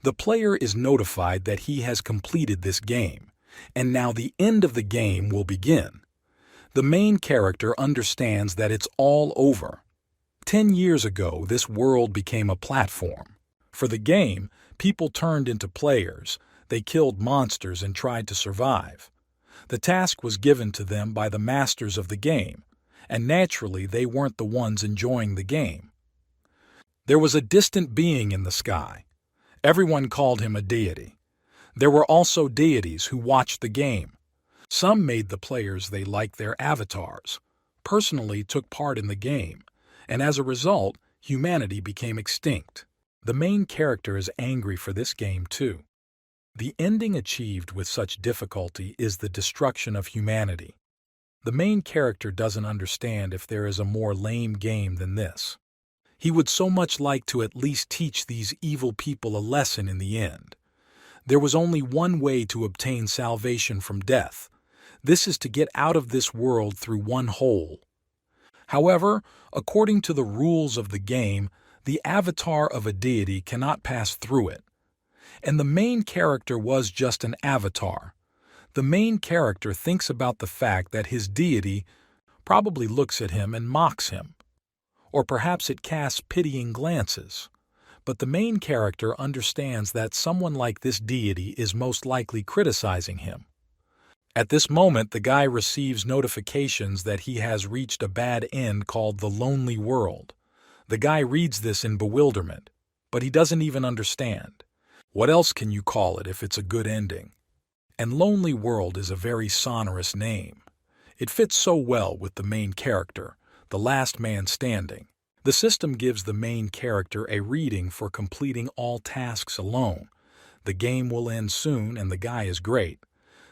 The player is notified that he has completed this game, and now the end of the game will begin. The main character understands that it's all over. 10 years ago, this world became a platform. For the game, people turned into players, they killed monsters and tried to survive. The task was given to them by the masters of the game, and naturally they weren't the ones enjoying the game. There was a distant being in the sky. Everyone called him a deity. There were also deities who watched the game. Some made the players they liked their avatars, personally took part in the game, and as a result, humanity became extinct. The main character is angry for this game too. The ending achieved with such difficulty is the destruction of humanity. The main character doesn't understand if there is a more lame game than this. He would so much like to at least teach these evil people a lesson in the end. There was only one way to obtain salvation from death. This is to get out of this world through one hole. However, according to the rules of the game, the avatar of a deity cannot pass through it. And the main character was just an avatar. The main character thinks about the fact that his deity probably looks at him and mocks him. Or perhaps it casts pitying glances. But the main character understands that someone like this deity is most likely criticizing him. At this moment, the guy receives notifications that he has reached a bad end called the Lonely World. The guy reads this in bewilderment, but he doesn't even understand. What else can you call it if it's a good ending? And Lonely World is a very sonorous name. It fits so well with the main character, the last man standing. The system gives the main character a reading for completing all tasks alone. The game will end soon and the guy is great.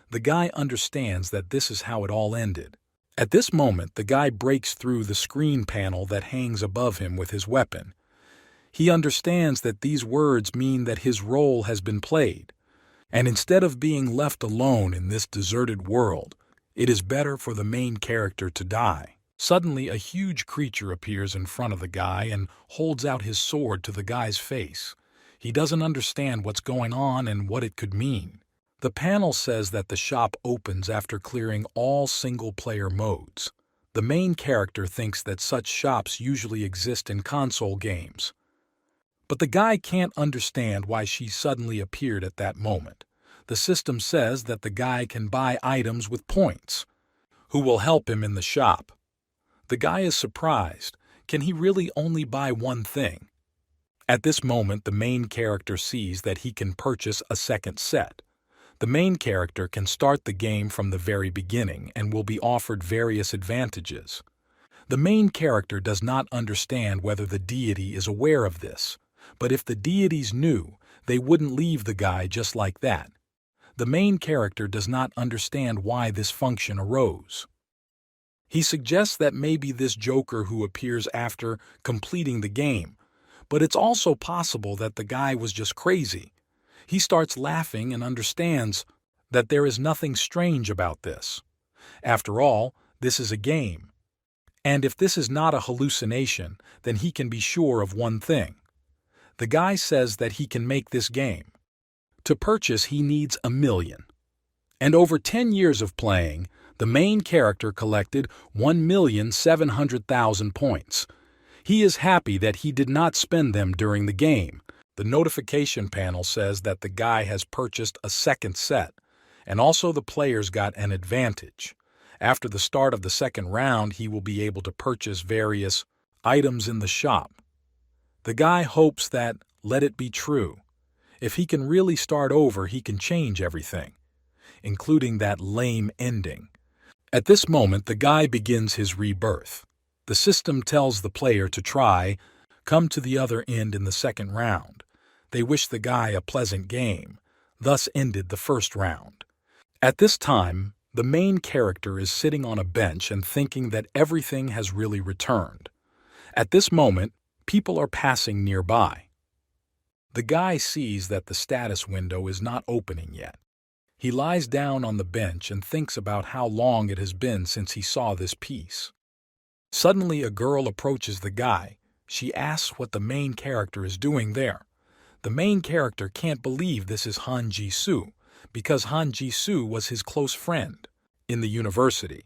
The guy understands that this is how it all ended. At this moment, the guy breaks through the screen panel that hangs above him with his weapon. He understands that these words mean that his role has been played. And instead of being left alone in this deserted world, it is better for the main character to die. Suddenly, a huge creature appears in front of the guy and holds out his sword to the guy's face. He doesn't understand what's going on and what it could mean. The panel says that the shop opens after clearing all single-player modes. The main character thinks that such shops usually exist in console games. But the guy can't understand why she suddenly appeared at that moment. The system says that the guy can buy items with points, who will help him in the shop. The guy is surprised. Can he really only buy one thing? At this moment, the main character sees that he can purchase a second set. The main character can start the game from the very beginning and will be offered various advantages. The main character does not understand whether the deity is aware of this, but if the deities knew, they wouldn't leave the guy just like that. The main character does not understand why this function arose. He suggests that maybe this Joker who appears after completing the game, but it's also possible that the guy was just crazy. He starts laughing and understands that there is nothing strange about this. After all, this is a game. And if this is not a hallucination, then he can be sure of one thing. The guy says that he can make this game. To purchase, he needs 1 million. And over 10 years of playing, the main character collected 1,700,000 points. He is happy that he did not spend them during the game. The notification panel says that the guy has purchased a second set, and also the players got an advantage. After the start of the second round, he will be able to purchase various items in the shop. The guy hopes that, let it be true. If he can really start over, he can change everything, including that lame ending. At this moment, the guy begins his rebirth. The system tells the player to come to the other end in the second round. They wish the guy a pleasant game. Thus ended the first round. At this time, the main character is sitting on a bench and thinking that everything has really returned. At this moment, people are passing nearby. The guy sees that the status window is not opening yet. He lies down on the bench and thinks about how long it has been since he saw this piece. Suddenly, a girl approaches the guy. She asks what the main character is doing there. The main character can't believe this is Han Ji-soo, because Han Ji-soo was his close friend in the university.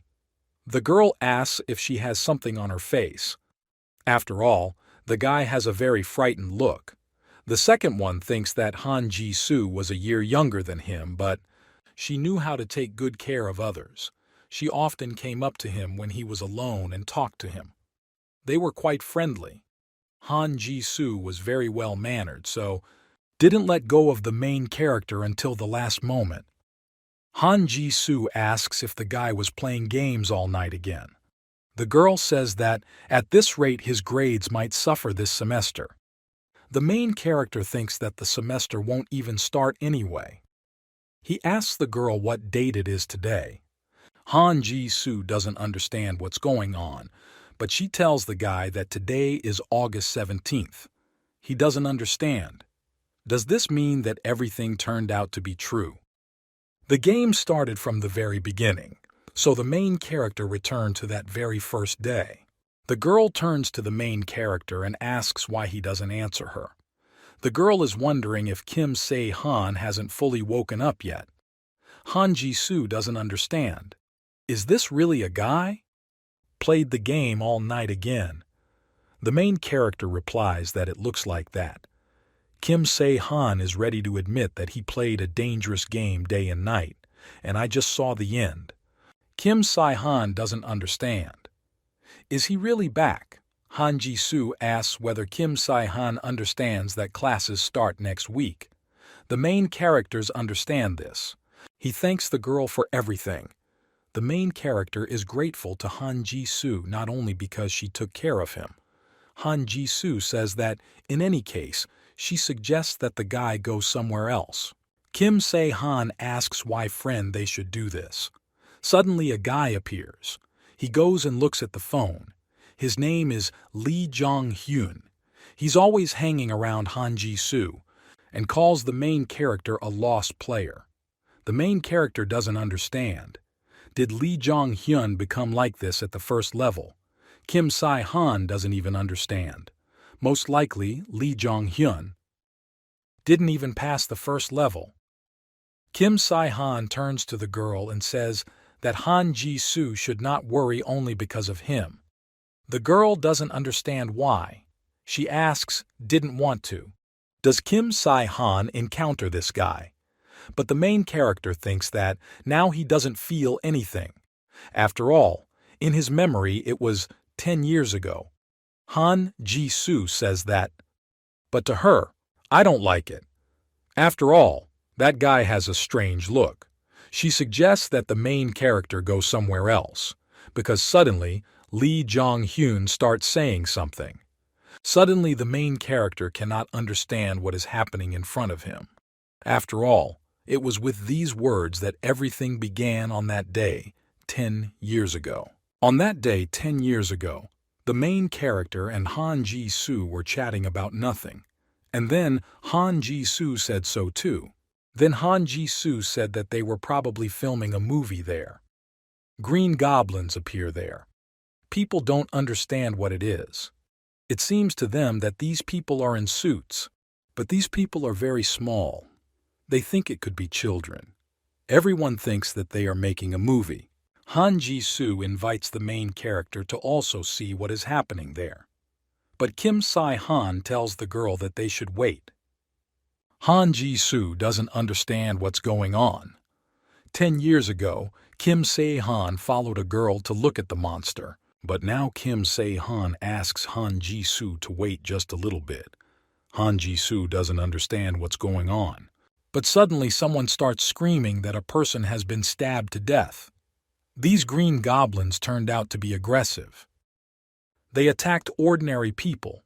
The girl asks if she has something on her face. After all, the guy has a very frightened look. The second one thinks that Han Ji-soo was a year younger than him, but she knew how to take good care of others. She often came up to him when he was alone and talked to him. They were quite friendly. Han Ji-soo was very well-mannered, so didn't let go of the main character until the last moment. Han Ji-soo asks if the guy was playing games all night again. The girl says that, at this rate, his grades might suffer this semester. The main character thinks that the semester won't even start anyway. He asks the girl what date it is today. Han Ji-soo doesn't understand what's going on, but she tells the guy that today is August 17th. He doesn't understand. Does this mean that everything turned out to be true? The game started from the very beginning, so the main character returned to that very first day. The girl turns to the main character and asks why he doesn't answer her. The girl is wondering if Kim Se-han hasn't fully woken up yet. Han Ji-soo doesn't understand. Is this really a guy? Played the game all night again. The main character replies that it looks like that. Kim Se-han is ready to admit that he played a dangerous game day and night, and I just saw the end. Kim Se-han doesn't understand. Is he really back? Han Ji-soo asks whether Kim Se-han understands that classes start next week. The main characters understand this. He thanks the girl for everything. The main character is grateful to Han Ji-soo not only because she took care of him. Han Ji-soo says that, in any case, she suggests that the guy go somewhere else. Kim Se-han asks why friend they should do this. Suddenly a guy appears. He goes and looks at the phone. His name is Lee Jong-hyun. He's always hanging around Han Ji-soo and calls the main character a lost player. The main character doesn't understand. Did Lee Jong-hyun become like this at the first level? Kim Se-han doesn't even understand. Most likely, Lee Jong-hyun didn't even pass the first level. Kim Se-han turns to the girl and says that Han Ji-soo should not worry only because of him. The girl doesn't understand why. She asks, didn't want to. Does Kim Se-han encounter this guy? But the main character thinks that now he doesn't feel anything. After all, in his memory it was 10 years ago. Han Ji-soo says that. But to her, I don't like it. After all, that guy has a strange look. She suggests that the main character go somewhere else, because suddenly Lee Jong-hyun starts saying something. Suddenly the main character cannot understand what is happening in front of him. After all, it was with these words that everything began on that day, 10 years ago. On that day 10 years ago, the main character and Han Ji-soo were chatting about nothing. And then Han Ji-soo said so too. Then Han Ji-soo said that they were probably filming a movie there. Green goblins appear there. People don't understand what it is. It seems to them that these people are in suits, but these people are very small. They think it could be children. Everyone thinks that they are making a movie. Han Ji-soo invites the main character to also see what is happening there. But Kim Se-han tells the girl that they should wait. Han Ji-soo doesn't understand what's going on. 10 years ago, Kim Se-han followed a girl to look at the monster, but now Kim Se-han asks Han Ji-soo to wait just a little bit. Han Ji-soo doesn't understand what's going on. But suddenly someone starts screaming that a person has been stabbed to death. These green goblins turned out to be aggressive. They attacked ordinary people.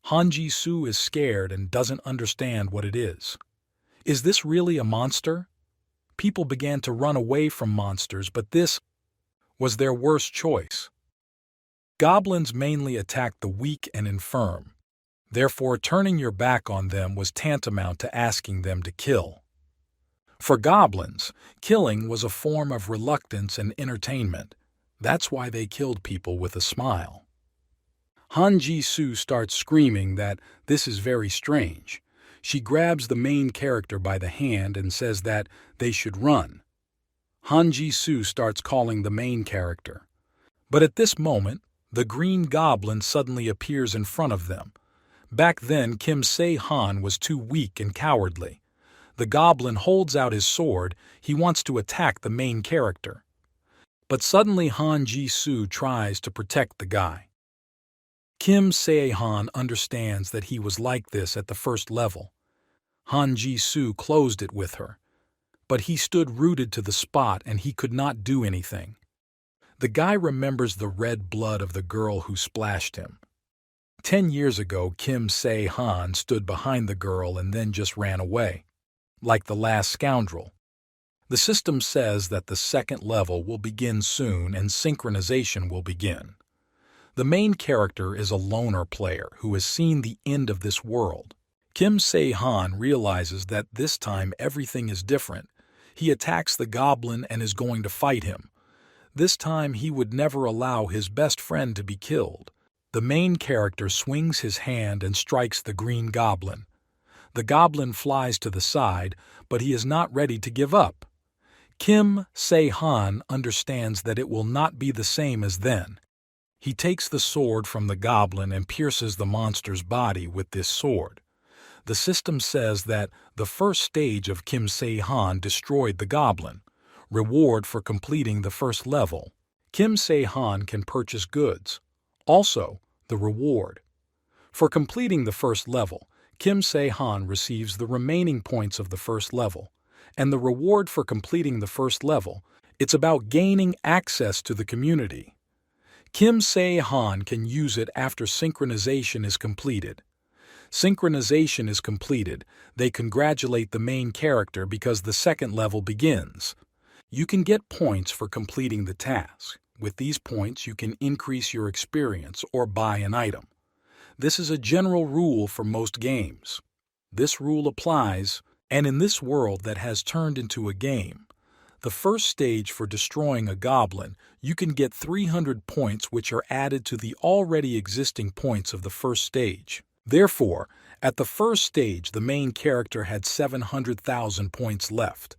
Han Ji-soo is scared and doesn't understand what it is. Is this really a monster? People began to run away from monsters, but this was their worst choice. Goblins mainly attacked the weak and infirm. Therefore, turning your back on them was tantamount to asking them to kill. For goblins, killing was a form of reluctance and entertainment. That's why they killed people with a smile. Han Ji-soo starts screaming that this is very strange. She grabs the main character by the hand and says that they should run. Han Ji-soo starts calling the main character. But at this moment, the green goblin suddenly appears in front of them. Back then, Kim Se-han was too weak and cowardly. The goblin holds out his sword. He wants to attack the main character. But suddenly Han Ji-soo tries to protect the guy. Kim Se-han understands that he was like this at the first level. Han Ji-soo closed it with her. But he stood rooted to the spot and he could not do anything. The guy remembers the red blood of the girl who splashed him. 10 years ago, Kim Se-han stood behind the girl and then just ran away, like the last scoundrel. The system says that the second level will begin soon and synchronization will begin. The main character is a loner player who has seen the end of this world. Kim Se-han realizes that this time everything is different. He attacks the goblin and is going to fight him. This time he would never allow his best friend to be killed. The main character swings his hand and strikes the green goblin. The goblin flies to the side, but he is not ready to give up. Kim Se-han understands that it will not be the same as then. He takes the sword from the goblin and pierces the monster's body with this sword. The system says that the first stage of Kim Se-han destroyed the goblin. Reward for completing the first level. Kim Se-han can purchase goods. Also, the reward. For completing the first level, Kim Se-han receives the remaining points of the first level. And the reward for completing the first level, it's about gaining access to the community. Kim Se-han can use it after synchronization is completed. Synchronization is completed, they congratulate the main character because the second level begins. You can get points for completing the task. With these points, you can increase your experience or buy an item. This is a general rule for most games. This rule applies, and in this world that has turned into a game, the first stage for destroying a goblin, you can get 300 points which are added to the already existing points of the first stage. Therefore, at the first stage, the main character had 700,000 points left.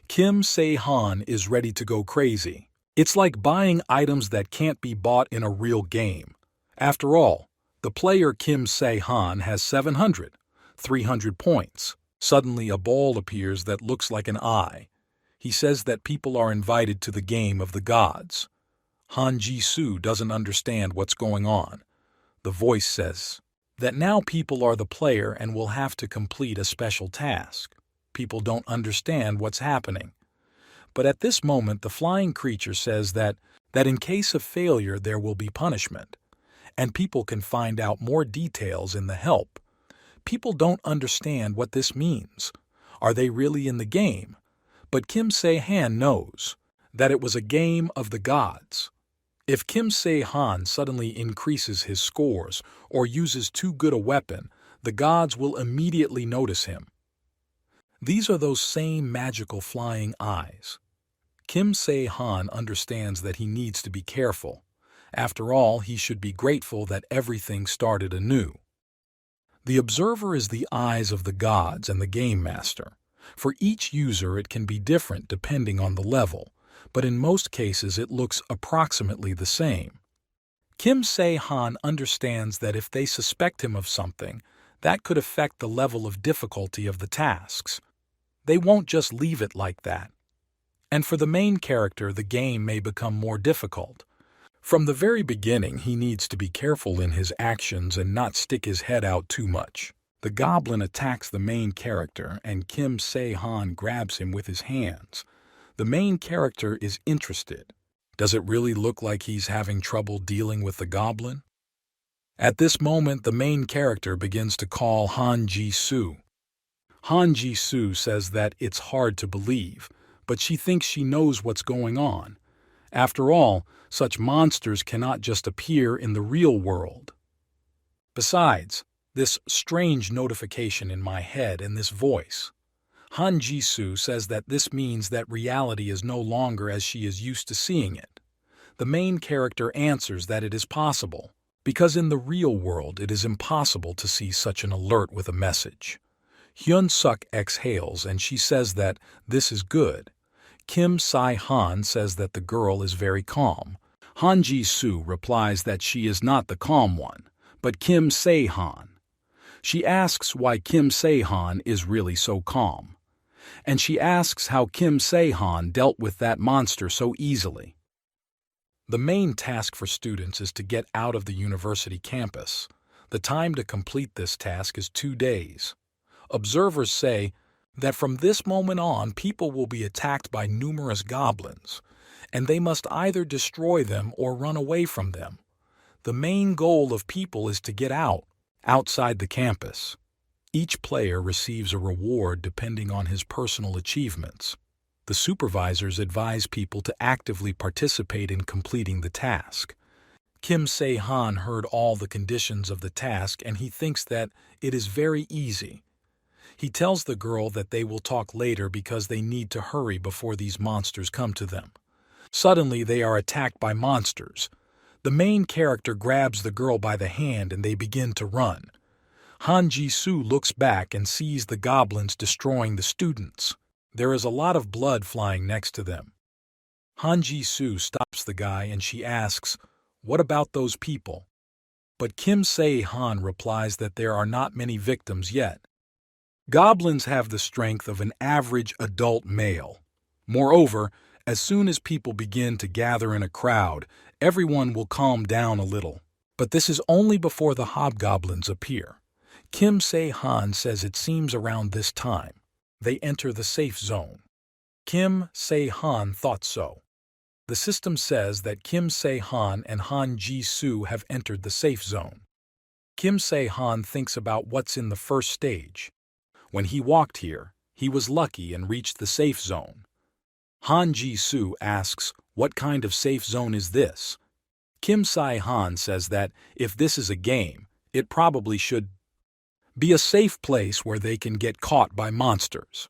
Kim Se-han is ready to go crazy. It's like buying items that can't be bought in a real game. After all, the player Kim Se-han has 300 points. Suddenly a ball appears that looks like an eye. He says that people are invited to the game of the gods. Han Ji-soo doesn't understand what's going on. The voice says that now people are the player and will have to complete a special task. People don't understand what's happening. But at this moment, the flying creature says that in case of failure there will be punishment, and people can find out more details in the help. People don't understand what this means. Are they really in the game? But Kim Se-han knows that it was a game of the gods. If Kim Se-han suddenly increases his scores or uses too good a weapon, the gods will immediately notice him. These are those same magical flying eyes. Kim Se-han understands that he needs to be careful. After all, he should be grateful that everything started anew. The observer is the eyes of the gods and the game master. For each user it can be different depending on the level, but in most cases it looks approximately the same. Kim Se-han understands that if they suspect him of something, that could affect the level of difficulty of the tasks. They won't just leave it like that. And for the main character, the game may become more difficult. From the very beginning, he needs to be careful in his actions and not stick his head out too much. The goblin attacks the main character, and Kim Se-han grabs him with his hands. The main character is interested. Does it really look like he's having trouble dealing with the goblin? At this moment, the main character begins to call Han Ji-soo. Han Ji-soo says that it's hard to believe, but she thinks she knows what's going on. After all, such monsters cannot just appear in the real world. Besides, this strange notification in my head and this voice. Han Ji-soo says that this means that reality is no longer as she is used to seeing it. The main character answers that it is possible, because in the real world it is impossible to see such an alert with a message. Hyun-suk exhales and she says that this is good. Kim Se-han says that the girl is very calm. Han Ji-soo replies that she is not the calm one, but Kim Se-han. She asks why Kim Se-han is really so calm. And she asks how Kim Se-han dealt with that monster so easily. The main task for students is to get out of the university campus. The time to complete this task is 2 days. Observers say that from this moment on people will be attacked by numerous goblins, and they must either destroy them or run away from them. The main goal of people is to get outside the campus. Each player receives a reward depending on his personal achievements. The supervisors advise people to actively participate in completing the task. Kim Se-han heard all the conditions of the task and he thinks that it is very easy. He tells the girl that they will talk later because they need to hurry before these monsters come to them. Suddenly they are attacked by monsters. The main character grabs the girl by the hand and they begin to run. Han Ji-soo looks back and sees the goblins destroying the students. There is a lot of blood flying next to them. Han Ji-soo stops the guy and she asks, "What about those people?" But Kim Se-han replies that there are not many victims yet. Goblins have the strength of an average adult male. Moreover, as soon as people begin to gather in a crowd, everyone will calm down a little. But this is only before the hobgoblins appear. Kim Se-han says it seems around this time. They enter the safe zone. Kim Se-han thought so. The system says that Kim Se-han and Han Ji-soo have entered the safe zone. Kim Se-han thinks about what's in the first stage. When he walked here, he was lucky and reached the safe zone. Han Ji-soo asks, "What kind of safe zone is this?" Kim Se-han says that if this is a game, it probably should be a safe place where they can get caught by monsters.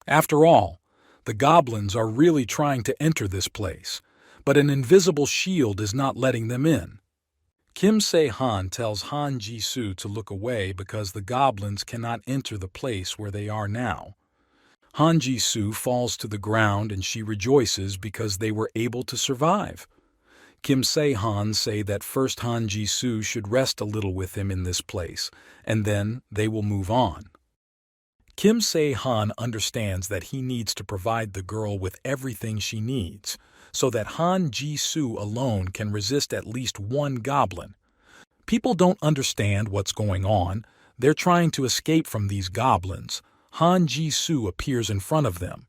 After all, the goblins are really trying to enter this place, but an invisible shield is not letting them in. Kim Se-han tells Han Ji-soo to look away because the goblins cannot enter the place where they are now. Han Ji-soo falls to the ground and she rejoices because they were able to survive. Kim Se-han say that first Han Ji-soo should rest a little with him in this place, and then they will move on. Kim Se-han understands that he needs to provide the girl with everything she needs, so that Han Ji-soo alone can resist at least one goblin. People don't understand what's going on. They're trying to escape from these goblins. Han Ji-soo appears in front of them.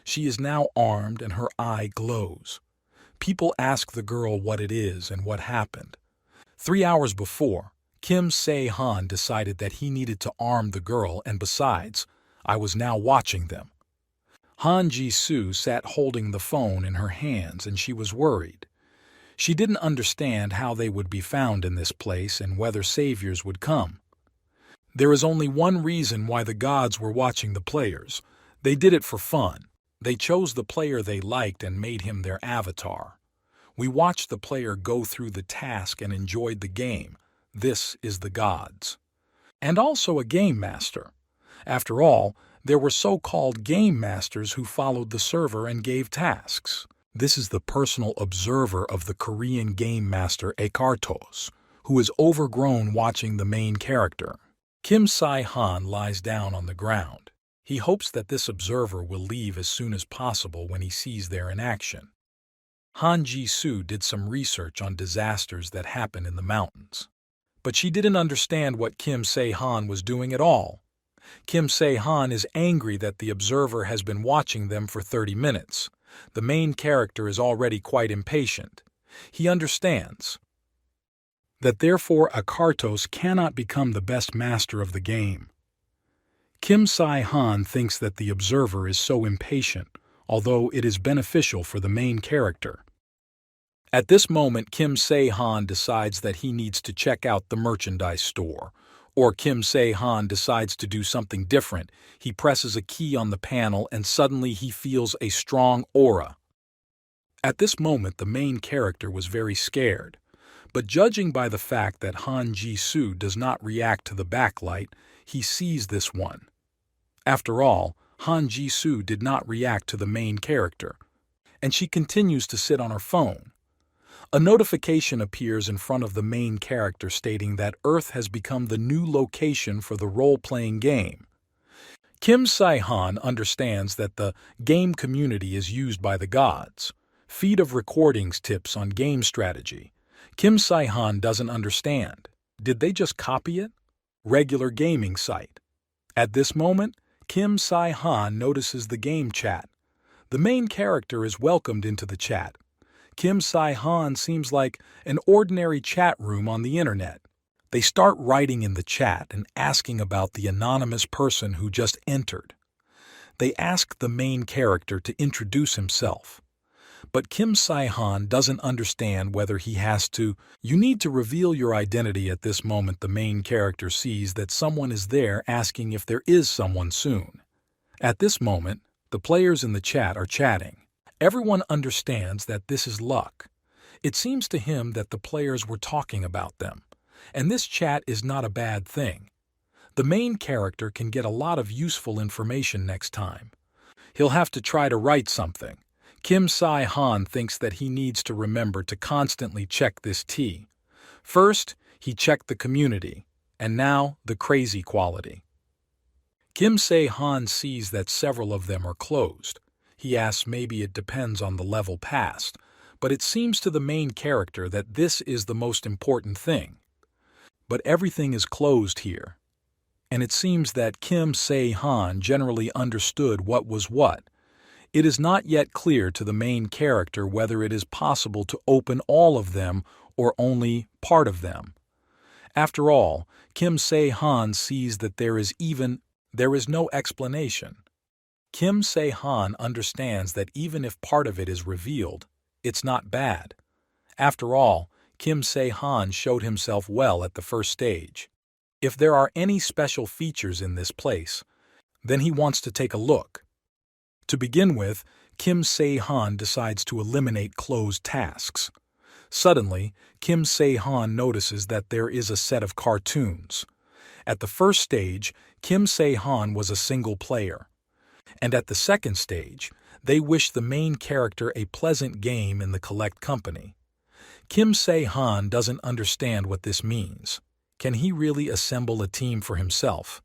She is now armed and her eye glows. People ask the girl what it is and what happened. 3 hours before, Kim Se-han decided that he needed to arm the girl, and besides, I was now watching them. Han Ji-soo sat holding the phone in her hands and she was worried. She didn't understand how they would be found in this place and whether saviors would come. There is only one reason why the gods were watching the players. They did it for fun. They chose the player they liked and made him their avatar. We watched the player go through the task and enjoyed the game. This is the gods. And also a game master. After all, there were so-called game masters who followed the server and gave tasks. This is the personal observer of the Korean game master Akartos, who is overgrown watching the main character. Kim Se-han lies down on the ground. He hopes that this observer will leave as soon as possible when he sees their in action. Han Ji-soo did some research on disasters that happen in the mountains. But she didn't understand what Kim Se-han was doing at all. Kim Se-han is angry that the observer has been watching them for 30 minutes. The main character is already quite impatient. He understands that therefore Akartos cannot become the best master of the game. Kim Se-han thinks that the observer is so impatient, although it is beneficial for the main character. At this moment, Kim Se-han decides that he needs to check out the merchandise store. Or Kim Se-han decides to do something different. He presses a key on the panel and suddenly he feels a strong aura. At this moment, the main character was very scared. But judging by the fact that Han Ji-soo does not react to the backlight, he sees this one. After all, Han Ji-soo did not react to the main character, and she continues to sit on her phone. A notification appears in front of the main character stating that Earth has become the new location for the role-playing game. Kim Se-han understands that the game community is used by the gods. Feed of recordings tips on game strategy. Kim Se-han doesn't understand. Did they just copy it? Regular gaming site. At this moment, Kim Se-han notices the game chat. The main character is welcomed into the chat. Kim Se-han seems like an ordinary chat room on the internet. They start writing in the chat and asking about the anonymous person who just entered. They ask the main character to introduce himself. But Kim Se-han doesn't understand whether he has to. You need to reveal your identity at this moment. The main character sees that someone is there asking if there is someone soon. At this moment, the players in the chat are chatting. Everyone understands that this is luck. It seems to him that the players were talking about them. And this chat is not a bad thing. The main character can get a lot of useful information next time. He'll have to try to write something. Kim Se-han thinks that he needs to remember to constantly check this T. First, he checked the community, and now the crazy quality. Kim Se-han sees that several of them are closed. He asks maybe it depends on the level passed, but it seems to the main character that this is the most important thing. But everything is closed here. And it seems that Kim Se-han generally understood what was what. It is not yet clear to the main character whether it is possible to open all of them or only part of them. After all, Kim Se-han sees that there is no explanation. Kim Se-han understands that even if part of it is revealed, it's not bad. After all, Kim Se-han showed himself well at the first stage. If there are any special features in this place, then he wants to take a look. To begin with, Kim Se-han decides to eliminate closed tasks. Suddenly, Kim Se-han notices that there is a set of cartoons. At the first stage, Kim Se-han was a single player. And at the second stage, they wish the main character a pleasant game in the collect company. Kim Se-han doesn't understand what this means. Can he really assemble a team for himself?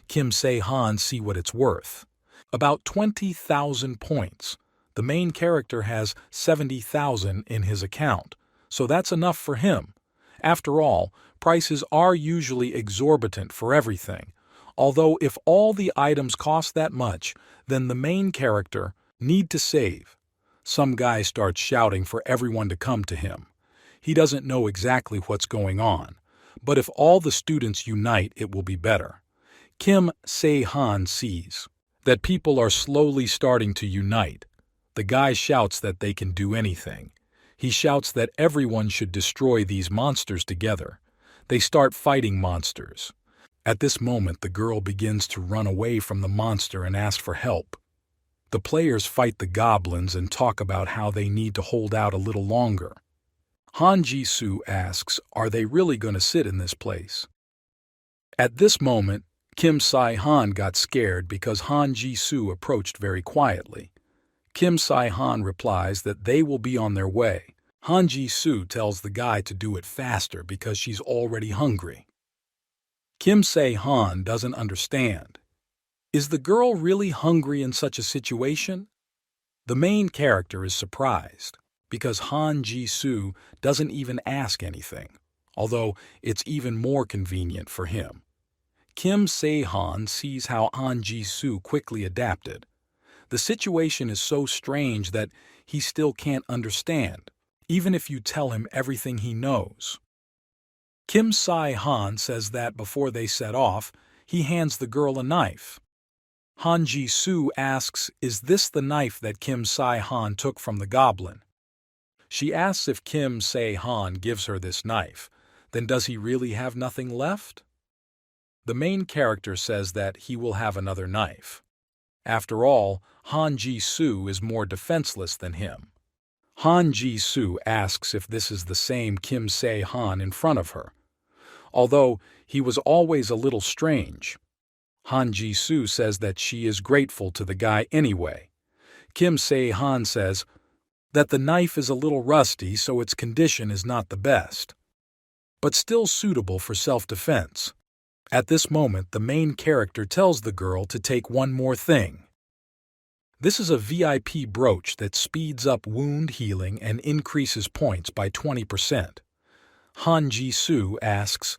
Kim Se-han see what it's worth. About 20,000 points. The main character has 70,000 in his account, so that's enough for him. After all, prices are usually exorbitant for everything. Although if all the items cost that much, then the main character need to save. Some guy starts shouting for everyone to come to him. He doesn't know exactly what's going on, but if all the students unite, it will be better. Kim Se-han sees that people are slowly starting to unite. The guy shouts that they can do anything. He shouts that everyone should destroy these monsters together. They start fighting monsters. At this moment, the girl begins to run away from the monster and ask for help. The players fight the goblins and talk about how they need to hold out a little longer. Han Ji-soo asks, are they really going to sit in this place? At this moment, Kim Se-han got scared because Han Ji-soo approached very quietly. Kim Se-han replies that they will be on their way. Han Ji-soo tells the guy to do it faster because she's already hungry. Kim Se-han doesn't understand. Is the girl really hungry in such a situation? The main character is surprised because Han Ji-soo doesn't even ask anything, although it's even more convenient for him. Kim Se-han sees how Han Ji-soo quickly adapted. The situation is so strange that he still can't understand, even if you tell him everything he knows. Kim Se-han says that before they set off, he hands the girl a knife. Han Ji-soo asks, is this the knife that Kim Se-han took from the goblin? She asks if Kim Se-han gives her this knife, then does he really have nothing left? The main character says that he will have another knife. After all, Han Ji-soo is more defenseless than him. Han Ji-soo asks if this is the same Kim Se-han in front of her. Although he was always a little strange. Han Ji-soo says that she is grateful to the guy anyway. Kim Se-han says that the knife is a little rusty, so its condition is not the best, but still suitable for self-defense. At this moment, the main character tells the girl to take one more thing. This is a VIP brooch that speeds up wound healing and increases points by 20%. Han Ji-soo asks,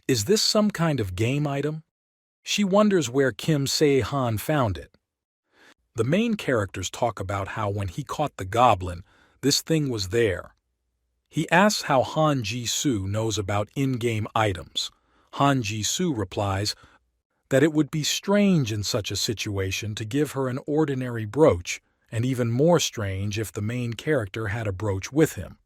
"Is this some kind of game item?" She wonders where Kim Se-han found it. The main characters talk about how when he caught the goblin, this thing was there. He asks how Han Ji-soo knows about in-game items. Han Ji-soo replies that it would be strange in such a situation to give her an ordinary brooch, and even more strange if the main character had a brooch with him.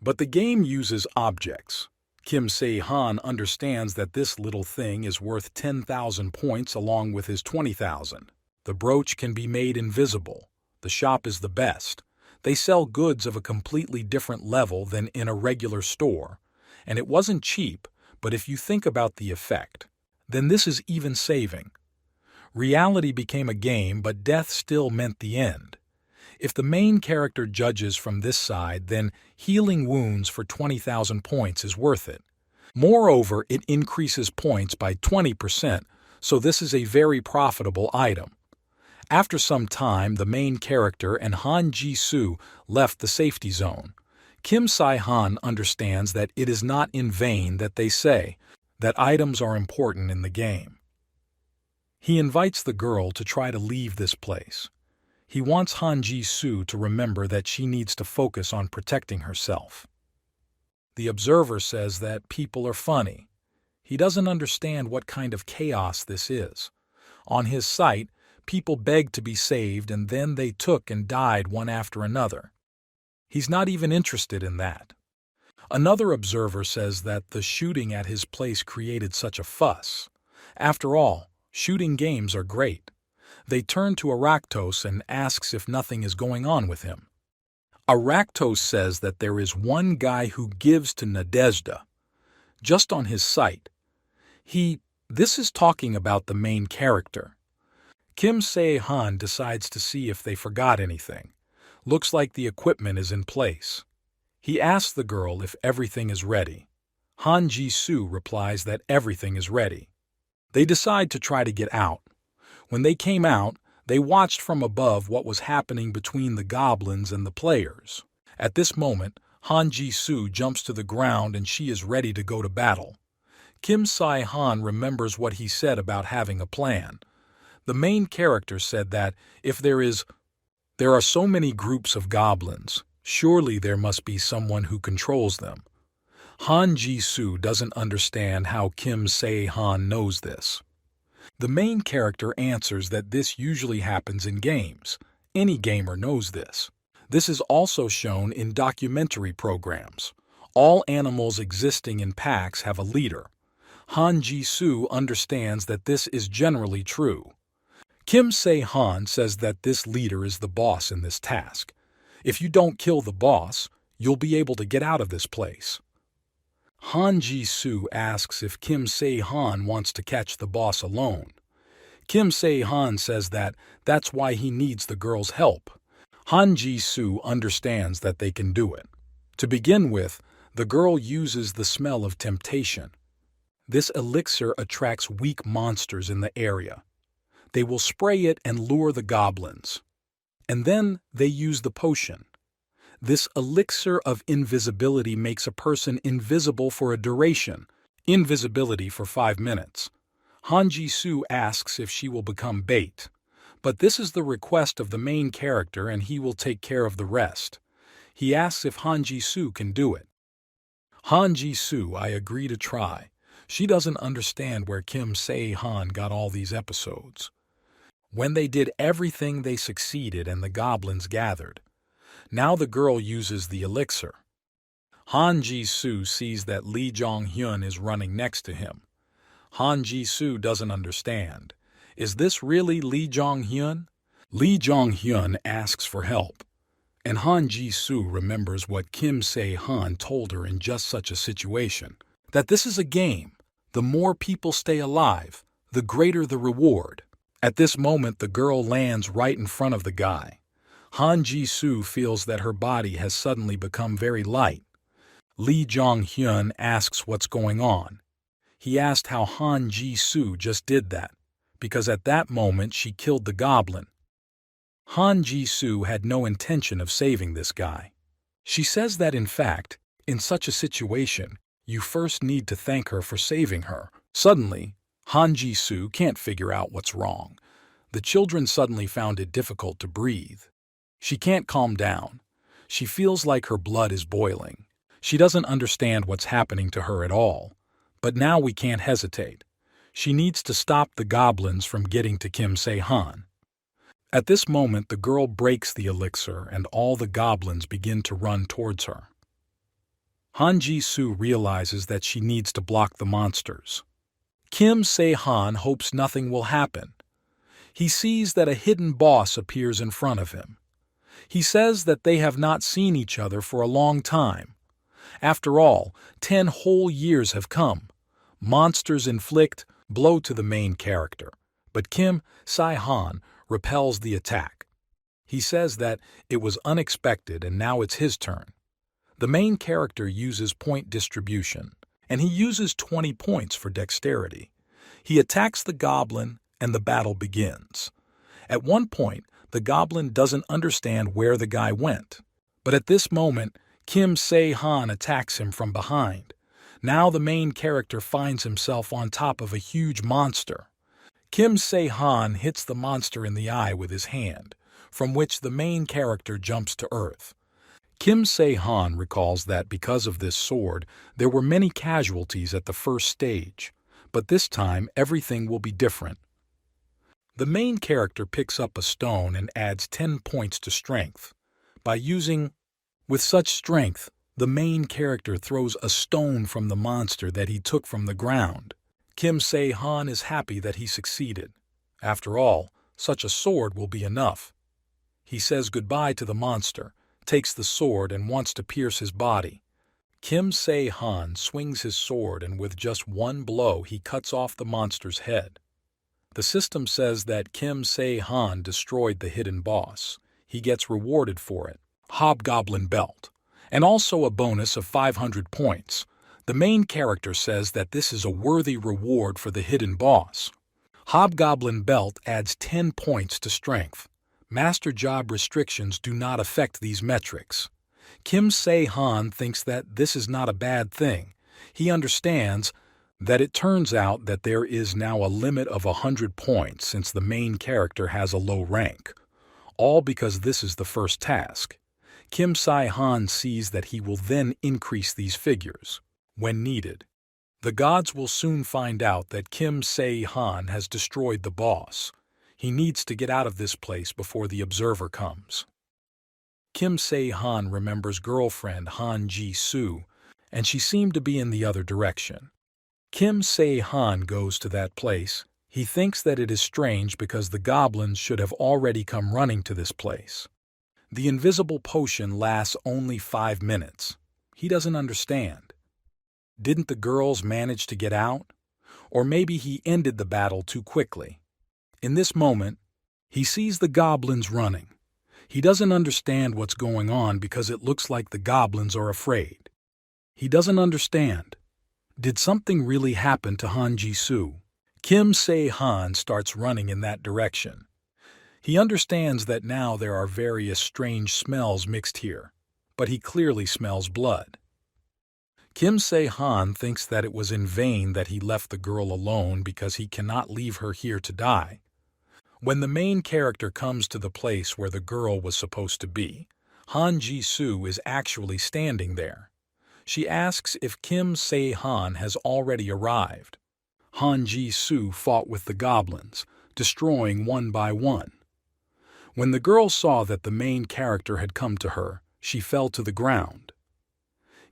But the game uses objects. Kim Se-han understands that this little thing is worth 10,000 points along with his 20,000. The brooch can be made invisible. The shop is the best. They sell goods of a completely different level than in a regular store. And it wasn't cheap, but if you think about the effect, then this is even saving. Reality became a game, but death still meant the end. If the main character judges from this side, then healing wounds for 20,000 points is worth it. Moreover, it increases points by 20%, so this is a very profitable item. After some time, the main character and Han Ji-soo left the safety zone. Kim Se-han understands that it is not in vain that they say that items are important in the game. He invites the girl to try to leave this place. He wants Han Ji-soo to remember that she needs to focus on protecting herself. The observer says that people are funny. He doesn't understand what kind of chaos this is. On his site, people begged to be saved and then they took and died one after another. He's not even interested in that. Another observer says that the shooting at his place created such a fuss. After all, shooting games are great. They turn to Aractos and asks if nothing is going on with him. Aractos says that there is one guy who gives to Nadezhda. Just on his site. This is talking about the main character. Kim Se-han decides to see if they forgot anything. Looks like the equipment is in place. He asks the girl if everything is ready. Han Ji-soo replies that everything is ready. They decide to try to get out. When they came out, they watched from above what was happening between the goblins and the players. At this moment, Han Ji-soo jumps to the ground and she is ready to go to battle. Kim Se-han remembers what he said about having a plan. The main character said that if there are so many groups of goblins, surely there must be someone who controls them. Han Ji-soo doesn't understand how Kim Se-han knows this. The main character answers that this usually happens in games. Any gamer knows this. This is also shown in documentary programs. All animals existing in packs have a leader. Han Ji-soo understands that this is generally true. Kim Se-han says that this leader is the boss in this task. If you don't kill the boss, you'll be able to get out of this place. Han Ji-soo asks if Kim Se-han wants to catch the boss alone. Kim Se-han says that that's why he needs the girl's help. Han Ji-soo understands that they can do it. To begin with, the girl uses the smell of temptation. This elixir attracts weak monsters in the area. They will spray it and lure the goblins. And then they use the potion. This elixir of invisibility makes a person invisible for a duration, invisibility for 5 minutes. Han Ji-soo asks if she will become bait. But this is the request of the main character and he will take care of the rest. He asks if Han Ji-soo can do it. Han Ji-soo, I agree to try. She doesn't understand where Kim Se-han got all these episodes. When they did everything, they succeeded and the goblins gathered. Now the girl uses the elixir. Han Ji-soo sees that Lee Jong-hyun is running next to him. Han Ji-soo doesn't understand. Is this really Lee Jong-hyun? Lee Jong-hyun asks for help. And Han Ji-soo remembers what Kim Se-han told her in just such a situation. That this is a game. The more people stay alive, the greater the reward. At this moment, the girl lands right in front of the guy. Han Ji-soo feels that her body has suddenly become very light. Lee Jong-hyun asks what's going on. He asked how Han Ji-soo just did that, because at that moment she killed the goblin. Han Ji-soo had no intention of saving this guy. She says that in fact, in such a situation, you first need to thank her for saving her. Suddenly, Han Ji-soo can't figure out what's wrong. The children suddenly found it difficult to breathe. She can't calm down. She feels like her blood is boiling. She doesn't understand what's happening to her at all. But now we can't hesitate. She needs to stop the goblins from getting to Kim Se-han. At this moment, the girl breaks the elixir and all the goblins begin to run towards her. Han Ji-soo realizes that she needs to block the monsters. Kim Se-han hopes nothing will happen. He sees that a hidden boss appears in front of him. He says that they have not seen each other for a long time. After all, 10 whole years have come. Monsters inflict blow to the main character, but Kim Se-han repels the attack. He says that it was unexpected and now it's his turn. The main character uses point distribution, and he uses 20 points for dexterity. He attacks the goblin, and the battle begins. At one point, the goblin doesn't understand where the guy went. But at this moment, Kim Se-han attacks him from behind. Now the main character finds himself on top of a huge monster. Kim Se-han hits the monster in the eye with his hand, from which the main character jumps to earth. Kim Se-han recalls that because of this sword, there were many casualties at the first stage, but this time everything will be different. The main character picks up a stone and adds 10 points to strength. With such strength, the main character throws a stone from the monster that he took from the ground. Kim Se-han is happy that he succeeded. After all, such a sword will be enough. He says goodbye to the monster, takes the sword and wants to pierce his body. Kim Se-han swings his sword and with just one blow he cuts off the monster's head. The system says that Kim Se-han destroyed the hidden boss. He gets rewarded for it, Hobgoblin Belt, and also a bonus of 500 points. The main character says that this is a worthy reward for the hidden boss. Hobgoblin Belt adds 10 points to strength. Master job restrictions do not affect these metrics. Kim Se-han thinks that this is not a bad thing. He understands that it turns out that there is now a limit of 100 points since the main character has a low rank. All because this is the first task. Kim Se-han sees that he will then increase these figures when needed. The gods will soon find out that Kim Se-han has destroyed the boss. He needs to get out of this place before the observer comes. Kim Se-han remembers girlfriend Han Ji-soo, and she seemed to be in the other direction. Kim Se-han goes to that place. He thinks that it is strange because the goblins should have already come running to this place. The invisible potion lasts only 5 minutes. He doesn't understand. Didn't the girls manage to get out? Or maybe he ended the battle too quickly. In this moment, he sees the goblins running. He doesn't understand what's going on because it looks like the goblins are afraid. He doesn't understand. Did something really happen to Han Ji-soo? Kim Se-han starts running in that direction. He understands that now there are various strange smells mixed here, but he clearly smells blood. Kim Se-han thinks that it was in vain that he left the girl alone because he cannot leave her here to die. When the main character comes to the place where the girl was supposed to be, Han Ji-soo is actually standing there. She asks if Kim Se-han has already arrived. Han Ji-soo fought with the goblins, destroying one by one. When the girl saw that the main character had come to her, she fell to the ground.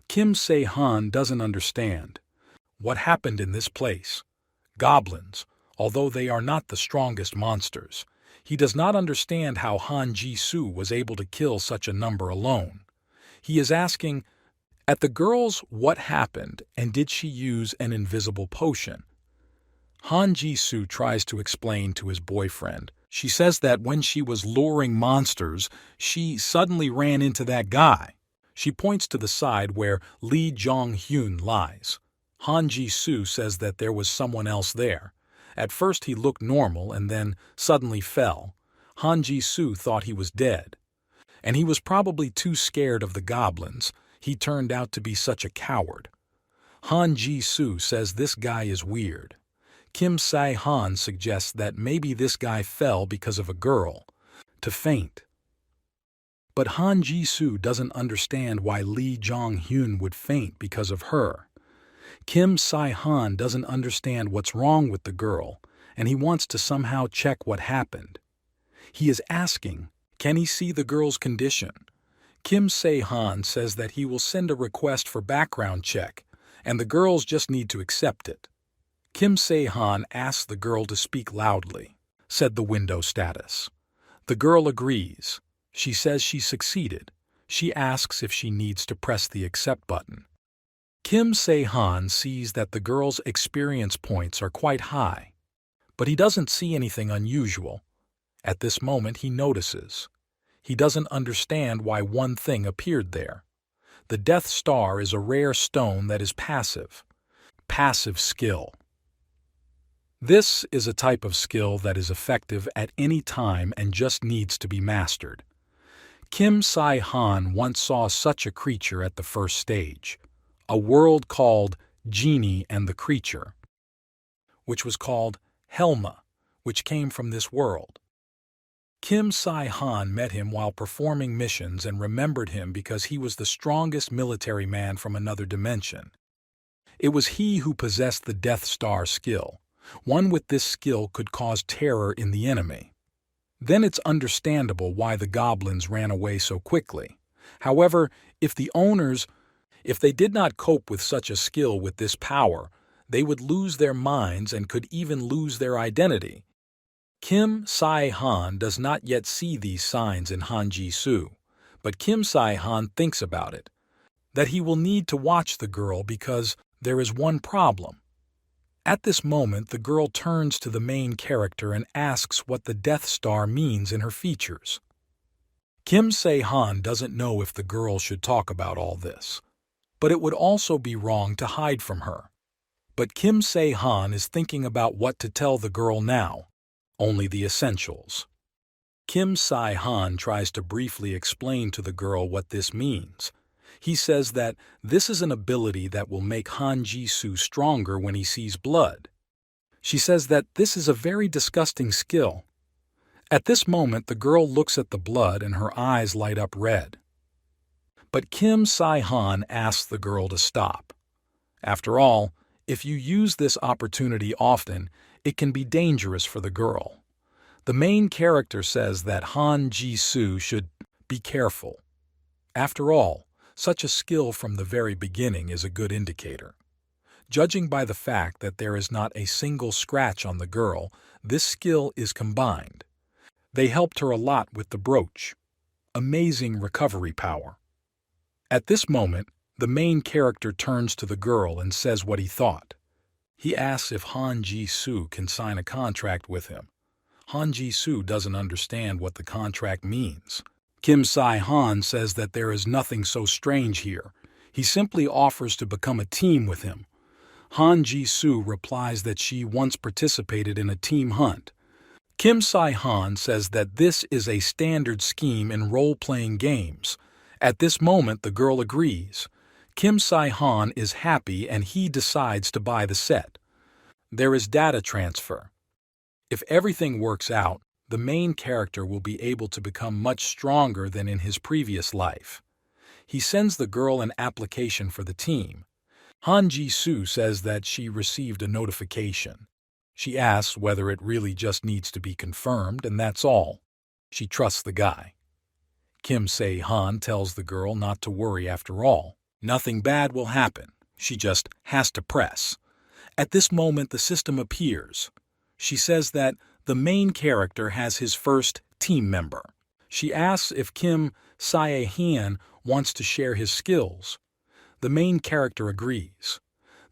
Kim Se-han doesn't understand. What happened in this place? Goblins, although they are not the strongest monsters. He does not understand how Han Ji-soo was able to kill such a number alone. He is asking, at the girls, what happened and did she use an invisible potion? Han Ji-soo tries to explain to his boyfriend. She says that when she was luring monsters, she suddenly ran into that guy. She points to the side where Lee Jong-hyun lies. Han Ji-soo says that there was someone else there. At first he looked normal and then suddenly fell. Han Ji-soo thought he was dead. And he was probably too scared of the goblins. He turned out to be such a coward. Han Ji-soo says this guy is weird. Kim Se-han suggests that maybe this guy fell because of a girl, to faint. But Han Ji-soo doesn't understand why Lee Jong-hyun would faint because of her. Kim Se-han doesn't understand what's wrong with the girl, and he wants to somehow check what happened. He is asking, can he see the girl's condition? Kim Se-han says that he will send a request for background check, and the girls just need to accept it. Kim Se-han asks the girl to speak loudly, said the window status. The girl agrees. She says she succeeded. She asks if she needs to press the accept button. Kim Se-han sees that the girl's experience points are quite high, but he doesn't see anything unusual. At this moment he notices. He doesn't understand why one thing appeared there. The Death Star is a rare stone that is passive. Passive skill. This is a type of skill that is effective at any time and just needs to be mastered. Kim Se-han once saw such a creature at the first stage, a world called Genie and the Creature, which was called Helma, which came from this world. Kim Se-han met him while performing missions and remembered him because he was the strongest military man from another dimension. It was he who possessed the Death Star skill. One with this skill could cause terror in the enemy. Then it's understandable why the goblins ran away so quickly. However, if they did not cope with such a skill with this power, they would lose their minds and could even lose their identity. Kim Se-han does not yet see these signs in Han Ji-soo, but Kim Se-han thinks about it, that he will need to watch the girl because there is one problem. At this moment, the girl turns to the main character and asks what the Death Star means in her features. Kim Se-han doesn't know if the girl should talk about all this, but it would also be wrong to hide from her. But Kim Se-han is thinking about what to tell the girl now, only the essentials. Kim Se-han tries to briefly explain to the girl what this means. He says that this is an ability that will make Han Ji-soo stronger when he sees blood. She says that this is a very disgusting skill. At this moment, the girl looks at the blood and her eyes light up red. But Kim Se-han asks the girl to stop. After all, if you use this opportunity often, it can be dangerous for the girl. The main character says that Han Ji-soo should be careful. After all, such a skill from the very beginning is a good indicator. Judging by the fact that there is not a single scratch on the girl, this skill is combined. They helped her a lot with the brooch. Amazing recovery power. At this moment, the main character turns to the girl and says what he thought. He asks if Han Ji-soo can sign a contract with him. Han Ji-soo doesn't understand what the contract means. Kim Se-han says that there is nothing so strange here. He simply offers to become a team with him. Han Ji-soo replies that she once participated in a team hunt. Kim Se-han says that this is a standard scheme in role-playing games. At this moment, the girl agrees. Kim Se-han is happy and he decides to buy the set. There is data transfer. If everything works out, the main character will be able to become much stronger than in his previous life. He sends the girl an application for the team. Han Ji-soo says that she received a notification. She asks whether it really just needs to be confirmed, and that's all. She trusts the guy. Kim Se-han tells the girl not to worry after all. Nothing bad will happen. She just has to press. At this moment, the system appears. She says that the main character has his first team member. She asks if Kim Se-han wants to share his skills. The main character agrees.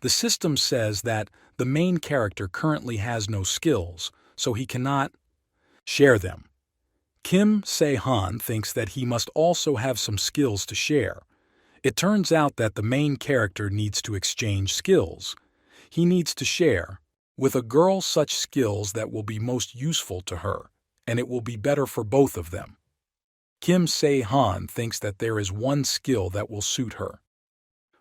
The system says that The main character currently has no skills, so he cannot share them. Kim Se-han thinks that he must also have some skills to share. It turns out that the main character needs to exchange skills. He needs to share with a girl such skills that will be most useful to her, and it will be better for both of them. Kim Se-han thinks that there is one skill that will suit her.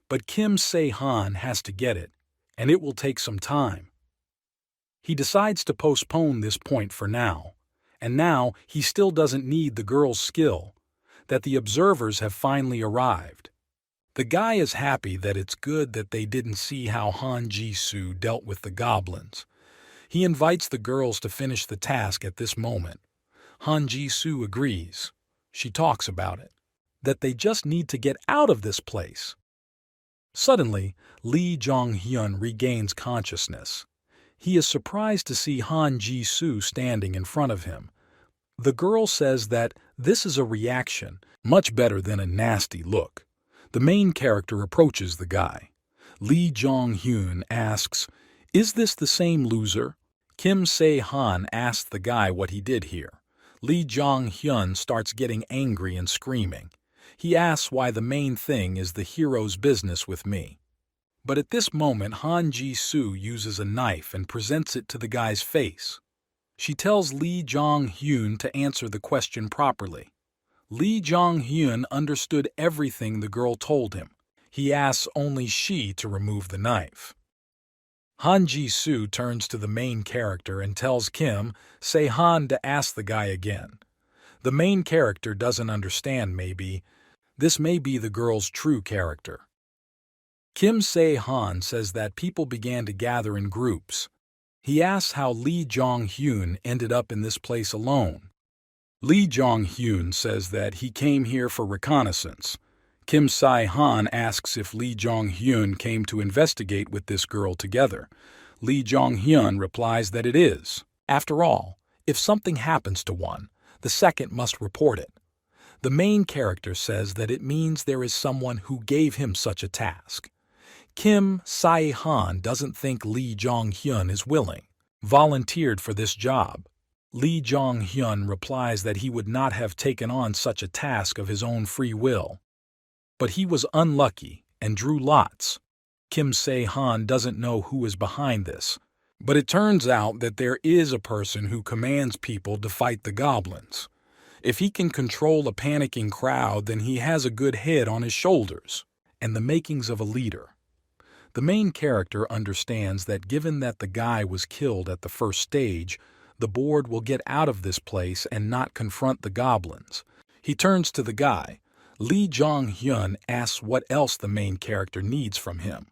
But Kim Se-han has to get it, and it will take some time. He decides to postpone this point for now, and now he still doesn't need the girl's skill, that the observers have finally arrived. The guy is happy that it's good that they didn't see how Han Ji-soo dealt with the goblins. He invites the girls to finish the task at this moment. Han Ji-soo agrees. She talks about it, that they just need to get out of this place. Suddenly, Lee Jong-hyun regains consciousness. He is surprised to see Han Ji-soo standing in front of him. The girl says that this is a reaction, much better than a nasty look. The main character approaches the guy. Lee Jong-hyun asks, "Is this the same loser?" Kim Se-han asks the guy what he did here. Lee Jong-hyun starts getting angry and screaming. He asks why the main thing is the hero's business with me. But at this moment, Han Ji-soo uses a knife and presents it to the guy's face. She tells Lee Jong-hyun to answer the question properly. Lee Jong-hyun understood everything the girl told him. He asks only she to remove the knife. Han Ji-soo turns to the main character and tells Kim Se-han to ask the guy again. The main character doesn't understand maybe. This may be the girl's true character. Kim Se-han says that people began to gather in groups. He asks how Lee Jong-hyun ended up in this place alone. Lee Jong-hyun says that he came here for reconnaissance. Kim Se-han asks if Lee Jong-hyun came to investigate with this girl together. Lee Jong-hyun replies that it is. After all, if something happens to one, the second must report it. The main character says that it means there is someone who gave him such a task. Kim Se-han doesn't think Lee Jong-hyun is willing, volunteered for this job. Lee Jong-hyun replies that he would not have taken on such a task of his own free will. But he was unlucky and drew lots. Kim Se-han doesn't know who is behind this, but it turns out that there is a person who commands people to fight the goblins. If he can control a panicking crowd, then he has a good head on his shoulders and the makings of a leader. The main character understands that given that the guy was killed at the first stage, the board will get out of this place and not confront the goblins. He turns to the guy. Lee Jong-hyun asks what else the main character needs from him.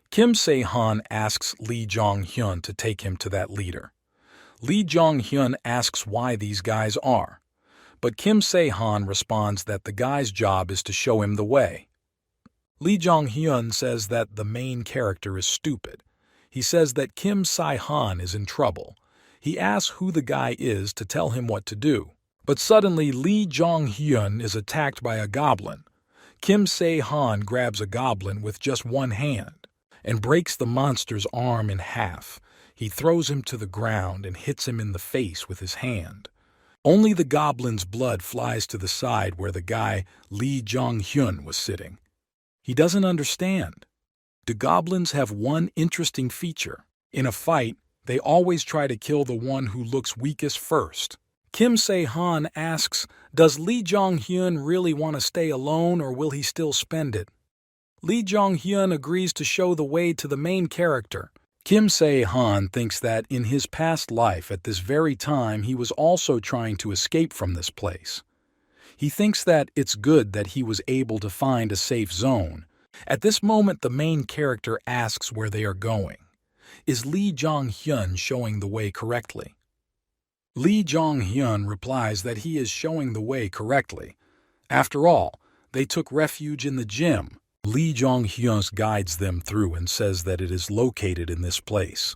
Kim Se-han asks Lee Jong-hyun to take him to that leader. Lee Jong-hyun asks why these guys are, but Kim Se-han responds that the guy's job is to show him the way. Lee Jong-hyun says that the main character is stupid. He says that Kim Se-han is in trouble. He asks who the guy is to tell him what to do. But suddenly Lee Jong-hyun is attacked by a goblin. Kim Se-han grabs a goblin with just one hand and breaks the monster's arm in half. He throws him to the ground and hits him in the face with his hand. Only the goblin's blood flies to the side where the guy Lee Jong-hyun was sitting. He doesn't understand. The goblins have one interesting feature. In a fight, they always try to kill the one who looks weakest first. Kim Se-han asks, does Lee Jong-hyun really want to stay alone or will he still spend it? Lee Jong-hyun agrees to show the way to the main character. Kim Se-han thinks that in his past life at this very time he was also trying to escape from this place. He thinks that it's good that he was able to find a safe zone. At this moment the main character asks where they are going. Is Lee Jong-hyun showing the way correctly? Lee Jong-hyun replies that he is showing the way correctly. After all, they took refuge in the gym. Lee Jong-hyun guides them through and says that it is located in this place.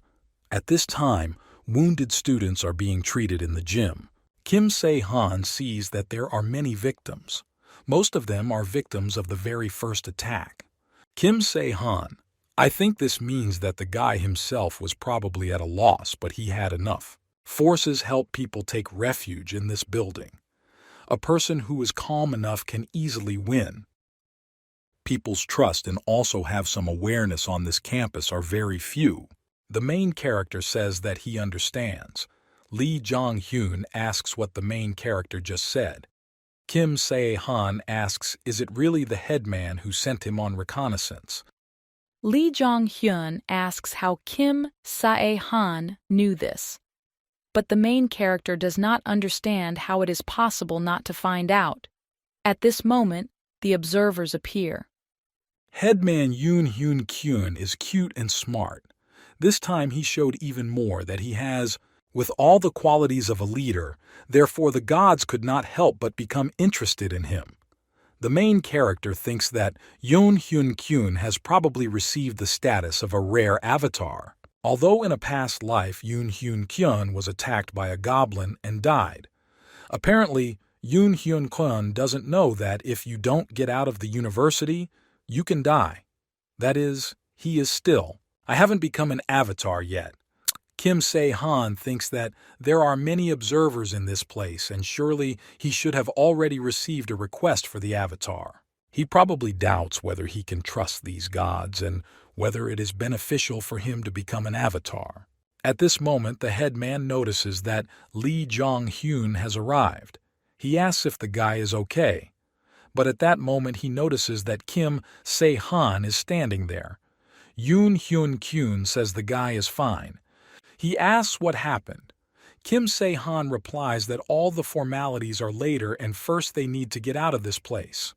At this time, wounded students are being treated in the gym. Kim Se-han sees that there are many victims. Most of them are victims of the very first attack. Kim Se-han, I think this means that the guy himself was probably at a loss, but he had enough. Forces help people take refuge in this building. A person who is calm enough can easily win. People's trust and also have some awareness on this campus are very few. The main character says that he understands. Lee Jong-hyun asks what the main character just said. Kim Se-han asks, is it really the headman who sent him on reconnaissance? Lee Jong-hyun asks how Kim Se-han knew this. But the main character does not understand how it is possible not to find out. At this moment, the observers appear. Headman Yoon Hyun Kyun is cute and smart. This time he showed even more that he has, with all the qualities of a leader, therefore the gods could not help but become interested in him. The main character thinks that Yoon Hyun Kyun has probably received the status of a rare avatar. Although in a past life Yoon Hyun Kyun was attacked by a goblin and died. Apparently, Yoon Hyun Kyun doesn't know that if you don't get out of the university, you can die. That is, he is still. I haven't become an avatar yet. Kim Se-han thinks that there are many observers in this place and surely he should have already received a request for the avatar. He probably doubts whether he can trust these gods and whether it is beneficial for him to become an avatar. At this moment, the headman notices that Lee Jong-hyun has arrived. He asks if the guy is okay. But at that moment he notices that Kim Se-han is standing there. Yoon Hyun Kyun says the guy is fine. He asks what happened. Kim Se-han replies that all the formalities are later and first they need to get out of this place.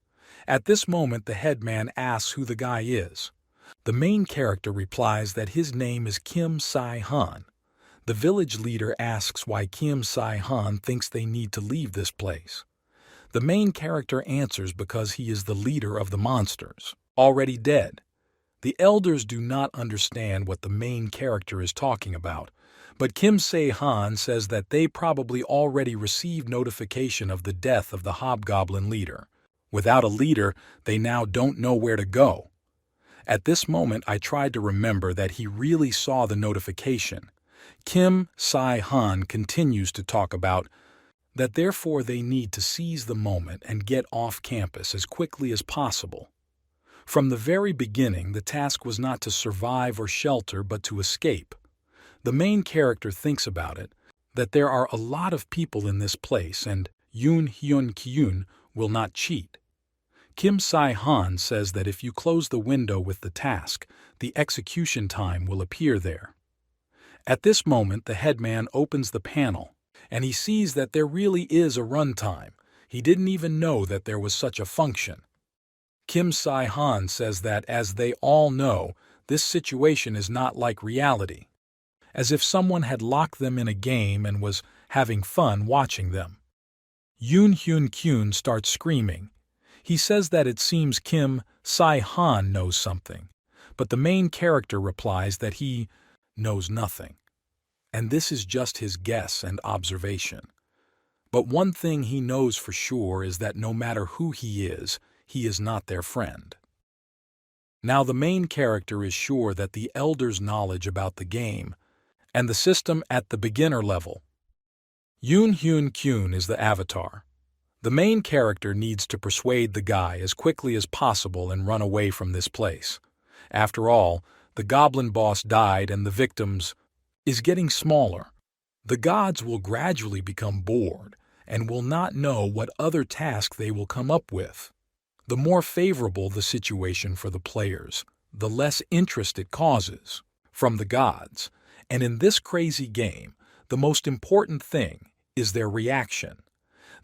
At this moment the headman asks who the guy is. The main character replies that his name is Kim Se-han. The village leader asks why Kim Se-han thinks they need to leave this place. The main character answers because he is the leader of the monsters, already dead. The elders do not understand what the main character is talking about, but Kim Se-han says that they probably already received notification of the death of the hobgoblin leader. Without a leader, they now don't know where to go. At this moment, I tried to remember that he really saw the notification. Kim Se-han continues to talk about that therefore they need to seize the moment and get off campus as quickly as possible. From the very beginning, the task was not to survive or shelter but to escape. The main character thinks about it, that there are a lot of people in this place and Yoon Hyun Kyun will not cheat. Kim Se-han says that if you close the window with the task, the execution time will appear there. At this moment, the headman opens the panel, and he sees that there really is a runtime. He didn't even know that there was such a function. Kim Se-han says that, as they all know, this situation is not like reality, as if someone had locked them in a game and was having fun watching them. Yoon Hyun Kyun starts screaming. He says that it seems Kim Se-han knows something, but the main character replies that he knows nothing. And this is just his guess and observation. But one thing he knows for sure is that no matter who he is not their friend. Now the main character is sure that the elders' knowledge about the game and the system at the beginner level. Yoon Hyun Kyun is the avatar. The main character needs to persuade the guy as quickly as possible and run away from this place. After all, the goblin boss died and the victims is getting smaller. The gods will gradually become bored and will not know what other task they will come up with. The more favorable the situation for the players, the less interest it causes from the gods. And in this crazy game, the most important thing is their reaction.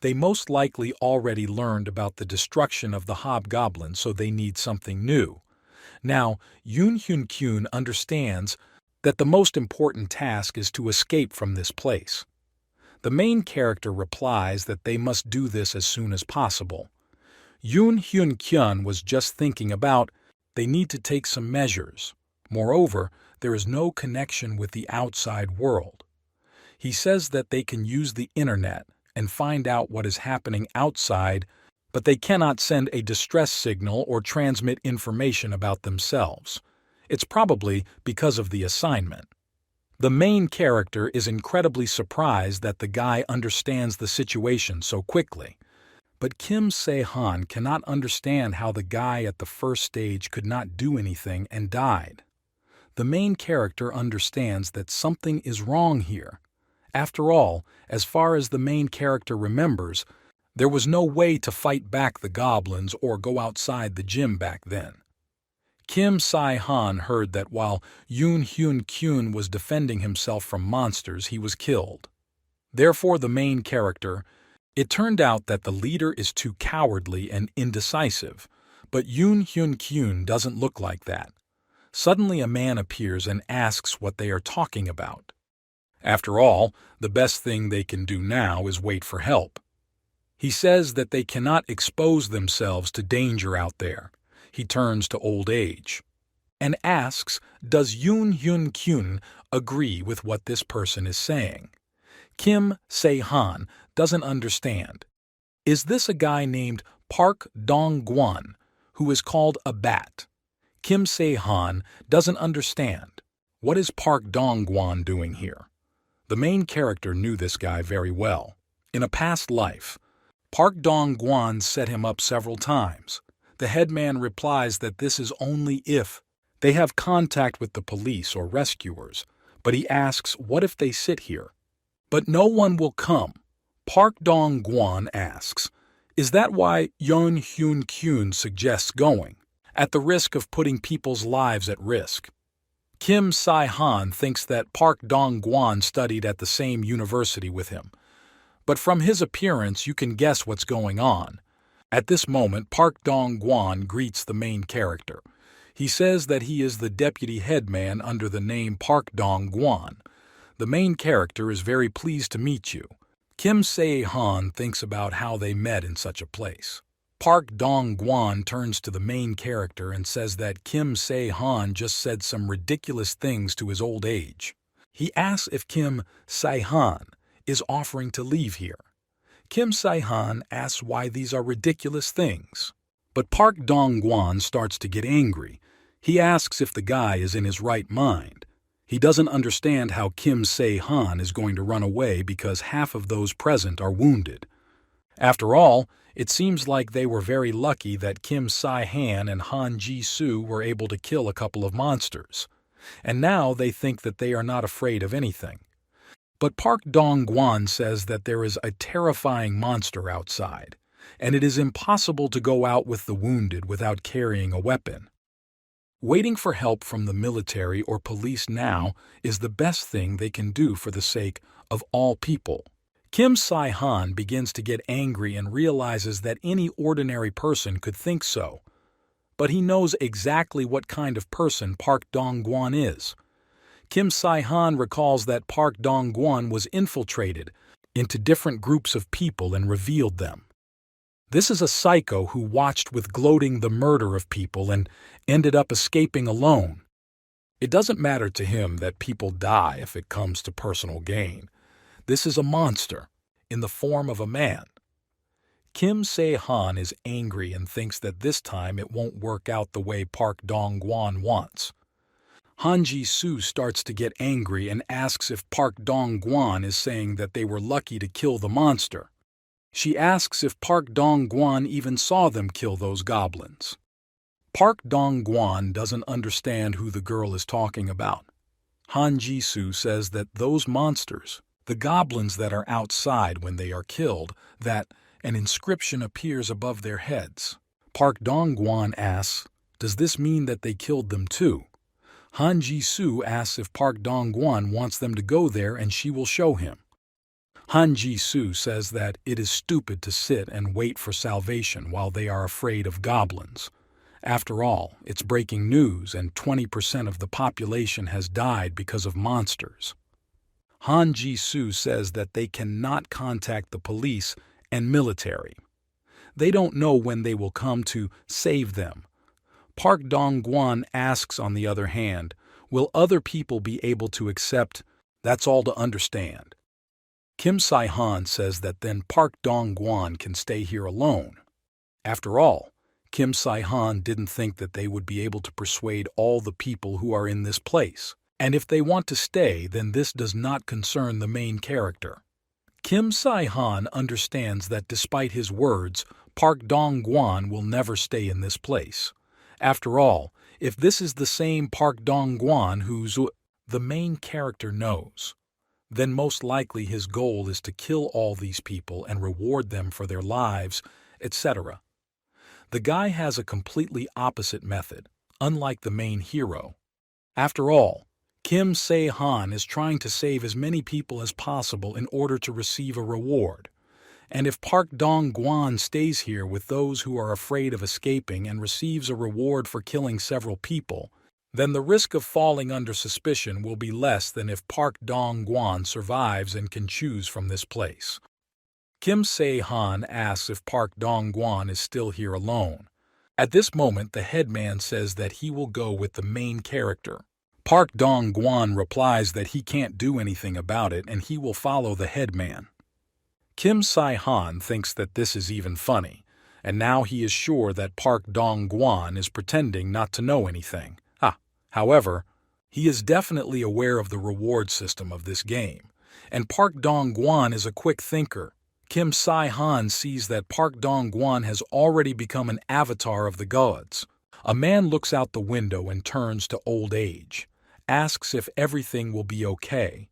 They most likely already learned about the destruction of the hobgoblin, so they need something new. Now, Yoon Hyun Kyun understands that the most important task is to escape from this place. The main character replies that they must do this as soon as possible. Yoon Hyun Kyun was just thinking about they need to take some measures. Moreover, there is no connection with the outside world. He says that they can use the internet and find out what is happening outside, but they cannot send a distress signal or transmit information about themselves. It's probably because of the assignment. The main character is incredibly surprised that the guy understands the situation so quickly. But Kim Se-han cannot understand how the guy at the first stage could not do anything and died. The main character understands that something is wrong here. After all, as far as the main character remembers, there was no way to fight back the goblins or go outside the gym back then. Kim Se-han heard that while Yoon Hyun-kyun was defending himself from monsters, he was killed. Therefore, the main character, it turned out that the leader is too cowardly and indecisive, but Yoon Hyun-kyun doesn't look like that. Suddenly a man appears and asks what they are talking about. After all, the best thing they can do now is wait for help. He says that they cannot expose themselves to danger out there. He turns to old age and asks, does Yoon Hyun-kyun agree with what this person is saying? Kim Se-han doesn't understand. Is this a guy named Park Dong-gwan, who is called a bat? Kim Se-han doesn't understand. What is Park Dong-gwan doing here? The main character knew this guy very well. In a past life, Park Dong-gwan set him up several times. The headman replies that this is only if they have contact with the police or rescuers, but he asks what if they sit here? But no one will come. Park Dong-gwan asks, is that why Yoon Hyun-kyun suggests going, at the risk of putting people's lives at risk? Kim Se-han thinks that Park Dong-gwan studied at the same university with him. But from his appearance, you can guess what's going on. At this moment, Park Dong-gwan greets the main character. He says that he is the deputy headman under the name Park Dong-gwan. The main character is very pleased to meet you. Kim Se-han thinks about how they met in such a place. Park Dong-gwan turns to the main character and says that Kim Se-han just said some ridiculous things to his old age. He asks if Kim Se-han is offering to leave here. Kim Se-han asks why these are ridiculous things. But Park Dong-gwan starts to get angry. He asks if the guy is in his right mind. He doesn't understand how Kim Se-han is going to run away because half of those present are wounded. After all, it seems like they were very lucky that Kim Se-han and Han Ji-soo were able to kill a couple of monsters. And now they think that they are not afraid of anything. But Park Dong-gwan says that there is a terrifying monster outside, and it is impossible to go out with the wounded without carrying a weapon. Waiting for help from the military or police now is the best thing they can do for the sake of all people. Kim Se-han begins to get angry and realizes that any ordinary person could think so. But he knows exactly what kind of person Park Dong-gwan is. Kim Se-han recalls that Park Dong-gwan was infiltrated into different groups of people and revealed them. This is a psycho who watched with gloating the murder of people and ended up escaping alone. It doesn't matter to him that people die if it comes to personal gain. This is a monster in the form of a man. Kim Se-han is angry and thinks that this time it won't work out the way Park Dong-gwan wants. Han Ji-soo starts to get angry and asks if Park Dong-gwan is saying that they were lucky to kill the monster. She asks if Park Dong-gwan even saw them kill those goblins. Park Dong-gwan doesn't understand who the girl is talking about. Han Ji-soo says that those monsters, the goblins that are outside when they are killed, that an inscription appears above their heads. Park Dong-gwan asks, does this mean that they killed them too? Han Ji-soo asks if Park Dong-gwan wants them to go there and she will show him. Han Ji-soo says that it is stupid to sit and wait for salvation while they are afraid of goblins. After all, it's breaking news and 20% of the population has died because of monsters. Han Ji-soo says that they cannot contact the police and military. They don't know when they will come to save them. Park Dong-gwan asks, on the other hand, will other people be able to accept? That's all to understand. Kim Se-han says that then Park Dong-gwan can stay here alone. After all, Kim Si-han didn't think that they would be able to persuade all the people who are in this place. And if they want to stay, then this does not concern the main character. Kim Si-han understands that despite his words, Park Dong-gwan will never stay in this place. After all, if this is the same Park Dong-gwan who's the main character knows, then most likely his goal is to kill all these people and reward them for their lives, etc. The guy has a completely opposite method, unlike the main hero. After all, Kim Se-han is trying to save as many people as possible in order to receive a reward. And if Park Dong-gwan stays here with those who are afraid of escaping and receives a reward for killing several people, then the risk of falling under suspicion will be less than if Park Dong-gwan survives and can choose from this place. Kim Se-han asks if Park Dong-gwan is still here alone. At this moment, the headman says that he will go with the main character. Park Dong-gwan replies that he can't do anything about it and he will follow the headman. Kim Si-han thinks that this is even funny, and now he is sure that Park Dong-gwan is pretending not to know anything. However, he is definitely aware of the reward system of this game, and Park Dong-gwan is a quick thinker. Kim Si-han sees that Park Dong-gwan has already become an avatar of the gods. A man looks out the window and turns to old age, asks if everything will be okay.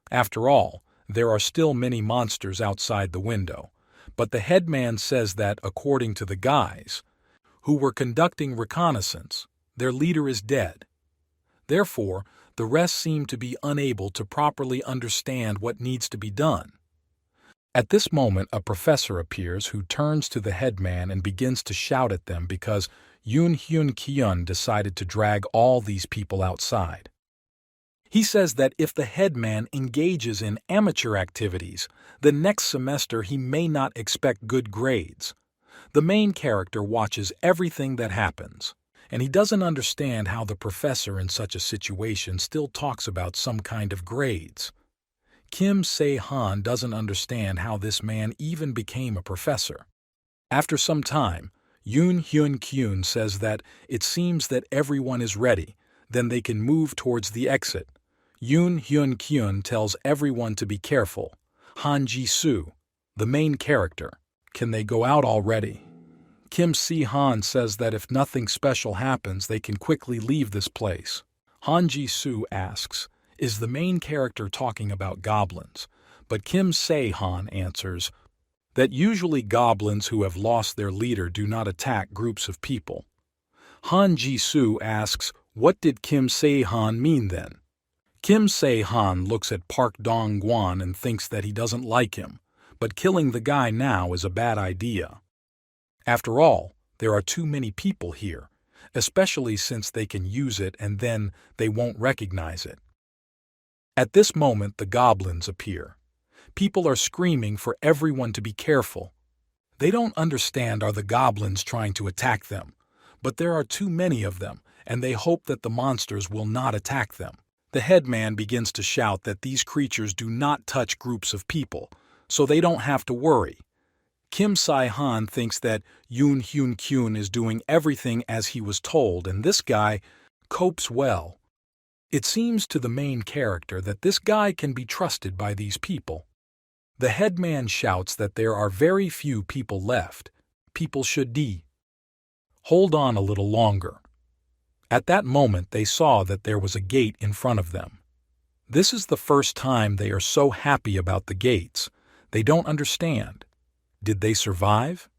After all, there are still many monsters outside the window, but the headman says that, according to the guys who were conducting reconnaissance, their leader is dead. Therefore, the rest seem to be unable to properly understand what needs to be done. At this moment, a professor appears who turns to the headman and begins to shout at them because Yoon Hyun Kyun decided to drag all these people outside. He says that if the headman engages in amateur activities, the next semester he may not expect good grades. The main character watches everything that happens, and he doesn't understand how the professor in such a situation still talks about some kind of grades. Kim Se-han doesn't understand how this man even became a professor. After some time, Yoon Hyun Kyun says that it seems that everyone is ready, then they can move towards the exit. Yoon Hyun Kyun tells everyone to be careful. Han Ji-soo, the main character, can they go out already? Kim Si-han says that if nothing special happens, they can quickly leave this place. Han Ji-soo asks, is the main character talking about goblins? But Kim Se-han answers that usually goblins who have lost their leader do not attack groups of people. Han Ji-soo asks, what did Kim Se-han mean then? Kim Se-han looks at Park Dong-gwan and thinks that he doesn't like him, but killing the guy now is a bad idea. After all, there are too many people here, especially since they can use it and then they won't recognize it. At this moment, the goblins appear. People are screaming for everyone to be careful. They don't understand are the goblins trying to attack them, but there are too many of them, and they hope that the monsters will not attack them. The headman begins to shout that these creatures do not touch groups of people, so they don't have to worry. Kim Si-han thinks that Yoon Hyun Kyun is doing everything as he was told, and this guy copes well. It seems to the main character that this guy can be trusted by these people. The headman shouts that there are very few people left. People should hold on a little longer. At that moment, they saw that there was a gate in front of them. This is the first time they are so happy about the gates. They don't understand. Did they survive?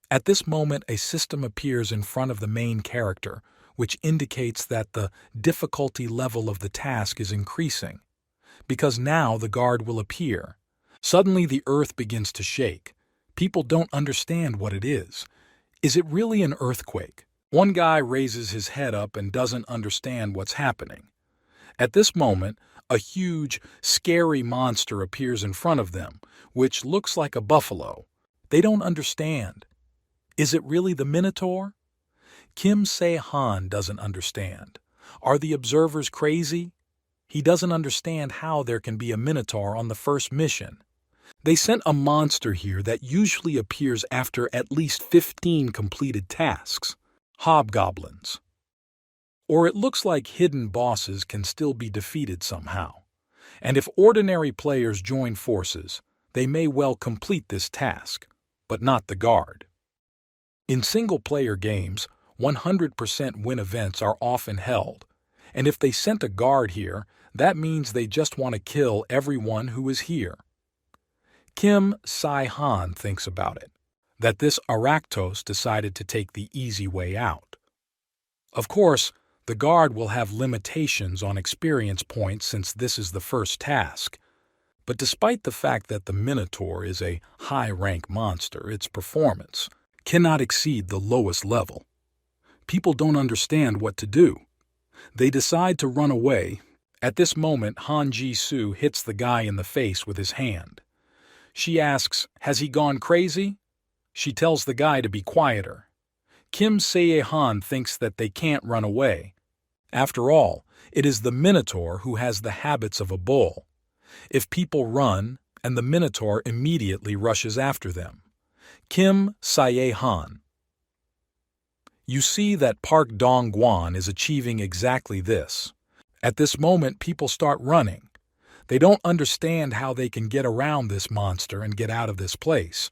At this moment, a system appears in front of the main character, which indicates that the difficulty level of the task is increasing, because now the guard will appear. Suddenly, the earth begins to shake. People don't understand what it is. Is it really an earthquake? One guy raises his head up and doesn't understand what's happening. At this moment, a huge, scary monster appears in front of them, which looks like a buffalo. They don't understand. Is it really the Minotaur? Kim Se-han doesn't understand. Are the observers crazy? He doesn't understand how there can be a Minotaur on the first mission. They sent a monster here that usually appears after at least 15 completed tasks. Hobgoblins. Or it looks like hidden bosses can still be defeated somehow. And if ordinary players join forces, they may well complete this task, but not the guard. In single-player games, 100% win events are often held, and if they sent a guard here, that means they just want to kill everyone who is here. Kim Sai-han thinks about it, that this Arachtos decided to take the easy way out. Of course, the guard will have limitations on experience points since this is the first task, but despite the fact that the Minotaur is a high-rank monster, its performance cannot exceed the lowest level. People don't understand what to do. They decide to run away. At this moment, Han Ji-soo hits the guy in the face with his hand. She asks, "Has he gone crazy?" She tells the guy to be quieter. Kim Se-han thinks that they can't run away. After all, it is the Minotaur who has the habits of a bull. If people run, and the Minotaur immediately rushes after them. Kim Se-han. You see that Park Dong-gwan is achieving exactly this. At this moment, people start running. They don't understand how they can get around this monster and get out of this place.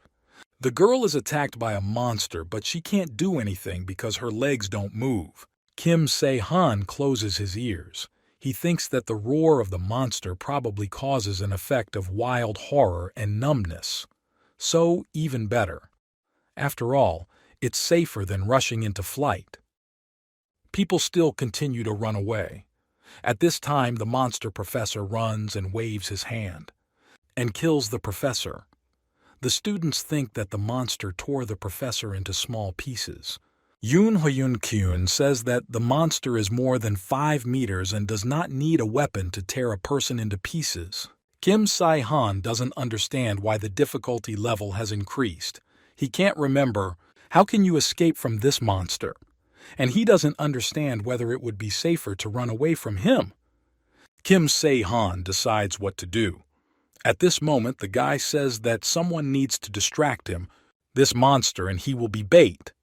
The girl is attacked by a monster, but she can't do anything because her legs don't move. Kim Se-han closes his ears. He thinks that the roar of the monster probably causes an effect of wild horror and numbness. So, even better. After all, it's safer than rushing into flight. People still continue to run away. At this time, the monster professor runs and waves his hand, and kills the professor. The students think that the monster tore the professor into small pieces. Yoon Hyun-kyun says that the monster is more than 5 meters and does not need a weapon to tear a person into pieces. Kim Sai-han doesn't understand why the difficulty level has increased. He can't remember, how can you escape from this monster? And he doesn't understand whether it would be safer to run away from him. Kim Se-han decides what to do. At this moment, the guy says that someone needs to distract him, this monster, and he will be bait.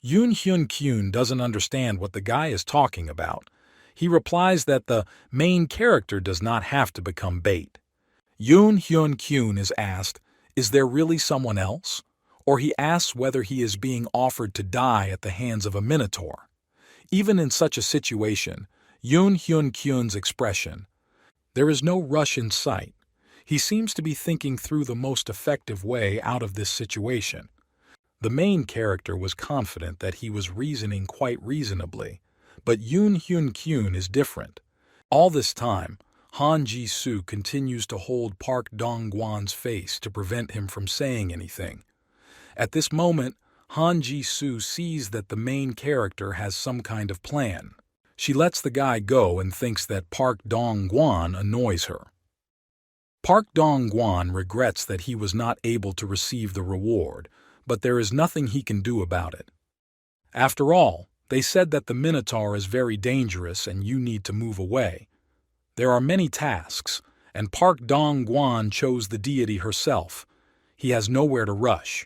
Yoon Hyun-kyun doesn't understand what the guy is talking about. He replies that the main character does not have to become bait. Yoon Hyun-kyun is asked, is there really someone else? Or he asks whether he is being offered to die at the hands of a Minotaur. Even in such a situation, Yoon Hyun-kyun's expression, there is no rush in sight. He seems to be thinking through the most effective way out of this situation. The main character was confident that he was reasoning quite reasonably, but Yoon Hyun-kyun is different. All this time, Han Ji-soo continues to hold Park Dong-gwan's face to prevent him from saying anything. At this moment, Han Ji-soo sees that the main character has some kind of plan. She lets the guy go and thinks that Park Dong-gwan annoys her. Park Dong-gwan regrets that he was not able to receive the reward, but there is nothing he can do about it. After all, they said that the Minotaur is very dangerous and you need to move away. There are many tasks, and Park Dong-gwan chose the deity herself. He has nowhere to rush.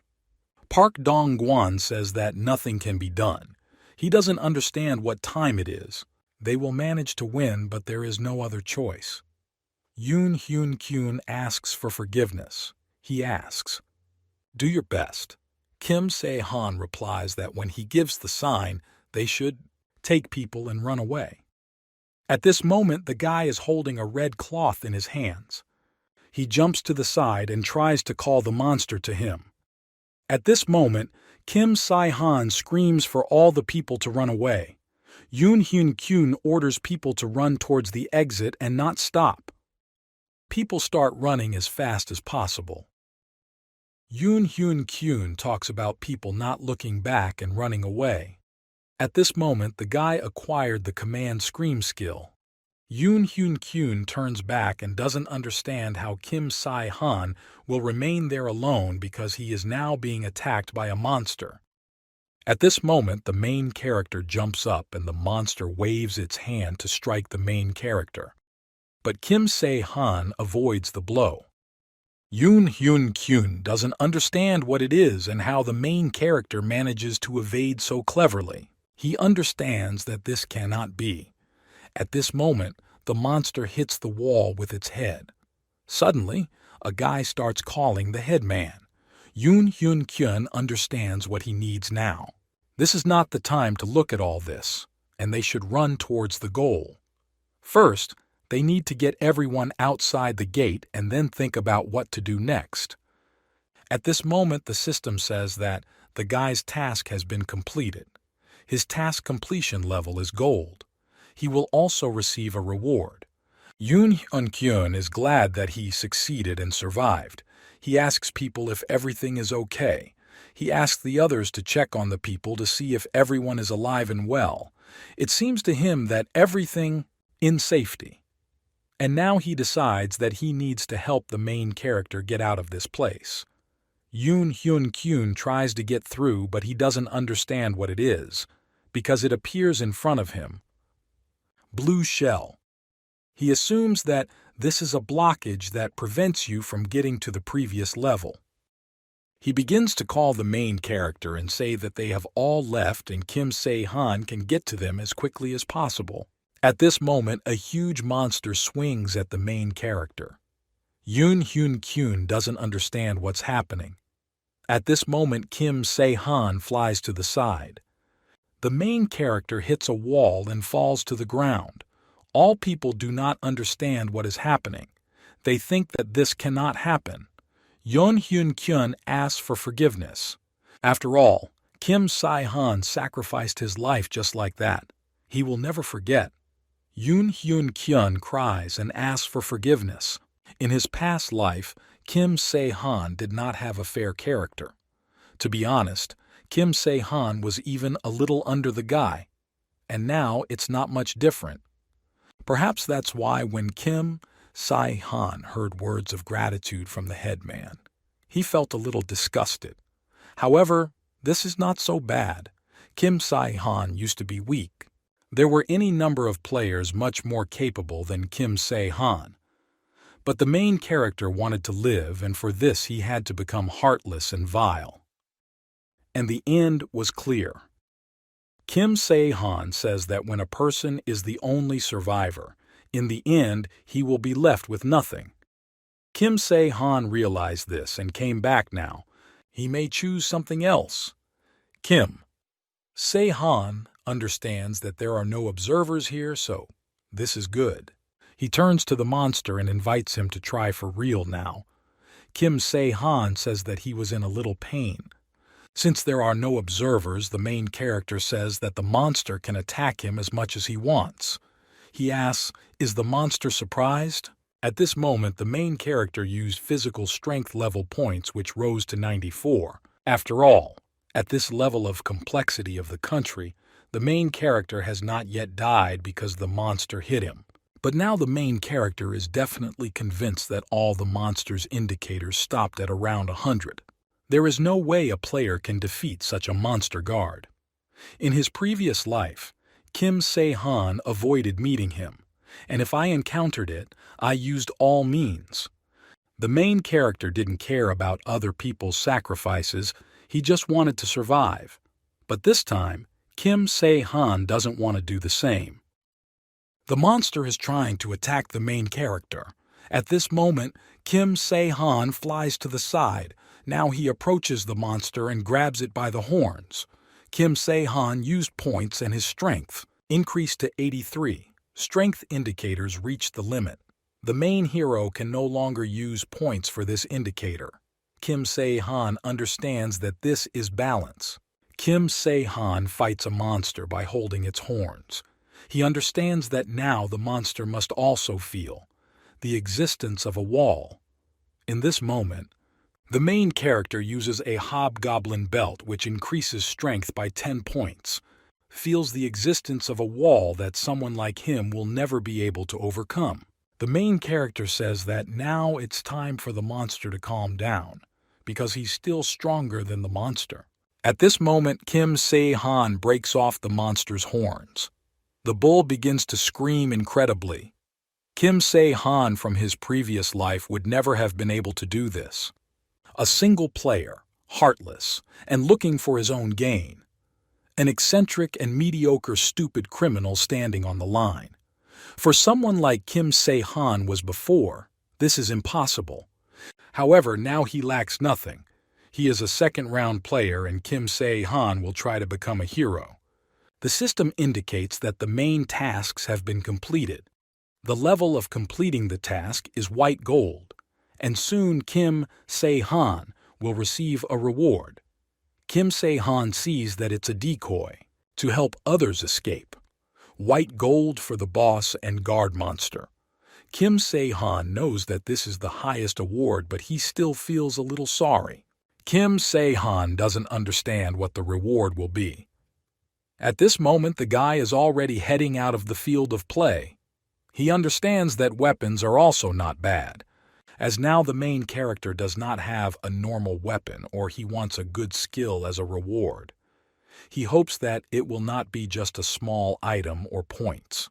Park Dong-gwan says that nothing can be done. He doesn't understand what time it is. They will manage to win, but there is no other choice. Yoon Hyun-kyun asks for forgiveness. He asks, do your best. Kim Se-han replies that when he gives the sign, they should take people and run away. At this moment, the guy is holding a red cloth in his hands. He jumps to the side and tries to call the monster to him. At this moment, Kim Se-han screams for all the people to run away. Yoon Hyun-kyun orders people to run towards the exit and not stop. People start running as fast as possible. Yoon Hyun-kyun talks about people not looking back and running away. At this moment, the guy acquired the command scream skill. Yoon Hyun-kyun turns back and doesn't understand how Kim Se-han will remain there alone because he is now being attacked by a monster. At this moment, the main character jumps up and the monster waves its hand to strike the main character. But Kim Se-han avoids the blow. Yoon Hyun Kyun doesn't understand what it is and how the main character manages to evade so cleverly. He understands that this cannot be. At this moment, the monster hits the wall with its head. Suddenly, a guy starts calling the headman. Yoon Hyun Kyun understands what he needs now. This is not the time to look at all this, and they should run towards the goal. First, they need to get everyone outside the gate and then think about what to do next. At this moment, the system says that the guy's task has been completed. His task completion level is gold. He will also receive a reward. Yoon Hyun Kyun is glad that he succeeded and survived. He asks people if everything is okay. He asks the others to check on the people to see if everyone is alive and well. It seems to him that everything in safety. And now he decides that he needs to help the main character get out of this place. Yoon Hyun Kyun tries to get through, but he doesn't understand what it is, because it appears in front of him. Blue shell. He assumes that this is a blockage that prevents you from getting to the previous level. He begins to call the main character and say that they have all left and Kim Se-han can get to them as quickly as possible. At this moment, a huge monster swings at the main character. Yoon Hyun Kyun doesn't understand what's happening. At this moment, Kim Se-han flies to the side. The main character hits a wall and falls to the ground. All people do not understand what is happening. They think that this cannot happen. Yoon Hyun Kyun asks for forgiveness. After all, Kim Se-han sacrificed his life just like that. He will never forget. Yoon Hyun Kyun cries and asks for forgiveness. In his past life, Kim Se-han did not have a fair character. To be honest, Kim Se-han was even a little under the guy. And now it's not much different. Perhaps that's why when Kim Se-han heard words of gratitude from the headman, he felt a little disgusted. However, this is not so bad. Kim Se-han used to be weak. There were any number of players much more capable than Kim Se-han. But the main character wanted to live, and for this he had to become heartless and vile. And the end was clear. Kim Se-han says that when a person is the only survivor, in the end he will be left with nothing. Kim Se-han realized this and came back now. He may choose something else. Kim Se-han understands that there are no observers here, so this is good. He turns to the monster and invites him to try for real now. Kim Se-han says that he was in a little pain. Since there are no observers, the main character says that the monster can attack him as much as he wants. He asks, is the monster surprised? At this moment, the main character used physical strength level points, which rose to 94. After all, at this level of complexity of the country, the main character has not yet died because the monster hit him. But now the main character is definitely convinced that all the monster's indicators stopped at around 100. There is no way a player can defeat such a monster guard. In his previous life, Kim Se-han avoided meeting him, and if I encountered it, I used all means. The main character didn't care about other people's sacrifices, he just wanted to survive. But this time, Kim Se-han doesn't want to do the same. The monster is trying to attack the main character. At this moment, Kim Se-han flies to the side. Now he approaches the monster and grabs it by the horns. Kim Se-han used points and his strength increased to 83. Strength indicators reached the limit. The main hero can no longer use points for this indicator. Kim Se-han understands that this is balance. Kim Se-han fights a monster by holding its horns. He understands that now the monster must also feel the existence of a wall. In this moment, the main character uses a hobgoblin belt which increases strength by 10 points, feels the existence of a wall that someone like him will never be able to overcome. The main character says that now it's time for the monster to calm down, because he's still stronger than the monster. At this moment, Kim Se-han breaks off the monster's horns. The bull begins to scream incredibly. Kim Se-han from his previous life would never have been able to do this. A single player, heartless, and looking for his own gain. An eccentric and mediocre stupid criminal standing on the line. For someone like Kim Se-han was before, this is impossible. However, now he lacks nothing. He is a second-round player and Kim Se-han will try to become a hero. The system indicates that the main tasks have been completed. The level of completing the task is white gold, and soon Kim Se-han will receive a reward. Kim Se-han sees that it's a decoy to help others escape. White gold for the boss and guard monster. Kim Se-han knows that this is the highest award, but he still feels a little sorry. Kim Se-han doesn't understand what the reward will be. At this moment, the guy is already heading out of the field of play. He understands that weapons are also not bad, as now the main character does not have a normal weapon or he wants a good skill as a reward. He hopes that it will not be just a small item or points.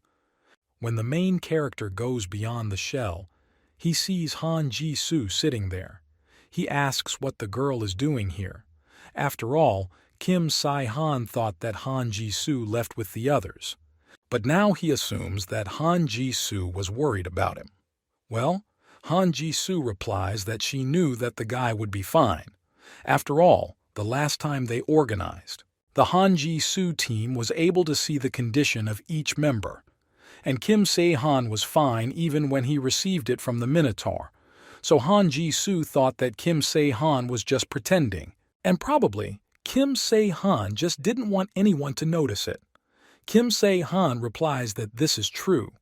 When the main character goes beyond the shell, he sees Han Ji-soo sitting there. He asks what the girl is doing here. After all, Kim Se-han thought that Han Ji-soo left with the others. But now he assumes that Han Ji-soo was worried about him. Well, Han Ji-soo replies that she knew that the guy would be fine. After all, the last time they organized, the Han Ji-soo team was able to see the condition of each member. And Kim Se-han was fine even when he received it from the Minotaur. So Han Ji-soo thought that Kim Se-han was just pretending. And probably, Kim Se-han just didn't want anyone to notice it. Kim Se-han replies that this is true.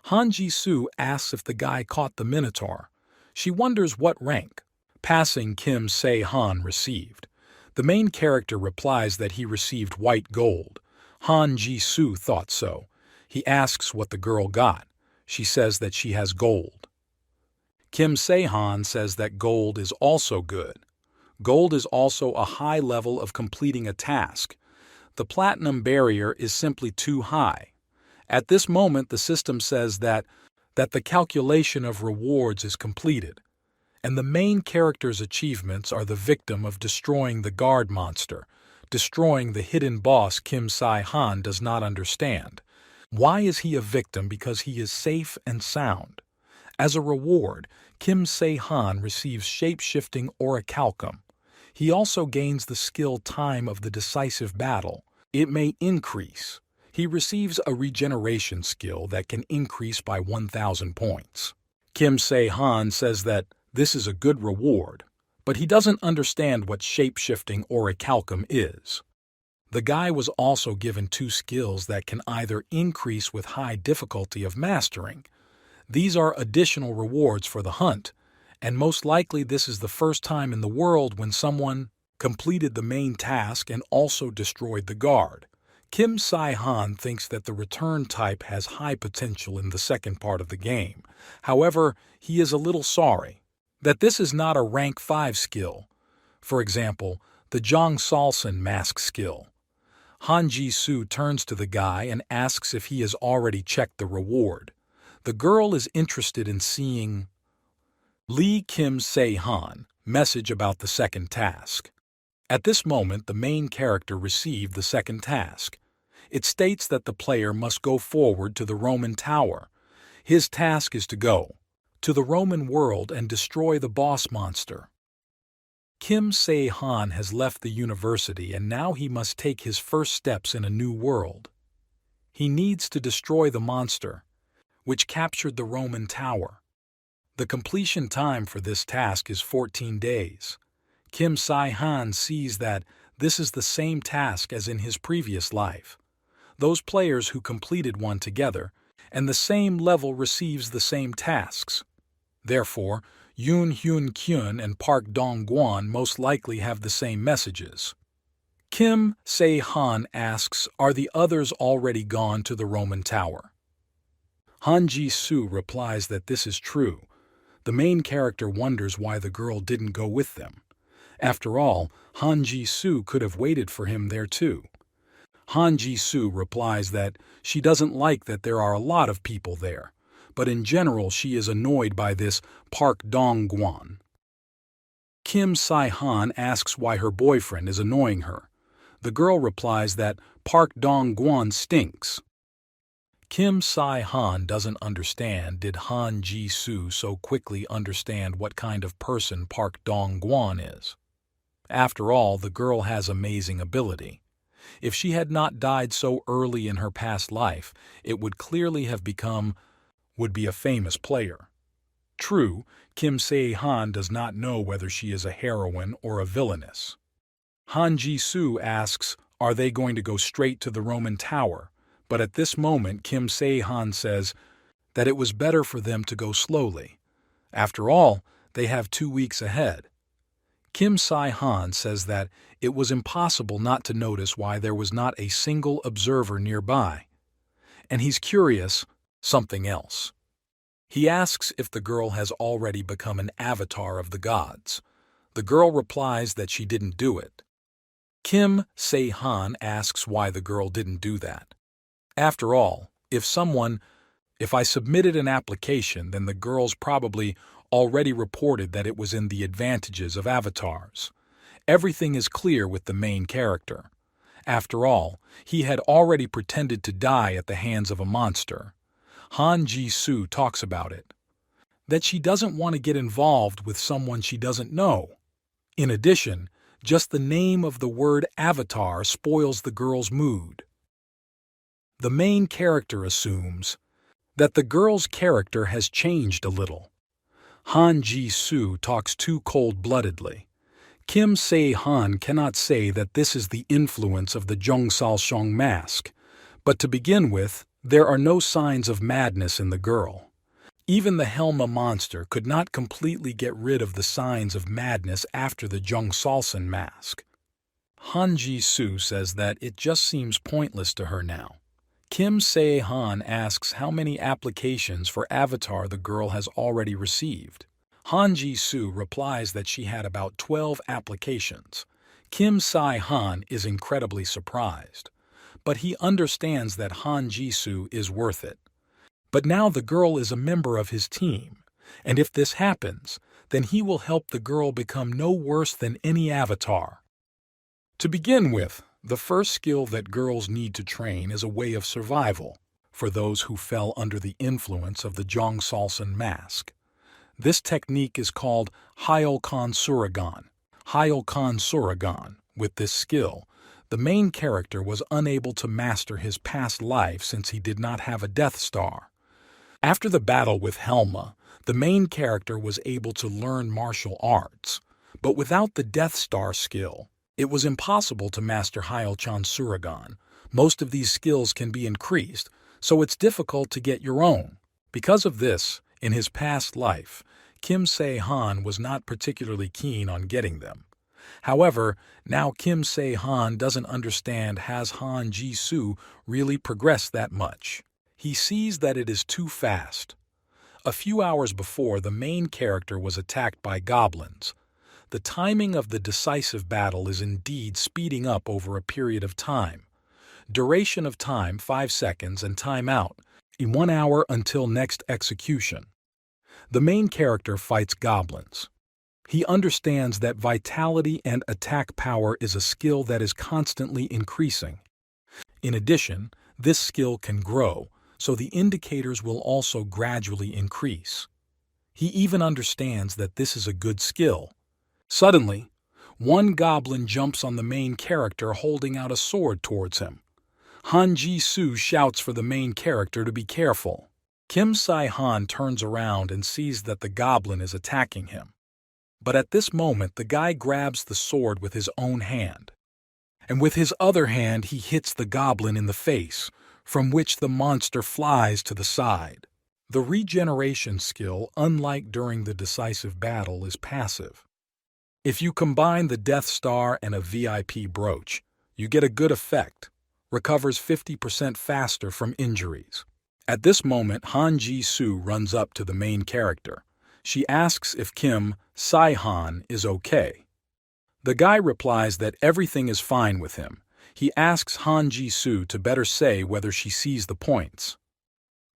Han Ji-soo asks if the guy caught the Minotaur. She wonders what rank passing Kim Se-han received. The main character replies that he received white gold. Han Ji-soo thought so. He asks what the girl got. She says that she has gold. Kim Se-han says that gold is also good. Gold is also a high level of completing a task. The platinum barrier is simply too high. At this moment, the system says that the calculation of rewards is completed, and the main character's achievements are the victim of destroying the guard monster, destroying the hidden boss Kim Se-han does not understand. Why is he a victim? Because he is safe and sound. As a reward, Kim Se-han receives shape-shifting orichalcum. He also gains the skill time of the decisive battle. It may increase. He receives a regeneration skill that can increase by 1,000 points. Kim Se-han says that this is a good reward, but he doesn't understand what shape-shifting orichalcum is. The guy was also given 2 skills that can either increase with high difficulty of mastering. These are additional rewards for the hunt, and most likely this is the first time in the world when someone completed the main task and also destroyed the guard. Kim Se-han thinks that the return type has high potential in the second part of the game. However, he is a little sorry that this is not a rank 5 skill. For example, the Jong Salson mask skill. Han Ji-soo turns to the guy and asks if he has already checked the reward. The girl is interested in seeing Lee Kim Se-han message about the second task. At this moment, the main character received the second task. It states that the player must go forward to the Roman Tower. His task is to go to the Roman world and destroy the boss monster. Kim Se-han has left the university and now he must take his first steps in a new world. He needs to destroy the monster, which captured the Roman Tower. The completion time for this task is 14 days. Kim Se-han sees that this is the same task as in his previous life. Those players who completed one together, and the same level receives the same tasks. Therefore, Yoon Hyun Kyun and Park Dong-gwon most likely have the same messages. Kim Se-han asks, are the others already gone to the Roman Tower? Han Ji-soo replies that this is true. The main character wonders why the girl didn't go with them. After all, Han Ji-soo could have waited for him there too. Han Ji-soo replies that she doesn't like that there are a lot of people there, but in general she is annoyed by this Park Dong-gwan. Kim Si-han asks why her boyfriend is annoying her. The girl replies that Park Dong-gwan stinks. Kim Si-han doesn't understand did Han Ji-soo so quickly understand what kind of person Park Dong-gwan is. After all, the girl has amazing ability. If she had not died so early in her past life, it would clearly have would be a famous player. True, Kim Se-han does not know whether she is a heroine or a villainess. Han Ji-soo asks, are they going to go straight to the Roman Tower? But at this moment Kim Se-han says that it was better for them to go slowly. After all, they have 2 weeks ahead. Kim Si-han says that it was impossible not to notice why there was not a single observer nearby. And he's curious, something else. He asks if the girl has already become an avatar of the gods. The girl replies that she didn't do it. Kim Se-han asks why the girl didn't do that. After all, if I submitted an application, then the girls probably already reported that it was in the advantages of avatars. Everything is clear with the main character. After all, he had already pretended to die at the hands of a monster. Han Ji-soo talks about it. That she doesn't want to get involved with someone she doesn't know. In addition, just the name of the word avatar spoils the girl's mood. The main character assumes that the girl's character has changed a little. Han Ji-soo talks too cold-bloodedly. Kim Se-han cannot say that this is the influence of the Jungsalshong mask, but to begin with, there are no signs of madness in the girl. Even the Helma monster could not completely get rid of the signs of madness after the Jungsalson mask. Han Ji-soo says that it just seems pointless to her now. Kim Se-han asks how many applications for Avatar the girl has already received. Han Ji-soo replies that she had about 12 applications. Kim Si-han is incredibly surprised, but he understands that Han Ji-soo is worth it. But now the girl is a member of his team, and if this happens, then he will help the girl become no worse than any avatar. To begin with, the first skill that girls need to train is a way of survival for those who fell under the influence of the Jungsalson mask. This technique is called Hyokan Suragan. Hyokan Suragan. With this skill, the main character was unable to master his past life since he did not have a Death Star. After the battle with Helma, the main character was able to learn martial arts, but without the Death Star skill, it was impossible to master Hyokan Suragan. Most of these skills can be increased, so it's difficult to get your own. Because of this, in his past life, Kim Se-han was not particularly keen on getting them. However, now Kim Se-han doesn't understand has Han Ji-soo really progressed that much. He sees that it is too fast. A few hours before, the main character was attacked by goblins. The timing of the decisive battle is indeed speeding up over a period of time. Duration of time 5 seconds and time out, 1 hour until next execution. The main character fights goblins. He understands that vitality and attack power is a skill that is constantly increasing. In addition, this skill can grow, so the indicators will also gradually increase. He even understands that this is a good skill. Suddenly, one goblin jumps on the main character holding out a sword towards him. Han Ji-soo shouts for the main character to be careful. Kim Si-han turns around and sees that the goblin is attacking him. But at this moment, the guy grabs the sword with his own hand. And with his other hand, he hits the goblin in the face, from which the monster flies to the side. The regeneration skill, unlike during the decisive battle, is passive. If you combine the Death Star and a VIP brooch, you get a good effect. Recovers 50% faster from injuries. At this moment, Han Ji-soo runs up to the main character. She asks if Kim Si-han is okay. The guy replies that everything is fine with him. He asks Han Ji-soo to better say whether she sees the points.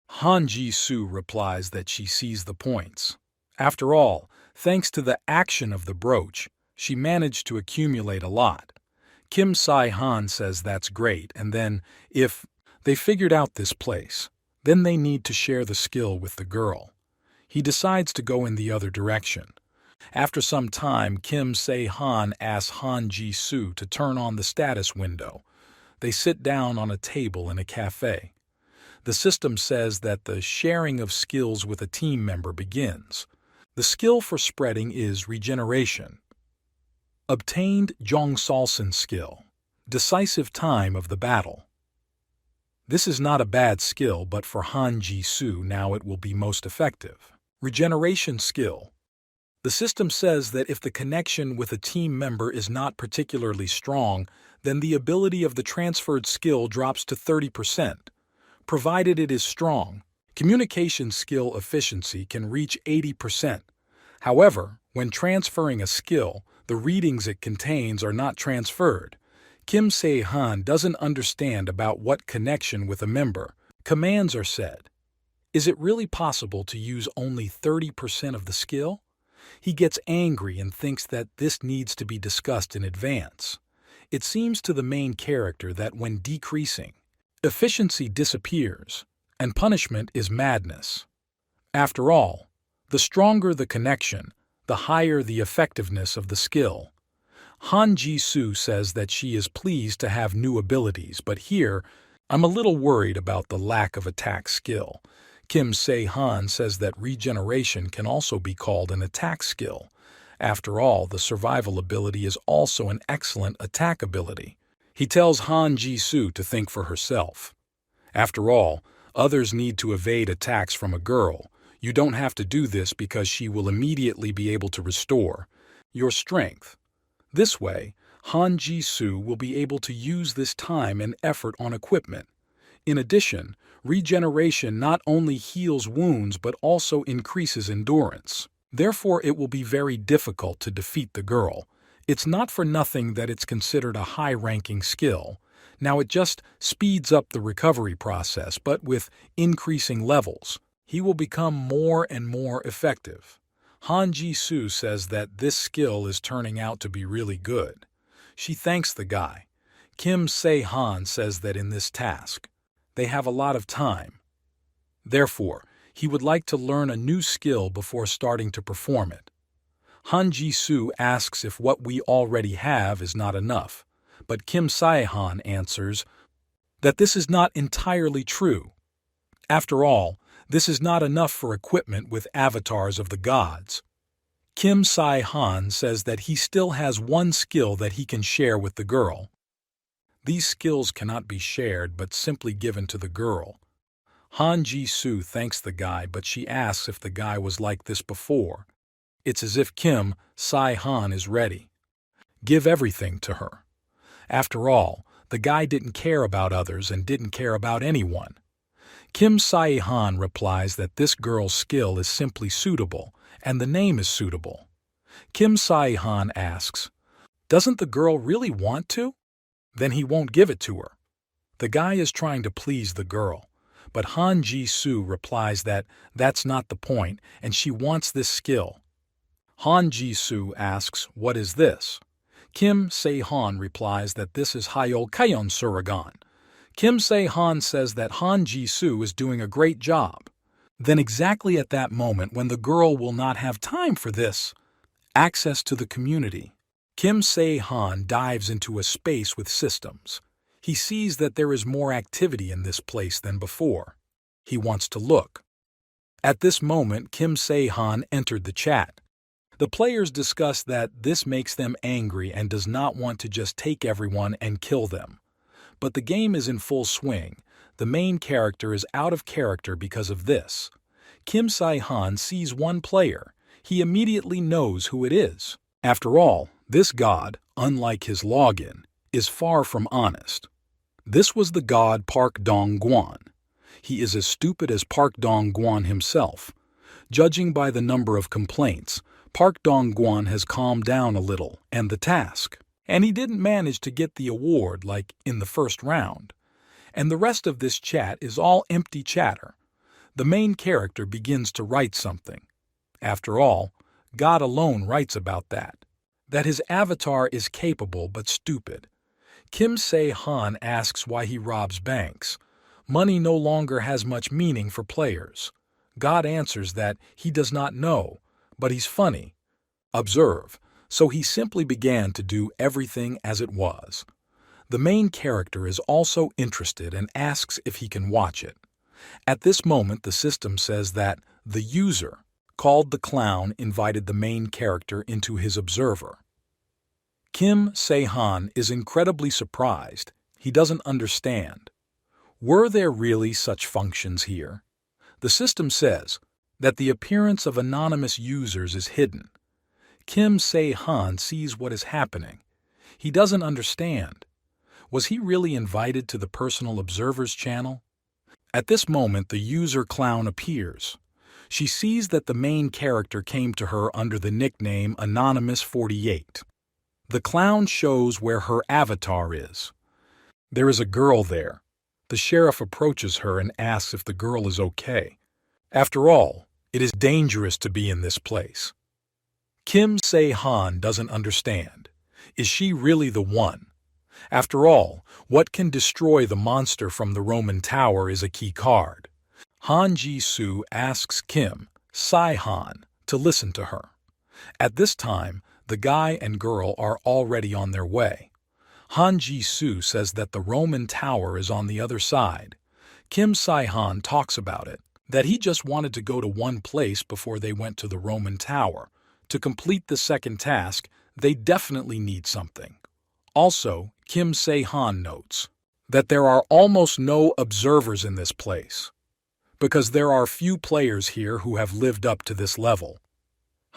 Han Ji-soo replies that she sees the points. After all, thanks to the action of the brooch, she managed to accumulate a lot. Kim Si-han says that's great, and then, if they figured out this place, then they need to share the skill with the girl. He decides to go in the other direction. After some time, Kim Se-han asks Han Ji-soo to turn on the status window. They sit down on a table in a cafe. The system says that the sharing of skills with a team member begins. The skill for spreading is regeneration. Obtained Jong Salson skill. Decisive time of the battle. This is not a bad skill, but for Han Ji-soo now it will be most effective. Regeneration skill. The system says that if the connection with a team member is not particularly strong, then the ability of the transferred skill drops to 30%. Provided it is strong, communication skill efficiency can reach 80%. However, when transferring a skill, the readings it contains are not transferred. Kim Se-han doesn't understand about what connection with a member. Commands are said. Is it really possible to use only 30% of the skill? He gets angry and thinks that this needs to be discussed in advance. It seems to the main character that when decreasing, efficiency disappears, and punishment is madness. After all, the stronger the connection, the higher the effectiveness of the skill. Han Ji-soo says that she is pleased to have new abilities, but here, I'm a little worried about the lack of attack skill. Kim Se-han says that regeneration can also be called an attack skill. After all, the survival ability is also an excellent attack ability. He tells Han Ji-soo to think for herself. After all, others need to evade attacks from a girl. You don't have to do this because she will immediately be able to restore your strength. This way, Han Ji-soo will be able to use this time and effort on equipment. In addition, regeneration not only heals wounds but also increases endurance. Therefore, it will be very difficult to defeat the girl. It's not for nothing that it's considered a high-ranking skill. Now it just speeds up the recovery process, but with increasing levels, he will become more and more effective. Han Ji-soo says that this skill is turning out to be really good. She thanks the guy. Kim Se-han says that in this task, they have a lot of time. Therefore, he would like to learn a new skill before starting to perform it. Han Ji-soo asks if what we already have is not enough, but Kim Se-han answers that this is not entirely true. After all, this is not enough for equipment with avatars of the gods. Kim Se-han says that he still has one skill that he can share with the girl. These skills cannot be shared but simply given to the girl. Han Ji-soo thanks the guy, but she asks if the guy was like this before. It's as if Kim Se-han is ready. Give everything to her. After all, the guy didn't care about others and didn't care about anyone. Kim Se-han replies that this girl's skill is simply suitable, and the name is suitable. Kim Se-han asks, "Doesn't the girl really want to?" Then he won't give it to her. The guy is trying to please the girl, but Han Ji-soo replies that that's not the point and she wants this skill. Han Ji-soo asks, "What is this?" Kim Se-han replies that this is Hayol Kayon Suragan. Kim Se-han says that Han Ji-soo is doing a great job. Then exactly at that moment when the girl will not have time for this, access to the community, Kim Se-han dives into a space with systems. He sees that there is more activity in this place than before. He wants to look. At this moment, Kim Se-han entered the chat. The players discuss that this makes them angry and does not want to just take everyone and kill them. But the game is in full swing. The main character is out of character because of this. Kim Se-han sees one player. He immediately knows who it is. After all, this god, unlike his login, is far from honest. This was the god Park Dong-gwan. He is as stupid as Park Dong-gwan himself. Judging by the number of complaints, Park Dong-gwan has calmed down a little and the task. And he didn't manage to get the award like in the first round. And the rest of this chat is all empty chatter. The main character begins to write something. After all, God alone writes about that his avatar is capable but stupid. Kim Se-han asks why he robs banks. Money no longer has much meaning for players. God answers that he does not know, but he's funny. Observe, so he simply began to do everything as it was. The main character is also interested and asks if he can watch it. At this moment, the system says that the user, called the clown, invited the main character into his observer. Kim Se-han is incredibly surprised. He doesn't understand. Were there really such functions here? The system says that the appearance of anonymous users is hidden. Kim Se-han sees what is happening. He doesn't understand. Was he really invited to the personal observer's channel? At this moment, the user clown appears. She sees that the main character came to her under the nickname Anonymous48. The clown shows where her avatar is. There is a girl there. The sheriff approaches her and asks if the girl is okay. After all, it is dangerous to be in this place. Kim Se-han doesn't understand. Is she really the one? After all, what can destroy the monster from the Roman Tower is a key card. Han Ji-soo asks Kim Se-han to listen to her. At this time, the guy and girl are already on their way. Han Ji-soo says that the Roman Tower is on the other side. Kim Se-han talks about it, that he just wanted to go to one place before they went to the Roman Tower. To complete the second task, they definitely need something. Also, Kim Se-han notes that there are almost no observers in this place, because there are few players here who have lived up to this level.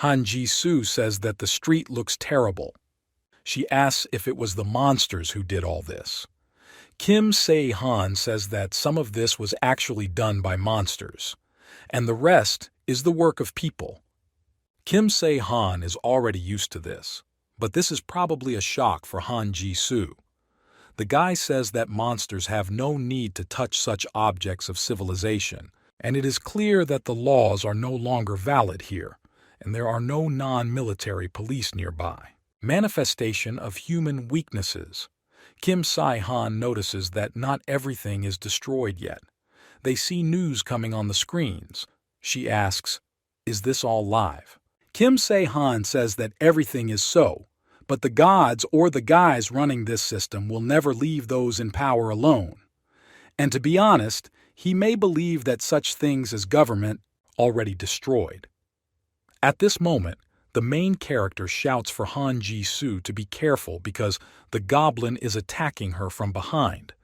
Han Ji-soo says that the street looks terrible. She asks if it was the monsters who did all this. Kim Se-han says that some of this was actually done by monsters, and the rest is the work of people. Kim Se-han is already used to this, but this is probably a shock for Han Ji-soo. The guy says that monsters have no need to touch such objects of civilization, and it is clear that the laws are no longer valid here, and there are no non-military police nearby. Manifestation of human weaknesses. Kim Se-han notices that not everything is destroyed yet. They see news coming on the screens. She asks, "Is this all live?" Kim Se-han says that everything is so, but the gods or the guys running this system will never leave those in power alone. And to be honest, he may believe that such things as government already destroyed. At this moment, the main character shouts for Han Ji-soo to be careful because the goblin is attacking her from behind.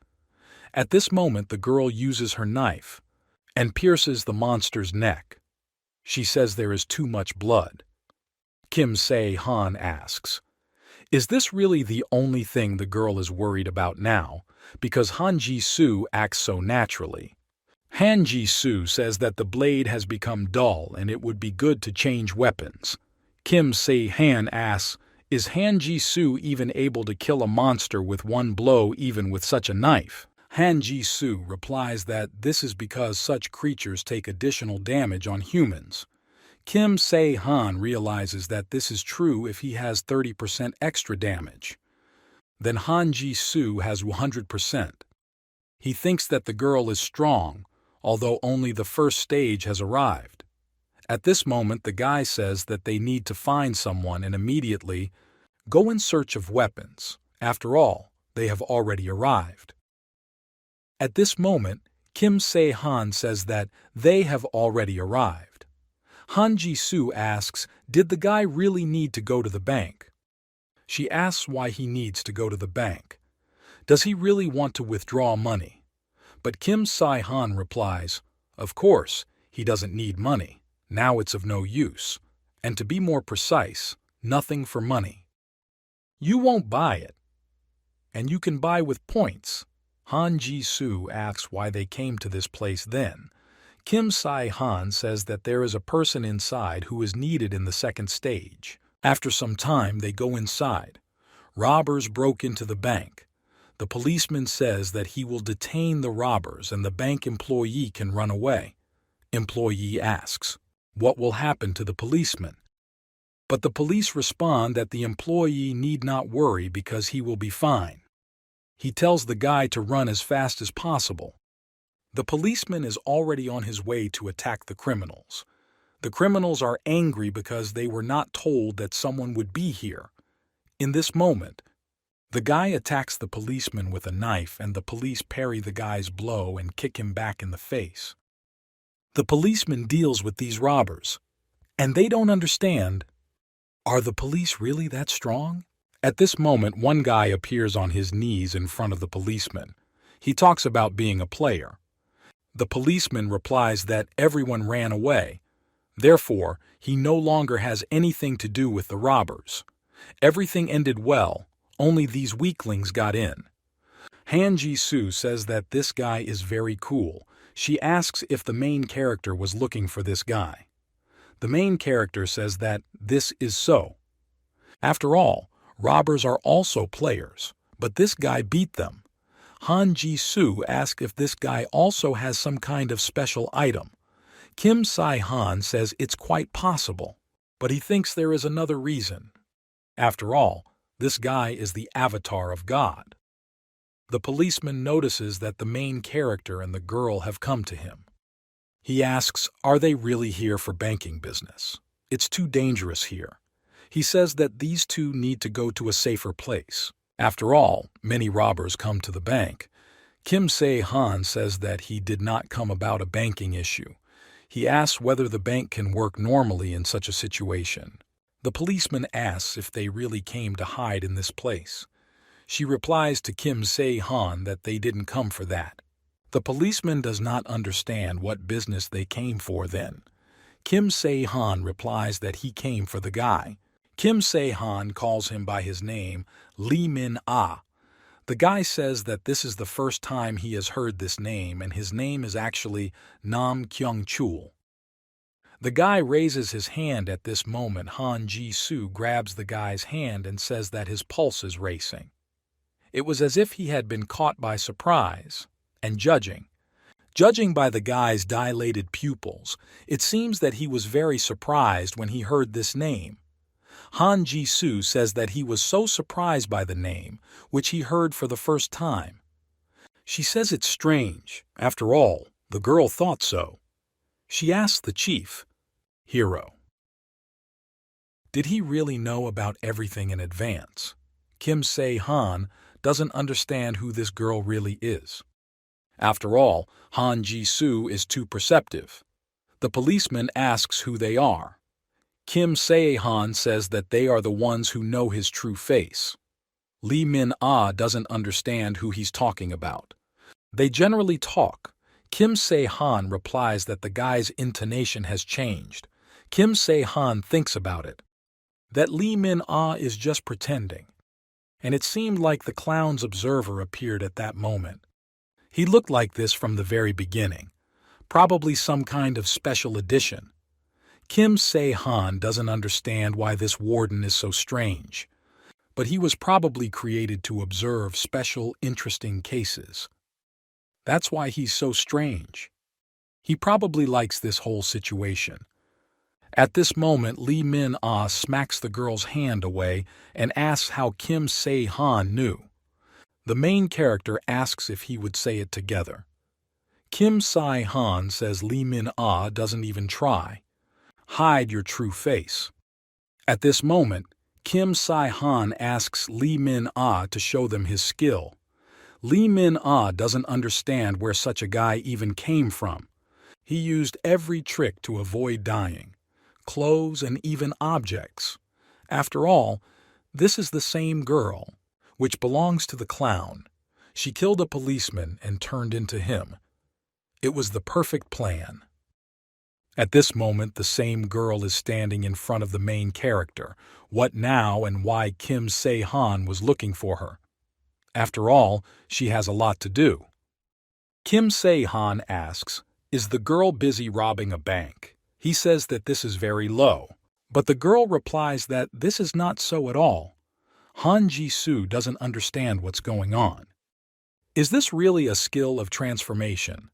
At this moment, the girl uses her knife and pierces the monster's neck. She says there is too much blood. Kim Se-han asks, "Is this really the only thing the girl is worried about now?" Because Han Ji-soo acts so naturally. Han Ji-soo says that the blade has become dull and it would be good to change weapons. Kim Se-han asks, "Is Han Ji-soo even able to kill a monster with one blow even with such a knife?" Han Ji-soo replies that this is because such creatures take additional damage on humans. Kim Se-han realizes that this is true if he has 30% extra damage. Then Han Ji-soo has 100%. He thinks that the girl is strong, although only the first stage has arrived. At this moment, the guy says that they need to find someone and immediately go in search of weapons. After all, they have already arrived. At this moment, Kim Se-han says that they have already arrived. Han Ji-soo asks, did the guy really need to go to the bank? She asks why he needs to go to the bank. Does he really want to withdraw money? But Kim Se-han replies, of course, he doesn't need money. Now it's of no use. And to be more precise, nothing for money. You won't buy it. And you can buy with points. Han Ji-soo asks why they came to this place then. Kim Se-han says that there is a person inside who is needed in the second stage. After some time, they go inside. Robbers broke into the bank. The policeman says that he will detain the robbers and the bank employee can run away. Employee asks, "What will happen to the policeman?" But the police respond that the employee need not worry because he will be fine. He tells the guy to run as fast as possible. The policeman is already on his way to attack the criminals. The criminals are angry because they were not told that someone would be here. In this moment, the guy attacks the policeman with a knife and the police parry the guy's blow and kick him back in the face. The policeman deals with these robbers, and they don't understand. Are the police really that strong? At this moment, one guy appears on his knees in front of the policeman. He talks about being a player. The policeman replies that everyone ran away. Therefore, he no longer has anything to do with the robbers. Everything ended well, only these weaklings got in. Han Ji-soo says that this guy is very cool. She asks if the main character was looking for this guy. The main character says that this is so. After all, robbers are also players, but this guy beat them. Han Ji-soo asks if this guy also has some kind of special item. Kim Si-han says it's quite possible, but he thinks there is another reason. After all, this guy is the avatar of God. The policeman notices that the main character and the girl have come to him. He asks, are they really here for banking business? It's too dangerous here. He says that these two need to go to a safer place. After all, many robbers come to the bank. Kim Se-han says that he did not come about a banking issue. He asks whether the bank can work normally in such a situation. The policeman asks if they really came to hide in this place. She replies to Kim Se-han that they didn't come for that. The policeman does not understand what business they came for then. Kim Se-han replies that he came for the guy. Kim Se-han calls him by his name, Lee Min-ah. The guy says that this is the first time he has heard this name, and his name is actually Nam Kyung-chul. The guy raises his hand at this moment. Han Ji-soo grabs the guy's hand and says that his pulse is racing. It was as if he had been caught by surprise. And judging by the guy's dilated pupils, it seems that he was very surprised when he heard this name. Han Ji-soo says that he was so surprised by the name, which he heard for the first time. She says it's strange. After all, the girl thought so. She asks the chief, Hero, did he really know about everything in advance? Kim Se-han doesn't understand who this girl really is. After all, Han Ji-soo is too perceptive. The policeman asks who they are. Kim Se-han says that they are the ones who know his true face. Lee Min-ah doesn't understand who he's talking about. They generally talk. Kim Se-han replies that the guy's intonation has changed. Kim Se-han thinks about it. That Lee Min-ah is just pretending. And it seemed like the clown's observer appeared at that moment. He looked like this from the very beginning. Probably some kind of special edition. Kim Se-han doesn't understand why this warden is so strange. But he was probably created to observe special, interesting cases. That's why he's so strange. He probably likes this whole situation. At this moment, Lee Min-ah smacks the girl's hand away and asks how Kim Se-han knew. The main character asks if he would say it together. Kim Si-han says Lee Min-ah doesn't even try. Hide your true face. At this moment, Kim Si-han asks Lee Min-ah to show them his skill. Lee Min-ah doesn't understand where such a guy even came from. He used every trick to avoid dying. Clothes and even objects. After all, this is the same girl, which belongs to the clown. She killed a policeman and turned into him. It was the perfect plan. At this moment, the same girl is standing in front of the main character. What now and why Kim Se-han was looking for her? After all, she has a lot to do. Kim Se-han asks, is the girl busy robbing a bank? He says that this is very low, but the girl replies that this is not so at all. Han Ji-soo doesn't understand what's going on. Is this really a skill of transformation?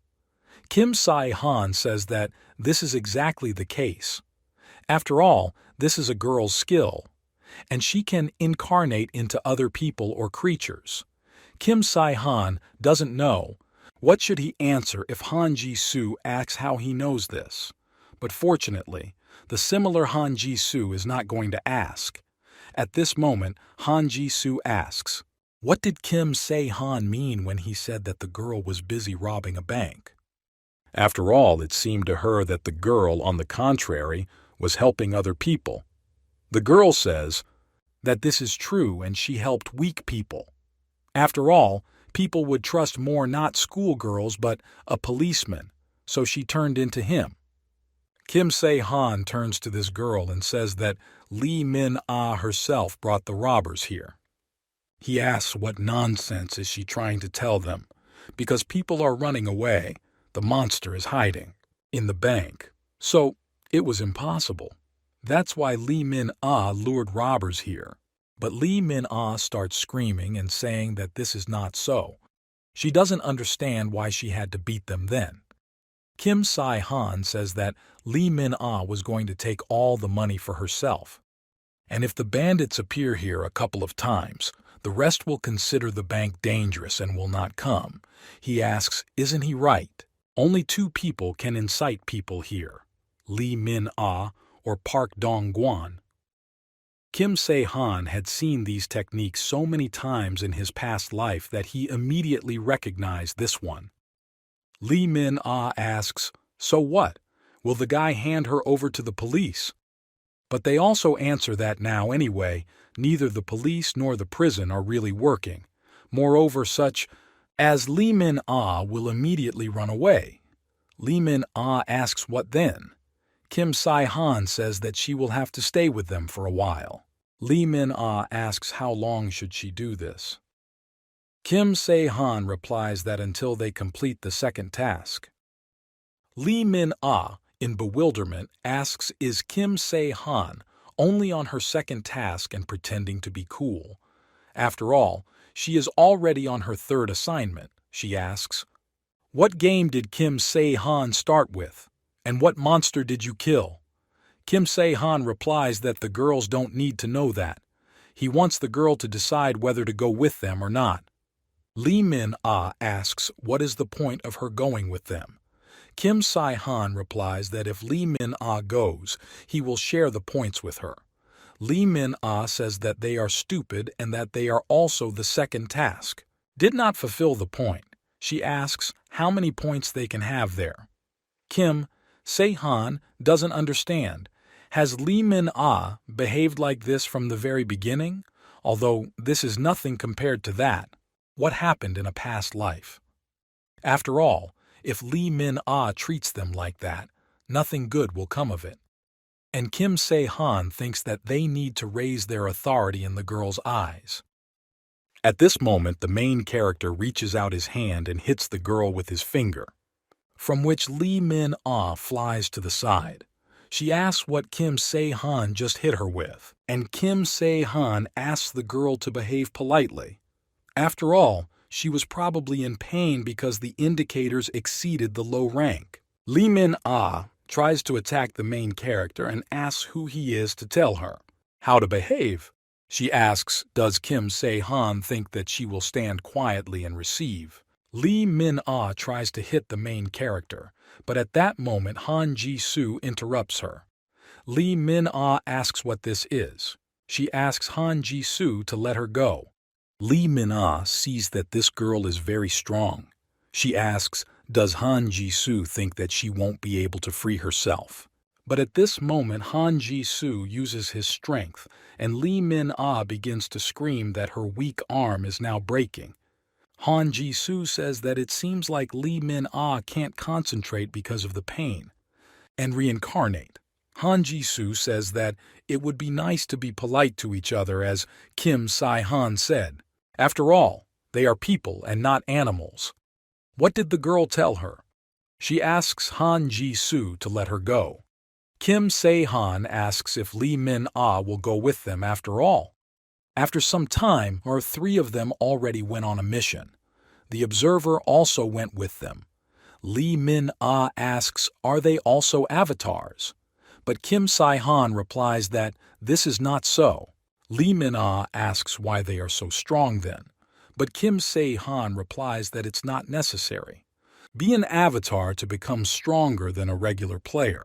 Kim Se-han says that this is exactly the case. After all, this is a girl's skill, and she can incarnate into other people or creatures. Kim Se-han doesn't know. What should he answer if Han Ji-soo asks how he knows this? But fortunately, the similar Han Ji-soo is not going to ask. At this moment, Han Ji-soo asks, "What did Kim Se-han mean when he said that the girl was busy robbing a bank?" After all, it seemed to her that the girl, on the contrary, was helping other people. The girl says that this is true and she helped weak people. After all, people would trust more not schoolgirls but a policeman, so she turned into him. Kim Se-han turns to this girl and says that Lee Min-ah herself brought the robbers here. He asks what nonsense is she trying to tell them, because people are running away, the monster is hiding in the bank. So it was impossible. That's why Lee Min-ah lured robbers here. But Lee Min-ah starts screaming and saying that this is not so. She doesn't understand why she had to beat them then. Kim Se-han says that Lee Min-ah was going to take all the money for herself. And if the bandits appear here a couple of times, the rest will consider the bank dangerous and will not come. He asks, isn't he right? Only two people can incite people here, Lee Min-ah or Park Dong-gwan. Kim Se-han had seen these techniques so many times in his past life that he immediately recognized this one. Lee Min-ah asks, "So what? Will the guy hand her over to the police?" But they also answer that now anyway, neither the police nor the prison are really working. Moreover, such as Lee Min-ah will immediately run away. Lee Min-ah asks what then? Kim Se-han says that she will have to stay with them for a while. Lee Min-ah asks how long should she do this. Kim Se-han replies that until they complete the second task. Lee Min-ah, in bewilderment, asks is Kim Se-han only on her second task and pretending to be cool. After all, she is already on her third assignment, she asks. What game did Kim Se-han start with? And what monster did you kill? Kim Se-han replies that the girls don't need to know that. He wants the girl to decide whether to go with them or not. Lee Min-ah asks what is the point of her going with them. Kim Se-han replies that if Lee Min-ah goes, he will share the points with her. Lee Min-ah says that they are stupid and that they are also the second task. Did not fulfill the point. She asks how many points they can have there. Kim Se-han doesn't understand. Has Lee Min-ah behaved like this from the very beginning? Although this is nothing compared to that. What happened in a past life? After all, if Lee Min-ah treats them like that, nothing good will come of it. And Kim Se-han thinks that they need to raise their authority in the girl's eyes. At this moment, the main character reaches out his hand and hits the girl with his finger, from which Lee Min-ah flies to the side. She asks what Kim Se-han just hit her with, and Kim Se-han asks the girl to behave politely. After all, she was probably in pain because the indicators exceeded the low rank. Lee Min-ah tries to attack the main character and asks who he is to tell her how to behave. She asks, does Kim Se-han think that she will stand quietly and receive? Lee Min-ah tries to hit the main character, but at that moment Han Ji-soo interrupts her. Lee Min-ah asks what this is. She asks Han Ji-soo to let her go. Lee Min-ah sees that this girl is very strong. She asks, does Han Ji-soo think that she won't be able to free herself? But at this moment Han Ji-soo uses his strength, and Lee Min-ah begins to scream that her weak arm is now breaking. Han Ji-soo says that it seems like Lee Min-ah can't concentrate because of the pain, and reincarnate. Han Ji-soo says that it would be nice to be polite to each other, as Kim Se-han said. After all, they are people and not animals. What did the girl tell her? She asks Han Ji-soo to let her go. Kim Se-han asks if Lee Min-ah will go with them after all. After some time, three of them already went on a mission. The observer also went with them. Lee Min-ah asks, are they also avatars? But Kim Si-han replies that this is not so. Lee Min-ah asks why they are so strong then, but Kim Se-han replies that it's not necessary. Be an avatar to become stronger than a regular player.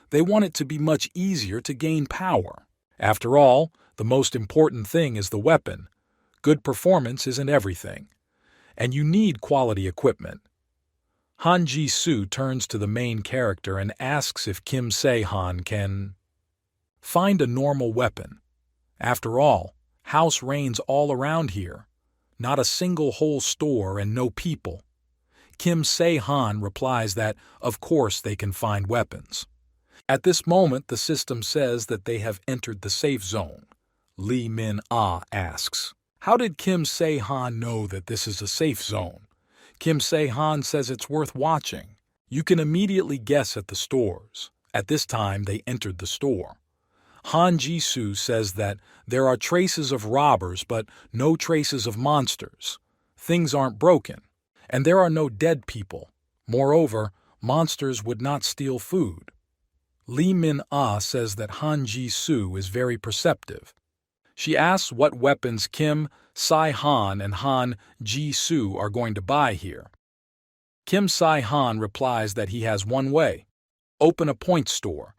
They want it to be much easier to gain power. After all, the most important thing is the weapon. Good performance isn't everything. And you need quality equipment. Han Ji-soo turns to the main character and asks if Kim Se-han can find a normal weapon. After all, house reigns all around here. Not a single whole store and no people. Kim Se-han replies that, of course, they can find weapons. At this moment, the system says that they have entered the safe zone. Lee Min-ah asks, how did Kim Se-han know that this is a safe zone? Kim Se-han says it's worth watching. You can immediately guess at the stores. At this time, they entered the store. Han Ji-soo says that there are traces of robbers but no traces of monsters. Things aren't broken. And there are no dead people. Moreover, monsters would not steal food. Lee Min-ah says that Han Ji-soo is very perceptive. She asks what weapons Kim Si-han and Han Ji-soo are going to buy here. Kim Si-han replies that he has one way: open a point store.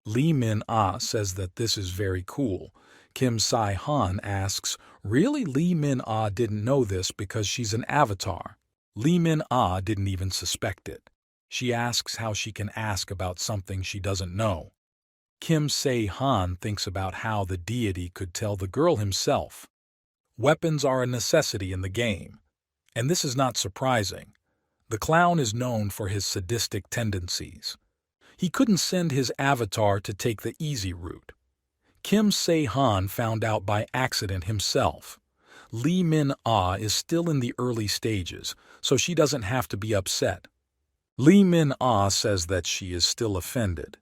Lee Min-ah says that this is very cool. Kim Si-han asks, really? Lee Min-ah didn't know this because she's an avatar. Lee Min-ah didn't even suspect it. She asks how she can ask about something she doesn't know. Kim Se-han thinks about how the deity could tell the girl himself. Weapons are a necessity in the game. And this is not surprising. The clown is known for his sadistic tendencies. He couldn't send his avatar to take the easy route. Kim Se-han found out by accident himself. Lee Min-ah is still in the early stages, so she doesn't have to be upset. Lee Min-ah says that she is still offended.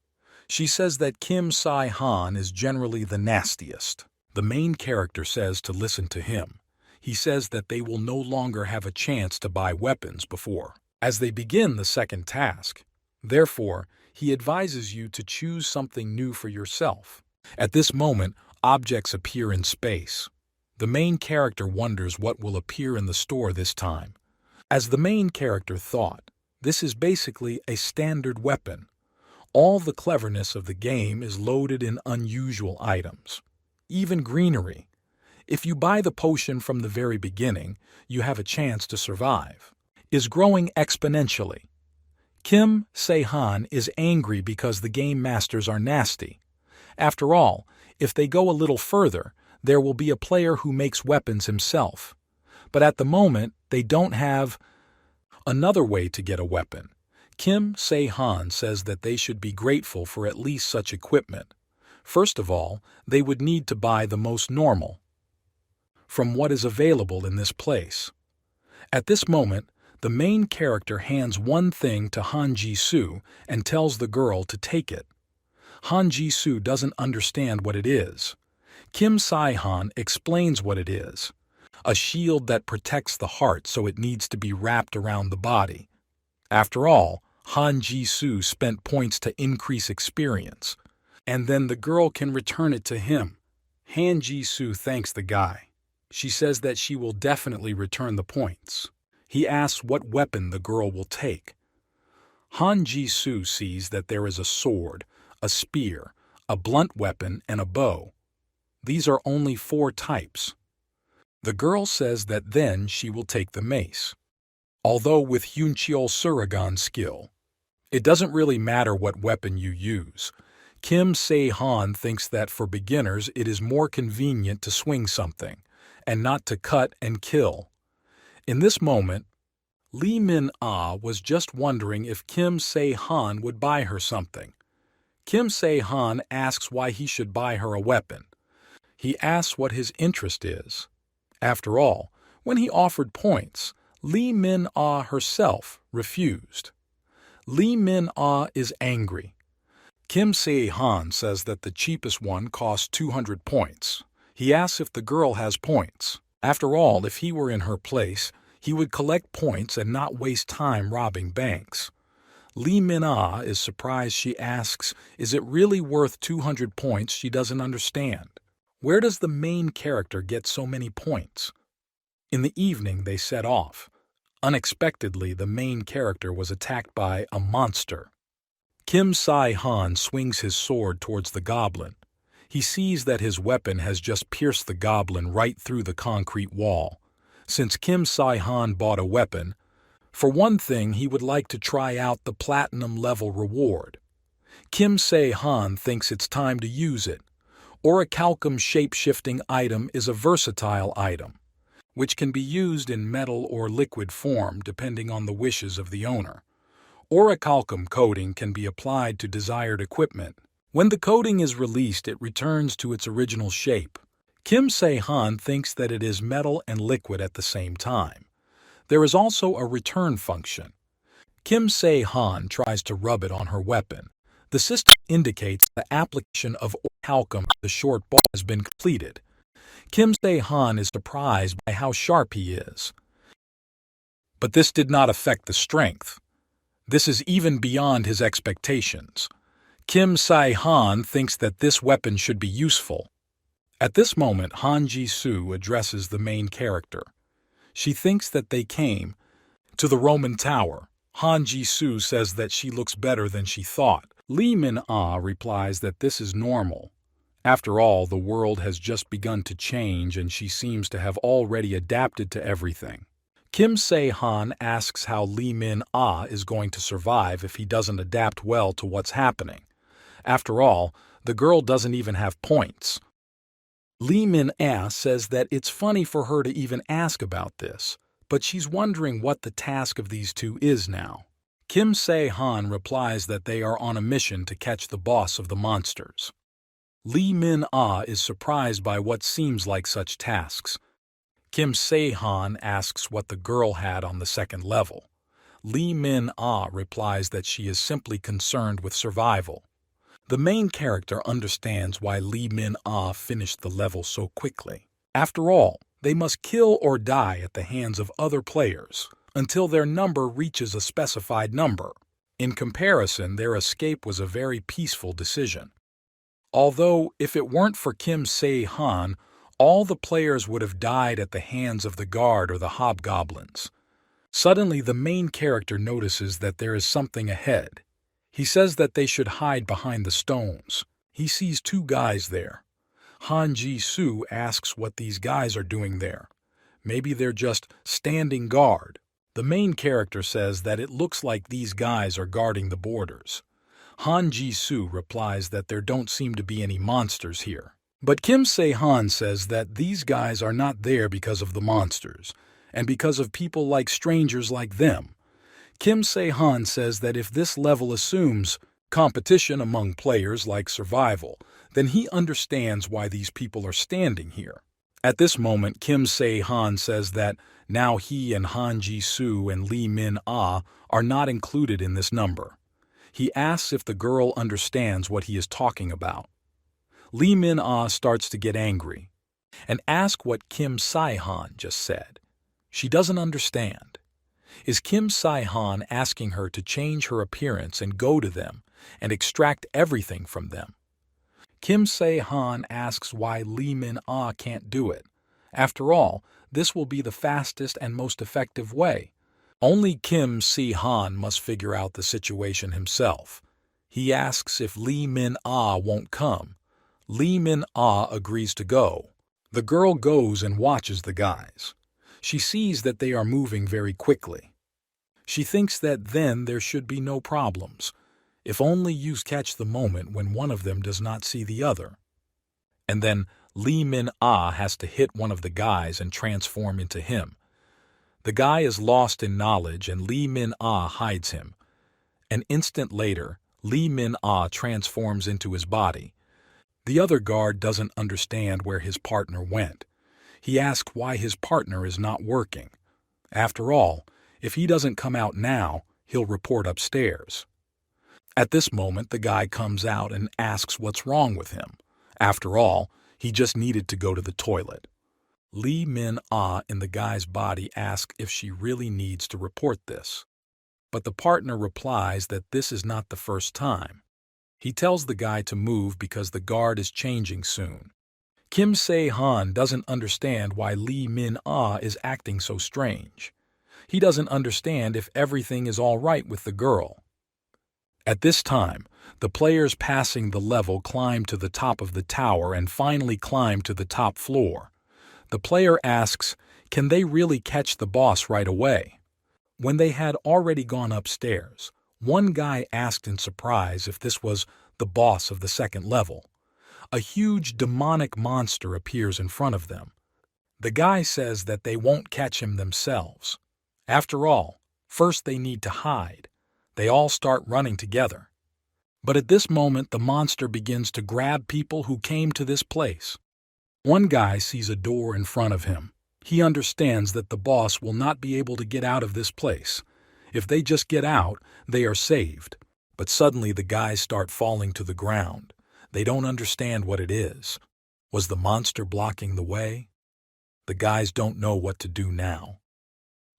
She says that Kim Si-han is generally the nastiest. The main character says to listen to him. He says that they will no longer have a chance to buy weapons before, as they begin the second task. Therefore, he advises you to choose something new for yourself. At this moment, objects appear in space. The main character wonders what will appear in the store this time. As the main character thought, this is basically a standard weapon. All the cleverness of the game is loaded in unusual items. Even greenery. If you buy the potion from the very beginning, you have a chance to survive. Is growing exponentially. Kim Se-han is angry because the game masters are nasty. After all, if they go a little further, there will be a player who makes weapons himself. But at the moment, they don't have another way to get a weapon. Kim Se-han says that they should be grateful for at least such equipment. First of all, they would need to buy the most normal from what is available in this place. At this moment, the main character hands one thing to Han Ji-soo and tells the girl to take it. Han Ji-soo doesn't understand what it is. Kim Si-han explains what it is. A shield that protects the heart, so it needs to be wrapped around the body. After all, Han Ji-soo spent points to increase experience, and then the girl can return it to him. Han Ji-soo thanks the guy. She says that she will definitely return the points. He asks what weapon the girl will take. Han Ji-soo sees that there is a sword, a spear, a blunt weapon, and a bow. These are only 4 types. The girl says that then she will take the mace. Although with Hyuncheol Suragan's skill, it doesn't really matter what weapon you use. Kim Se-han thinks that for beginners it is more convenient to swing something, and not to cut and kill. In this moment, Lee Min-ah was just wondering if Kim Se-han would buy her something. Kim Se-han asks why he should buy her a weapon. He asks what his interest is. After all, when he offered points, Lee Min-ah herself refused. Lee Min-ah is angry. Kim Se-han says that the cheapest one costs 200 points. He asks if the girl has points. After all, if he were in her place, He would collect points and not waste time robbing banks. Lee Min-ah is surprised. She asks, is it really worth 200 points? She doesn't understand. Where does the main character get so many points? In the evening, they set off. Unexpectedly, the main character was attacked by a monster. Kim Sai-han swings his sword towards the goblin. He sees that his weapon has just pierced the goblin right through the concrete wall. Since Kim Sai-han bought a weapon, for one thing, he would like to try out the platinum-level reward. Kim Se-han thinks it's time to use it. Orichalcum shape-shifting item is a versatile item, which can be used in metal or liquid form depending on the wishes of the owner. Orichalcum coating can be applied to desired equipment. When the coating is released, it returns to its original shape. Kim Se-han thinks that it is metal and liquid at the same time. There is also a return function. Kim Se-han tries to rub it on her weapon. The system indicates the application of orichalcum to the short ball has been completed. Kim Se-han is surprised by how sharp he is. But this did not affect the strength. This is even beyond his expectations. Kim Se-han thinks that this weapon should be useful. At this moment, Han Ji-soo addresses the main character. She thinks that they came to the Roman Tower. Han Ji-soo says that she looks better than she thought. Lee Min-ah replies that this is normal. After all, the world has just begun to change and she seems to have already adapted to everything. Kim Se-han asks how Lee Min-ah is going to survive if he doesn't adapt well to what's happening. After all, the girl doesn't even have points. Lee Min-ah says that it's funny for her to even ask about this, but she's wondering what the task of these two is now. Kim Se-han replies that they are on a mission to catch the boss of the monsters. Lee Min-ah is surprised by what seems like such tasks. Kim Se-han asks what the girl had on the second level. Lee Min-ah replies that she is simply concerned with survival. The main character understands why Lee Min-ah finished the level so quickly. After all, they must kill or die at the hands of other players until their number reaches a specified number. In comparison, their escape was a very peaceful decision. Although, if it weren't for Kim Se-han, all the players would have died at the hands of the guard or the hobgoblins. Suddenly, the main character notices that there is something ahead. He says that they should hide behind the stones. He sees two guys there. Han Ji-soo asks what these guys are doing there. Maybe they're just standing guard. The main character says that it looks like these guys are guarding the borders. Han Ji-soo replies that there don't seem to be any monsters here. But Kim Se-han says that these guys are not there because of the monsters, and because of people like strangers like them. Kim Se-han says that if this level assumes competition among players like survival, then he understands why these people are standing here. At this moment, Kim Se-han says that now he and Han Ji-soo and Lee Min-ah are not included in this number. He asks if the girl understands what he is talking about. Lee Min-ah starts to get angry and asks what Kim Se-han just said. She doesn't understand. Is Kim Se-han asking her to change her appearance and go to them and extract everything from them? Kim Se-han asks why Lee Min-ah can't do it. After all, this will be the fastest and most effective way. Only Kim Se-han must figure out the situation himself. He asks if Lee Min-ah won't come. Lee Min-ah agrees to go. The girl goes and watches the guys. She sees that they are moving very quickly. She thinks that then there should be no problems, if only you catch the moment when one of them does not see the other. And then Lee Min-ah has to hit one of the guys and transform into him. The guy is lost in knowledge and Lee Min-ah hides him. An instant later, Lee Min-ah transforms into his body. The other guard doesn't understand where his partner went. He asks why his partner is not working. After all, if he doesn't come out now, he'll report upstairs. At this moment, the guy comes out and asks what's wrong with him. After all, he just needed to go to the toilet. Lee Min-ah in the guy's body asks if she really needs to report this. But the partner replies that this is not the first time. He tells the guy to move because the guard is changing soon. Kim Se-han doesn't understand why Lee Min-ah is acting so strange. He doesn't understand if everything is all right with the girl. At this time, the players passing the level climb to the top of the tower and finally climb to the top floor. The player asks, can they really catch the boss right away? When they had already gone upstairs, one guy asked in surprise if this was the boss of the second level. A huge demonic monster appears in front of them. The guy says that they won't catch him themselves. After all, first they need to hide. They all start running together. But at this moment, the monster begins to grab people who came to this place. One guy sees a door in front of him. He understands that the boss will not be able to get out of this place. If they just get out, they are saved. But suddenly the guys start falling to the ground. They don't understand what it is. Was the monster blocking the way? The guys don't know what to do now.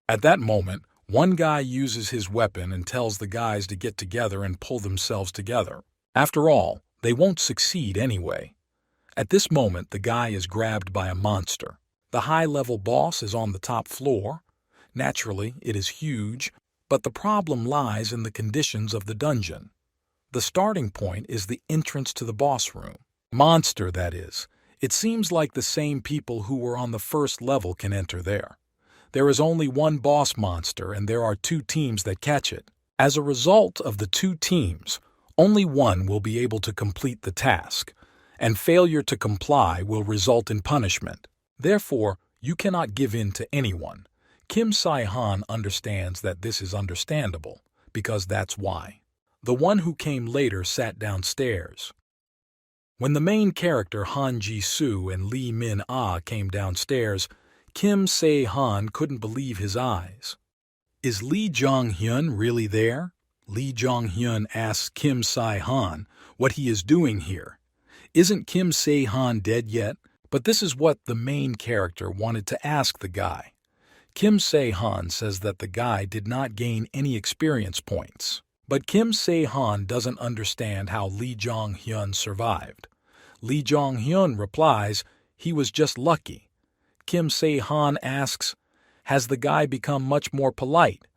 At that moment, one guy uses his weapon and tells the guys to get together and pull themselves together. After all, they won't succeed anyway. At this moment, the guy is grabbed by a monster. The high-level boss is on the top floor. Naturally, it is huge, but the problem lies in the conditions of the dungeon. The starting point is the entrance to the boss room. Monster, that is. It seems like the same people who were on the first level can enter there. There is only one boss monster, and there are 2 teams that catch it. As a result of the 2 teams, only one will be able to complete the task, and failure to comply will result in punishment. Therefore, you cannot give in to anyone. Kim Se-han understands that this is understandable, because that's why. The one who came later sat downstairs. When the main character Han Ji-soo and Lee Min-ah came downstairs, Kim Se-han couldn't believe his eyes. Is Lee Jong-hyun really there? Lee Jong-hyun asks Kim Se-han what he is doing here. Isn't Kim Se-han dead yet? But this is what the main character wanted to ask the guy. Kim Se-han says that the guy did not gain any experience points. But Kim Se-han doesn't understand how Lee Jong-hyun survived. Lee Jong-hyun replies, he was just lucky. Kim Se-han asks, has the guy become much more polite?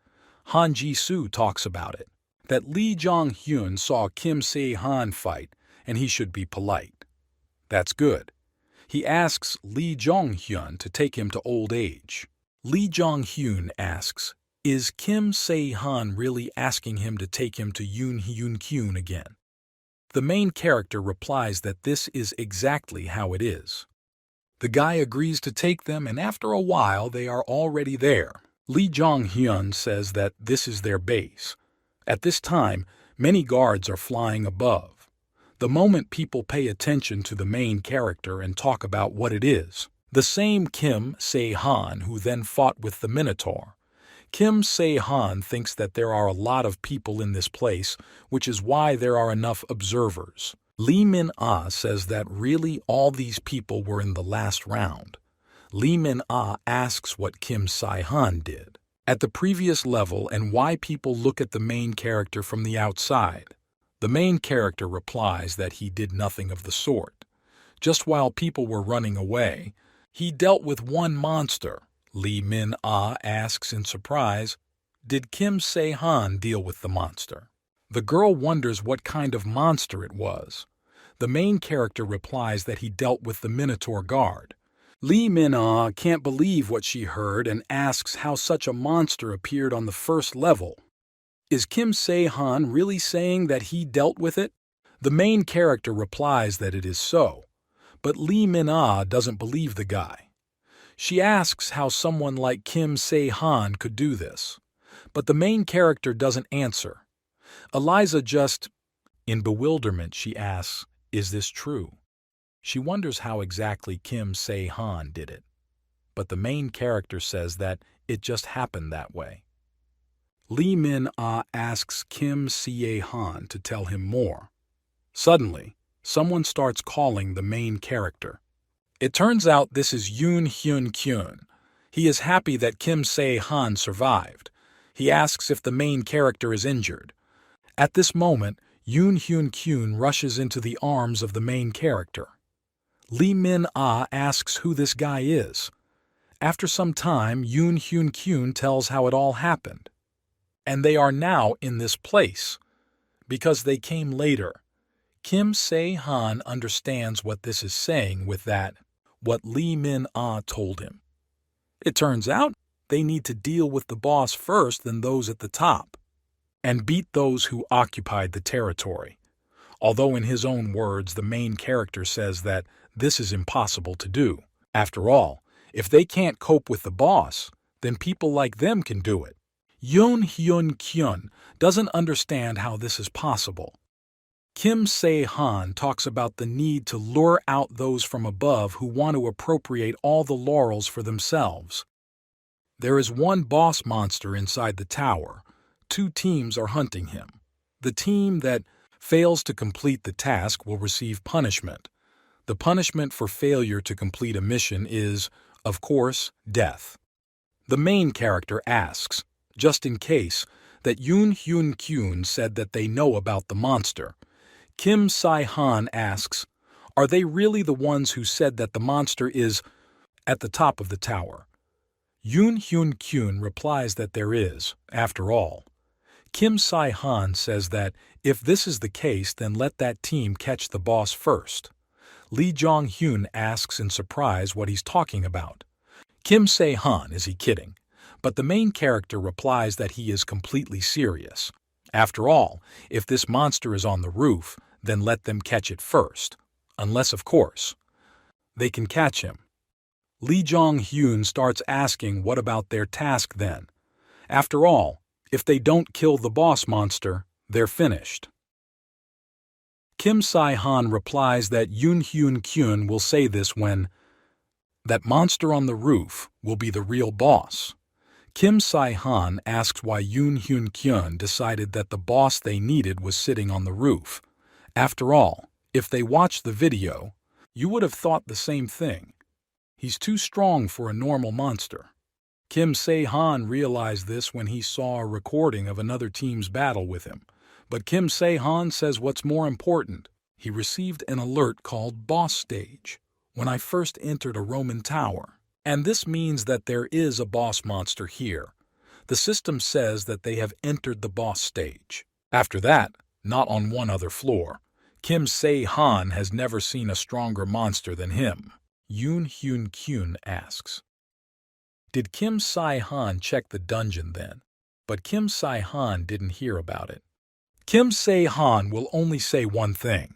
Han Ji-soo talks about it, that Lee Jong-hyun saw Kim Se-han fight, and he should be polite. That's good. He asks Lee Jong-hyun to take him to old age. Lee Jong-hyun asks, is Kim Se-han really asking him to take him to Yoon-hyun again? The main character replies that this is exactly how it is. The guy agrees to take them, and after a while they are already there. Lee Jong-hyun says that this is their base. At this time, many guards are flying above. The moment people pay attention to the main character and talk about what it is, the same Kim Se-han who then fought with the Minotaur. Kim Se-han thinks that there are a lot of people in this place, which is why there are enough observers. Lee Min-ah says that really all these people were in the last round. Lee Min-ah asks what Kim Se-han did at the previous level and why people look at the main character from the outside. The main character replies that he did nothing of the sort. Just while people were running away, he dealt with one monster. Lee Min-ah asks in surprise, did Kim Se-han deal with the monster? The girl wonders what kind of monster it was. The main character replies that he dealt with the Minotaur guard. Lee Min-ah can't believe what she heard and asks how such a monster appeared on the first level. Is Kim Se-han really saying that he dealt with it? The main character replies that it is so, but Lee Min-ah doesn't believe the guy. She asks how someone like Kim Se-han could do this, but the main character doesn't answer. Eliza just, in bewilderment, she asks, is this true? She wonders how exactly Kim Se-han did it, but the main character says that it just happened that way. Lee Min-ah asks Kim Se-han to tell him more. Suddenly, someone starts calling the main character. It turns out this is Yoon Hyun Kyun. He is happy that Kim Se-han survived. He asks if the main character is injured. At this moment, Yoon Hyun Kyun rushes into the arms of the main character. Lee Min-ah asks who this guy is. After some time, Yoon Hyun Kyun tells how it all happened. And they are now in this place, because they came later. Kim Se-han understands what this is saying with that, what Lee Min-ah told him. It turns out they need to deal with the boss first than those at the top, and beat those who occupied the territory. Although in his own words, the main character says that this is impossible to do. After all, if they can't cope with the boss, then people like them can do it. Yoon Hyun Kyun doesn't understand how this is possible. Kim Se-han talks about the need to lure out those from above who want to appropriate all the laurels for themselves. There is one boss monster inside the tower. 2 teams are hunting him. The team that fails to complete the task will receive punishment. The punishment for failure to complete a mission is, of course, death. The main character asks, just in case, that Yoon Hyun Kyun said that they know about the monster. Kim Se-han asks, are they really the ones who said that the monster is at the top of the tower? Yoon Hyun Kyun replies that there is, after all. Kim Se-han says that if this is the case, then let that team catch the boss first. Lee Jong-hyun asks in surprise what he's talking about. Kim Se-han, is he kidding? But the main character replies that he is completely serious. After all, if this monster is on the roof, then let them catch it first. Unless, of course, they can catch him. Lee Jong-hyun starts asking what about their task then. After all, if they don't kill the boss monster, they're finished. Kim Se-han replies that Yoon Hyun Kyun will say this when that monster on the roof will be the real boss. Kim Se-han asks why Yoon Hyun Kyun decided that the boss they needed was sitting on the roof. After all, if they watched the video, you would have thought the same thing. He's too strong for a normal monster. Kim Se-han realized this when he saw a recording of another team's battle with him. But Kim Se-han says what's more important. He received an alert called Boss Stage when I first entered a Roman tower. And this means that there is a boss monster here. The system says that they have entered the boss stage. After that, not on one other floor. Kim Se-han has never seen a stronger monster than him. Yoon Hyun Kyun asks, did Kim Se-han check the dungeon then? But Kim Se-han didn't hear about it. Kim Se-han will only say one thing.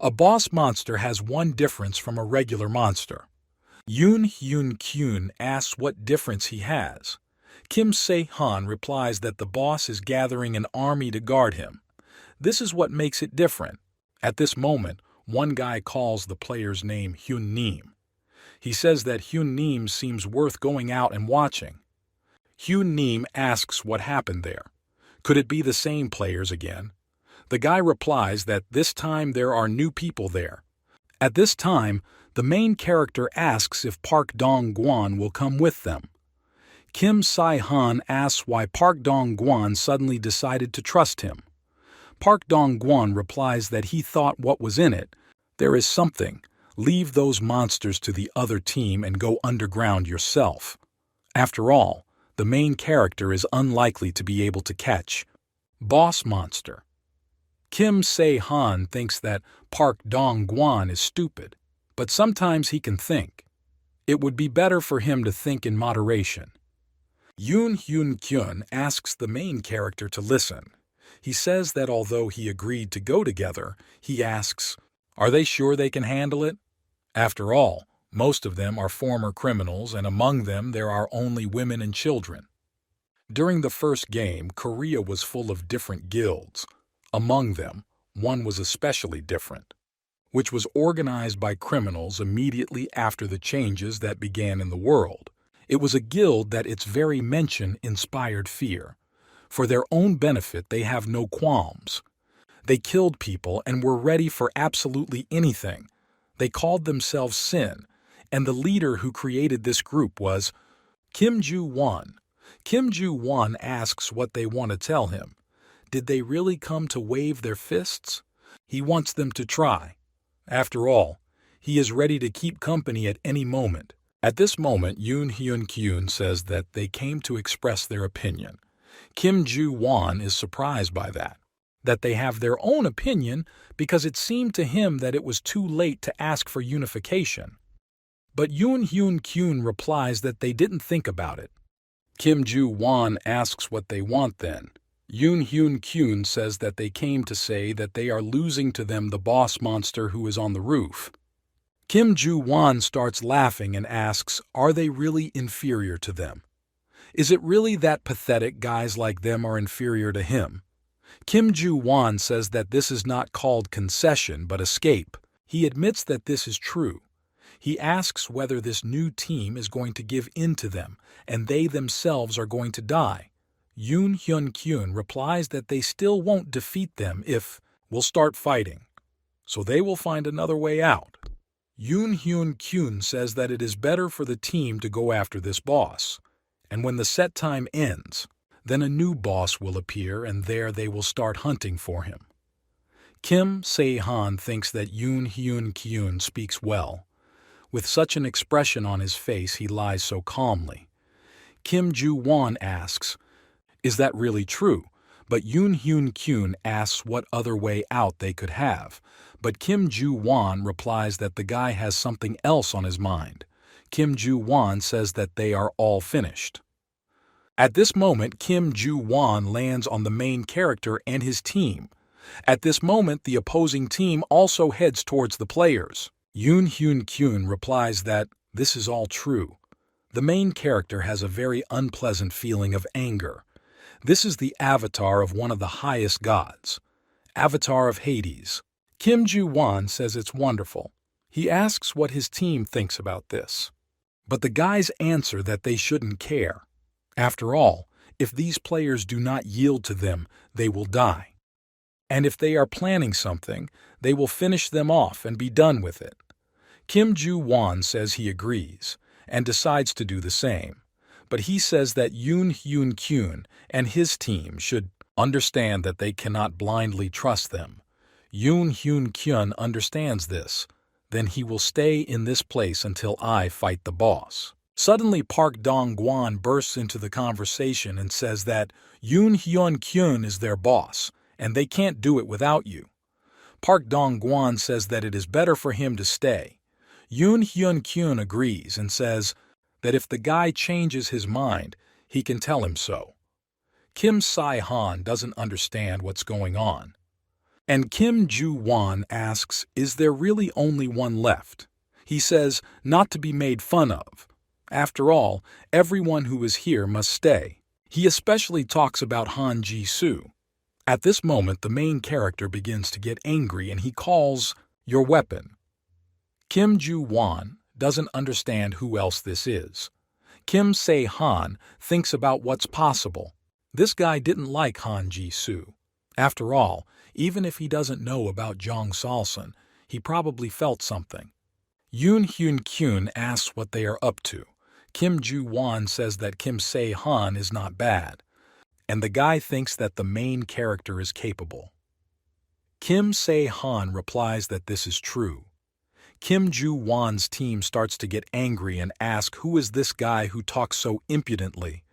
A boss monster has one difference from a regular monster. Yoon Hyun Kyun asks what difference he has. Kim Se-han replies that the boss is gathering an army to guard him. This is what makes it different. At this moment, one guy calls the player's name Hyun Neem. He says that Hyun Neem seems worth going out and watching. Hyun Neem asks what happened there. Could it be the same players again? The guy replies that this time there are new people there. At this time, the main character asks if Park Dong-gwan will come with them. Kim Se-han asks why Park Dong-gwan suddenly decided to trust him. Park Dong-gwan replies that he thought what was in it. There is something. Leave those monsters to the other team and go underground yourself. After all, the main character is unlikely to be able to catch boss monster. Kim Se-han thinks that Park Dong-gwan is stupid, but sometimes he can think. It would be better for him to think in moderation. Yoon Hyun Kyun asks the main character to listen. He says that although he agreed to go together, he asks, are they sure they can handle it? After all, most of them are former criminals, and among them there are only women and children. During the first game, Korea was full of different guilds. Among them, one was especially different, which was organized by criminals immediately after the changes that began in the world. It was a guild that its very mention inspired fear. For their own benefit, they have no qualms. They killed people and were ready for absolutely anything. They called themselves Sin. And the leader who created this group was Kim Ju-won. Kim Ju-won asks what they want to tell him. Did they really come to wave their fists? He wants them to try. After all, he is ready to keep company at any moment. At this moment, Yoon Hyun-kyun says that they came to express their opinion. Kim Ju-won is surprised by that they have their own opinion because it seemed to him that it was too late to ask for unification. But Yoon Hyun-kyun replies that they didn't think about it. Kim Ju-won asks what they want then. Yoon Hyun-kyun says that they came to say that they are losing to them the boss monster who is on the roof. Kim Ju-won starts laughing and asks, are they really inferior to them? Is it really that pathetic guys like them are inferior to him? Kim Ju-won says that this is not called concession but escape. He admits that this is true. He asks whether this new team is going to give in to them and they themselves are going to die. Yoon Hyun-kyun replies that they still won't defeat them if we'll start fighting, so they will find another way out. Yoon Hyun-kyun says that it is better for the team to go after this boss, and when the set time ends, then a new boss will appear and there they will start hunting for him. Kim Se-han thinks that Yoon Hyun-kyun speaks well. With such an expression on his face, he lies so calmly. Kim Ju-won asks, is that really true? But Yoon Hyun-kyun asks what other way out they could have. But Kim Ju-won replies that the guy has something else on his mind. Kim Ju-won says that they are all finished. At this moment, Kim Ju-won lands on the main character and his team. At this moment, the opposing team also heads towards the players. Yoon Hyun-kyun replies that this is all true. The main character has a very unpleasant feeling of anger. This is the avatar of one of the highest gods, avatar of Hades. Kim Ju-won says it's wonderful. He asks what his team thinks about this. But the guys answer that they shouldn't care. After all, if these players do not yield to them, they will die. And if they are planning something, they will finish them off and be done with it. Kim Ju-won says he agrees, and decides to do the same. But he says that Yoon Hyun-kyun and his team should understand that they cannot blindly trust them. Yoon Hyun-kyun understands this. Then he will stay in this place until I fight the boss. Suddenly Park Dong-gwan bursts into the conversation and says that Yoon Hyun-kyun is their boss, and they can't do it without you. Park Dong-gwan says that it is better for him to stay. Yoon Hyun-kyun agrees and says that if the guy changes his mind, he can tell him so. Kim Se-han doesn't understand what's going on. And Kim Ju-won asks, is there really only one left? He says, not to be made fun of. After all, everyone who is here must stay. He especially talks about Han Ji-soo. At this moment, the main character begins to get angry and he calls, your weapon. Kim Ju-won doesn't understand who else this is. Kim Se-han thinks about what's possible. This guy didn't like Han Ji-soo. After all, even if he doesn't know about Jong Salson, he probably felt something. Yoon Hyun-kyun asks what they are up to. Kim Ju-won says that Kim Se-han is not bad, and the guy thinks that the main character is capable. Kim Se-han replies that this is true. Kim Ju-won's team starts to get angry and ask who is this guy who talks so impudently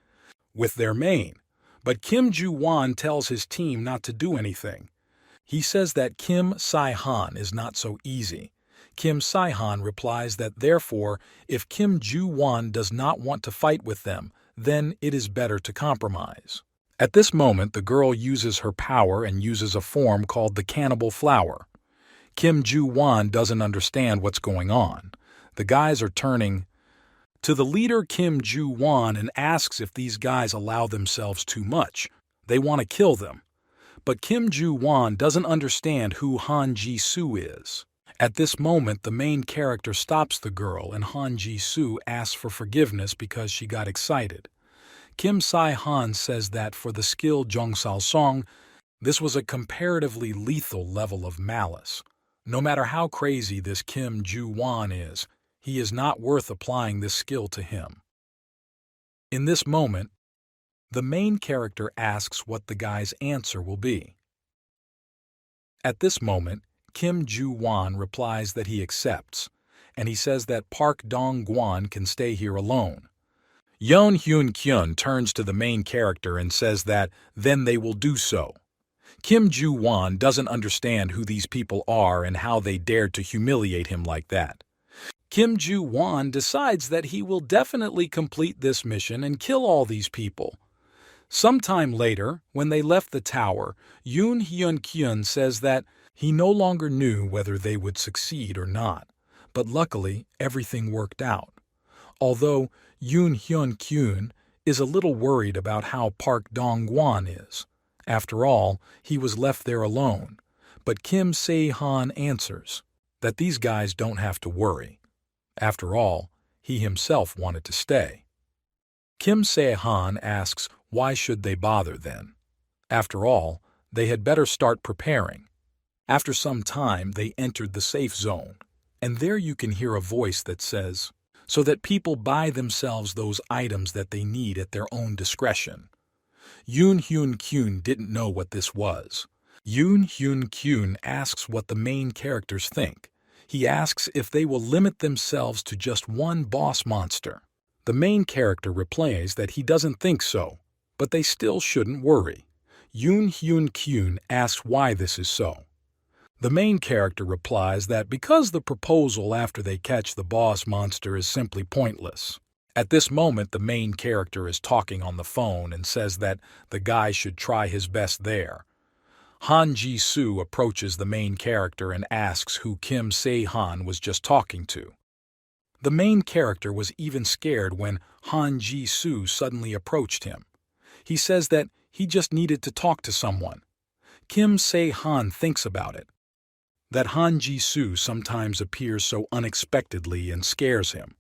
with their main, but Kim Ju-won tells his team not to do anything. He says that Kim Se-han is not so easy. Kim Se-han replies that therefore, if Kim Ju-won does not want to fight with them, then it is better to compromise. At this moment, the girl uses her power and uses a form called the cannibal flower. Kim Ju-won doesn't understand what's going on. The guys are turning to the leader Kim Ju-won and asks if these guys allow themselves too much. They want to kill them. But Kim Ju-won doesn't understand who Han Ji-soo is. At this moment, the main character stops the girl and Han Ji-soo asks for forgiveness because she got excited. Kim Se-han says that for the skilled Jong Sal-song, this was a comparatively lethal level of malice. No matter how crazy this Kim Ju-won is, He is not worth applying this skill to him. In this moment, the main character asks what the guy's answer will be. At this moment, Kim Ju-won replies that he accepts, and he says that Park Dong-gwan can stay here alone. Yeon Hyun-kyun turns to the main character and says that then they will do so. Kim Ju-won doesn't understand who these people are and how they dared to humiliate him like that. Kim Ju-won decides that he will definitely complete this mission and kill all these people. Sometime later, when they left the tower, Yoon Hyun-kyun says that he no longer knew whether they would succeed or not, but luckily everything worked out. Although Yoon Hyun-kyun is a little worried about how Park Dong-gwan is. After all, he was left there alone, but Kim Se-han answers that these guys don't have to worry. After all, he himself wanted to stay. Kim Se-han asks why should they bother then? After all, they had better start preparing. After some time, they entered the safe zone, and there you can hear a voice that says, so that people buy themselves those items that they need at their own discretion. Yoon Hyun-kyun didn't know what this was. Yoon Hyun-kyun asks what the main characters think. He asks if they will limit themselves to just one boss monster. The main character replies that he doesn't think so, but they still shouldn't worry. Yoon Hyun-kyun asks why this is so. The main character replies that because the proposal after they catch the boss monster is simply pointless. At this moment, the main character is talking on the phone and says that the guy should try his best there. Han Ji-soo approaches the main character and asks who Kim Se-han was just talking to. The main character was even scared when Han Ji-soo suddenly approached him. He says that he just needed to talk to someone. Kim Se-han thinks about it. That Han Ji-soo sometimes appears so unexpectedly and scares him.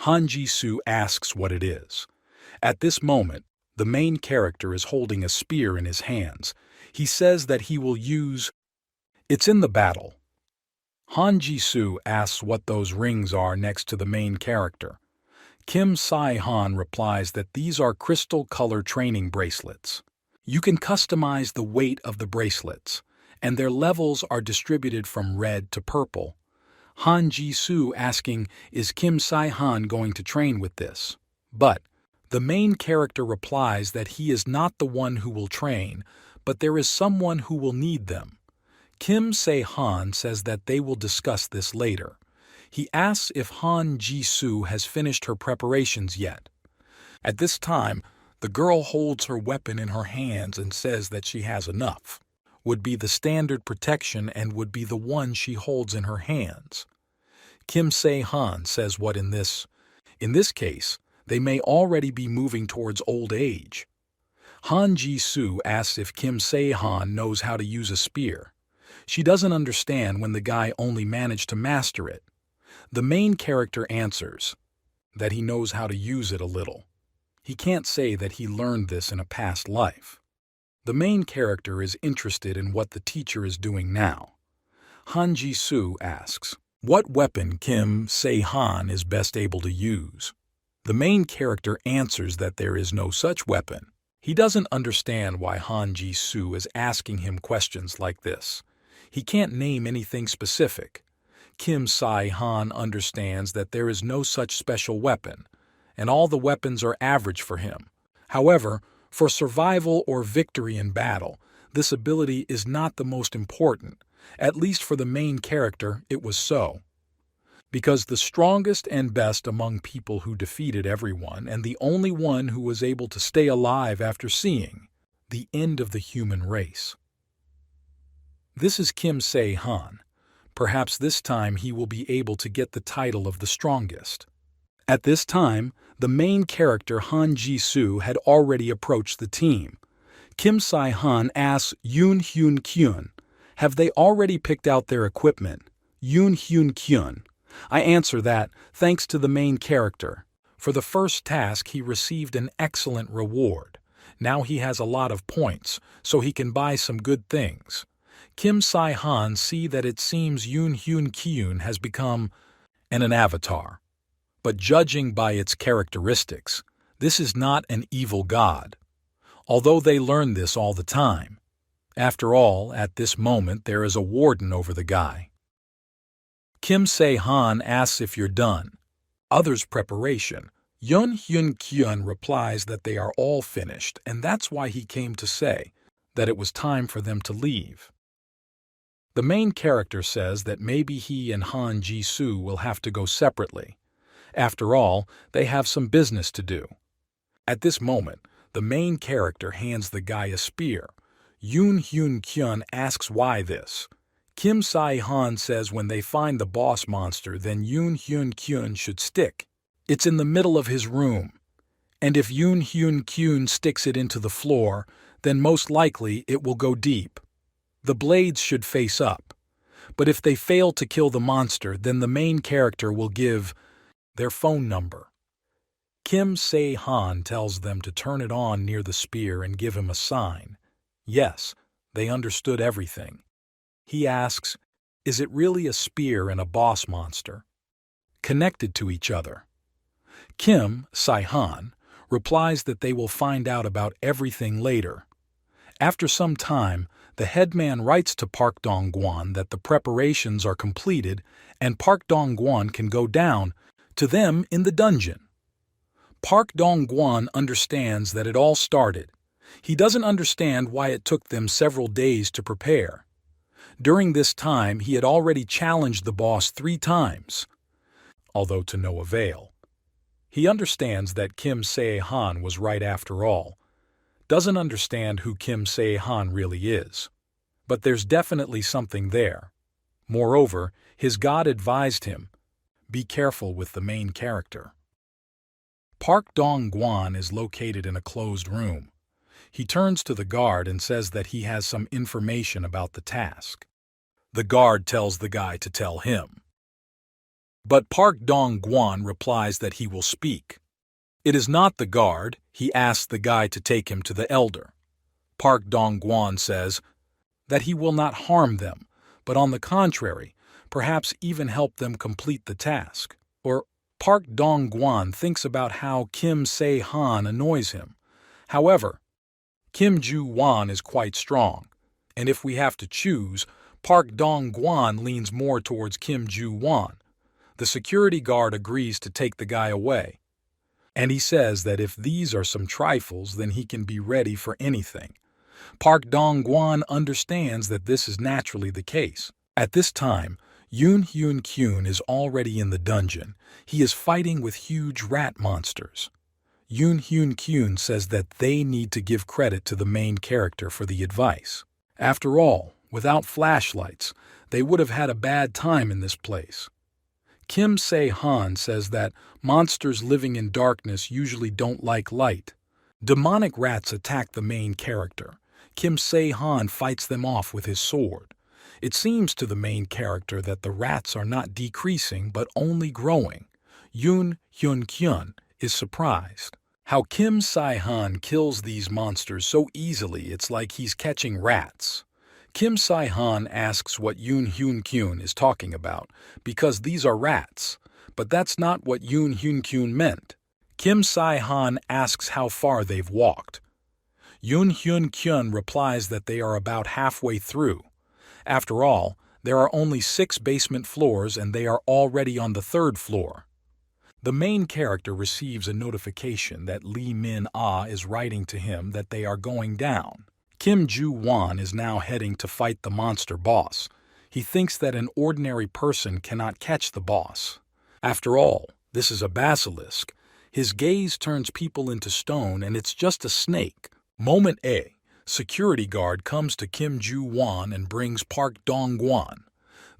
Han Ji-soo asks what it is. At this moment, the main character is holding a spear in his hands. He says that he will use it's in the battle. Han Ji-soo asks what those rings are next to the main character. Kim Se-han replies that these are crystal color training bracelets. You can customize the weight of the bracelets, and their levels are distributed from red to purple. Han Ji-soo asking, is Kim Se-han going to train with this? But the main character replies that he is not the one who will train, but there is someone who will need them. Kim Se-han says that they will discuss this later. He asks if Han Ji-soo has finished her preparations yet. At this time, the girl holds her weapon in her hands and says that she has enough. Would be the standard protection and would be the one she holds in her hands. Kim Se-han says what in this case, they may already be moving towards old age. Han Ji-soo asks if Kim Se-han knows how to use a spear. She doesn't understand when the guy only managed to master it. The main character answers that he knows how to use it a little. He can't say that he learned this in a past life. The main character is interested in what the teacher is doing now. Han Ji-soo asks, what weapon Kim Se-han is best able to use? The main character answers that there is no such weapon. He doesn't understand why Han Ji-soo is asking him questions like this. He can't name anything specific. Kim Se-han understands that there is no such special weapon, and all the weapons are average for him. However, for survival or victory in battle, this ability is not the most important. At least for the main character, it was so. Because the strongest and best among people who defeated everyone and the only one who was able to stay alive after seeing the end of the human race. This is Kim Se-han. Perhaps this time he will be able to get the title of the strongest. At this time, the main character Han Ji-soo had already approached the team. Kim Se-han asks Yoon Hyun-kyun, have they already picked out their equipment? Yoon Hyun-kyun. I answer that, thanks to the main character. For the first task he received an excellent reward. Now he has a lot of points, so he can buy some good things. Kim Se-han see that it seems Yoon Hyun-kyun has become and an avatar. But judging by its characteristics, this is not an evil god, although they learn this all the time. After all, at this moment there is a warden over the guy. Kim Se-han asks if you're done. Others' preparation. Yun Hyun Kyun replies that they are all finished, and that's why he came to say that it was time for them to leave. The main character says that maybe he and Han Ji-soo will have to go separately. After all, they have some business to do. At this moment, the main character hands the guy a spear. Yoon Hyun Kyun asks why this. Kim Se-han says when they find the boss monster, then Yoon Hyun Kyun should stick. It's in the middle of his room. And if Yoon Hyun Kyun sticks it into the floor, then most likely it will go deep. The blades should face up. But if they fail to kill the monster, then the main character will give their phone number. Kim Se-han tells them to turn it on near the spear and give him a sign. Yes, they understood everything. He asks, is it really a spear and a boss monster connected to each other? Kim Se-han replies that they will find out about everything later. After some time, the headman writes to Park Dong-gwan that the preparations are completed and Park Dong-gwan can go down to them in the dungeon. Park Dong-gwan understands that it all started. He doesn't understand why it took them several days to prepare. During this time, he had already challenged the boss 3 times, although to no avail. He understands that Kim Se-han was right after all. Doesn't understand who Kim Se-han really is. But there's definitely something there. Moreover, his god advised him, be careful with the main character. Park Dong-gwan is located in a closed room. He turns to the guard and says that he has some information about the task. The guard tells the guy to tell him. But Park Dong-gwan replies that he will speak. It is not the guard. He asks the guy to take him to the elder. Park Dong-gwan says that he will not harm them, but on the contrary, perhaps even help them complete the task. Or Park Dong-gwan thinks about how Kim Se-han annoys him. However, Kim Ju-won is quite strong, and if we have to choose, Park Dong-gwan leans more towards Kim Ju-won. The security guard agrees to take the guy away, and he says that if these are some trifles, then he can be ready for anything. Park Dong-gwan understands that this is naturally the case. At this time, Yoon Hyun Kyun is already in the dungeon. He is fighting with huge rat monsters. Yoon Hyun Kyun says that they need to give credit to the main character for the advice. After all, without flashlights, they would have had a bad time in this place. Kim Se-han says that monsters living in darkness usually don't like light. Demonic rats attack the main character. Kim Se-han fights them off with his sword. It seems to the main character that the rats are not decreasing but only growing. Yoon Hyun Kyun is surprised. How Kim Se-han kills these monsters so easily, it's like he's catching rats. Kim Se-han asks what Yoon Hyun Kyun is talking about, because these are rats. But that's not what Yoon Hyun Kyun meant. Kim Se-han asks how far they've walked. Yoon Hyun Kyun replies that they are about halfway through. After all, there are only 6 basement floors and they are already on the 3rd floor. The main character receives a notification that Lee Min-ah is writing to him that they are going down. Kim Ju-won is now heading to fight the monster boss. He thinks that an ordinary person cannot catch the boss. After all, this is a basilisk. His gaze turns people into stone and it's just a snake. Moment A. Security guard comes to Kim Ju-won and brings Park Dong-gwan.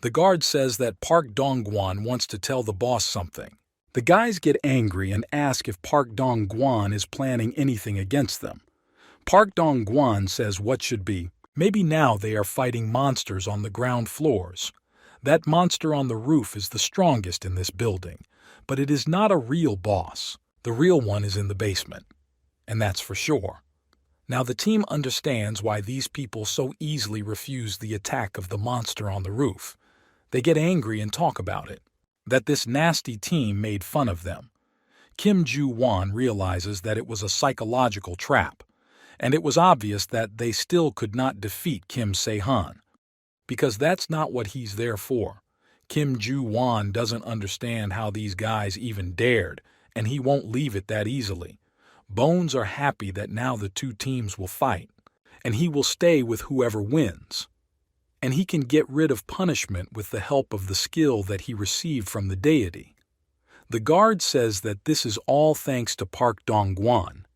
The guard says that Park Dong-gwan wants to tell the boss something. The guys get angry and ask if Park Dong-gwan is planning anything against them. Park Dong-gwan says what should be. Maybe now they are fighting monsters on the ground floors. That monster on the roof is the strongest in this building, but it is not a real boss. The real one is in the basement, and that's for sure. Now the team understands why these people so easily refuse the attack of the monster on the roof. They get angry and talk about it. that this nasty team made fun of them. Kim Ju-won realizes that it was a psychological trap, and it was obvious that they still could not defeat Kim Se-han. Because that's not what he's there for. Kim Ju-won doesn't understand how these guys even dared, and he won't leave it that easily. Bones are happy that now the two teams will fight, and he will stay with whoever wins. And he can get rid of punishment with the help of the skill that he received from the deity. The guard says that this is all thanks to Park Dong-gwan.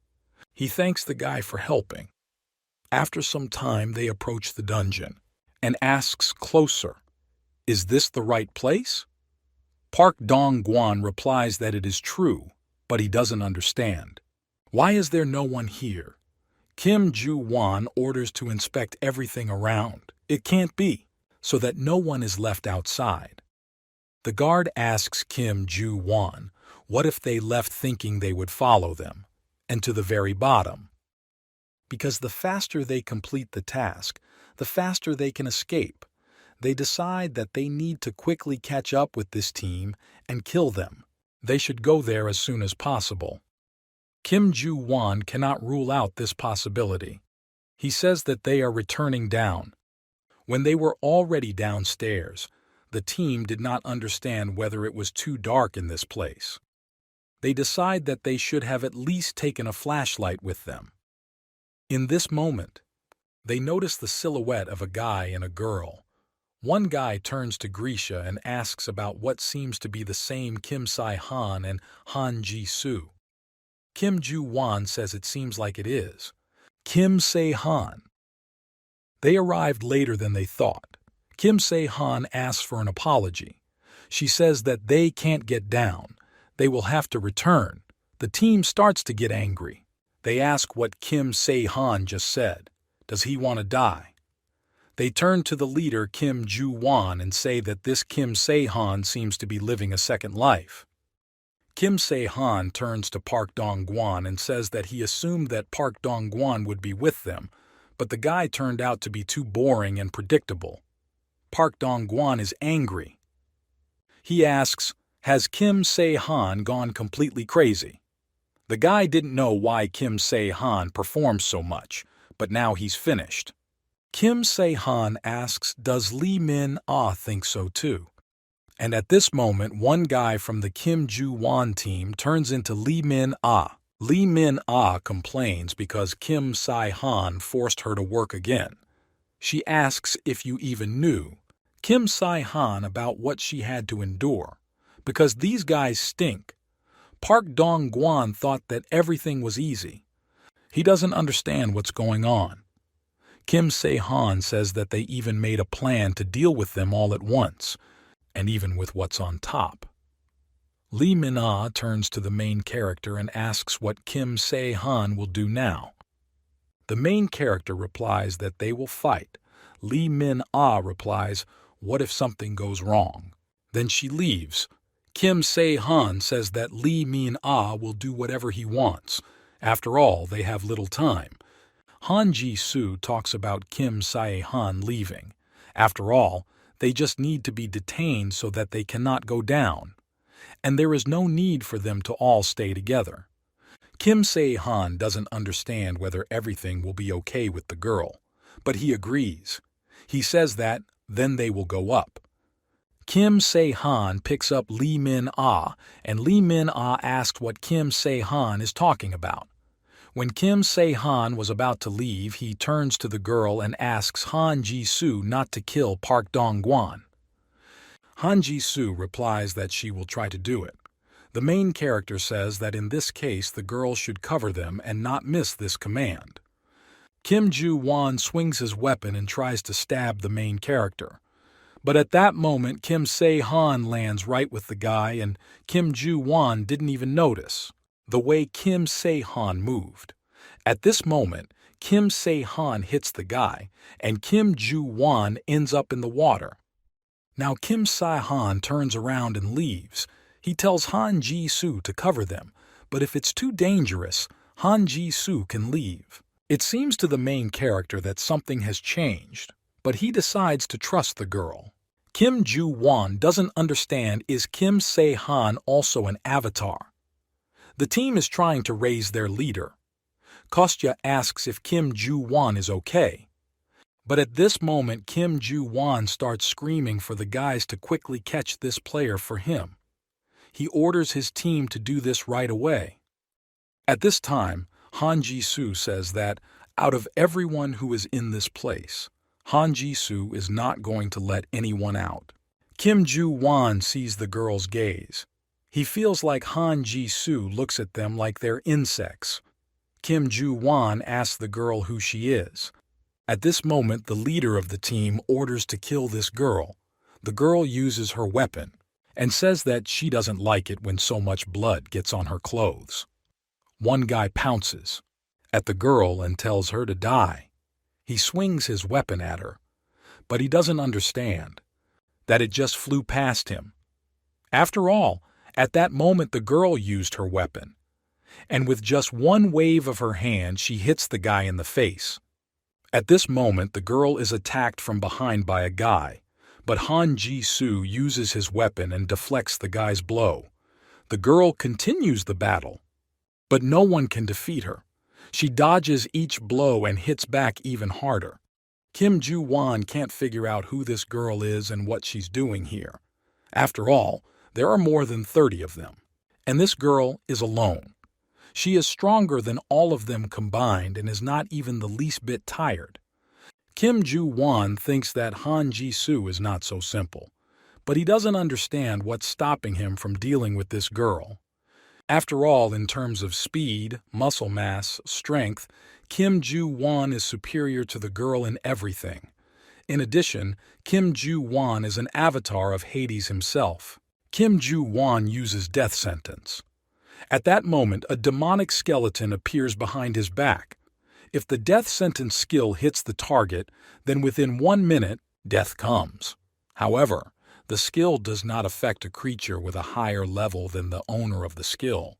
He thanks the guy for helping. After some time, they approach the dungeon and asks closer, "Is this the right place?" Park Dong-gwan replies that it is true, but he doesn't understand. Why is there no one here? Kim Ju-won orders to inspect everything around. It can't be, so that no one is left outside. The guard asks Kim Ju-won, what if they left thinking they would follow them, and to the very bottom? Because the faster they complete the task, the faster they can escape. They decide that they need to quickly catch up with this team and kill them. They should go there as soon as possible. Kim Ju-won cannot rule out this possibility. He says that they are returning down. When they were already downstairs, the team did not understand whether it was too dark in this place. They decide that they should have at least taken a flashlight with them. In this moment, they notice the silhouette of a guy and a girl. One guy turns to Grisha and asks about what seems to be the same Kim Se-han and Han Ji-soo. Kim Ju-won says it seems like it is. Kim Se-han. They arrived later than they thought. Kim Se-han asks for an apology. She says that they can't get down. They will have to return. The team starts to get angry. They ask what Kim Se-han just said. Does he want to die? They turn to the leader Kim Ju-won and say that this Kim Se-han seems to be living a second life. Kim Se-han turns to Park Dong-gwan and says that he assumed that Park Dong-gwan would be with them, but the guy turned out to be too boring and predictable. Park Dong-gwan is angry. He asks, has Kim Se-han gone completely crazy? The guy didn't know why Kim Se-han performed so much, but now he's finished. Kim Se-han asks, does Lee Min-ah think so too? And at this moment, one guy from the Kim Ju-won team turns into Lee Min-ah. Lee Min-ah complains because Kim Se-han forced her to work again. She asks if you even knew, Kim Se-han, about what she had to endure. Because these guys stink. Park Dong-gwan thought that everything was easy. He doesn't understand what's going on. Kim Se-han says that they even made a plan to deal with them all at once, and even with what's on top. Lee Min-ah turns to the main character and asks what Kim Se-han will do now. The main character replies that they will fight. Lee Min-ah replies, what if something goes wrong? Then she leaves. Kim Se-han says that Lee Min-ah will do whatever he wants. After all, they have little time. Han Ji-soo talks about Kim Se-han leaving. After all, they just need to be detained so that they cannot go down. And there is no need for them to all stay together. Kim Se-han doesn't understand whether everything will be okay with the girl, but he agrees. He says that, then they will go up. Kim Se-han picks up Lee Min-ah, and Lee Min-ah asks what Kim Se-han is talking about. When Kim Se-han was about to leave, he turns to the girl and asks Han Ji-soo not to kill Park Dong-gwan. Han Ji-soo replies that she will try to do it. The main character says that in this case the girl should cover them and not miss this command. Kim Ju-won swings his weapon and tries to stab the main character. But at that moment Kim Se-han lands right with the guy and Kim Ju-won didn't even notice the way Kim Se-han moved. At this moment, Kim Se-han hits the guy, and Kim Ju-won ends up in the water. Now Kim Se-han turns around and leaves. He tells Han Ji-soo to cover them, but if it's too dangerous, Han Ji-soo can leave. It seems to the main character that something has changed, but he decides to trust the girl. Kim Ju-won doesn't understand, is Kim Se-han also an avatar? The team is trying to raise their leader. Kostya asks if Kim Ju-won is okay. But at this moment Kim Ju-won starts screaming for the guys to quickly catch this player for him. He orders his team to do this right away. At this time, Han Ji-soo says that, out of everyone who is in this place, Han Ji-soo is not going to let anyone out. Kim Ju-won sees the girl's gaze. He feels like Han Ji-soo looks at them like they're insects. Kim Ju-won asks the girl who she is. At this moment, the leader of the team orders to kill this girl. The girl uses her weapon and says that she doesn't like it when so much blood gets on her clothes. One guy pounces at the girl and tells her to die. He swings his weapon at her, but he doesn't understand that it just flew past him. After all, at that moment the girl used her weapon, and with just one wave of her hand she hits the guy in the face. At this moment the girl is attacked from behind by a guy, but Han Ji-soo uses his weapon and deflects the guy's blow. The girl continues the battle, but no one can defeat her. She dodges each blow and hits back even harder. Kim Ju-won can't figure out who this girl is and what she's doing here. After all, there are more than 30 of them, and this girl is alone. She is stronger than all of them combined and is not even the least bit tired. Kim Ju-won thinks that Han Ji-soo is not so simple, but he doesn't understand what's stopping him from dealing with this girl. After all, in terms of speed, muscle mass, strength, Kim Ju-won is superior to the girl in everything. In addition, Kim Ju-won is an avatar of Hades himself. Kim Ju-won uses death sentence. At that moment, a demonic skeleton appears behind his back. If the death sentence skill hits the target, then within 1 minute, death comes. However, the skill does not affect a creature with a higher level than the owner of the skill.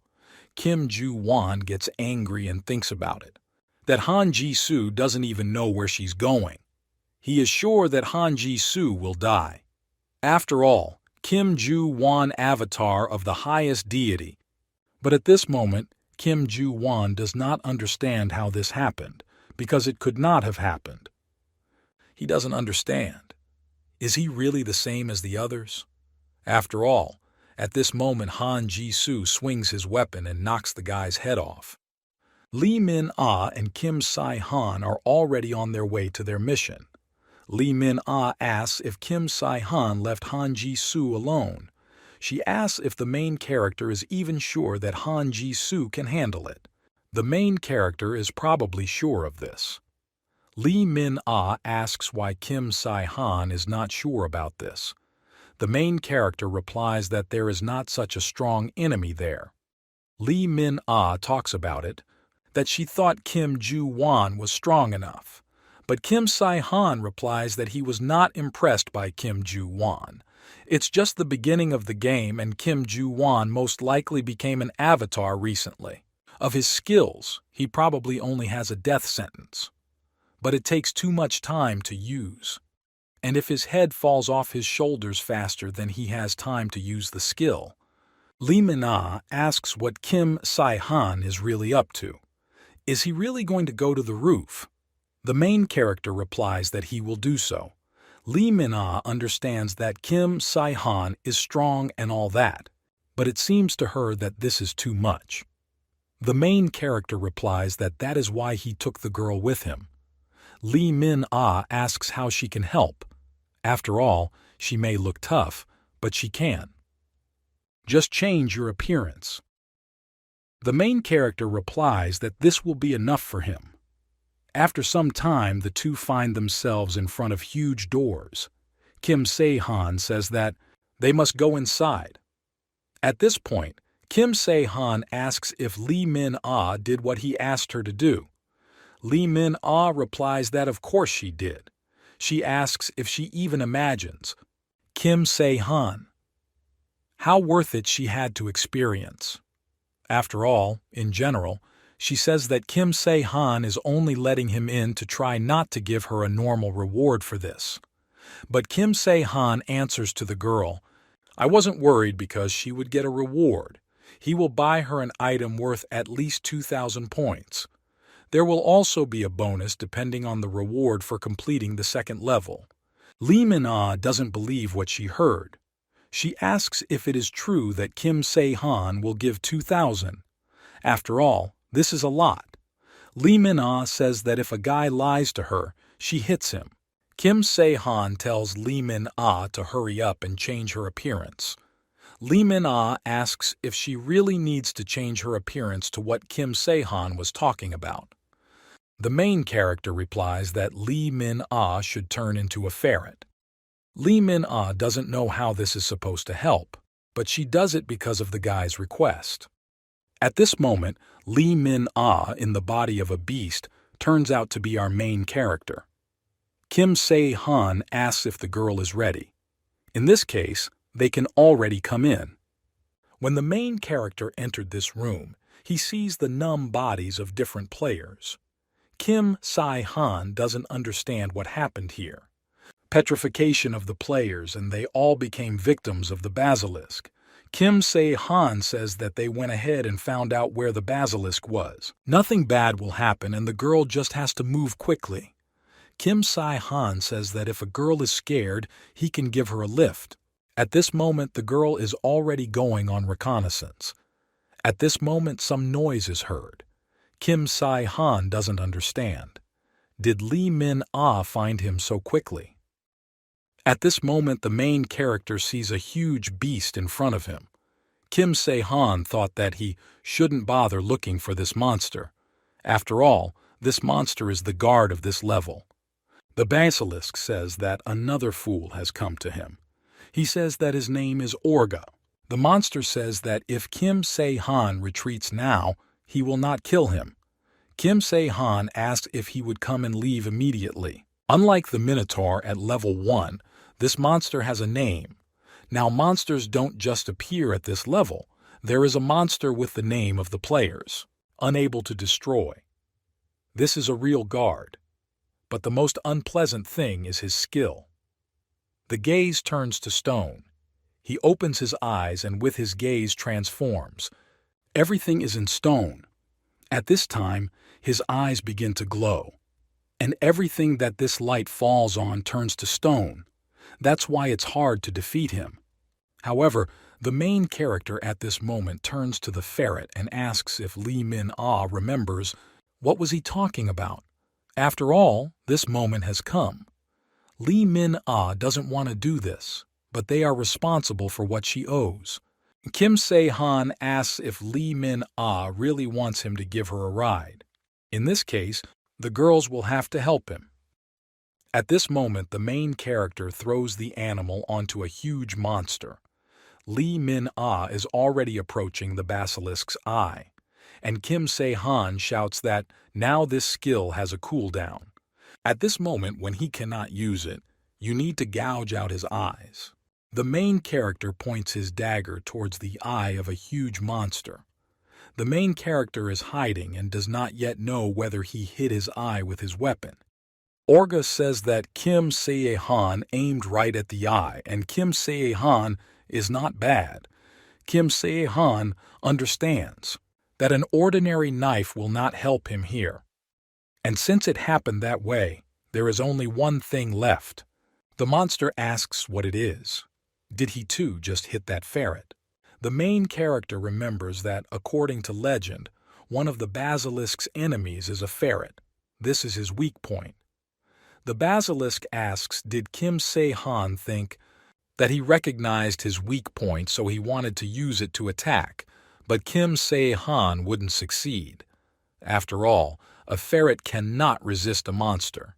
Kim Ju-won gets angry and thinks about it, that Han Ji-soo doesn't even know where she's going. He is sure that Han Ji-soo will die. After all, Kim Ju-won avatar of the highest deity. But at this moment, Kim Ju-won does not understand how this happened, because it could not have happened. He doesn't understand. Is he really the same as the others? After all, at this moment Han Ji-soo swings his weapon and knocks the guy's head off. Lee Min-ah and Kim Se-han are already on their way to their mission. Lee Min-ah asks if Kim Se-han left Han Ji-soo alone. She asks if the main character is even sure that Han Ji-soo can handle it. The main character is probably sure of this. Lee Min-ah asks why Kim Se-han is not sure about this. The main character replies that there is not such a strong enemy there. Lee Min-ah talks about it, that she thought Kim Ju-won was strong enough. But Kim Se-han replies that he was not impressed by Kim Ju-won. It's just the beginning of the game, and Kim Ju-won most likely became an avatar recently. Of his skills, he probably only has a death sentence. But it takes too much time to use. And if his head falls off his shoulders faster than he has time to use the skill. Lee Min-ah asks what Kim Se-han is really up to. Is he really going to go to the roof? The main character replies that he will do so. Lee Min-ah understands that Kim Se-han is strong and all that, but it seems to her that this is too much. The main character replies that that is why he took the girl with him. Lee Min-ah asks how she can help. After all, she may look tough, but she can. Just change your appearance. The main character replies that this will be enough for him. After some time, the two find themselves in front of huge doors. Kim Se-han says that they must go inside. At this point, Kim Se-han asks if Lee Min-ah did what he asked her to do. Lee Min-ah replies that of course she did. She asks if she even imagines. Kim Se-han, how worth it she had to experience. After all, in general, she says that Kim Se-han is only letting him in to try not to give her a normal reward for this. But Kim Se-han answers to the girl, "I wasn't worried because she would get a reward. He will buy her an item worth at least 2,000 points. There will also be a bonus depending on the reward for completing the second level." Lee Min-ah doesn't believe what she heard. She asks if it is true that Kim Se-han will give 2,000. After all, this is a lot. Lee Min-ah says that if a guy lies to her, she hits him. Kim Se-han tells Lee Min-ah to hurry up and change her appearance. Lee Min-ah asks if she really needs to change her appearance to what Kim Se-han was talking about. The main character replies that Lee Min-ah should turn into a ferret. Lee Min-ah doesn't know how this is supposed to help, but she does it because of the guy's request. At this moment, Lee Min-ah in the body of a beast turns out to be our main character. Kim Se-han asks if the girl is ready. In this case, they can already come in. When the main character entered this room, he sees the numb bodies of different players. Kim Se-han doesn't understand what happened here. Petrification of the players, and they all became victims of the basilisk. Kim Se-han says that they went ahead and found out where the basilisk was. Nothing bad will happen and the girl just has to move quickly. Kim Se-han says that if a girl is scared, he can give her a lift. At this moment, the girl is already going on reconnaissance. At this moment, some noise is heard. Kim Se-han doesn't understand. Did Lee Min-ah find him so quickly? At this moment, the main character sees a huge beast in front of him. Kim Se-han thought that he shouldn't bother looking for this monster. After all, this monster is the guard of this level. The basilisk says that another fool has come to him. He says that his name is Orga. The monster says that if Kim Se-han retreats now, he will not kill him. Kim Se-han asks if he would come and leave immediately. Unlike the Minotaur at level 1, this monster has a name. Now, monsters don't just appear at this level. There is a monster with the name of the players, unable to destroy. This is a real guard. But the most unpleasant thing is his skill. The gaze turns to stone. He opens his eyes and with his gaze transforms. Everything is in stone. At this time, his eyes begin to glow. And everything that this light falls on turns to stone. That's why it's hard to defeat him. However, the main character at this moment turns to the ferret and asks if Lee Min-ah remembers what was he talking about. After all, this moment has come. Lee Min-ah doesn't want to do this, but they are responsible for what she owes. Kim Se-han asks if Lee Min-ah really wants him to give her a ride. In this case, the girls will have to help him. At this moment, the main character throws the animal onto a huge monster. Lee Min-ah is already approaching the basilisk's eye, and Kim Se-han shouts that now this skill has a cooldown. At this moment, when he cannot use it, you need to gouge out his eyes. The main character points his dagger towards the eye of a huge monster. The main character is hiding and does not yet know whether he hit his eye with his weapon. Orga says that Kim Se-han aimed right at the eye, and Kim Se-han is not bad. Kim Se-han understands that an ordinary knife will not help him here. And since it happened that way, there is only one thing left. The monster asks what it is. Did he too just hit that ferret? The main character remembers that, according to legend, one of the basilisk's enemies is a ferret. This is his weak point. The basilisk asks, did Kim Se-han think that he recognized his weak point so he wanted to use it to attack, but Kim Se-han wouldn't succeed. After all, a ferret cannot resist a monster.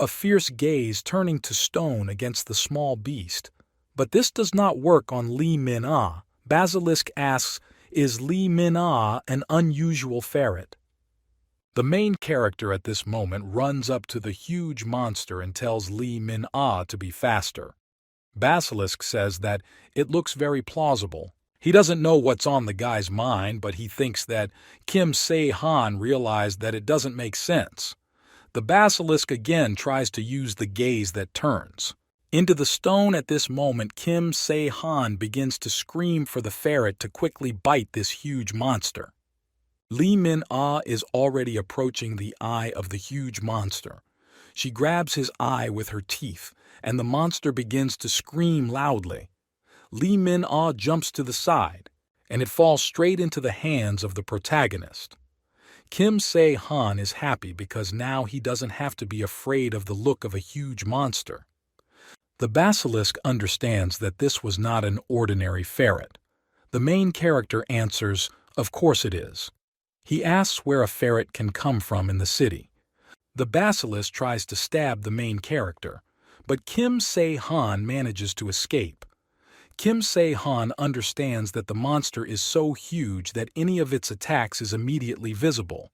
A fierce gaze turning to stone against the small beast. But this does not work on Lee Min-ah. Basilisk asks, is Lee Min-ah an unusual ferret? The main character at this moment runs up to the huge monster and tells Lee Min-ah to be faster. Basilisk says that it looks very plausible. He doesn't know what's on the guy's mind, but he thinks that Kim Se-han realized that it doesn't make sense. The basilisk again tries to use the gaze that turns into the stone. At this moment, Kim Se-han begins to scream for the ferret to quickly bite this huge monster. Lee Min-ah is already approaching the eye of the huge monster. She grabs his eye with her teeth, and the monster begins to scream loudly. Lee Min-ah jumps to the side, and it falls straight into the hands of the protagonist. Kim Se-han is happy because now he doesn't have to be afraid of the look of a huge monster. The basilisk understands that this was not an ordinary ferret. The main character answers, "Of course it is." He asks where a ferret can come from in the city. The basilisk tries to stab the main character, but Kim Se-han manages to escape. Kim Se-han understands that the monster is so huge that any of its attacks is immediately visible.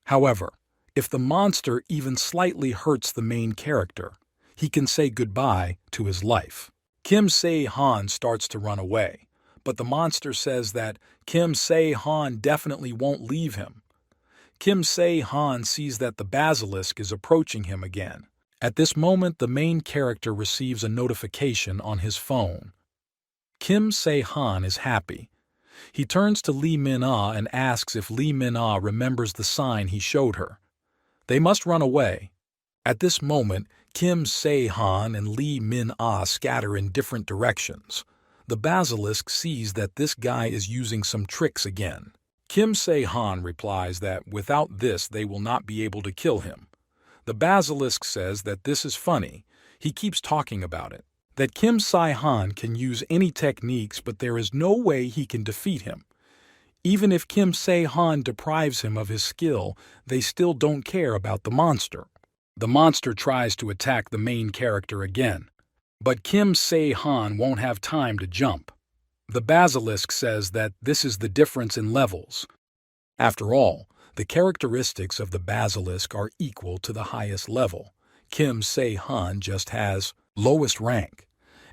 However, if the monster even slightly hurts the main character, he can say goodbye to his life. Kim Se-han starts to run away, but the monster says that Kim Se-han definitely won't leave him. Kim Se-han sees that the basilisk is approaching him again. At this moment, the main character receives a notification on his phone. Kim Se-han is happy. He turns to Lee Min-ah and asks if Lee Min-ah remembers the sign he showed her. They must run away. At this moment, Kim Se-han and Lee Min-ah scatter in different directions. The basilisk sees that this guy is using some tricks again. Kim Se-han replies that without this they will not be able to kill him. The basilisk says that this is funny. He keeps talking about it. That Kim Se-han can use any techniques, but there is no way he can defeat him. Even if Kim Se-han deprives him of his skill, they still don't care about the monster. The monster tries to attack the main character again, but Kim Se-han won't have time to jump. The basilisk says that this is the difference in levels. After all, the characteristics of the basilisk are equal to the highest level. Kim Se-han just has lowest rank,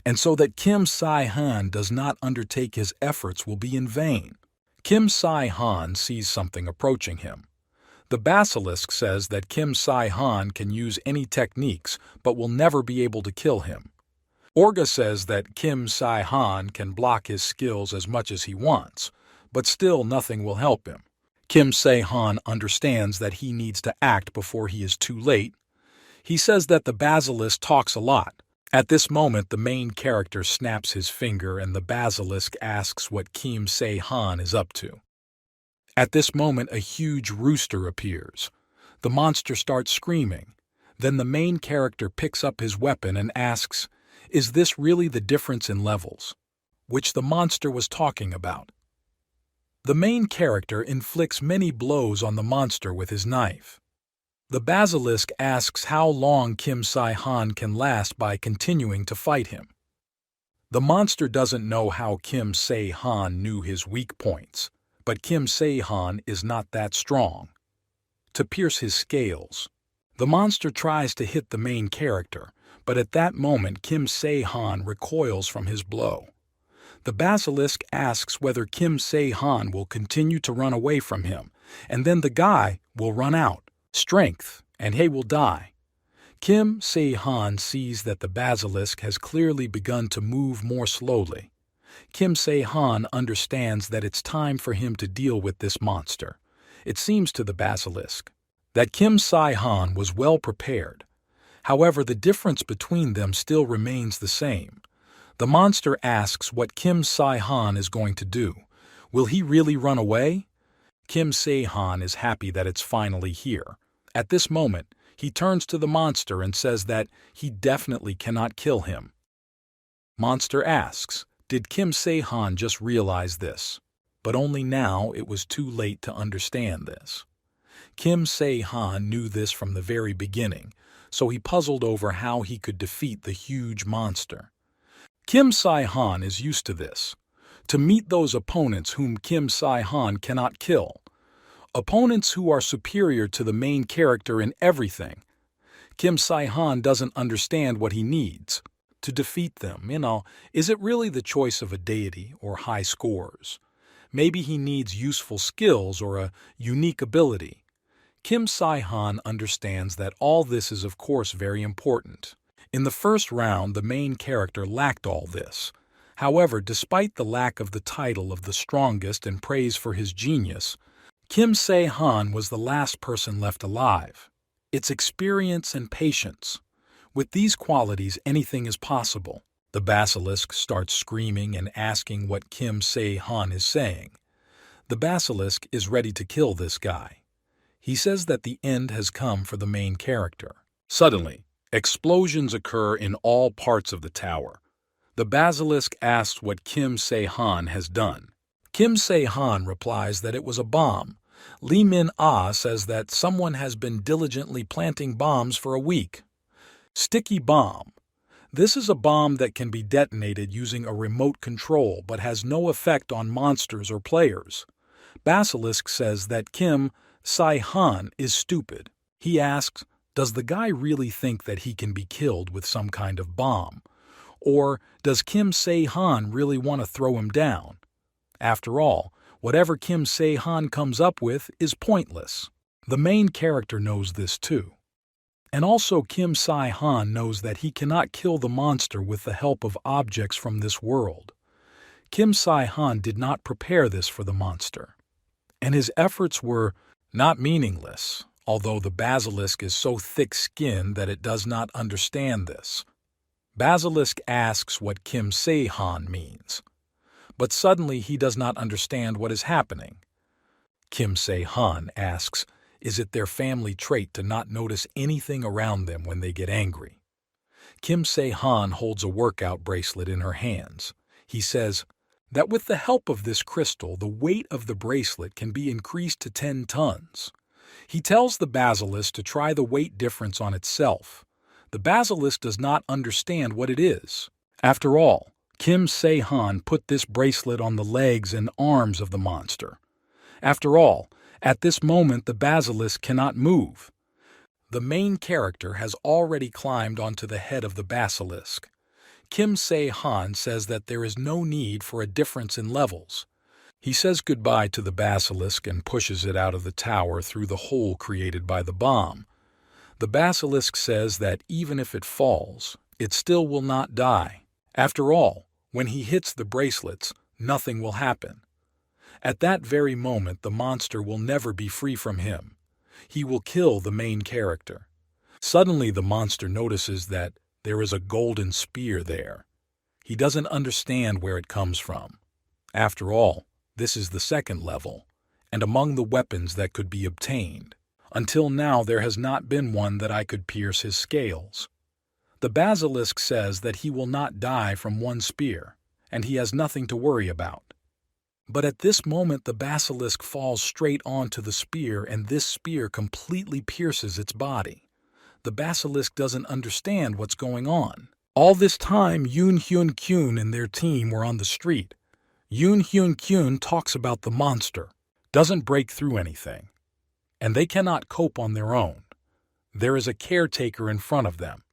and so that Kim Se-han does not undertake his efforts will be in vain. Kim Se-han sees something approaching him. The basilisk says that Kim Se-han can use any techniques but will never be able to kill him. Orga says that Kim Se-han can block his skills as much as he wants, but still nothing will help him. Kim Se-han understands that he needs to act before he is too late. He says that the basilisk talks a lot. At this moment, the main character snaps his finger and the basilisk asks what Kim Se-han is up to. At this moment, a huge rooster appears. The monster starts screaming. Then the main character picks up his weapon and asks, "Is this really the difference in levels?" which the monster was talking about. The main character inflicts many blows on the monster with his knife. The basilisk asks how long Kim Se-han can last by continuing to fight him. The monster doesn't know how Kim Se-han knew his weak points, but Kim Se-han is not that strong. To pierce his scales, the monster tries to hit the main character, but at that moment Kim Se-han recoils from his blow. The basilisk asks whether Kim Se-han will continue to run away from him, and then the guy will run out strength, and he will die. Kim Se-han sees that the basilisk has clearly begun to move more slowly. Kim Se-han understands that it's time for him to deal with this monster. It seems to the basilisk that Kim Se-han was well prepared. However, the difference between them still remains the same. The monster asks what Kim Se-han is going to do. Will he really run away? Kim Se-han is happy that it's finally here. At this moment, he turns to the monster and says that he definitely cannot kill him. Monster asks, did Kim Se-han just realize this? But only now it was too late to understand this. Kim Se-han knew this from the very beginning, so he puzzled over how he could defeat the huge monster. Kim Se-han is used to this, to meet those opponents whom Kim Se-han cannot kill. Opponents who are superior to the main character in everything. Kim Se-han doesn't understand what he needs to defeat them. Is it really the choice of a deity or high scores? Maybe he needs useful skills or a unique ability. Kim Si-han understands that all this is of course very important. In the first round, the main character lacked all this. However, despite the lack of the title of the strongest and praise for his genius, Kim Se-han was the last person left alive. It's experience and patience. With these qualities, anything is possible. The basilisk starts screaming and asking what Kim Se-han is saying. The basilisk is ready to kill this guy. He says that the end has come for the main character. Suddenly, explosions occur in all parts of the tower. The basilisk asks what Kim Se-han has done. Kim Se-han replies that it was a bomb. Lee Min-ah says that someone has been diligently planting bombs for a week. Sticky bomb. This is a bomb that can be detonated using a remote control but has no effect on monsters or players. Basilisk says that Kim Si-han is stupid. He asks, does the guy really think that he can be killed with some kind of bomb? Or does Kim Se-han really want to throw him down? After all, whatever Kim Se-han comes up with is pointless. The main character knows this too. And also Kim Si-han knows that he cannot kill the monster with the help of objects from this world. Kim Si-han did not prepare this for the monster. And his efforts were not meaningless, although the basilisk is so thick-skinned that it does not understand this. Basilisk asks what Kim Se-han means. But suddenly he does not understand what is happening. Kim Se-han asks, is it their family trait to not notice anything around them when they get angry? Kim Se-han holds a workout bracelet in her hands. He says that with the help of this crystal, the weight of the bracelet can be increased to 10 tons. He tells the basilisk to try the weight difference on itself. The basilisk does not understand what it is. After all, Kim Se-han put this bracelet on the legs and arms of the monster. After all, at this moment the basilisk cannot move. The main character has already climbed onto the head of the basilisk. Kim Se-han says that there is no need for a difference in levels. He says goodbye to the basilisk and pushes it out of the tower through the hole created by the bomb. The basilisk says that even if it falls, it still will not die. After all, when he hits the bracelets, nothing will happen. At that very moment, the monster will never be free from him. He will kill the main character. Suddenly, the monster notices that there is a golden spear there. He doesn't understand where it comes from. After all, this is the second level, and among the weapons that could be obtained. Until now, there has not been one that I could pierce his scales. The basilisk says that he will not die from one spear, and he has nothing to worry about. But at this moment, the basilisk falls straight onto the spear, and this spear completely pierces its body. The basilisk doesn't understand what's going on. All this time, Yoon Hyun Kyun and their team were on the street. Yoon Hyun Kyun talks about the monster, doesn't break through anything, and they cannot cope on their own. There is a caretaker in front of them.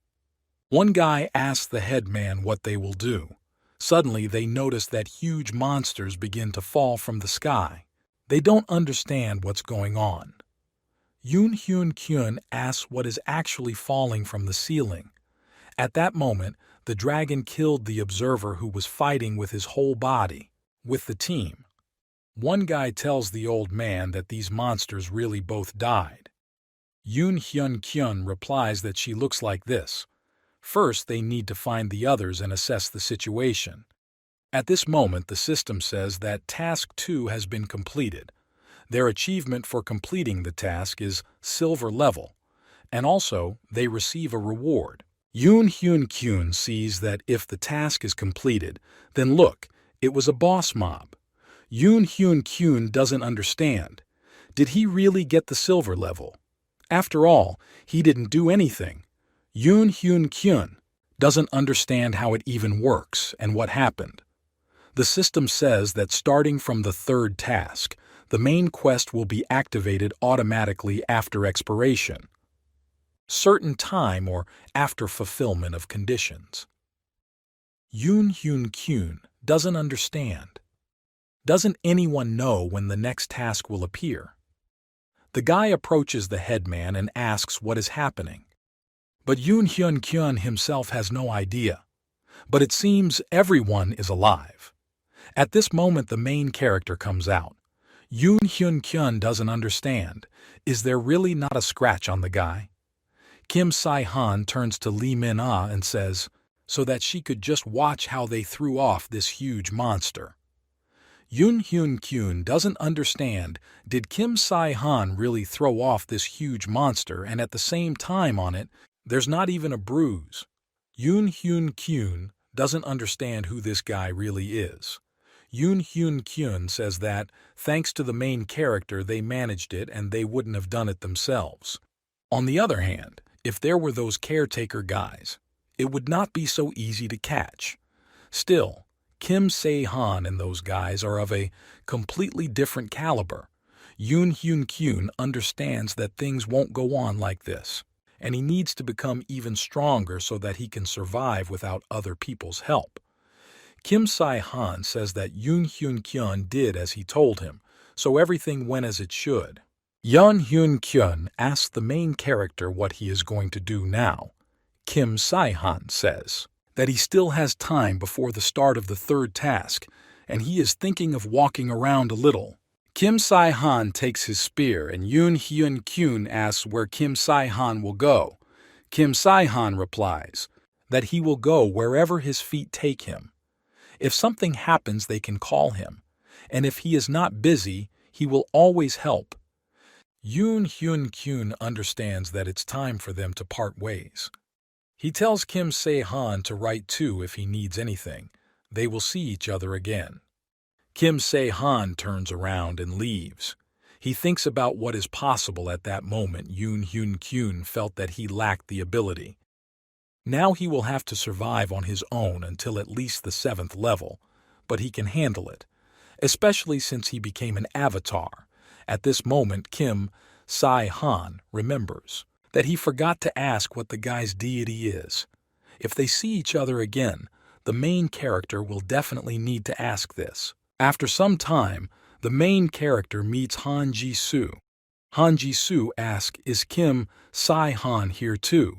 One guy asks the headman what they will do. Suddenly, they notice that huge monsters begin to fall from the sky. They don't understand what's going on. Yoon Hyun Kyun asks what is actually falling from the ceiling. At that moment, the dragon killed the observer who was fighting with his whole body, with the team. One guy tells the old man that these monsters really both died. Yoon Hyun Kyun replies that she looks like this. First, they need to find the others and assess the situation. At this moment, the system says that Task 2 has been completed. Their achievement for completing the task is Silver Level, and also they receive a reward. Yoon Hyun Kyun sees that if the task is completed, then look, it was a boss mob. Yoon Hyun Kyun doesn't understand. Did he really get the Silver Level? After all, he didn't do anything. Yoon Hyun Kyun doesn't understand how it even works and what happened. The system says that starting from the third task, the main quest will be activated automatically after expiration, certain time or after fulfillment of conditions. Yoon Hyun Kyun doesn't understand. Doesn't anyone know when the next task will appear? The guy approaches the headman and asks what is happening. But Yoon Hyun Kyun himself has no idea. But it seems everyone is alive. At this moment the main character comes out. Yoon Hyun Kyun doesn't understand. Is there really not a scratch on the guy? Kim Si-han turns to Lee Min-ah and says, so that she could just watch how they threw off this huge monster. Yoon Hyun Kyun doesn't understand, did Kim Si-han really throw off this huge monster and at the same time on it, there's not even a bruise? Yoon Hyun Kyun doesn't understand who this guy really is. Yoon Hyun Kyun says that, thanks to the main character they managed it and they wouldn't have done it themselves. On the other hand, if there were those caretaker guys, it would not be so easy to catch. Still, Kim Se-han and those guys are of a completely different caliber. Yoon Hyun Kyun understands that things won't go on like this, and he needs to become even stronger so that he can survive without other people's help. Kim Si-han says that Yoon Hyun Kyun did as he told him, so everything went as it should. Yoon Hyun Kyun asks the main character what he is going to do now. Kim Si-han says that he still has time before the start of the third task, and he is thinking of walking around a little. Kim Si-han takes his spear, and Yoon Hyun Kyun asks where Kim Si-han will go. Kim Si-han replies that he will go wherever his feet take him. If something happens, they can call him, and if he is not busy, he will always help. Yoon Hyun Kyun understands that it's time for them to part ways. He tells Kim Se-han to write too if he needs anything. They will see each other again. Kim Se-han turns around and leaves. He thinks about what is possible at that moment. Yoon Hyun Kyun felt that he lacked the ability. Now he will have to survive on his own until at least the 7th level, but he can handle it, especially since he became an avatar. At this moment, Kim Si-han remembers that he forgot to ask what the guy's deity is. If they see each other again, the main character will definitely need to ask this. After some time, the main character meets Han Ji-soo. Han Ji-soo asks, is Kim Si-han here too?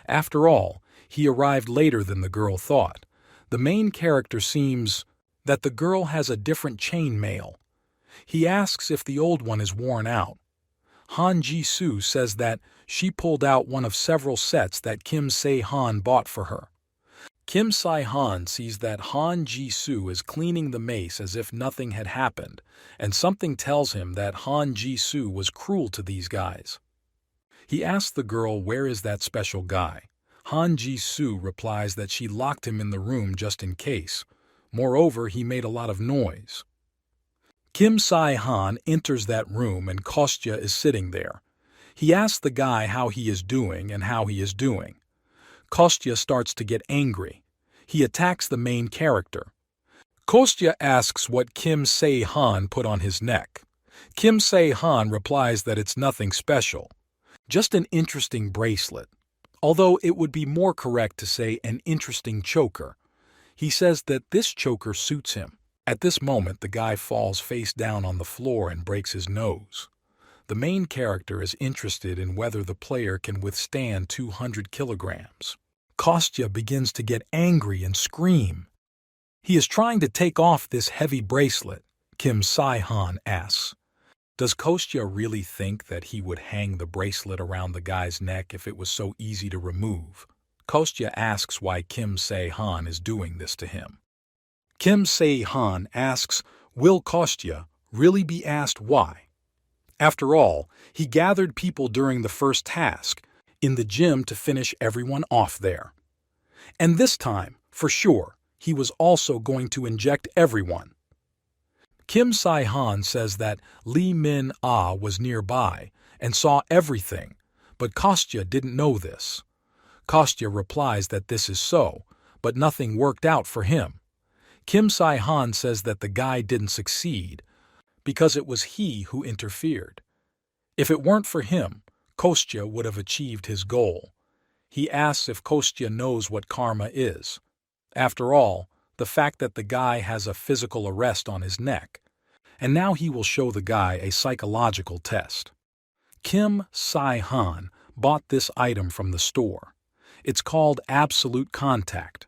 After all, he arrived later than the girl thought. The main character seems that the girl has a different chain mail. He asks if the old one is worn out. Han Ji-soo says that she pulled out one of several sets that Kim Se-han bought for her. Kim Si-han sees that Han Ji-soo is cleaning the mace as if nothing had happened, and something tells him that Han Ji-soo was cruel to these guys. He asks the girl where is that special guy. Han Ji-soo replies that she locked him in the room just in case. Moreover, he made a lot of noise. Kim Si-han enters that room and Kostya is sitting there. He asks the guy how he is doing and how he is doing. Kostya starts to get angry. He attacks the main character. Kostya asks what Kim Se-han put on his neck. Kim Se-han replies that it's nothing special, just an interesting bracelet, although it would be more correct to say an interesting choker. He says that this choker suits him. At this moment, the guy falls face down on the floor and breaks his nose. The main character is interested in whether the player can withstand 200 kilograms. Kostya begins to get angry and scream. He is trying to take off this heavy bracelet. Kim Si-han asks, does Kostya really think that he would hang the bracelet around the guy's neck if it was so easy to remove? Kostya asks why Kim Se-han is doing this to him. Kim Se-han asks, will Kostya really be asked why? After all, he gathered people during the first task in the gym to finish everyone off there. And this time, for sure, he was also going to inject everyone. Kim Si-han says that Lee Min-ah was nearby and saw everything, but Kostya didn't know this. Kostya replies that this is so, but nothing worked out for him. Kim Si-han says that the guy didn't succeed because it was he who interfered. If it weren't for him, Kostya would have achieved his goal. He asks if Kostya knows what karma is. After all, the fact that the guy has a physical arrest on his neck, and now he will show the guy a psychological test. Kim Si-han bought this item from the store. It's called Absolute Contact.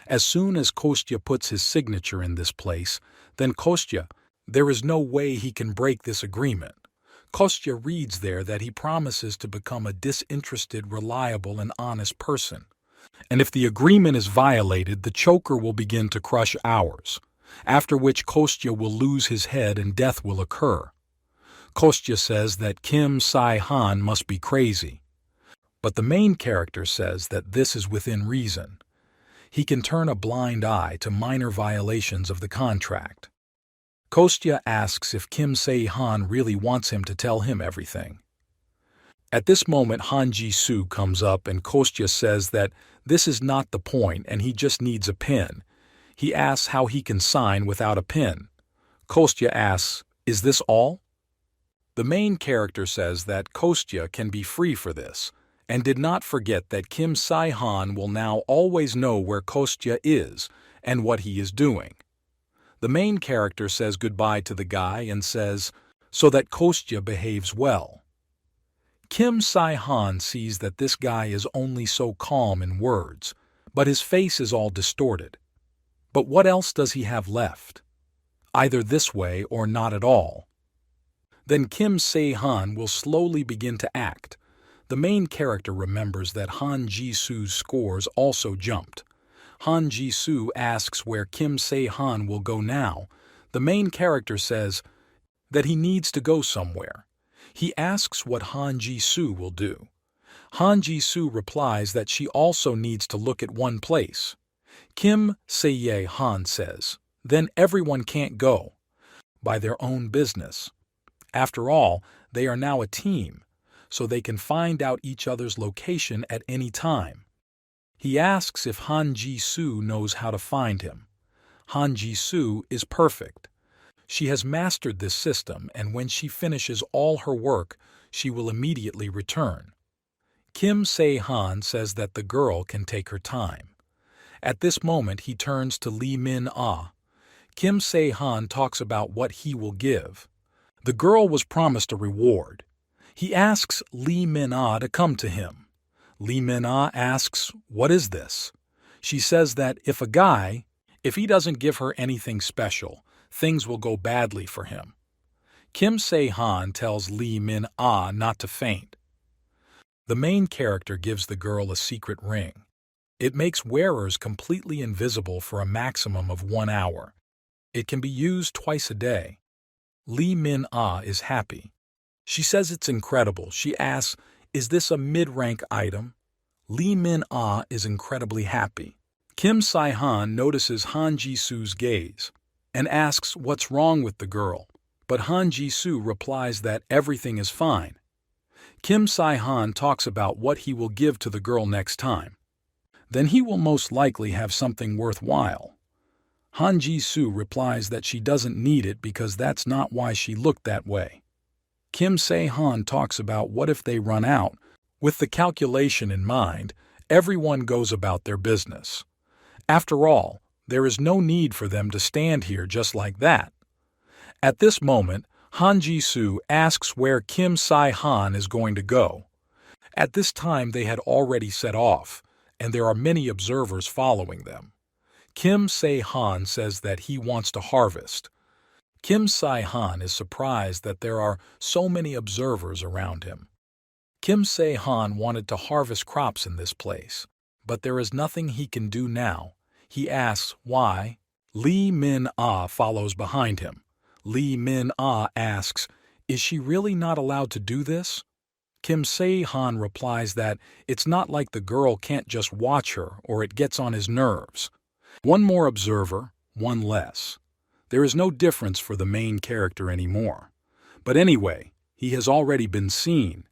As soon as Kostya puts his signature in this place, then Kostya, there is no way he can break this agreement. Kostya reads there that he promises to become a disinterested, reliable, and honest person. And if the agreement is violated, the choker will begin to crush ours, after which Kostya will lose his head and death will occur. Kostya says that Kim Si-han must be crazy. But the main character says that this is within reason. He can turn a blind eye to minor violations of the contract. Kostya asks if Kim Se-han really wants him to tell him everything. At this moment, Han Ji-soo comes up and Kostya says that this is not the point and he just needs a pen. He asks how he can sign without a pen. Kostya asks, "Is this all?" The main character says that Kostya can be free for this, and did not forget that Kim Si-han will now always know where Kostya is and what he is doing. The main character says goodbye to the guy and says, so that Kostya behaves well. Kim Si-han sees that this guy is only so calm in words, but his face is all distorted. But what else does he have left? Either this way or not at all. Then Kim Se-han will slowly begin to act. The main character remembers that Han Ji-soo's scores also jumped. Han Ji-soo asks where Kim Se-han will go now. The main character says that he needs to go somewhere. He asks what Han Ji-soo will do. Han Ji-soo replies that she also needs to look at one place. Kim Se-han says, then everyone can't go. By their own business. After all, they are now a team, so they can find out each other's location at any time. He asks if Han Ji-soo knows how to find him. Han Ji-soo is perfect. She has mastered this system, and when she finishes all her work, she will immediately return. Kim Se-han says that the girl can take her time. At this moment, he turns to Lee Min-ah. Kim Se-han talks about what he will give. The girl was promised a reward. He asks Lee Min-ah to come to him. Lee Min-ah asks, what is this? She says that if he doesn't give her anything special, things will go badly for him. Kim Se-han tells Lee Min-ah not to faint. The main character gives the girl a secret ring. It makes wearers completely invisible for a maximum of 1 hour. It can be used twice a day. Lee Min-ah is happy. She says it's incredible. She asks, is this a mid-rank item? Lee Min-ah is incredibly happy. Kim Si-han notices Han Ji-soo's gaze and asks what's wrong with the girl, but Han Ji-soo replies that everything is fine. Kim Si-han talks about what he will give to the girl next time. Then he will most likely have something worthwhile. Han Ji-soo replies that she doesn't need it because that's not why she looked that way. Kim Se-han talks about what if they run out. With the calculation in mind, everyone goes about their business. After all, there is no need for them to stand here just like that. At this moment, Han Ji-soo asks where Kim Si-han is going to go. At this time they had already set off, and there are many observers following them. Kim Se-han says that he wants to harvest. Kim Si-han is surprised that there are so many observers around him. Kim Se-han wanted to harvest crops in this place, but there is nothing he can do now. He asks why. Lee Min-ah follows behind him. Lee Min-ah asks, is she really not allowed to do this? Kim Se-han replies that it's not like the girl can't just watch her or it gets on his nerves. One more observer, one less. There is no difference for the main character anymore. But anyway, he has already been seen.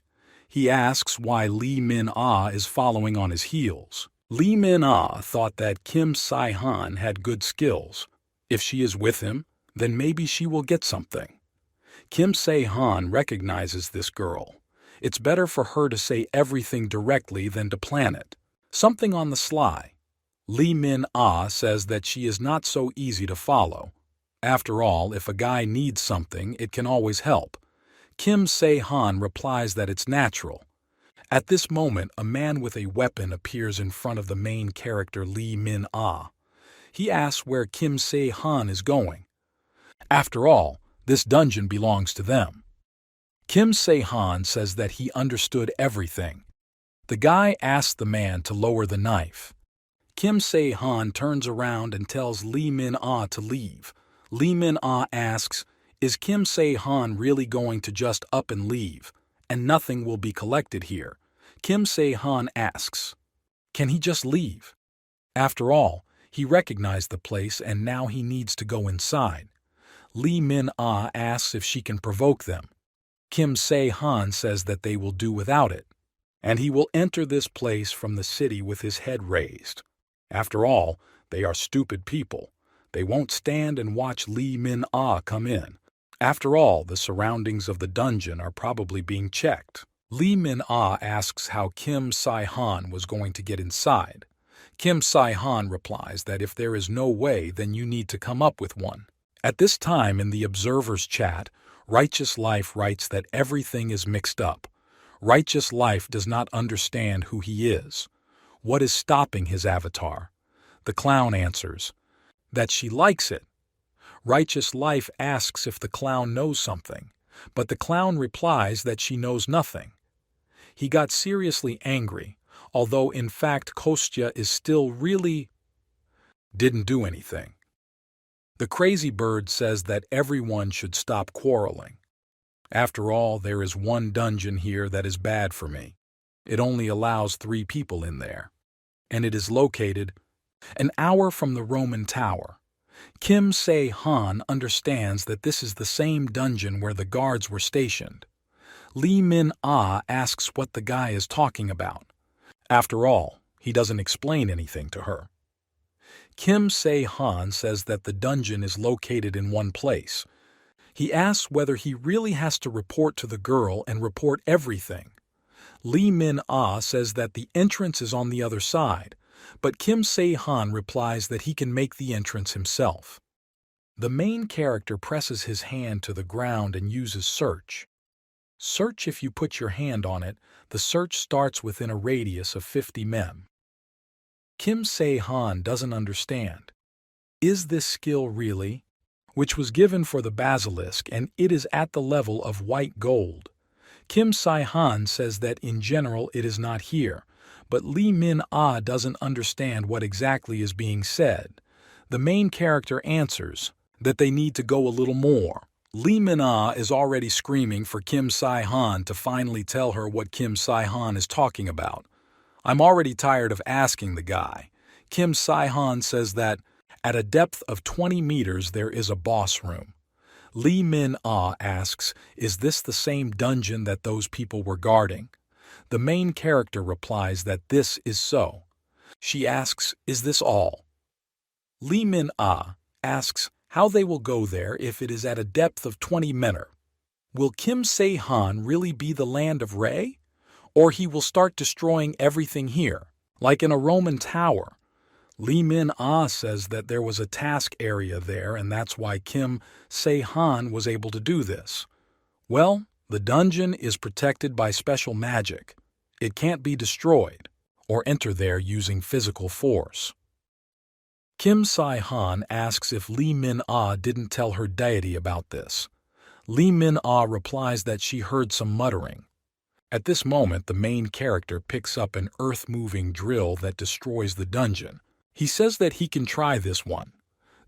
He asks why Lee Min-ah is following on his heels. Lee Min-ah thought that Kim Si-han had good skills. If she is with him, then maybe she will get something. Kim Se-han recognizes this girl. It's better for her to say everything directly than to plan it. Something on the sly. Lee Min-ah says that she is not so easy to follow. After all, if a guy needs something, it can always help. Kim Se-han replies that it's natural. At this moment, a man with a weapon appears in front of the main character Lee Min-ah. He asks where Kim Se-han is going. After all, this dungeon belongs to them. Kim Se-han says that he understood everything. The guy asks the man to lower the knife. Kim Se-han turns around and tells Lee Min-ah to leave. Lee Min-ah asks, "Is Kim Se-han really going to just up and leave, and nothing will be collected here?" Kim Se-han asks, "Can he just leave?" After all, he recognized the place and now he needs to go inside. Lee Min-ah asks if she can provoke them. Kim Se-han says that they will do without it, and he will enter this place from the city with his head raised. After all, they are stupid people. They won't stand and watch Lee Min-ah come in. After all, the surroundings of the dungeon are probably being checked. Lee Min-ah asks how Kim Se-han was going to get inside. Kim Se-han replies that if there is no way, then you need to come up with one. At this time in the observers' chat, Righteous Life writes that everything is mixed up. Righteous Life does not understand who he is. What is stopping his avatar? The clown answers that she likes it. Righteous Life asks if the clown knows something, but the clown replies that she knows nothing. He got seriously angry, although in fact Kostya is still really didn't do anything. The crazy bird says that everyone should stop quarreling. After all, there is one dungeon here that is bad for me. It only allows 3 people in there, and it is located an hour from the Roman Tower. Kim Se-han understands that this is the same dungeon where the guards were stationed. Lee Min-ah asks what the guy is talking about. After all, he doesn't explain anything to her. Kim Se-han says that the dungeon is located in one place. He asks whether he really has to report to the girl and report everything. Lee Min-ah says that the entrance is on the other side, but Kim Se-han replies that he can make the entrance himself. The main character presses his hand to the ground and uses search. Search, if you put your hand on it, the search starts within a radius of 50 mem. Kim Se-han doesn't understand. Is this skill really? Which was given for the basilisk, and it is at the level of white gold. Kim Se-han says that in general it is not here, but Lee Min-ah doesn't understand what exactly is being said. The main character answers that they need to go a little more. Lee Min-ah is already screaming for Kim Se-han to finally tell her what Kim Se-han is talking about. I'm already tired of asking the guy. Kim Se-han says that at a depth of 20 meters there is a boss room. Lee Min-ah asks, is this the same dungeon that those people were guarding? The main character replies that this is so. She asks, is this all? Lee Min-ah asks how they will go there if it is at a depth of 20 meter. Will Kim Se-han really be the land of Ray? Or he will start destroying everything here, like in a Roman tower? Lee Min-ah says that there was a task area there and that's why Kim Se-han was able to do this. Well, the dungeon is protected by special magic. It can't be destroyed or enter there using physical force. Kim Se-han asks if Lee Min-ah didn't tell her deity about this. Lee Min-ah replies that she heard some muttering. At this moment, the main character picks up an earth-moving drill that destroys the dungeon. He says that he can try this one.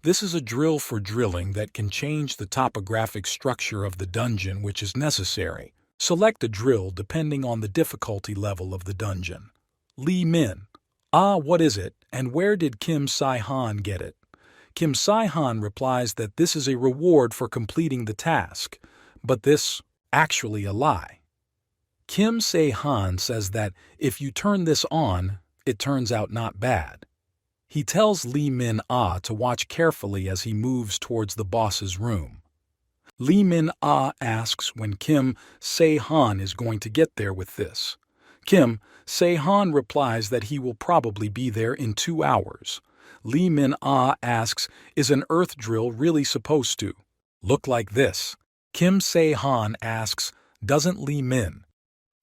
This is a drill for drilling that can change the topographic structure of the dungeon which is necessary. Select a drill depending on the difficulty level of the dungeon. Lee Min. What is it, and where did Kim Se-han get it? Kim Se-han replies that this is a reward for completing the task, but this actually a lie. Kim Se-han says that if you turn this on, it turns out not bad. He tells Lee Min-ah to watch carefully as he moves towards the boss's room. Lee Min-ah asks when Kim Se-han is going to get there with this. Kim Se-han replies that he will probably be there in 2 hours. Lee Min-ah asks, is an earth drill really supposed to look like this? Kim Se-han asks, Doesn't Lee Min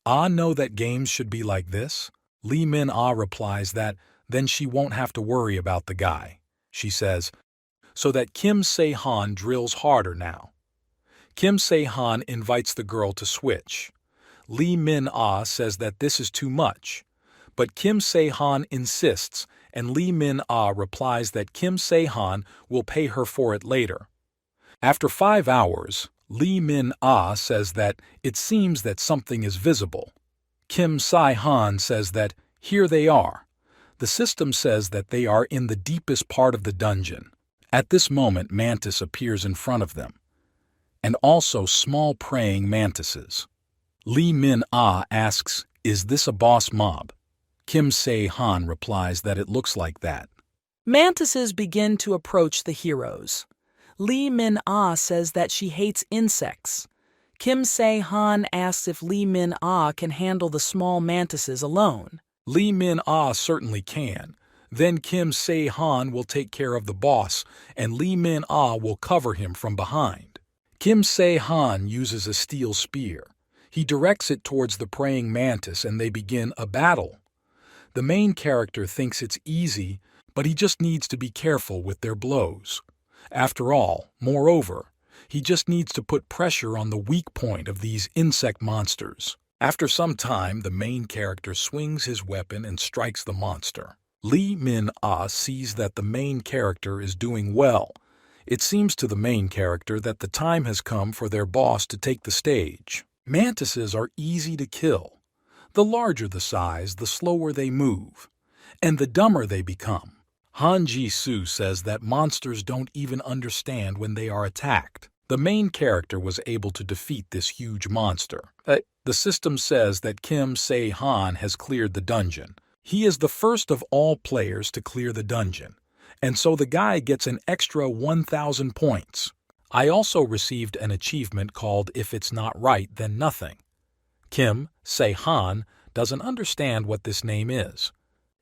know that games should be like this? Lee Min replies that then she won't have to worry about the guy. She says, so that Kim Se-han drills harder now. Kim Se-han invites the girl to switch. Lee Min says that this is too much. But Kim Se-han insists, and Lee Min replies that Kim Se-han will pay her for it later. After 5 hours, Lee Min says that it seems that something is visible. Kim Se-han says that here they are. The system says that they are in the deepest part of the dungeon. At this moment, Mantis appears in front of them, and also small praying mantises. Lee Min asks, is this a boss mob? Kim Se-han replies that it looks like that. Mantises begin to approach the heroes. Lee Min says that she hates insects. Kim Se-han asks if Lee Min can handle the small mantises alone. Lee Min certainly can. Then Kim Se-han will take care of the boss, and Lee Min will cover him from behind. Kim Se-han uses a steel spear. He directs it towards the praying mantis, and they begin a battle. The main character thinks it's easy, but he just needs to be careful with their blows. After all, moreover, he just needs to put pressure on the weak point of these insect monsters. After some time, the main character swings his weapon and strikes the monster. Lee Min sees that the main character is doing well. It seems to the main character that the time has come for their boss to take the stage. Mantises are easy to kill. The larger the size, the slower they move, and the dumber they become. Han Ji-soo says that monsters don't even understand when they are attacked. The main character was able to defeat this huge monster. The system says that Kim Se-han has cleared the dungeon. He is the first of all players to clear the dungeon, and so the guy gets an extra 1,000 points. I also received an achievement called If It's Not Right, Then Nothing. Kim Se-han doesn't understand what this name is.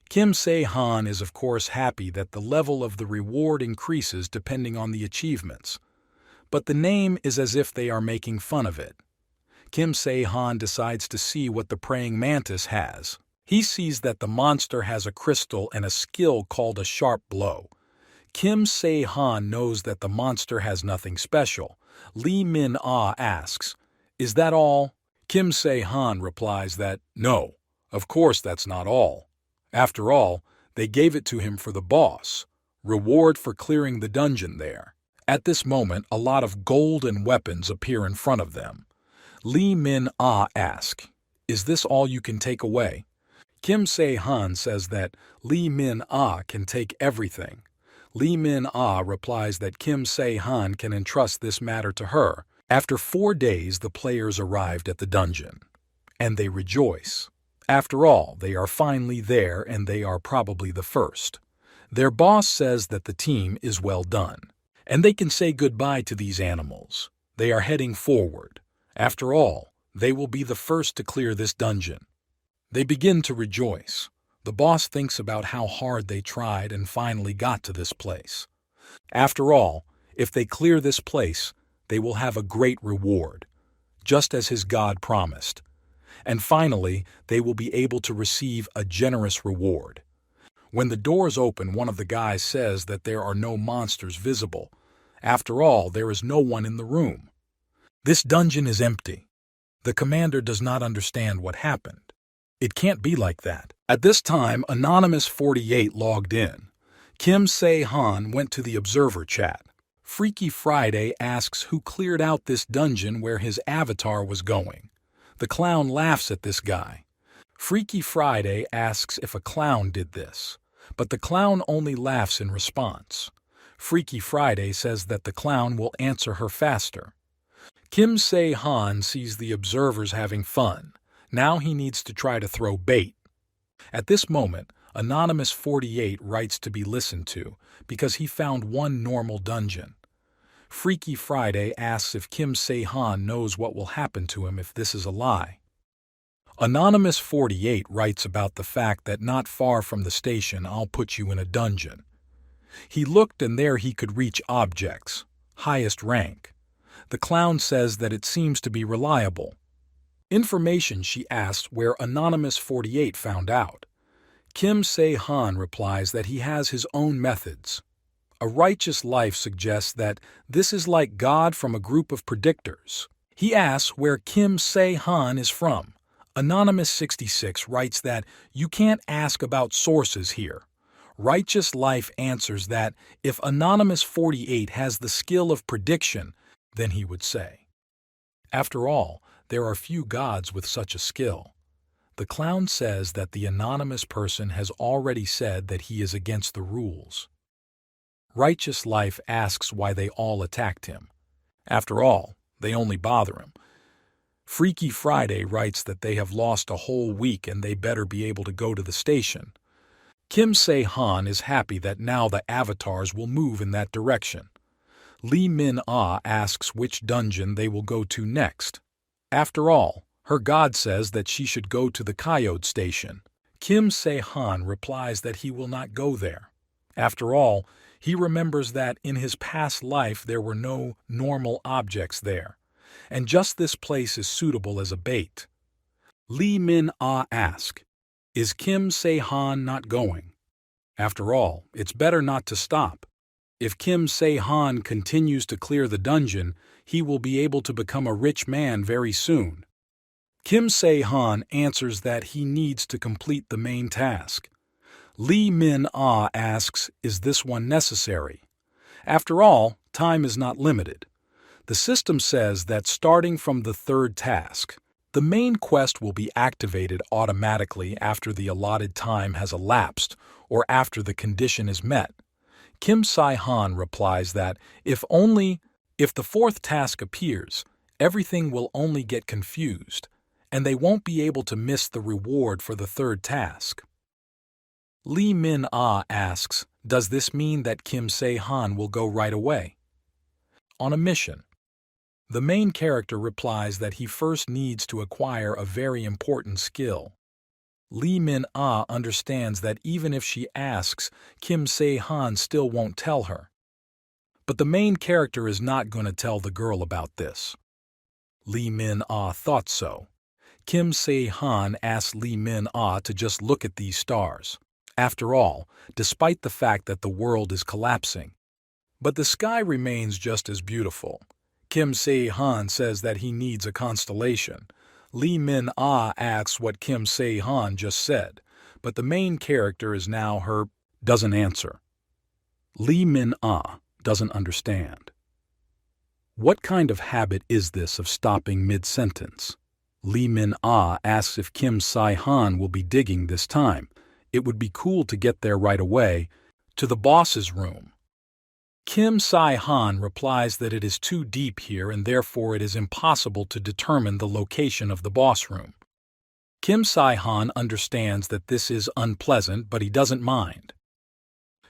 Kim Se-han is of course happy that the level of the reward increases depending on the achievements, but the name is as if they are making fun of it. Kim Se-han decides to see what the praying mantis has. He sees that the monster has a crystal and a skill called a sharp blow. Kim Se-han knows that the monster has nothing special. Lee Min asks, is that all? Kim Se-han replies that, no, of course that's not all. After all, they gave it to him for the boss, reward for clearing the dungeon there. At this moment, a lot of gold and weapons appear in front of them. Lee Min asks, is this all you can take away? Kim Se-han says that Lee Min can take everything. Lee Min replies that Kim Se-han can entrust this matter to her. After 4 days, the players arrived at the dungeon, and they rejoice. After all, they are finally there, and they are probably the first. Their boss says that the team is well done, and they can say goodbye to these animals. They are heading forward. After all, they will be the first to clear this dungeon. They begin to rejoice. The boss thinks about how hard they tried and finally got to this place. After all, if they clear this place, they will have a great reward, just as his God promised. And finally, they will be able to receive a generous reward. When the doors open, one of the guys says that there are no monsters visible. After all, there is no one in the room. This dungeon is empty. The commander does not understand what happened. It can't be like that. At this time, Anonymous 48 logged in. Kim Se-han went to the observer chat. Freaky Friday asks who cleared out this dungeon where his avatar was going. The clown laughs at this guy. Freaky Friday asks if a clown did this, but the clown only laughs in response. Freaky Friday says that the clown will answer her faster. Kim Se-han sees the observers having fun. Now he needs to try to throw bait. At this moment, Anonymous 48 writes to be listened to because he found one normal dungeon. Freaky Friday asks if Kim Se-han knows what will happen to him if this is a lie. Anonymous 48 writes about the fact that not far from the station I'll put you in a dungeon. He looked and there he could reach objects, highest rank. The clown says that it seems to be reliable. Information, she asks, where Anonymous 48 found out. Kim Se-han replies that he has his own methods. A righteous life suggests that this is like God from a group of predictors. He asks where Kim Se-han is from. Anonymous 66 writes that you can't ask about sources here. Righteous Life answers that if Anonymous 48 has the skill of prediction, then he would say. After all, there are few gods with such a skill. The clown says that the anonymous person has already said that he is against the rules. Righteous Life asks why they all attacked him. After all, they only bother him. Freaky Friday writes that they have lost a whole week and they better be able to go to the station. Kim Se-han is happy that now the avatars will move in that direction. Lee Min-ah asks which dungeon they will go to next. After all, her god says that she should go to the coyote station. Kim Se-han replies that he will not go there. After all, he remembers that in his past life there were no normal objects there, and just this place is suitable as a bait. Lee Min-ah asks, is Kim Se-han not going? After all, it's better not to stop. If Kim Se-han continues to clear the dungeon, he will be able to become a rich man very soon. Kim Se-han answers that he needs to complete the main task. Lee Min-ah asks, is this one necessary? After all, time is not limited. The system says that starting from the third task, the main quest will be activated automatically after the allotted time has elapsed or after the condition is met. Kim Se-han replies that if the fourth task appears, everything will only get confused, and they won't be able to miss the reward for the third task. Lee Min-ah asks, does this mean that Kim Se-han will go right away? On a mission. The main character replies that he first needs to acquire a very important skill. Lee Min-ah understands that even if she asks, Kim Se-han still won't tell her. But the main character is not going to tell the girl about this. Lee Min-ah thought so. Kim Se-han asks Lee Min-ah to just look at these stars. After all, despite the fact that the world is collapsing. But the sky remains just as beautiful. Kim Se-han says that he needs a constellation. Lee Min-ah asks what Kim Se-han just said, but the main character is now doesn't answer. Lee Min-ah doesn't understand. What kind of habit is this of stopping mid-sentence? Lee Min-ah asks if Kim Se-han will be digging this time. It would be cool to get there right away, to the boss's room. Kim Se-han replies that it is too deep here and therefore it is impossible to determine the location of the boss room. Kim Se-han understands that this is unpleasant, but he doesn't mind.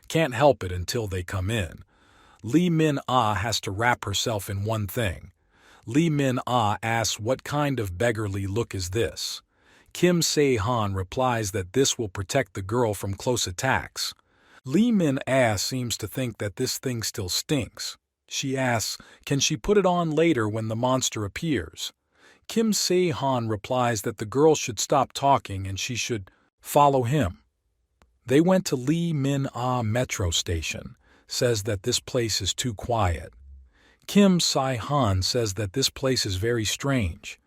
Can't help it until they come in. Lee Min-ah has to wrap herself in one thing. Lee Min-ah asks what kind of beggarly look is this. Kim Se-han replies that this will protect the girl from close attacks. Lee Min-ah seems to think that this thing still stinks. She asks, can she put it on later when the monster appears? Kim Se-han replies that the girl should stop talking and she should follow him. They went to Lee Min-ah metro station, says that this place is too quiet. Kim Se-han says that this place is very strange.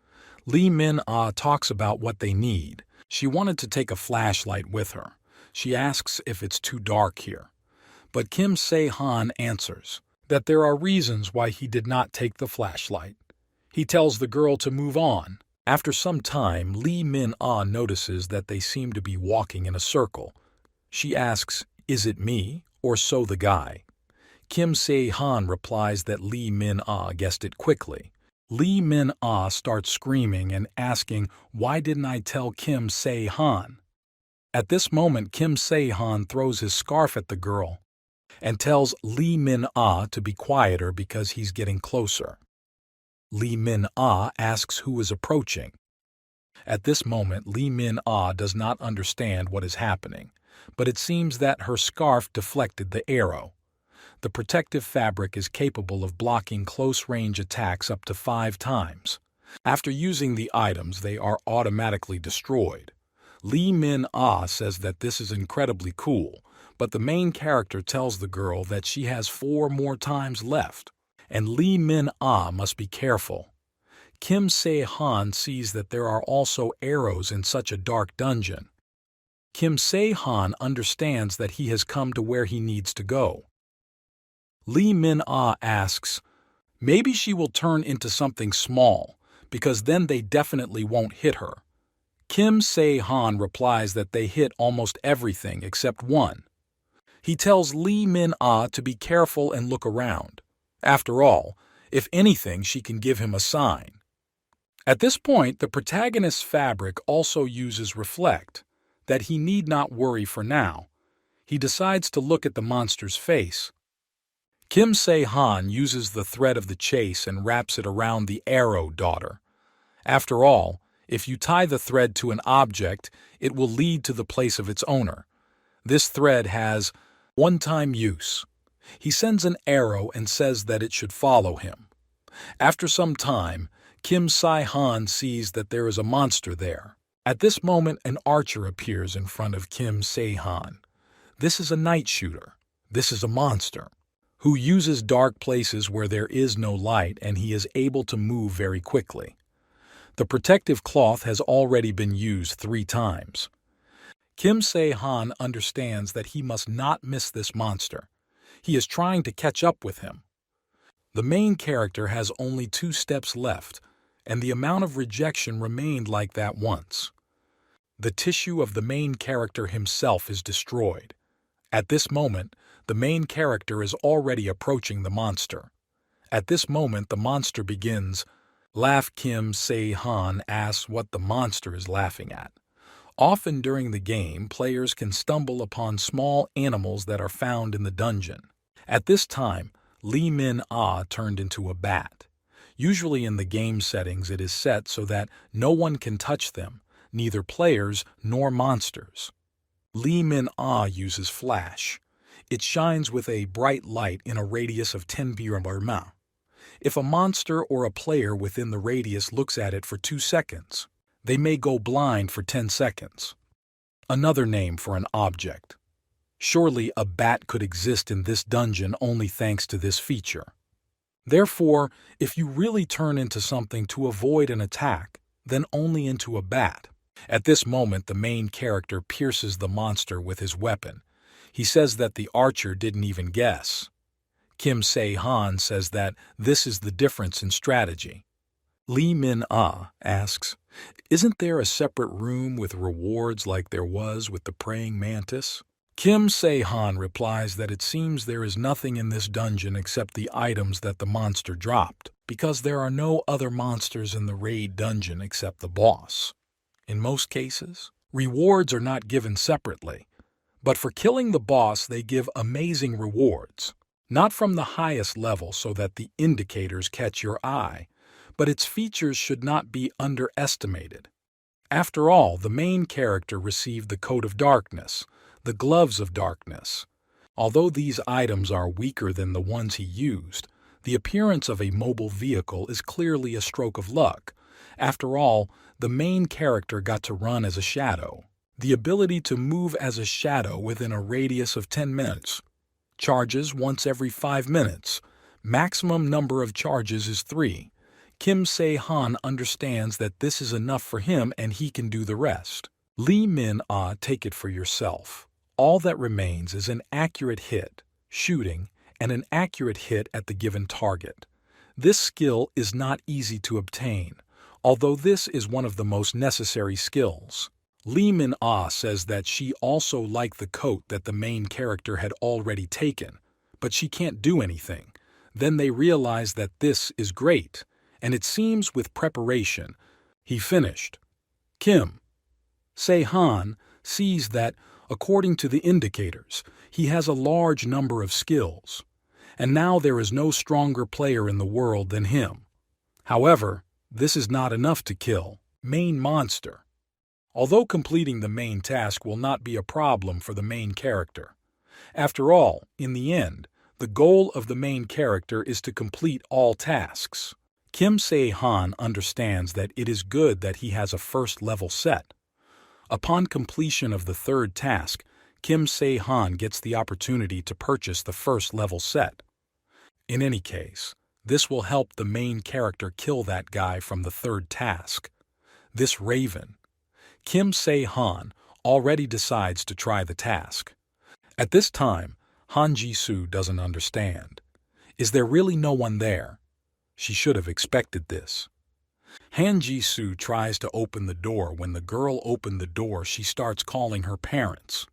Lee Min-ah talks about what they need. She wanted to take a flashlight with her. She asks if it's too dark here. But Kim Se-han answers that there are reasons why he did not take the flashlight. He tells the girl to move on. After some time, Lee Min-ah notices that they seem to be walking in a circle. She asks, is it me or so the guy? Kim Se-han replies that Lee Min-ah guessed it quickly. Lee Min-ah starts screaming and asking, why didn't I tell Kim Se-han? At this moment, Kim Se-han throws his scarf at the girl and tells Lee Min-ah to be quieter because he's getting closer. Lee Min-ah asks who is approaching. At this moment, Lee Min-ah does not understand what is happening, but it seems that her scarf deflected the arrow. The protective fabric is capable of blocking close-range attacks up to 5 times. After using the items, they are automatically destroyed. Lee Min-ah says that this is incredibly cool, but the main character tells the girl that she has 4 more times left, and Lee Min-ah must be careful. Kim Se-han sees that there are also arrows in such a dark dungeon. Kim Se-han understands that he has come to where he needs to go. Lee Min-ah asks, maybe she will turn into something small, because then they definitely won't hit her. Kim Se-han replies that they hit almost everything except one. He tells Lee Min-ah to be careful and look around. After all, if anything, she can give him a sign. At this point, the protagonist's fabric also uses reflect, that he need not worry for now. He decides to look at the monster's face. Kim Se-han uses the thread of the chase and wraps it around the arrow daughter. After all, if you tie the thread to an object, it will lead to the place of its owner. This thread has one-time use. He sends an arrow and says that it should follow him. After some time, Kim Se-han sees that there is a monster there. At this moment, an archer appears in front of Kim Se-han. This is a night shooter. This is a monster who uses dark places where there is no light, and he is able to move very quickly. The protective cloth has already been used 3 times. Kim Se-han understands that he must not miss this monster. He is trying to catch up with him. The main character has only 2 steps left, and the amount of rejection remained like that once. The tissue of the main character himself is destroyed. At this moment, the main character is already approaching the monster. At this moment, the monster begins. Laugh. Kim Se-han asks what the monster is laughing at. Often during the game, players can stumble upon small animals that are found in the dungeon. At this time, Lee Min-ah turned into a bat. Usually in the game settings, it is set so that no one can touch them, neither players nor monsters. Lee Min-ah uses flash. It shines with a bright light in a radius of 10 km. If a monster or a player within the radius looks at it for 2 seconds, they may go blind for 10 seconds. Another name for an object. Surely a bat could exist in this dungeon only thanks to this feature. Therefore, if you really turn into something to avoid an attack, then only into a bat. At this moment, the main character pierces the monster with his weapon. He says that the archer didn't even guess. Kim Se-han says that this is the difference in strategy. Lee Min-ah asks, isn't there a separate room with rewards like there was with the praying mantis? Kim Se-han replies that it seems there is nothing in this dungeon except the items that the monster dropped, because there are no other monsters in the raid dungeon except the boss. In most cases, rewards are not given separately, but for killing the boss they give amazing rewards, not from the highest level so that the indicators catch your eye, but its features should not be underestimated. After all, the main character received the coat of darkness, the gloves of darkness. Although these items are weaker than the ones he used, the appearance of a mobile vehicle is clearly a stroke of luck. After all, the main character got to run as a shadow. The ability to move as a shadow within a radius of 10 minutes. Charges once every 5 minutes. Maximum number of charges is 3. Kim Se-han understands that this is enough for him and he can do the rest. Lee Min-ah, take it for yourself. All that remains is an accurate hit, shooting, and an accurate hit at the given target. This skill is not easy to obtain, although this is one of the most necessary skills. Lee Min-ah says that she also liked the coat that the main character had already taken, but she can't do anything. Then they realize that this is great, and it seems with preparation, he finished. Kim Se-han sees that, according to the indicators, he has a large number of skills, and now there is no stronger player in the world than him. However, this is not enough to kill main monster. Although completing the main task will not be a problem for the main character. After all, in the end, the goal of the main character is to complete all tasks. Kim Se-han understands that it is good that he has a first-level set. Upon completion of the third task, Kim Se-han gets the opportunity to purchase the first-level set. In any case, this will help the main character kill that guy from the third task. This raven. Kim Se-han already decides to try the task. At this time, Han Ji-soo doesn't understand. Is there really no one there? She should have expected this. Han Ji-soo tries to open the door. When the girl opened the door, she starts calling her parents.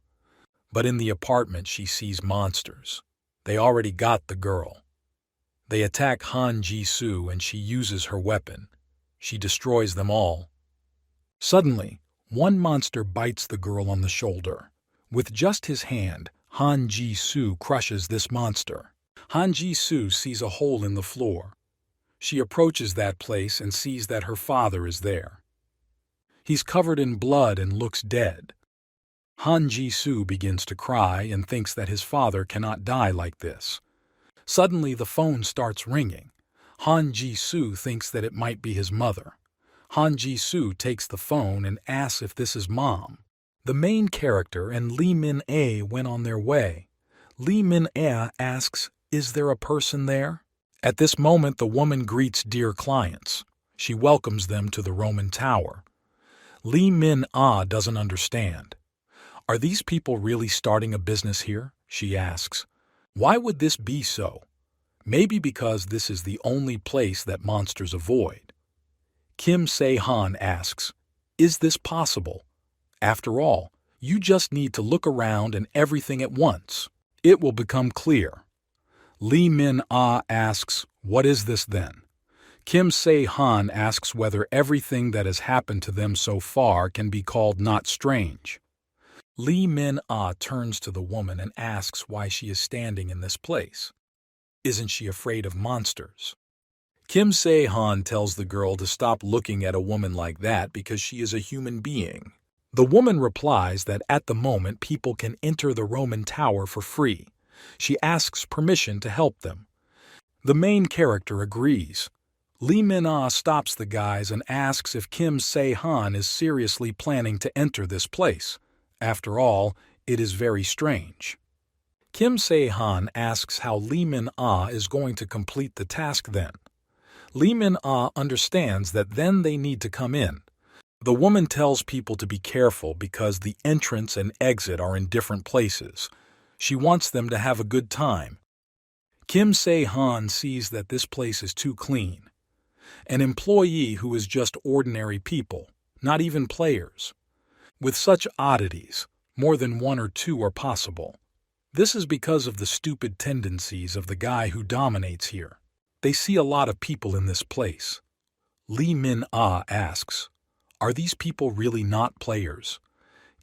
But in the apartment, she sees monsters. They already got the girl. They attack Han Ji-soo and she uses her weapon. She destroys them all. Suddenly, one monster bites the girl on the shoulder. With just his hand, Han Ji-soo crushes this monster. Han Ji-soo sees a hole in the floor. She approaches that place and sees that her father is there. He's covered in blood and looks dead. Han Ji-soo begins to cry and thinks that his father cannot die like this. Suddenly the phone starts ringing. Han Ji-soo thinks that it might be his mother. Han Ji-soo takes the phone and asks if this is Mom. The main character and Lee Min-ae went on their way. Lee Min-ae asks, "Is there a person there?" At this moment the woman greets dear clients. She welcomes them to the Roman Tower. Lee Min-ae doesn't understand. Are these people really starting a business here? She asks. Why would this be so? Maybe because this is the only place that monsters avoid. Kim Se-han asks, "Is this possible? After all, you just need to look around and everything at once. It will become clear." Lee Min-ae asks, "What is this then?" Kim Se-han asks whether everything that has happened to them so far can be called not strange. Lee Min-ae turns to the woman and asks why she is standing in this place. Isn't she afraid of monsters? Kim Se-han tells the girl to stop looking at a woman like that because she is a human being. The woman replies that at the moment people can enter the Roman Tower for free. She asks permission to help them. The main character agrees. Lee Min-ae stops the guys and asks if Kim Se-han is seriously planning to enter this place. After all, it is very strange. Kim Se-han asks how Lee Min-ae is going to complete the task then. Lee Min-ae understands that then they need to come in. The woman tells people to be careful because the entrance and exit are in different places. She wants them to have a good time. Kim Se-han sees that this place is too clean. An employee who is just ordinary people, not even players. With such oddities, more than one or two are possible. This is because of the stupid tendencies of the guy who dominates here. They see a lot of people in this place. Lee Min-ae asks, "Are these people really not players?"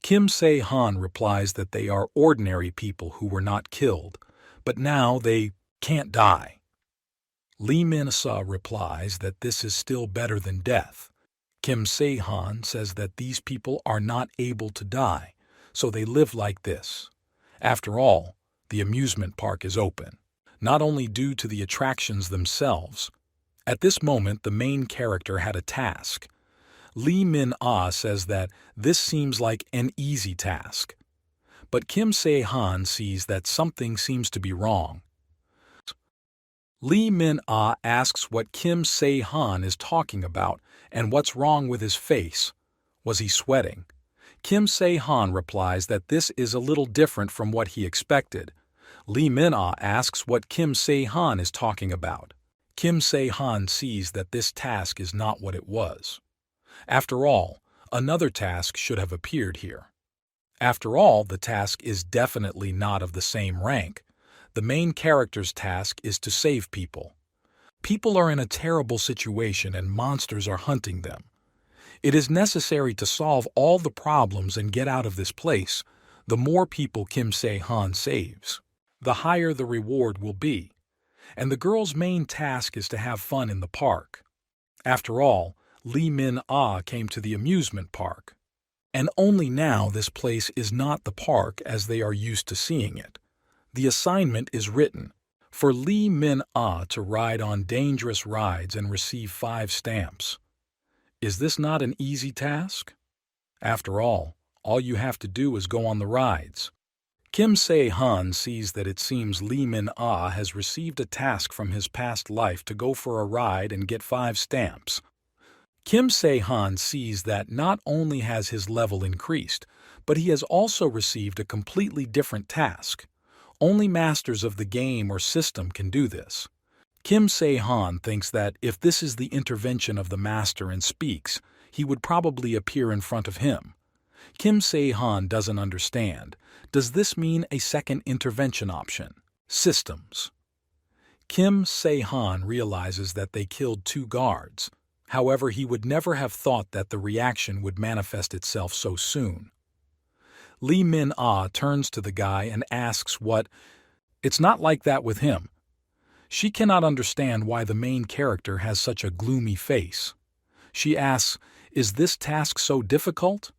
Kim Se-han replies that they are ordinary people who were not killed, but now they can't die. Lee Min-ae replies that this is still better than death. Kim Se-han says that these people are not able to die, so they live like this. After all, the amusement park is open, not only due to the attractions themselves. At this moment, the main character had a task. Lee Min-ae says that this seems like an easy task. But Kim Se-han sees that something seems to be wrong. Lee Min-ae asks what Kim Se-han is talking about and what's wrong with his face. Was he sweating? Kim Se-han replies that this is a little different from what he expected. Lee Min-ae asks what Kim Se-han is talking about. Kim Se-han sees that this task is not what it was. After all, another task should have appeared here. After all, the task is definitely not of the same rank. The main character's task is to save people. People are in a terrible situation and monsters are hunting them. It is necessary to solve all the problems and get out of this place. The more people Kim Se-han saves, the higher the reward will be. And the girl's main task is to have fun in the park. After all, Lee Min-ae came to the amusement park. And only now this place is not the park as they are used to seeing it. The assignment is written. For Lee Min-ah to ride on dangerous rides and receive 5 stamps. Is this not an easy task? After all you have to do is go on the rides. Kim Se-han sees that it seems Lee Min-ah has received a task from his past life to go for a ride and get 5 stamps. Kim Se-han sees that not only has his level increased, but he has also received a completely different task. Only masters of the game or system can do this. Kim Se-han thinks that if this is the intervention of the master and speaks, he would probably appear in front of him. Kim Se-han doesn't understand. Does this mean a second intervention option? Systems. Kim Se-han realizes that they killed 2 guards. However, he would never have thought that the reaction would manifest itself so soon. Lee Min-ah turns to the guy and asks what. It's not like that with him. She cannot understand why the main character has such a gloomy face. She asks, is this task so difficult?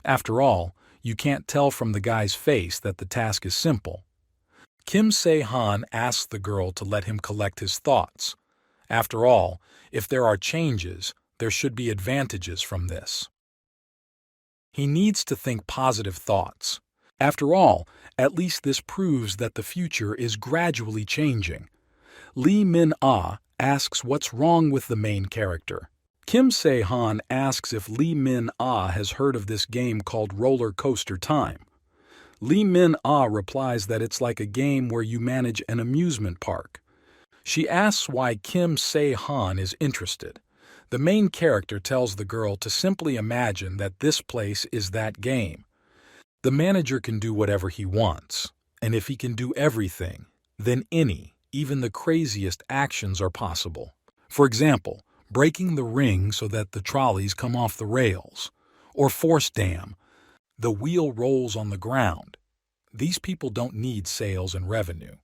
After all, you can't tell from the guy's face that the task is simple. Kim Se-han asks the girl to let him collect his thoughts. After all, if there are changes, there should be advantages from this. He needs to think positive thoughts. After all, at least this proves that the future is gradually changing. Lee Min-ah asks what's wrong with the main character. Kim Se-han asks if Lee Min-ah has heard of this game called Roller Coaster Time. Lee Min-ah replies that it's like a game where you manage an amusement park. She asks why Kim Se-han is interested. The main character tells the girl to simply imagine that this place is that game. The manager can do whatever he wants, and if he can do everything, then even the craziest actions are possible. For example, breaking the ring so that the trolleys come off the rails, or force dam, the wheel rolls on the ground. These people don't need sales and revenue.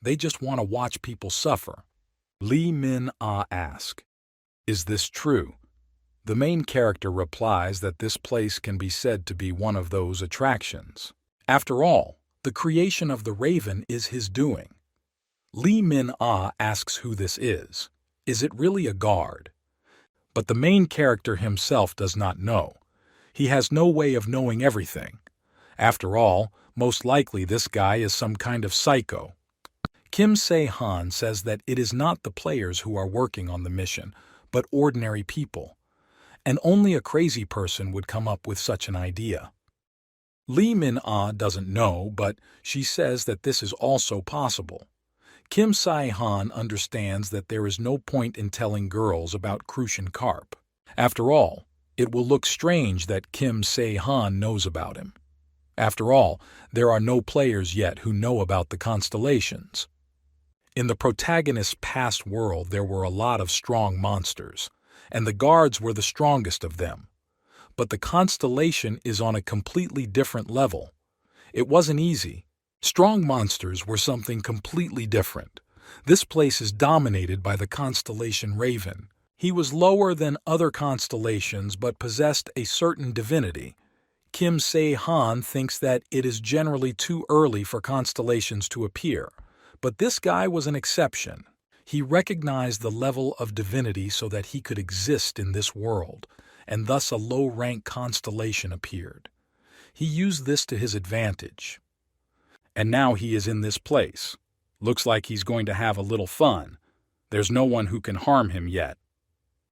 They just want to watch people suffer. Lee Min-ah asks, is this true? The main character replies that this place can be said to be one of those attractions. After all, the creation of the raven is his doing. Lee Min-ah asks who this is. Is it really a guard? But the main character himself does not know. He has no way of knowing everything. After all, most likely this guy is some kind of psycho. Kim Se-han says that it is not the players who are working on the mission, but ordinary people. And only a crazy person would come up with such an idea. Lee Min-ah doesn't know, but she says that this is also possible. Kim Se-han understands that there is no point in telling girls about Crucian Carp. After all, it will look strange that Kim Se-han knows about him. After all, there are no players yet who know about the constellations. In the protagonist's past world, there were a lot of strong monsters, and the guards were the strongest of them. But the constellation is on a completely different level. It wasn't easy. Strong monsters were something completely different. This place is dominated by the constellation Raven. He was lower than other constellations but possessed a certain divinity. Kim Se-han thinks that it is generally too early for constellations to appear. But this guy was an exception. He recognized the level of divinity so that he could exist in this world, and thus a low-rank constellation appeared. He used this to his advantage. And now he is in this place. Looks like he's going to have a little fun. There's no one who can harm him yet.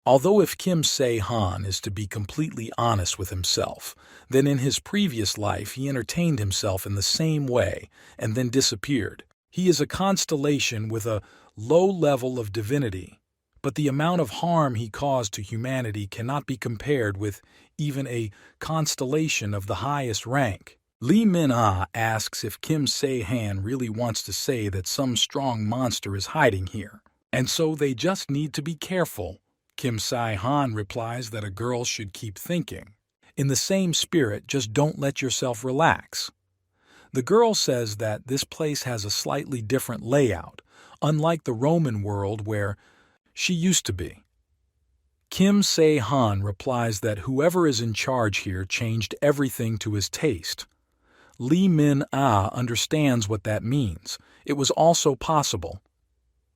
Although if Kim Se-han is to be completely honest with himself, then in his previous life he entertained himself in the same way and then disappeared. He is a constellation with a low level of divinity, but the amount of harm he caused to humanity cannot be compared with even a constellation of the highest rank. Lee Min-ah asks if Kim Se-han really wants to say that some strong monster is hiding here, and so they just need to be careful. Kim Se-han replies that a girl should keep thinking. In the same spirit, just don't let yourself relax. The girl says that this place has a slightly different layout, unlike the Roman world where she used to be. Kim Se-han replies that whoever is in charge here changed everything to his taste. Lee Min-ah understands what that means. It was also possible.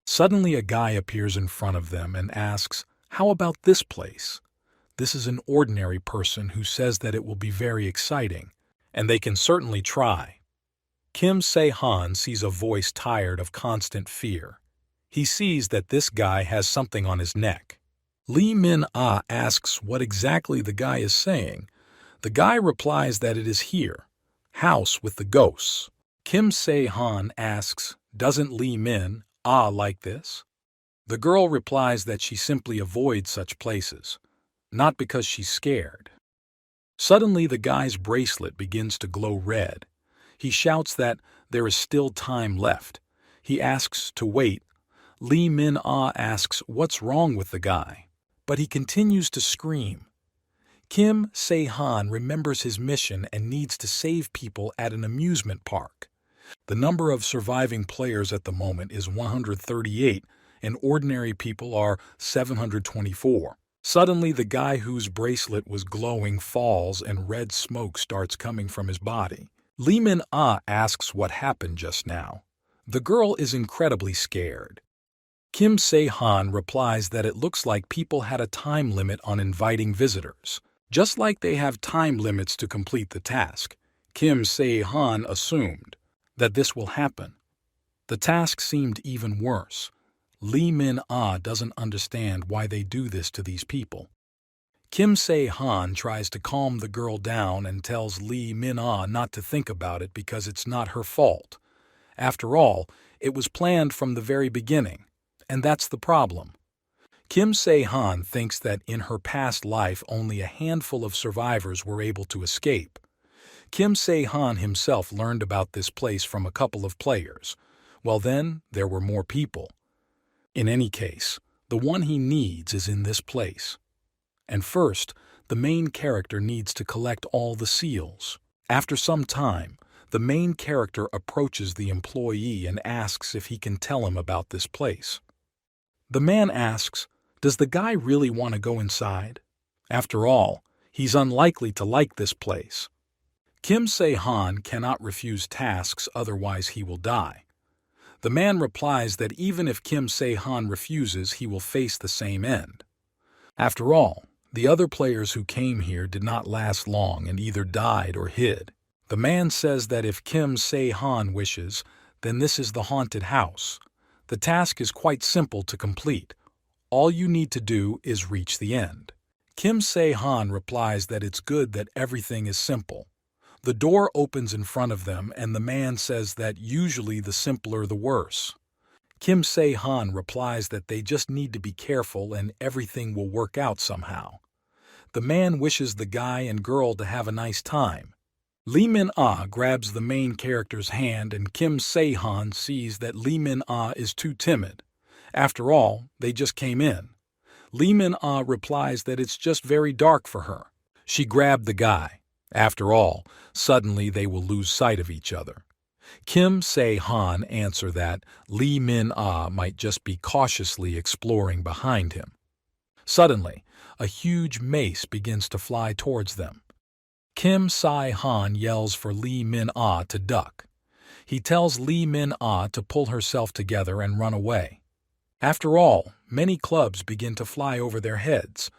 Suddenly a guy appears in front of them and asks, "How about this place?" This is an ordinary person who says that it will be very exciting, and they can certainly try. Kim Se-han sees a voice tired of constant fear. He sees that this guy has something on his neck. Lee Min-ah asks what exactly the guy is saying. The guy replies that it is here, house with the ghosts. Kim Se-han asks, "Doesn't Lee Min-ah like this?" The girl replies that she simply avoids such places, not because she's scared. Suddenly the guy's bracelet begins to glow red. He shouts that there is still time left. He asks to wait. Lee Min-ah asks what's wrong with the guy, but he continues to scream. Kim Se-han remembers his mission and needs to save people at an amusement park. The number of surviving players at the moment is 138, and ordinary people are 724. Suddenly, the guy whose bracelet was glowing falls and red smoke starts coming from his body. Lee Min-ah asks what happened just now. The girl is incredibly scared. Kim Se-han replies that it looks like people had a time limit on inviting visitors. Just like they have time limits to complete the task, Kim Se-han assumed that this will happen. The task seemed even worse. Lee Min-ah doesn't understand why they do this to these people. Kim Se-han tries to calm the girl down and tells Lee Min-ah not to think about it because it's not her fault. After all, it was planned from the very beginning, and that's the problem. Kim Se-han thinks that in her past life only a handful of survivors were able to escape. Kim Se-han himself learned about this place from a couple of players. Well then, there were more people. In any case, the one he needs is in this place. And first, the main character needs to collect all the seals. After some time, the main character approaches the employee and asks if he can tell him about this place. The man asks, "Does the guy really want to go inside?" After all, he's unlikely to like this place. Kim Se-han cannot refuse tasks, otherwise he will die. The man replies that even if Kim Se-han refuses, he will face the same end. After all, the other players who came here did not last long and either died or hid. The man says that if Kim Se-han wishes, then this is the haunted house. The task is quite simple to complete. All you need to do is reach the end. Kim Se-han replies that it's good that everything is simple. The door opens in front of them and the man says that usually the simpler the worse. Kim Se-han replies that they just need to be careful and everything will work out somehow. The man wishes the guy and girl to have a nice time. Lee Min-ah grabs the main character's hand and Kim Se-han sees that Lee Min-ah is too timid. After all, they just came in. Lee Min-ah replies that it's just very dark for her. She grabbed the guy. After all, suddenly they will lose sight of each other. Kim Se-han answers that Lee Min-ah might just be cautiously exploring behind him. Suddenly, a huge mace begins to fly towards them. Kim Se-han yells for Lee Min-ah to duck. He tells Lee Min-ah to pull herself together and run away. After all, many clubs begin to fly over their heads.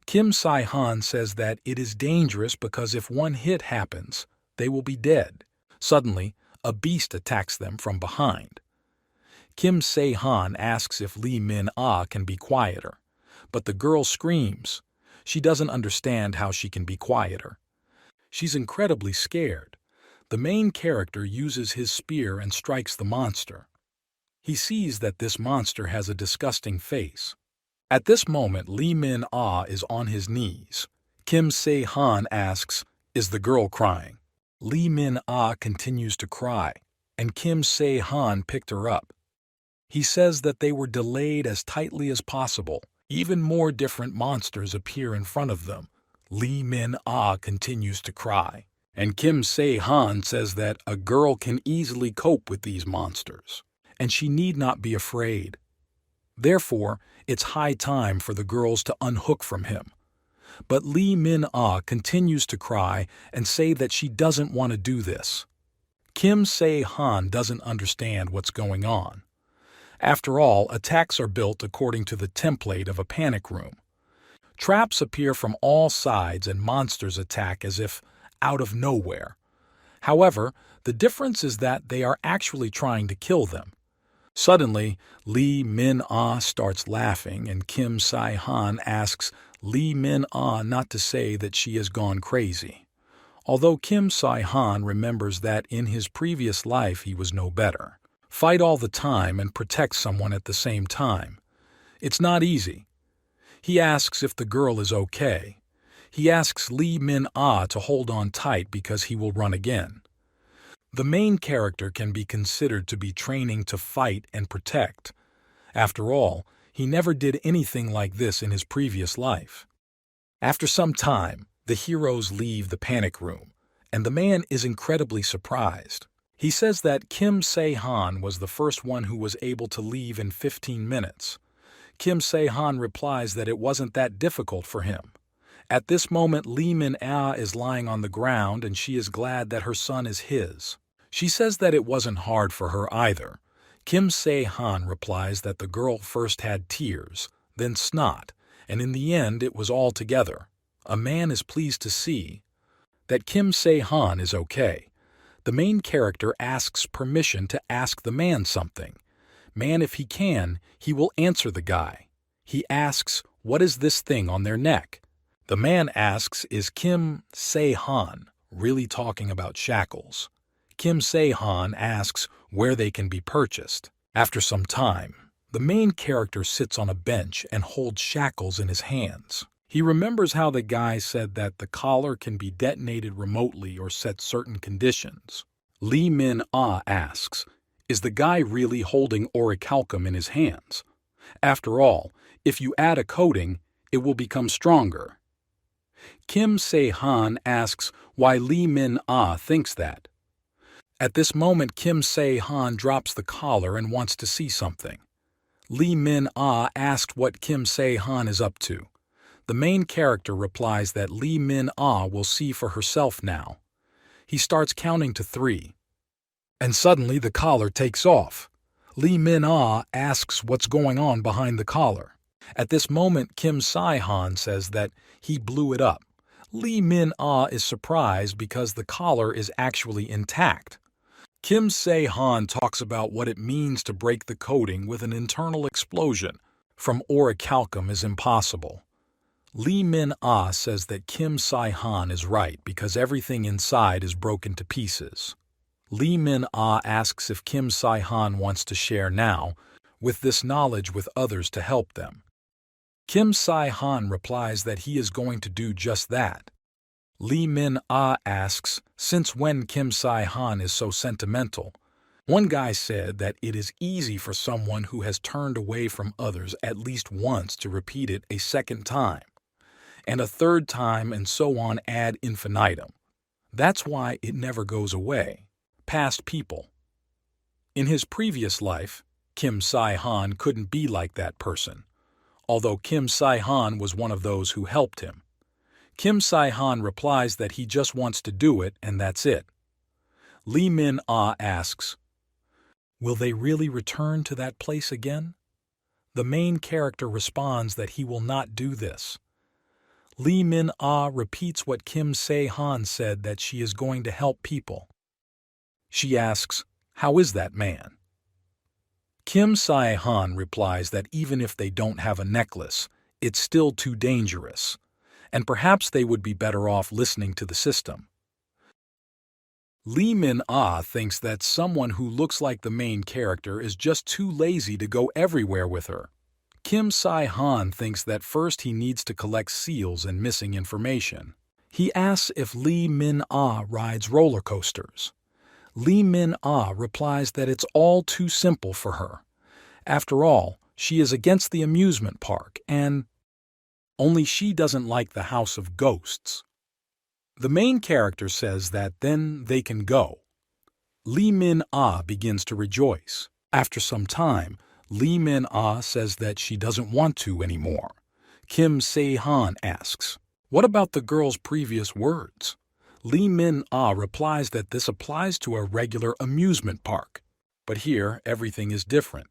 Kim Se-han says that it is dangerous because if one hit happens, they will be dead. Suddenly, a beast attacks them from behind. Kim Se-han asks if Lee Min-ah can be quieter, but the girl screams. She doesn't understand how she can be quieter. She's incredibly scared. The main character uses his spear and strikes the monster. He sees that this monster has a disgusting face. At this moment, Lee Min-ah is on his knees. Kim Se-han asks, "Is the girl crying?" Lee Min-ah continues to cry, and Kim Se-han picked her up. He says that they were delayed as tightly as possible. Even more different monsters appear in front of them. Lee Min-ah continues to cry, and Kim Se-han says that a girl can easily cope with these monsters, and she need not be afraid. Therefore, it's high time for the girls to unhook from him. But Lee Min-ah continues to cry and say that she doesn't want to do this. Kim Se-han doesn't understand what's going on. After all, attacks are built according to the template of a panic room. Traps appear from all sides and monsters attack as if out of nowhere. However, the difference is that they are actually trying to kill them. Suddenly, Lee Min-ah starts laughing and Kim Sai-han asks Lee Min-ah not to say that she has gone crazy. Although Kim Sai-han remembers that in his previous life he was no better. Fight all the time and protect someone at the same time. It's not easy. He asks if the girl is okay. He asks Lee Min-ah to hold on tight because he will run again. The main character can be considered to be training to fight and protect. After all, he never did anything like this in his previous life. After some time, the heroes leave the panic room, and the man is incredibly surprised. He says that Kim Se-han was the first one who was able to leave in 15 minutes. Kim Se-han replies that it wasn't that difficult for him. At this moment, Lee Min-ah is lying on the ground and she is glad that her son is his. She says that it wasn't hard for her either. Kim Se-han replies that the girl first had tears, then snot, and in the end it was all together. A man is pleased to see that Kim Se-han is okay. The main character asks permission to ask the man something. Man, if he can, he will answer the guy. He asks, "What is this thing on their neck?" The man asks, "Is Kim Se-han really talking about shackles?" Kim Se-han asks where they can be purchased. After some time, the main character sits on a bench and holds shackles in his hands. He remembers how the guy said that the collar can be detonated remotely or set certain conditions. Lee Min-ah asks, "Is the guy really holding orichalcum in his hands? After all, if you add a coating, it will become stronger." Kim Se-han asks why Lee Min-ah thinks that. At this moment, Kim Se-han drops the collar and wants to see something. Lee Min-ah asks what Kim Se-han is up to. The main character replies that Lee Min-ah will see for herself now. He starts counting to 3. And suddenly the collar takes off. Lee Min-ah asks what's going on behind the collar. At this moment, Kim Sai-han says that he blew it up. Lee Min-ah is surprised because the collar is actually intact. Kim Se-han talks about what it means to break the coating with an internal explosion from orichalcum is impossible. Lee Min-ah says that Kim Sai-han is right because everything inside is broken to pieces. Lee Min-ah asks if Kim Sai-han wants to share now with this knowledge with others to help them. Kim Sai-han replies that he is going to do just that. Lee Min-ah asks since when Kim Sai-han is so sentimental. One guy said that it is easy for someone who has turned away from others at least once to repeat it a second time, and a third time and so on ad infinitum. That's why it never goes away. Past people. In his previous life, Kim Sai-han couldn't be like that person, although Kim Sai-han was one of those who helped him. Kim Sai-han replies that he just wants to do it and that's it. Lee Min-ah asks, "Will they really return to that place again?" The main character responds that he will not do this. Lee Min-ah repeats what Kim Se-han said, that she is going to help people. She asks, "How is that man?" Kim Se-han replies that even if they don't have a necklace, it's still too dangerous, and perhaps they would be better off listening to the system. Lee Min-ah thinks that someone who looks like the main character is just too lazy to go everywhere with her. Kim Se-han thinks that first he needs to collect seals and missing information. He asks if Lee Min-ah rides roller coasters. Lee Min-ah replies that it's all too simple for her. After all, she is against the amusement park, and only she doesn't like the House of Ghosts. The main character says that then they can go. Lee Min-ah begins to rejoice. After some time, Lee Min-ah says that she doesn't want to anymore. Kim Se-han asks, "What about the girl's previous words?" Lee Min-ah replies that this applies to a regular amusement park. But here, everything is different.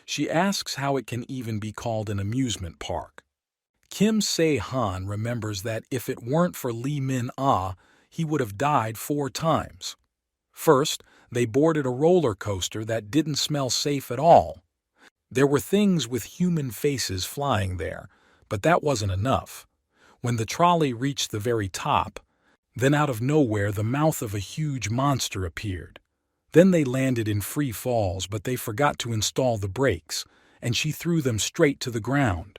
She asks how it can even be called an amusement park. Kim Se-han remembers that if it weren't for Lee Min-ah, he would have died 4 times. First, they boarded a roller coaster that didn't smell safe at all. There were things with human faces flying there, but that wasn't enough. When the trolley reached the very top, then out of nowhere the mouth of a huge monster appeared. Then they landed in free falls, but they forgot to install the brakes, and she threw them straight to the ground,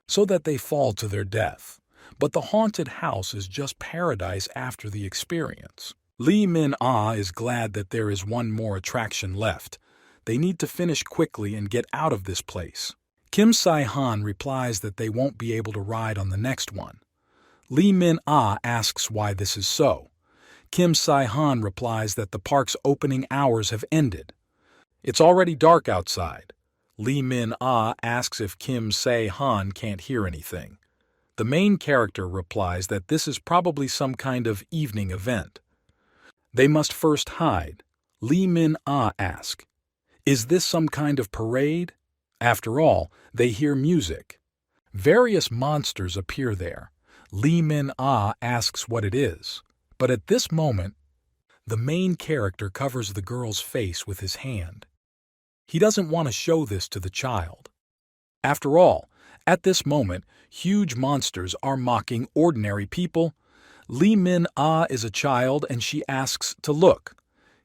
so that they fall to their death. But the haunted house is just paradise after the experience. Lee Min-ah is glad that there is one more attraction left. They need to finish quickly and get out of this place. Kim Se-han replies that they won't be able to ride on the next one. Lee Min-ah asks why this is so. Kim Se-han replies that the park's opening hours have ended. It's already dark outside. Lee Min-ah asks if Kim Se-han can't hear anything. The main character replies that this is probably some kind of evening event. They must first hide. Lee Min-ah asks, "Is this some kind of parade?" After all, they hear music. Various monsters appear there. Lee Min-ah asks what it is. But at this moment, the main character covers the girl's face with his hand. He doesn't want to show this to the child. After all, at this moment, huge monsters are mocking ordinary people. Lee Min-ah is a child and she asks to look.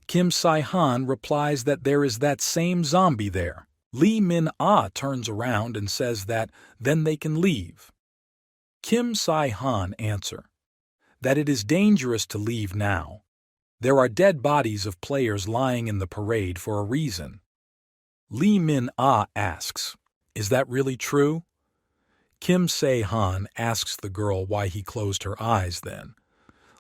Kim Se-han replies that there is that same zombie there. Lee Min-ah turns around and says that then they can leave. Kim Se-han answers that it is dangerous to leave now. There are dead bodies of players lying in the parade for a reason. Lee Min-ah asks, "Is that really true?" Kim Se-han asks the girl why he closed her eyes then.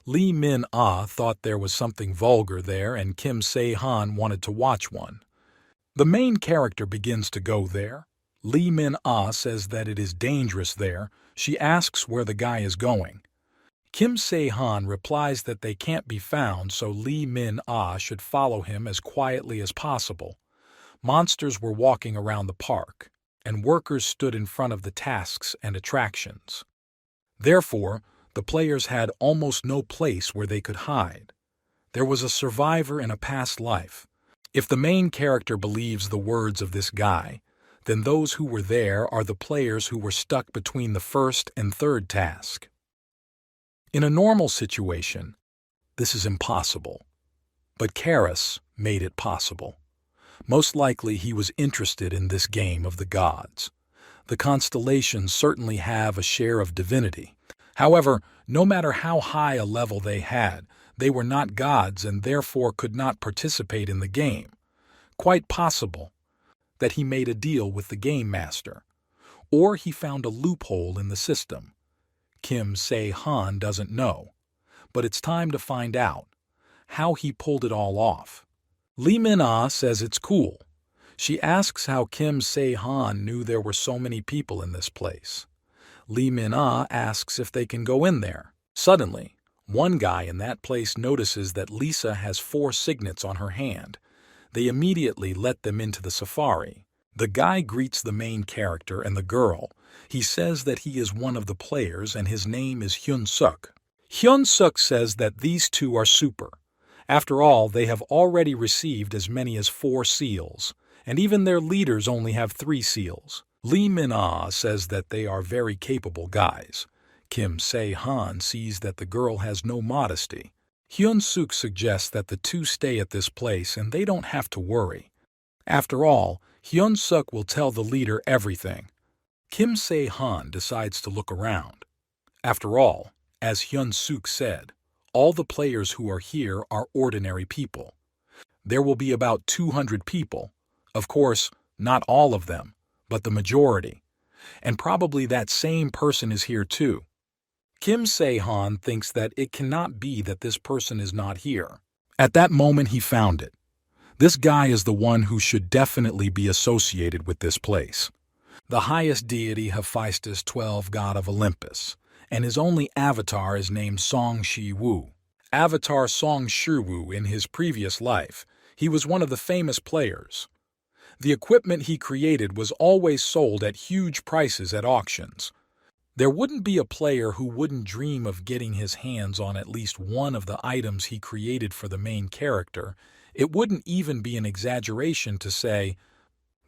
Lee Min-ah thought there was something vulgar there and Kim Se-han wanted to watch one. The main character begins to go there. Lee Min-ah says that it is dangerous there. She asks where the guy is going. Kim Se-han replies that they can't be found, so Lee Min-ah should follow him as quietly as possible. Monsters were walking around the park, and workers stood in front of the tasks and attractions. Therefore, the players had almost no place where they could hide. There was a survivor in a past life. If the main character believes the words of this guy, then those who were there are the players who were stuck between the first and third task. In a normal situation, this is impossible. But Karas made it possible. Most likely he was interested in this game of the gods. The constellations certainly have a share of divinity. However, no matter how high a level they had, they were not gods and therefore could not participate in the game. Quite possible that he made a deal with the game master, or he found a loophole in the system. Kim Se-han doesn't know, but it's time to find out how he pulled it all off. Lee Min-ah says it's cool. She asks how Kim Se-han knew there were so many people in this place. Lee Min-ah asks if they can go in there. Suddenly, one guy in that place notices that Lisa has 4 signets on her hand. They immediately let them into the safari. The guy greets the main character and the girl. He says that he is one of the players and his name is Hyun-suk. Hyun-suk says that these two are super. After all, they have already received as many as 4 seals, and even their leaders only have 3 seals. Lee Min-ah says that they are very capable guys. Kim Se-han sees that the girl has no modesty. Hyun-suk suggests that the two stay at this place and they don't have to worry. After all, Hyun-suk will tell the leader everything. Kim Se-han decides to look around. After all, as Hyun-suk said, all the players who are here are ordinary people. There will be about 200 people. Of course, not all of them, but the majority. And probably that same person is here too. Kim Se-han thinks that it cannot be that this person is not here. At that moment he found it. This guy is the one who should definitely be associated with this place. The highest deity Hephaestus 12 god of Olympus, and his only avatar is named Song Shi-woo. Avatar Song Shi-woo in his previous life, he was one of the famous players. The equipment he created was always sold at huge prices at auctions. There wouldn't be a player who wouldn't dream of getting his hands on at least one of the items he created for the main character. It wouldn't even be an exaggeration to say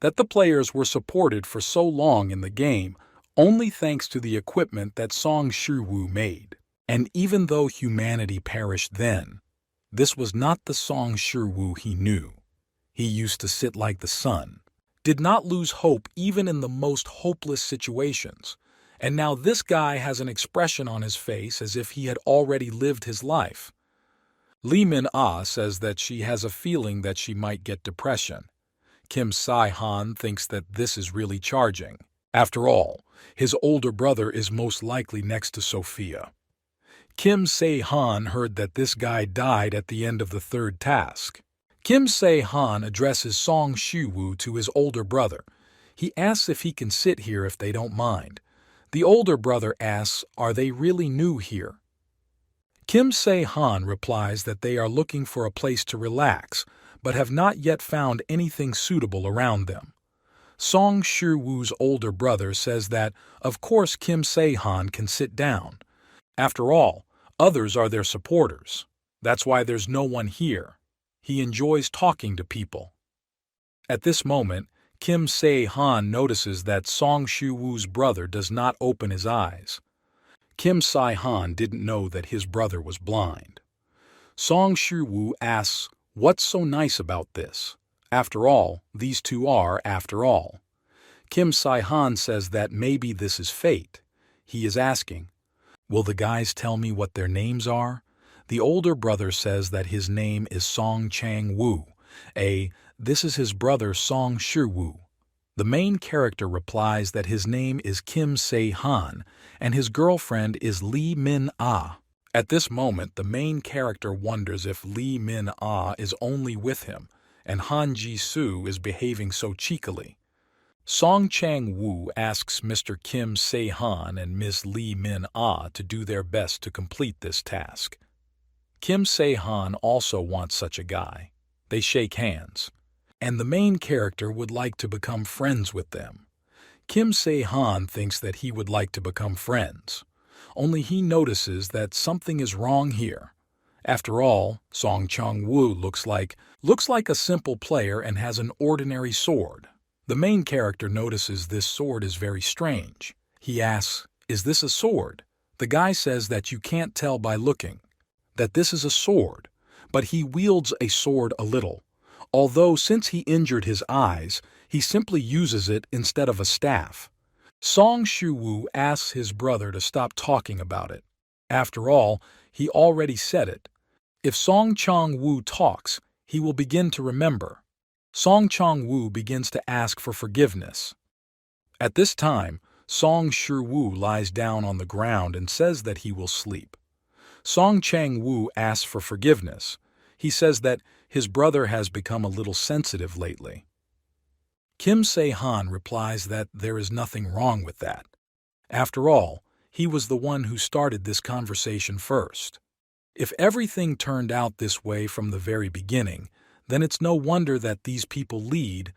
that the players were supported for so long in the game only thanks to the equipment that Song Shiwu made. And even though humanity perished then, this was not the Song Shiwu he knew. He used to sit like the sun, did not lose hope even in the most hopeless situations. And now this guy has an expression on his face as if he had already lived his life. Lee Min-ah says that she has a feeling that she might get depression. Kim Se-han thinks that this is really charging. After all, his older brother is most likely next to Sophia. Kim Se-han heard that this guy died at the end of the third task. Kim Se-han addresses Song Shiwu to his older brother. He asks if he can sit here if they don't mind. The older brother asks, are they really new here? Kim Se-han replies that they are looking for a place to relax, but have not yet found anything suitable around them. Song Shiwu's older brother says that, of course, Kim Se-han can sit down. After all, others are their supporters. That's why there's no one here. He enjoys talking to people. At this moment, Kim Se-han notices that Song Shiwu's brother does not open his eyes. Kim Se-han didn't know that his brother was blind. Song Shiwu asks, what's so nice about this? After all, these two are, after all. Kim Se-han says that maybe this is fate. He is asking, will the guys tell me what their names are? The older brother says that his name is Song Chang-woo. This is his brother Song Shiwu. The main character replies that his name is Kim Se-han and his girlfriend is Lee Min-ah. At this moment, the main character wonders if Lee Min-ah is only with him and Han Ji-soo is behaving so cheekily. Song Chang-woo asks Mr. Kim Se-han and Miss Lee Min-ah to do their best to complete this task. Kim Se-han also wants such a guy. They shake hands. And the main character would like to become friends with them. Kim Se-han thinks that he would like to become friends. Only he notices that something is wrong here. After all, Song Chang-woo looks like a simple player and has an ordinary sword. The main character notices this sword is very strange. He asks, is this a sword? The guy says that you can't tell by looking, that this is a sword, but he wields a sword a little. Although since he injured his eyes, he simply uses it instead of a staff. Song Shiwu asks his brother to stop talking about it. After all, he already said it. If Song Chang-woo talks, he will begin to remember. Song Chang-woo begins to ask for forgiveness. At this time, Song Shiwu lies down on the ground and says that he will sleep. Song Chang-woo asks for forgiveness. He says that his brother has become a little sensitive lately. Kim Se-han replies that there is nothing wrong with that. After all, he was the one who started this conversation first. If everything turned out this way from the very beginning, then it's no wonder that these people lead.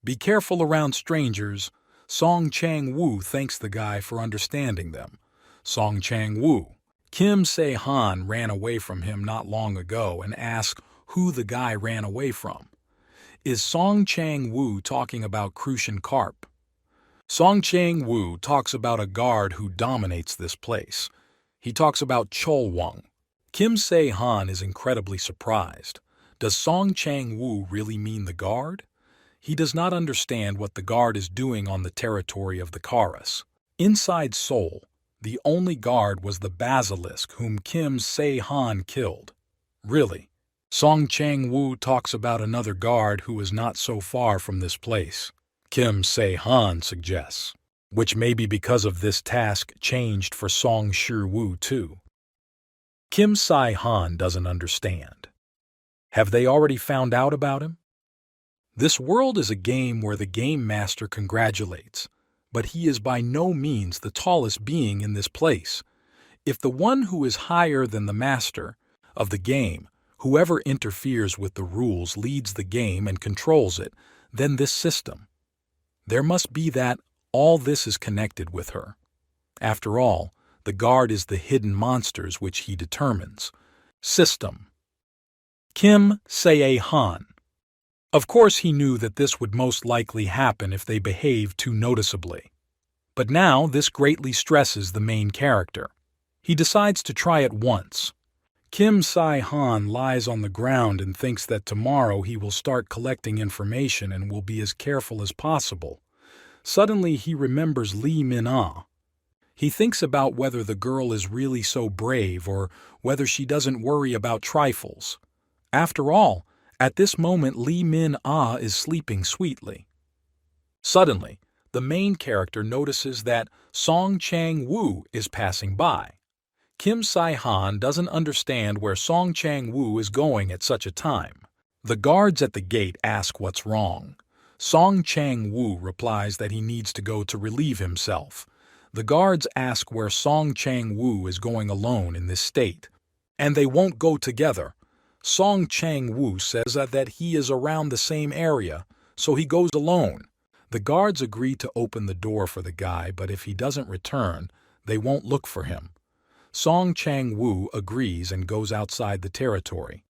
Be careful around strangers. Song Chang-woo thanks the guy for understanding them. Song Chang-woo. Kim Se-han ran away from him not long ago and asked who the guy ran away from. Is Song Chang-woo talking about Crucian Carp? Song Chang-woo talks about a guard who dominates this place. He talks about Cholwung. Kim Se-han is incredibly surprised. Does Song Chang-woo really mean the guard? He does not understand what the guard is doing on the territory of the Karas. Inside Seoul, the only guard was the basilisk whom Kim Se-han killed. Really? Song Chang-woo talks about another guard who is not so far from this place. Kim Se-han suggests, which may be because of this task changed for Song Shiwu too. Kim Se-han doesn't understand. Have they already found out about him? This world is a game where the game master congratulates, but he is by no means the tallest being in this place. If the one who is higher than the master of the game, whoever interferes with the rules leads the game and controls it, then this system. There must be that all this is connected with her. After all, the guard is the hidden monsters which he determines. System. Kim Se-han. Of course he knew that this would most likely happen if they behaved too noticeably. But now this greatly stresses the main character. He decides to try it once. Kim Se-han lies on the ground and thinks that tomorrow he will start collecting information and will be as careful as possible. Suddenly he remembers Lee Min-ah. He thinks about whether the girl is really so brave or whether she doesn't worry about trifles. After all, at this moment Lee Min-ah is sleeping sweetly. Suddenly, the main character notices that Song Chang-woo is passing by. Kim Se-han doesn't understand where Song Chang-woo is going at such a time. The guards at the gate ask what's wrong. Song Chang-woo replies that he needs to go to relieve himself. The guards ask where Song Chang-woo is going alone in this state. And they won't go together. Song Chang-woo says that he is around the same area, so he goes alone. The guards agree to open the door for the guy, but if he doesn't return, they won't look for him. Song Chang-woo agrees and goes outside the territory.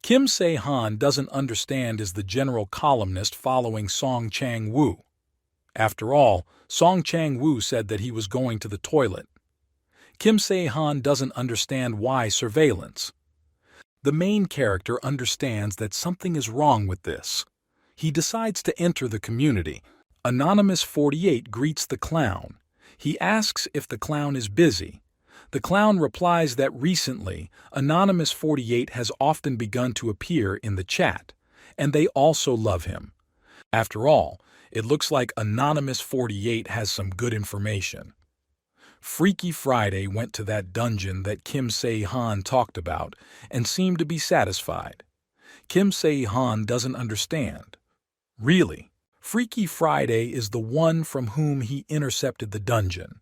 Kim Se-han doesn't understand is the general columnist following Song Chang-woo. After all, Song Chang-woo said that he was going to the toilet. Kim Se-han doesn't understand why surveillance. The main character understands that something is wrong with this. He decides to enter the community. Anonymous 48 greets the clown. He asks if the clown is busy. The clown replies that recently, Anonymous 48 has often begun to appear in the chat, and they also love him. After all, it looks like Anonymous 48 has some good information. Freaky Friday went to that dungeon that Kim Se-han talked about and seemed to be satisfied. Kim Se-han doesn't understand. Really, Freaky Friday is the one from whom he intercepted the dungeon.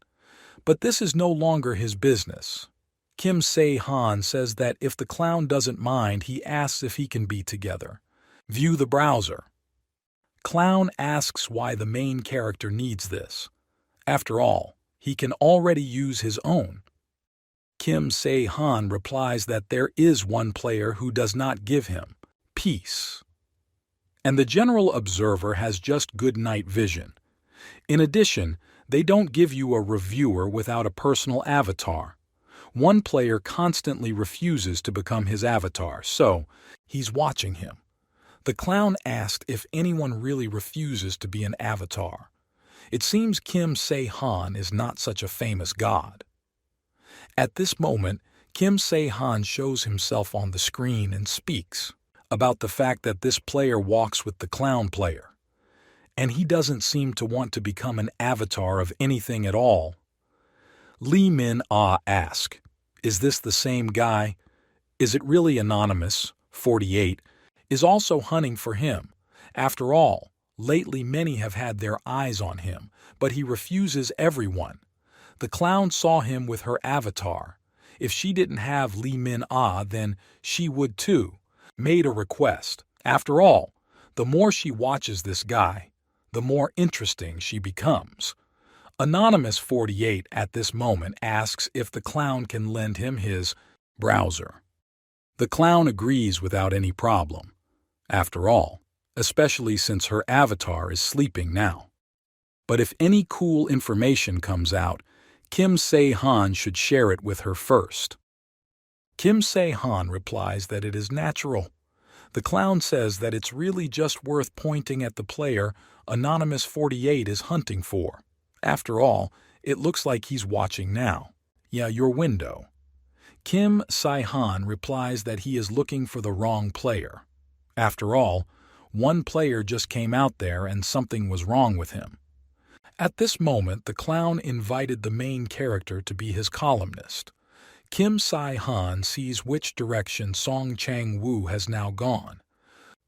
But this is no longer his business. Kim Se-han says that if the clown doesn't mind, he asks if he can be together. View the browser. Clown asks why the main character needs this. After all, he can already use his own. Kim Se-han replies that there is one player who does not give him peace. And the general observer has just good night vision. In addition, they don't give you a reviewer without a personal avatar. One player constantly refuses to become his avatar, so he's watching him. The clown asked if anyone really refuses to be an avatar. It seems Kim Se-han is not such a famous god. At this moment, Kim Se-han shows himself on the screen and speaks about the fact that this player walks with the clown player. And he doesn't seem to want to become an avatar of anything at all. Lee Min-ah asks, "Is this the same guy? Is it really Anonymous 48 is also hunting for him? After all, lately many have had their eyes on him, but he refuses everyone. The clown saw him with her avatar. If she didn't have Lee Min-ah, then she would too. Made a request. After all, the more she watches this guy, the more interesting she becomes." Anonymous 48 at this moment asks if the clown can lend him his browser. The clown agrees without any problem. After all, especially since her avatar is sleeping now. But if any cool information comes out, Kim Se-han should share it with her first. Kim Se-han replies that it is natural. The clown says that it's really just worth pointing at the player Anonymous 48 is hunting for. After all, it looks like he's watching now. Yeah, your window. Kim Se-han replies that he is looking for the wrong player. After all, one player just came out there and something was wrong with him. At this moment, the clown invited the main character to be his columnist. Kim Se-han sees which direction Song Chang-woo has now gone.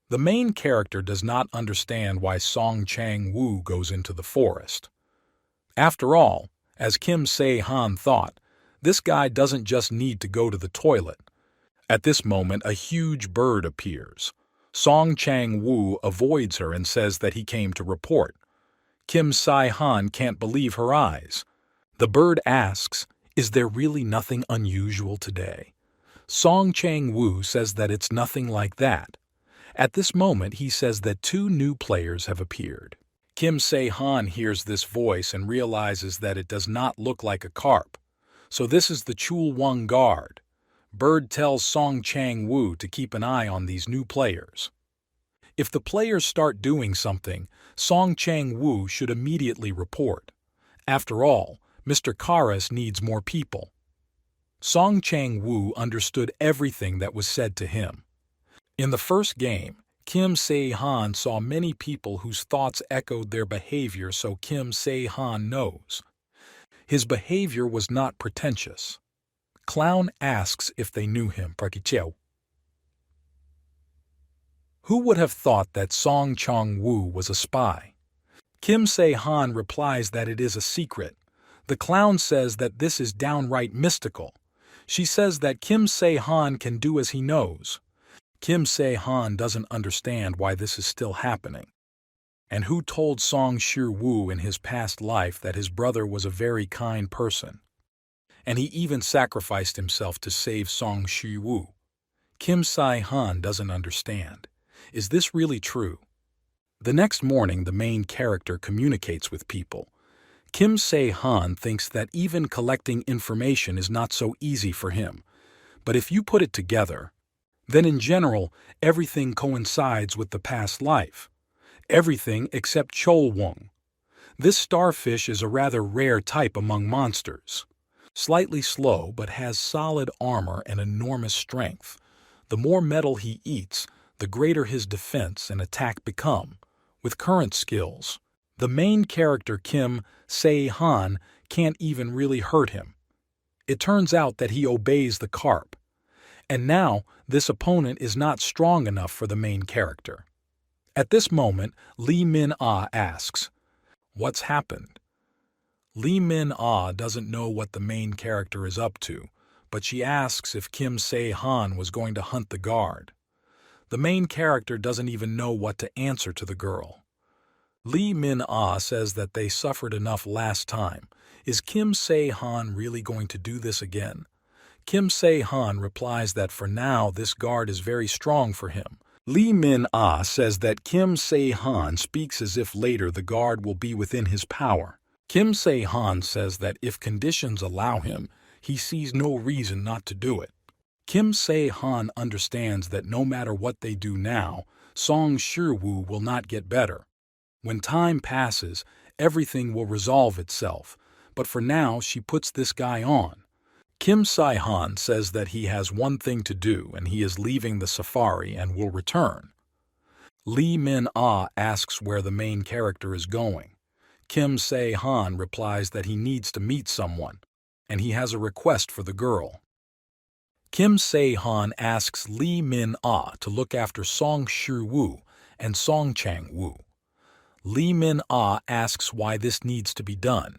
The main character does not understand why Song Chang-woo goes into the forest. After all, as Kim Se-han thought, this guy doesn't just need to go to the toilet. At this moment, a huge bird appears. Song Chang-woo avoids her and says that he came to report. Kim Se-han can't believe her eyes. The bird asks, "Is there really nothing unusual today?" Song Chang-woo says that it's nothing like that. At this moment, he says that 2 new players have appeared. Kim Se-han hears this voice and realizes that it does not look like a carp. So this is the Chul-won guard. Bird tells Song Chang-woo to keep an eye on these new players. If the players start doing something, Song Chang-woo should immediately report. After all, Mr. Karas needs more people. Song Chang-woo understood everything that was said to him. In the first game, Kim Se-han saw many people whose thoughts echoed their behavior, so Kim Se-han knows. His behavior was not pretentious. Clown asks if they knew him. Who would have thought that Song Chang-woo was a spy? Kim Se-han replies that it is a secret. The clown says that this is downright mystical. She says that Kim Se-han can do as he knows. Kim Se-han doesn't understand why this is still happening. And who told Song Shi-woo in his past life that his brother was a very kind person? And he even sacrificed himself to save Song Shi-woo. Kim Se-han doesn't understand. Is this really true? The next morning, the main character communicates with people. Kim Se-han thinks that even collecting information is not so easy for him. But if you put it together, then in general, everything coincides with the past life. Everything except Chol-won. This starfish is a rather rare type among monsters. Slightly slow, but has solid armor and enormous strength. The more metal he eats, the greater his defense and attack become. With current skills, the main character Kim Se-han can't even really hurt him. It turns out that he obeys the carp. And now, this opponent is not strong enough for the main character. At this moment, Lee Min-ah asks, "What's happened?" Lee Min-ah doesn't know what the main character is up to, but she asks if Kim Se-han was going to hunt the guard. The main character doesn't even know what to answer to the girl. Lee Min-ah says that they suffered enough last time. Is Kim Se-han really going to do this again? Kim Se-han replies that for now this guard is very strong for him. Lee Min-ah says that Kim Se-han speaks as if later the guard will be within his power. Kim Se-han says that if conditions allow him, he sees no reason not to do it. Kim Se-han understands that no matter what they do now, Song Shi-woo will not get better. When time passes, everything will resolve itself, but for now she puts this guy on. Kim Se-han says that he has one thing to do and he is leaving the safari and will return. Lee Min-ah asks where the main character is going. Kim Se-han replies that he needs to meet someone, and he has a request for the girl. Kim Se-han asks Lee Min-ah to look after Song Shi-woo and Song Chang-woo. Lee Min-ah asks why this needs to be done.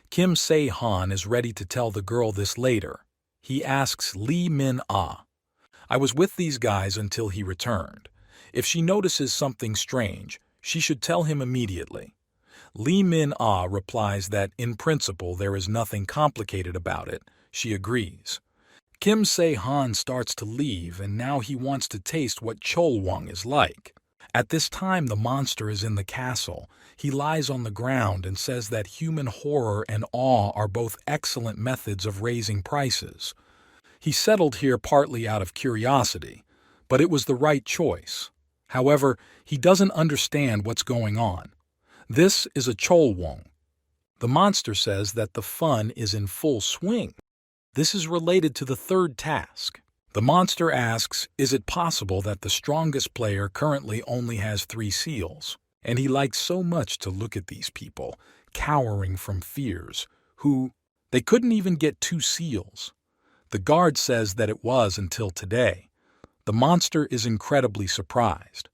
Kim Se-han is ready to tell the girl this later. He asks Lee Min-ah, "I was with these guys until he returned. If she notices something strange, she should tell him immediately." Lee Min-ah replies that in principle there is nothing complicated about it. She agrees. Kim Se-han starts to leave, and now he wants to taste what Chol-won is like. At this time, the monster is in the castle. He lies on the ground and says that human horror and awe are both excellent methods of raising prices. He settled here partly out of curiosity, but it was the right choice. However, he doesn't understand what's going on. This is a Chol-won. The monster says that the fun is in full swing. This is related to the third task. The monster asks, is it possible that the strongest player currently only has 3 seals? And he likes so much to look at these people, cowering from fears, who, they couldn't even get 2 seals. The guard says that it was until today. The monster is incredibly surprised.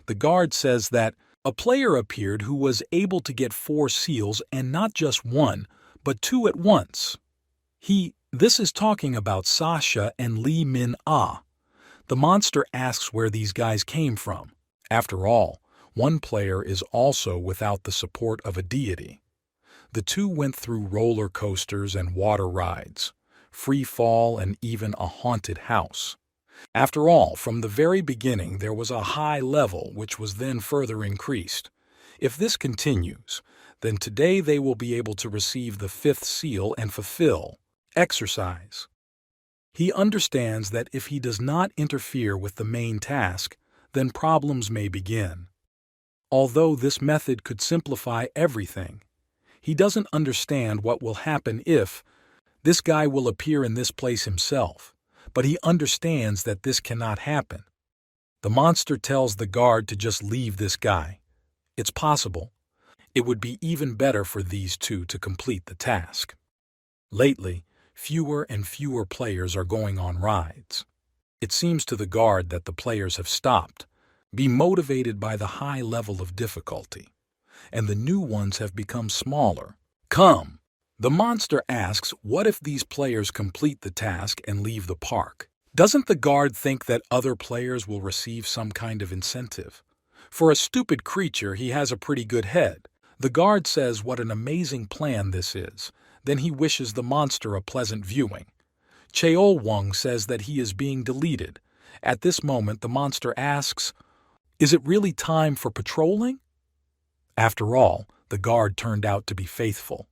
The guard says that a player appeared who was able to get 4 seals and not just 1, but 2 at once. This is talking about Sasha and Lee Min-ah. The monster asks where these guys came from. After all, one player is also without the support of a deity. The two went through roller coasters and water rides, free fall, and even a haunted house. After all, from the very beginning there was a high level which was then further increased. If this continues, then today they will be able to receive the fifth seal and fulfill exercise. He understands that if he does not interfere with the main task, then problems may begin. Although this method could simplify everything, he doesn't understand what will happen if this guy will appear in this place himself, but he understands that this cannot happen. The monster tells the guard to just leave this guy. It's possible. It would be even better for these two to complete the task. Lately, fewer and fewer players are going on rides. It seems to the guard that the players have stopped, be motivated by the high level of difficulty, and the new ones have become smaller. Come! The monster asks, what if these players complete the task and leave the park? Doesn't the guard think that other players will receive some kind of incentive? For a stupid creature, he has a pretty good head. The guard says what an amazing plan this is. Then he wishes the monster a pleasant viewing. Cheol-wong says that he is being deleted. At this moment, the monster asks, is it really time for patrolling? After all, the guard turned out to be faithful.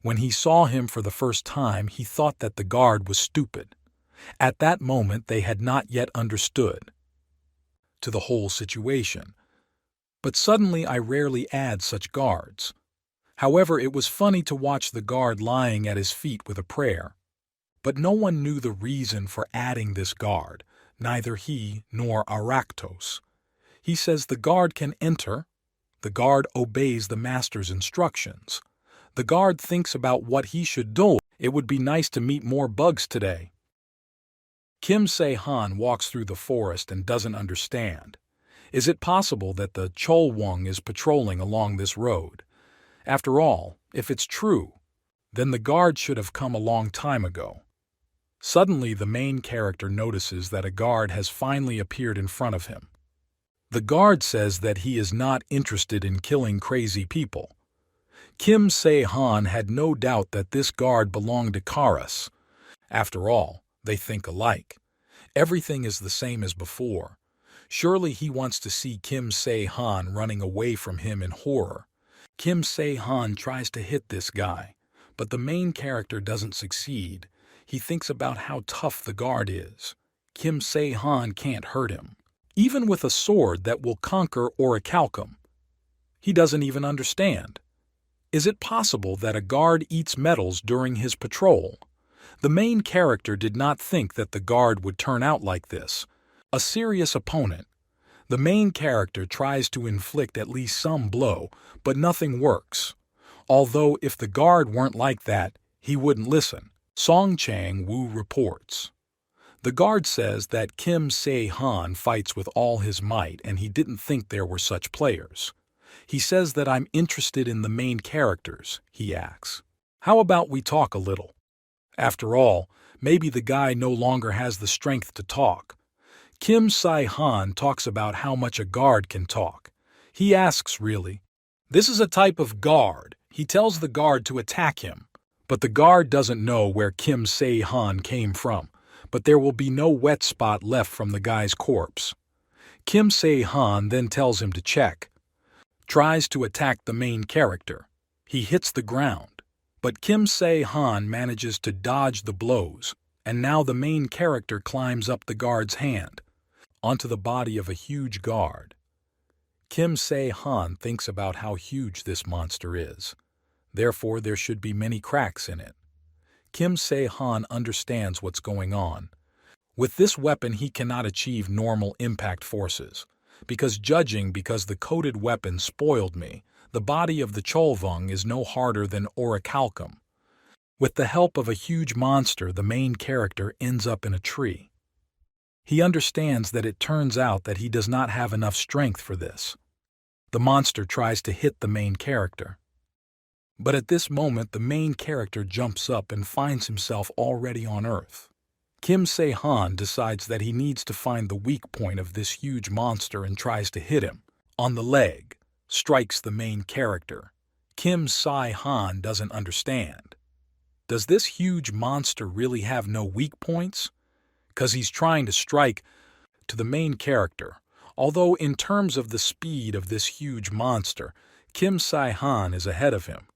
When he saw him for the first time, he thought that the guard was stupid. At that moment, they had not yet understood to the whole situation. But suddenly I rarely add such guards. However, it was funny to watch the guard lying at his feet with a prayer. But no one knew the reason for adding this guard, neither he nor Aractos. He says the guard can enter. The guard obeys the master's instructions. The guard thinks about what he should do. It would be nice to meet more bugs today. Kim Se-han walks through the forest and doesn't understand. Is it possible that the Cheol-wong is patrolling along this road? After all, if it's true, then the guard should have come a long time ago. Suddenly, the main character notices that a guard has finally appeared in front of him. The guard says that he is not interested in killing crazy people. Kim Se-han had no doubt that this guard belonged to Karas. After all, they think alike. Everything is the same as before. Surely he wants to see Kim Se-han running away from him in horror. Kim Se-han tries to hit this guy, but the main character doesn't succeed. He thinks about how tough the guard is. Kim Se-han can't hurt him, even with a sword that will conquer orichalcum. He doesn't even understand. Is it possible that a guard eats metals during his patrol? The main character did not think that the guard would turn out like this. A serious opponent. The main character tries to inflict at least some blow, but nothing works. Although if the guard weren't like that, he wouldn't listen. Song Chang-woo reports. The guard says that Kim Se-han fights with all his might and he didn't think there were such players. He says that I'm interested in the main characters, he asks. How about we talk a little? After all, maybe the guy no longer has the strength to talk. Kim Se-han talks about how much a guard can talk. He asks really. This is a type of guard. He tells the guard to attack him. But the guard doesn't know where Kim Se-han came from. But there will be no wet spot left from the guy's corpse. Kim Se-han then tells him to check. Tries to attack the main character. He hits the ground. But Kim Se-han manages to dodge the blows. And now the main character climbs up the guard's hand, onto the body of a huge guard. Kim Se-han thinks about how huge this monster is. Therefore, there should be many cracks in it. Kim Se-han understands what's going on. With this weapon, he cannot achieve normal impact forces. Because the coated weapon spoiled me, the body of the Cheol-wong is no harder than orichalcum. With the help of a huge monster, the main character ends up in a tree. He understands that it turns out that he does not have enough strength for this. The monster tries to hit the main character. But at this moment, the main character jumps up and finds himself already on Earth. Kim Se-han decides that he needs to find the weak point of this huge monster and tries to hit him on the leg, strikes the main character. Kim Se-han doesn't understand. Does this huge monster really have no weak points? 'Cause he's trying to strike to the main character. Although in terms of the speed of this huge monster, Kim Se-han is ahead of him.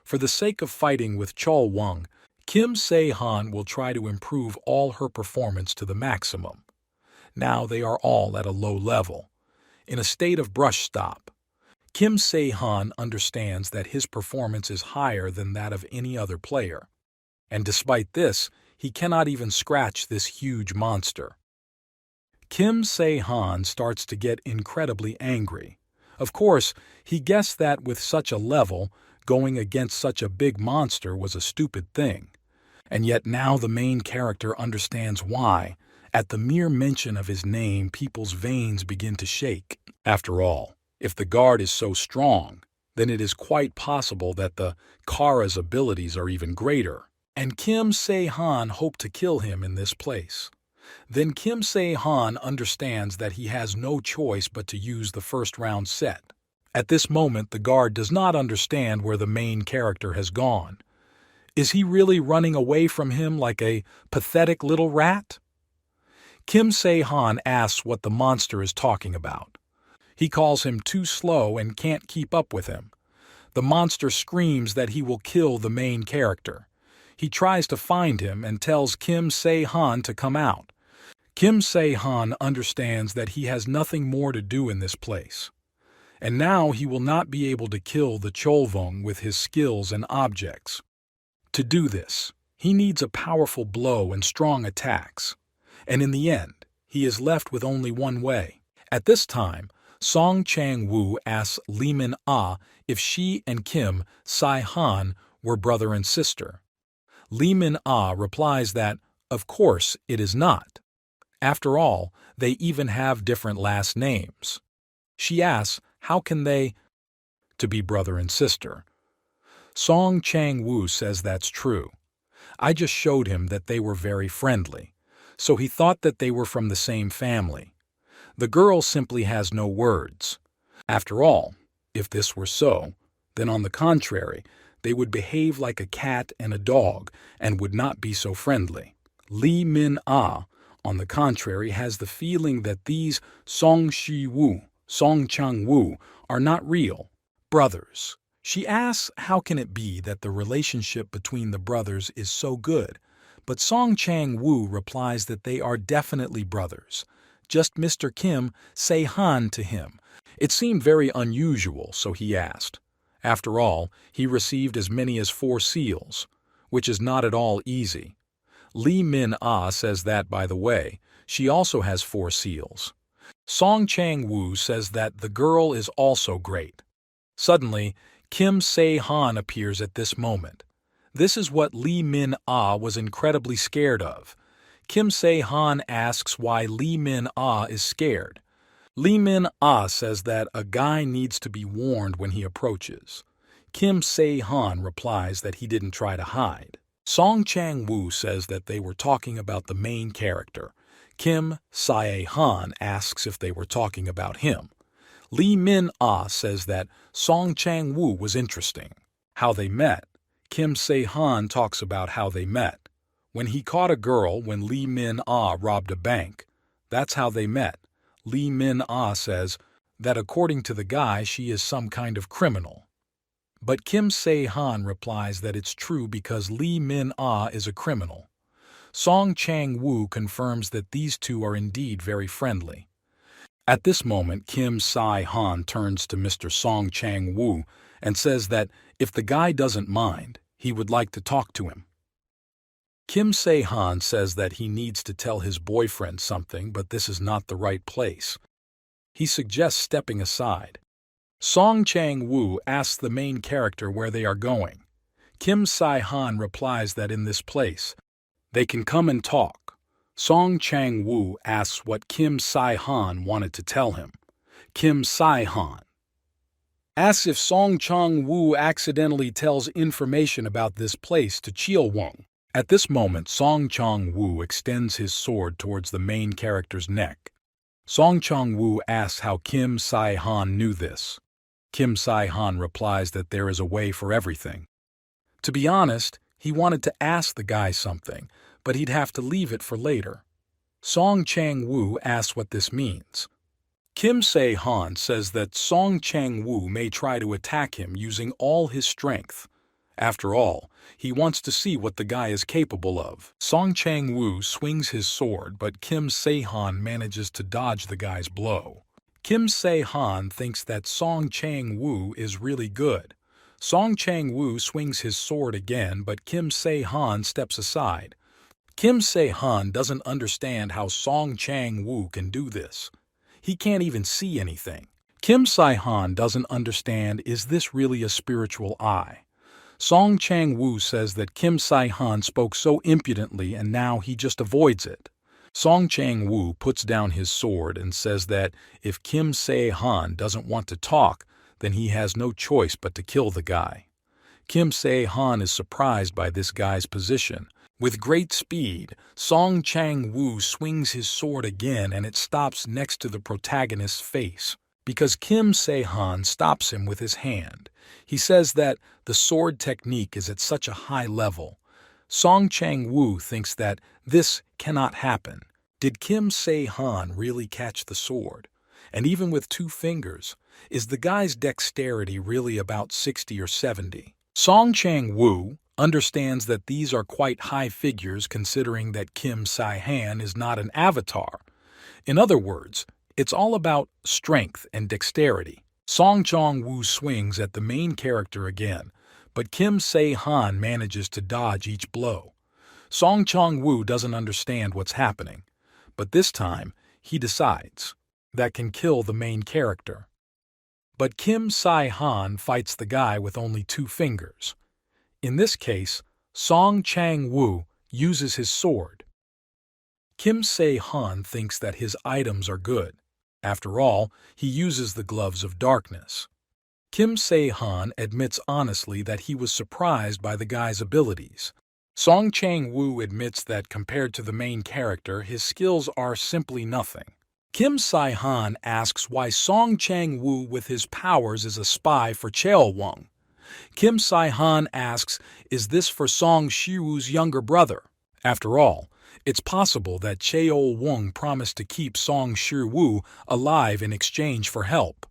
For the sake of fighting with Chol Wung, Kim Se-han will try to improve all her performance to the maximum. Now they are all at a low level, in a state of brush stop. Kim Se-han understands that his performance is higher than that of any other player. And despite this, he cannot even scratch this huge monster. Kim Se-han starts to get incredibly angry. Of course, he guessed that with such a level, going against such a big monster was a stupid thing. And yet now the main character understands why. At the mere mention of his name, people's veins begin to shake. After all, if the guard is so strong, then it is quite possible that the Kara's abilities are even greater. And Kim Se-han hoped to kill him in this place. Then Kim Se-han understands that he has no choice but to use the first round set. At this moment, the guard does not understand where the main character has gone. Is he really running away from him like a pathetic little rat? Kim Se-han asks what the monster is talking about. He calls him too slow and can't keep up with him. The monster screams that he will kill the main character. He tries to find him and tells Kim Se-han to come out. Kim Se-han understands that he has nothing more to do in this place. And now he will not be able to kill the Cholvung with his skills and objects. To do this, he needs a powerful blow and strong attacks. And in the end, he is left with only one way. At this time, Song Chang-woo asks Lee Min-ah if she and Kim Se-han were brother and sister. Lee Min-ah replies that, of course, it is not. After all, they even have different last names. She asks, how can they to be brother and sister? Song Chang-woo says that's true. I just showed him that they were very friendly, so he thought that they were from the same family. The girl simply has no words. After all, if this were so, then on the contrary, they would behave like a cat and a dog and would not be so friendly. Lee Min-ah, on the contrary, has the feeling that these Song Shi-woo, Song Chang-woo are not real brothers. She asks how can it be that the relationship between the brothers is so good, but Song Chang-woo replies that they are definitely brothers. Just Mr. Kim Se-han to him. It seemed very unusual, so he asked. After all, he received as many as 4 seals, which is not at all easy. Lee Min-ah says that, by the way, she also has 4 seals. Song Chang-woo says that the girl is also great. Suddenly, Kim Se-han appears at this moment. This is what Lee Min-ah was incredibly scared of. Kim Se-han asks why Lee Min-ah is scared. Lee Min-ah says that a guy needs to be warned when he approaches. Kim Se-han replies that he didn't try to hide. Song Chang-woo says that they were talking about the main character. Kim Se-han asks if they were talking about him. Lee Min-ah says that Song Chang-woo was interesting. How they met. Kim Se-han talks about how they met. When he caught a girl when Lee Min-ah robbed a bank. That's how they met. Lee Min-ah says that according to the guy, she is some kind of criminal. But Kim Se-han replies that it's true because Lee Min-ah is a criminal. Song Chang-woo confirms that these two are indeed very friendly. At this moment, Kim Se-han turns to Mr. Song Chang-woo and says that if the guy doesn't mind, he would like to talk to him. Kim Se-han says that he needs to tell his boyfriend something, but this is not the right place. He suggests stepping aside. Song Chang-woo asks the main character where they are going. Kim Se-han replies that in this place, they can come and talk. Song Chang-woo asks what Kim Se-han wanted to tell him. Kim Se-han asks if Song Chang-woo accidentally tells information about this place to Chil-wung. At this moment, Song Chang-woo extends his sword towards the main character's neck. Song Chang-woo asks how Kim Sai-han knew this. Kim Sai-han replies that there is a way for everything. To be honest, he wanted to ask the guy something, but he'd have to leave it for later. Song Chang-woo asks what this means. Kim Se-han says that Song Chang-woo may try to attack him using all his strength. After all, he wants to see what the guy is capable of. Song Chang-woo swings his sword, but Kim Se-han manages to dodge the guy's blow. Kim Se-han thinks that Song Chang-woo is really good. Song Chang-woo swings his sword again, but Kim Se-han steps aside. Kim Se-han doesn't understand how Song Chang-woo can do this. He can't even see anything. Kim Se-han doesn't understand, is this really a spiritual eye? Song Chang-woo says that Kim Se-han spoke so impudently and now he just avoids it. Song Chang-woo puts down his sword and says that if Kim Se-han doesn't want to talk, then he has no choice but to kill the guy. Kim Se-han is surprised by this guy's position. With great speed, Song Chang-woo swings his sword again and it stops next to the protagonist's face. Because Kim Se-han stops him with his hand. He says that the sword technique is at such a high level. Song Chang-woo thinks that this cannot happen. Did Kim Se-han really catch the sword? And even with 2 fingers, is the guy's dexterity really about 60 or 70? Song Chang-woo understands that these are quite high figures considering that Kim Se-han is not an avatar. In other words, it's all about strength and dexterity. Song Chang-woo swings at the main character again, but Kim Se-han manages to dodge each blow. Song Chang-woo doesn't understand what's happening, but this time he decides that can kill the main character. But Kim Se-han fights the guy with only 2 fingers. In this case, Song Chang-woo uses his sword. Kim Se-han thinks that his items are good. After all, he uses the gloves of darkness. Kim Se-han admits honestly that he was surprised by the guy's abilities. Song Chang-woo admits that compared to the main character, his skills are simply nothing. Kim Se-han asks why Song Chang-woo with his powers is a spy for Cheo-won. Kim Se-han asks, is this for Song Shi-woo's younger brother? After all, it's possible that Cheo-won promised to keep Song Shi-woo alive in exchange for help.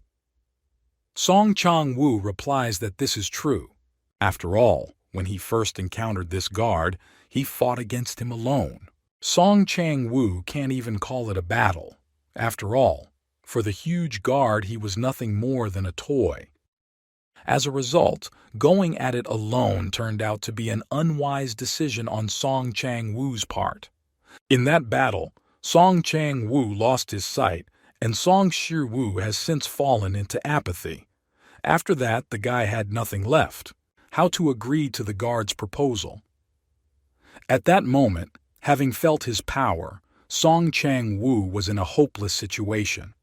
Song Chang-woo replies that this is true. After all, when he first encountered this guard, he fought against him alone. Song Chang-woo can't even call it a battle. After all, for the huge guard he was nothing more than a toy. As a result, going at it alone turned out to be an unwise decision on Song Chang-woo's part. In that battle, Song Chang-woo lost his sight, and Song Shi-woo has since fallen into apathy. After that, the guy had nothing left. How to agree to the guard's proposal. At that moment, having felt his power, Song Chang-woo was in a hopeless situation.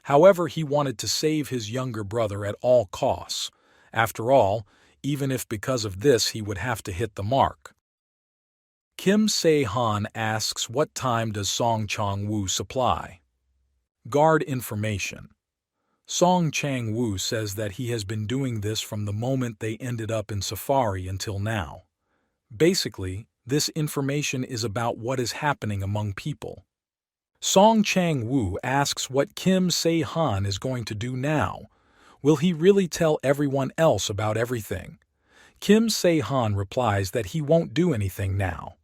However, he wanted to save his younger brother at all costs. After all, even if because of this he would have to hit the mark. Kim Se-han asks what time does Song Chang-woo supply? Guard information. Song Chang-woo says that he has been doing this from the moment they ended up in Safari until now. Basically, this information is about what is happening among people. Song Chang-woo asks what Kim Se-han is going to do now. Will he really tell everyone else about everything? Kim Se-han replies that he won't do anything now.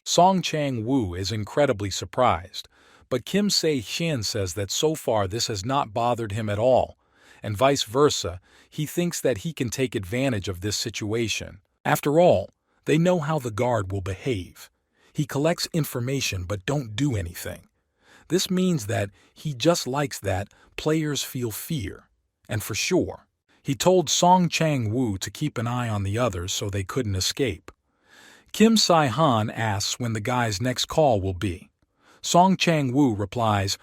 Song Chang-woo is incredibly surprised, but Kim Se-shin says that so far this has not bothered him at all, and vice versa, he thinks that he can take advantage of this situation. After all, they know how the guard will behave. He collects information but don't do anything. This means that he just likes that players feel fear. And for sure, he told Song Chang-woo to keep an eye on the others so they couldn't escape. Kim Se-han asks when the guy's next call will be. Song Chang-woo replies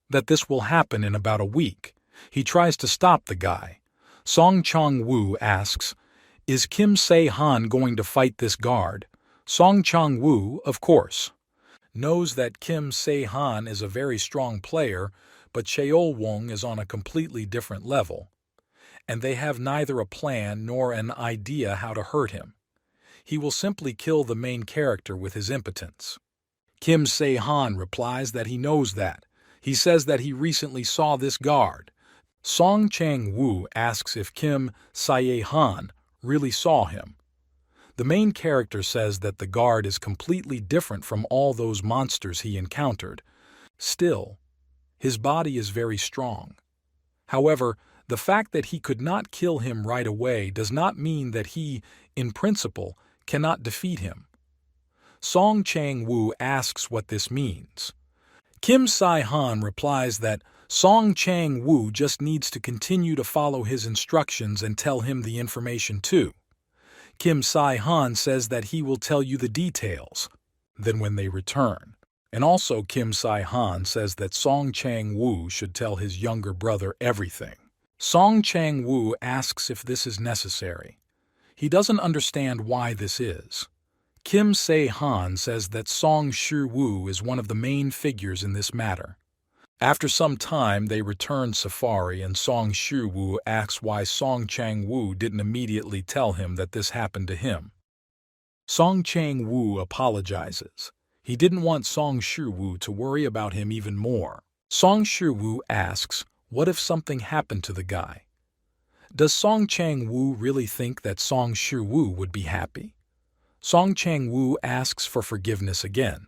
that this will happen in about a week. He tries to stop the guy. Song Chang-woo asks, is Kim Se-han going to fight this guard? Song Chang-woo, of course, knows that Kim Se-han is a very strong player, but Cheol-wong is on a completely different level, and they have neither a plan nor an idea how to hurt him. He will simply kill the main character with his impotence. Kim Se-han replies that he knows that. He says that he recently saw this guard. Song Chang-woo asks if Kim Se-han really saw him. The main character says that the guard is completely different from all those monsters he encountered. Still, his body is very strong. However, the fact that he could not kill him right away does not mean that he, in principle, cannot defeat him. Song Chang-woo asks what this means. Kim Se-han replies that Song Chang-woo just needs to continue to follow his instructions and tell him the information too. Kim Se-han says that he will tell you the details, then when they return. And also Kim Se-han says that Song Chang-woo should tell his younger brother everything. Song Chang-woo asks if this is necessary. He doesn't understand why this is. Kim Se-han says that Song Shi-woo is one of the main figures in this matter. After some time, they return safari and Song Shi-woo asks why Song Chang-woo didn't immediately tell him that this happened to him. Song Chang-woo apologizes. He didn't want Song Shi-woo to worry about him even more. Song Shi-woo asks, what if something happened to the guy? Does Song Chang-woo really think that Song Shi-woo would be happy? Song Chang-woo asks for forgiveness again.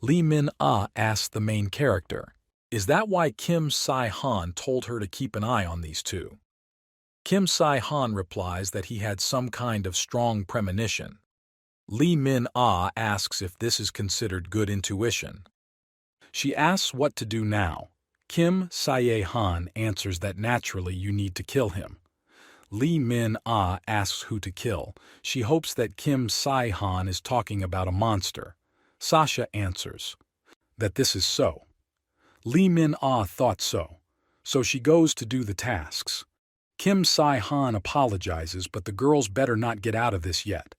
Lee Min-ah asks the main character, is that why Kim Se-han told her to keep an eye on these two? Kim Se-han replies that he had some kind of strong premonition. Lee Min-ah asks if this is considered good intuition. She asks what to do now. Kim Se-han answers that naturally you need to kill him. Lee Min-ah asks who to kill. She hopes that Kim Se-han is talking about a monster. Sasha answers that this is so. Lee Min-ah thought so, so she goes to do the tasks. Kim Se-han apologizes, but the girls better not get out of this yet.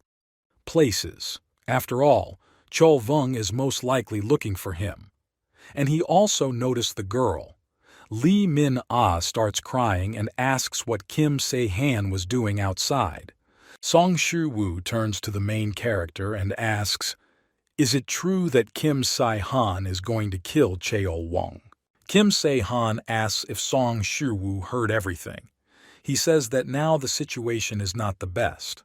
Places. After all, Chol-wong is most likely looking for him. And he also noticed the girl. Lee Min-ah starts crying and asks what Kim Se-han was doing outside. Song Shi-woo turns to the main character and asks, is it true that Kim Se-han is going to kill Cheol-wong? Kim Se-han asks if Song Shi-woo heard everything. He says that now the situation is not the best.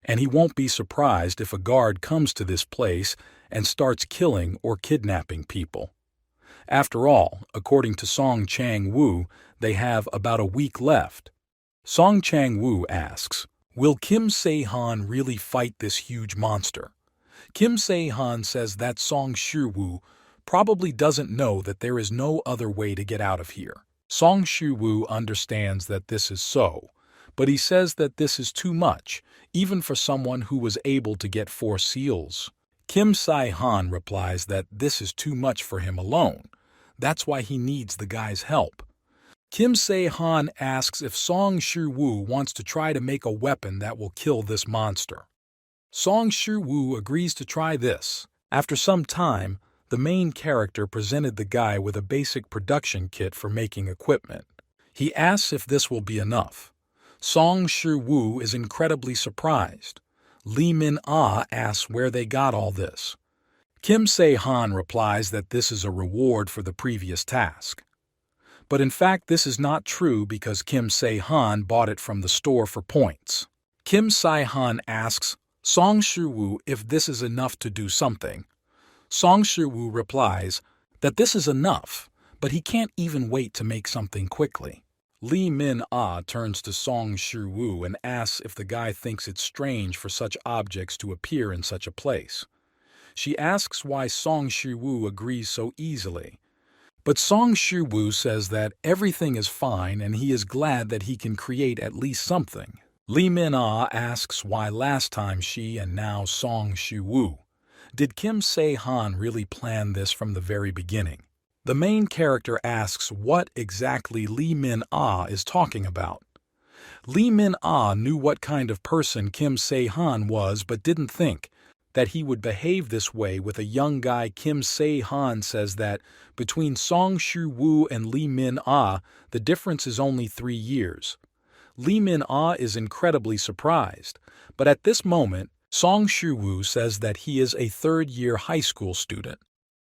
And he won't be surprised if a guard comes to this place and starts killing or kidnapping people. After all, according to Song Chang-woo, they have about a week left. Song Chang-woo asks, will Kim Se-han really fight this huge monster? Kim Se-han says that Song Shi-woo probably doesn't know that there is no other way to get out of here. Song Shi-woo understands that this is so, but he says that this is too much, even for someone who was able to get 4 seals. Kim Se-han replies that this is too much for him alone. That's why he needs the guy's help. Kim Se-han asks if Song Shi-woo wants to try to make a weapon that will kill this monster. Song Shi-woo agrees to try this. After some time, the main character presented the guy with a basic production kit for making equipment. He asks if this will be enough. Song Shi-woo is incredibly surprised. Lee Min-ah asks where they got all this. Kim Se-han replies that this is a reward for the previous task. But in fact, this is not true because Kim Se-han bought it from the store for points. Kim Se-han asks Song Shi-woo if this is enough to do something. Song Shi-woo replies that this is enough, but he can't even wait to make something quickly. Lee Min-ah turns to Song Shi-woo and asks if the guy thinks it's strange for such objects to appear in such a place. She asks why Song Shi-woo agrees so easily. But Song Shi-woo says that everything is fine and he is glad that he can create at least something. Lee Min-ah asks why last time she and now Song Shi-woo. Did Kim Se-han really plan this from the very beginning? The main character asks what exactly Lee Min-ah is talking about. Lee Min-ah knew what kind of person Kim Se-han was but didn't think that he would behave this way with a young guy. Kim Se-han says that between Song Shu-woo and Lee Min-ah, the difference is only 3 years. Lee Min-ah is incredibly surprised, but at this moment, Song Shu-woo says that he is a third-year high school student.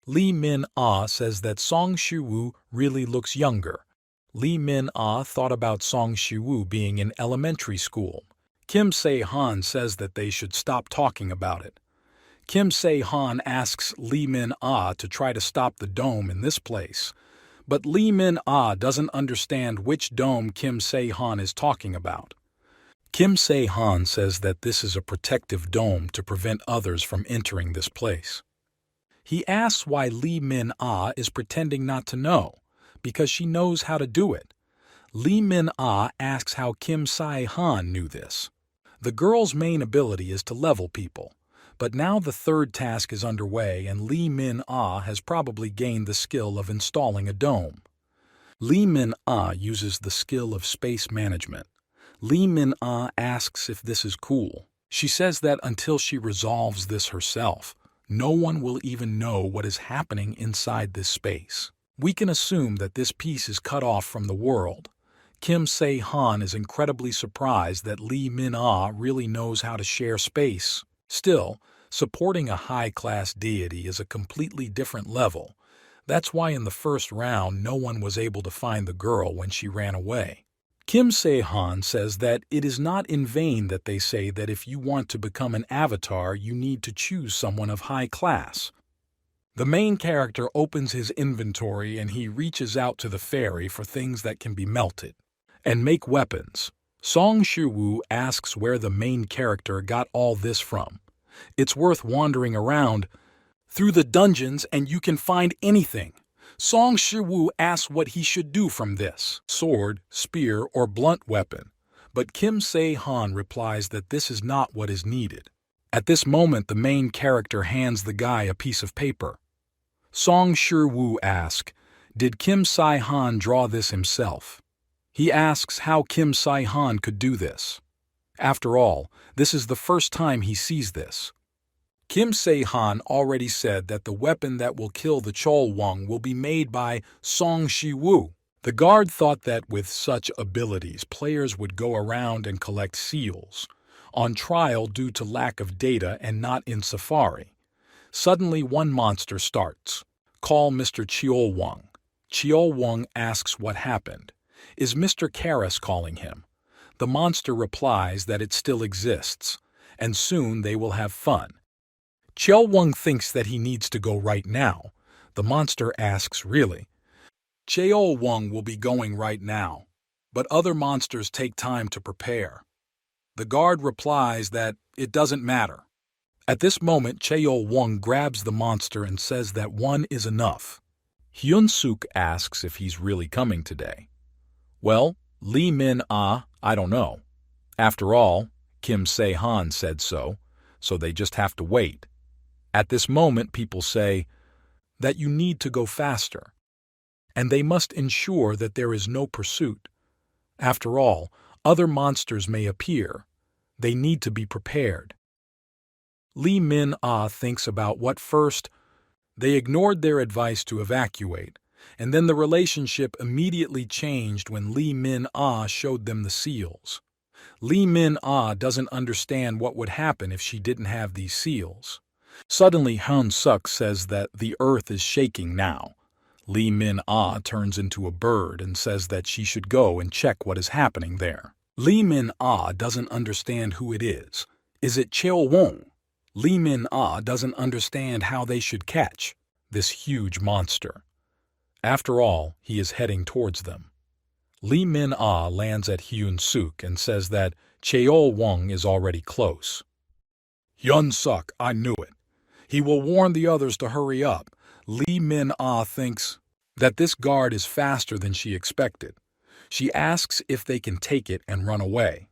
Lee Min-ah says that Song Shu-woo really looks younger. Lee Min-ah thought about Song Shu-woo being in elementary school. Kim Se-han says that they should stop talking about it. Kim Se-han asks Lee Min-ah to try to stop the dome in this place. But Lee Min-ah doesn't understand which dome Kim Se-han is talking about. Kim Se-han says that this is a protective dome to prevent others from entering this place. He asks why Lee Min-ah is pretending not to know, because she knows how to do it. Lee Min-ah asks how Kim Se-han knew this. The girl's main ability is to level people, but now the third task is underway and Lee Min-ah has probably gained the skill of installing a dome. Lee Min-ah uses the skill of space management. Lee Min-ah asks if this is cool. She says that until she resolves this herself, no one will even know what is happening inside this space. We can assume that this piece is cut off from the world. Kim Se-han is incredibly surprised that Lee Min-ah really knows how to share space. Still, supporting a high-class deity is a completely different level. That's why in the first round no one was able to find the girl when she ran away. Kim Se-han says that it is not in vain that they say that if you want to become an avatar, you need to choose someone of high class. The main character opens his inventory and he reaches out to the fairy for things that can be melted and make weapons. Song Shu-woo asks where the main character got all this from. It's worth wandering around through the dungeons and you can find anything. Song Shu-woo asks what he should do from this sword, spear, or blunt weapon, but Kim Se-han replies that this is not what is needed. At this moment, the main character hands the guy a piece of paper. Song Shu-woo asks, did Kim Se-han draw this himself? He asks how Kim Se-han could do this. After all, this is the first time he sees this. Kim Se-han already said that the weapon that will kill the Cholwong will be made by Song Shi-woo. The guard thought that with such abilities, players would go around and collect seals, on trial due to lack of data and not in Safari. Suddenly one monster starts. Call Mr. Cholwong. Cholwong asks what happened. Is Mr. Karras calling him? The monster replies that it still exists, and soon they will have fun. Cholwong thinks that he needs to go right now. The monster asks, really? Cholwong will be going right now, but other monsters take time to prepare. The guard replies that it doesn't matter. At this moment, Cholwong grabs the monster and says that one is enough. Hyun-suk asks if he's really coming today. Well, Lee Min-ah, I don't know. After all, Kim Se-han said so they just have to wait. At this moment, people say that you need to go faster, and they must ensure that there is no pursuit. After all, other monsters may appear. They need to be prepared. Lee Min-ah thinks about what first. They ignored their advice to evacuate, and then the relationship immediately changed when Lee Min-ah showed them the seals. Lee Min-ah doesn't understand what would happen if she didn't have these seals. Suddenly, Hyun-suk says that the earth is shaking now. Lee Min-ah turns into a bird and says that she should go and check what is happening there. Lee Min-ah doesn't understand who it is. Is it Cholwong? Lee Min-ah doesn't understand how they should catch this huge monster. After all, he is heading towards them. Lee Min-ah lands at Hyun-suk and says that Cholwong is already close. Hyun-suk, I knew it. He will warn the others to hurry up. Lee Min-ah thinks that this guard is faster than she expected. She asks if they can take it and run away.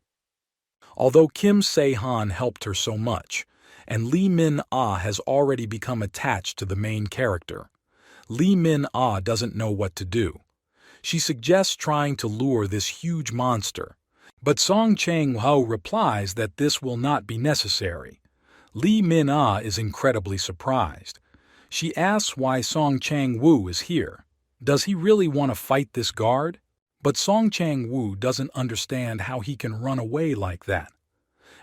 Although Kim Se-han helped her so much, and Lee Min-ah has already become attached to the main character, Lee Min-ah doesn't know what to do. She suggests trying to lure this huge monster, but Song Chang-ho replies that this will not be necessary. Lee Min-ah is incredibly surprised. She asks why Song Chang-woo is here. Does he really want to fight this guard? But Song Chang-woo doesn't understand how he can run away like that.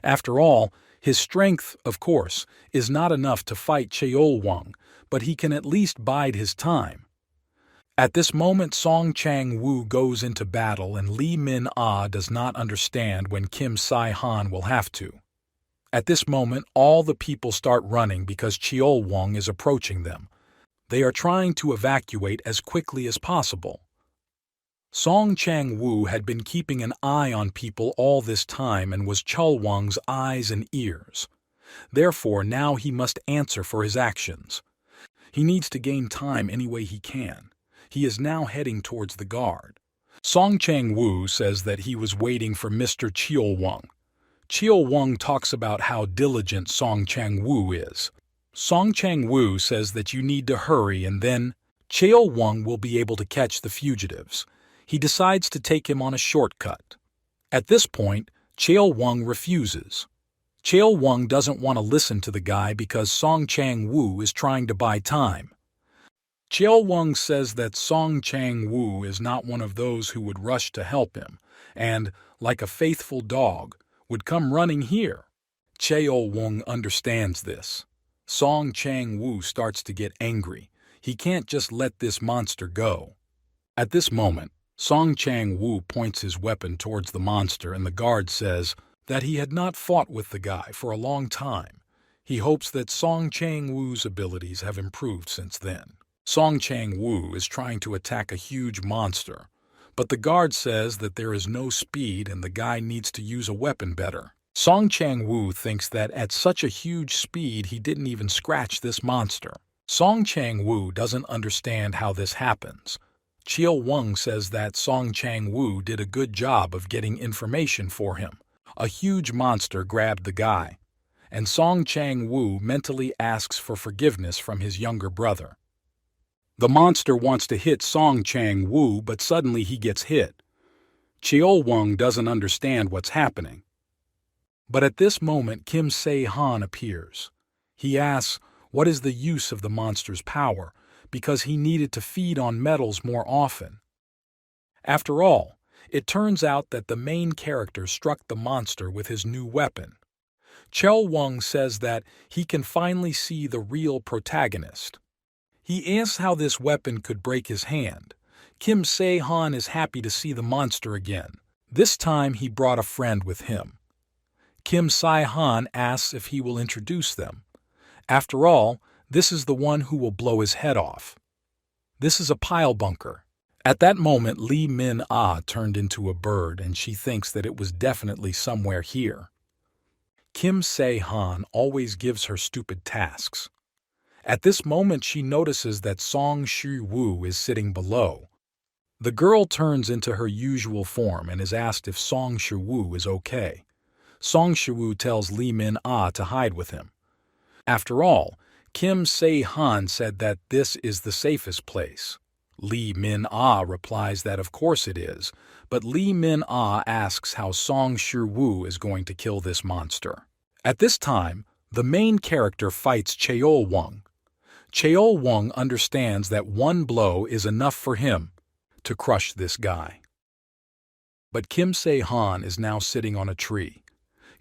After all, his strength, of course, is not enough to fight Cheol-wong, but he can at least bide his time. At this moment, Song Chang-woo goes into battle and Lee Min-ah does not understand when Kim Se-han will have to. At this moment, all the people start running because Cheol-wong is approaching them. They are trying to evacuate as quickly as possible. Song Chang-woo had been keeping an eye on people all this time and was Cheol-wong's eyes and ears. Therefore, now he must answer for his actions. He needs to gain time any way he can. He is now heading towards the guard. Song Chang-woo says that he was waiting for Mr. Cheol-wong. Cheol-wong talks about how diligent Song Chang-woo is. Song Chang-woo says that you need to hurry and then Cheol-wong will be able to catch the fugitives. He decides to take him on a shortcut. At this point, Cheol-wong refuses. Cheol-wong doesn't want to listen to the guy because Song Chang-woo is trying to buy time. Cheol-wong says that Song Chang-woo is not one of those who would rush to help him, and, like a faithful dog, would come running here. Cheol-wong understands this. Song Chang-woo starts to get angry. He can't just let this monster go. At this moment, Song Chang-woo points his weapon towards the monster and the guard says that he had not fought with the guy for a long time. He hopes that Song Chang-woo's abilities have improved since then. Song Chang-woo is trying to attack a huge monster, but the guard says that there is no speed and the guy needs to use a weapon better. Song Chang-woo thinks that at such a huge speed he didn't even scratch this monster. Song Chang-woo doesn't understand how this happens. Cheol-wong says that Song Chang-woo did a good job of getting information for him. A huge monster grabbed the guy, and Song Chang-woo mentally asks for forgiveness from his younger brother. The monster wants to hit Song Chang-woo, but suddenly he gets hit. Cheol-wong doesn't understand what's happening. But at this moment, Kim Se-han appears. He asks, what is the use of the monster's power, because he needed to feed on metals more often. After all, it turns out that the main character struck the monster with his new weapon. Cheol-wong says that he can finally see the real protagonist. He asks how this weapon could break his hand. Kim Se-han is happy to see the monster again. This time he brought a friend with him. Kim Se-han asks if he will introduce them. After all, this is the one who will blow his head off. This is a pile bunker. At that moment, Lee Min-ah turned into a bird and she thinks that it was definitely somewhere here. Kim Se-han always gives her stupid tasks. At this moment, she notices that Song Shi-woo is sitting below. The girl turns into her usual form and is asked if Song Shi-woo is okay. Song Shi-woo tells Lee Min-ah to hide with him. After all, Kim Se-han said that this is the safest place. Lee Min-ah replies that of course it is, but Lee Min-ah asks how Song Shi-woo is going to kill this monster. At this time, the main character fights Cheol-wong. Cheol-wong understands that one blow is enough for him to crush this guy. But Kim Se-han is now sitting on a tree.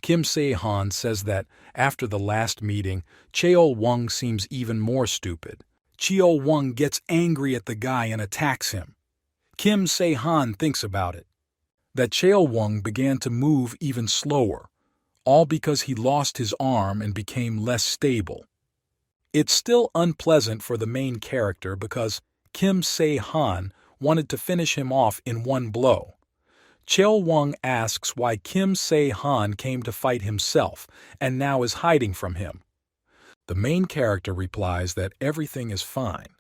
Kim Se-han says that after the last meeting, Cheol-wong seems even more stupid. Cheol-wong gets angry at the guy and attacks him. Kim Se-han thinks about it. That Cheol-wong began to move even slower, all because he lost his arm and became less stable. It's still unpleasant for the main character because Kim Se-han wanted to finish him off in one blow. Cheol-wong asks why Kim Se-han came to fight himself and now is hiding from him. The main character replies that everything is fine,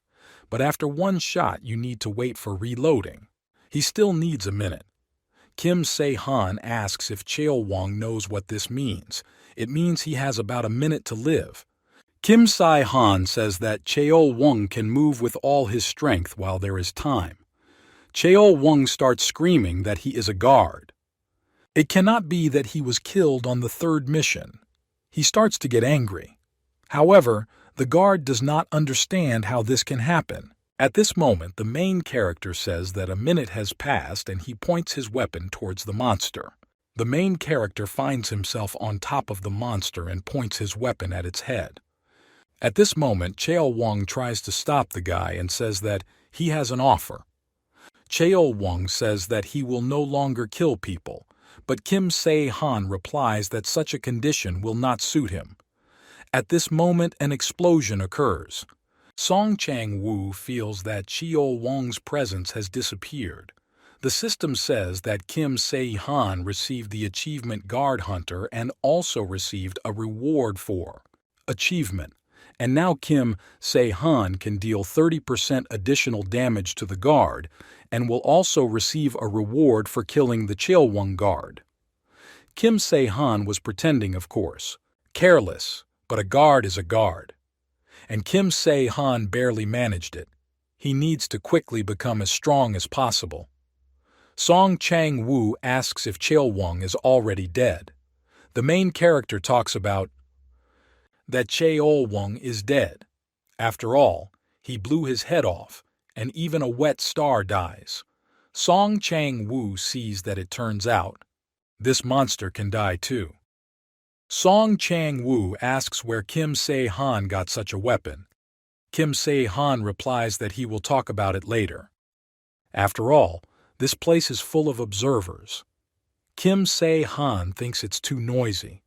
but after one shot you need to wait for reloading. He still needs a minute. Kim Se-han asks if Cheol-wong knows what this means. It means he has about a minute to live. Kim Se-han says that Cheol-wong can move with all his strength while there is time. Cheol-wong starts screaming that he is a guard. It cannot be that he was killed on the third mission. He starts to get angry. However, the guard does not understand how this can happen. At this moment, the main character says that a minute has passed and he points his weapon towards the monster. The main character finds himself on top of the monster and points his weapon at its head. At this moment, Cheo Wong tries to stop the guy and says that he has an offer. Cheo Wong says that he will no longer kill people, but Kim Se-han replies that such a condition will not suit him. At this moment, an explosion occurs. Song Chang-woo feels that Cheo Wong's presence has disappeared. The system says that Kim Se-han received the achievement Guard Hunter and also received a reward for achievement. And now Kim Se-han can deal 30% additional damage to the guard and will also receive a reward for killing the Cheolwon guard. Kim Se-han was pretending, of course. Careless, but a guard is a guard. And Kim Se-han barely managed it. He needs to quickly become as strong as possible. Song Chang-woo asks if Cheolwon is already dead. The main character talks about that Cheolwon is dead. After all, he blew his head off, and even a wet star dies. Song Chang-woo sees that it turns out this monster can die too. Song Chang-woo asks where Kim Se-han got such a weapon. Kim Se-han replies that he will talk about it later. After all, this place is full of observers. Kim Se-han thinks it's too noisy.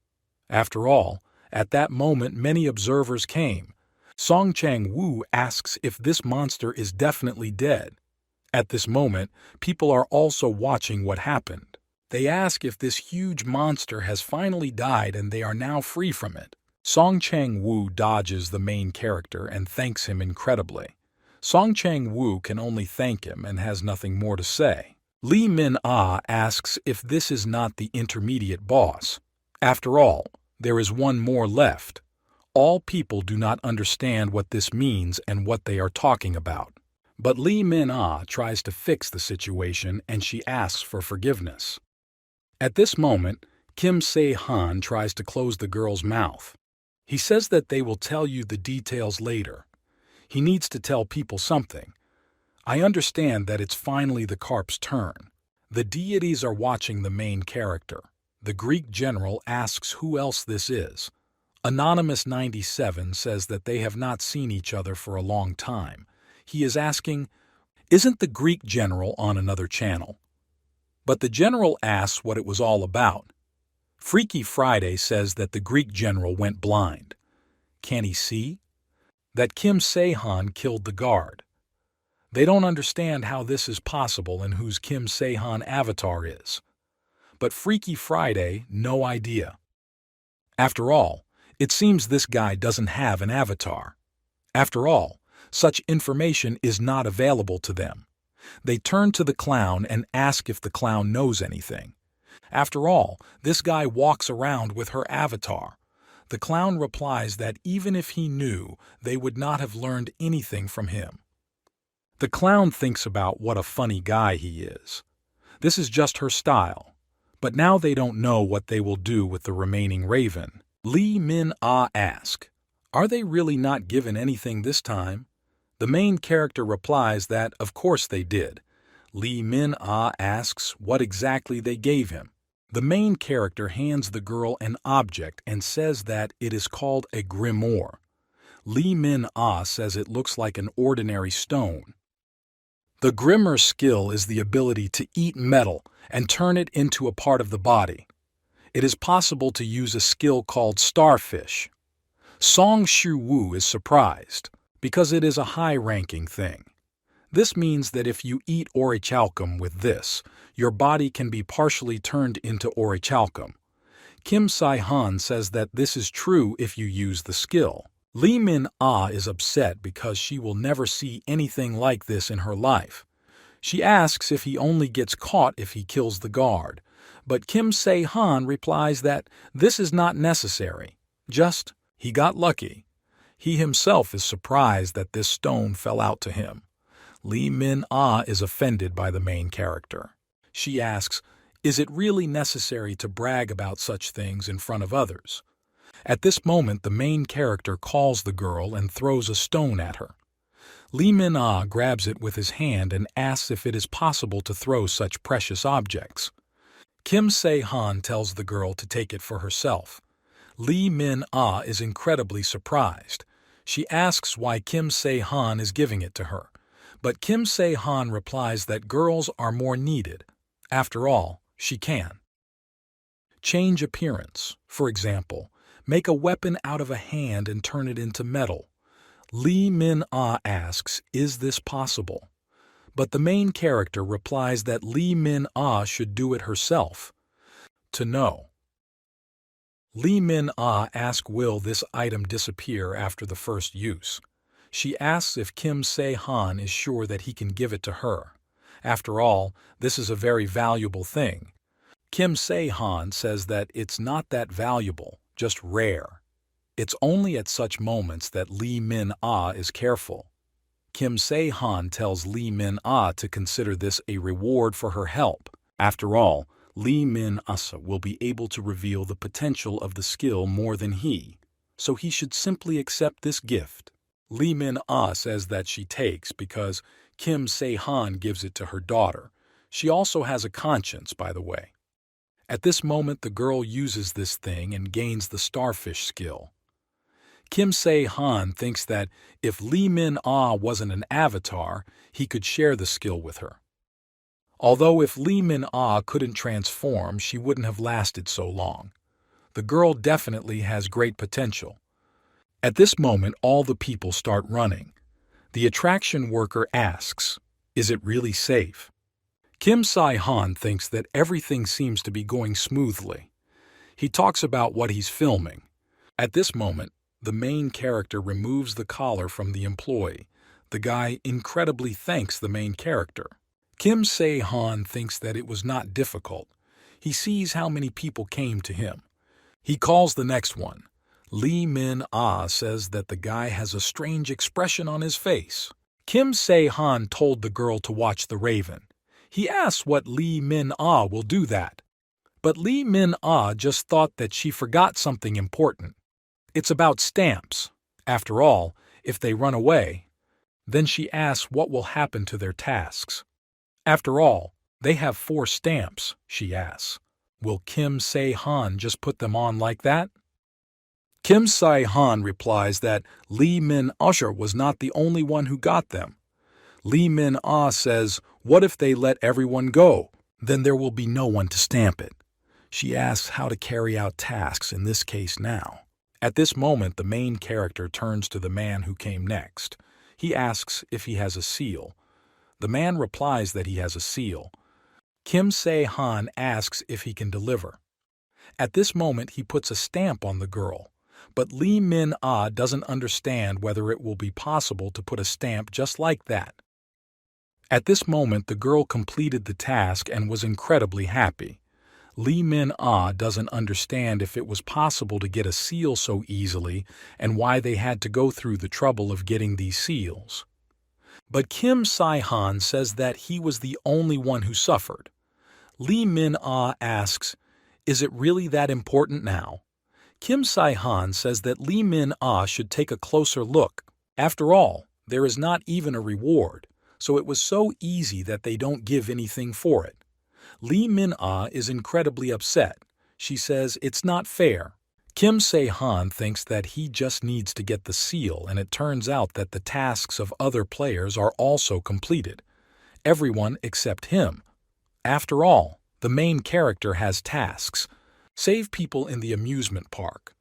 After all, at that moment many observers came. Song Chang-woo asks if this monster is definitely dead. At this moment, people are also watching what happened. They ask if this huge monster has finally died and they are now free from it. Song Chang-woo dodges the main character and thanks him incredibly. Song Chang-woo can only thank him and has nothing more to say. Lee Min-ah asks if this is not the intermediate boss. After all, there is one more left. All people do not understand what this means and what they are talking about. But Lee Min-ah tries to fix the situation and she asks for forgiveness. At this moment, Kim Se-han tries to close the girl's mouth. He says that they will tell you the details later. He needs to tell people something. I understand that it's finally the carp's turn. The deities are watching the main character. The Greek general asks who else this is. Anonymous 97 says that they have not seen each other for a long time. He is asking, isn't the Greek general on another channel? But the general asks what it was all about. Freaky Friday says that the Greek general went blind. Can he see? That Kim Se-han killed the guard. They don't understand how this is possible and whose Kim Se-han avatar is. But Freaky Friday, no idea. After all, it seems this guy doesn't have an avatar. After all, such information is not available to them. They turn to the clown and ask if the clown knows anything. After all, this guy walks around with her avatar. The clown replies that even if he knew, they would not have learned anything from him. The clown thinks about what a funny guy he is. This is just her style. But now they don't know what they will do with the remaining raven. Lee Min-ah asks, are they really not given anything this time? The main character replies that, of course they did. Lee Min-ah asks what exactly they gave him. The main character hands the girl an object and says that it is called a grimoire. Lee Min-ah says it looks like an ordinary stone. The grimoire skill is the ability to eat metal and turn it into a part of the body. It is possible to use a skill called starfish. Song Shu-woo is surprised, because it is a high-ranking thing. This means that if you eat orichalcum with this, your body can be partially turned into orichalcum. Kim Se-han says that this is true if you use the skill. Lee Min-ah is upset because she will never see anything like this in her life. She asks if he only gets caught if he kills the guard, but Kim Se-han replies that this is not necessary. Just, he got lucky. He himself is surprised that this stone fell out to him. Lee Min-ah is offended by the main character. She asks, is it really necessary to brag about such things in front of others? At this moment, the main character calls the girl and throws a stone at her. Lee Min-ah grabs it with his hand and asks if it is possible to throw such precious objects. Kim Se-han tells the girl to take it for herself. Lee Min-ah is incredibly surprised. She asks why Kim Se-han is giving it to her, but Kim Se-han replies that girls are more needed. After all, she can. Change appearance. For example, make a weapon out of a hand and turn it into metal. Lee Min-ah asks, is this possible? But the main character replies that Lee Min-ah should do it herself. To know. Lee Min-ah asks will this item disappear after the first use. She asks if Kim Se-han is sure that he can give it to her. After all, this is a very valuable thing. Kim Se-han says that it's not that valuable, just rare. It's only at such moments that Lee Min-ah is careful. Kim Se-han tells Lee Min-ah to consider this a reward for her help. After all, Lee Min-ah will be able to reveal the potential of the skill more than he, so he should simply accept this gift. Lee Min-ah says that she takes because Kim Se-han gives it to her daughter. She also has a conscience, by the way. At this moment, the girl uses this thing and gains the starfish skill. Kim Se-han thinks that if Lee Min-ah wasn't an avatar, he could share the skill with her. Although if Lee Min-ah couldn't transform, she wouldn't have lasted so long. The girl definitely has great potential. At this moment, all the people start running. The attraction worker asks, is it really safe? Kim Se-han thinks that everything seems to be going smoothly. He talks about what he's filming. At this moment, the main character removes the collar from the employee. The guy incredibly thanks the main character. Kim Se-han thinks that it was not difficult. He sees how many people came to him. He calls the next one. Lee Min-ah says that the guy has a strange expression on his face. Kim Se-han told the girl to watch the raven. He asks what Lee Min-ah will do that. But Lee Min-ah just thought that she forgot something important. It's about stamps. After all, if they run away, then she asks what will happen to their tasks. After all, they have 4 stamps, she asks. Will Kim Se-han just put them on like that? Kim Se-han replies that Lee Min-ah was not the only one who got them. Lee Min-ah says, what if they let everyone go? Then there will be no one to stamp it. She asks how to carry out tasks in this case now. At this moment, the main character turns to the man who came next. He asks if he has a seal. The man replies that he has a seal. Kim Se-han asks if he can deliver. At this moment, he puts a stamp on the girl. But Lee Min-ah doesn't understand whether it will be possible to put a stamp just like that. At this moment, the girl completed the task and was incredibly happy. Lee Min-ah doesn't understand if it was possible to get a seal so easily and why they had to go through the trouble of getting these seals. But Kim Se-han says that he was the only one who suffered. Lee Min-ah asks, is it really that important now? Kim Se-han says that Lee Min-ah should take a closer look. After all, there is not even a reward, so it was so easy that they don't give anything for it. Lee Min-ah is incredibly upset. She says it's not fair. Kim Se-han thinks that he just needs to get the seal, and it turns out that the tasks of other players are also completed. Everyone except him. After all, the main character has tasks. Save people in the amusement park.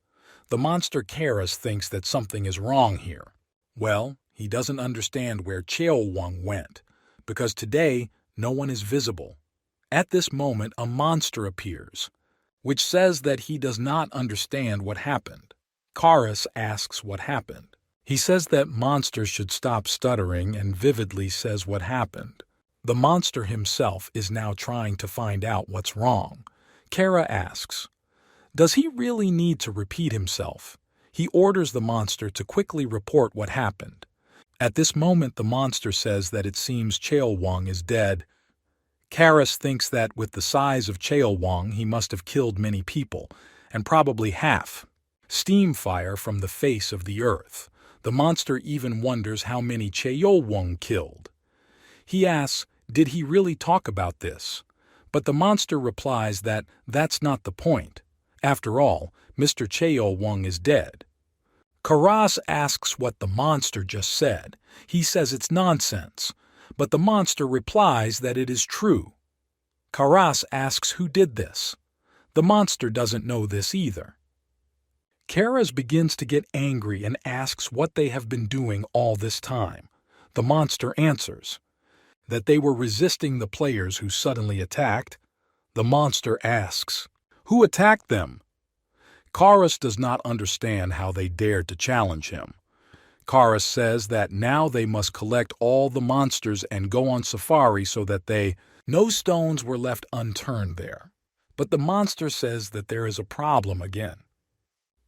The monster Karas thinks that something is wrong here. Well, he doesn't understand where Cheolwang went, because today no one is visible. At this moment, a monster appears, which says that he does not understand what happened. Karas asks what happened. He says that monsters should stop stuttering and vividly says what happened. The monster himself is now trying to find out what's wrong. Kara asks, does he really need to repeat himself? He orders the monster to quickly report what happened. At this moment, the monster says that it seems Cheolwang is dead. Karas thinks that with the size of Cheolwang, he must have killed many people, and probably half. steam fire from the face of the earth. The monster even wonders how many Cheolwong killed. He asks, did he really talk about this? But the monster replies that that's not the point. After all, Mr. Cheolwong is dead. Karas asks what the monster just said. He says it's nonsense, but the monster replies that it is true. Karas asks who did this. The monster doesn't know this either. Karas begins to get angry and asks what they have been doing all this time. The monster answers that they were resisting the players who suddenly attacked. The monster asks, who attacked them? Karas does not understand how they dared to challenge him. Karas says that now they must collect all the monsters and go on safari so that no stones were left unturned there. But the monster says that there is a problem again.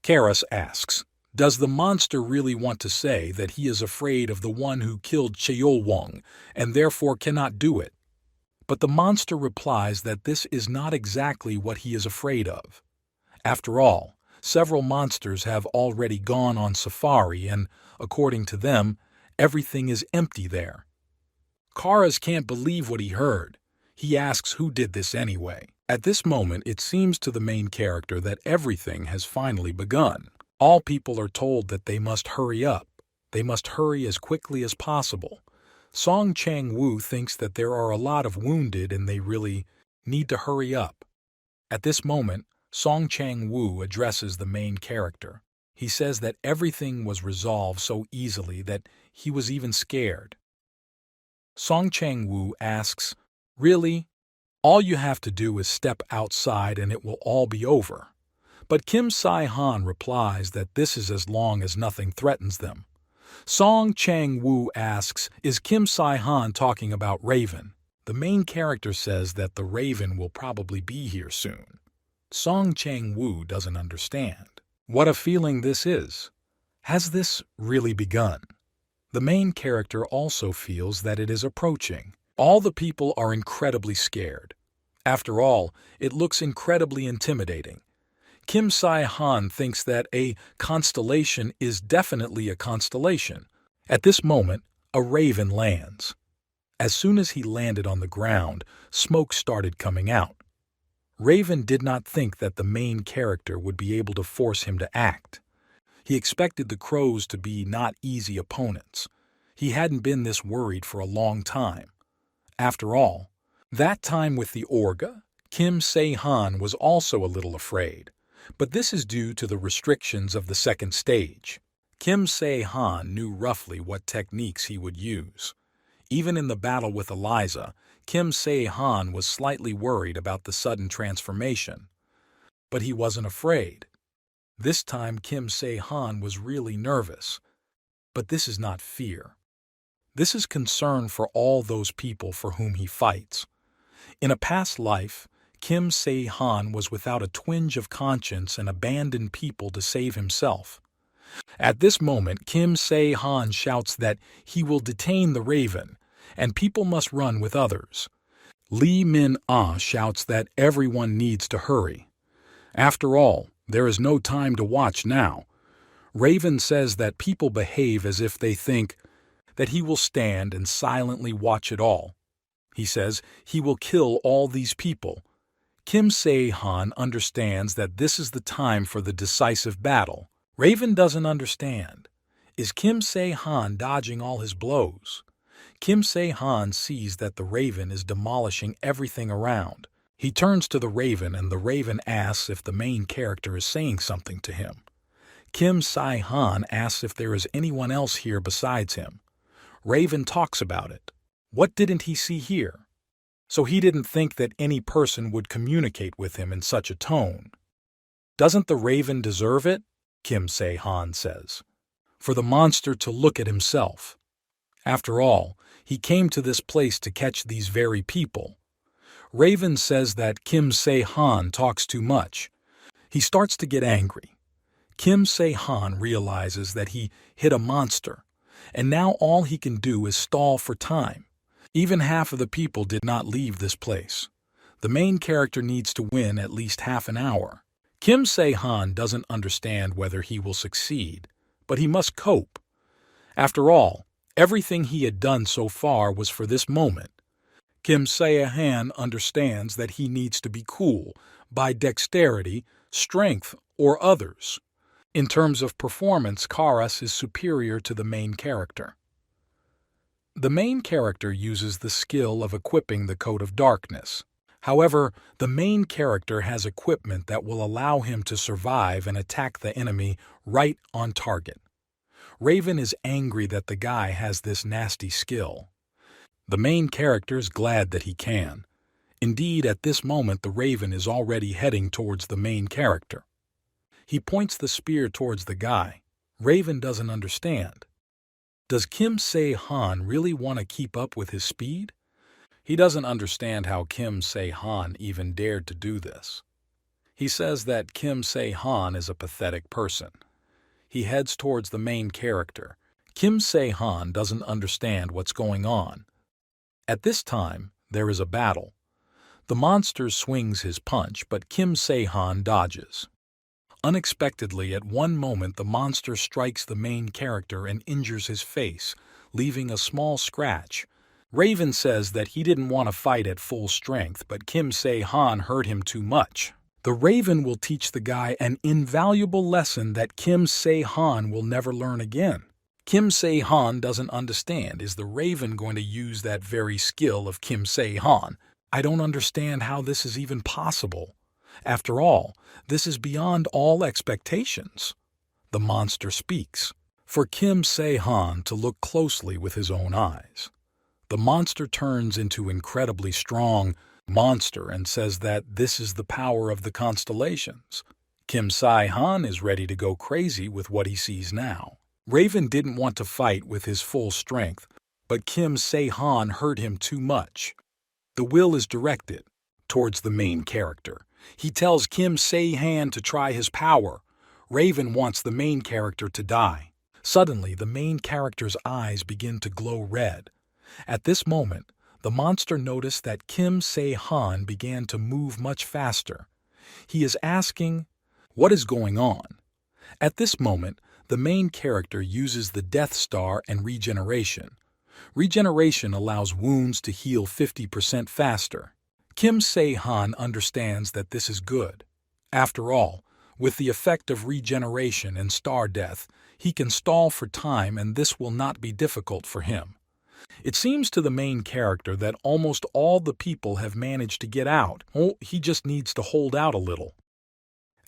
Karas asks, does the monster really want to say that he is afraid of the one who killed Cheolwong and therefore cannot do it? But the monster replies that this is not exactly what he is afraid of. After all, several monsters have already gone on safari and, according to them, everything is empty there. Karas can't believe what he heard. He asks who did this anyway. At this moment, it seems to the main character that everything has finally begun. All people are told that they must hurry up. They must hurry as quickly as possible. Song Chang-woo thinks that there are a lot of wounded and they really need to hurry up. At this moment, Song Chang-woo addresses the main character. He says that everything was resolved so easily that he was even scared. Song Chang-woo asks, really? All you have to do is step outside and it will all be over. But Kim Sai-han replies that this is as long as nothing threatens them. Song Chang-woo asks, is Kim Sai-han talking about Raven? The main character says that the Raven will probably be here soon. Song Chang-woo doesn't understand. What a feeling this is. Has this really begun? The main character also feels that it is approaching. All the people are incredibly scared. After all, it looks incredibly intimidating. Kim Sai-han thinks that a constellation is definitely a constellation. At this moment, a raven lands. As soon as he landed on the ground, smoke started coming out. Raven did not think that the main character would be able to force him to act. He expected the crows to be not easy opponents. He hadn't been this worried for a long time. After all, that time with the Orga, Kim Se-han was also a little afraid. But this is due to the restrictions of the second stage. Kim Se-han knew roughly what techniques he would use. Even in the battle with Eliza, Kim Se-han was slightly worried about the sudden transformation. But he wasn't afraid. This time Kim Se-han was really nervous. But this is not fear. This is concern for all those people for whom he fights. In a past life, Kim Se-han was without a twinge of conscience and abandoned people to save himself. At this moment, Kim Se-han shouts that he will detain the Raven, and people must run with others. Lee Min-ah shouts that everyone needs to hurry. After all, there is no time to watch now. Raven says that people behave as if they think that he will stand and silently watch it all. He says he will kill all these people. Kim Se-han understands that this is the time for the decisive battle. Raven doesn't understand. Is Kim Se-han dodging all his blows? Kim Se-han sees that the Raven is demolishing everything around. He turns to the Raven and the Raven asks if the main character is saying something to him. Kim Se-han asks if there is anyone else here besides him. Raven talks about it. What didn't he see here? So he didn't think that any person would communicate with him in such a tone. Doesn't the Raven deserve it? Kim Se-han says. For the monster to look at himself. After all, he came to this place to catch these very people. Raven says that Kim Se-han talks too much. He starts to get angry. Kim Se-han realizes that he hit a monster, and now all he can do is stall for time. Even half of the people did not leave this place. The main character needs to win at least half an hour. Kim Se-han doesn't understand whether he will succeed, but he must cope. After all, everything he had done so far was for this moment. Kim Se-han understands that he needs to be cool by dexterity, strength, or others. In terms of performance, Karas is superior to the main character. The main character uses the skill of equipping the Coat of Darkness. However, the main character has equipment that will allow him to survive and attack the enemy right on target. Raven is angry that the guy has this nasty skill. The main character is glad that he can. Indeed, at this moment the Raven is already heading towards the main character. He points the spear towards the guy. Raven doesn't understand. Does Kim Se-han really want to keep up with his speed? He doesn't understand how Kim Se-han even dared to do this. He says that Kim Se-han is a pathetic person. He heads towards the main character. Kim Se-han doesn't understand what's going on. At this time, there is a battle. The monster swings his punch, but Kim Se-han dodges. Unexpectedly, at one moment, the monster strikes the main character and injures his face, leaving a small scratch. Raven says that he didn't want to fight at full strength, but Kim Se-han hurt him too much. The Raven will teach the guy an invaluable lesson that Kim Se-han will never learn again. Kim Se-han doesn't understand. Is the Raven going to use that very skill of Kim Se-han? I don't understand how this is even possible. After all, this is beyond all expectations. The monster speaks. For Kim Se-han to look closely with his own eyes. The monster turns into incredibly strong monster and says that this is the power of the constellations. Kim Se-han is ready to go crazy with what he sees now. Raven didn't want to fight with his full strength, but Kim Se-han hurt him too much. The will is directed towards the main character. He tells Kim Se-han to try his power. Raven wants the main character to die. Suddenly, the main character's eyes begin to glow red. At this moment, the monster noticed that Kim Se-han began to move much faster. He is asking, "What is going on?" At this moment, the main character uses the Death Star and regeneration. Regeneration allows wounds to heal 50% faster. Kim Se-han understands that this is good. After all, with the effect of regeneration and star death, he can stall for time and this will not be difficult for him. It seems to the main character that almost all the people have managed to get out. He just needs to hold out a little.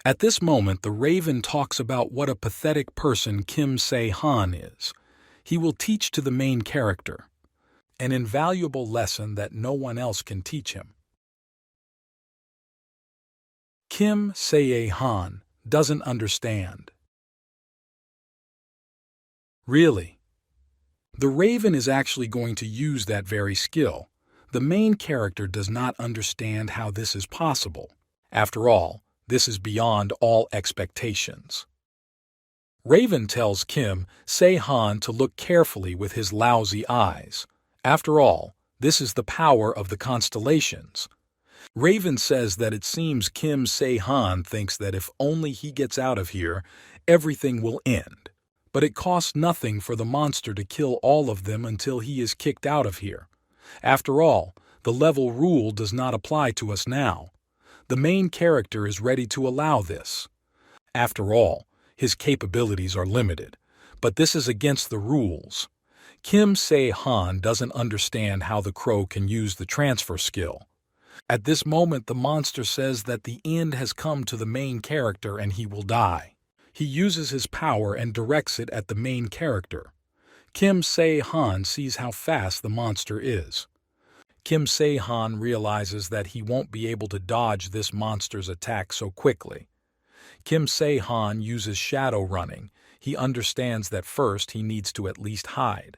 At this moment, the Raven talks about what a pathetic person Kim Se-han is. He will teach to the main character an invaluable lesson that no one else can teach him. Kim Se-han doesn't understand. Really? The Raven is actually going to use that very skill. The main character does not understand how this is possible. After all, this is beyond all expectations. Raven tells Kim Se-han to look carefully with his lousy eyes. After all, this is the power of the constellations. Raven says that it seems Kim Se-han thinks that if only he gets out of here, everything will end. But it costs nothing for the monster to kill all of them until he is kicked out of here. After all, the level rule does not apply to us now. The main character is ready to allow this. After all, his capabilities are limited, but this is against the rules. Kim Se-han doesn't understand how the crow can use the transfer skill. At this moment, the monster says that the end has come to the main character and he will die. He uses his power and directs it at the main character. Kim Se-han sees how fast the monster is. Kim Se-han realizes that he won't be able to dodge this monster's attack so quickly. Kim Se-han uses shadow running. He understands that first he needs to at least hide.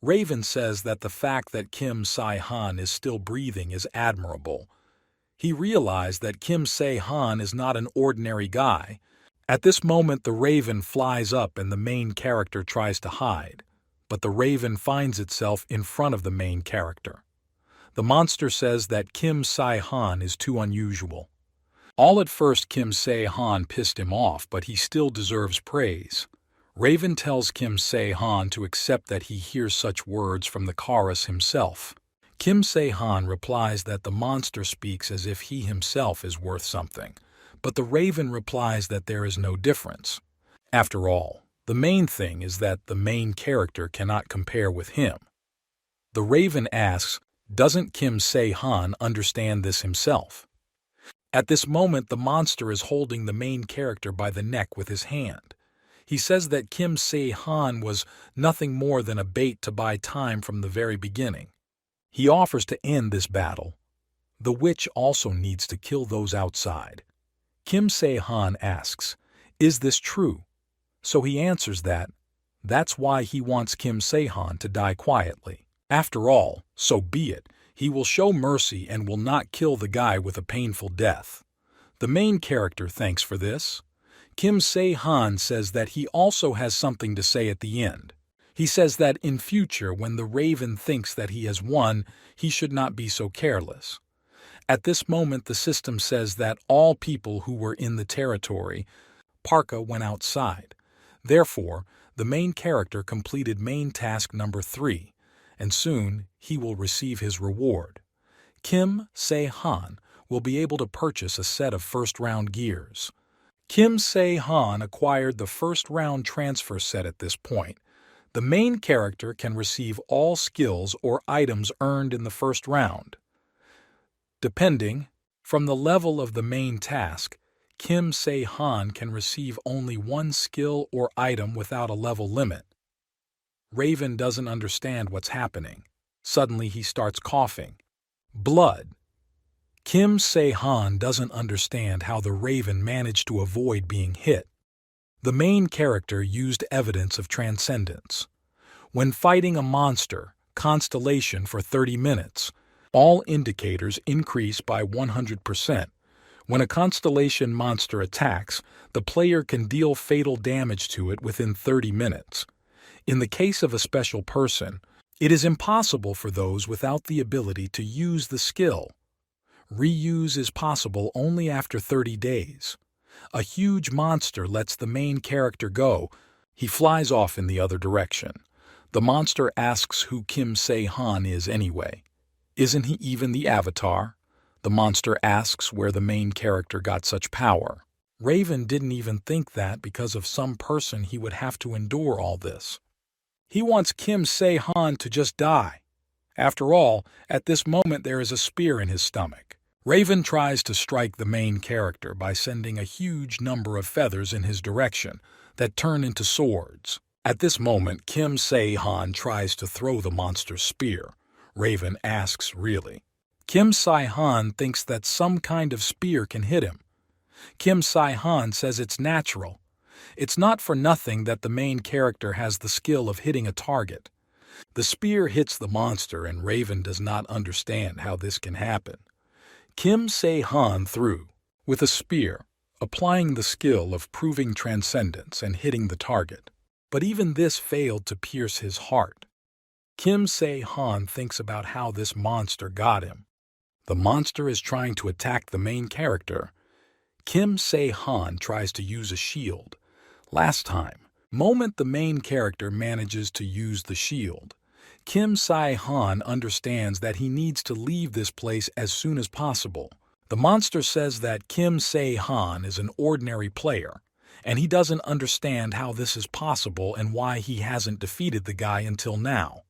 Raven says that the fact that Kim Se-han is still breathing is admirable. He realized that Kim Se-han is not an ordinary guy. At this moment, the Raven flies up and the main character tries to hide, but the Raven finds itself in front of the main character. The monster says that Kim Se-han is too unusual. All at first Kim Se-han pissed him off, but he still deserves praise. Raven tells Kim Se-han to accept that he hears such words from the chorus himself. Kim Se-han replies that the monster speaks as if he himself is worth something, but the Raven replies that there is no difference. After all, the main thing is that the main character cannot compare with him. The Raven asks, doesn't Kim Se-han understand this himself? At this moment, the monster is holding the main character by the neck with his hand. He says that Kim Se-han was nothing more than a bait to buy time from the very beginning. He offers to end this battle. The witch also needs to kill those outside. Kim Se-han asks, is this true? So he answers that that's why he wants Kim Se-han to die quietly. After all, so be it. He will show mercy and will not kill the guy with a painful death. The main character thanks for this. Kim Se-han says that he also has something to say at the end. He says that in future, when the Raven thinks that he has won, he should not be so careless. At this moment, the system says that all people who were in the territory, Parka went outside. Therefore, the main character completed main task number 3. And soon he will receive his reward. Kim Se-han will be able to purchase a set of first-round gears. Kim Se-han acquired the first-round transfer set at this point. The main character can receive all skills or items earned in the first round. Depending from the level of the main task, Kim Se-han can receive only one skill or item without a level limit. Raven doesn't understand what's happening. Suddenly he starts coughing. Blood. Kim Se-han doesn't understand how the Raven managed to avoid being hit. The main character used evidence of transcendence. When fighting a monster, constellation for 30 minutes, all indicators increase by 100%. When a constellation monster attacks, the player can deal fatal damage to it within 30 minutes. In the case of a special person, it is impossible for those without the ability to use the skill. Reuse is possible only after 30 days. A huge monster lets the main character go. He flies off in the other direction. The monster asks who Kim Se-han is anyway. Isn't he even the avatar? The monster asks where the main character got such power. Raven didn't even think that because of some person he would have to endure all this. He wants Kim Se-han to just die. After all, at this moment there is a spear in his stomach. Raven tries to strike the main character by sending a huge number of feathers in his direction that turn into swords. At this moment, Kim Se-han tries to throw the monster's spear. Raven asks, really? Kim Se-han thinks that some kind of spear can hit him. Kim Se-han says it's natural. It's not for nothing that the main character has the skill of hitting a target. The spear hits the monster and Raven does not understand how this can happen. Kim Se-han threw with a spear, applying the skill of proving transcendence and hitting the target. But even this failed to pierce his heart. Kim Se-han thinks about how this monster got him. The monster is trying to attack the main character. Kim Se-han tries to use a shield. Last time, moment the main character manages to use the shield, Kim Se-han understands that he needs to leave this place as soon as possible. The monster says that Kim Se-han is an ordinary player, and he doesn't understand how this is possible and why he hasn't defeated the guy until now.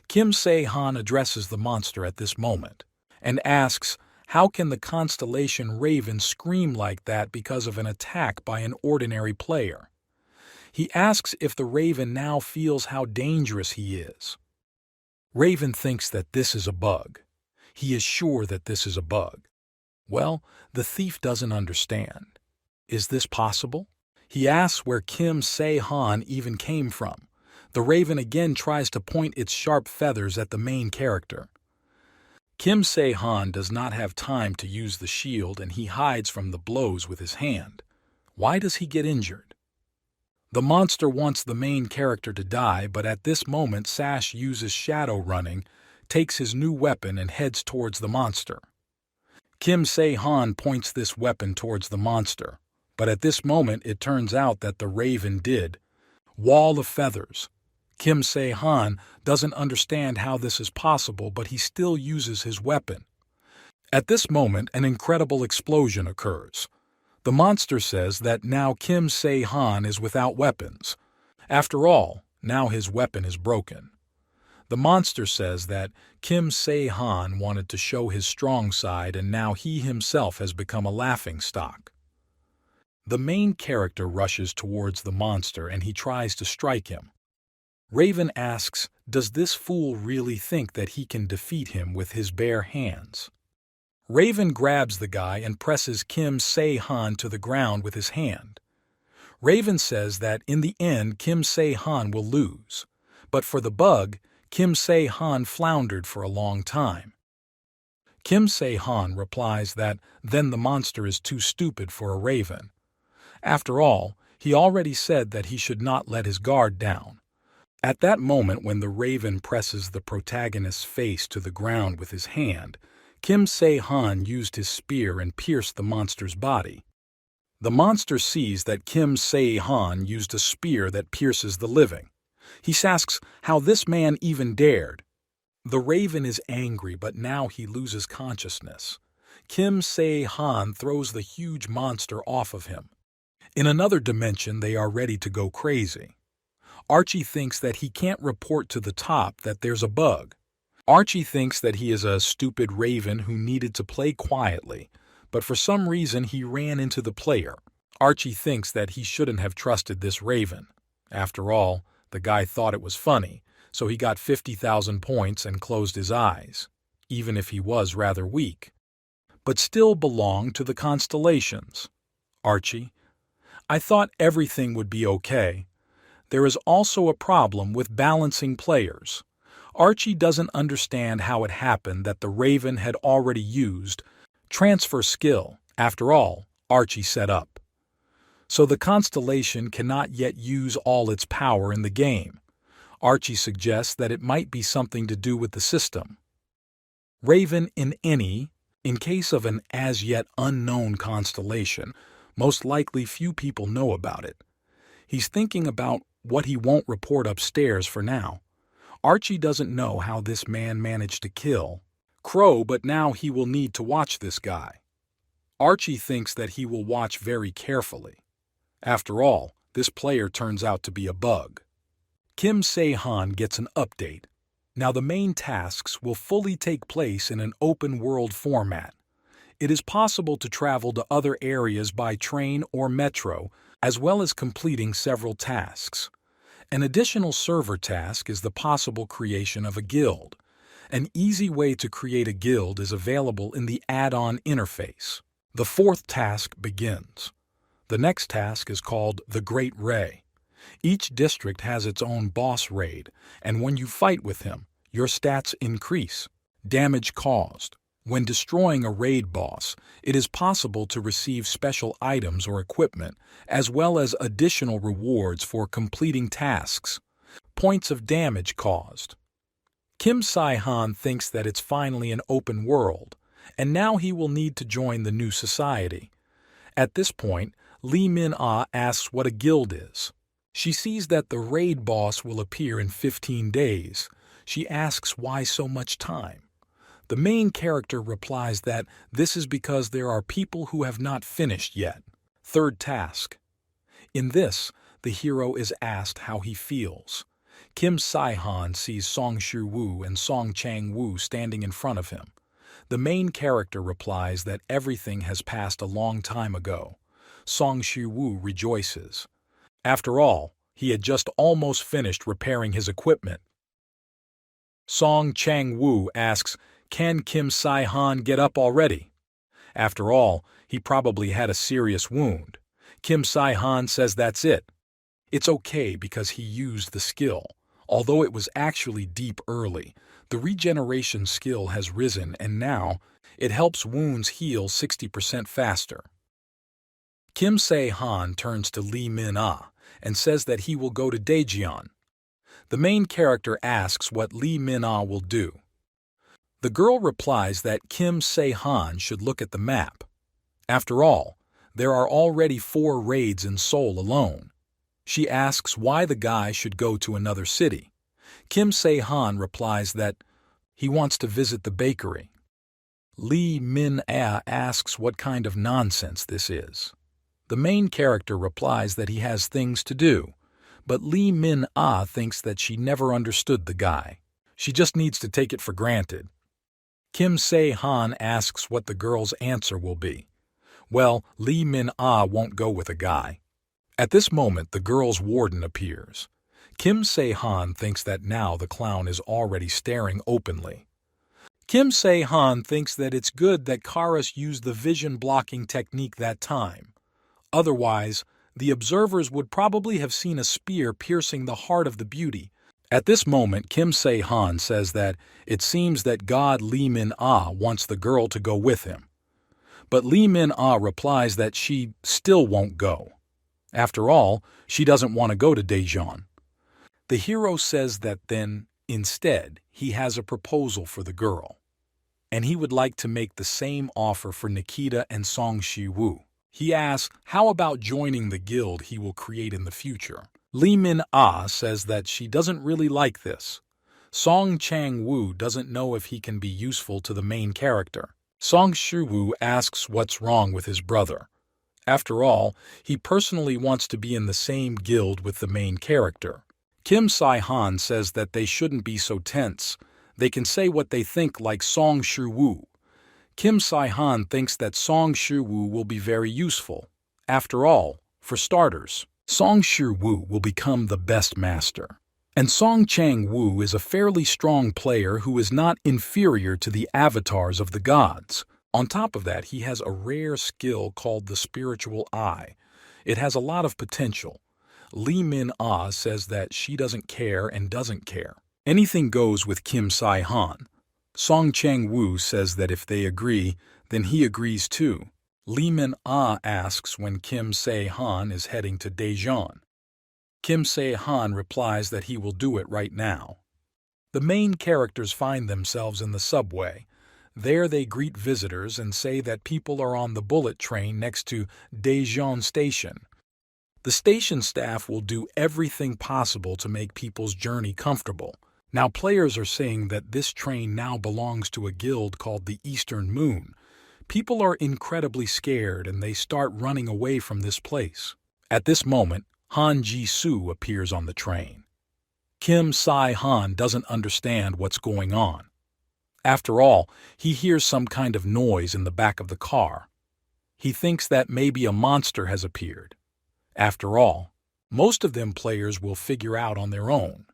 Kim Se-han addresses the monster at this moment and asks, how can the constellation Raven scream like that because of an attack by an ordinary player? He asks if the Raven now feels how dangerous he is. Raven thinks that this is a bug. He is sure that this is a bug. Well, the thief doesn't understand. Is this possible? He asks where Kim Se-han even came from. The Raven again tries to point its sharp feathers at the main character. Kim Se-han does not have time to use the shield and he hides from the blows with his hand. Why does he get injured? The monster wants the main character to die, but at this moment Sash uses shadow running, takes his new weapon and heads towards the monster. Kim Se-han points this weapon towards the monster, but at this moment it turns out that the raven did. Wall of feathers. Kim Se-han doesn't understand how this is possible, but he still uses his weapon. At this moment, an incredible explosion occurs. The monster says that now Kim Se-han is without weapons. After all, now his weapon is broken. The monster says that Kim Se-han wanted to show his strong side and now he himself has become a laughingstock. The main character rushes towards the monster and he tries to strike him. Raven asks, does this fool really think that he can defeat him with his bare hands? Raven grabs the guy and presses Kim Se-han to the ground with his hand. Raven says that in the end Kim Se-han will lose, but for the bug, Kim Se-han floundered for a long time. Kim Se-han replies that then the monster is too stupid for a raven. After all, he already said that he should not let his guard down. At that moment when the raven presses the protagonist's face to the ground with his hand, Kim Se-han used his spear and pierced the monster's body. The monster sees that Kim Se-han used a spear that pierces the living. He asks how this man even dared. The raven is angry, but now he loses consciousness. Kim Se-han throws the huge monster off of him. In another dimension, they are ready to go crazy. Archie thinks that he can't report to the top that there's a bug. Archie thinks that he is a stupid raven who needed to play quietly, but for some reason he ran into the player. Archie thinks that he shouldn't have trusted this raven. After all, the guy thought it was funny, so he got 50,000 points and closed his eyes, even if he was rather weak, but still belonged to the constellations. Archie, I thought everything would be okay. There is also a problem with balancing players. Archie doesn't understand how it happened that the raven had already used transfer skill. After all, Archie set up. So the constellation cannot yet use all its power in the game. Archie suggests that it might be something to do with the system. Raven in case of an as yet unknown constellation, most likely few people know about it. He's thinking about what he won't report upstairs for now. Archie doesn't know how this man managed to kill Crow, but now he will need to watch this guy. Archie thinks that he will watch very carefully. After all, this player turns out to be a bug. Kim Se-han gets an update. Now the main tasks will fully take place in an open-world format. It is possible to travel to other areas by train or metro, as well as completing several tasks. An additional server task is the possible creation of a guild. An easy way to create a guild is available in the add-on interface. The fourth task begins. The next task is called the Great Ray. Each district has its own boss raid, and when you fight with him, your stats increase. Damage caused. When destroying a raid boss, it is possible to receive special items or equipment, as well as additional rewards for completing tasks. Points of damage caused. Kim Se-han thinks that it's finally an open world, and now he will need to join the new society. At this point, Lee Min-ah asks what a guild is. She sees that the raid boss will appear in 15 days. She asks why so much time. The main character replies that this is because there are people who have not finished yet. Third task. In this, the hero is asked how he feels. Kim Se-han sees Song Shi-woo and Song Chang-woo standing in front of him. The main character replies that everything has passed a long time ago. Song Shi-woo rejoices. After all, he had just almost finished repairing his equipment. Song Chang-woo asks, can Kim Se-han get up already? After all, he probably had a serious wound. Kim Se-han says that's it. It's okay because he used the skill. Although it was actually deep early, the regeneration skill has risen and now it helps wounds heal 60% faster. Kim Se-han turns to Lee Min-ah and says that he will go to Daejeon. The main character asks what Lee Min-ah will do. The girl replies that Kim Se-han should look at the map. After all, there are already 4 raids in Seoul alone. She asks why the guy should go to another city. Kim Se-han replies that he wants to visit the bakery. Lee Min-ah asks what kind of nonsense this is. The main character replies that he has things to do, but Lee Min-ah thinks that she never understood the guy. She just needs to take it for granted. Kim Se-han asks what the girl's answer will be. Well, Lee Min-ah won't go with a guy. At this moment, the girl's warden appears. Kim Se-han thinks that now the clown is already staring openly. Kim Se-han thinks that it's good that Karas used the vision-blocking technique that time. Otherwise, the observers would probably have seen a spear piercing the heart of the beauty. At this moment, Kim Se-han says that it seems that God Lee Min-ah wants the girl to go with him. But Lee Min-ah replies that she still won't go. After all, she doesn't want to go to Daejeon. The hero says that then, instead, he has a proposal for the girl, and he would like to make the same offer for Nikita and Song Shi-woo. He asks how about joining the guild he will create in the future. Lee Min-ah says that she doesn't really like this. Song Chang-woo doesn't know if he can be useful to the main character. Song Shi-woo asks what's wrong with his brother. After all, he personally wants to be in the same guild with the main character. Kim Se-han says that they shouldn't be so tense. They can say what they think like Song Shi-woo. Kim Se-han thinks that Song Shi-woo will be very useful. After all, for starters, Song Shi-woo will become the best master. And Song Chang-woo is a fairly strong player who is not inferior to the avatars of the gods. On top of that, he has a rare skill called the spiritual eye. It has a lot of potential. Lee Min-ah says that she doesn't care and doesn't care. Anything goes with Kim Se-han. Song Chang-woo says that if they agree, then he agrees too. Lee Min-ah asks when Kim Se-han is heading to Daejeon. Kim Se-han replies that he will do it right now. The main characters find themselves in the subway. There they greet visitors and say that people are on the bullet train next to Daejeon Station. The station staff will do everything possible to make people's journey comfortable. Now players are saying that this train now belongs to a guild called the Eastern Moon. People are incredibly scared and they start running away from this place. At this moment, Han Ji-soo appears on the train. Kim Se-han doesn't understand what's going on. After all, he hears some kind of noise in the back of the car. He thinks that maybe a monster has appeared. After all, most of them players will figure out on their own.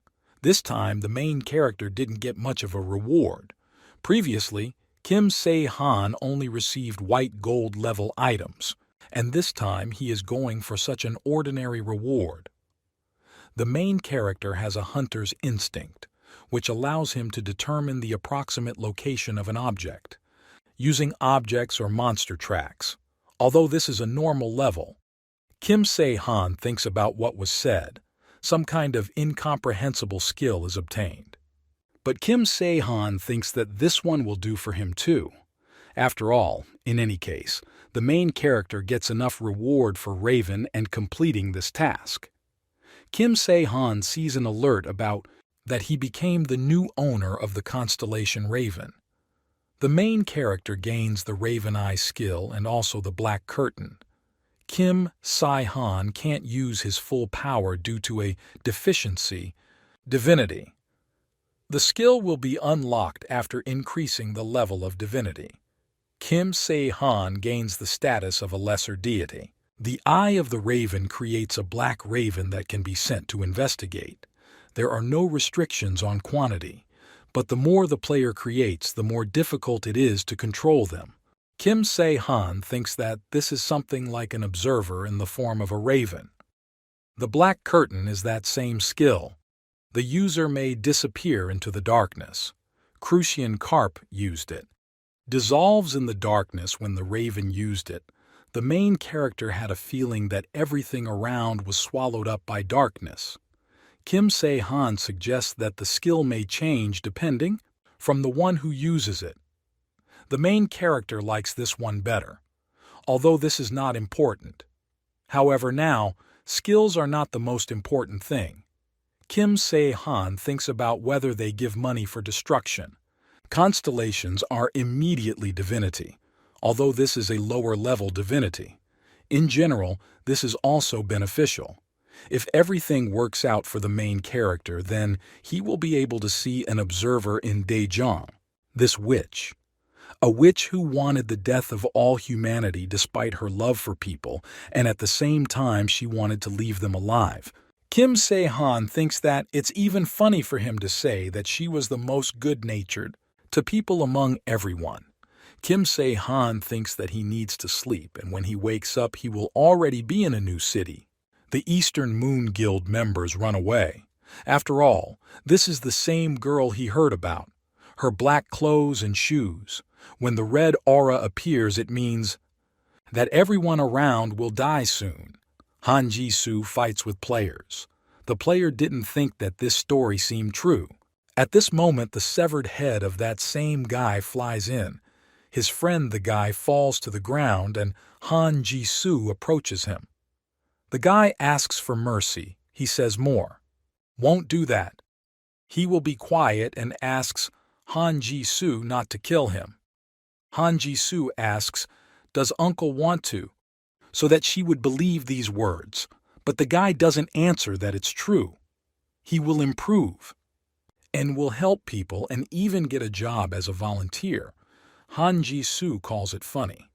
This time, the main character didn't get much of a reward. Previously, Kim Se-han only received white gold level items, and this time he is going for such an ordinary reward. The main character has a hunter's instinct, which allows him to determine the approximate location of an object, using objects or monster tracks. Although this is a normal level, Kim Se-han thinks about what was said. Some kind of incomprehensible skill is obtained. But Kim Se-han thinks that this one will do for him too. After all, in any case, the main character gets enough reward for Raven and completing this task. Kim Se-han sees an alert about that he became the new owner of the constellation Raven. The main character gains the Raven Eye skill and also the Black Curtain. Kim Se-han can't use his full power due to a deficiency, divinity. The skill will be unlocked after increasing the level of divinity. Kim Se-han gains the status of a lesser deity. The Eye of the Raven creates a black raven that can be sent to investigate. There are no restrictions on quantity, but the more the player creates, the more difficult it is to control them. Kim Se-han thinks that this is something like an observer in the form of a raven. The Black Curtain is that same skill. The user may disappear into the darkness. Crucian Carp used it. Dissolves in the darkness when the raven used it. The main character had a feeling that everything around was swallowed up by darkness. Kim Se-han suggests that the skill may change depending. from the one who uses it. The main character likes this one better, although this is not important. However, now, skills are not the most important thing. Kim Se-han thinks about whether they give money for destruction. Constellations are immediately divinity, although this is a lower-level divinity. In general, this is also beneficial. If everything works out for the main character, then he will be able to see an observer in Daejong, this witch. A witch who wanted the death of all humanity despite her love for people, and at the same time she wanted to leave them alive. Kim Se-han thinks that it's even funny for him to say that she was the most good-natured to people among everyone. Kim Se-han thinks that he needs to sleep, and when he wakes up he will already be in a new city. The Eastern Moon Guild members run away. After all, this is the same girl he heard about. Her black clothes and shoes. When the red aura appears, it means that everyone around will die soon. Han Ji-soo fights with players. The player didn't think that this story seemed true. At this moment, the severed head of that same guy flies in. His friend, the guy, falls to the ground, and Han Ji-soo approaches him. The guy asks for mercy. He says more. Won't do that. He will be quiet and asks Han Ji-soo not to kill him. Han Ji-soo asks, "Does uncle want to?" so that she would believe these words. But the guy doesn't answer that it's true. He will improve and will help people and even get a job as a volunteer. Han Ji-soo calls it funny.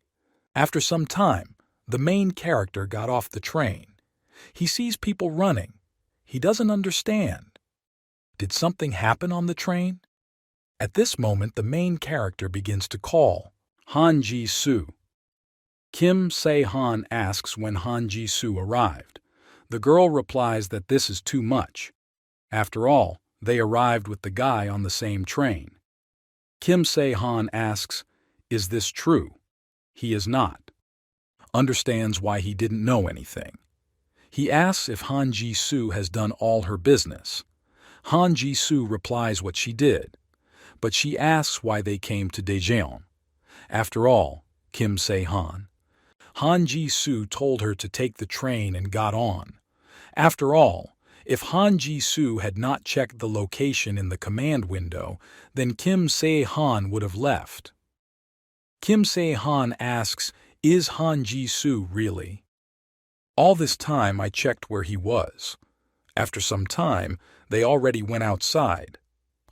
After some time, the main character got off the train. He sees people running. He doesn't understand. Did something happen on the train? At this moment, the main character begins to call Han Ji-soo. Kim Se-han asks when Han Ji-soo arrived. The girl replies that this is too much. After all, they arrived with the guy on the same train. Kim Se-han asks, "Is this true?" He is not. Understands why he didn't know anything. He asks if Han Ji-soo has done all her business. Han Ji-soo replies what she did, but she asks why they came to Daejeon. After all, Kim Se-han. Han Ji-soo told her to take the train and got on. After all, if Han Ji-soo had not checked the location in the command window, then Kim Se-han would have left. Kim Se-han asks, "Is Han Ji-soo really?" All this time I checked where he was. After some time, they already went outside.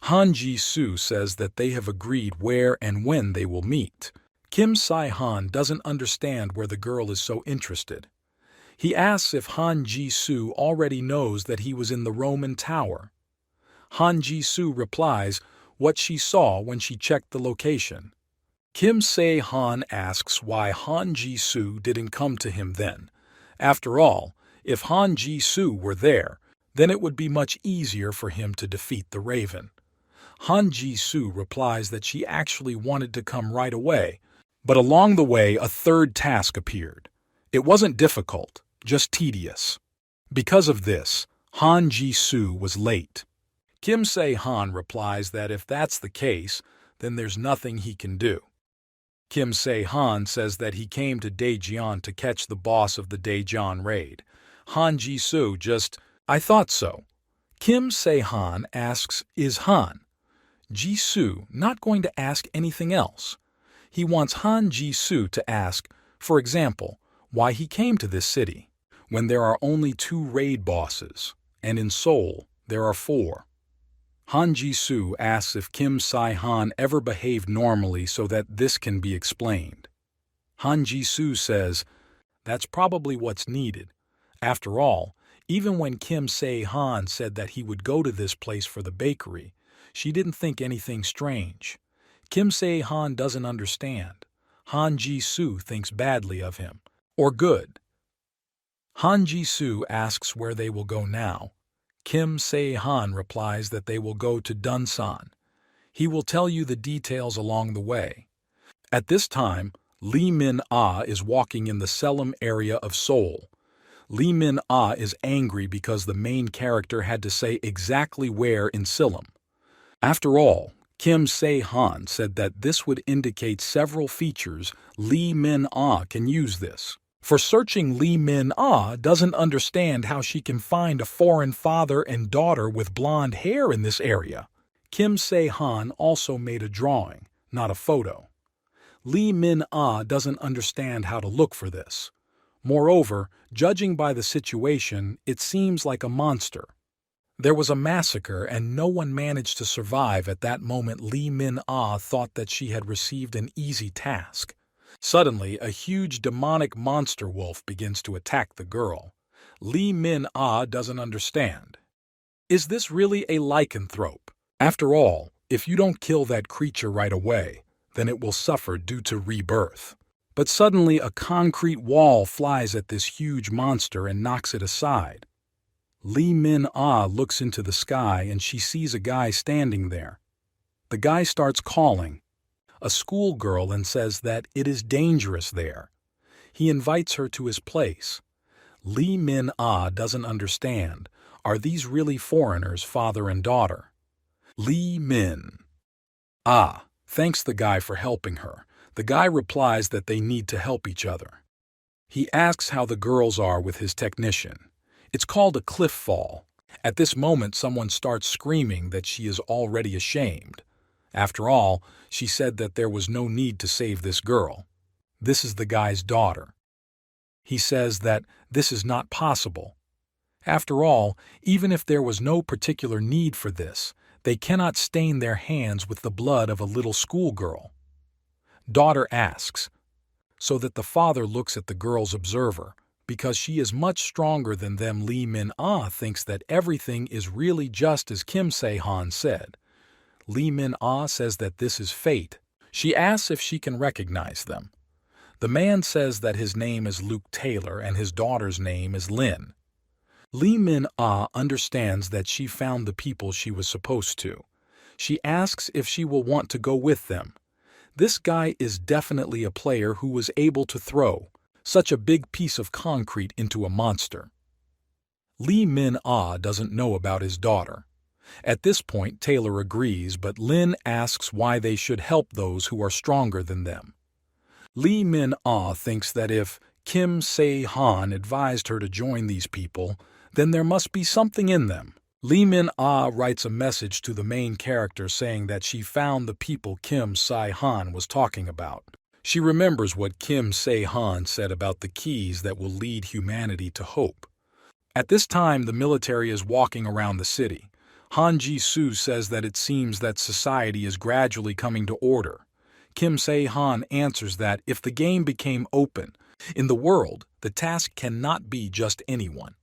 Han Ji-soo says that they have agreed where and when they will meet. Kim Se-han doesn't understand where the girl is so interested. He asks if Han Ji-soo already knows that he was in the Roman Tower. Han Ji-soo replies what she saw when she checked the location. Kim Se-han asks why Han Ji-soo didn't come to him then. After all, if Han Ji-soo were there, then it would be much easier for him to defeat the Raven. Han Ji-soo replies that she actually wanted to come right away, but along the way a third task appeared. It wasn't difficult, just tedious. Because of this, Han Ji-soo was late. Kim Se-han replies that if that's the case, then there's nothing he can do. Kim Se-han says that he came to Daejeon to catch the boss of the Daejeon raid. Han Ji-soo just, "I thought so." Kim Se-han asks, "Is Han Ji-soo not going to ask anything else?" He wants Han Ji-soo to ask, for example, why he came to this city, when there are only 2 raid bosses, and in Seoul there are 4. Han Ji-soo asks if Kim Se-han ever behaved normally so that this can be explained. Han Ji-soo says, "That's probably what's needed. After all, even when Kim Se-han said that he would go to this place for the bakery, she didn't think anything strange. Kim Se-han doesn't understand. Han Ji-soo thinks badly of him, or good." Han Ji-soo asks where they will go now. Kim Se-han replies that they will go to Dunsan. He will tell you the details along the way. At this time, Lee Min-ah is walking in the Selim area of Seoul. Lee Min-ah is angry because the main character had to say exactly where in Selim. After all, Kim Se-han said that this would indicate several features. Lee Min-ah can use this. For searching, Lee Min-ah doesn't understand how she can find a foreign father and daughter with blonde hair in this area. Kim Se-han also made a drawing, not a photo. Lee Min-ah doesn't understand how to look for this. Moreover, judging by the situation, it seems like a monster. There was a massacre and no one managed to survive. At that moment, Lee Min-ah thought that she had received an easy task. Suddenly, a huge demonic monster wolf begins to attack the girl. Lee Min-ah doesn't understand. Is this really a lycanthrope? After all, if you don't kill that creature right away, then it will suffer due to rebirth. But suddenly a concrete wall flies at this huge monster and knocks it aside. Lee Min-ah looks into the sky and she sees a guy standing there. The guy starts calling a schoolgirl and says that it is dangerous there. He invites her to his place. Lee Min-ah doesn't understand. Are these really foreigners, father and daughter? Lee Min-ah thanks the guy for helping her. The guy replies that they need to help each other. He asks how the girls are with his technician. It's called a cliff fall. At this moment, someone starts screaming that she is already ashamed. After all, she said that there was no need to save this girl. This is the guy's daughter. He says that this is not possible. After all, even if there was no particular need for this, they cannot stain their hands with the blood of a little schoolgirl. Daughter asks, so that the father looks at the girl's observer. Because she is much stronger than them, Lee Min-ah thinks that everything is really just as Kim Se-han said. Lee Min-ah says that this is fate. She asks if she can recognize them. The man says that his name is Luke Taylor and his daughter's name is Lynn. Lee Min-ah understands that she found the people she was supposed to. She asks if she will want to go with them. This guy is definitely a player who was able to throw such a big piece of concrete into a monster. Lee Min-ah doesn't know about his daughter. At this point, Taylor agrees, but Lin asks why they should help those who are stronger than them. Lee Min-ah thinks that if Kim Se-han advised her to join these people, then there must be something in them. Lee Min-ah writes a message to the main character saying that she found the people Kim Se-han was talking about. She remembers what Kim Se-han said about the keys that will lead humanity to hope. At this time, the military is walking around the city. Han Ji-soo says that it seems that society is gradually coming to order. Kim Se-han answers that if the game became open in the world, the task cannot be just anyone.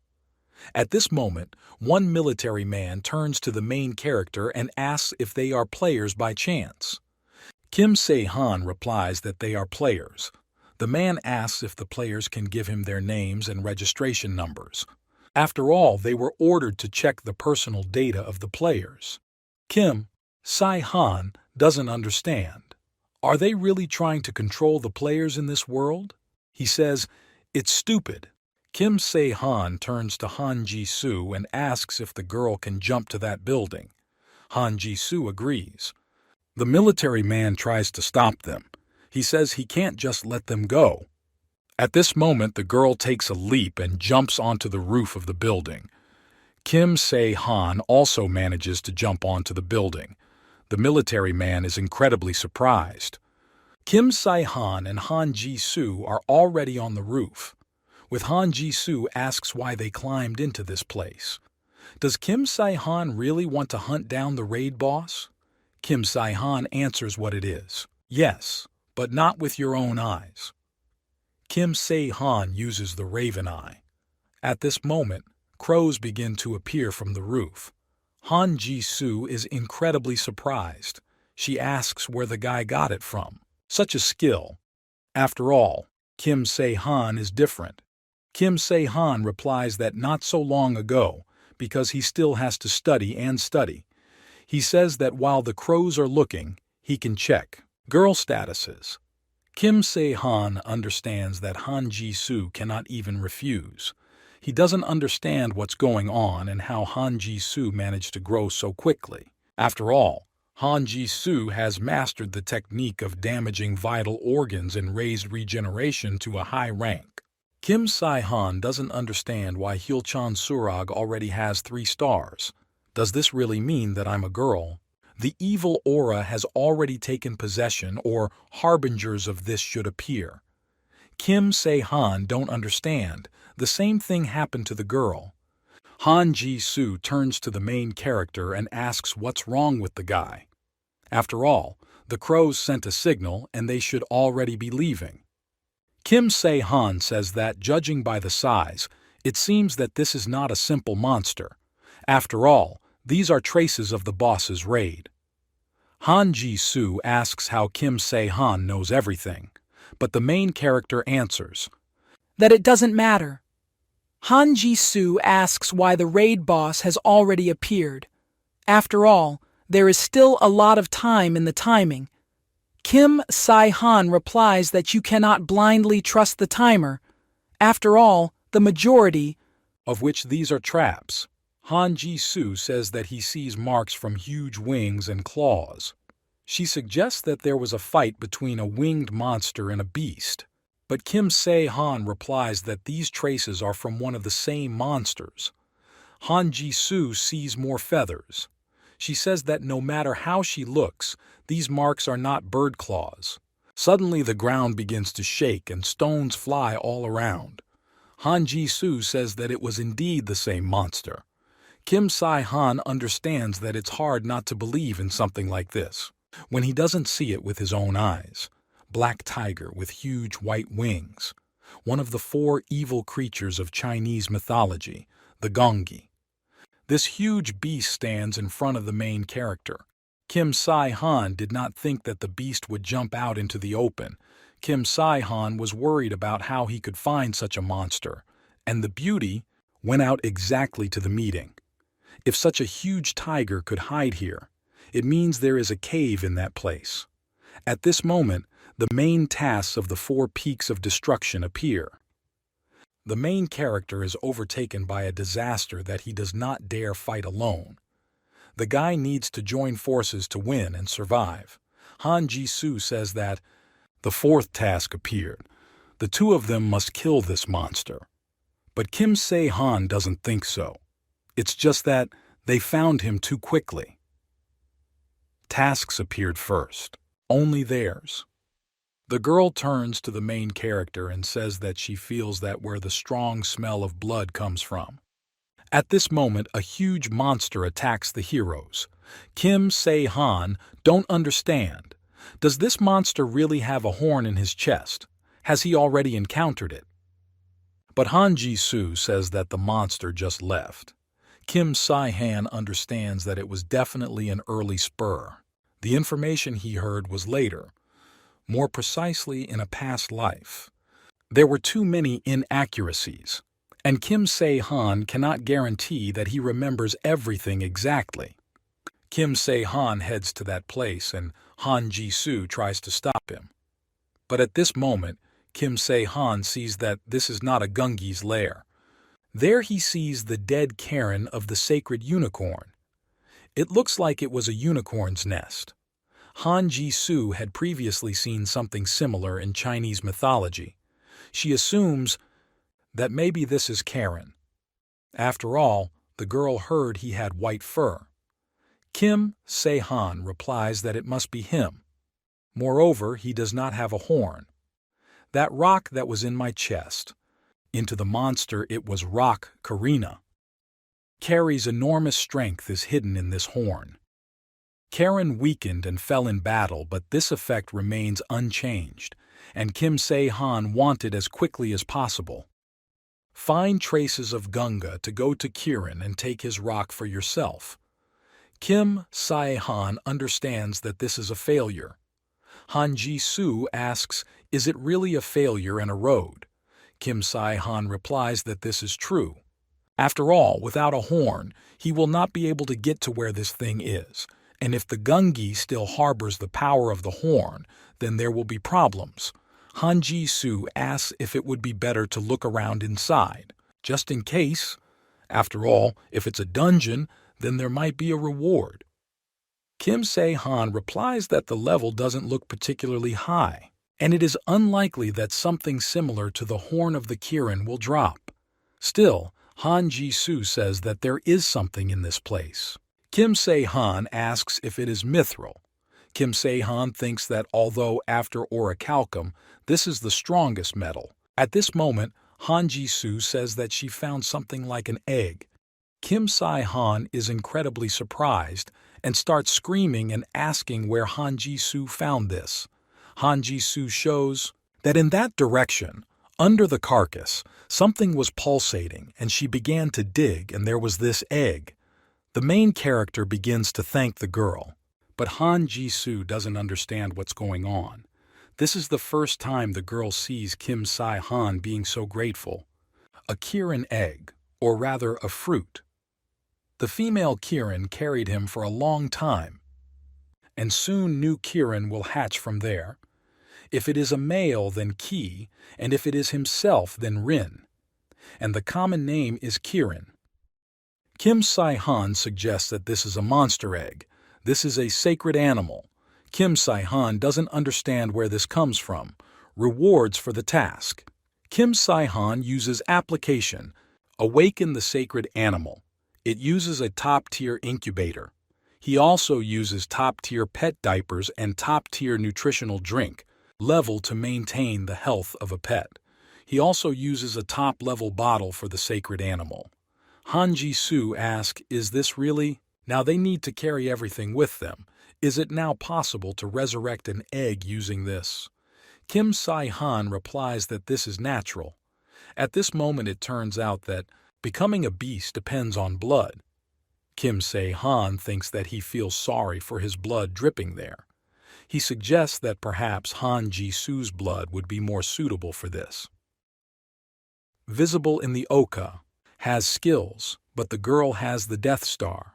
At this moment, one military man turns to the main character and asks if they are players by chance. Kim Se-han replies that they are players. The man asks if the players can give him their names and registration numbers. After all, they were ordered to check the personal data of the players. Kim Se-han doesn't understand. Are they really trying to control the players in this world? He says, it's stupid. Kim Se-han turns to Han Ji-soo and asks if the girl can jump to that building. Han Ji-soo agrees. The military man tries to stop them. He says he can't just let them go. At this moment, the girl takes a leap and jumps onto the roof of the building. Kim Se-han also manages to jump onto the building. The military man is incredibly surprised. Kim Se-han and Han Ji-soo are already on the roof. With Han Ji-soo asks why they climbed into this place. Does Kim Se-han really want to hunt down the raid boss? Kim Se-han answers what it is. Yes, but not with your own eyes. Kim Se-han uses the raven eye. At this moment, crows begin to appear from the roof. Han Ji-soo is incredibly surprised. She asks where the guy got it from. Such a skill. After all, Kim Se-han is different. Kim Se-han replies that not so long ago, because he still has to study and study. He says that while the crows are looking, he can check girl statuses. Kim Se-han understands that Han Ji-soo cannot even refuse. He doesn't understand what's going on and how Han Ji-soo managed to grow so quickly. After all, Han Ji-soo has mastered the technique of damaging vital organs and raised regeneration to a high rank. Kim Se-han doesn't understand why Hyulchan Surag already has 3 stars. Does this really mean that I'm a girl? The evil aura has already taken possession, or harbingers of this should appear. Kim Se-han don't understand. The same thing happened to the girl. Han Ji-soo turns to the main character and asks what's wrong with the guy. After all, the crows sent a signal and they should already be leaving. Kim Se-han says that, judging by the size, it seems that this is not a simple monster. After all, these are traces of the boss's raid. Han Ji-soo asks how Kim Se-han knows everything, but the main character answers that it doesn't matter. Han Ji-soo asks why the raid boss has already appeared. After all, there is still a lot of time in the timing. Kim Se-han replies that you cannot blindly trust the timer. After all, the majority of which these are traps. Han Ji-soo says that he sees marks from huge wings and claws. She suggests that there was a fight between a winged monster and a beast. But Kim Se-han replies that these traces are from one of the same monsters. Han Ji-soo sees more feathers. She says that no matter how she looks, these marks are not bird claws. Suddenly the ground begins to shake and stones fly all around. Han Ji-soo says that it was indeed the same monster. Kim Se-han understands that it's hard not to believe in something like this when he doesn't see it with his own eyes. Black tiger with huge white wings, one of the 4 evil creatures of Chinese mythology, the Gongi. This huge beast stands in front of the main character. Kim Se-han did not think that the beast would jump out into the open. Kim Se-han was worried about how he could find such a monster, and the beauty went out exactly to the meeting. If such a huge tiger could hide here, it means there is a cave in that place. At this moment, the main tasks of the 4 peaks of destruction appear. The main character is overtaken by a disaster that he does not dare fight alone. The guy needs to join forces to win and survive. Han Ji-soo says that the 4th task appeared. The 2 of them must kill this monster. But Kim Se-han doesn't think so. It's just that they found him too quickly. Tasks appeared first, only theirs. The girl turns to the main character and says that she feels that where the strong smell of blood comes from. At this moment, a huge monster attacks the heroes. Kim Se-han don't understand. Does this monster really have a horn in his chest? Has he already encountered it? But Han Ji-soo says that the monster just left. Kim Se-han understands that it was definitely an early spur. The information he heard was later, more precisely in a past life. There were too many inaccuracies, and Kim Se-han cannot guarantee that he remembers everything exactly. Kim Se-han heads to that place and Han Ji-soo tries to stop him. But at this moment, Kim Se-han sees that this is not a Gungi's lair. There he sees the dead cairn of the sacred unicorn. It looks like it was a unicorn's nest. Han Ji-soo had previously seen something similar in Chinese mythology. She assumes that maybe this is Karen. After all, the girl heard he had white fur. Kim Se-han replies that it must be him. Moreover, he does not have a horn. That rock that was in my chest. Into the monster it was rock Karina. Carrie's enormous strength is hidden in this horn. Karen weakened and fell in battle, but this effect remains unchanged, and Kim Se-han wanted as quickly as possible. Find traces of Gunga to go to Kirin and take his rock for yourself. Kim Se-han understands that this is a failure. Han Ji-soo asks, is it really a failure and a road? Kim Se-han replies that this is true. After all, without a horn, he will not be able to get to where this thing is, and if the Gungi still harbors the power of the horn, then there will be problems. Han Ji-soo asks if it would be better to look around inside, just in case. After all, if it's a dungeon, then there might be a reward. Kim Se-han replies that the level doesn't look particularly high, and it is unlikely that something similar to the Horn of the Kirin will drop. Still, Han Ji-soo says that there is something in this place. Kim Se-han asks if it is mithril. Kim Se-han thinks that although after orichalcum, this is the strongest metal. At this moment, Han Ji-soo says that she found something like an egg. Kim Se-han is incredibly surprised and starts screaming and asking where Han Ji-soo found this. Han Ji-soo shows that in that direction, under the carcass, something was pulsating and she began to dig and there was this egg. The main character begins to thank the girl, but Han Ji-soo doesn't understand what's going on. This is the first time the girl sees Kim Se-han being so grateful. A Kirin egg, or rather a fruit. The female Kirin carried him for a long time, and soon new Kirin will hatch from there. If it is a male, then Ki, and if it is himself, then Rin. And the common name is Kirin. Kim Se-han suggests that this is a monster egg. This is a sacred animal. Kim Se-han doesn't understand where this comes from. Rewards for the task. Kim Se-han uses application. Awaken the sacred animal. It uses a top-tier incubator. He also uses top-tier pet diapers and top-tier nutritional drink level to maintain the health of a pet. He also uses a top-level bottle for the sacred animal. Han Ji-soo asks, is this really? Now they need to carry everything with them. Is it now possible to resurrect an egg using this? Kim Se-han replies that this is natural. At this moment it turns out that becoming a beast depends on blood. Kim Se-han thinks that he feels sorry for his blood dripping there. He suggests that perhaps Han Ji-soo's blood would be more suitable for this. Visible in the Oka, has skills, but the girl has the Death Star.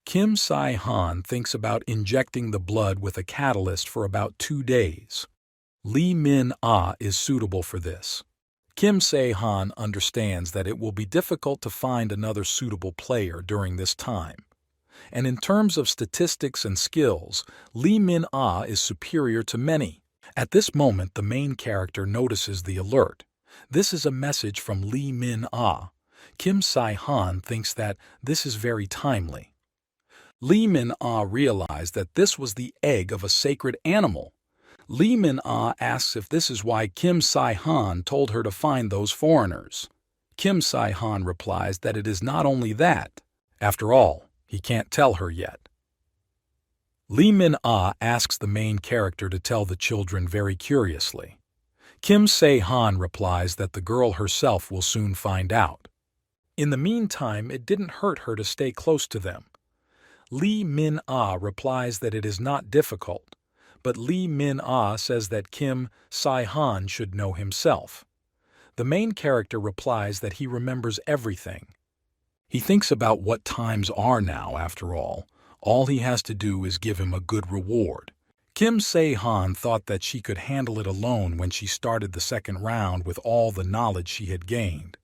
Kim Se-han thinks about injecting the blood with a catalyst for about 2 days. Lee Min-ah is suitable for this. Kim Se-han understands that it will be difficult to find another suitable player during this time. And in terms of statistics and skills, Lee Min-ah is superior to many. At this moment, the main character notices the alert. This is a message from Lee Min-ah. Kim Se-han thinks that this is very timely. Lee Min-ah realized that this was the egg of a sacred animal. Lee Min-ah asks if this is why Kim Se-han told her to find those foreigners. Kim Se-han replies that it is not only that. After all, he can't tell her yet. Lee Min-ah asks the main character to tell the children very curiously. Kim Se-han replies that the girl herself will soon find out. In the meantime, it didn't hurt her to stay close to them. Lee Min-ah replies that it is not difficult, but Lee Min-ah says that Kim Se-han should know himself. The main character replies that he remembers everything. He thinks about what times are now, after all. All he has to do is give him a good reward. Kim Se-han thought that she could handle it alone when she started the second round with all the knowledge she had gained.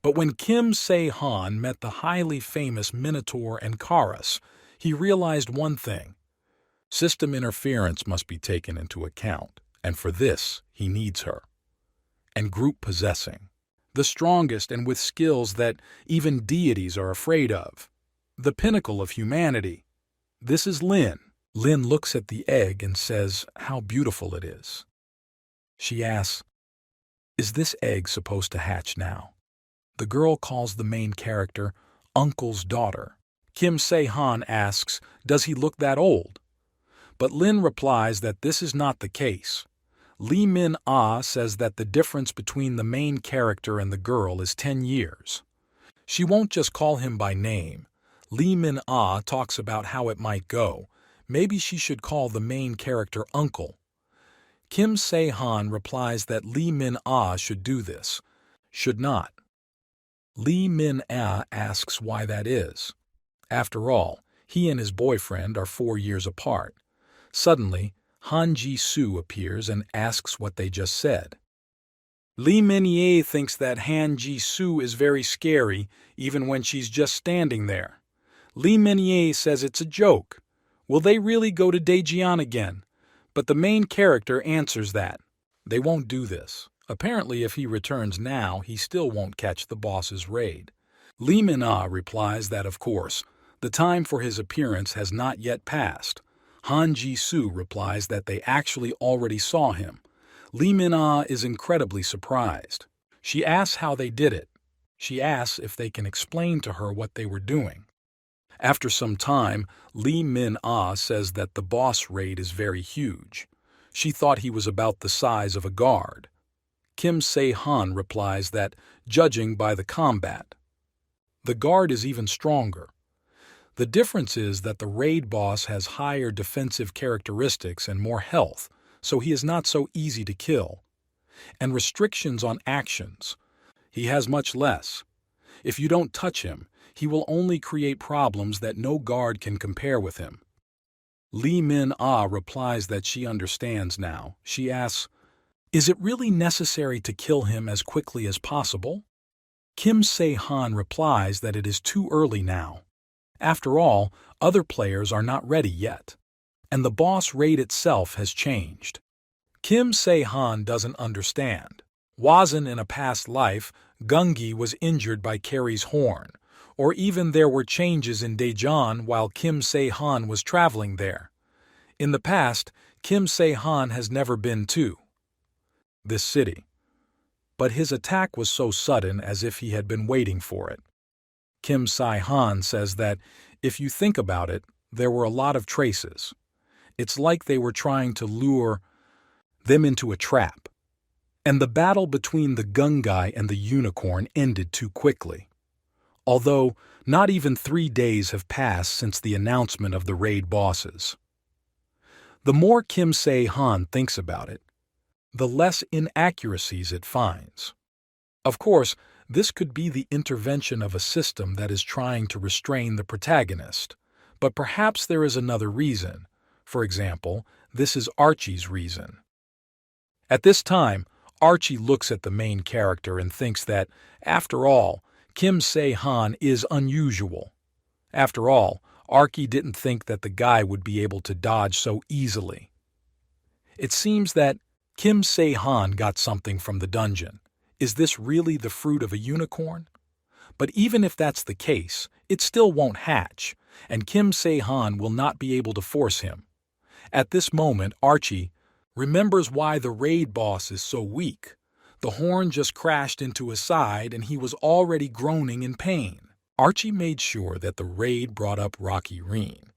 But when Kim Se-han met the highly famous Minotaur and Karas, he realized one thing. System interference must be taken into account, and for this he needs her. And group possessing. The strongest and with skills that even deities are afraid of. The pinnacle of humanity. This is Lin. Lin looks at the egg and says how beautiful it is. She asks, is this egg supposed to hatch now? The girl calls the main character Uncle's daughter. Kim Se-han asks, does he look that old? But Lin replies that this is not the case. Lee Min-ah says that the difference between the main character and the girl is 10 years. She won't just call him by name. Lee Min-ah talks about how it might go. Maybe she should call the main character Uncle. Kim Se-han replies that Lee Min-ah should do this. Should not. Lee Min-ah asks why that is. After all, he and his boyfriend are 4 years apart. Suddenly, Han Ji-soo appears and asks what they just said. Lee Min-ye thinks that Han Ji-soo is very scary even when she's just standing there. Lee Min-ye says it's a joke. Will they really go to Daejeon again? But the main character answers that they won't do this. Apparently, if he returns now, he still won't catch the boss's raid. Lee Min-ah replies that, of course, the time for his appearance has not yet passed. Han Ji-soo replies that they actually already saw him. Lee Min-ah is incredibly surprised. She asks how they did it. She asks if they can explain to her what they were doing. After some time, Lee Min-ah says that the boss raid is very huge. She thought he was about the size of a guard. Kim Se-han replies that, judging by the combat, the guard is even stronger. The difference is that the raid boss has higher defensive characteristics and more health, so he is not so easy to kill. And restrictions on actions. He has much less. If you don't touch him, he will only create problems that no guard can compare with him. Lee Min-ah replies that she understands now. She asks, "Is it really necessary to kill him as quickly as possible?" Kim Se-han replies that it is too early now. After all, other players are not ready yet, and the boss raid itself has changed. Kim Se-han doesn't understand. Wasn't in a past life, Gungi was injured by Carrie's horn, or even there were changes in Daejeon while Kim Se-han was traveling there. In the past, Kim Se-han has never been to this city. But his attack was so sudden as if he had been waiting for it. Kim Se-han says that, if you think about it, there were a lot of traces. It's like they were trying to lure them into a trap. And the battle between the Gungai and the unicorn ended too quickly. Although, not even 3 days have passed since the announcement of the raid bosses. The more Kim Se-han thinks about it, the less inaccuracies it finds. Of course, this could be the intervention of a system that is trying to restrain the protagonist, but perhaps there is another reason. For example, this is Archie's reason. At this time, Archie looks at the main character and thinks that, after all, Kim Se-han is unusual. After all, Archie didn't think that the guy would be able to dodge so easily. It seems that Kim Se-han got something from the dungeon. Is this really the fruit of a unicorn? But even if that's the case, it still won't hatch, and Kim Se-han will not be able to force him. At this moment, Archie remembers why the raid boss is so weak. The horn just crashed into his side and he was already groaning in pain. Archie made sure that the raid brought up Rocky Reen.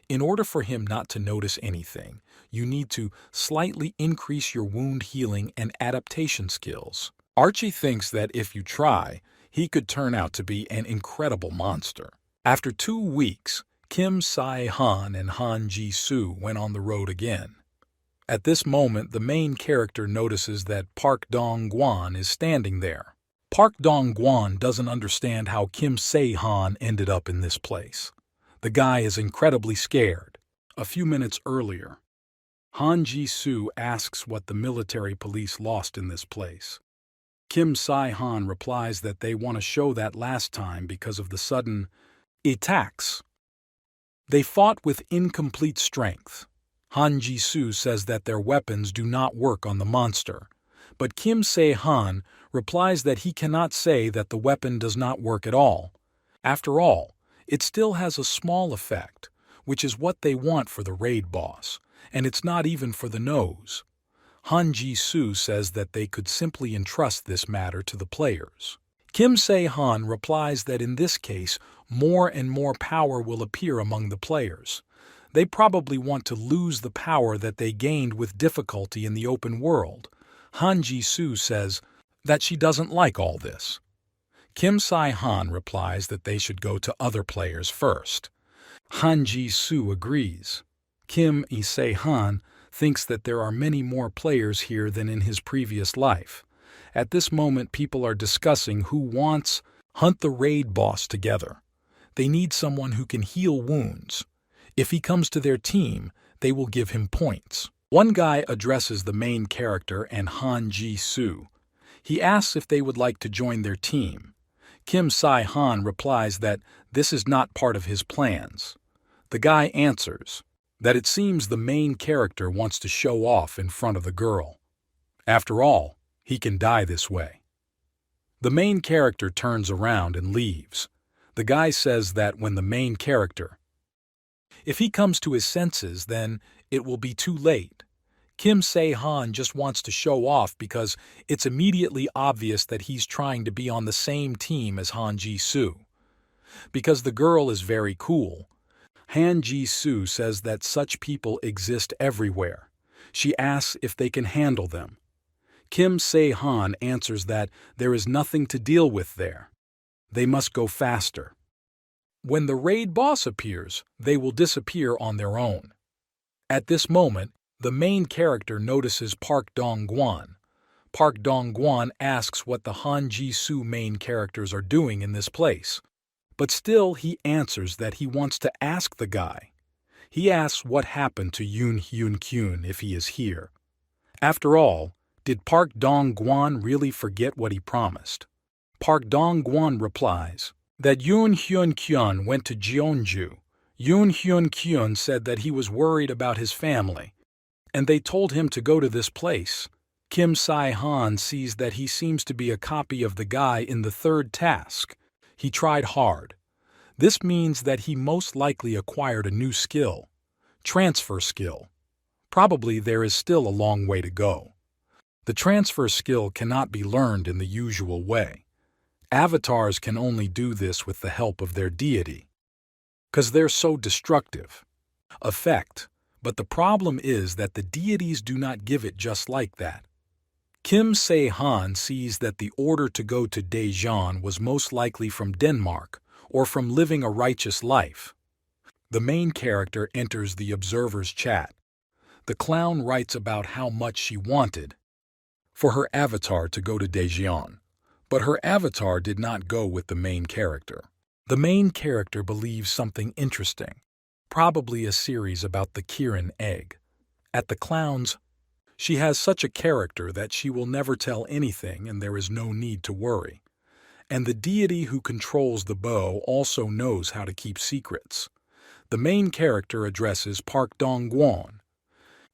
In order for him not to notice anything, you need to slightly increase your wound healing and adaptation skills. Archie thinks that if you try, he could turn out to be an incredible monster. After 2 weeks, Kim Se-han and Han Ji-soo went on the road again. At this moment, the main character notices that Park Dong-gwan is standing there. Park Dong-gwan doesn't understand how Kim Se-han ended up in this place. The guy is incredibly scared. A few minutes earlier, Han Ji-soo asks what the military police lost in this place. Kim Se-han replies that they want to show that last time because of the sudden attacks. They fought with incomplete strength. Han Ji-soo says that their weapons do not work on the monster, but Kim Se-han replies that he cannot say that the weapon does not work at all. After all, it still has a small effect, which is what they want for the raid boss, and it's not even for the nose. Han Ji-soo says that they could simply entrust this matter to the players. Kim Se-han replies that in this case, more and more power will appear among the players. They probably want to lose the power that they gained with difficulty in the open world. Han Ji-soo says that she doesn't like all this. Kim Se-han replies that they should go to other players first. Han Ji-soo agrees. Kim Se-han thinks that there are many more players here than in his previous life. At this moment, people are discussing who wants hunt the raid boss together. They need someone who can heal wounds. If he comes to their team, they will give him points. One guy addresses the main character and Han Ji-soo. He asks if they would like to join their team. Kim Se-han replies that this is not part of his plans. The guy answers, that it seems the main character wants to show off in front of the girl. After all, he can die this way. The main character turns around and leaves. The guy says that when the main character, if he comes to his senses, then it will be too late. Kim Se-han just wants to show off because it's immediately obvious that he's trying to be on the same team as Han Ji-soo. Because the girl is very cool, Han Ji-soo says that such people exist everywhere. She asks if they can handle them. Kim Se-han answers that there is nothing to deal with there. They must go faster. When the raid boss appears, they will disappear on their own. At this moment, the main character notices Park Dong-gwan. Park Dong-gwan asks what the Han Ji-soo main characters are doing in this place. But still he answers that he wants to ask the guy. He asks what happened to Yoon Hyun-kyun if he is here. After all, did Park Dong-gwan really forget what he promised? Park Dong-gwan replies that Yoon Hyun-kyun went to Jeonju. Yoon Hyun-kyun said that he was worried about his family, and they told him to go to this place. Kim Se-han sees that he seems to be a copy of the guy in the third task. He tried hard. This means that he most likely acquired a new skill. Transfer skill. Probably there is still a long way to go. The transfer skill cannot be learned in the usual way. Avatars can only do this with the help of their deity. 'Cause they're so destructive. Effect. But the problem is that the deities do not give it just like that. Kim Se-han sees that the order to go to Daejeon was most likely from Denmark or from living a righteous life. The main character enters the observer's chat. The clown writes about how much she wanted for her avatar to go to Daejeon, but her avatar did not go with the main character. The main character believes something interesting, probably a series about the Kirin egg. At the clown's, she has such a character that she will never tell anything and there is no need to worry. And the deity who controls the bow also knows how to keep secrets. The main character addresses Park Dong-gwan.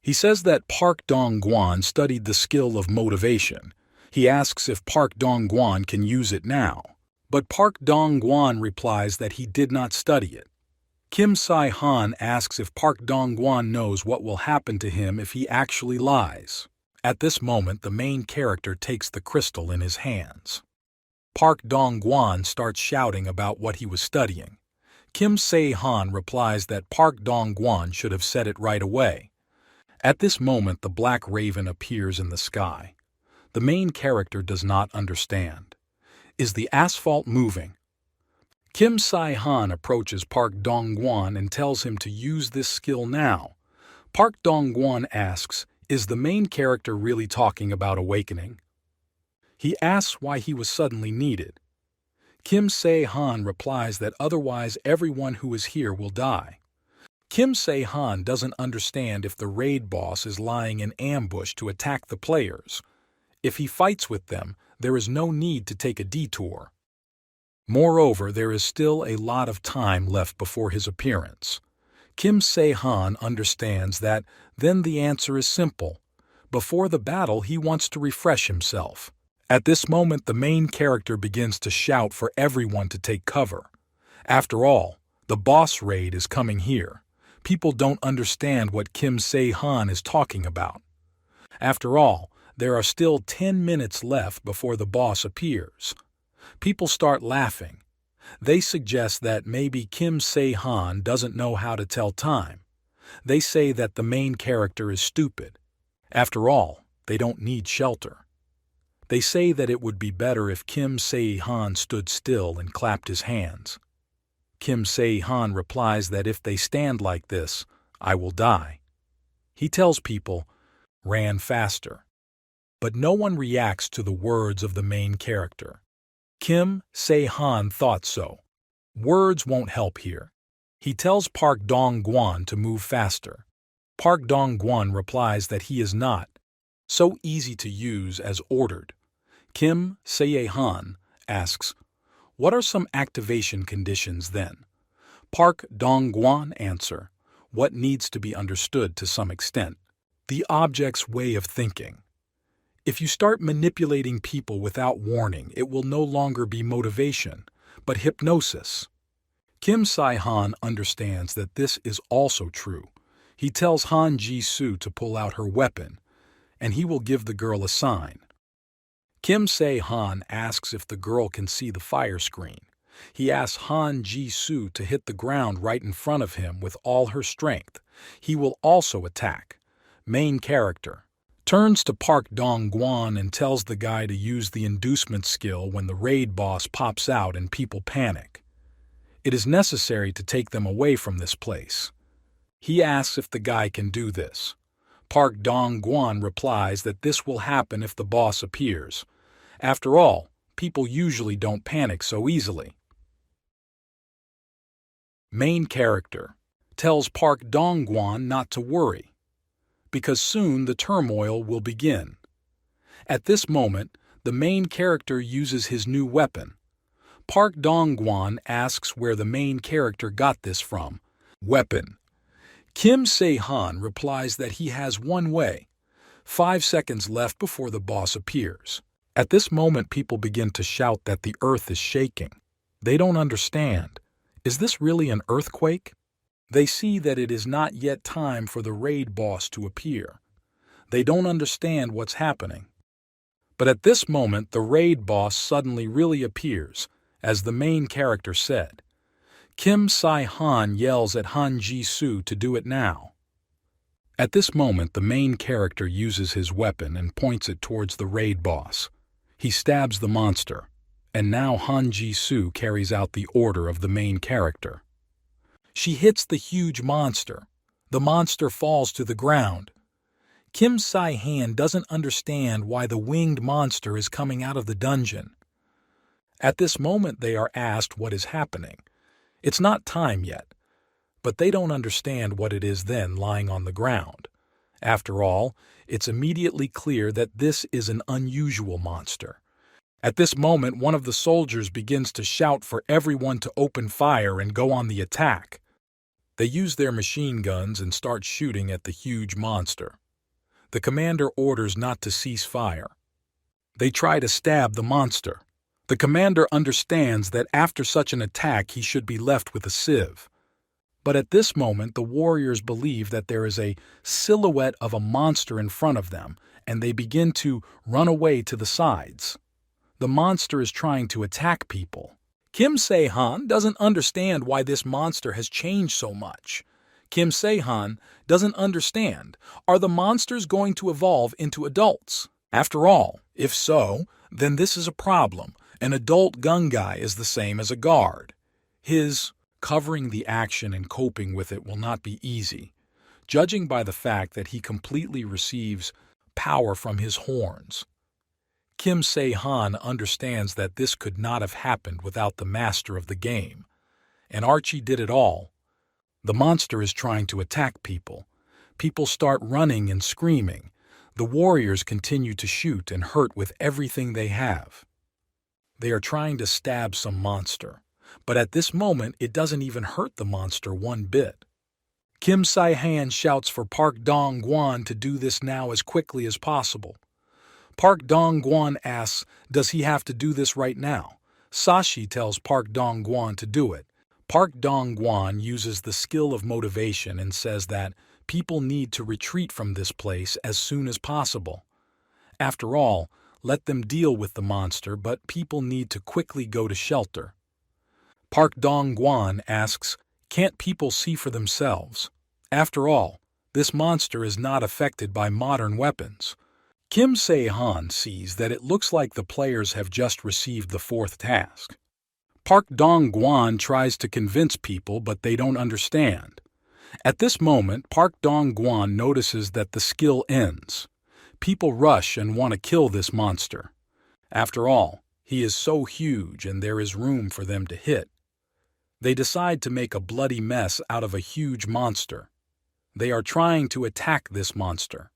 He says that Park Dong-gwan studied the skill of motivation. He asks if Park Dong-gwan can use it now. But Park Dong-gwan replies that he did not study it. Kim Se-han asks if Park Dong-gwan knows what will happen to him if he actually lies. At this moment, the main character takes the crystal in his hands. Park Dong-gwan starts shouting about what he was studying. Kim Se-han replies that Park Dong-gwan should have said it right away. At this moment, the black raven appears in the sky. The main character does not understand. Is the asphalt moving? Kim Se-han approaches Park Dong-gwan and tells him to use this skill now. Park Dong-gwan asks, is the main character really talking about awakening? He asks why he was suddenly needed. Kim Se-han replies that otherwise everyone who is here will die. Kim Se-han doesn't understand if the raid boss is lying in ambush to attack the players. If he fights with them, there is no need to take a detour. Moreover, there is still a lot of time left before his appearance. Kim Se-han understands that then the answer is simple. Before the battle, he wants to refresh himself. At this moment, the main character begins to shout for everyone to take cover. After all, the boss raid is coming here. People don't understand what Kim Se-han is talking about. After all, there are still 10 minutes left before the boss appears. People start laughing. They suggest that maybe Kim Se-han doesn't know how to tell time. They say that the main character is stupid. After all, they don't need shelter. They say that it would be better if Kim Se-han stood still and clapped his hands. Kim Se-han replies that if they stand like this, I will die. He tells people, ran faster. But no one reacts to the words of the main character. Kim Se-han thought so. Words won't help here. He tells Park Dong-gwan to move faster. Park Dong-gwan replies that he is not so easy to use as ordered. Kim Se-han asks, what are some activation conditions then? Park Dong-gwan answer, what needs to be understood to some extent. The object's way of thinking. If you start manipulating people without warning, it will no longer be motivation, but hypnosis. Kim Se-han understands that this is also true. He tells Han Ji-soo to pull out her weapon, and he will give the girl a sign. Kim Se-han asks if the girl can see the fire screen. He asks Han Ji-soo to hit the ground right in front of him with all her strength. He will also attack. Main character turns to Park Dong-gwan and tells the guy to use the inducement skill when the raid boss pops out and people panic. It is necessary to take them away from this place. He asks if the guy can do this. Park Dong-gwan replies that this will happen if the boss appears. After all, people usually don't panic so easily. Main character tells Park Dong-gwan not to worry, because soon the turmoil will begin. At this moment, the main character uses his new weapon. Park Dong-gwan asks where the main character got this from. Weapon. Kim Se-han replies that he has one way. 5 seconds left before the boss appears. At this moment, people begin to shout that the earth is shaking. They don't understand. Is this really an earthquake? They see that it is not yet time for the raid boss to appear. They don't understand what's happening. But at this moment, the raid boss suddenly really appears, as the main character said. Kim Se-han yells at Han Ji-soo to do it now. At this moment, the main character uses his weapon and points it towards the raid boss. He stabs the monster, and now Han Ji-soo carries out the order of the main character. She hits the huge monster. The monster falls to the ground. Kim Se-han doesn't understand why the winged monster is coming out of the dungeon. At this moment, they are asked what is happening. It's not time yet, but they don't understand what it is then lying on the ground. After all, it's immediately clear that this is an unusual monster. At this moment, one of the soldiers begins to shout for everyone to open fire and go on the attack. They use their machine guns and start shooting at the huge monster. The commander orders not to cease fire. They try to stab the monster. The commander understands that after such an attack he should be left with a sieve. But at this moment the warriors believe that there is a silhouette of a monster in front of them, and they begin to run away to the sides. The monster is trying to attack people. Kim Se-han doesn't understand why this monster has changed so much. Kim Se-han doesn't understand. Are the monsters going to evolve into adults? After all, if so, then this is a problem. An adult gungai is the same as a guard. His covering the action and coping with it will not be easy, judging by the fact that he completely receives power from his horns. Kim Se-han understands that this could not have happened without the master of the game, and Archie did it all. The monster is trying to attack people. People start running and screaming. The warriors continue to shoot and hurt with everything they have. They are trying to stab some monster, but at this moment it doesn't even hurt the monster one bit. Kim Se-han shouts for Park Dong-gwan to do this now as quickly as possible. Park Dong-gwan asks, does he have to do this right now? Sashi tells Park Dong-gwan to do it. Park Dong-gwan uses the skill of motivation and says that people need to retreat from this place as soon as possible. After all, let them deal with the monster, but people need to quickly go to shelter. Park Dong-gwan asks, can't people see for themselves? After all, this monster is not affected by modern weapons. Kim Se-han sees that it looks like the players have just received the fourth task. Park Dong-gwan tries to convince people, but they don't understand. At this moment, Park Dong-gwan notices that the skill ends. People rush and want to kill this monster. After all, he is so huge and there is room for them to hit. They decide to make a bloody mess out of a huge monster. They are trying to attack this monster.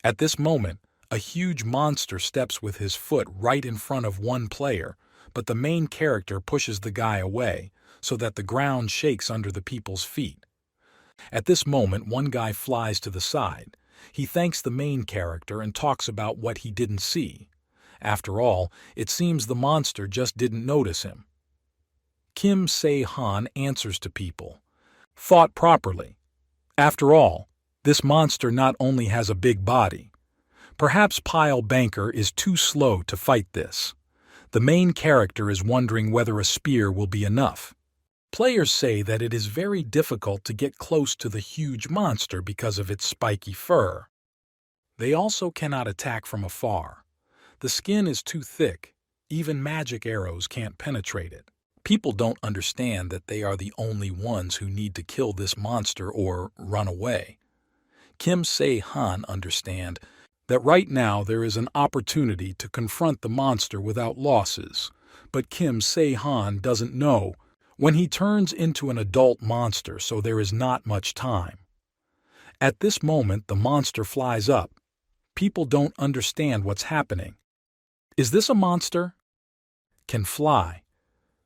At this moment, a huge monster steps with his foot right in front of one player, but the main character pushes the guy away so that the ground shakes under the people's feet. At this moment, one guy flies to the side. He thanks the main character and talks about what he didn't see. After all, it seems the monster just didn't notice him. Kim Se-han answers to people. Thought properly. After all, this monster not only has a big body. Perhaps Pile Banker is too slow to fight this. The main character is wondering whether a spear will be enough. Players say that it is very difficult to get close to the huge monster because of its spiky fur. They also cannot attack from afar. The skin is too thick, even magic arrows can't penetrate it. People don't understand that they are the only ones who need to kill this monster or run away. Kim Se-han understands that right now there is an opportunity to confront the monster without losses, but Kim Se-han doesn't know when he turns into an adult monster, so there is not much time. At this moment, the monster flies up. People don't understand what's happening. Is this a monster? Can fly.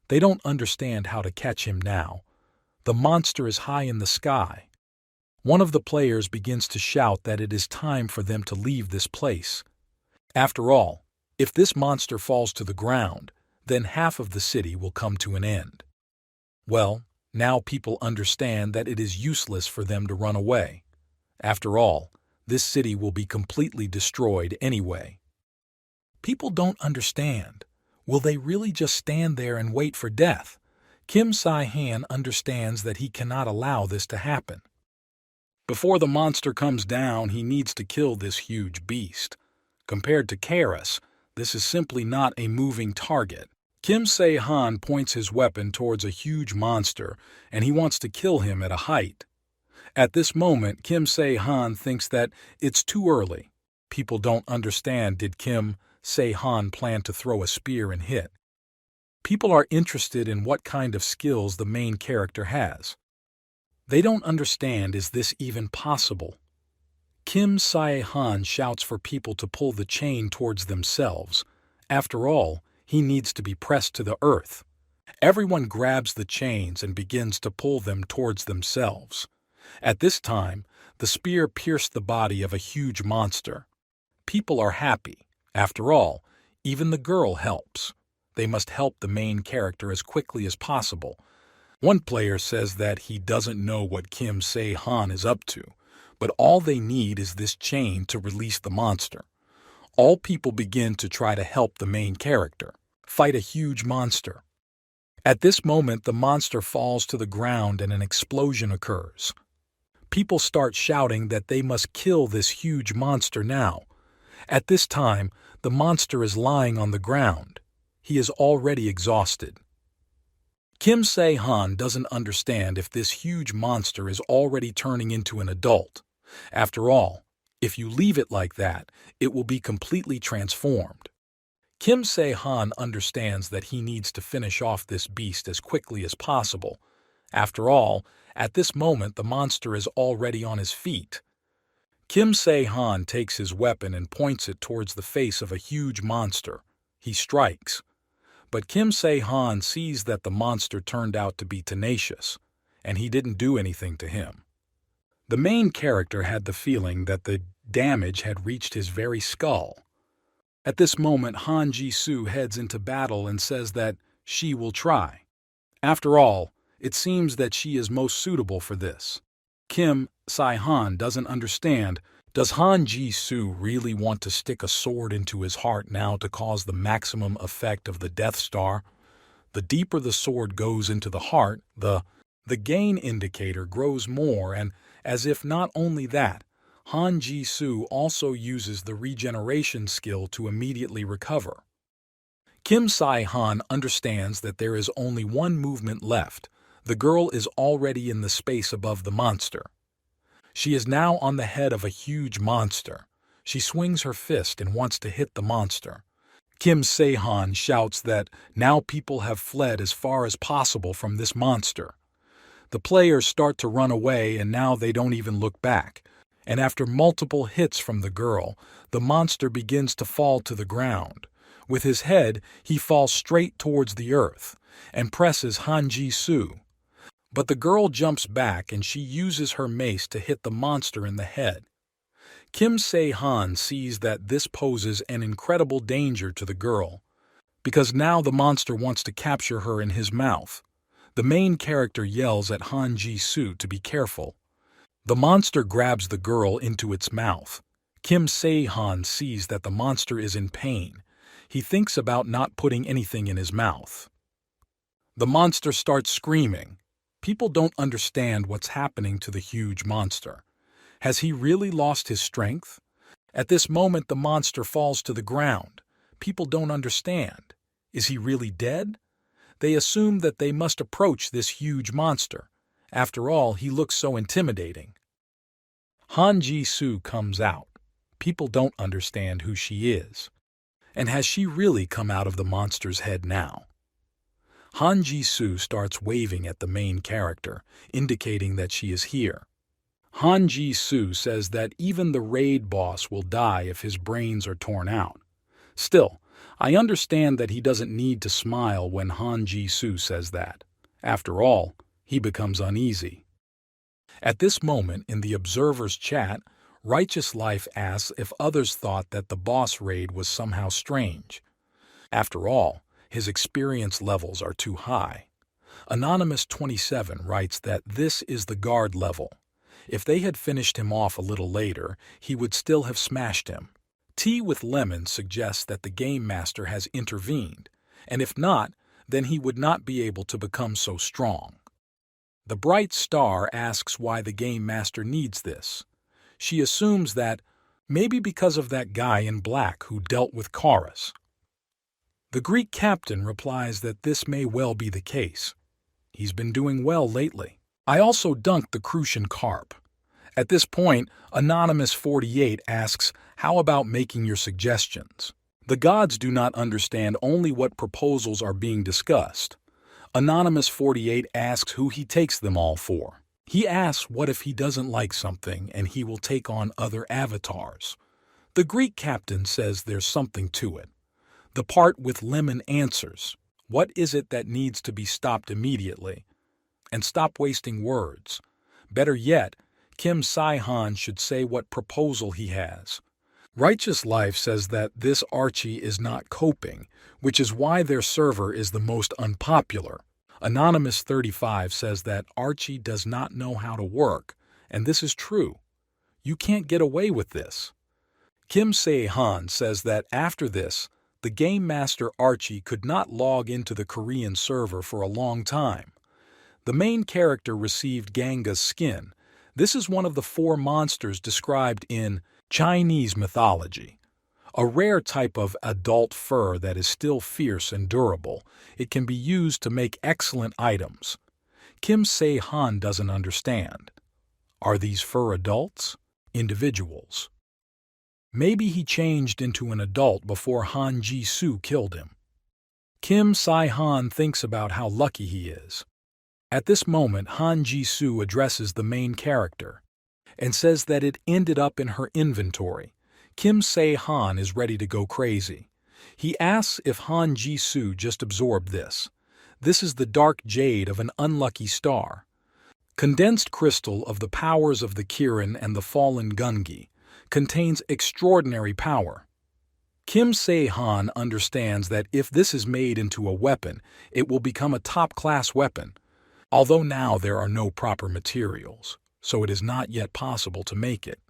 They don't understand how to catch him now. The monster is high in the sky. One of the players begins to shout that it is time for them to leave this place. After all, if this monster falls to the ground, then half of the city will come to an end. Well, now people understand that it is useless for them to run away. After all, this city will be completely destroyed anyway. People don't understand. Will they really just stand there and wait for death? Kim Se-han understands that he cannot allow this to happen. Before the monster comes down, he needs to kill this huge beast. Compared to Karas, this is simply not a moving target. Kim Se-han points his weapon towards a huge monster, and he wants to kill him at a height. At this moment, Kim Se-han thinks that it's too early. People don't understand, did Kim Se-han plan to throw a spear and hit? People are interested in what kind of skills the main character has. They don't understand, is this even possible? Kim Se-han shouts for people to pull the chain towards themselves. After all, he needs to be pressed to the earth. Everyone grabs the chains and begins to pull them towards themselves. At this time, the spear pierced the body of a huge monster. People are happy. After all, even the girl helps. They must help the main character as quickly as possible. One player says that he doesn't know what Kim Se-han is up to, but all they need is this chain to release the monster. All people begin to try to help the main character fight a huge monster. At this moment, the monster falls to the ground and an explosion occurs. People start shouting that they must kill this huge monster now. At this time, the monster is lying on the ground. He is already exhausted. Kim Se-han doesn't understand if this huge monster is already turning into an adult. After all, if you leave it like that, it will be completely transformed. Kim Se-han understands that he needs to finish off this beast as quickly as possible. After all, at this moment the monster is already on his feet. Kim Se-han takes his weapon and points it towards the face of a huge monster. He strikes. But Kim Se-han sees that the monster turned out to be tenacious, and he didn't do anything to him. The main character had the feeling that the damage had reached his very skull. At this moment, Han Ji-soo heads into battle and says that she will try. After all, it seems that she is most suitable for this. Kim Se-han doesn't understand. Does Han Ji-soo really want to stick a sword into his heart now to cause the maximum effect of the Death Star? The deeper the sword goes into the heart, the gain indicator grows more, and as if not only that, Han Ji-soo also uses the regeneration skill to immediately recover. Kim Se-han understands that there is only one movement left. The girl is already in the space above the monster. She is now on the head of a huge monster. She swings her fist and wants to hit the monster. Kim Se-han shouts that now people have fled as far as possible from this monster. The players start to run away, and now they don't even look back. And after multiple hits from the girl, the monster begins to fall to the ground. With his head, he falls straight towards the earth and presses Han Ji-soo. But the girl jumps back and she uses her mace to hit the monster in the head. Kim Se-han sees that this poses an incredible danger to the girl, because now the monster wants to capture her in his mouth. The main character yells at Han Ji-soo to be careful. The monster grabs the girl into its mouth. Kim Se-han sees that the monster is in pain. He thinks about not putting anything in his mouth. The monster starts screaming. People don't understand what's happening to the huge monster. Has he really lost his strength? At this moment, the monster falls to the ground. People don't understand. Is he really dead? They assume that they must approach this huge monster. After all, he looks so intimidating. Han Ji-soo comes out. People don't understand who she is. And has she really come out of the monster's head now? Han Ji-soo starts waving at the main character, indicating that she is here. Han Ji-soo says that even the raid boss will die if his brains are torn out. Still, I understand that he doesn't need to smile when Han Ji-soo says that. After all, he becomes uneasy. At this moment in the observer's chat, Righteous Life asks if others thought that the boss raid was somehow strange. After all, his experience levels are too high. Anonymous 27 writes that this is the guard level. If they had finished him off a little later, he would still have smashed him. Tea with Lemon suggests that the Game Master has intervened, and if not, then he would not be able to become so strong. The Bright Star asks why the Game Master needs this. She assumes that maybe because of that guy in black who dealt with Chorus. The Greek captain replies that this may well be the case. He's been doing well lately. I also dunked the Crucian carp. At this point, Anonymous 48 asks, how about making your suggestions? The gods do not understand only what proposals are being discussed. Anonymous 48 asks who he takes them all for. He asks what if he doesn't like something and he will take on other avatars. The Greek captain says there's something to it. The part with Lemon answers, what is it that needs to be stopped immediately? And stop wasting words. Better yet, Kim Se-han should say what proposal he has. Righteous Life says that this Archie is not coping, which is why their server is the most unpopular. Anonymous 35 says that Archie does not know how to work, and this is true. You can't get away with this. Kim Se-han says that after this, the Game Master Archie could not log into the Korean server for a long time. The main character received Ganga's skin. This is one of the 4 monsters described in Chinese mythology. A rare type of adult fur that is still fierce and durable. It can be used to make excellent items. Kim Se-han doesn't understand. Are these fur adults? Individuals. Maybe he changed into an adult before Han Ji-soo killed him. Kim Se-han thinks about how lucky he is. At this moment, Han Ji-soo addresses the main character and says that it ended up in her inventory. Kim Se-han is ready to go crazy. He asks if Han Ji-soo just absorbed this. This is the dark jade of an unlucky star. Condensed crystal of the powers of the Kirin and the fallen Gungi. Contains extraordinary power. Kim Se-han understands that if this is made into a weapon, it will become a top-class weapon. Although now there are no proper materials, so it is not yet possible to make it.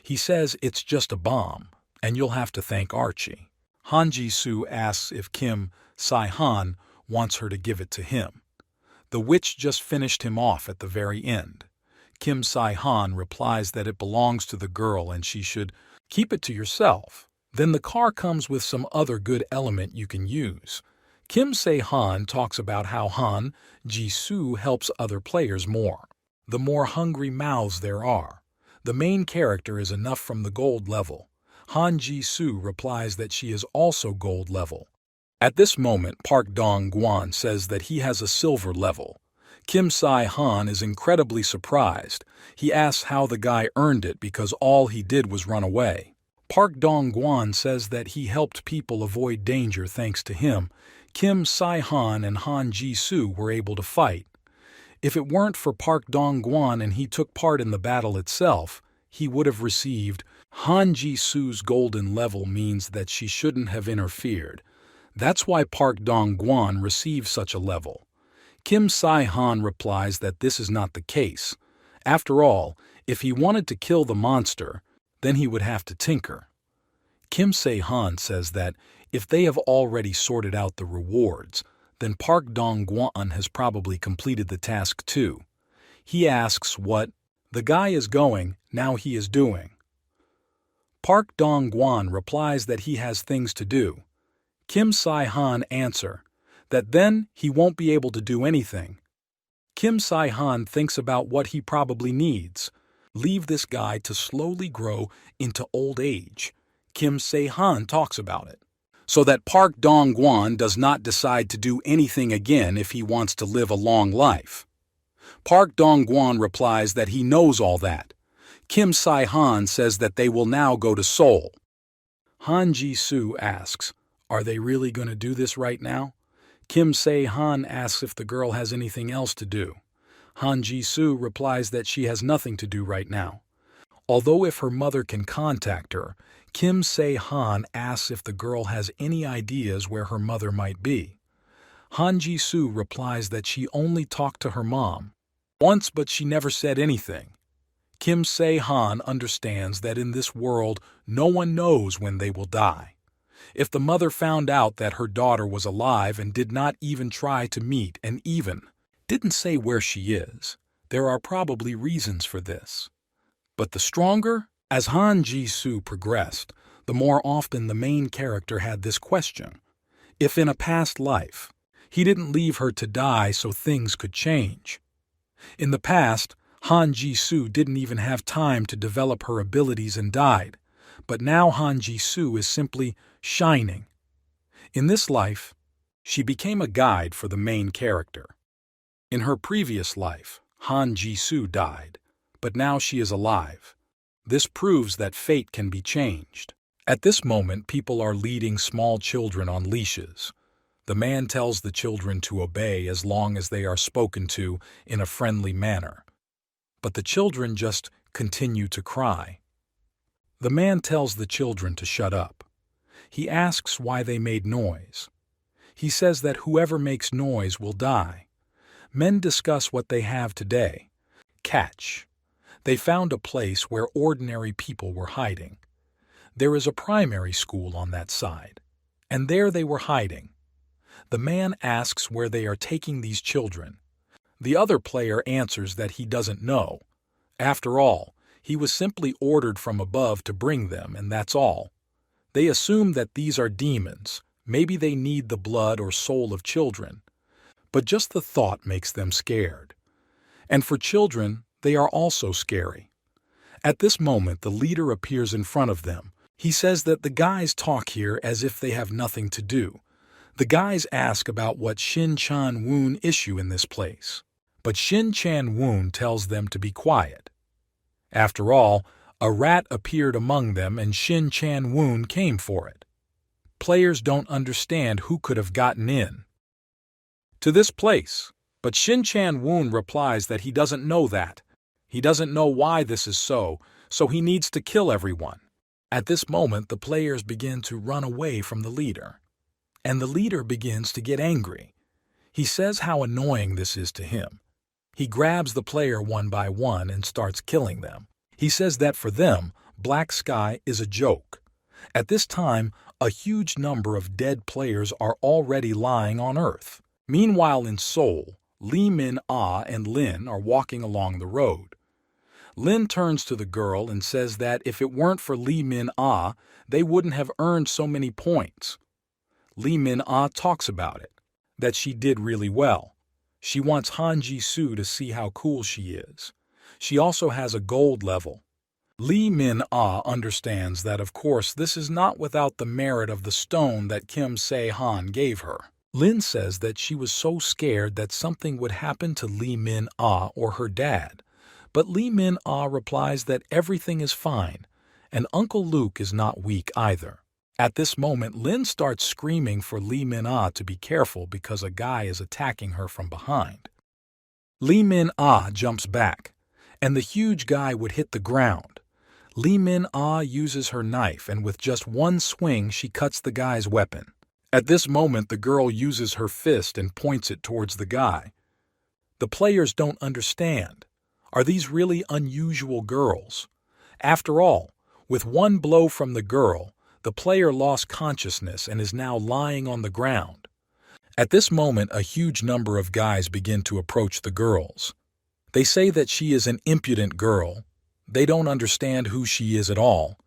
He says it's just a bomb, and you'll have to thank Archie. Han Ji-soo asks if Kim Se-han wants her to give it to him. The witch just finished him off at the very end. Kim Se-han replies that it belongs to the girl and she should keep it to yourself. Then the car comes with some other good element you can use. Kim Se-han talks about how Han Ji-soo helps other players more. The more hungry mouths there are. The main character is enough from the gold level. Han Ji-soo replies that she is also gold level. At this moment, Park Dong-gwan says that he has a silver level. Kim Se-han is incredibly surprised. He asks how the guy earned it because all he did was run away. Park Dong-gwan says that he helped people avoid danger thanks to him. Kim Se-han and Han Ji-soo were able to fight. If it weren't for Park Dong-guan and he took part in the battle itself, he would have received. Han Ji-soo's golden level means that she shouldn't have interfered. That's why Park Dong-guan received such a level. Kim Se-han replies that this is not the case. After all, if he wanted to kill the monster, then he would have to tinker. Kim Se-han says that if they have already sorted out the rewards, then Park Dong-guan has probably completed the task too. He asks what the guy is going, now he is doing. Park Dong-guan replies that he has things to do. Kim Se-han answer that then he won't be able to do anything. Kim Se-han thinks about what he probably needs. Leave this guy to slowly grow into old age. Kim Se-han talks about it, so that Park Dong-guan does not decide to do anything again if he wants to live a long life. Park Dong-guan replies that he knows all that. Kim Se-han says that they will now go to Seoul. Han Ji-soo asks, "Are they really going to do this right now?" Kim Se-han asks if the girl has anything else to do. Han Ji-soo replies that she has nothing to do right now. Although if her mother can contact her, Kim Se-han asks if the girl has any ideas where her mother might be. Han Ji-soo replies that she only talked to her mom once, but she never said anything. Kim Se-han understands that in this world no one knows when they will die. If the mother found out that her daughter was alive and did not even try to meet and even didn't say where she is, there are probably reasons for this. But the stronger, as Han Ji-soo progressed, the more often the main character had this question. If in a past life, he didn't leave her to die so things could change. In the past, Han Ji-soo didn't even have time to develop her abilities and died, but now Han Ji-soo is simply shining. In this life, she became a guide for the main character. In her previous life, Han Ji-soo died, but now she is alive. This proves that fate can be changed. At this moment, people are leading small children on leashes. The man tells the children to obey as long as they are spoken to in a friendly manner. But the children just continue to cry. The man tells the children to shut up. He asks why they made noise. He says that whoever makes noise will die. Men discuss what they have today. Catch. They found a place where ordinary people were hiding. There is a primary school on that side, and there they were hiding. The man asks where they are taking these children. The other player answers that he doesn't know. After all, he was simply ordered from above to bring them, and that's all. They assume that these are demons. Maybe they need the blood or soul of children. But just the thought makes them scared. And for children, they are also scary. At this moment, the leader appears in front of them. He says that the guys talk here as if they have nothing to do. The guys ask about what Shin Chan-woon issue in this place. But Shin Chan-woon tells them to be quiet. After all, a rat appeared among them and Shin Chan-woon came for it. Players don't understand who could have gotten in to this place, but Shin Chan-woon replies that he doesn't know that. He doesn't know why this is so he needs to kill everyone. At this moment, the players begin to run away from the leader, and the leader begins to get angry. He says how annoying this is to him. He grabs the player one by one and starts killing them. He says that for them, Black Sky is a joke. At this time, a huge number of dead players are already lying on Earth. Meanwhile in Seoul, Lee Min-ah and Lin are walking along the road. Lin turns to the girl and says that if it weren't for Lee Min-ah, they wouldn't have earned so many points. Lee Min-ah talks about it, that she did really well. She wants Han Ji-soo to see how cool she is. She also has a gold level. Lee Min-ah understands that of course this is not without the merit of the stone that Kim Se-han gave her. Lin says that she was so scared that something would happen to Lee Min-ah or her dad, but Lee Min-ah replies that everything is fine, and Uncle Luke is not weak either. At this moment, Lin starts screaming for Lee Min-ah to be careful because a guy is attacking her from behind. Lee Min-ah jumps back, and the huge guy would hit the ground. Lee Min-ah uses her knife, and with just one swing she cuts the guy's weapon. At this moment the girl uses her fist and points it towards the guy. The players don't understand. Are these really unusual girls? After all, with one blow from the girl, the player lost consciousness and is now lying on the ground. At this moment a huge number of guys begin to approach the girls. They say that she is an impudent girl. They don't understand who she is at all.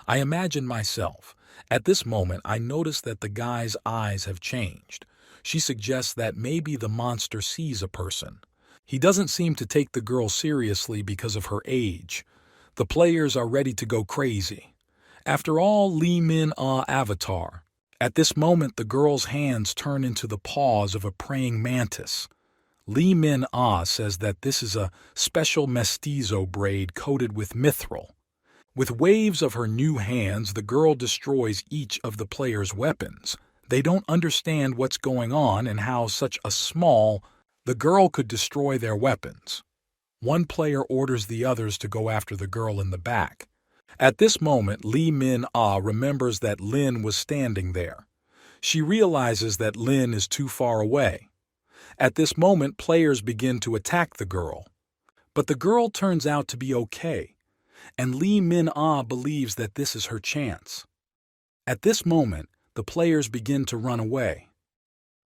I imagine myself. At this moment I notice that the guy's eyes have changed. She suggests that maybe the monster sees a person. He doesn't seem to take the girl seriously because of her age. The players are ready to go crazy. After all, Lee Min-ah avatar. At this moment the girl's hands turn into the paws of a praying mantis. Lee Min-ah says that this is a special mestizo braid coated with mithril. With waves of her new hands, the girl destroys each of the players' weapons. They don't understand what's going on and how such a small the girl could destroy their weapons. One player orders the others to go after the girl in the back. At this moment, Lee Min-ah remembers that Lin was standing there. She realizes that Lin is too far away. At this moment, players begin to attack the girl. But the girl turns out to be okay, and Lee Min-ah believes that this is her chance. At this moment, the players begin to run away.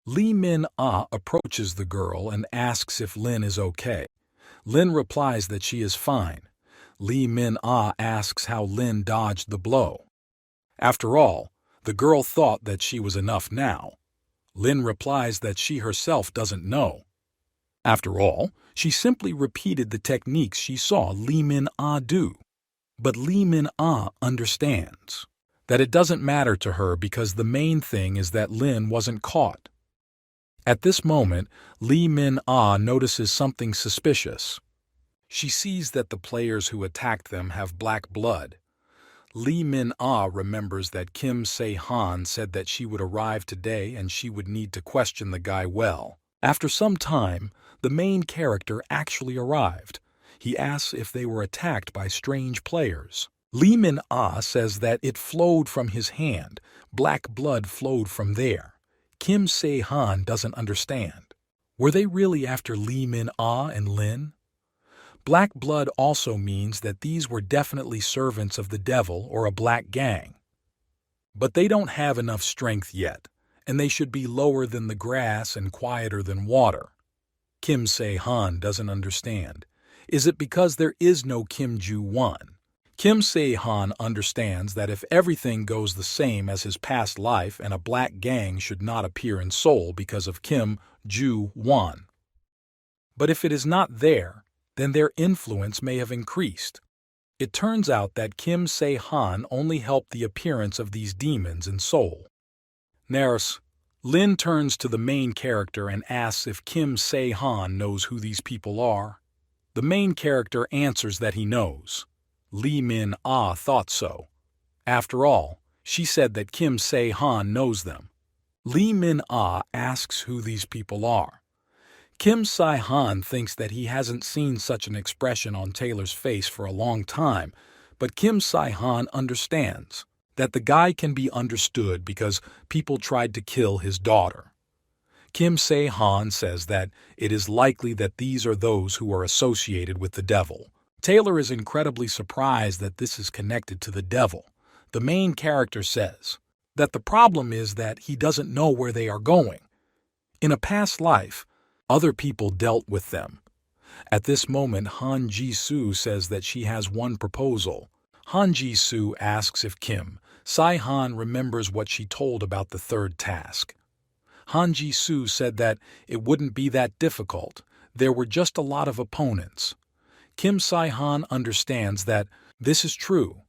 Lee Min-ah approaches the girl and asks if Lin is okay. Lin replies that she is fine. Lee Min-ah asks how Lin dodged the blow. After all, the girl thought that she was enough now. Lin replies that she herself doesn't know. After all, she simply repeated the techniques she saw Lee Min-ah do. But Lee Min-ah understands that it doesn't matter to her because the main thing is that Lin wasn't caught. At this moment, Lee Min-ah notices something suspicious. She sees that the players who attacked them have black blood. Lee Min-ah remembers that Kim Se-han said that she would arrive today and she would need to question the guy well. After some time, the main character actually arrived. He asks if they were attacked by strange players. Lee Min-ah says that it flowed from his hand. Black blood flowed from there. Kim Se-han doesn't understand. Were they really after Lee Min-ah and Lin? Black blood also means that these were definitely servants of the devil or a black gang. But they don't have enough strength yet, and they should be lower than the grass and quieter than water. Kim Se-han doesn't understand. Is it because there is no Kim Ju-won? Kim Se-han understands that if everything goes the same as his past life and a black gang should not appear in Seoul because of Kim Ju-won. But if it is not there, then their influence may have increased. It turns out that Kim Se-han only helped the appearance of these demons in Seoul. Nurse, Lin turns to the main character and asks if Kim Se-han knows who these people are. The main character answers that he knows. Lee Min-ah thought so. After all, she said that Kim Se-han knows them. Lee Min-ah asks who these people are. Kim Se-han thinks that he hasn't seen such an expression on Taylor's face for a long time, but Kim Se-han understands that the guy can be understood because people tried to kill his daughter. Kim Se-han says that it is likely that these are those who are associated with the devil. Taylor is incredibly surprised that this is connected to the devil. The main character says that the problem is that he doesn't know where they are going. In a past life, other people dealt with them. At this moment, Han Ji-soo says that she has one proposal. Han Ji-soo asks if Kim Se-han remembers what she told about the third task. Han Ji-soo said that it wouldn't be that difficult. There were just a lot of opponents. Kim Se-han understands that this is true,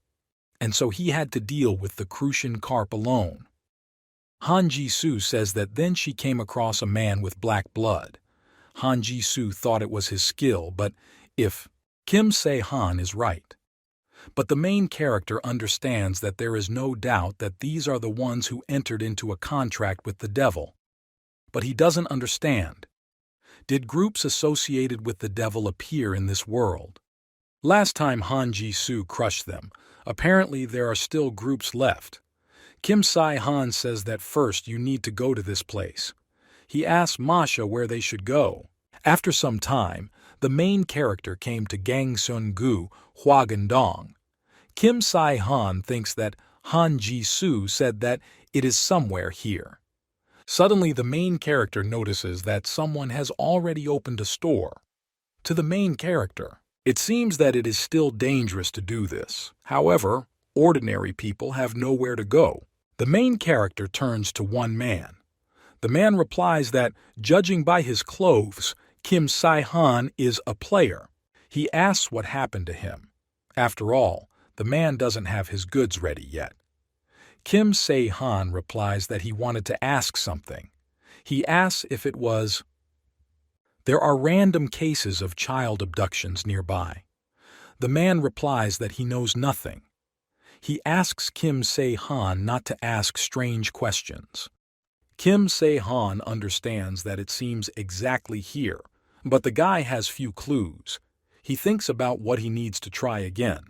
and so he had to deal with the Crucian carp alone. Han Ji-soo says that then she came across a man with black blood. Han Ji-soo thought it was his skill, but if Kim Se-han is right. But the main character understands that there is no doubt that these are the ones who entered into a contract with the devil. But he doesn't understand. Did groups associated with the devil appear in this world? Last time Han Ji-soo crushed them, apparently there are still groups left. Kim Se-han says that first you need to go to this place. He asks Masha where they should go. After some time, the main character came to Gangsun-gu, Hwagandong. Kim Se-han thinks that Han Ji-soo said that it is somewhere here. Suddenly the main character notices that someone has already opened a store. To the main character, it seems that it is still dangerous to do this. However, ordinary people have nowhere to go. The main character turns to one man. The man replies that, judging by his clothes, Kim Se-han is a player. He asks what happened to him. After all, the man doesn't have his goods ready yet. Kim Se-han replies that he wanted to ask something. He asks if it was. There are random cases of child abductions nearby. The man replies that he knows nothing. He asks Kim Se-han not to ask strange questions. Kim Se-han understands that it seems exactly here, but the guy has few clues. He thinks about what he needs to try again.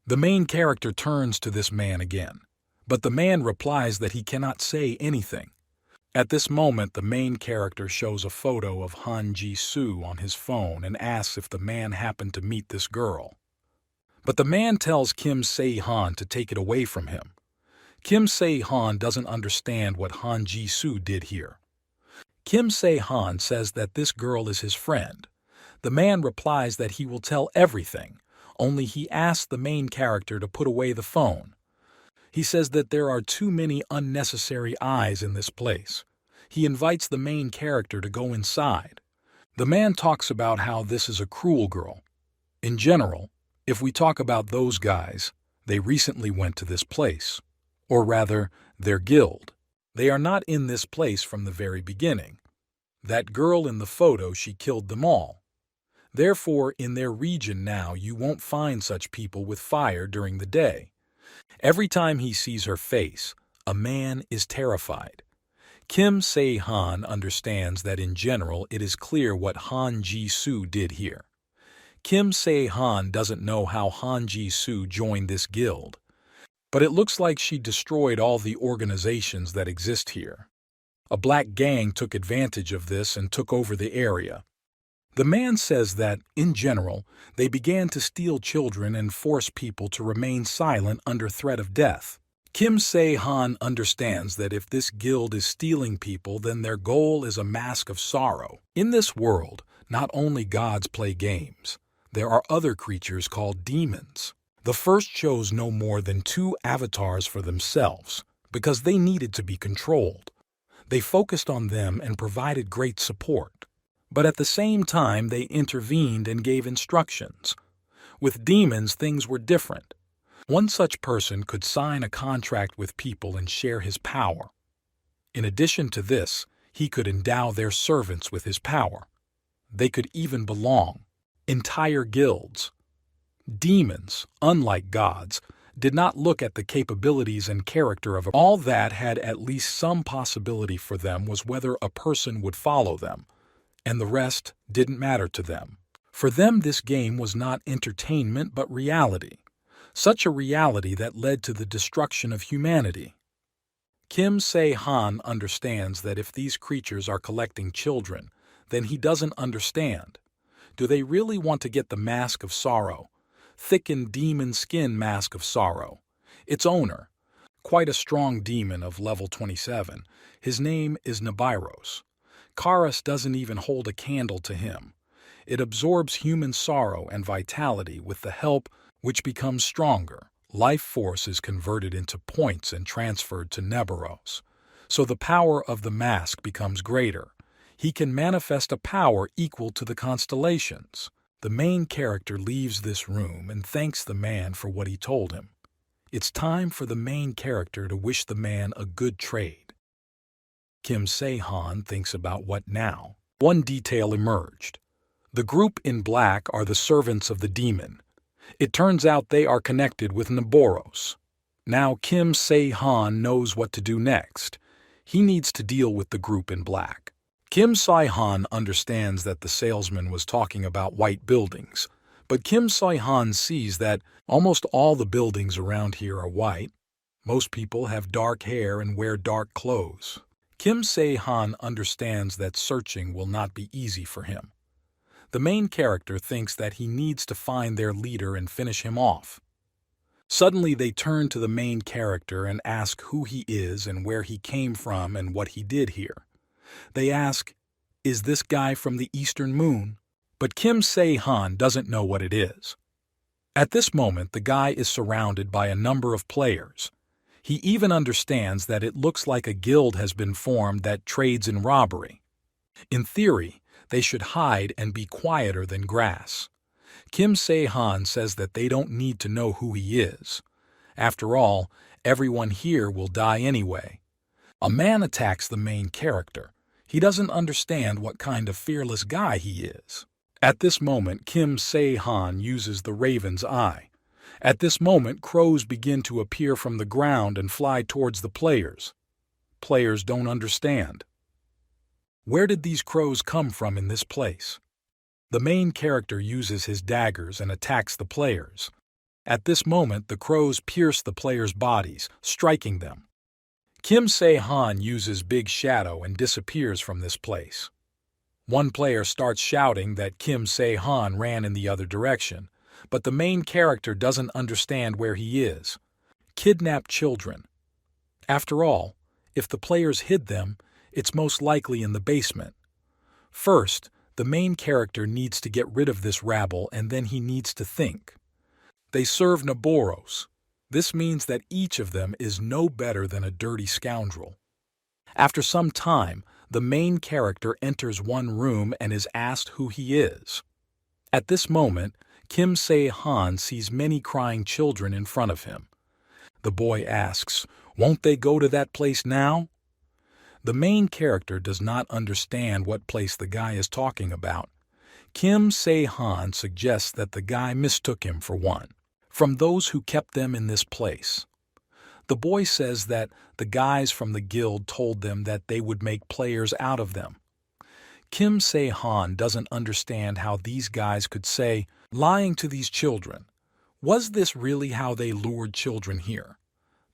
The main character turns to this man again, but the man replies that he cannot say anything. At this moment, the main character shows a photo of Han Ji-soo on his phone and asks if the man happened to meet this girl. But the man tells Kim Se-han to take it away from him. Kim Se-han doesn't understand what Han Ji-soo did here. Kim Se-han says that this girl is his friend. The man replies that he will tell everything, only he asks the main character to put away the phone. He says that there are too many unnecessary eyes in this place. He invites the main character to go inside. The man talks about how this is a cruel girl. In general, if we talk about those guys, they recently went to this place. Or rather, their guild. They are not in this place from the very beginning. That girl in the photo, she killed them all. Therefore, in their region now, you won't find such people with fire during the day. Every time he sees her face, a man is terrified. Kim Se-han understands that in general it is clear what Han Ji-soo did here. Kim Se-han doesn't know how Han Ji-soo joined this guild, but it looks like she destroyed all the organizations that exist here. A black gang took advantage of this and took over the area. The man says that, in general, they began to steal children and force people to remain silent under threat of death. Kim Se-han understands that if this guild is stealing people, then their goal is a mask of sorrow. In this world, not only gods play games. There are other creatures called demons. The first chose no more than 2 avatars for themselves, because they needed to be controlled. They focused on them and provided great support. But at the same time, they intervened and gave instructions. With demons, things were different. One such person could sign a contract with people and share his power. In addition to this, he could endow their servants with his power. They could even belong. Entire guilds. Demons, unlike gods, did not look at the capabilities and character of all that had at least some possibility for them was whether a person would follow them, and the rest didn't matter to them. For them, this game was not entertainment but reality, such a reality that led to the destruction of humanity. Kim Se-han understands that if these creatures are collecting children, then he doesn't understand. Do they really want to get the mask of sorrow? Thickened demon skin mask of sorrow. Its owner, quite a strong demon of level 27, his name is Nibiros. Karas doesn't even hold a candle to him. It absorbs human sorrow and vitality with the help which becomes stronger. Life force is converted into points and transferred to Nibiros. So the power of the mask becomes greater. He can manifest a power equal to the constellations. The main character leaves this room and thanks the man for what he told him. It's time for the main character to wish the man a good trade. Kim Se-han thinks about what now. One detail emerged. The group in black are the servants of the demon. It turns out they are connected with Nibiros. Now Kim Se-han knows what to do next. He needs to deal with the group in black. Kim Sai-han understands that the salesman was talking about white buildings, but Kim Sai-han sees that almost all the buildings around here are white. Most people have dark hair and wear dark clothes. Kim Se-han understands that searching will not be easy for him. The main character thinks that he needs to find their leader and finish him off. Suddenly they turn to the main character and ask who he is and where he came from and what he did here. They ask, "Is this guy from the Eastern Moon?" But Kim Se-han doesn't know what it is. At this moment, the guy is surrounded by a number of players. He even understands that it looks like a guild has been formed that trades in robbery. In theory, they should hide and be quieter than grass. Kim Se-han says that they don't need to know who he is. After all, everyone here will die anyway. A man attacks the main character. He doesn't understand what kind of fearless guy he is. At this moment, Kim Se-han uses the raven's eye. At this moment, crows begin to appear from the ground and fly towards the players. Players don't understand. Where did these crows come from in this place? The main character uses his daggers and attacks the players. At this moment, the crows pierce the players' bodies, striking them. Kim Se-han uses Big Shadow and disappears from this place. One player starts shouting that Kim Se-han ran in the other direction, but the main character doesn't understand where he is. Kidnapped children. After all, if the players hid them, it's most likely in the basement. First, the main character needs to get rid of this rabble and then he needs to think. They serve Naboros. This means that each of them is no better than a dirty scoundrel. After some time, the main character enters one room and is asked who he is. At this moment, Kim Se-han sees many crying children in front of him. The boy asks, "Won't they go to that place now?" The main character does not understand what place the guy is talking about. Kim Se-han suggests that the guy mistook him for one from those who kept them in this place. The boy says that the guys from the guild told them that they would make players out of them. Kim Se-han doesn't understand how these guys could say, lying to these children. Was this really how they lured children here?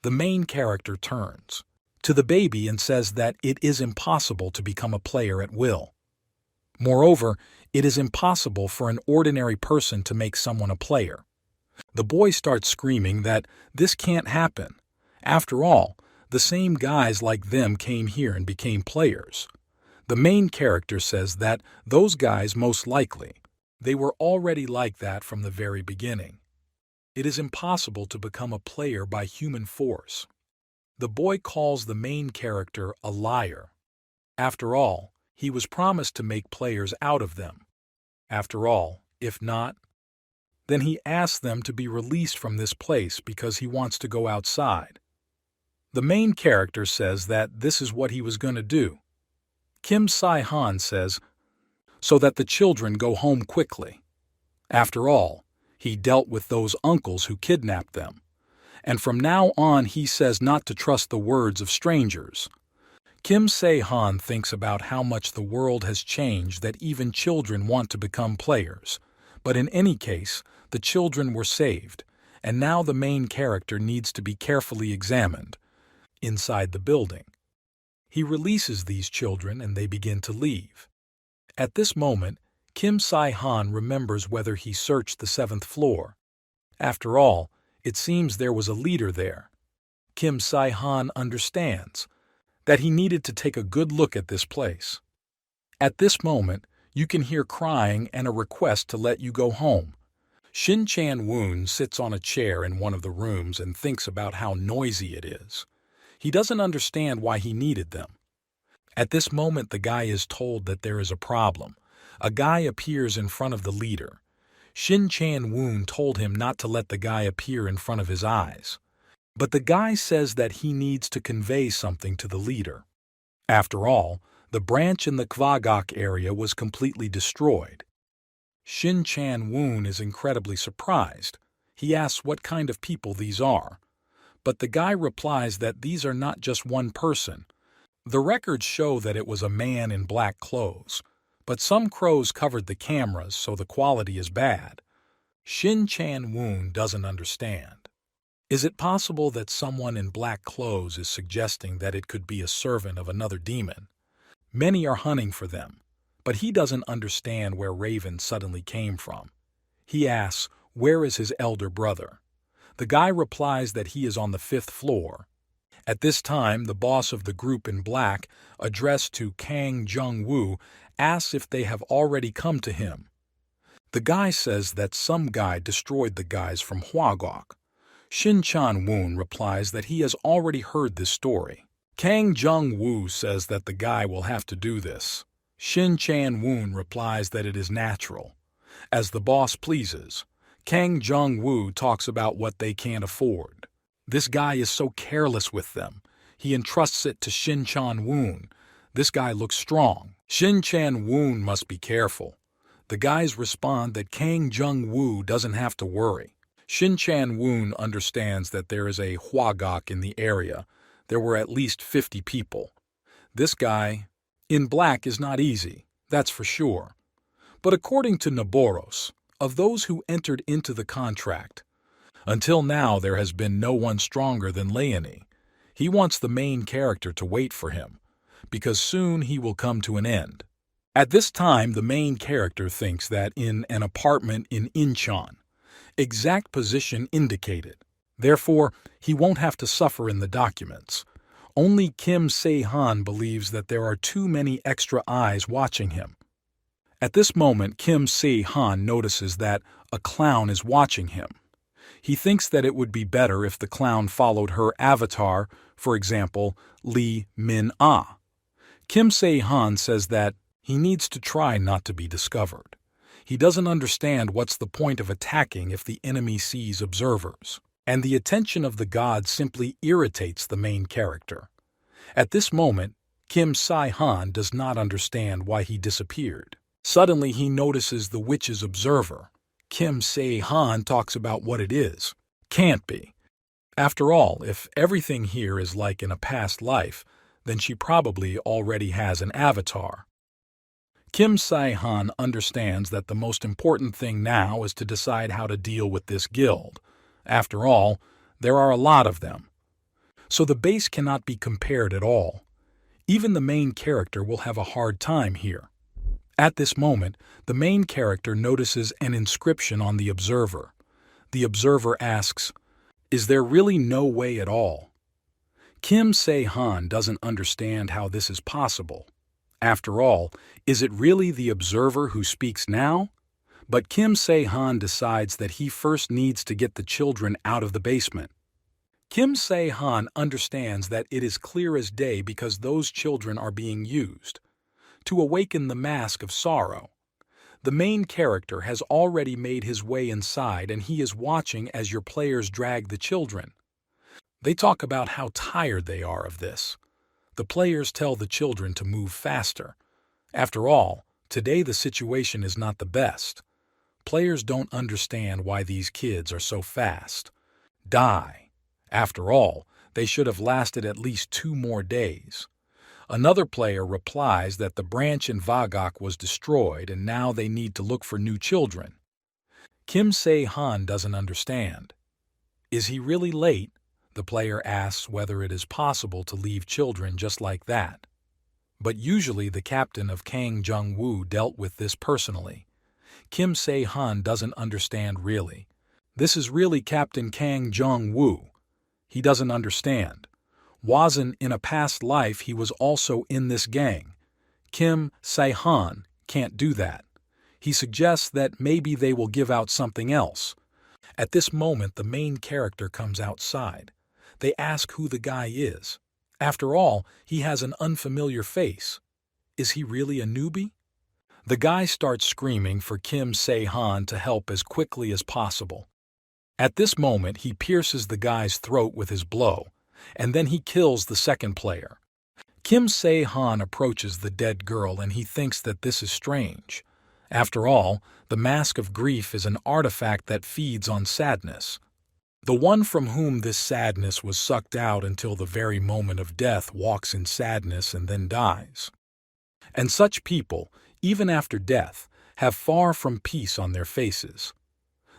The main character turns to the baby and says that it is impossible to become a player at will. Moreover, it is impossible for an ordinary person to make someone a player. The boy starts screaming that this can't happen. After all, the same guys like them came here and became players. The main character says that those guys most likely, they were already like that from the very beginning. It is impossible to become a player by human force. The boy calls the main character a liar. After all, he was promised to make players out of them. After all, if not, then he asks them to be released from this place because he wants to go outside. The main character says that this is what he was going to do. Kim Se-han says, so that the children go home quickly. After all, he dealt with those uncles who kidnapped them. And from now on he says not to trust the words of strangers. Kim Se-han thinks about how much the world has changed that even children want to become players. But in any case, the children were saved, and now the main character needs to be carefully examined inside the building. He releases these children and they begin to leave. At this moment, Kim Se-han remembers whether he searched the 7th floor. After all, it seems there was a leader there. Kim Se-han understands that he needed to take a good look at this place. At this moment, you can hear crying and a request to let you go home. Shin Chan-woon sits on a chair in one of the rooms and thinks about how noisy it is. He doesn't understand why he needed them. At this moment, the guy is told that there is a problem. A guy appears in front of the leader. Shin Chan-woon told him not to let the guy appear in front of his eyes. But the guy says that he needs to convey something to the leader. After all, the branch in the Kwagok area was completely destroyed. Shin Chan-woon is incredibly surprised. He asks what kind of people these are. But the guy replies that these are not just one person. The records show that it was a man in black clothes, but some crows covered the cameras, so the quality is bad. Shin Chan-woon doesn't understand. Is it possible that someone in black clothes is suggesting that it could be a servant of another demon? Many are hunting for them, but he doesn't understand where Raven suddenly came from. He asks, where is his elder brother? The guy replies that he is on the 5th floor. At this time, the boss of the group in black, addressed to Kang Jung-woo, asks if they have already come to him. The guy says that some guy destroyed the guys from Hwagok. Shin Chan-woon replies that he has already heard this story. Kang Jung-woo says that the guy will have to do this. Shin Chan-woon replies that it is natural. As the boss pleases, Kang Jung-woo talks about what they can't afford. This guy is so careless with them. He entrusts it to Shin Chan-woon. This guy looks strong. Shin Chan-woon must be careful. The guys respond that Kang Jung-woo doesn't have to worry. Shin Chan-woon understands that there is a Hwagok in the area. There were at least 50 people. This guy in black is not easy, that's for sure. But according to Naboros, of those who entered into the contract, until now there has been no one stronger than Leonie. He wants the main character to wait for him, because soon he will come to an end. At this time, the main character thinks that in an apartment in Incheon, exact position indicated. Therefore, he won't have to suffer in the documents. Only Kim Se-han believes that there are too many extra eyes watching him. At this moment, Kim Se-han notices that a clown is watching him. He thinks that it would be better if the clown followed her avatar, for example, Lee Min-ah. Kim Se-han says that he needs to try not to be discovered. He doesn't understand what's the point of attacking if the enemy sees observers. And the attention of the god simply irritates the main character. At this moment, Kim Se-han does not understand why he disappeared. Suddenly he notices the witch's observer. Kim Se-han talks about what it is. Can't be. After all, if everything here is like in a past life, then she probably already has an avatar. Kim Se-han understands that the most important thing now is to decide how to deal with this guild. After all, there are a lot of them. So the base cannot be compared at all. Even the main character will have a hard time here. At this moment, the main character notices an inscription on the observer. The observer asks, "Is there really no way at all?" Kim Se-han doesn't understand how this is possible. After all, is it really the observer who speaks now? But Kim Se-han decides that he first needs to get the children out of the basement. Kim Se-han understands that it is clear as day because those children are being used to awaken the mask of sorrow. The main character has already made his way inside and he is watching as your players drag the children. They talk about how tired they are of this. The players tell the children to move faster. After all, today the situation is not the best. Players don't understand why these kids are so fast. Die. After all, they should have lasted at least 2 more days. Another player replies that the branch in Vagok was destroyed and now they need to look for new children. Kim Se-han doesn't understand. Is he really late? The player asks whether it is possible to leave children just like that. But usually the captain of Kang Jung-woo dealt with this personally. Kim Se-han doesn't understand really. This is really Captain Kang Jung-woo. He doesn't understand. Wasn't in a past life he was also in this gang. Kim Se-han can't do that. He suggests that maybe they will give out something else. At this moment the main character comes outside. They ask who the guy is. After all, he has an unfamiliar face. Is he really a newbie? The guy starts screaming for Kim Se-han to help as quickly as possible. At this moment he pierces the guy's throat with his blow, and then he kills the second player. Kim Se-han approaches the dead girl and he thinks that this is strange. After all, the mask of grief is an artifact that feeds on sadness. The one from whom this sadness was sucked out until the very moment of death walks in sadness and then dies. And such people, even after death, have far from peace on their faces.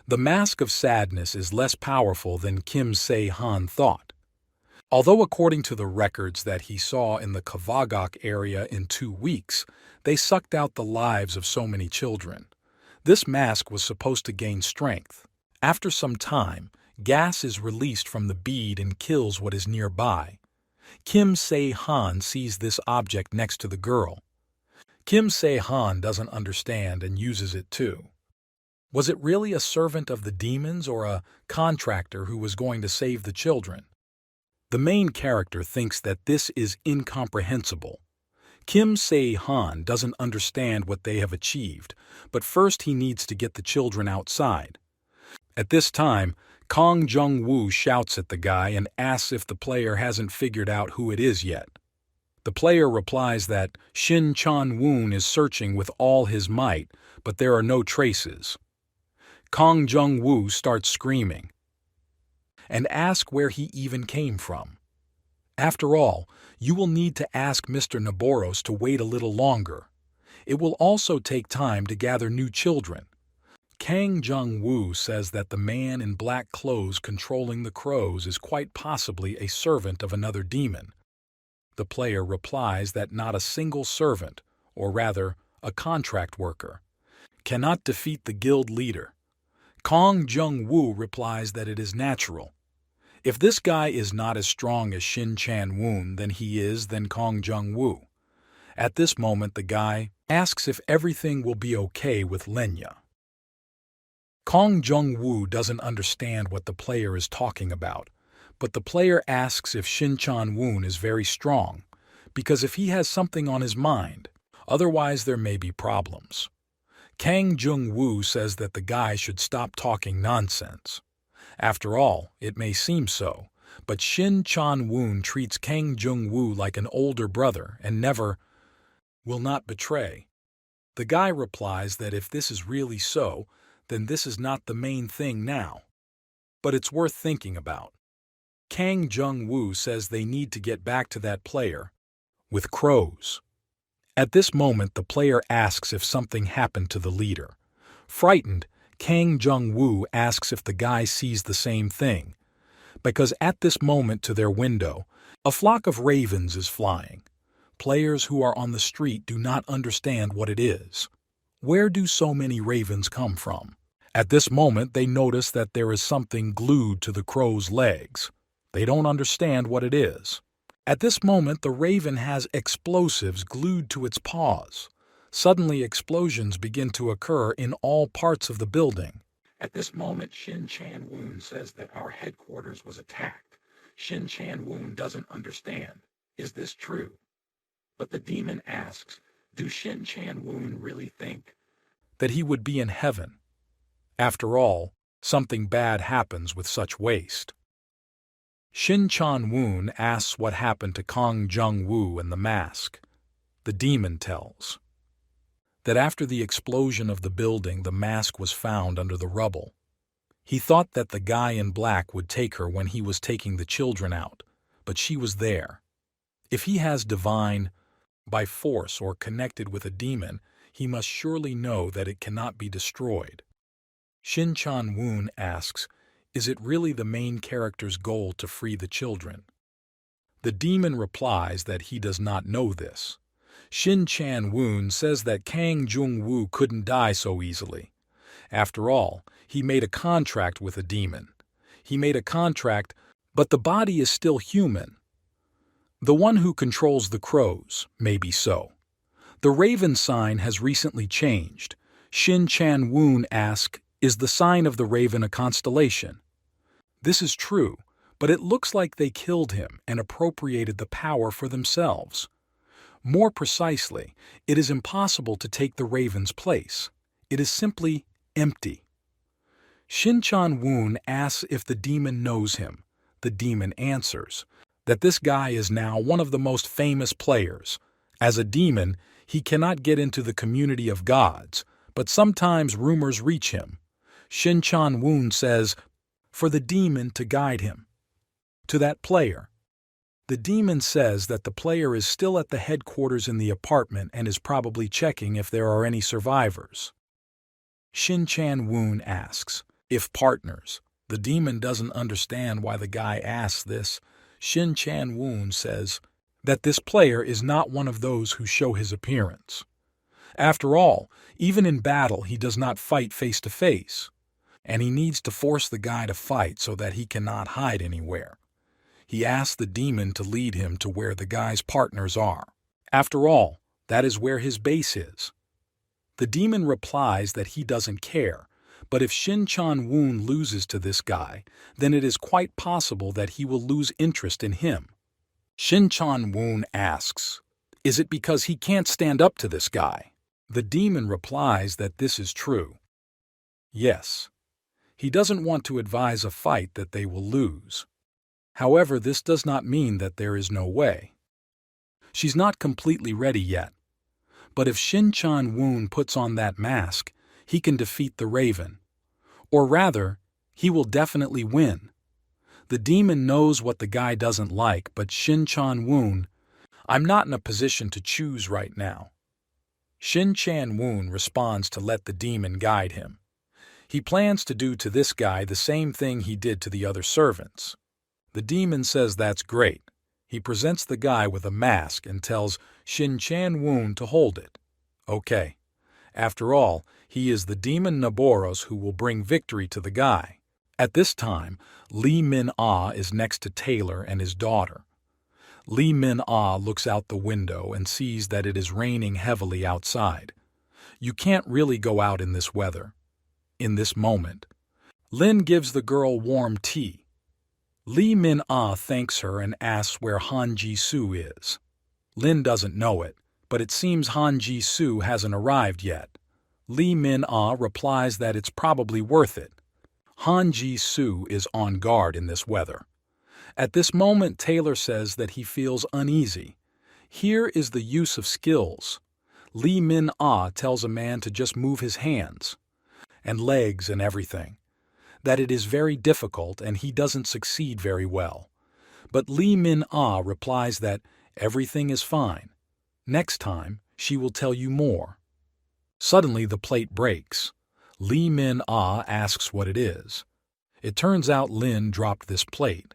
The mask of sadness is less powerful than Kim Se-han thought. Although according to the records that he saw in the Kavagok area in 2 weeks, they sucked out the lives of so many children. This mask was supposed to gain strength. After some time, gas is released from the bead and kills what is nearby. Kim Se-han sees this object next to the girl. Kim Se-han doesn't understand and uses it too. Was it really a servant of the demons or a contractor who was going to save the children? The main character thinks that this is incomprehensible. Kim Se-han doesn't understand what they have achieved, but first he needs to get the children outside. At this time, Kong Jung-woo shouts at the guy and asks if the player hasn't figured out who it is yet. The player replies that Shin Chan-woon is searching with all his might, but there are no traces. Kong Jung-woo starts screaming and asks where he even came from. After all, you will need to ask Mr. Naboros to wait a little longer. It will also take time to gather new children. Kang Jung-woo says that the man in black clothes controlling the crows is quite possibly a servant of another demon. The player replies that not a single servant, or rather, a contract worker, cannot defeat the guild leader. Kong Jung-woo replies that it is natural. If this guy is not as strong as Shin Chan-woon than he is than Kong Jung-woo. At this moment the guy asks if everything will be okay with Lenya. Kong Jung-woo doesn't understand what the player is talking about, but the player asks if Shin Chan-woon is very strong, because if he has something on his mind, otherwise there may be problems. Kang Jung-woo says that the guy should stop talking nonsense. After all, it may seem so, but Shin Chan-woon treats Kang Jung-woo like an older brother and will not betray. The guy replies that if this is really so, then this is not the main thing now. But it's worth thinking about. Kang Jung-woo says they need to get back to that player with crows. At this moment the player asks if something happened to the leader. Frightened, Kang Jung-woo asks if the guy sees the same thing, because at this moment to their window, a flock of ravens is flying. Players who are on the street do not understand what it is. Where do so many ravens come from? At this moment they notice that there is something glued to the crow's legs. They don't understand what it is. At this moment the raven has explosives glued to its paws. Suddenly explosions begin to occur in all parts of the building. At this moment Shin Chan-woon says that our headquarters was attacked. Shin Chan-woon doesn't understand. Is this true? But the demon asks, do Shin Chan-woon really think that he would be in heaven? After all, something bad happens with such waste. Shin Chan-woon asks what happened to Kong Jung-woo and the mask. The demon tells that after the explosion of the building, the mask was found under the rubble. He thought that the guy in black would take her when he was taking the children out, but she was there. If he has divine by force or connected with a demon, he must surely know that it cannot be destroyed. Shin Chan-woon asks, is it really the main character's goal to free the children? The demon replies that he does not know this. Shin Chan-woon says that Kang Jung-woo couldn't die so easily. After all, he made a contract with a demon. He made a contract, but the body is still human. The one who controls the crows, maybe so. The raven sign has recently changed. Shin Chan-woon asks, is the sign of the raven a constellation? This is true, but it looks like they killed him and appropriated the power for themselves. More precisely, it is impossible to take the raven's place. It is simply empty. Shin Chan-woon asks if the demon knows him. The demon answers that this guy is now one of the most famous players. As a demon, he cannot get into the community of gods, but sometimes rumors reach him. Shin Chan-woon says, for the demon to guide him. To that player, the demon says that the player is still at the headquarters in the apartment and is probably checking if there are any survivors. Shin Chan-woon asks, if partners. The demon doesn't understand why the guy asks this. Shin Chan-woon says that this player is not one of those who show his appearance. After all, even in battle he does not fight face to face, and he needs to force the guy to fight so that he cannot hide anywhere. He asks the demon to lead him to where the guy's partners are. After all, that is where his base is. The demon replies that he doesn't care, but if Shin Chan-woon loses to this guy, then it is quite possible that he will lose interest in him. Shin Chan-woon asks, is it because he can't stand up to this guy? The demon replies that this is true. Yes. He doesn't want to advise a fight that they will lose. However, this does not mean that there is no way. She's not completely ready yet. But if Shin Chan-woon puts on that mask, he can defeat the Raven. Or rather, he will definitely win. The demon knows what the guy doesn't like, but Shin Chan-woon, I'm not in a position to choose right now. Shin Chan-woon responds to let the demon guide him. He plans to do to this guy the same thing he did to the other servants. The demon says that's great. He presents the guy with a mask and tells Shin Chan-woon to hold it. Okay. After all, he is the demon Naboros who will bring victory to the guy. At this time, Lee Min-ah is next to Taylor and his daughter. Lee Min-ah looks out the window and sees that it is raining heavily outside. You can't really go out in this weather. In this moment, Lin gives the girl warm tea. Lee Min-ah thanks her and asks where Han Ji-soo is. Lin doesn't know it, but it seems Han Ji-soo hasn't arrived yet. Lee Min-ah replies that it's probably worth it. Han Ji-soo is on guard in this weather. At this moment, Taylor says that he feels uneasy. Here is the use of skills. Lee Min-ah tells a man to just move his hands and legs and everything, that it is very difficult and he doesn't succeed very well. But Lee Min-ah replies that everything is fine. Next time, she will tell you more. Suddenly the plate breaks. Lee Min-ah asks what it is. It turns out Lin dropped this plate.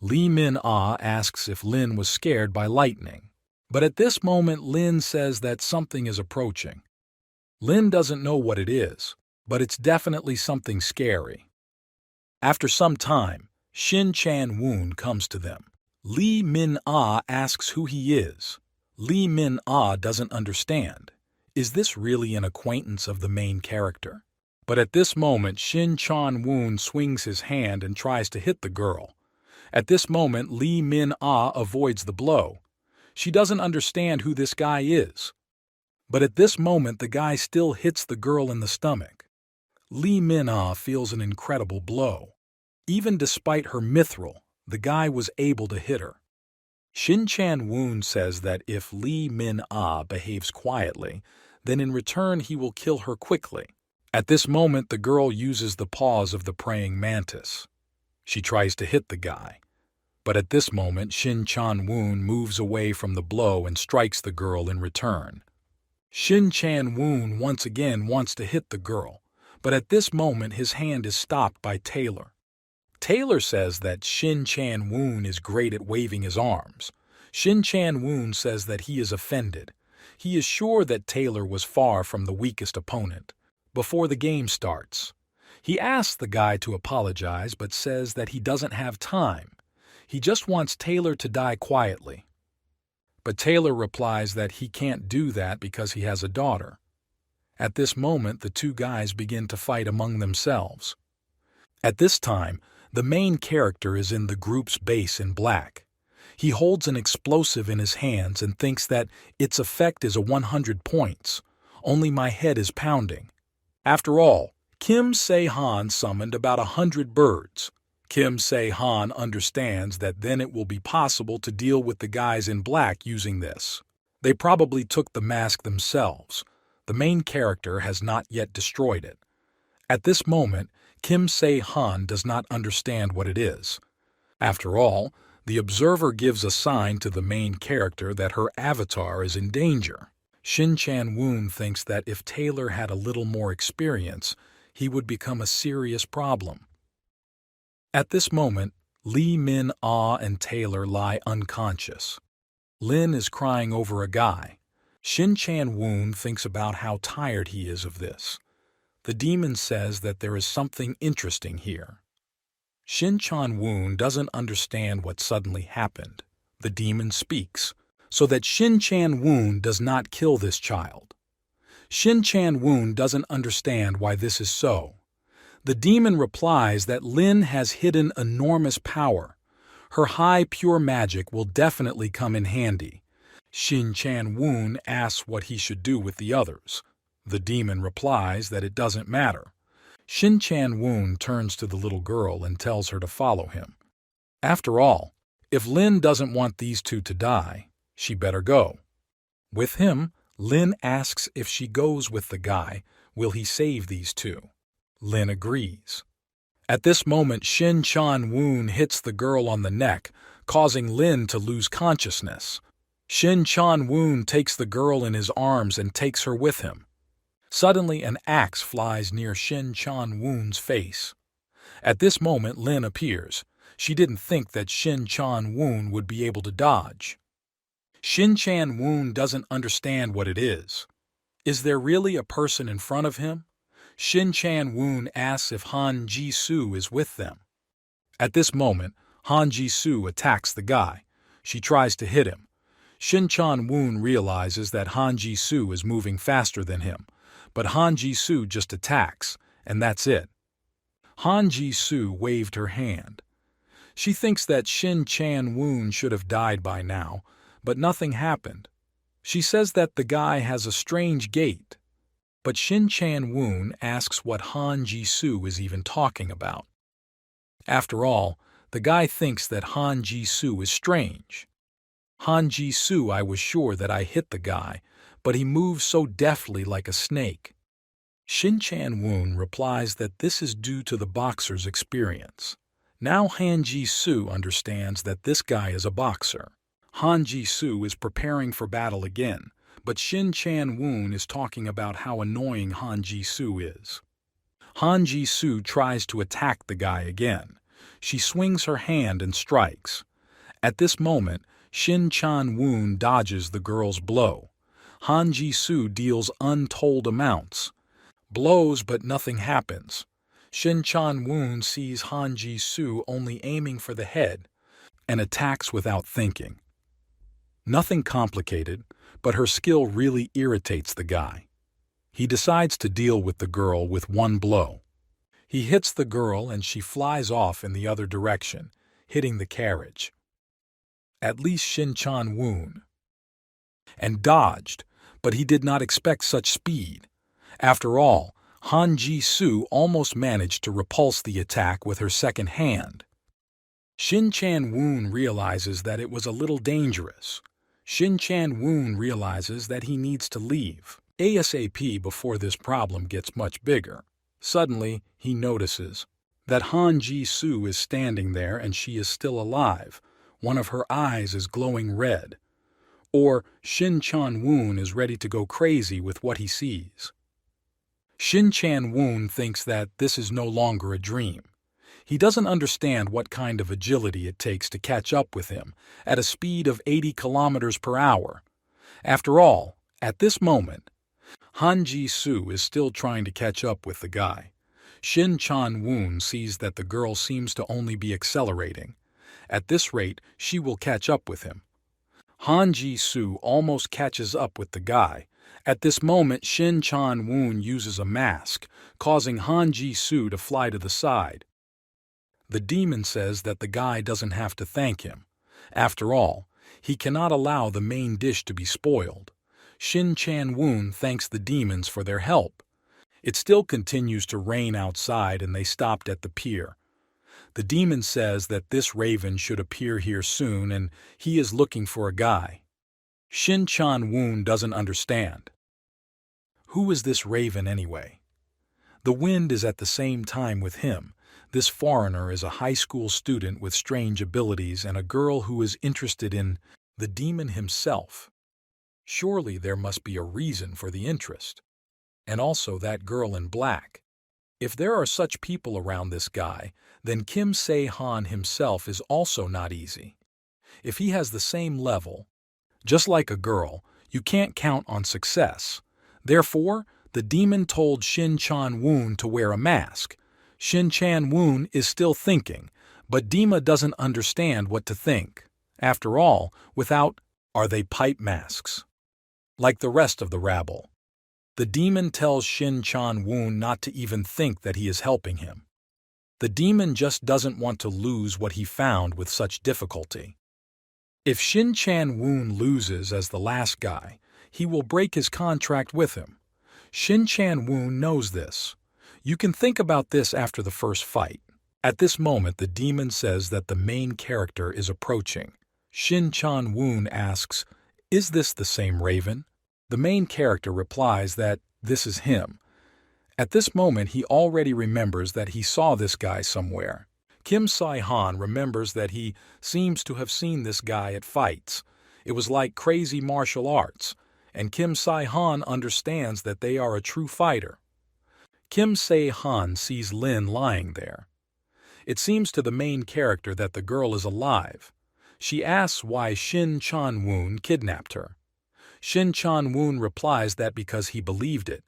Lee Min-ah asks if Lin was scared by lightning. But at this moment Lin says that something is approaching. Lin doesn't know what it is, but it's definitely something scary. After some time, Shin Chan-woon comes to them. Lee Min-ah asks who he is. Lee Min-ah doesn't understand. Is this really an acquaintance of the main character? But at this moment, Shin Chan-woon swings his hand and tries to hit the girl. At this moment, Lee Min-ah avoids the blow. She doesn't understand who this guy is. But at this moment, the guy still hits the girl in the stomach. Lee Min-ah feels an incredible blow. Even despite her mithril, the guy was able to hit her. Shin Chan-woon says that if Lee Min-ah behaves quietly, then in return he will kill her quickly. At this moment, the girl uses the paws of the praying mantis. She tries to hit the guy. But at this moment, Shin Chan-woon moves away from the blow and strikes the girl in return. Shin Chan-woon once again wants to hit the girl, but at this moment his hand is stopped by Taylor. Taylor says that Shin Chan-woon is great at waving his arms. Shin Chan-woon says that he is offended. He is sure that Taylor was far from the weakest opponent. Before the game starts, he asks the guy to apologize but says that he doesn't have time. He just wants Taylor to die quietly. But Taylor replies that he can't do that because he has a daughter. At this moment, the two guys begin to fight among themselves. At this time, the main character is in the group's base in black. He holds an explosive in his hands and thinks that its effect is 100 points. Only my head is pounding. After all, Kim Se-han summoned about 100 birds. Kim Se-han understands that then it will be possible to deal with the guys in black using this. They probably took the mask themselves. The main character has not yet destroyed it. At this moment, Kim Se-han does not understand what it is. After all, the observer gives a sign to the main character that her avatar is in danger. Shin Chan-woon thinks that if Taylor had a little more experience, he would become a serious problem. At this moment, Lee Min-ah and Taylor lie unconscious. Lin is crying over a guy. Shin Chan-woon thinks about how tired he is of this. The demon says that there is something interesting here. Shin Chan-woon doesn't understand what suddenly happened. The demon speaks, so that Shin Chan-woon does not kill this child. Shin Chan-woon doesn't understand why this is so. The demon replies that Lin has hidden enormous power. Her high pure magic will definitely come in handy. Shin Chan-woon asks what he should do with the others. The demon replies that it doesn't matter. Shin Chan-woon turns to the little girl and tells her to follow him. After all, if Lin doesn't want these two to die, she better go. With him, Lin asks if she goes with the guy, will he save these two? Lin agrees. At this moment, Shin Chan-woon hits the girl on the neck, causing Lin to lose consciousness. Shin Chan-woon takes the girl in his arms and takes her with him. Suddenly, an axe flies near Shin Chan-woon's face. At this moment, Lin appears. She didn't think that Shin Chan-woon would be able to dodge. Shin Chan-woon doesn't understand what it is. Is there really a person in front of him? Shin Chan-woon asks if Han Ji-soo is with them. At this moment, Han Ji-soo attacks the guy. She tries to hit him. Shin Chan-woon realizes that Han Ji-soo is moving faster than him, but Han Ji-soo just attacks, and that's it. Han Ji-soo waved her hand. She thinks that Shin Chan-woon should have died by now, but nothing happened. She says that the guy has a strange gait. But Shin Chan-woon asks what Han Ji-soo is even talking about. After all, the guy thinks that Han Ji-soo is strange. Han Ji-soo, I was sure that I hit the guy, but he moves so deftly like a snake. Shin Chan-woon replies that this is due to the boxer's experience. Now Han Ji-soo understands that this guy is a boxer. Han Ji-soo is preparing for battle again, but Shin Chan-woon is talking about how annoying Han Ji-soo is. Han Ji-soo tries to attack the guy again. She swings her hand and strikes. At this moment, Shin Chan-woon dodges the girl's blow. Han Ji-soo deals untold amounts. Blows, but nothing happens. Shin Chan-woon sees Han Ji-soo only aiming for the head and attacks without thinking. Nothing complicated, but her skill really irritates the guy. He decides to deal with the girl with one blow. He hits the girl and she flies off in the other direction, hitting the carriage. At least Shin Chan-woon. And dodged, but he did not expect such speed. After all, Han Ji-soo almost managed to repulse the attack with her second hand. Shin Chan-woon realizes that it was a little dangerous. Shin Chan-woon realizes that he needs to leave ASAP before this problem gets much bigger. Suddenly, he notices that Han Ji-soo is standing there and she is still alive. One of her eyes is glowing red. Or Shin Chan-woon is ready to go crazy with what he sees. Shin Chan-woon thinks that this is no longer a dream. He doesn't understand what kind of agility it takes to catch up with him at a speed of 80 kilometers per hour. After all, at this moment, Han Ji-soo is still trying to catch up with the guy. Shin Chan-woon sees that the girl seems to only be accelerating. At this rate, she will catch up with him. Han Ji-soo almost catches up with the guy. At this moment, Shin Chan-woon uses a mask, causing Han Ji-soo to fly to the side. The demon says that the guy doesn't have to thank him. After all, he cannot allow the main dish to be spoiled. Shin Chan-woon thanks the demons for their help. It still continues to rain outside and they stopped at the pier. The demon says that this raven should appear here soon and he is looking for a guy. Shin Chan-woon doesn't understand. Who is this raven anyway? The wind is at the same time with him. This foreigner is a high school student with strange abilities and a girl who is interested in the demon himself. Surely there must be a reason for the interest. And also that girl in black. If there are such people around this guy, then Kim Se-han himself is also not easy. If he has the same level, just like a girl, you can't count on success. Therefore, the demon told Shin Chan-woon to wear a mask. Shin Chan-woon is still thinking, but Dima doesn't understand what to think. After all, are they pipe masks? Like the rest of the rabble. The demon tells Shin Chan-woon not to even think that he is helping him. The demon just doesn't want to lose what he found with such difficulty. If Shin Chan-woon loses as the last guy, he will break his contract with him. Shin Chan-woon knows this. You can think about this after the first fight. At this moment, the demon says that the main character is approaching. Shin Chan-woon asks, "Is this the same Raven?" The main character replies that this is him. At this moment, he already remembers that he saw this guy somewhere. Kim Se-han remembers that he seems to have seen this guy at fights. It was like crazy martial arts, and Kim Se-han understands that they are a true fighter. Kim Se-han sees Lin lying there. It seems to the main character that the girl is alive. She asks why Shin Chan-woon kidnapped her. Shin Chan-woon replies that because he believed it.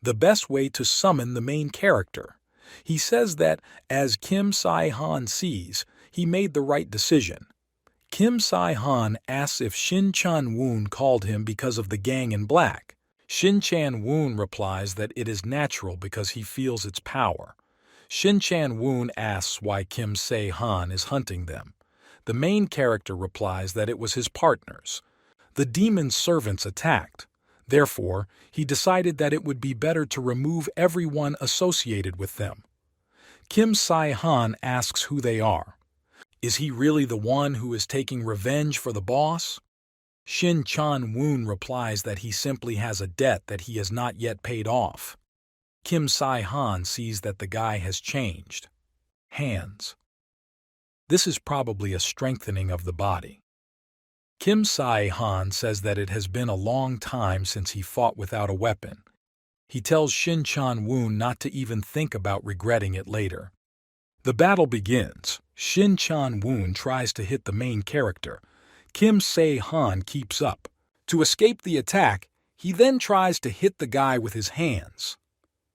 The best way to summon the main character. He says that, as Kim Se-han sees, he made the right decision. Kim Se-han asks if Shin Chan-woon called him because of the gang in black. Shin Chan-woon replies that it is natural because he feels its power. Shin Chan-woon asks why Kim Se-han is hunting them. The main character replies that it was his partners. The demon's servants attacked. Therefore, he decided that it would be better to remove everyone associated with them. Kim Se-han asks who they are. Is he really the one who is taking revenge for the boss? Shin Chan-woon replies that he simply has a debt that he has not yet paid off. Kim Se-han sees that the guy has changed. Hands. This is probably a strengthening of the body. Kim Se-han says that it has been a long time since he fought without a weapon. He tells Shin Chan-woon not to even think about regretting it later. The battle begins. Shin Chan-woon tries to hit the main character. Kim Se-han keeps up. To escape the attack, he then tries to hit the guy with his hands.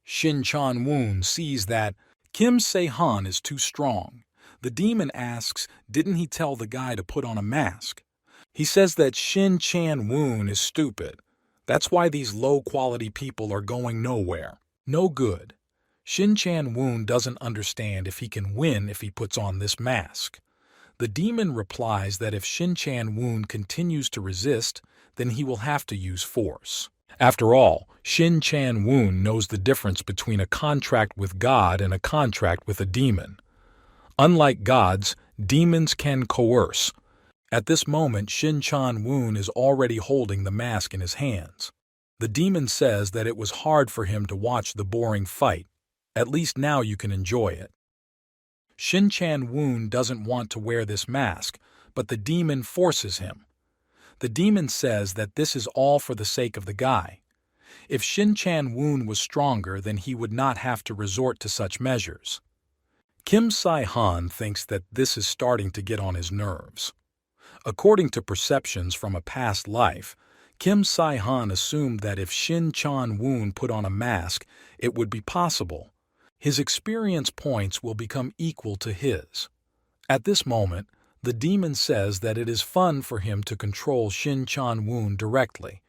Shin Chan-woon sees that Kim Se-han is too strong. The demon asks, didn't he tell the guy to put on a mask? He says that Shin Chan-woon is stupid. That's why these low-quality people are going nowhere. No good. Shin Chan-woon doesn't understand if he can win if he puts on this mask. The demon replies that if Shin Chan-woon continues to resist, then he will have to use force. After all, Shin Chan-woon knows the difference between a contract with God and a contract with a demon. Unlike gods, demons can coerce. At this moment, Shin Chan-woon is already holding the mask in his hands. The demon says that it was hard for him to watch the boring fight. At least now you can enjoy it. Shin Chan-woon doesn't want to wear this mask, but the demon forces him. The demon says that this is all for the sake of the guy. If Shin Chan-woon was stronger, then he would not have to resort to such measures. Kim Se-han thinks that this is starting to get on his nerves. According to perceptions from a past life, Kim Se-han assumed that if Shin Chan-woon put on a mask, it would be possible. His experience points will become equal to his. At this moment, the demon says that it is fun for him to control Shin Chan-woon directly.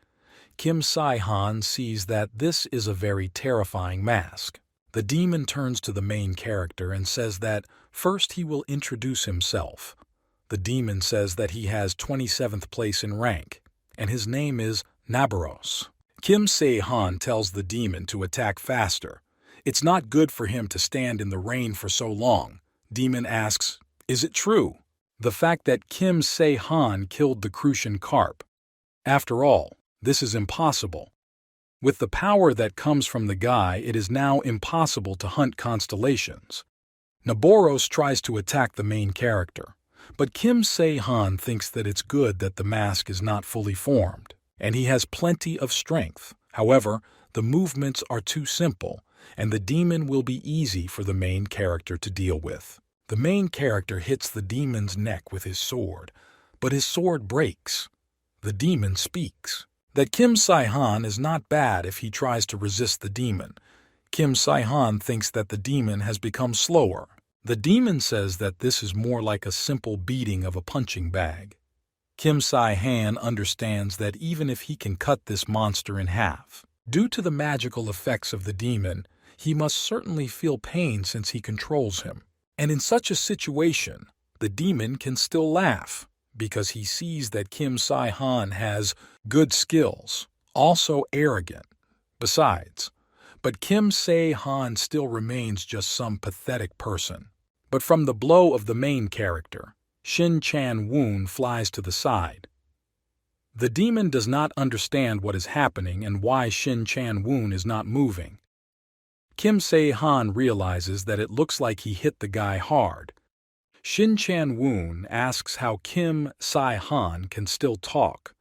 Kim Se-han sees that this is a very terrifying mask. The demon turns to the main character and says that first he will introduce himself. The demon says that he has 27th place in rank, and his name is Nabaros. Kim Se-han tells the demon to attack faster. It's not good for him to stand in the rain for so long. Demon asks, is it true? The fact that Kim Se-han killed the Crucian carp. After all, this is impossible. With the power that comes from the guy, it is now impossible to hunt constellations. Naboros tries to attack the main character, but Kim Se-han thinks that it's good that the mask is not fully formed, and he has plenty of strength. However, the movements are too simple, and the demon will be easy for the main character to deal with. The main character hits the demon's neck with his sword, but his sword breaks. The demon speaks that Kim Se-han is not bad if he tries to resist the demon. Kim Se-han thinks that the demon has become slower. The demon says that this is more like a simple beating of a punching bag. Kim Se-han understands that even if he can cut this monster in half, due to the magical effects of the demon, he must certainly feel pain since he controls him. And in such a situation, the demon can still laugh, because he sees that Kim Se-han has good skills, also arrogant. Besides, but Kim Se-han still remains just some pathetic person. But from the blow of the main character, Shin Chan-woon flies to the side. The demon does not understand what is happening and why Shin Chan-woon is not moving. Kim Se-han realizes that it looks like he hit the guy hard. Shin Chan-woon asks how Kim Se-han can still talk.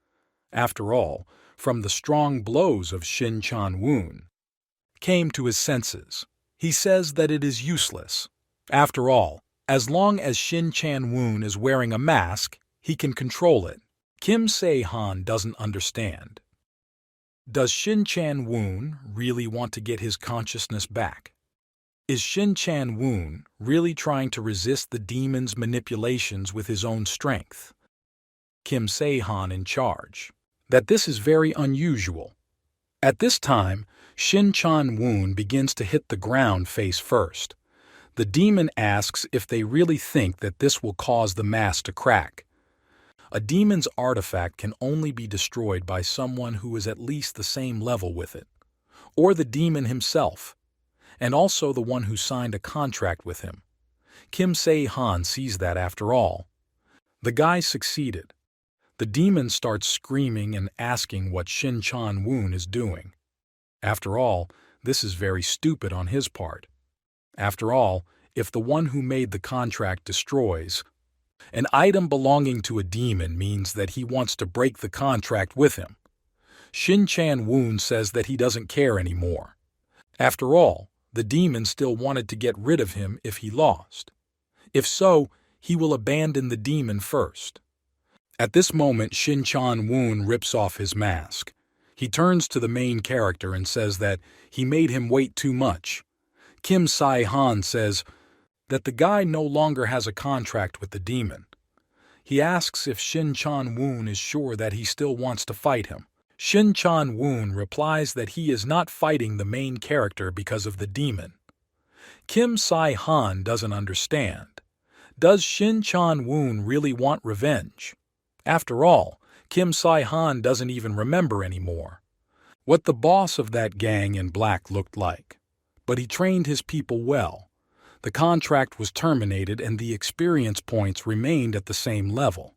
After all, from the strong blows of Shin Chan-woon, came to his senses. He says that it is useless. After all, as long as Shin Chan-woon is wearing a mask, he can control it. Kim Se-han doesn't understand. Does Shin Chan-woon really want to get his consciousness back? Is Shin Chan-woon really trying to resist the demon's manipulations with his own strength? Kim Se-han in charge. That this is very unusual. At this time, Shin Chan-woon begins to hit the ground face first. The demon asks if they really think that this will cause the mask to crack. A demon's artifact can only be destroyed by someone who is at least the same level with it, or the demon himself, and also the one who signed a contract with him. Kim Se-han sees that after all. The guy succeeded. The demon starts screaming and asking what Shin Chan-woon is doing. After all, this is very stupid on his part. After all, if the one who made the contract destroys an item belonging to a demon means that he wants to break the contract with him. Shin Chan-woon says that he doesn't care anymore. After all, the demon still wanted to get rid of him if he lost. If so, he will abandon the demon first. At this moment, Shin Chan-woon rips off his mask. He turns to the main character and says that he made him wait too much. Kim Se-han says that the guy no longer has a contract with the demon. He asks if Shin Chan-woon is sure that he still wants to fight him. Shin Chan-woon replies that he is not fighting the main character because of the demon. Kim Se-han doesn't understand. Does Shin Chan-woon really want revenge? After all, Kim Se-han doesn't even remember anymore what the boss of that gang in black looked like. But he trained his people well. The contract was terminated and the experience points remained at the same level.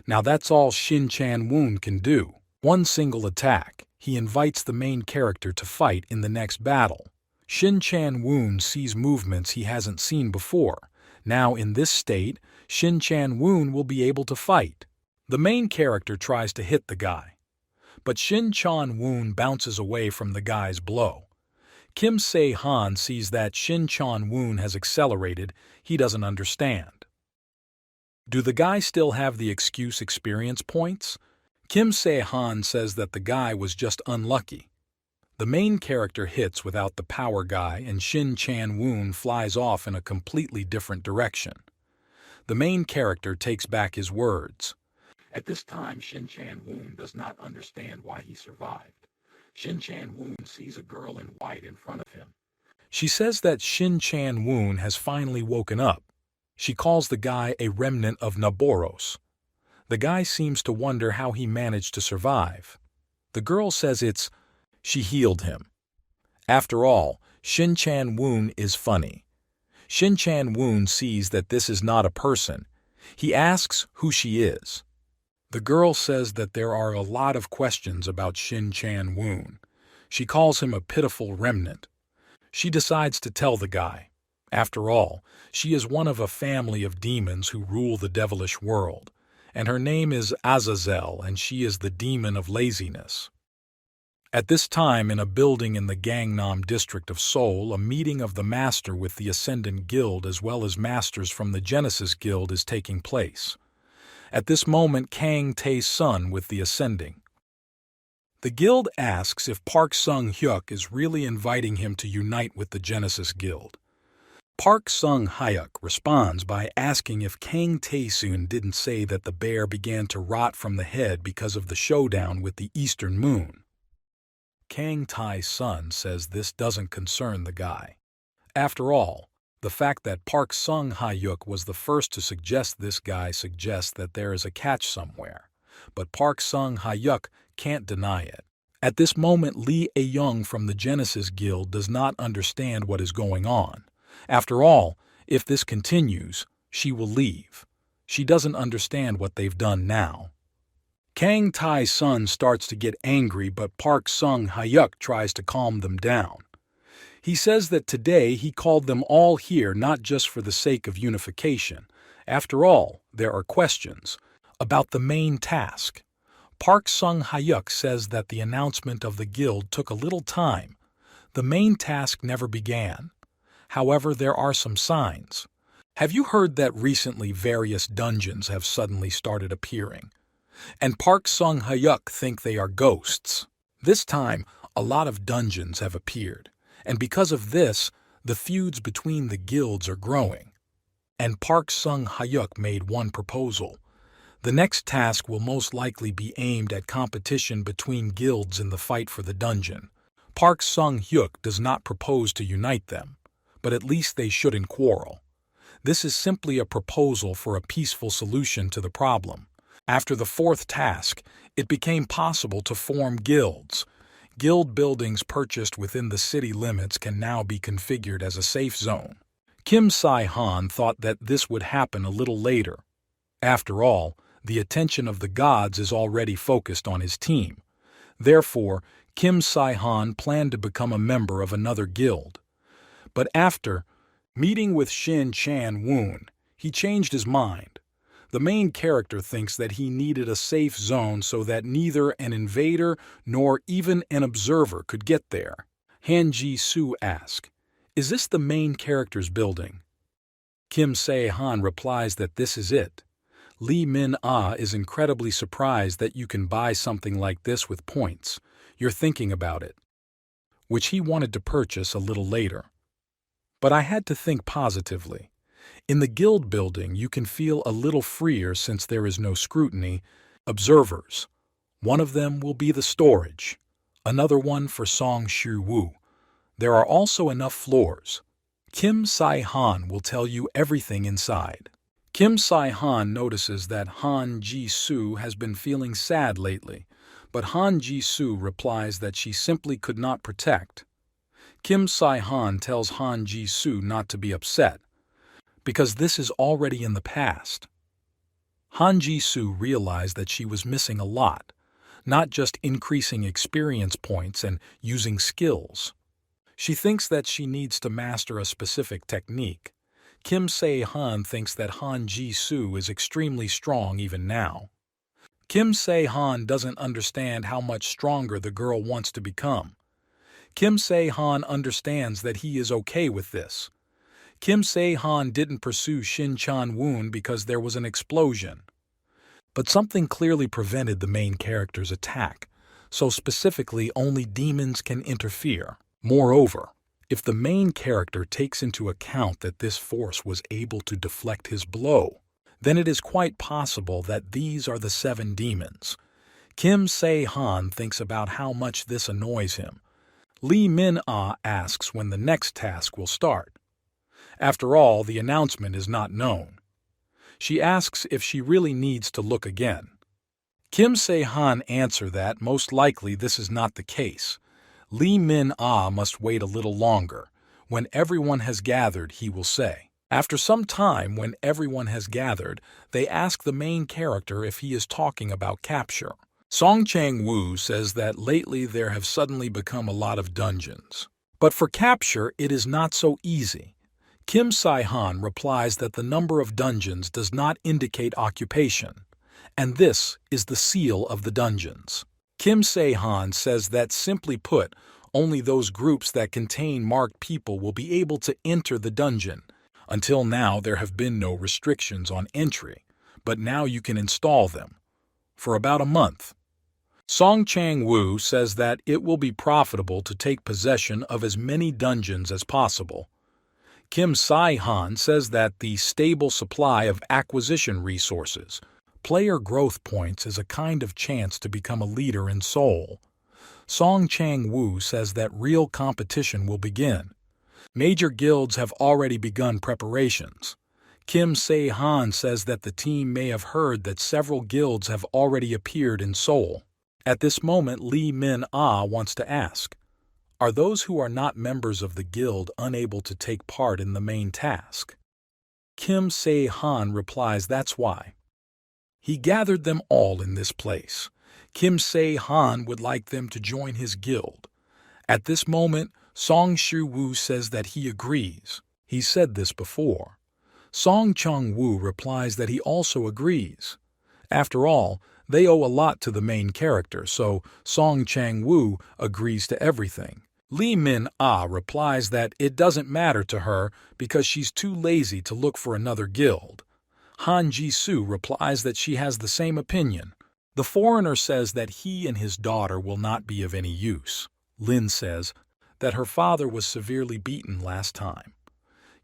Now that's all Shin Chan-woon can do. One single attack, he invites the main character to fight in the next battle. Shin Chan-woon sees movements he hasn't seen before. Now in this state, Shin Chan-woon will be able to fight. The main character tries to hit the guy, but Shin Chan-woon bounces away from the guy's blow. Kim Se-han sees that Shin Chan-woon has accelerated. He doesn't understand. Do the guy still have the excuse experience points? Kim Se-han says that the guy was just unlucky. The main character hits without the power guy and Shin Chan-woon flies off in a completely different direction. The main character takes back his words. At this time, Shin Chan-woon does not understand why he survived. Shin Chan-woon sees a girl in white in front of him. She says that Shin Chan-woon has finally woken up. She calls the guy a remnant of Naboros. The guy seems to wonder how he managed to survive. The girl says she healed him. After all, Shin Chan-woon is funny. Shin Chan-woon sees that this is not a person. He asks who she is. The girl says that there are a lot of questions about Shin Chan-woon. She calls him a pitiful remnant. She decides to tell the guy. After all, she is one of a family of demons who rule the devilish world, and her name is Azazel, and she is the demon of laziness. At this time, in a building in the Gangnam district of Seoul, a meeting of the Master with the Ascendant Guild as well as masters from the Genesis Guild is taking place. At this moment, Kang Tae's son with the Ascending. The guild asks if Park Sung-hyuk is really inviting him to unite with the Genesis Guild. Park Sung-hyuk responds by asking if Kang Tae-soon didn't say that the bear began to rot from the head because of the showdown with the Eastern Moon. Kang Tae's son says this doesn't concern the guy. After all, the fact that Park Sung-hyuk was the first to suggest this guy suggests that there is a catch somewhere, but Park Sung-hyuk can't deny it. At this moment, Lee A-young from the Genesis Guild does not understand what is going on. After all, if this continues, she will leave. She doesn't understand what they've done now. Kang Tae's son starts to get angry, but Park Sung-hyuk tries to calm them down. He says that today he called them all here not just for the sake of unification. After all, there are questions about the main task. Park Sung-hyuk says that the announcement of the guild took a little time. The main task never began. However, there are some signs. Have you heard that recently various dungeons have suddenly started appearing? And Park Sung-hyuk think they are ghosts. This time, a lot of dungeons have appeared, and because of this, the feuds between the guilds are growing. And Park Sung-hyuk made one proposal. The next task will most likely be aimed at competition between guilds in the fight for the dungeon. Park Sung-hyuk does not propose to unite them, but at least they shouldn't quarrel. This is simply a proposal for a peaceful solution to the problem. After the fourth task, it became possible to form guilds. Guild buildings purchased within the city limits can now be configured as a safe zone. Kim Si-han thought that this would happen a little later. After all, the attention of the gods is already focused on his team. Therefore, Kim Si-han planned to become a member of another guild. But after meeting with Shin Chan-woon, he changed his mind. The main character thinks that he needed a safe zone so that neither an invader nor even an observer could get there. Han Ji-soo asks, "Is this the main character's building?" Kim Se-han replies that this is it. Lee Min-ah is incredibly surprised that you can buy something like this with points. You're thinking about it, which he wanted to purchase a little later. But I had to think positively. In the guild building, you can feel a little freer since there is no scrutiny. Observers. One of them will be the storage. Another one for Song Shi-woo. There are also enough floors. Kim Si-han will tell you everything inside. Kim Si-han notices that Han Ji-soo has been feeling sad lately, but Han Ji-soo replies that she simply could not protect. Kim Si-han tells Han Ji-soo not to be upset, because this is already in the past. Han Ji-soo realized that she was missing a lot, not just increasing experience points and using skills. She thinks that she needs to master a specific technique. Kim Se-han thinks that Han Ji-soo is extremely strong even now. Kim Se-han doesn't understand how much stronger the girl wants to become. Kim Se-han understands that he is okay with this. Kim Se-han didn't pursue Shin Chan-woon because there was an explosion. But something clearly prevented the main character's attack, so specifically only demons can interfere. Moreover, if the main character takes into account that this force was able to deflect his blow, then it is quite possible that these are the 7 demons. Kim Se-han thinks about how much this annoys him. Lee Min-ah asks when the next task will start. After all, the announcement is not known. She asks if she really needs to look again. Kim Se-han answers that most likely this is not the case. Lee Min-ah must wait a little longer. When everyone has gathered, he will say. After some time, when everyone has gathered, they ask the main character if he is talking about capture. Song Chang-woo says that lately there have suddenly become a lot of dungeons. But for capture, it is not so easy. Kim Si-han replies that the number of dungeons does not indicate occupation, and this is the seal of the dungeons. Kim Se-han says that, simply put, only those groups that contain marked people will be able to enter the dungeon. Until now, there have been no restrictions on entry, but now you can install them. For about a month. Song Chang-woo says that it will be profitable to take possession of as many dungeons as possible. Kim Si-han says that the stable supply of acquisition resources, player growth points, is a kind of chance to become a leader in Seoul. Song Chang-woo says that real competition will begin. Major guilds have already begun preparations. Kim Se-han says that the team may have heard that several guilds have already appeared in Seoul. At this moment, Lee Min-ah wants to ask, are those who are not members of the guild unable to take part in the main task? Kim Se-han replies that's why. He gathered them all in this place. Kim Se-han would like them to join his guild. At this moment, Song Shi-woo says that he agrees. He said this before. Song Chung-woo replies that he also agrees. After all, they owe a lot to the main character, so Song Chang-woo agrees to everything. Lee Min-ah replies that it doesn't matter to her because she's too lazy to look for another guild. Han Ji-soo replies that she has the same opinion. The foreigner says that he and his daughter will not be of any use. Lin says that her father was severely beaten last time.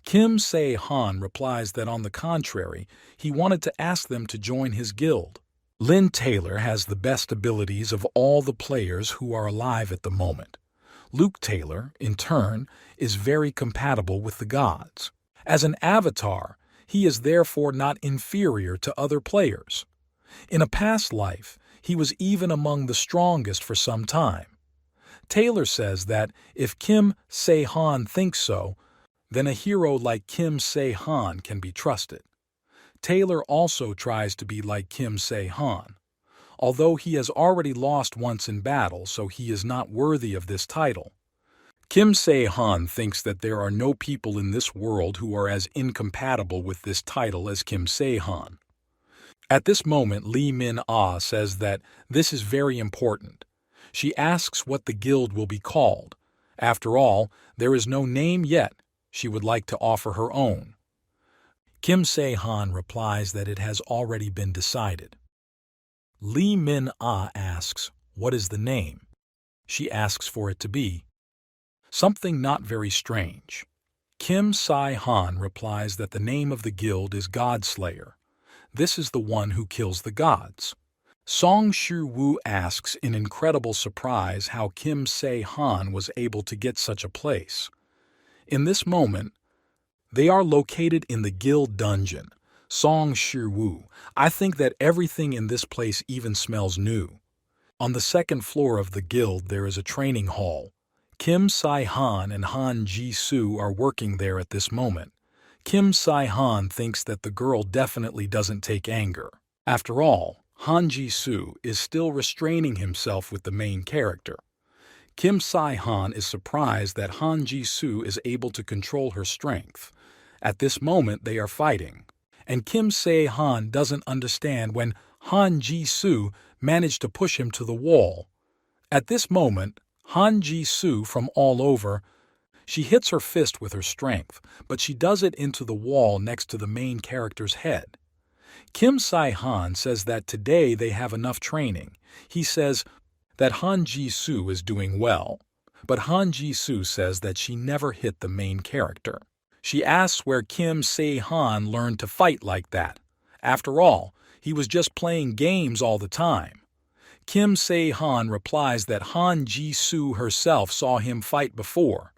Kim Se-han replies that on the contrary, he wanted to ask them to join his guild. Lin Taylor has the best abilities of all the players who are alive at the moment. Luke Taylor, in turn, is very compatible with the gods. As an avatar, he is therefore not inferior to other players. In a past life, he was even among the strongest for some time. Taylor says that if Kim Se-han thinks so, then a hero like Kim Se-han can be trusted. Taylor also tries to be like Kim Se-han, although he has already lost once in battle, so he is not worthy of this title. Kim Se-han thinks that there are no people in this world who are as incompatible with this title as Kim Se-han. At this moment, Lee Min-ah says that this is very important. She asks what the guild will be called. After all, there is no name yet. She would like to offer her own. Kim Se-han replies that it has already been decided. Lee Min-ah asks, what is the name? She asks for it to be something not very strange. Kim Si-han replies that the name of the guild is Godslayer. This is the one who kills the gods. Song Shi-woo asks in incredible surprise how Kim Se-han was able to get such a place. In this moment, they are located in the guild dungeon. Song Shi-woo, I think that everything in this place even smells new. On the second floor of the guild there is a training hall. Kim Si-han and Han Ji-soo are working there at this moment. Kim Si-han thinks that the girl definitely doesn't take anger. After all, Han Ji-soo is still restraining himself with the main character. Kim Si-han is surprised that Han Ji-soo is able to control her strength. At this moment they are fighting, and Kim Se-han doesn't understand when Han Ji-soo managed to push him to the wall. At this moment, Han Ji-soo from all over, she hits her fist with her strength, but she does it into the wall next to the main character's head. Kim Si-han says that today they have enough training. He says that Han Ji-soo is doing well, but Han Ji-soo says that she never hit the main character. She asks where Kim Se-han learned to fight like that. After all, he was just playing games all the time. Kim Se-han replies that Han Ji-soo herself saw him fight before.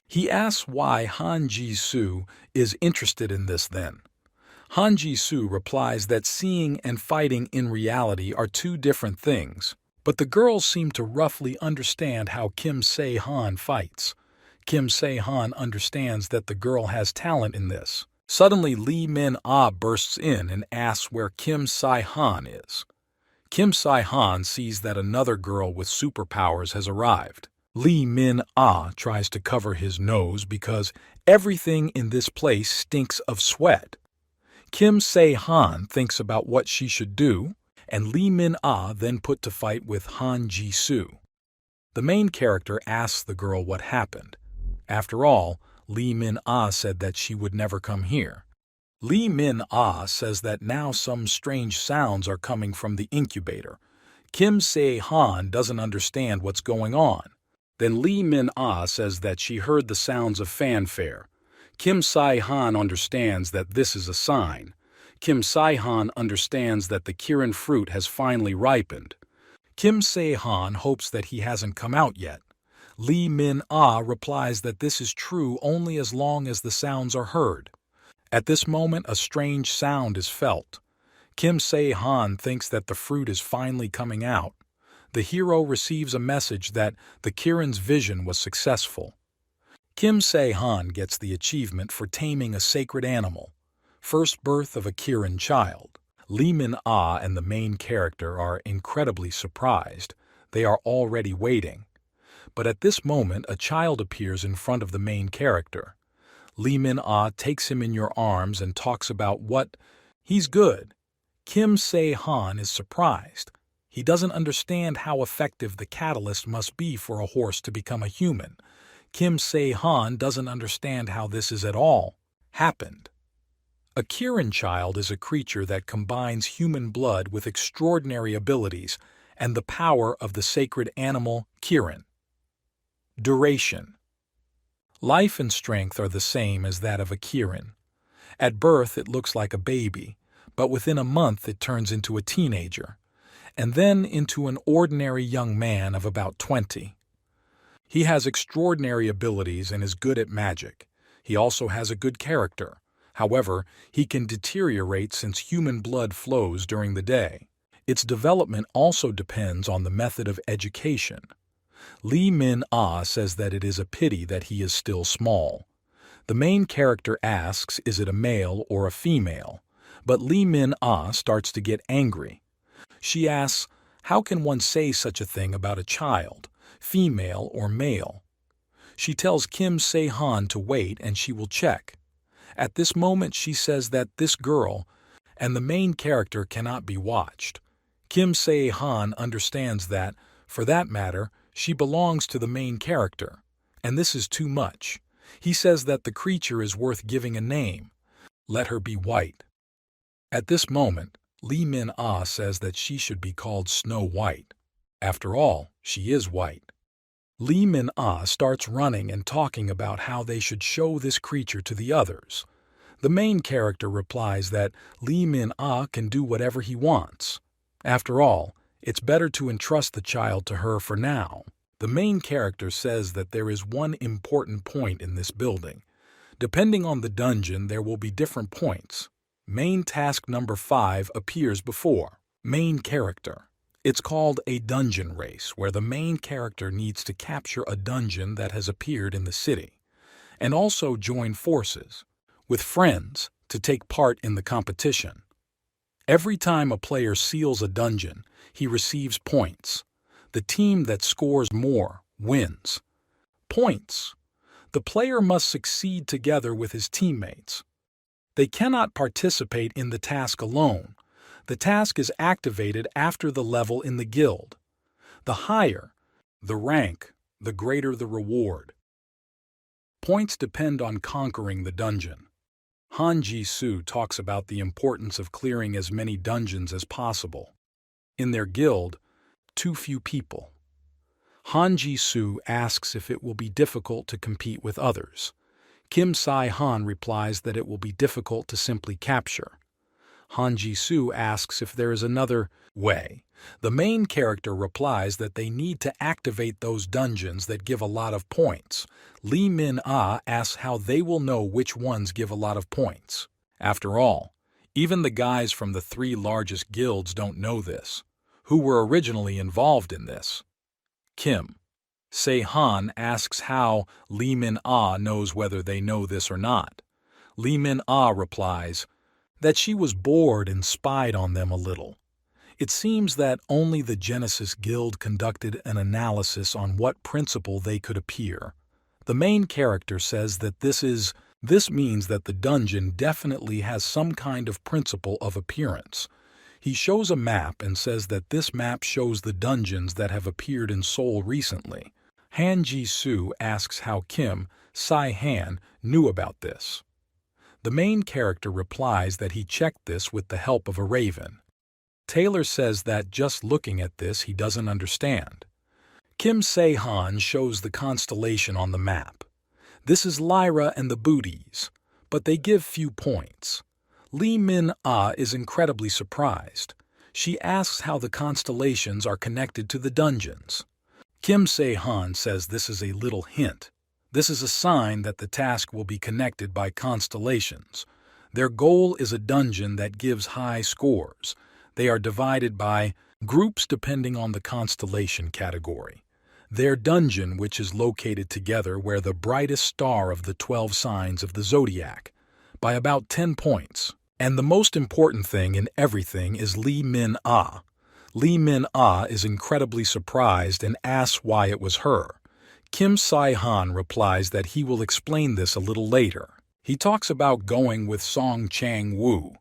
He asks why Han Ji-soo is interested in this then. Han Ji-soo replies that seeing and fighting in reality are two different things, but the girls seem to roughly understand how Kim Se-han fights. Kim Se-han understands that the girl has talent in this. Suddenly Lee Min-ah bursts in and asks where Kim Si-han is. Kim Si-han sees that another girl with superpowers has arrived. Lee Min-ah tries to cover his nose because everything in this place stinks of sweat. Kim Se-han thinks about what she should do, and Lee Min-ah then put to fight with Han Ji-soo. The main character asks the girl what happened. After all, Lee Min-ah said that she would never come here. Lee Min-ah says that now some strange sounds are coming from the incubator. Kim Se-han doesn't understand what's going on. Then Lee Min-ah says that she heard the sounds of fanfare. Kim Si-han understands that this is a sign. Kim Si-han understands that the Kirin fruit has finally ripened. Kim Se-han hopes that he hasn't come out yet. Lee Min-ah replies that this is true only as long as the sounds are heard. At this moment, a strange sound is felt. Kim Se-han thinks that the fruit is finally coming out. The hero receives a message that the Kirin's vision was successful. Kim Se-han gets the achievement for taming a sacred animal. First birth of a Kirin child. Lee Min-ah and the main character are incredibly surprised. They are already waiting. But at this moment, a child appears in front of the main character. Lee Min-ah takes him in your arms and talks about what he's good. Kim Se-han is surprised. He doesn't understand how effective the catalyst must be for a horse to become a human. Kim Se-han doesn't understand how this is at all happened. A Kirin child is a creature that combines human blood with extraordinary abilities and the power of the sacred animal Kirin. Duration. Life and strength are the same as that of a Kirin. At birth it looks like a baby, but within a month it turns into a teenager, and then into an ordinary young man of about 20. He has extraordinary abilities and is good at magic. He also has a good character. However, he can deteriorate since human blood flows during the day. Its development also depends on the method of education. Lee Min-ah says that it is a pity that he is still small. The main character asks, is it a male or a female? But Lee Min-ah starts to get angry. She asks, how can one say such a thing about a child, female or male? She tells Kim Se-han to wait and she will check. At this moment she says that this girl and the main character cannot be watched. Kim Se-han understands that, for that matter, she belongs to the main character, and this is too much. He says that the creature is worth giving a name. Let her be white. At this moment, Lee Min-ah says that she should be called Snow White. After all, she is white. Lee Min-ah starts running and talking about how they should show this creature to the others. The main character replies that Lee Min-ah can do whatever he wants. After all, it's better to entrust the child to her for now. The main character says that there is one important point in this building. Depending on the dungeon, there will be different points. Main task number 5 appears before. Main character. It's called a dungeon race, where the main character needs to capture a dungeon that has appeared in the city, and also join forces with friends to take part in the competition. Every time a player seals a dungeon, he receives points. The team that scores more wins. Points. The player must succeed together with his teammates. They cannot participate in the task alone. The task is activated after the level in the guild. The higher the rank, the greater the reward. Points depend on conquering the dungeon. Han Ji-soo talks about the importance of clearing as many dungeons as possible. In their guild, too few people. Han Ji-soo asks if it will be difficult to compete with others. Kim Si-han replies that it will be difficult to simply capture. Han Ji-soo asks if there is another way. The main character replies that they need to activate those dungeons that give a lot of points. Lee Min-ah asks how they will know which ones give a lot of points. After all, even the guys from the 3 largest guilds don't know this, who were originally involved in this. Kim Se-han asks how Lee Min-ah knows whether they know this or not. Lee Min-ah replies that she was bored and spied on them a little. It seems that only the Genesis Guild conducted an analysis on what principle they could appear. The main character says that this means that the dungeon definitely has some kind of principle of appearance. He shows a map and says that this map shows the dungeons that have appeared in Seoul recently. Han Ji-soo asks how Kim Si-han knew about this. The main character replies that he checked this with the help of a raven. Taylor says that just looking at this he doesn't understand. Kim Se-han shows the constellation on the map. This is Lyra and the Booties, but they give few points. Lee Min-ah is incredibly surprised. She asks how the constellations are connected to the dungeons. Kim Se-han says this is a little hint. This is a sign that the task will be connected by constellations. Their goal is a dungeon that gives high scores. They are divided by groups depending on the constellation category. Their dungeon, which is located together where the brightest star of the 12 signs of the zodiac, by about 10 points. And the most important thing in everything is Lee Min-ah. Lee Min-ah is incredibly surprised and asks why it was her. Kim Si-han replies that he will explain this a little later. He talks about going with Song Chang-woo.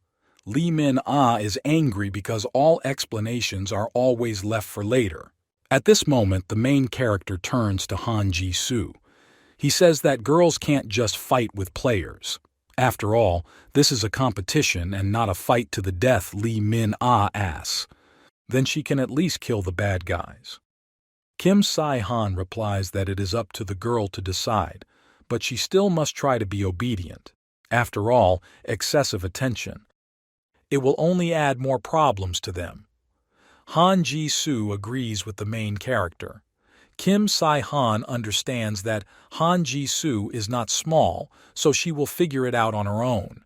Lee Min-ah is angry because all explanations are always left for later. At this moment, the main character turns to Han Ji-soo. He says that girls can't just fight with players. After all, this is a competition and not a fight to the death, Lee Min-ah asks. Then she can at least kill the bad guys. Kim Si-han replies that it is up to the girl to decide, but she still must try to be obedient. After all, excessive attention. It will only add more problems to them. Han Ji-soo agrees with the main character. Kim Si-han understands that Han Ji-soo is not small, so she will figure it out on her own.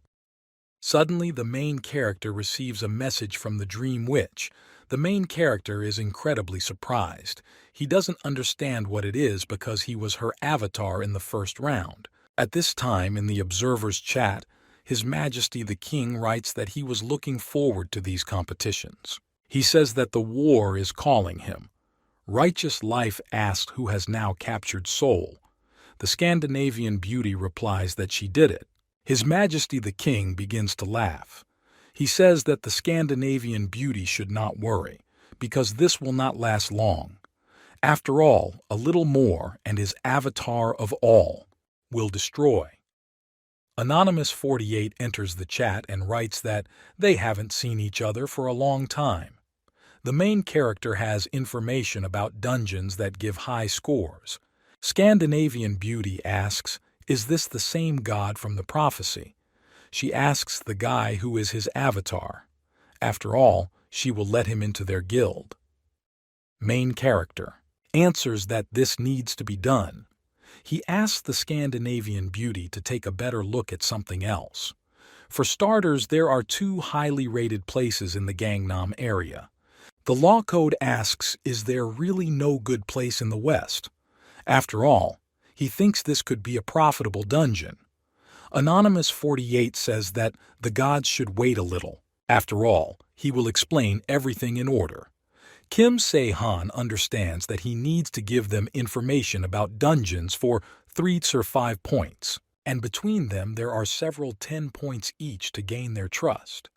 Suddenly, the main character receives a message from the Dream Witch. The main character is incredibly surprised. He doesn't understand what it is because he was her avatar in the first round. At this time, in the observer's chat, His Majesty the King writes that he was looking forward to these competitions. He says that the war is calling him. Righteous Life asks who has now captured Seoul. The Scandinavian beauty replies that she did it. His Majesty the King begins to laugh. He says that the Scandinavian beauty should not worry, because this will not last long. After all, a little more, and his avatar of all will destroy. Anonymous 48 enters the chat and writes that they haven't seen each other for a long time. The main character has information about dungeons that give high scores. Scandinavian Beauty asks, is this the same god from the prophecy? She asks the guy who is his avatar. After all, she will let him into their guild. Main character answers that this needs to be done. He asks the Scandinavian Beauty to take a better look at something else. For starters, there are 2 highly rated places in the Gangnam area. The law code asks, is there really no good place in the West? After all, he thinks this could be a profitable dungeon. Anonymous 48 says that the gods should wait a little. After all, he will explain everything in order. Kim Se-han understands that he needs to give them information about dungeons for 3 or 5 points, and between them there are several 10 points each to gain their trust.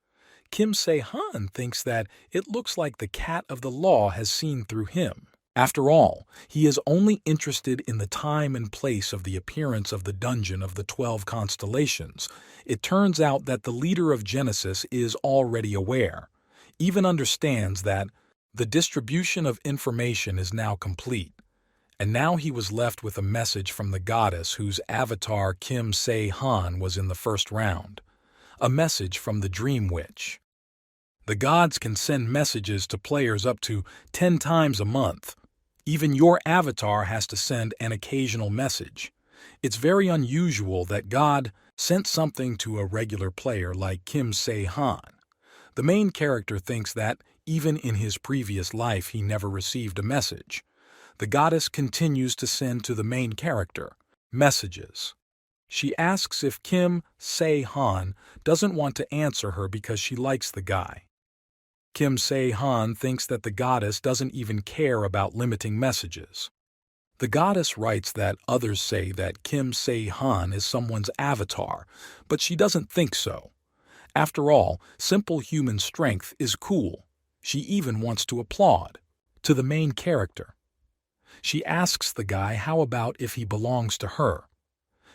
Kim Se-han thinks that it looks like the cat of the law has seen through him. After all, he is only interested in the time and place of the appearance of the dungeon of the 12 constellations. It turns out that the leader of Genesis is already aware, even understands that the distribution of information is now complete, and now he was left with a message from the goddess whose avatar Kim Se-han was in the first round. A message from the Dream Witch. The gods can send messages to players up to 10 times a month. Even your avatar has to send an occasional message. It's very unusual that God sent something to a regular player like Kim Se-han. The main character thinks that, even in his previous life, he never received a message. The goddess continues to send to the main character messages. She asks if Kim Se-han doesn't want to answer her because she likes the guy. Kim Se-han thinks that the goddess doesn't even care about limiting messages. The goddess writes that others say that Kim Se-han is someone's avatar, but she doesn't think so. After all, simple human strength is cool. She even wants to applaud. To the main character. She asks the guy how about if he belongs to her,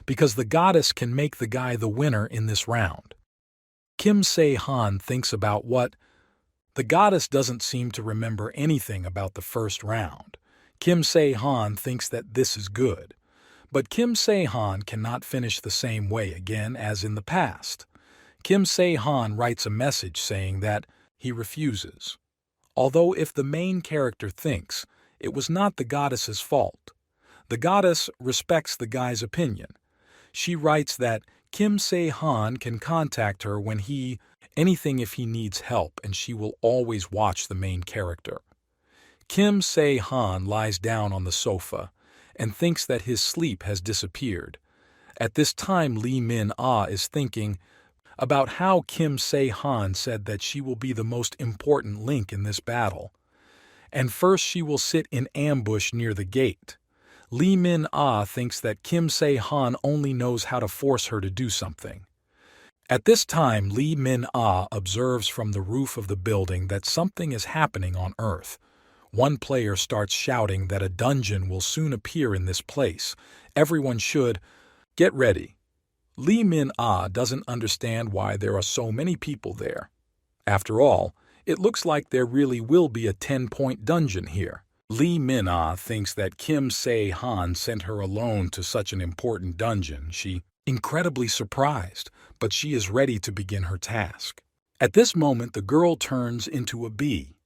because the goddess can make the guy the winner in this round. Kim Se-han thinks about what? The goddess doesn't seem to remember anything about the first round. Kim Se-han thinks that this is good, but Kim Se-han cannot finish the same way again as in the past. Kim Se-han writes a message saying that he refuses. Although if the main character thinks it was not the goddess's fault, the goddess respects the guy's opinion. She writes that Kim Se-han can contact her when anything if he needs help, and she will always watch the main character. Kim Se-han lies down on the sofa and thinks that his sleep has disappeared. At this time, Lee Min-ah is thinking about how Kim Se-han said that she will be the most important link in this battle. And first she will sit in ambush near the gate. Lee Min-ah thinks that Kim Se-han only knows how to force her to do something. At this time, Lee Min-ah observes from the roof of the building that something is happening on Earth. One player starts shouting that a dungeon will soon appear in this place. Everyone should get ready. Lee Min-ah doesn't understand why there are so many people there. After all, it looks like there really will be a 10-point dungeon here. Lee Min-ah thinks that Kim Se-han sent her alone to such an important dungeon. She incredibly surprised, but she is ready to begin her task. At this moment, the girl turns into a bee.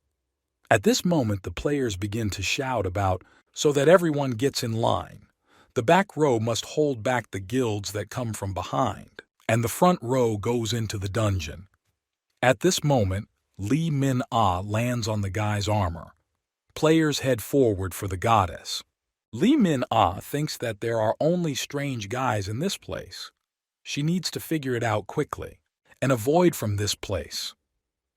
At this moment, the players begin to shout about so that everyone gets in line. The back row must hold back the guilds that come from behind, and the front row goes into the dungeon. At this moment, Lee Min-ah lands on the guy's armor. Players head forward for the goddess. Lee Min-ah thinks that there are only strange guys in this place. She needs to figure it out quickly and avoid from this place.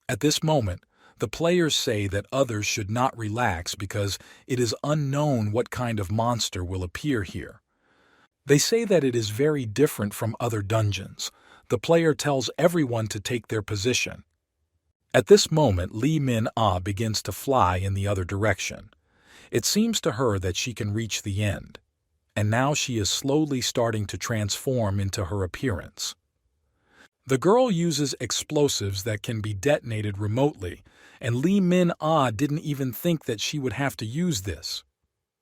At this moment, the players say that others should not relax because it is unknown what kind of monster will appear here. They say that it is very different from other dungeons. The player tells everyone to take their position. At this moment, Lee Min-ah begins to fly in the other direction. It seems to her that she can reach the end, and now she is slowly starting to transform into her appearance. The girl uses explosives that can be detonated remotely, and Lee Min-ah didn't even think that she would have to use this.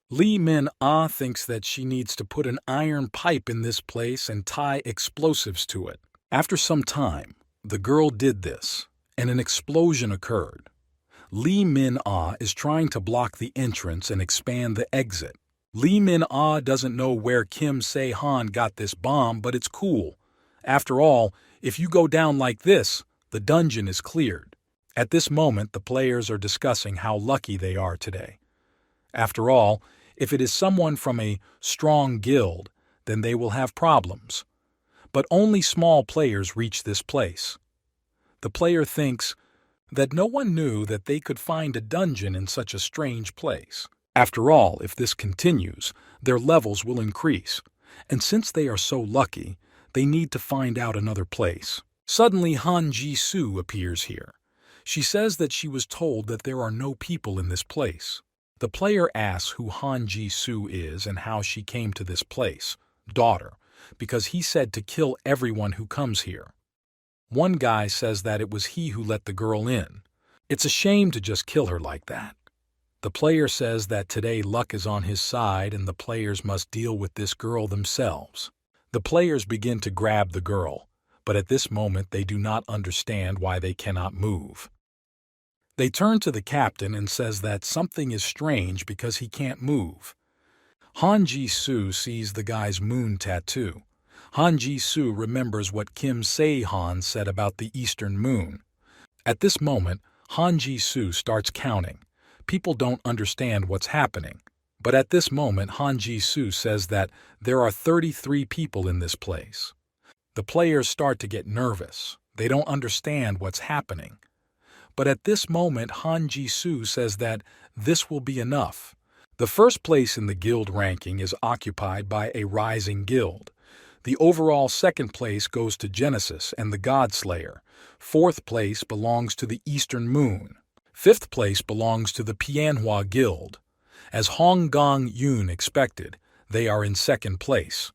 Lee Min-ah thinks that she needs to put an iron pipe in this place and tie explosives to it. After some time, the girl did this, and an explosion occurred. Lee Min-ah is trying to block the entrance and expand the exit. Lee Min-ah doesn't know where Kim Se-han got this bomb, but it's cool. After all, if you go down like this, the dungeon is cleared. At this moment, the players are discussing how lucky they are today. After all, if it is someone from a strong guild, then they will have problems. But only small players reach this place. The player thinks that no one knew that they could find a dungeon in such a strange place. After all, if this continues, their levels will increase, and since they are so lucky, they need to find out another place. Suddenly, Han Ji-soo appears here. She says that she was told that there are no people in this place. The player asks who Han Ji-soo is and how she came to this place, daughter, because he said to kill everyone who comes here. One guy says that it was he who let the girl in. It's a shame to just kill her like that. The player says that today luck is on his side and the players must deal with this girl themselves. The players begin to grab the girl, but at this moment they do not understand why they cannot move. They turn to the captain and says that something is strange because he can't move. Han Ji-soo sees the guy's moon tattoo. Han Ji-soo remembers what Kim Se-han said about the eastern moon. At this moment, Han Ji-soo starts counting. People don't understand what's happening. But at this moment, Han Ji-soo says that there are 33 people in this place. The players start to get nervous. They don't understand what's happening. But at this moment Han Ji-soo says that this will be enough. The first place in the guild ranking is occupied by a rising guild. The overall second place goes to Genesis and the Godslayer. Fourth place belongs to the Eastern Moon. Fifth place belongs to the Manhwa Guild. As Hong Gong-yoon expected, they are in second place.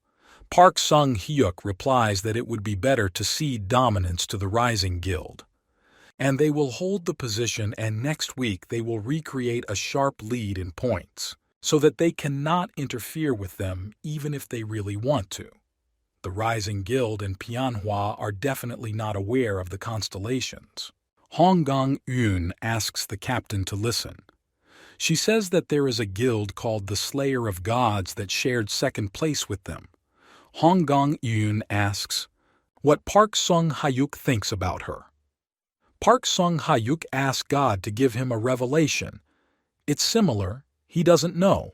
Park Sung-hyuk replies that it would be better to cede dominance to the Rising Guild. And they will hold the position, and next week they will recreate a sharp lead in points, so that they cannot interfere with them even if they really want to. The Rising Guild and Pianhua are definitely not aware of the constellations. Hong Gong-yoon asks the captain to listen. She says that there is a guild called the Slayer of Gods that shared second place with them. Hong Gong-yoon asks what Park Sung-hyuk thinks about her. Park Sung-hyuk asks God to give him a revelation. It's similar, he doesn't know.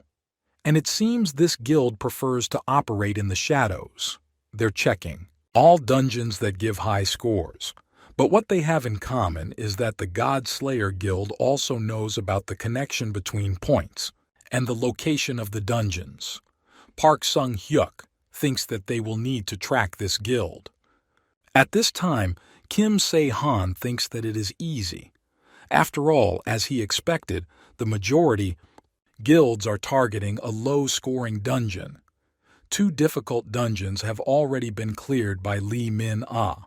And it seems this guild prefers to operate in the shadows. They're checking all dungeons that give high scores. But what they have in common is that the God Slayer Guild also knows about the connection between points and the location of the dungeons. Park Sung-hyuk thinks that they will need to track this guild. At this time, Kim Se-han thinks that it is easy. After all, as he expected, the majority guilds are targeting a low-scoring dungeon. 2 difficult dungeons have already been cleared by Lee Min-ah.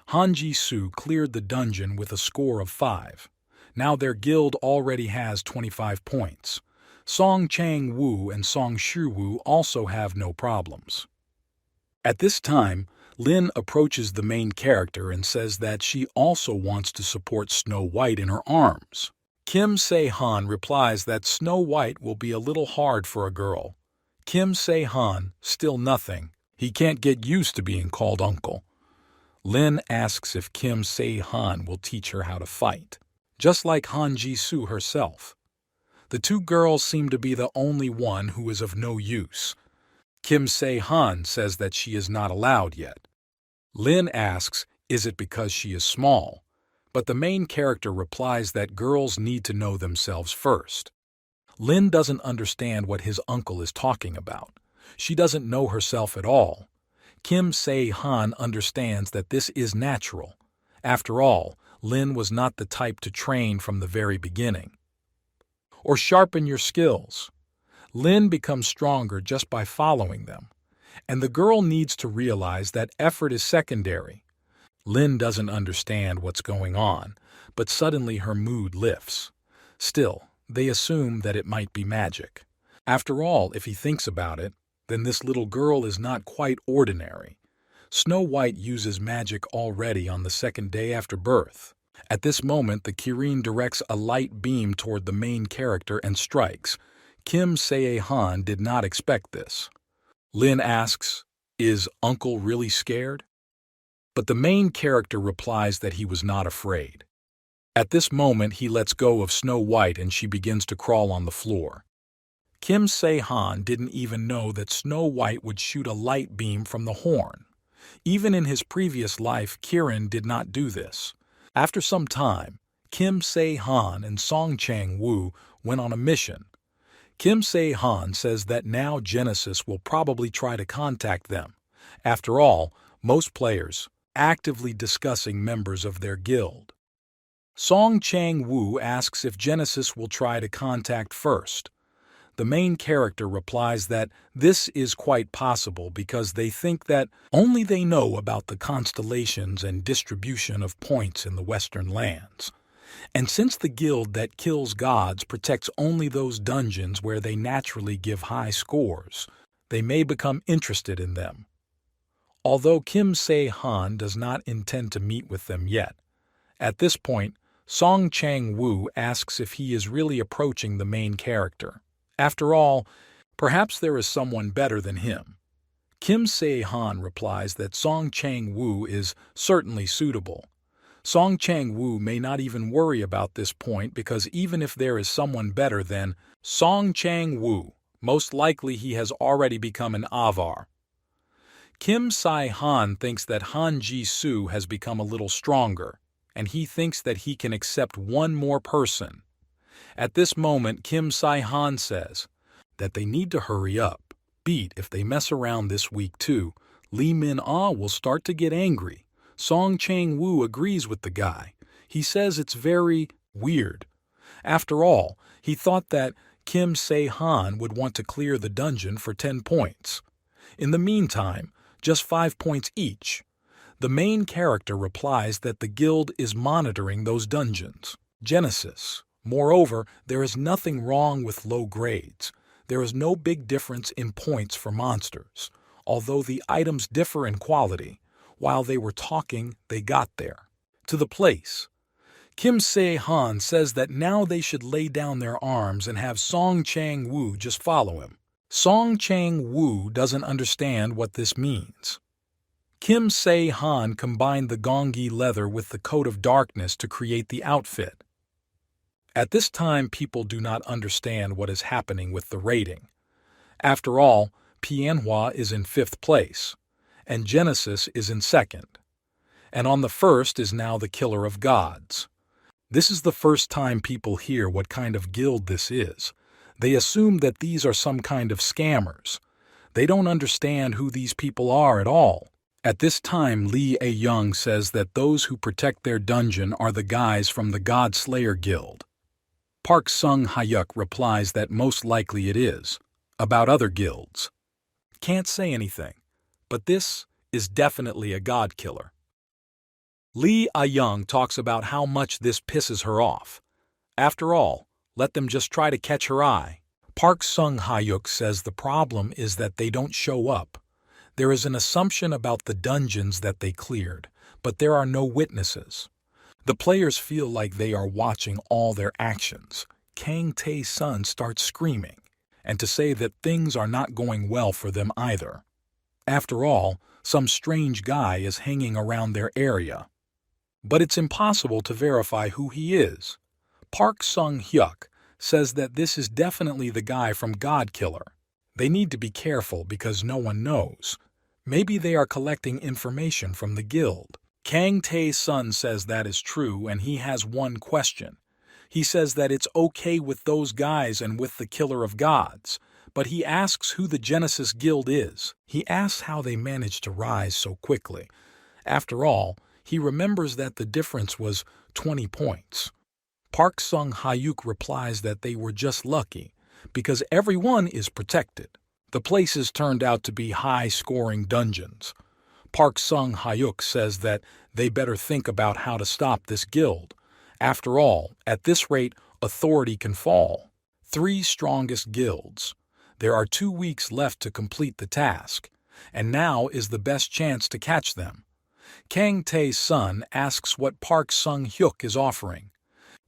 Han Ji-soo cleared the dungeon with a score of 5. Now their guild already has 25 points. Song Chang-woo and Song Shi-woo also have no problems. At this time, Lin approaches the main character and says that she also wants to support Snow White in her arms. Kim Se-han replies that Snow White will be a little hard for a girl. Kim Se-han, still nothing. He can't get used to being called uncle. Lin asks if Kim Se-han will teach her how to fight, just like Han Ji-soo herself. The 2 girls seem to be the only one who is of no use. Kim Se-han says that she is not allowed yet. Lin asks, is it because she is small? But the main character replies that girls need to know themselves first. Lin doesn't understand what his uncle is talking about. She doesn't know herself at all. Kim Se-han understands that this is natural. After all, Lin was not the type to train from the very beginning. Or sharpen your skills. Lin becomes stronger just by following them. And the girl needs to realize that effort is secondary. Lin doesn't understand what's going on, but suddenly her mood lifts. Still, they assume that it might be magic. After all, if he thinks about it, then this little girl is not quite ordinary. Snow White uses magic already on the 2nd day after birth. At this moment, the Kirin directs a light beam toward the main character and strikes. Kim Se-han did not expect this. Lin asks, is Uncle really scared? But the main character replies that he was not afraid. At this moment, he lets go of Snow White and she begins to crawl on the floor. Kim Se-han didn't even know that Snow White would shoot a light beam from the horn. Even in his previous life, Kirin did not do this. After some time, Kim Se-han and Song Chang-woo went on a mission. Kim Se-han says that now Genesis will probably try to contact them. After all, most players actively discussing members of their guild. Song Chang-woo asks if Genesis will try to contact first. The main character replies that this is quite possible because they think that only they know about the constellations and distribution of points in the Western lands. And since the guild that kills gods protects only those dungeons where they naturally give high scores, they may become interested in them. Although Kim Se-han does not intend to meet with them yet. At this point, Song Chang-woo asks if he is really approaching the main character. After all, perhaps there is someone better than him. Kim Se-han replies that Song Chang-woo is certainly suitable. Song Chang-woo may not even worry about this point because even if there is someone better than Song Chang-woo, most likely he has already become an avar. Kim Se-han thinks that Han Ji-soo has become a little stronger. and he thinks that he can accept one more person. At this moment, Kim Si-han says that they need to hurry up. If they mess around this week too, Lee Min-ah will start to get angry. Song Chang-woo agrees with the guy. He says it's very weird. After all, he thought that Kim Se-han would want to clear the dungeon for 10 points. In the meantime, just 5 points each. The main character replies that the guild is monitoring those dungeons. Genesis. Moreover, there is nothing wrong with low grades. There is no big difference in points for monsters, although the items differ in quality. While they were talking, they got there. To the place. Kim Se-han says that now they should lay down their arms and have Song Chang-woo just follow him. Song Chang-woo doesn't understand what this means. Kim Se-han combined the gongi leather with the coat of darkness to create the outfit. At this time, people do not understand what is happening with the rating. After all, Manhwa is in 5th place, and Genesis is in 2nd. And on the 1st is now the Killer of Gods. This is the first time people hear what kind of guild this is. They assume that these are some kind of scammers. They don't understand who these people are at all. At this time, Lee A-young says that those who protect their dungeon are the guys from the God Slayer Guild. Park Sung-hyuk replies that most likely it is. About other guilds. Can't say anything, but this is definitely a god killer. Lee A-young talks about how much this pisses her off. After all, let them just try to catch her eye. Park Sung-hyuk says the problem is that they don't show up. There is an assumption about the dungeons that they cleared, but there are no witnesses. The players feel like they are watching all their actions. Kang Tae-sun starts screaming, and to say that things are not going well for them either. After all, some strange guy is hanging around their area. But it's impossible to verify who he is. Park Sung-hyuk says that this is definitely the guy from God Killer. They need to be careful because no one knows. Maybe they are collecting information from the guild. Kang Tae-sun says that is true, and he has one question. He says that it's okay with those guys and with the Killer of Gods, but he asks who the Genesis Guild is. He asks how they managed to rise so quickly. After all, he remembers that the difference was 20 points. Park Sung-hyuk replies that they were just lucky, because everyone is protected. The places turned out to be high-scoring dungeons. Park Sung-hyuk says that they better think about how to stop this guild. After all, at this rate, authority can fall. 3 strongest guilds. There are 2 weeks left to complete the task, and now is the best chance to catch them. Kang Tae-sun asks what Park Sung-hyuk is offering.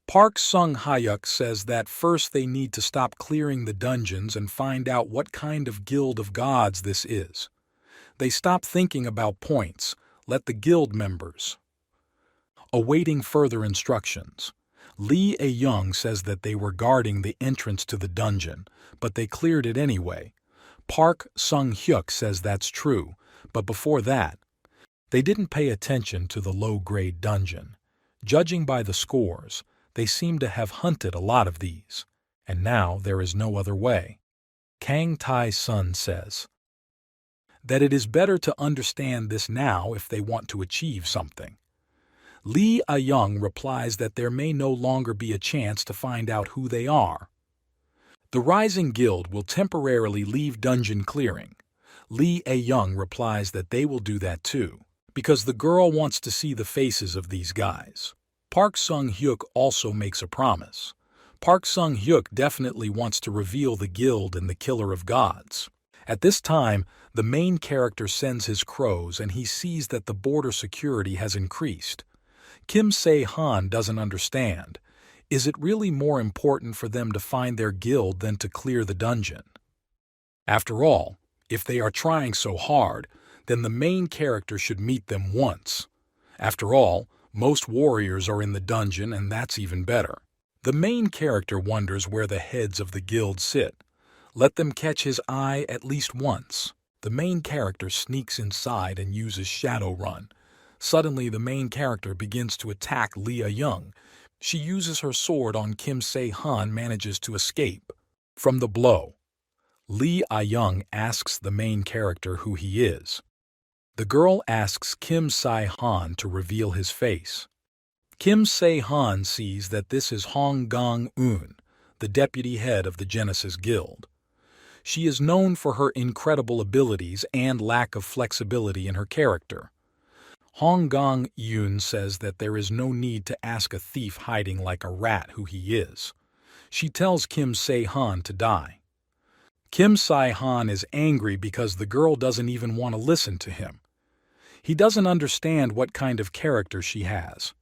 Park Sung-hyuk says that first they need to stop clearing the dungeons and find out what kind of guild of gods this is. They stop thinking about points, let the guild members. Awaiting further instructions. Lee A-young says that they were guarding the entrance to the dungeon, but they cleared it anyway. Park Sung-hyuk says that's true, but before that, they didn't pay attention to the low-grade dungeon. Judging by the scores, they seem to have hunted a lot of these, and now there is no other way. Kang Tae-sun says that it is better to understand this now if they want to achieve something. Lee A-young replies that there may no longer be a chance to find out who they are. The Rising Guild will temporarily leave dungeon clearing. Lee A-young replies that they will do that too, because the girl wants to see the faces of these guys. Park Sung-hyuk also makes a promise. Park Sung-hyuk definitely wants to reveal the guild and the Killer of Gods. At this time, the main character sends his crows and he sees that the border security has increased. Kim Se-han doesn't understand. Is it really more important for them to find their guild than to clear the dungeon? After all, if they are trying so hard, then the main character should meet them once. After all, most warriors are in the dungeon, and that's even better. The main character wonders where the heads of the guild sit. Let them catch his eye at least once. The main character sneaks inside and uses Shadowrun. Suddenly, the main character begins to attack Lee A-young. She uses her sword on Kim Se-han, manages to escape from the blow. Lee A-young asks the main character who he is. The girl asks Kim Se-han to reveal his face. Kim Se-han sees that this is Hong Gong-eun, the deputy head of the Genesis Guild. She is known for her incredible abilities and lack of flexibility in her character. Hong Gong-eun says that there is no need to ask a thief hiding like a rat who he is. She tells Kim Se-han to die. Kim Se-han is angry because the girl doesn't even want to listen to him. He doesn't understand what kind of character she has.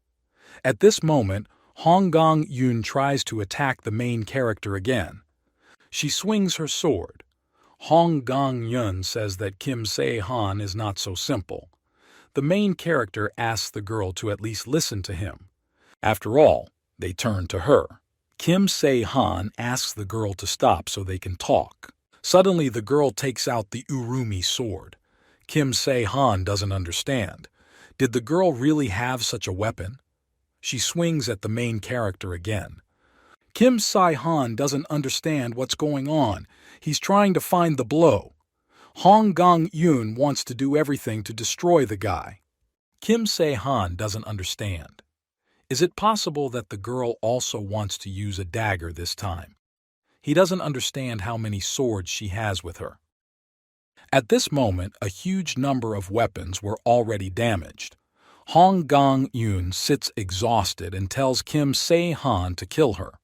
At this moment, Hong Gong-eun tries to attack the main character again. She swings her sword. Hong Gong-eun says that Kim Se-han is not so simple. The main character asks the girl to at least listen to him. After all, they turn to her. Kim Se-han asks the girl to stop so they can talk. Suddenly, the girl takes out the Urumi sword. Kim Se-han doesn't understand. Did the girl really have such a weapon? She swings at the main character again. Kim Se-han doesn't understand what's going on. He's trying to find the blow. Hong Gong-eun wants to do everything to destroy the guy. Kim Se-han doesn't understand. Is it possible that the girl also wants to use a dagger this time? He doesn't understand how many swords she has with her. At this moment, a huge number of weapons were already damaged. Hong Gong-eun sits exhausted and tells Kim Se-han to kill her.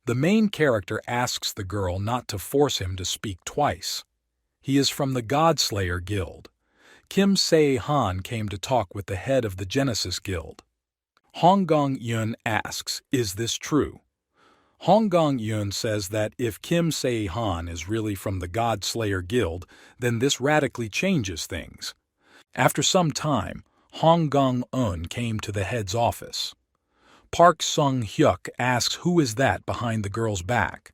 The main character asks the girl not to force him to speak twice. He is from the Godslayer Guild. Kim Se-han came to talk with the head of the Genesis Guild. Hong Gong-eun asks, "Is this true?" Hong Gong-eun says that if Kim Se-han is really from the Godslayer Guild, then this radically changes things. After some time, Hong Gong-eun came to the head's office. Park Sung-hyuk asks who is that behind the girl's back.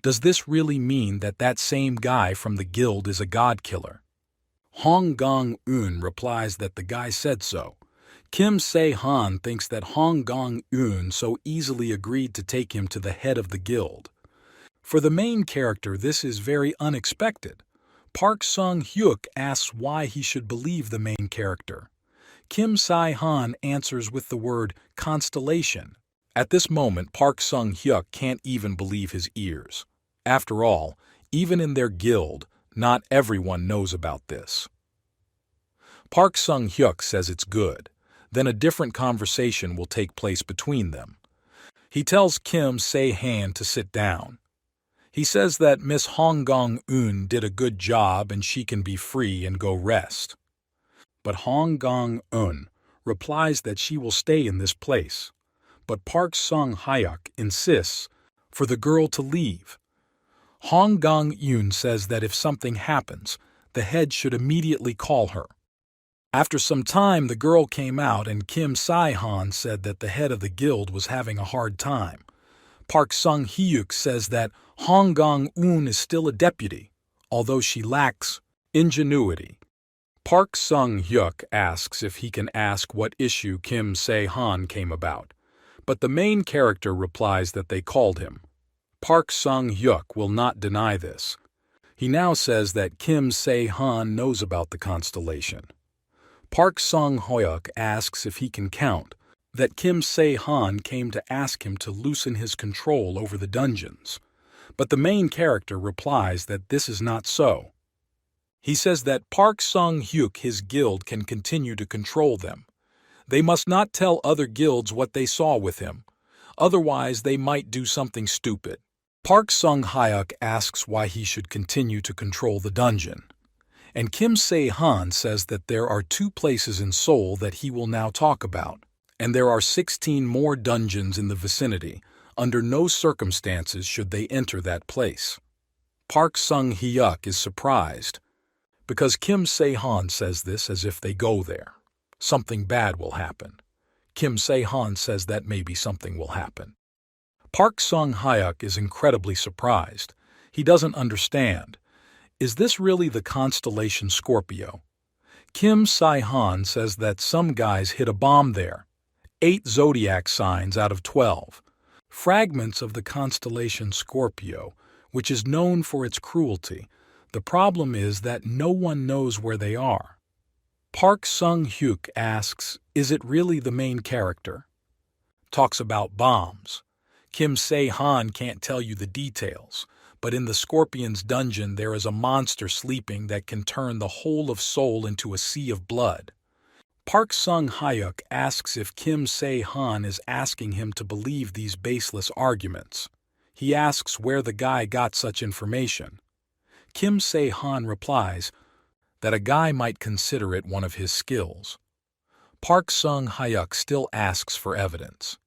Does this really mean that that same guy from the guild is a god killer? Hong Gong-eun replies that the guy said so. Kim Se-han thinks that Hong Gong-eun so easily agreed to take him to the head of the guild. For the main character, this is very unexpected. Park Sung-hyuk asks why he should believe the main character. Kim Se-han answers with the word constellation. At this moment, Park Sung-hyuk can't even believe his ears. After all, even in their guild, not everyone knows about this. Park Sung-hyuk says it's good. Then a different conversation will take place between them. He tells Kim Se-han to sit down. He says that Miss Hong Gong-eun did a good job and she can be free and go rest. But Hong Gong-eun replies that she will stay in this place. But Park Sung-hyuk insists for the girl to leave. Hong Gong-eun says that if something happens, the head should immediately call her. After some time, the girl came out and Kim Se-han said that the head of the guild was having a hard time. Park Sung-hyuk says that Hong Gong-eun is still a deputy, although she lacks ingenuity. Park Sung-hyuk asks if he can ask what issue Kim Se-han came about, but the main character replies that they called him. Park Sung-hyuk will not deny this. He now says that Kim Se-han knows about the constellation. Park Sung-hyuk asks if he can count, that Kim Se-han came to ask him to loosen his control over the dungeons. But the main character replies that this is not so. He says that Park Sung-hyuk, his guild, can continue to control them. They must not tell other guilds what they saw with him. Otherwise, they might do something stupid. Park Sung-hyuk asks why he should continue to control the dungeon. And Kim Se-han says that there are 2 places in Seoul that he will now talk about, and there are 16 more dungeons in the vicinity. Under no circumstances should they enter that place. Park Sung-hyuk is surprised, because Kim Se-han says this as if they go there. Something bad will happen. Kim Se-han says that maybe something will happen. Park Sung-hyuk is incredibly surprised. He doesn't understand. Is this really the constellation Scorpio? Kim Se-han says that some guys hit a bomb there. 8 zodiac signs out of 12. Fragments of the constellation Scorpio, which is known for its cruelty. The problem is that no one knows where they are. Park Sung-hyuk asks, is it really the main character? Talks about bombs. Kim Se-han can't tell you the details, but in the Scorpion's dungeon there is a monster sleeping that can turn the whole of Seoul into a sea of blood. Park Sung-hyuk asks if Kim Se-han is asking him to believe these baseless arguments. He asks where the guy got such information. Kim Se-han replies that a guy might consider it one of his skills. Park Sung-hyuk still asks for evidence.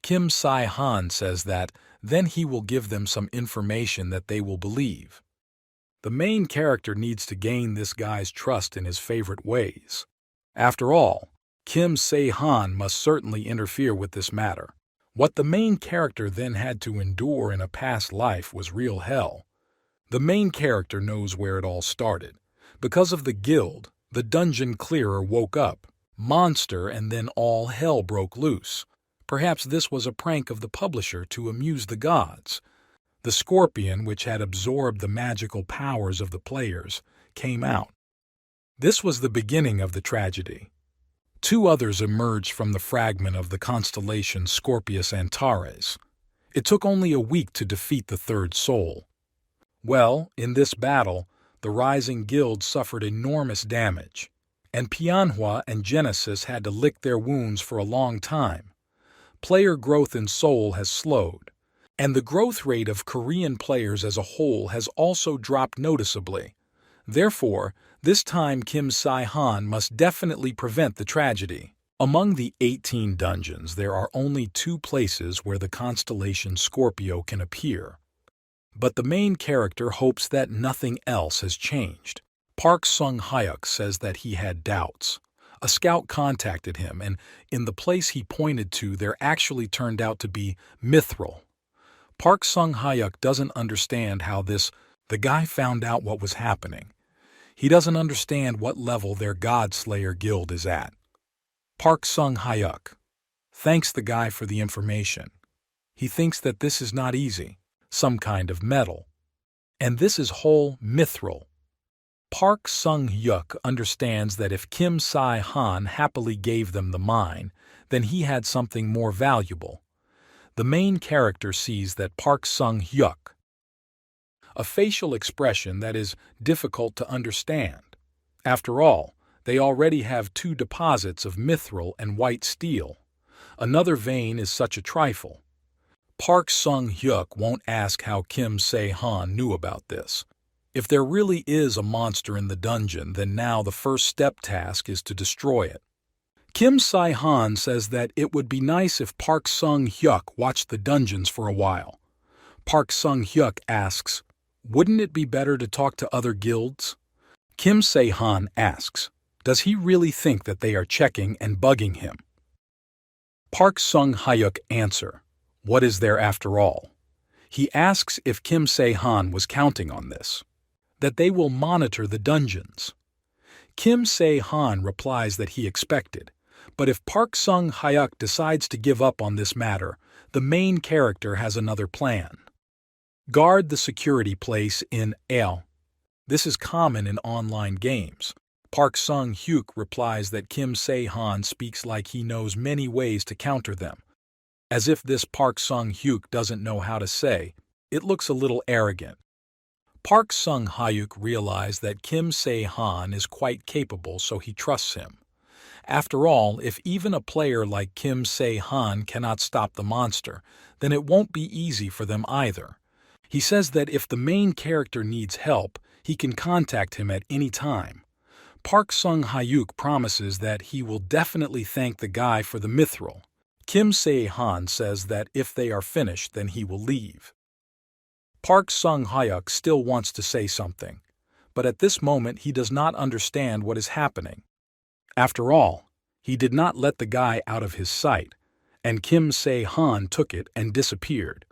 Kim Se-han says that then he will give them some information that they will believe. The main character needs to gain this guy's trust in his favorite ways. After all, Kim Se-han must certainly interfere with this matter. What the main character then had to endure in a past life was real hell. The main character knows where it all started. Because of the guild, the dungeon clearer woke up, monster, and then all hell broke loose. Perhaps this was a prank of the publisher to amuse the gods. The scorpion, which had absorbed the magical powers of the players, came out. This was the beginning of the tragedy. 2 others emerged from the fragment of the constellation Scorpius Antares. It took only a week to defeat the 3rd soul. Well, in this battle, the rising guild suffered enormous damage, and Manhwa and Genesis had to lick their wounds for a long time. Player growth in Seoul has slowed, and the growth rate of Korean players as a whole has also dropped noticeably. Therefore, this time Kim Se-han must definitely prevent the tragedy. Among the 18 dungeons, there are only 2 places where the constellation Scorpio can appear. But the main character hopes that nothing else has changed. Park Sung-hyuk says that he had doubts. A scout contacted him, and in the place he pointed to there actually turned out to be Mithril. Park Sung-hyuk doesn't understand how the guy found out what was happening. He doesn't understand what level their God-Slayer guild is at. Park Sung-hyuk thanks the guy for the information. He thinks that this is not easy, some kind of metal. And this is whole Mithril. Park Sung-hyuk understands that if Kim Se-han happily gave them the mine, then he had something more valuable. The main character sees that Park Sung-hyuk, a facial expression that is difficult to understand. After all, they already have 2 deposits of mithril and white steel. Another vein is such a trifle. Park Sung-hyuk won't ask how Kim Se-han knew about this. If there really is a monster in the dungeon, then now the first step task is to destroy it. Kim Se-han says that it would be nice if Park Sung-hyuk watched the dungeons for a while. Park Sung-hyuk asks, wouldn't it be better to talk to other guilds? Kim Se-han asks, does he really think that they are checking and bugging him? Park Sung-hyuk answer, what is there after all? He asks if Kim Se-han was counting on this, that they will monitor the dungeons. Kim Se-han replies that he expected, but if Park Sung-hyuk decides to give up on this matter, the main character has another plan. Guard the security place in L. This is common in online games. Park Sung-hyuk replies that Kim Se-han speaks like he knows many ways to counter them. As if this Park Sung-hyuk doesn't know how to say, it looks a little arrogant. Park Sung-hyuk realized that Kim Se-han is quite capable, so he trusts him. After all, if even a player like Kim Se-han cannot stop the monster, then it won't be easy for them either. He says that if the main character needs help, he can contact him at any time. Park Sung-hyuk promises that he will definitely thank the guy for the mithril. Kim Se-han says that if they are finished, then he will leave. Park Sung-hyuk still wants to say something, but at this moment he does not understand what is happening. After all, he did not let the guy out of his sight, and Kim Se-han took it and disappeared.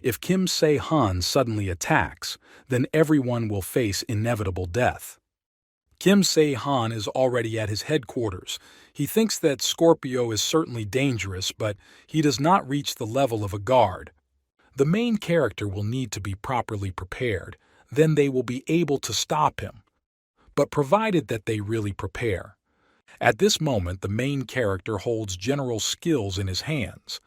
If Kim Se-han suddenly attacks, then everyone will face inevitable death. Kim Se-han is already at his headquarters. He thinks that Scorpio is certainly dangerous, but he does not reach the level of a guard. The main character will need to be properly prepared, then they will be able to stop him. But provided that they really prepare. At this moment, the main character holds general skills in his hands.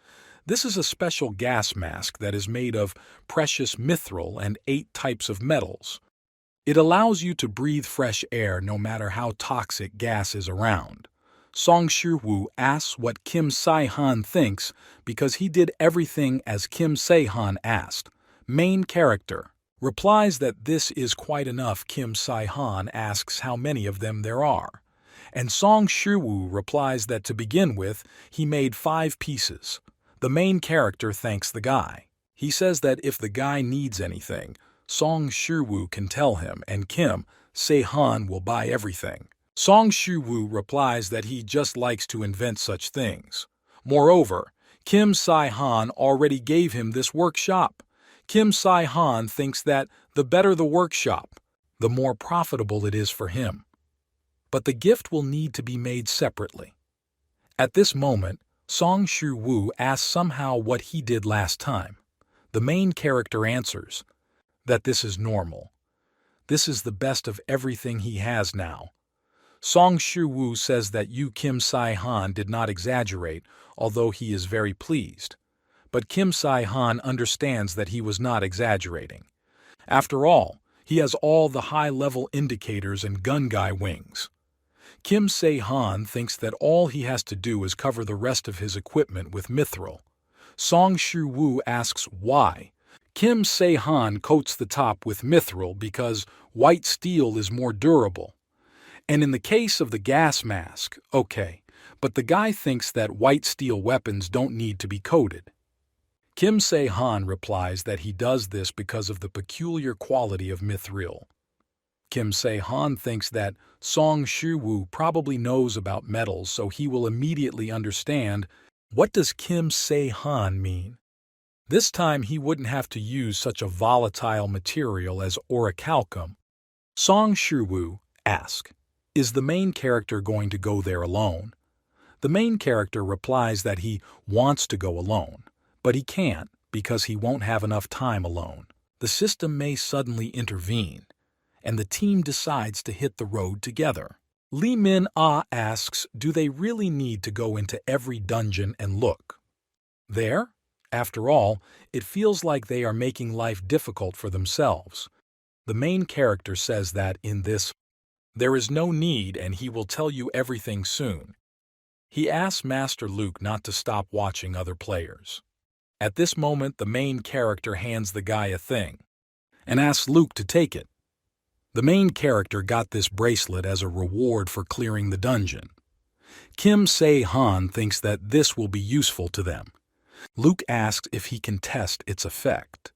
This is a special gas mask that is made of precious mithril and 8 types of metals. It allows you to breathe fresh air no matter how toxic gas is around. Song Shi-woo asks what Kim Se-han thinks because he did everything as Kim Se-han asked. Main character replies that this is quite enough. Kim Se-han asks how many of them there are. And Song Shi-woo replies that to begin with, he made 5 pieces. The main character thanks the guy. He says that if the guy needs anything, Song Shi-woo can tell him, and Kim Se-han will buy everything. Song Shi-woo replies that he just likes to invent such things. Moreover, Kim Se-han already gave him this workshop. Kim Se-han thinks that the better the workshop, the more profitable it is for him. But the gift will need to be made separately. At this moment, Song Shi-woo asks somehow what he did last time. The main character answers that this is normal. This is the best of everything he has now. Song Shi-woo says that Kim Se-han did not exaggerate, although he is very pleased. But Kim Se-han understands that he was not exaggerating. After all, he has all the high-level indicators and gun guy wings. Kim Se-han thinks that all he has to do is cover the rest of his equipment with mithril. Song Shi-woo asks why. Kim Se-han coats the top with mithril because white steel is more durable. And in the case of the gas mask, okay, but the guy thinks that white steel weapons don't need to be coated. Kim Se-han replies that he does this because of the peculiar quality of mithril. Kim Se-han thinks that Song Shi-woo probably knows about metals, so he will immediately understand what does Kim Se-han mean. This time he wouldn't have to use such a volatile material as orichalcum. Song Shi-woo asks, is the main character going to go there alone? The main character replies that he wants to go alone, but he can't because he won't have enough time alone. The system may suddenly intervene, and the team decides to hit the road together. Lee Min-ah asks, do they really need to go into every dungeon and look? There? After all, it feels like they are making life difficult for themselves. The main character says that in this, there is no need and he will tell you everything soon. He asks Master Luke not to stop watching other players. At this moment, the main character hands the guy a thing and asks Luke to take it. The main character got this bracelet as a reward for clearing the dungeon. Kim Se-han thinks that this will be useful to them. Luke asks if he can test its effect.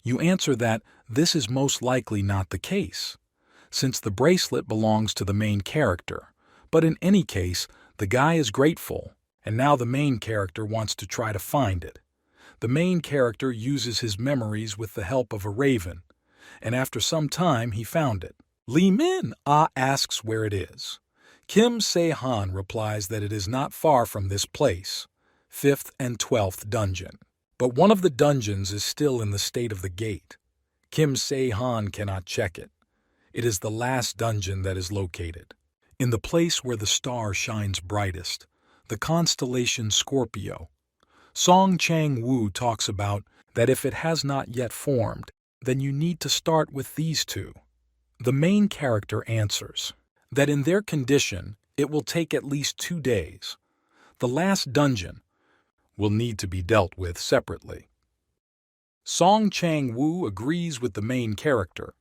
You answer that this is most likely not the case, since the bracelet belongs to the main character. But in any case, the guy is grateful, and now the main character wants to try to find it. The main character uses his memories with the help of a raven, and after some time he found it. Lee Min-ah asks where it is. Kim Se-han replies that it is not far from this place, 5th and 12th dungeon. But one of the dungeons is still in the state of the gate. Kim Se-han cannot check it. It is the last dungeon that is located, in the place where the star shines brightest, the constellation Scorpio. Song Chang-woo talks about that if it has not yet formed, then you need to start with these two. The main character answers that in their condition, it will take at least 2 days. The last dungeon will need to be dealt with separately. Song Chang-woo agrees with the main character.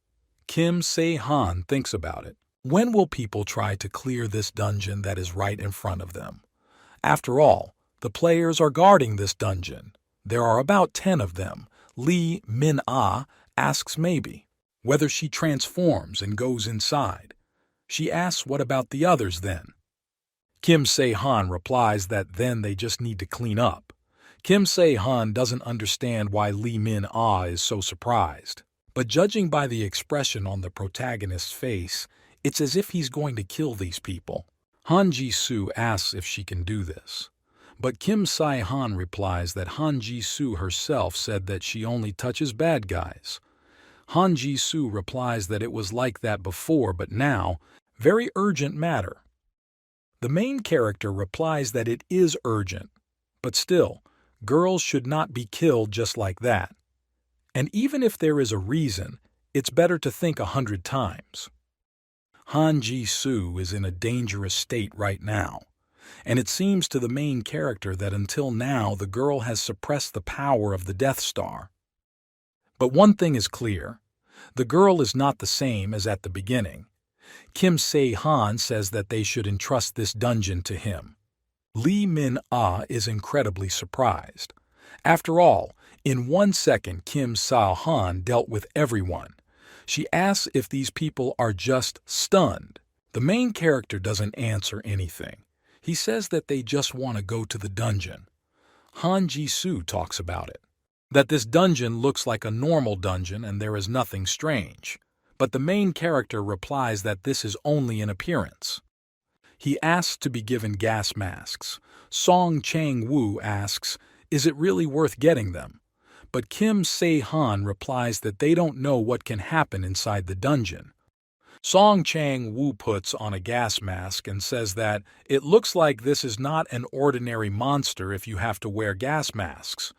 Kim Se-han thinks about it. When will people try to clear this dungeon that is right in front of them? After all, the players are guarding this dungeon. There are about 10 of them. Lee Min-ah asks maybe whether she transforms and goes inside. She asks what about the others then? Kim Se-han replies that then they just need to clean up. Kim Se-han doesn't understand why Lee Min-ah is so surprised. But judging by the expression on the protagonist's face, It's as if he's going to kill these people. Han Ji-soo asks if she can do this. But Kim Se-han replies that Han Ji-soo herself said that she only touches bad guys. Han Ji-soo replies that it was like that before, but now, very urgent matter. The main character replies that it is urgent, but still, girls should not be killed just like that. And even if there is a reason, it's better to think 100 times. Han Ji-soo is in a dangerous state right now, and it seems to the main character that until now the girl has suppressed the power of the Death Star. But one thing is clear. The girl is not the same as at the beginning. Kim Se-han says that they should entrust this dungeon to him. Lee Min-ah is incredibly surprised. After all, in 1 second Kim Se-han dealt with everyone. She asks if these people are just stunned. The main character doesn't answer anything. He says that they just want to go to the dungeon. Han Ji-soo talks about it, that this dungeon looks like a normal dungeon and there is nothing strange. But the main character replies that this is only an appearance. He asks to be given gas masks. Song Chang-woo asks, is it really worth getting them? But Kim Se-han replies that they don't know what can happen inside the dungeon. Song Chang-woo puts on a gas mask and says that it looks like this is not an ordinary monster if you have to wear gas masks.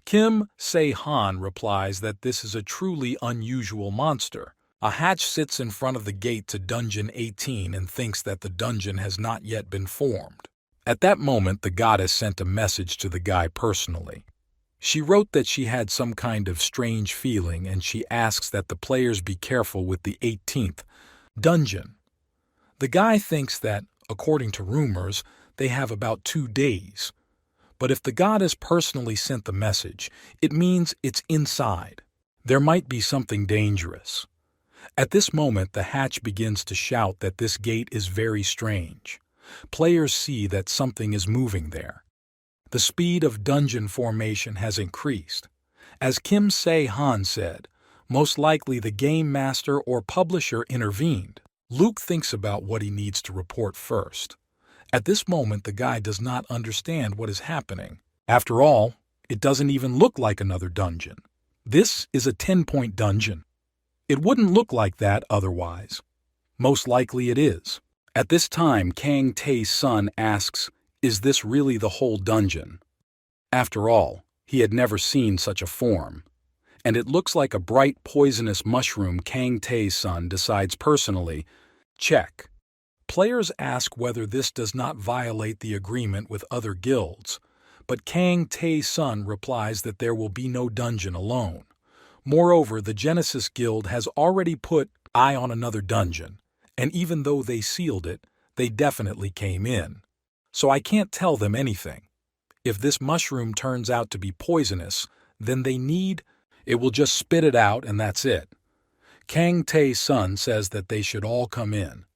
Kim Se-han replies that this is a truly unusual monster. A hatch sits in front of the gate to Dungeon 18 and thinks that the dungeon has not yet been formed. At that moment, the goddess sent a message to the guy personally. She wrote that she had some kind of strange feeling, and she asks that the players be careful with the 18th dungeon. The guy thinks that, according to rumors, they have about 2 days. But if the goddess personally sent the message, it means it's inside. There might be something dangerous. At this moment, the hatch begins to shout that this gate is very strange. Players see that something is moving there. The speed of dungeon formation has increased. As Kim Se-han said, most likely the game master or publisher intervened. Luke thinks about what he needs to report first. At this moment, the guy does not understand what is happening. After all, it doesn't even look like another dungeon. This is a 10-point dungeon. It wouldn't look like that otherwise. Most likely it is. At this time, Kang Tae's son asks, is this really the whole dungeon? After all, he had never seen such a form. And it looks like a bright poisonous mushroom. Kang Tae's son decides personally, check. Players ask whether this does not violate the agreement with other guilds, but Kang Tae's son replies that there will be no dungeon alone. Moreover, the Genesis Guild has already put eye on another dungeon, and even though they sealed it, they definitely came in. So I can't tell them anything. If this mushroom turns out to be poisonous, then it will just spit it out and that's it. Kang Tae's son says that they should all come in.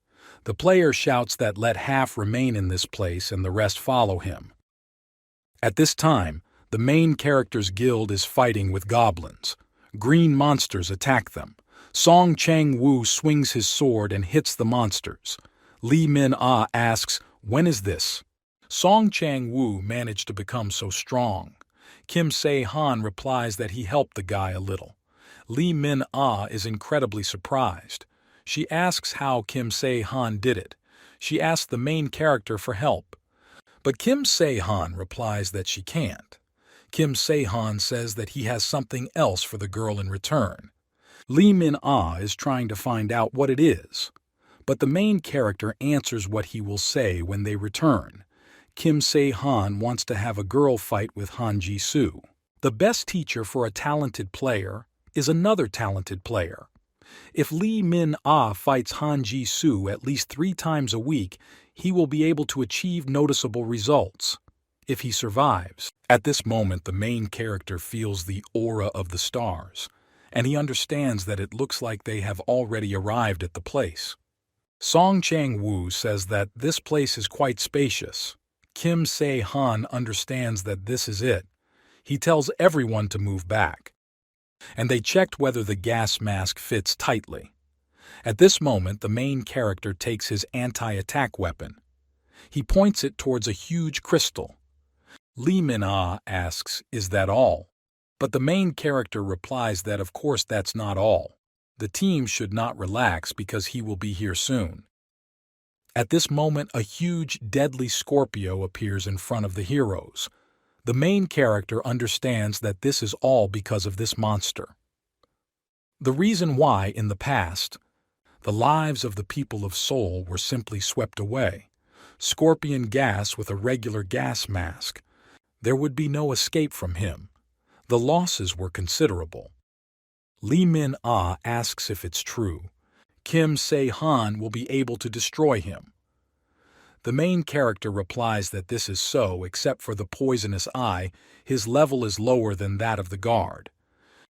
The player shouts that let half remain in this place and the rest follow him. At this time, the main character's guild is fighting with goblins. Green monsters attack them. Song Chang-woo swings his sword and hits the monsters. Lee Min-ah asks, when is this? Song Chang-woo managed to become so strong. Kim Se-han replies that he helped the guy a little. Lee Min-ah is incredibly surprised. She asks how Kim Se-han did it. She asks the main character for help. But Kim Se-han replies that she can't. Kim Se-han says that he has something else for the girl in return. Lee Min-ah is trying to find out what it is. But the main character answers what he will say when they return. Kim Se-han wants to have a girl fight with Han Ji-soo. The best teacher for a talented player is another talented player. If Lee Min-ah fights Han Ji-soo at least 3 times a week, he will be able to achieve noticeable results. If he survives, at this moment the main character feels the aura of the stars, and he understands that it looks like they have already arrived at the place. Song Chang-woo says that this place is quite spacious. Kim Se-han understands that this is it. He tells everyone to move back. And they checked whether the gas mask fits tightly. At this moment, the main character takes his anti-attack weapon. He points it towards a huge crystal. Lee Min-ah asks, "Is that all?" But the main character replies that of course that's not all. The team should not relax because he will be here soon. At this moment, a huge, deadly Scorpio appears in front of the heroes. The main character understands that this is all because of this monster. The reason why, in the past, the lives of the people of Seoul were simply swept away. Scorpion gas with a regular gas mask. There would be no escape from him. The losses were considerable. Lee Min-ah asks if it's true. Kim Se-han will be able to destroy him. The main character replies that this is so, except for the poisonous eye, his level is lower than that of the guard.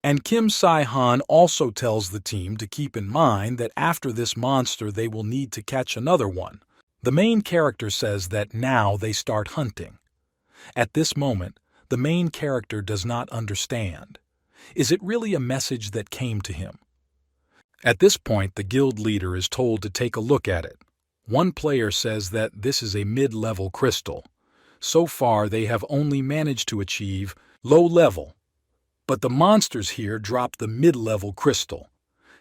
And Kim Se-han also tells the team to keep in mind that after this monster they will need to catch another one. The main character says that now they start hunting. At this moment, the main character does not understand. Is it really a message that came to him? At this point, the guild leader is told to take a look at it. One player says that this is a mid-level crystal. So far, they have only managed to achieve low level. But the monsters here drop the mid-level crystal.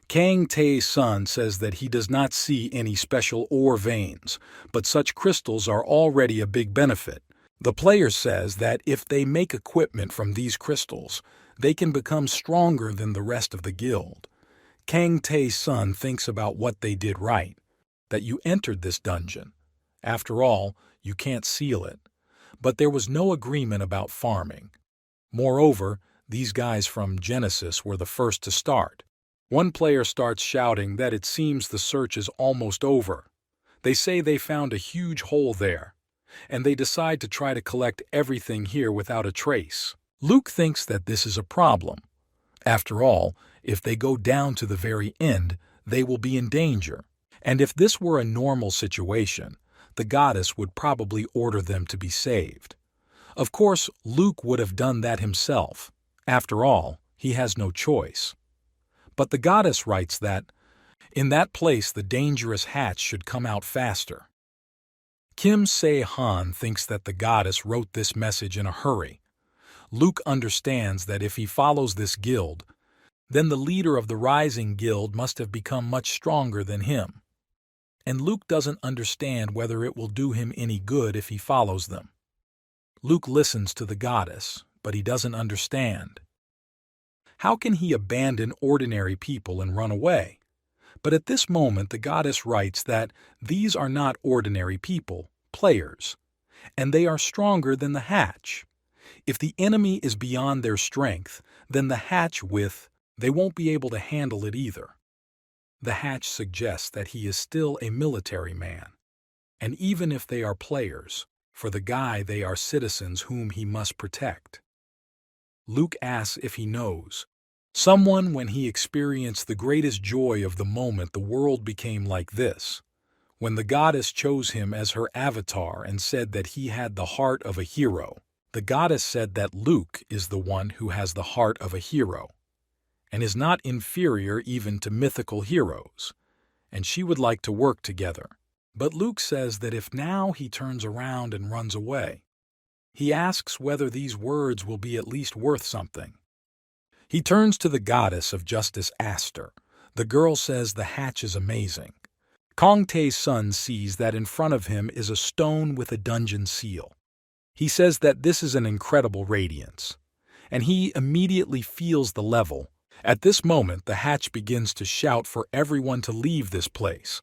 Kang Tae-sun says that he does not see any special ore veins, but such crystals are already a big benefit. The player says that if they make equipment from these crystals, they can become stronger than the rest of the guild. Kang Tae-sun thinks about what they did right, that you entered this dungeon. After all, you can't seal it. But there was no agreement about farming. Moreover, these guys from Genesis were the first to start. One player starts shouting that it seems the search is almost over. They say they found a huge hole there, and they decide to try to collect everything here without a trace. Luke thinks that this is a problem. After all, if they go down to the very end, they will be in danger. And if this were a normal situation, the goddess would probably order them to be saved. Of course, Luke would have done that himself. After all, he has no choice. But the goddess writes that, in that place the dangerous hatch should come out faster. Kim Se-han thinks that the goddess wrote this message in a hurry. Luke understands that if he follows this guild, then the leader of the Rising Guild must have become much stronger than him. And Luke doesn't understand whether it will do him any good if he follows them. Luke listens to the goddess, but he doesn't understand. How can he abandon ordinary people and run away? But at this moment the goddess writes that these are not ordinary people, players, and they are stronger than the hatch. If the enemy is beyond their strength, then the hatch they won't be able to handle it either. The hatch suggests that he is still a military man. And even if they are players, for the guy they are citizens whom he must protect. Luke asks if he knows. Someone when he experienced the greatest joy of the moment the world became like this. When the goddess chose him as her avatar and said that he had the heart of a hero, the goddess said that Luke is the one who has the heart of a hero, and is not inferior even to mythical heroes, and she would like to work together. But Luke says that if now he turns around and runs away, he asks whether these words will be at least worth something. He turns to the goddess of justice Aster. The girl says the hatch is amazing. Kang Tae-sun sees that in front of him is a stone with a dungeon seal. He says that this is an incredible radiance, and he immediately feels the level. At this moment, the hatch begins to shout for everyone to leave this place.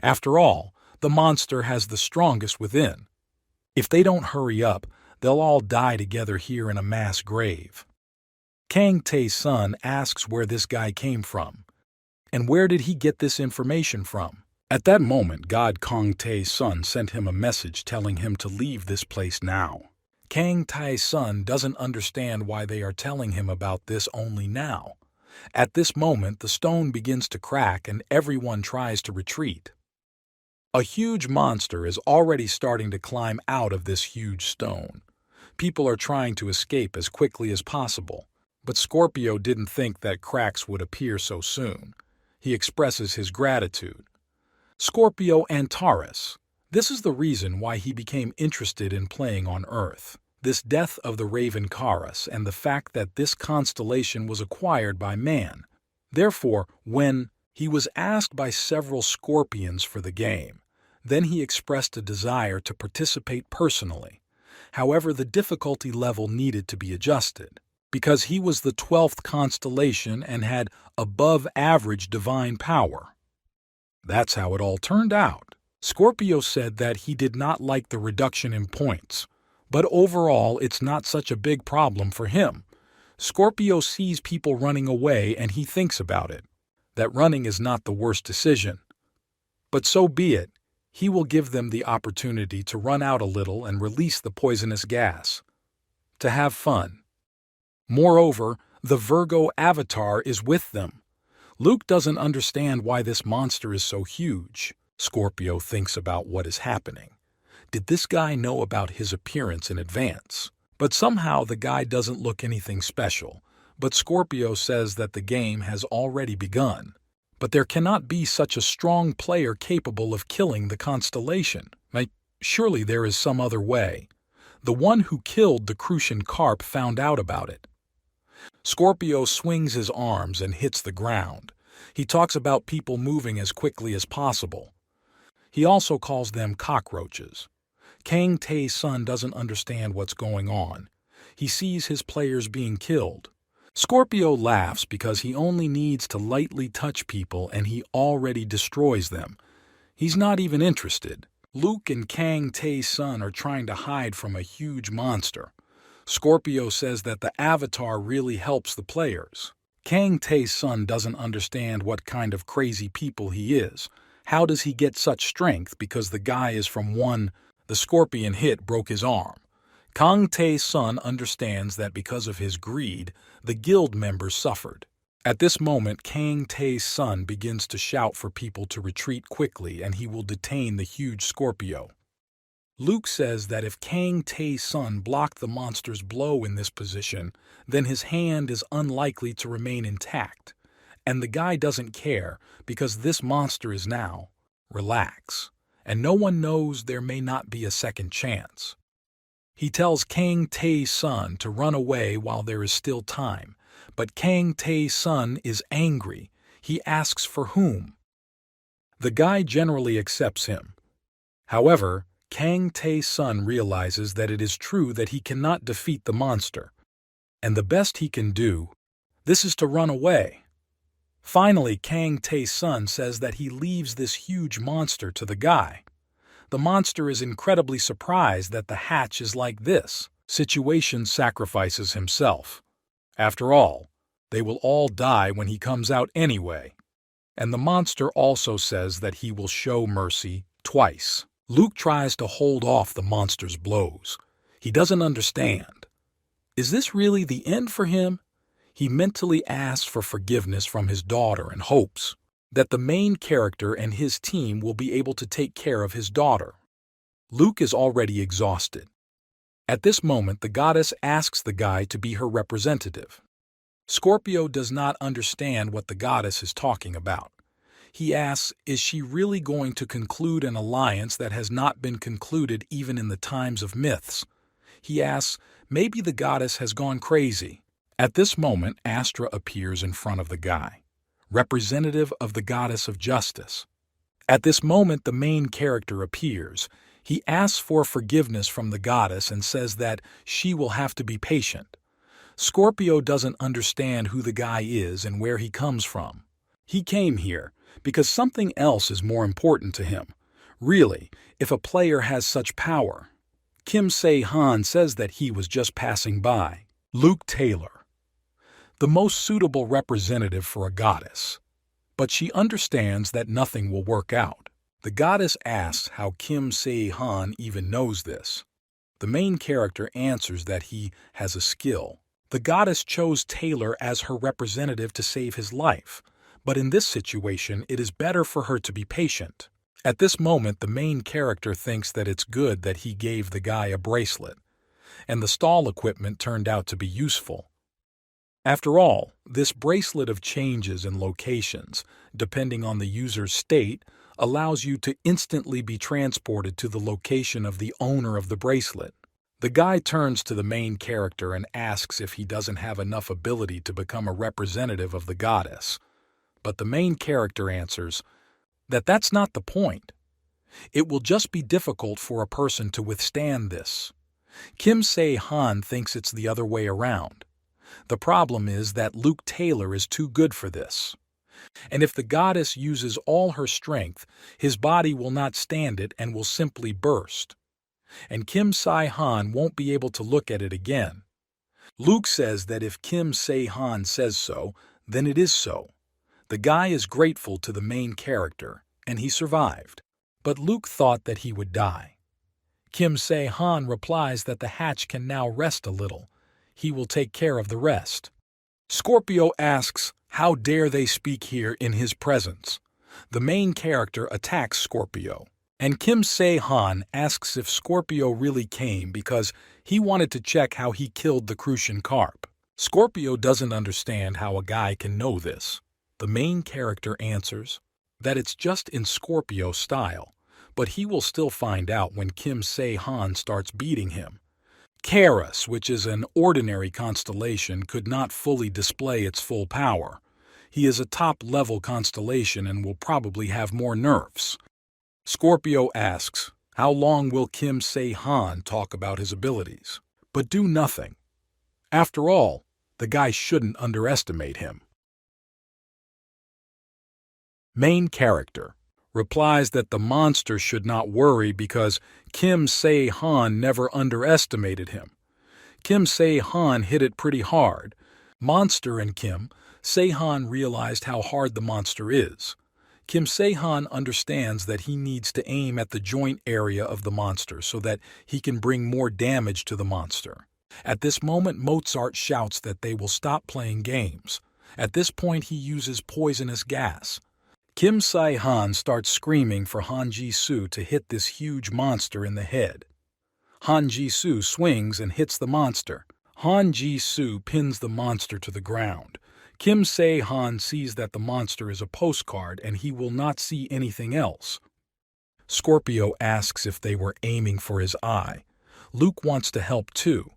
After all, the monster has the strongest within. If they don't hurry up, they'll all die together here in a mass grave. Kang Tae-sun asks where this guy came from, and where did he get this information from? At that moment, God Kang Tae-sun sent him a message telling him to leave this place now. Kang Tae-sun doesn't understand why they are telling him about this only now. At this moment, the stone begins to crack and everyone tries to retreat. A huge monster is already starting to climb out of this huge stone. People are trying to escape as quickly as possible, but Scorpio didn't think that cracks would appear so soon. He expresses his gratitude. Scorpio Antares. This is the reason why he became interested in playing on Earth. This death of the raven Charis and the fact that this constellation was acquired by man. Therefore, when he was asked by several scorpions for the game, then he expressed a desire to participate personally. However, the difficulty level needed to be adjusted, because he was the 12th constellation and had above-average divine power. That's how it all turned out. Scorpio said that he did not like the reduction in points, but overall it's not such a big problem for him. Scorpio sees people running away and he thinks about it. That running is not the worst decision. But so be it. He will give them the opportunity to run out a little and release the poisonous gas. To have fun. Moreover, the Virgo avatar is with them. Luke doesn't understand why this monster is so huge. Scorpio thinks about what is happening. Did this guy know about his appearance in advance? But somehow the guy doesn't look anything special. But Scorpio says that the game has already begun. But there cannot be such a strong player capable of killing the constellation. Surely there is some other way. The one who killed the Crucian carp found out about it. Scorpio swings his arms and hits the ground. He talks about people moving as quickly as possible. He also calls them cockroaches. Kang Tae-sun doesn't understand what's going on. He sees his players being killed. Scorpio laughs because he only needs to lightly touch people and he already destroys them. He's not even interested. Luke and Kang Tae-sun are trying to hide from a huge monster. Scorpio says that the avatar really helps the players. Kang Tae-sun doesn't understand what kind of crazy people he is. How does he get such strength because the guy is from one? The scorpion hit broke his arm. Kang Tae-sun understands that because of his greed, the guild members suffered. At this moment, Kang Tae-sun begins to shout for people to retreat quickly and he will detain the huge Scorpio. Luke says that if Kang Tae-sun blocked the monster's blow in this position, then his hand is unlikely to remain intact. And the guy doesn't care because this monster is now. Relax. And no one knows there may not be a second chance. He tells Kang Tae-sun to run away while there is still time, but Kang Tae-sun is angry. He asks for whom. The guy generally accepts him. However, Kang Tae-sun realizes that it is true that he cannot defeat the monster, and the best he can do, this is to run away. Finally, Kang Tae-sun says that he leaves this huge monster to the guy. The monster is incredibly surprised that the hatch is like this. Situation sacrifices himself. After all, they will all die when he comes out anyway. And the monster also says that he will show mercy twice. Luke tries to hold off the monster's blows. He doesn't understand. Is this really the end for him? He mentally asks for forgiveness from his daughter and hopes that the main character and his team will be able to take care of his daughter. Luke is already exhausted. At this moment, the goddess asks the guy to be her representative. Scorpio does not understand what the goddess is talking about. He asks, is she really going to conclude an alliance that has not been concluded even in the times of myths? He asks, maybe the goddess has gone crazy. At this moment, Astra appears in front of the guy, representative of the goddess of justice. At this moment, the main character appears. He asks for forgiveness from the goddess and says that she will have to be patient. Scorpio doesn't understand who the guy is and where he comes from. He came here because something else is more important to him. Really, if a player has such power. Kim Se-han says that he was just passing by. Luke Taylor, the most suitable representative for a goddess. But she understands that nothing will work out. The goddess asks how Kim Se-han even knows this. The main character answers that he has a skill. The goddess chose Taylor as her representative to save his life, but in this situation it is better for her to be patient. At this moment, the main character thinks that it's good that he gave the guy a bracelet, and the stall equipment turned out to be useful. After all, this bracelet of changes and locations, depending on the user's state, allows you to instantly be transported to the location of the owner of the bracelet. The guy turns to the main character and asks if he doesn't have enough ability to become a representative of the goddess. But the main character answers that that's not the point. It will just be difficult for a person to withstand this. Kim Se-han thinks it's the other way around. The problem is that Luke Taylor is too good for this. And if the goddess uses all her strength, his body will not stand it and will simply burst. And Kim Se-han won't be able to look at it again. Luke says that if Kim Se-han says so, then it is so. The guy is grateful to the main character, and he survived. But Luke thought that he would die. Kim Se-han replies that the hatch can now rest a little. He will take care of the rest. Scorpio asks, how dare they speak here in his presence? The main character attacks Scorpio, and Kim Se-han asks if Scorpio really came because he wanted to check how he killed the Crucian carp. Scorpio doesn't understand how a guy can know this. The main character answers that it's just in Scorpio style, but he will still find out when Kim Se-han starts beating him. Charis, which is an ordinary constellation, could not fully display its full power. He is a top-level constellation and will probably have more nerfs. Scorpio asks, how long will Kim Se-han talk about his abilities? But do nothing. After all, the guy shouldn't underestimate him. Main character replies that the monster should not worry because Kim Se-han never underestimated him. Kim Se-han hit it pretty hard. Monster and Kim Se-han realized how hard the monster is. Kim Se-han understands that he needs to aim at the joint area of the monster so that he can bring more damage to the monster. At this moment, Mozart shouts that they will stop playing games. At this point, he uses poisonous gas. Kim Se-han starts screaming for Han Ji-soo to hit this huge monster in the head. Han Ji-soo swings and hits the monster. Han Ji-soo pins the monster to the ground. Kim Se-han sees that the monster is a postcard and he will not see anything else. Scorpio asks if they were aiming for his eye. Luke wants to help too.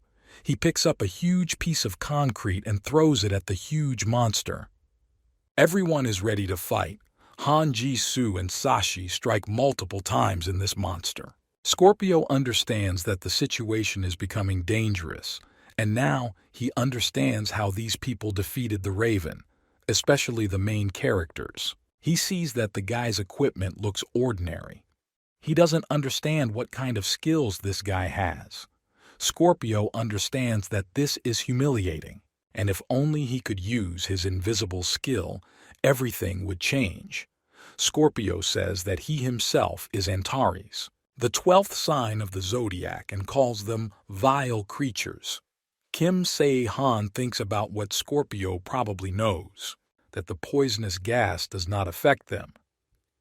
He picks up a huge piece of concrete and throws it at the huge monster. Everyone is ready to fight. Han Ji-soo and Sashi strike multiple times in this monster. Scorpio understands that the situation is becoming dangerous, and now he understands how these people defeated the Raven, especially the main characters. He sees that the guy's equipment looks ordinary. He doesn't understand what kind of skills this guy has. Scorpio understands that this is humiliating, and if only he could use his invisible skill, everything would change. Scorpio says that he himself is Antares, the 12th sign of the zodiac, and calls them vile creatures. Kim Se-han thinks about what Scorpio probably knows, that the poisonous gas does not affect them.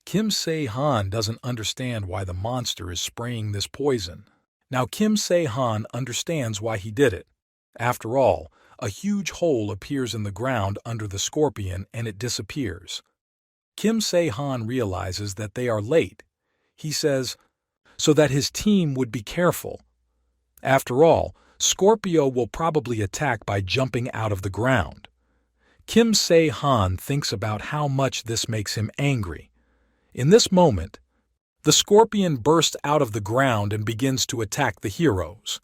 Kim Se-han doesn't understand why the monster is spraying this poison. Now Kim Se-han understands why he did it. After all, a huge hole appears in the ground under the scorpion and it disappears. Kim Se-han realizes that they are late. He says, so that his team would be careful. After all, Scorpio will probably attack by jumping out of the ground. Kim Se-han thinks about how much this makes him angry. In this moment, the scorpion bursts out of the ground and begins to attack the heroes.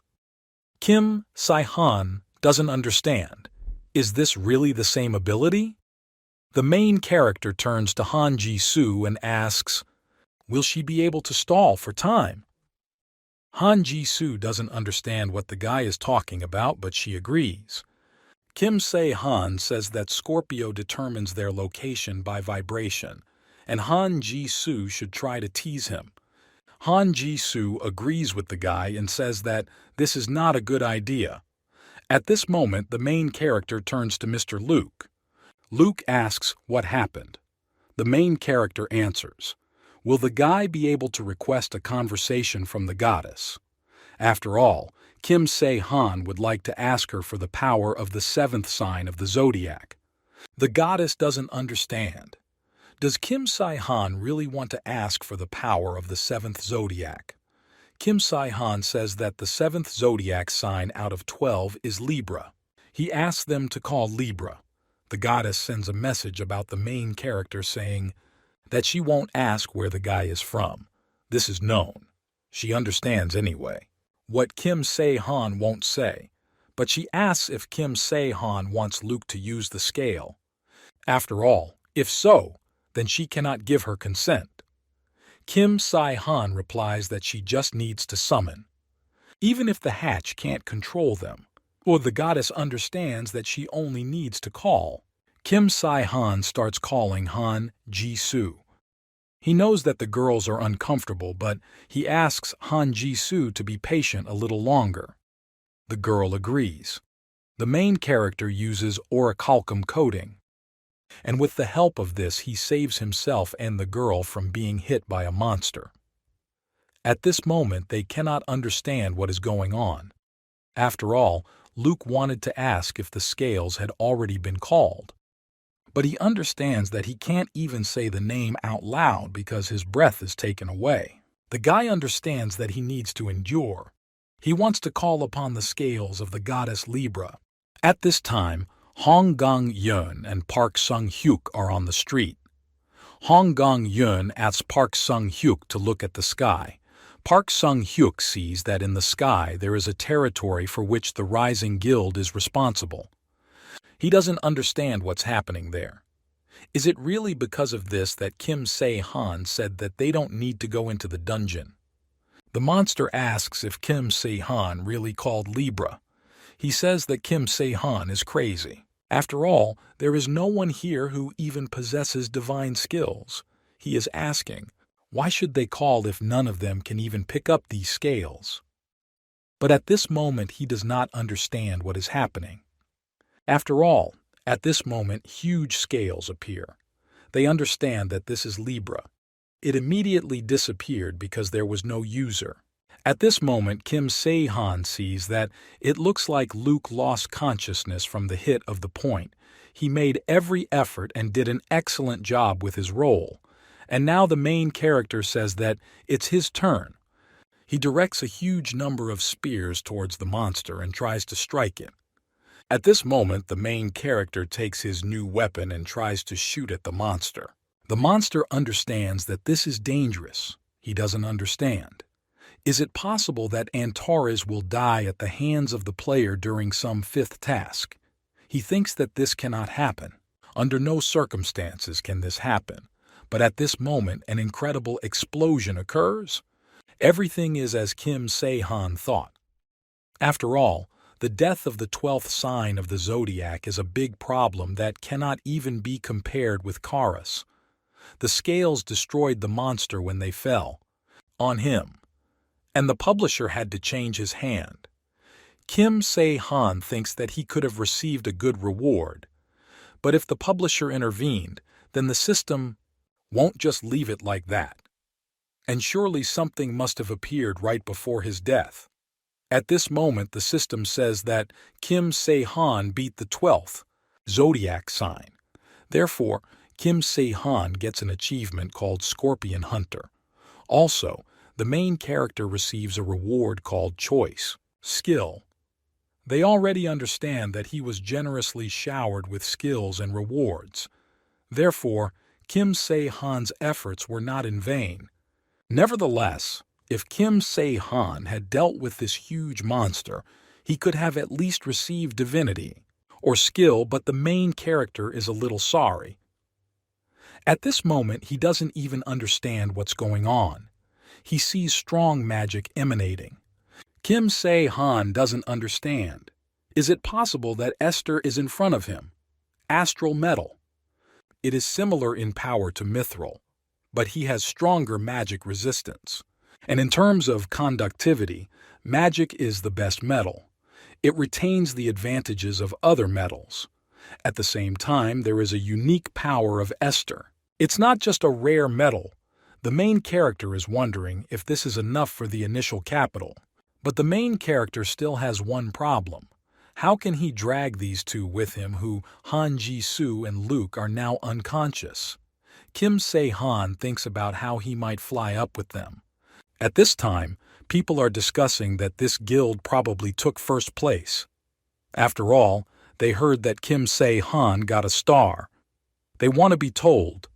Kim Se-han doesn't understand. Is this really the same ability? The main character turns to Han Ji-soo and asks, will she be able to stall for time? Han Ji-soo doesn't understand what the guy is talking about, but she agrees. Kim Se-han says that Scorpio determines their location by vibration, and Han Ji-soo should try to tease him. Han Ji-soo agrees with the guy and says that this is not a good idea. At this moment, the main character turns to Mr. Luke. Luke asks what happened. The main character answers, will the guy be able to request a conversation from the goddess? After all, Kim Se-han would like to ask her for the power of the seventh sign of the zodiac. The goddess doesn't understand. Does Kim Se-han really want to ask for the power of the seventh zodiac? Kim Se-han says that the seventh zodiac sign out of 12 is Libra. He asks them to call Libra. The goddess sends a message about the main character saying that she won't ask where the guy is from. This is known. She understands anyway. What Kim Se-han won't say, but she asks if Kim Se-han wants Luke to use the scale. After all, if so, then she cannot give her consent. Kim Se-han replies that she just needs to summon. Even if the hatch can't control them, or the goddess understands that she only needs to call. Kim Se-han starts calling Han Ji-soo. He knows that the girls are uncomfortable, but he asks Han Ji-soo to be patient a little longer. The girl agrees. The main character uses orichalcum coding, and with the help of this he saves himself and the girl from being hit by a monster. At this moment they cannot understand what is going on. After all, Luke wanted to ask if the scales had already been called. But he understands that he can't even say the name out loud because his breath is taken away. The guy understands that he needs to endure. He wants to call upon the scales of the goddess Libra. At this time, Hong Gong-yeon and Park Sung-hyuk are on the street. Hong Gong-yeon asks Park Sung-hyuk to look at the sky. Park Sung-hyuk sees that in the sky there is a territory for which the Rising Guild is responsible. He doesn't understand what's happening there. Is it really because of this that Kim Se-han said that they don't need to go into the dungeon? The monster asks if Kim Se-han really called Libra. He says that Kim Se-han is crazy. After all, there is no one here who even possesses divine skills. He is asking, why should they call if none of them can even pick up these scales? But at this moment he does not understand what is happening. After all, at this moment huge scales appear. They understand that this is Libra. It immediately disappeared because there was no user. At this moment Kim Se-han sees that it looks like Luke lost consciousness from the hit of the point. He made every effort and did an excellent job with his role. And now the main character says that it's his turn. He directs a huge number of spears towards the monster and tries to strike it. At this moment, the main character takes his new weapon and tries to shoot at the monster. The monster understands that this is dangerous. He doesn't understand. Is it possible that Antares will die at the hands of the player during some fifth task? He thinks that this cannot happen. Under no circumstances can this happen. But at this moment, an incredible explosion occurs. Everything is as Kim Se-han thought. After all, the death of the 12th sign of the zodiac is a big problem that cannot even be compared with Karas. The scales destroyed the monster when they fell on him, and the publisher had to change his hand. Kim Se-han thinks that he could have received a good reward, but if the publisher intervened, then the system won't just leave it like that. And surely something must have appeared right before his death. At this moment, the system says that Kim Se-han beat the 12th zodiac sign. Therefore, Kim Se-han gets an achievement called Scorpion Hunter. Also, the main character receives a reward called Choice Skill. They already understand that he was generously showered with skills and rewards. Therefore, Kim Se-han's efforts were not in vain. Nevertheless, if Kim Se-han had dealt with this huge monster, he could have at least received divinity or skill, but the main character is a little sorry. At this moment, he doesn't even understand what's going on. He sees strong magic emanating. Kim Se-han doesn't understand. Is it possible that Esther is in front of him? Astral metal. It is similar in power to mithril, but he has stronger magic resistance. And in terms of conductivity, magic is the best metal. It retains the advantages of other metals. At the same time, there is a unique power of Esther. It's not just a rare metal. The main character is wondering if this is enough for the initial capital. But the main character still has one problem. How can he drag these two with him who, Han Ji-soo and Luke, are now unconscious? Kim Se-han thinks about how he might fly up with them. At this time, people are discussing that this guild probably took first place. After all, they heard that Kim Se-han got a star. They want to be told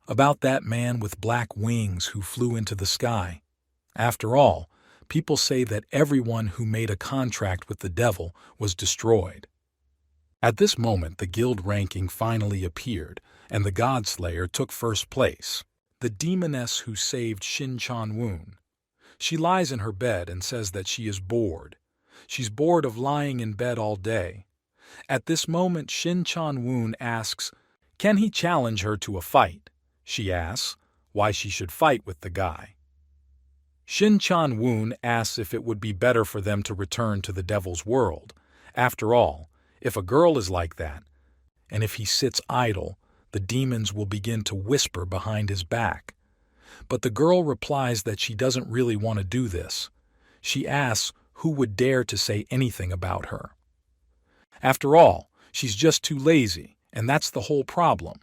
about that man with black wings who flew into the sky. After all, people say that everyone who made a contract with the devil was destroyed. At this moment, the guild ranking finally appeared, and the Godslayer took first place, the demoness who saved Shin Chan-woon. She lies in her bed and says that she is bored. She's bored of lying in bed all day. At this moment, Shin Chan-woon asks, can he challenge her to a fight? She asks why she should fight with the guy. Shin Chan-woon asks if it would be better for them to return to the devil's world. After all, if a girl is like that, and if he sits idle, the demons will begin to whisper behind his back. But the girl replies that she doesn't really want to do this. She asks who would dare to say anything about her. After all, she's just too lazy, and that's the whole problem.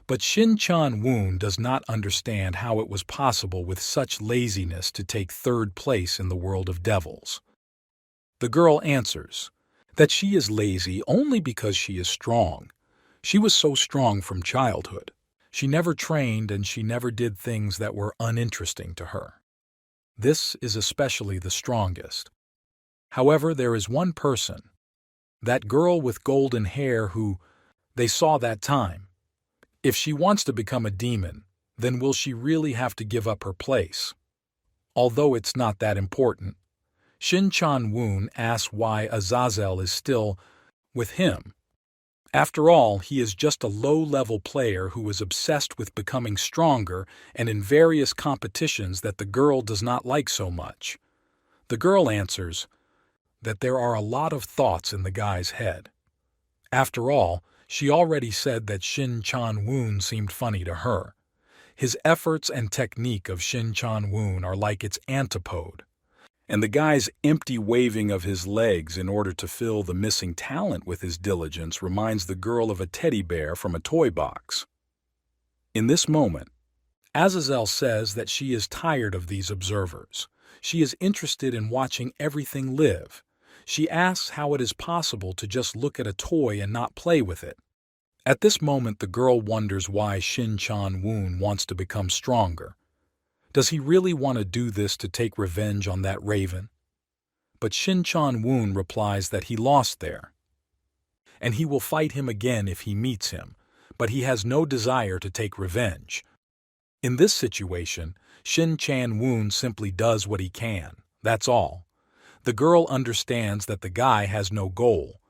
But Shin Chan-woon does not understand how it was possible with such laziness to take third place in the world of devils. The girl answers that she is lazy only because she is strong. She was so strong from childhood. She never trained and she never did things that were uninteresting to her. This is especially the strongest. However, there is one person, that girl with golden hair who they saw that time. If she wants to become a demon, then will she really have to give up her place? Although it's not that important. Shin Chan-woon asks why Azazel is still with him. After all, he is just a low-level player who is obsessed with becoming stronger and in various competitions that the girl does not like so much. The girl answers that there are a lot of thoughts in the guy's head. After all, she already said that Shin Chan-woon seemed funny to her. His efforts and technique of Shin Chan-woon are like its antipode. And the guy's empty waving of his legs in order to fill the missing talent with his diligence reminds the girl of a teddy bear from a toy box. In this moment, Azazel says that she is tired of these observers. She is interested in watching everything live. She asks how it is possible to just look at a toy and not play with it. At this moment, the girl wonders why Shin Chan-woon wants to become stronger. Does he really want to do this to take revenge on that raven? But Shin Chan-woon replies that he lost there, and he will fight him again if he meets him, but he has no desire to take revenge. In this situation, Shin Chan-woon simply does what he can, that's all. The girl understands that the guy has no goal.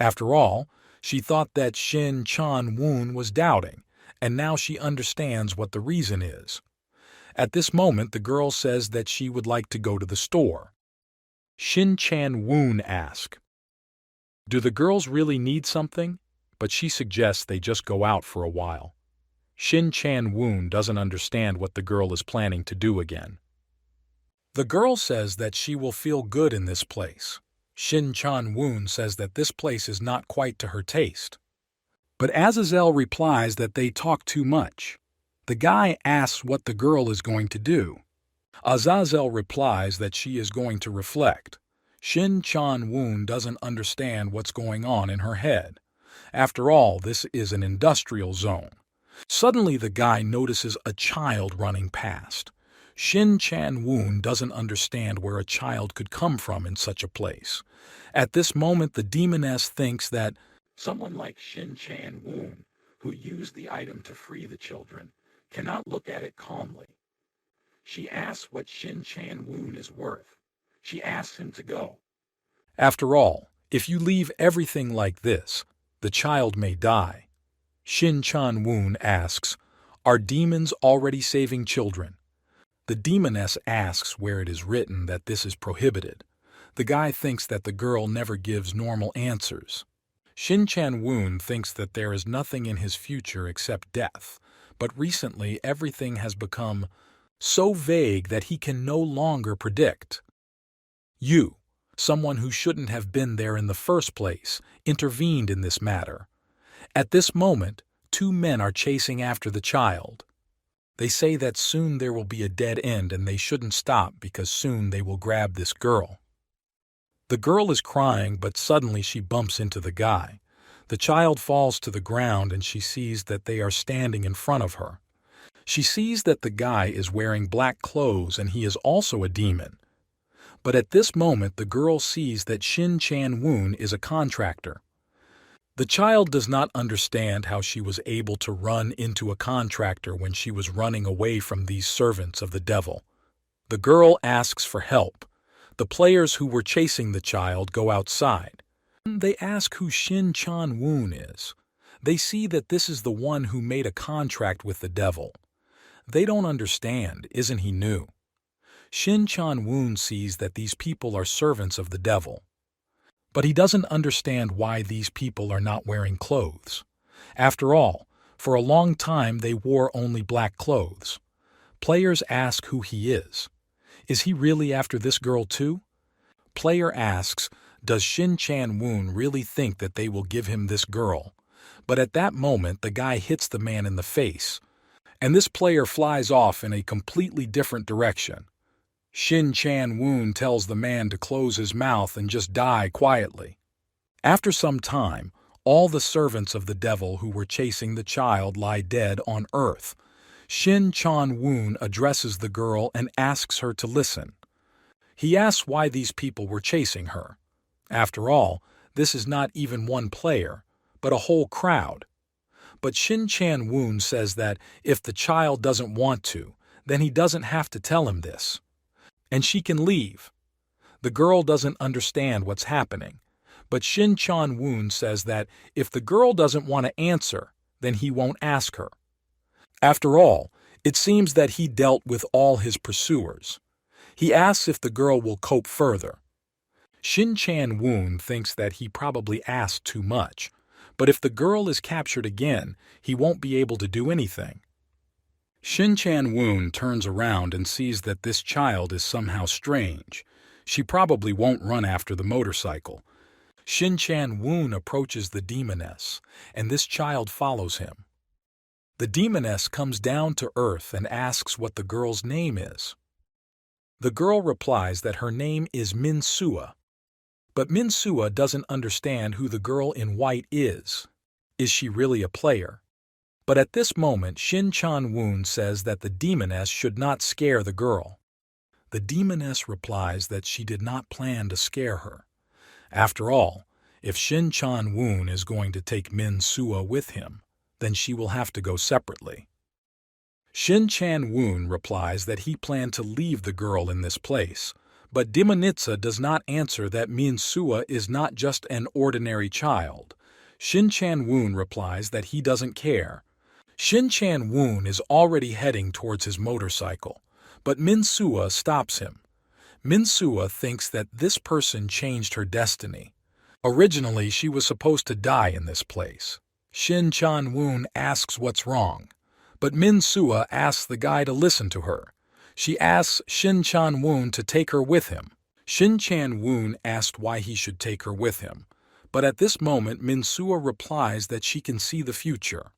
After all, she thought that Shin Chan-woon was doubting, and now she understands what the reason is. At this moment, the girl says that she would like to go to the store. Shin Chan-woon asks, do the girls really need something? But she suggests they just go out for a while. Shin Chan-woon doesn't understand what the girl is planning to do again. The girl says that she will feel good in this place. Shin Chan-woon says that this place is not quite to her taste. But Azazel replies that they talk too much. The guy asks what the girl is going to do. Azazel replies that she is going to reflect. Shin Chan-woon doesn't understand what's going on in her head. After all, this is an industrial zone. Suddenly the guy notices a child running past. Shin Chan-woon doesn't understand where a child could come from in such a place. At this moment, the demoness thinks that someone like Shin Chan-woon, who used the item to free the children, cannot look at it calmly. She asks what Shin Chan-woon is worth. She asks him to go. After all, if you leave everything like this, the child may die. Shin Chan-woon asks, are demons already saving children? The demoness asks where it is written that this is prohibited. The guy thinks that the girl never gives normal answers. Shin Chan-woon thinks that there is nothing in his future except death, but recently everything has become so vague that he can no longer predict. You, someone who shouldn't have been there in the first place, intervened in this matter. At this moment, two men are chasing after the child. They say that soon there will be a dead end and they shouldn't stop because soon they will grab this girl. The girl is crying, but suddenly she bumps into the guy. The child falls to the ground and she sees that they are standing in front of her. She sees that the guy is wearing black clothes and he is also a demon. But at this moment the girl sees that Shin Chan-woon is a contractor. The child does not understand how she was able to run into a contractor when she was running away from these servants of the devil. The girl asks for help. The players who were chasing the child go outside. They ask who Shin Chan-woon is. They see that this is the one who made a contract with the devil. They don't understand, isn't he new? Shin Chan-woon sees that these people are servants of the devil. But he doesn't understand why these people are not wearing clothes. After all, for a long time they wore only black clothes. Players ask who he is. Is he really after this girl too? Player asks, does Shin Chan-woon really think that they will give him this girl? But at that moment the guy hits the man in the face, and this player flies off in a completely different direction. Shin Chan-woon tells the man to close his mouth and just die quietly. After some time, all the servants of the devil who were chasing the child lie dead on earth. Shin Chan-woon addresses the girl and asks her to listen. He asks why these people were chasing her. After all, this is not even one player, but a whole crowd. But Shin Chan-woon says that if the child doesn't want to, then he doesn't have to tell him this. And she can leave. The girl doesn't understand what's happening, but Shin Chan-woon says that if the girl doesn't want to answer, then he won't ask her. After all, it seems that he dealt with all his pursuers. He asks if the girl will cope further. Shin Chan-woon thinks that he probably asked too much, but if the girl is captured again, he won't be able to do anything. Shin Chan-woon turns around and sees that this child is somehow strange. She probably won't run after the motorcycle. Shin Chan-woon approaches the demoness, and this child follows him. The demoness comes down to earth and asks what the girl's name is. The girl replies that her name is Min-sua. But Min-sua doesn't understand who the girl in white is. Is she really a player? But at this moment, Shin Chan-woon says that the demoness should not scare the girl. The demoness replies that she did not plan to scare her. After all, if Shin Chan-woon is going to take Min-sua with him, then she will have to go separately. Shin Chan-woon replies that he planned to leave the girl in this place, but Demonitsa does not answer that Min-sua is not just an ordinary child. Shin Chan-woon replies that he doesn't care. Shin Chan-woon is already heading towards his motorcycle, but Min-sua stops him. Min-sua thinks that this person changed her destiny. Originally, she was supposed to die in this place. Shin Chan-woon asks what's wrong, but Min-sua asks the guy to listen to her. She asks Shin Chan-woon to take her with him. Shin Chan-woon asked why he should take her with him, but at this moment Min-sua replies that she can see the future.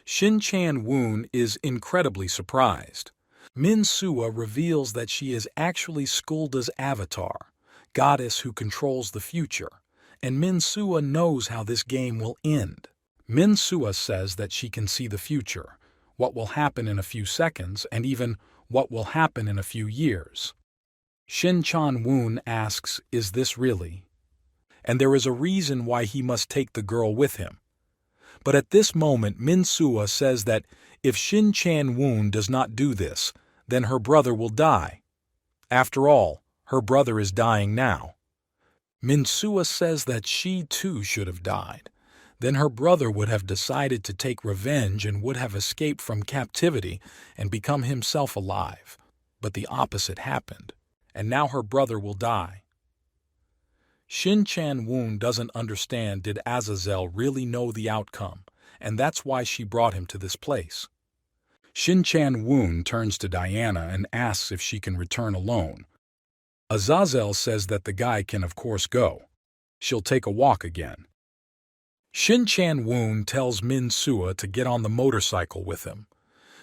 Shin Chan-woon is incredibly surprised. Min-sua reveals that she is actually Skulda's avatar, goddess who controls the future, and Min-sua knows how this game will end. Min-sua says that she can see the future, what will happen in a few seconds, and even what will happen in a few years. Shin Chan-woon asks, is this really? And there is a reason why he must take the girl with him. But at this moment, Min-sua says that if Shin Chan-woon does not do this, then her brother will die. After all, her brother is dying now. Min-sua says that she too should have died. Then her brother would have decided to take revenge and would have escaped from captivity and become himself alive. But the opposite happened, and now her brother will die. Shin Chan-woon doesn't understand did Azazel really know the outcome, and that's why she brought him to this place. Shin Chan-woon turns to Diana and asks if she can return alone. Azazel says that the guy can of course go. She'll take a walk again. Shin Chan-woon tells Min Sua to get on the motorcycle with him.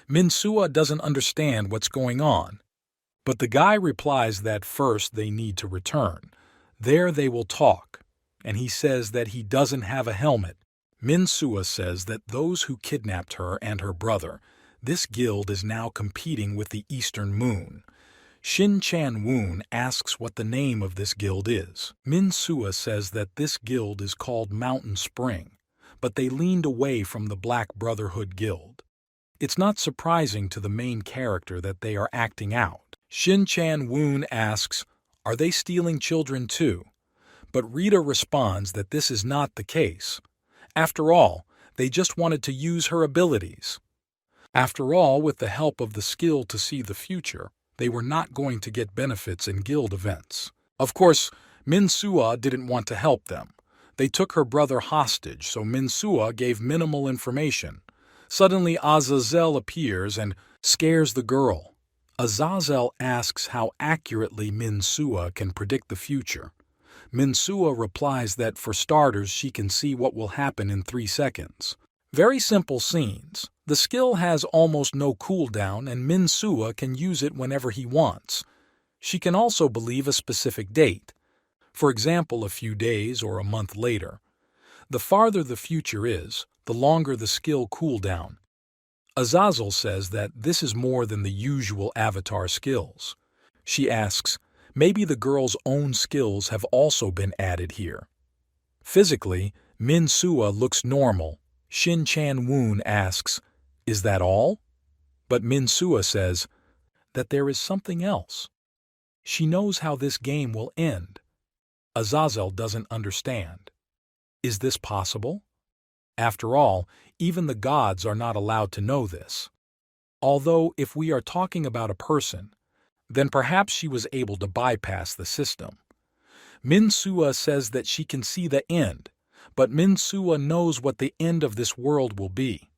Min Sua doesn't understand what's going on, but the guy replies that first they need to return. There they will talk, and he says that he doesn't have a helmet. Min Sua says that those who kidnapped her and her brother, this guild is now competing with the Eastern Moon. Shin Chan-woon asks what the name of this guild is. Min Sua says that this guild is called Mountain Spring, but they leaned away from the Black Brotherhood Guild. It's not surprising to the main character that they are acting out. Shin Chan-woon asks, are they stealing children too? But Rita responds that this is not the case. After all, they just wanted to use her abilities. After all, with the help of the skill to see the future, they were not going to get benefits in guild events. Of course, Min Sua didn't want to help them. They took her brother hostage, so Min Sua gave minimal information. Suddenly Azazel appears and scares the girl. Azazel asks how accurately Min Sua can predict the future. Min Sua replies that for starters she can see what will happen in 3 seconds. Very simple scenes. The skill has almost no cooldown and Min Sua can use it whenever he wants. She can also believe a specific date. For example, a few days or a month later. The farther the future is, the longer the skill cooldown. Azazel says that this is more than the usual avatar skills. She asks, maybe the girl's own skills have also been added here. Physically, Min Sua looks normal. Shin Chan-woon asks, is that all? But Min Sua says that there is something else. She knows how this game will end. Azazel doesn't understand. Is this possible? After all, even the gods are not allowed to know this. Although, if we are talking about a person, then perhaps she was able to bypass the system. Min Sua says that she can see the end, but Min Sua knows what the end of this world will be.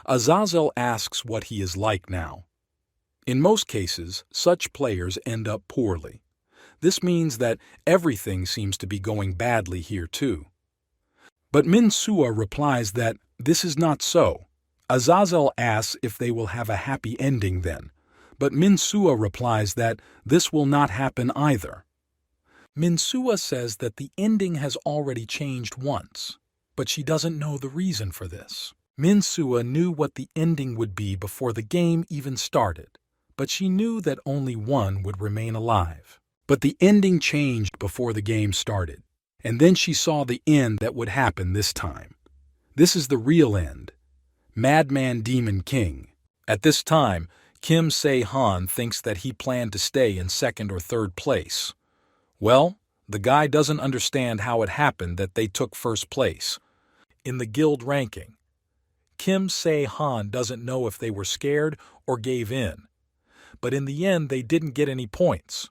Azazel asks what he is like now. In most cases, such players end up poorly. This means that everything seems to be going badly here too. But Min Sua replies that this is not so. Azazel asks if they will have a happy ending then, but Min Sua replies that this will not happen either. Min Sua says that the ending has already changed once, but she doesn't know the reason for this. Min Sua knew what the ending would be before the game even started, but she knew that only one would remain alive. But the ending changed before the game started, and then she saw the end that would happen this time. This is the real end. Madman Demon King. At this time, Kim Se-han thinks that he planned to stay in 2nd or 3rd place. Well, the guy doesn't understand how it happened that they took 1st place in the guild ranking. Kim Se-han doesn't know if they were scared or gave in. But in the end, they didn't get any points.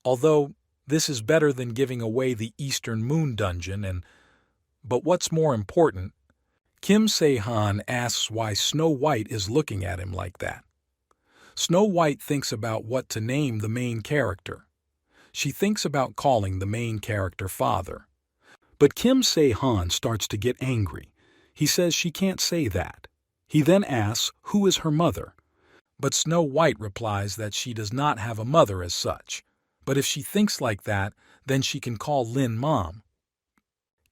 Although, this is better than giving away the Eastern Moon dungeon but what's more important, Kim Se-han asks why Snow White is looking at him like that. Snow White thinks about what to name the main character. She thinks about calling the main character father. But Kim Se-han starts to get angry. He says she can't say that. He then asks who is her mother. But Snow White replies that she does not have a mother as such. But if she thinks like that, then she can call Lin Mom.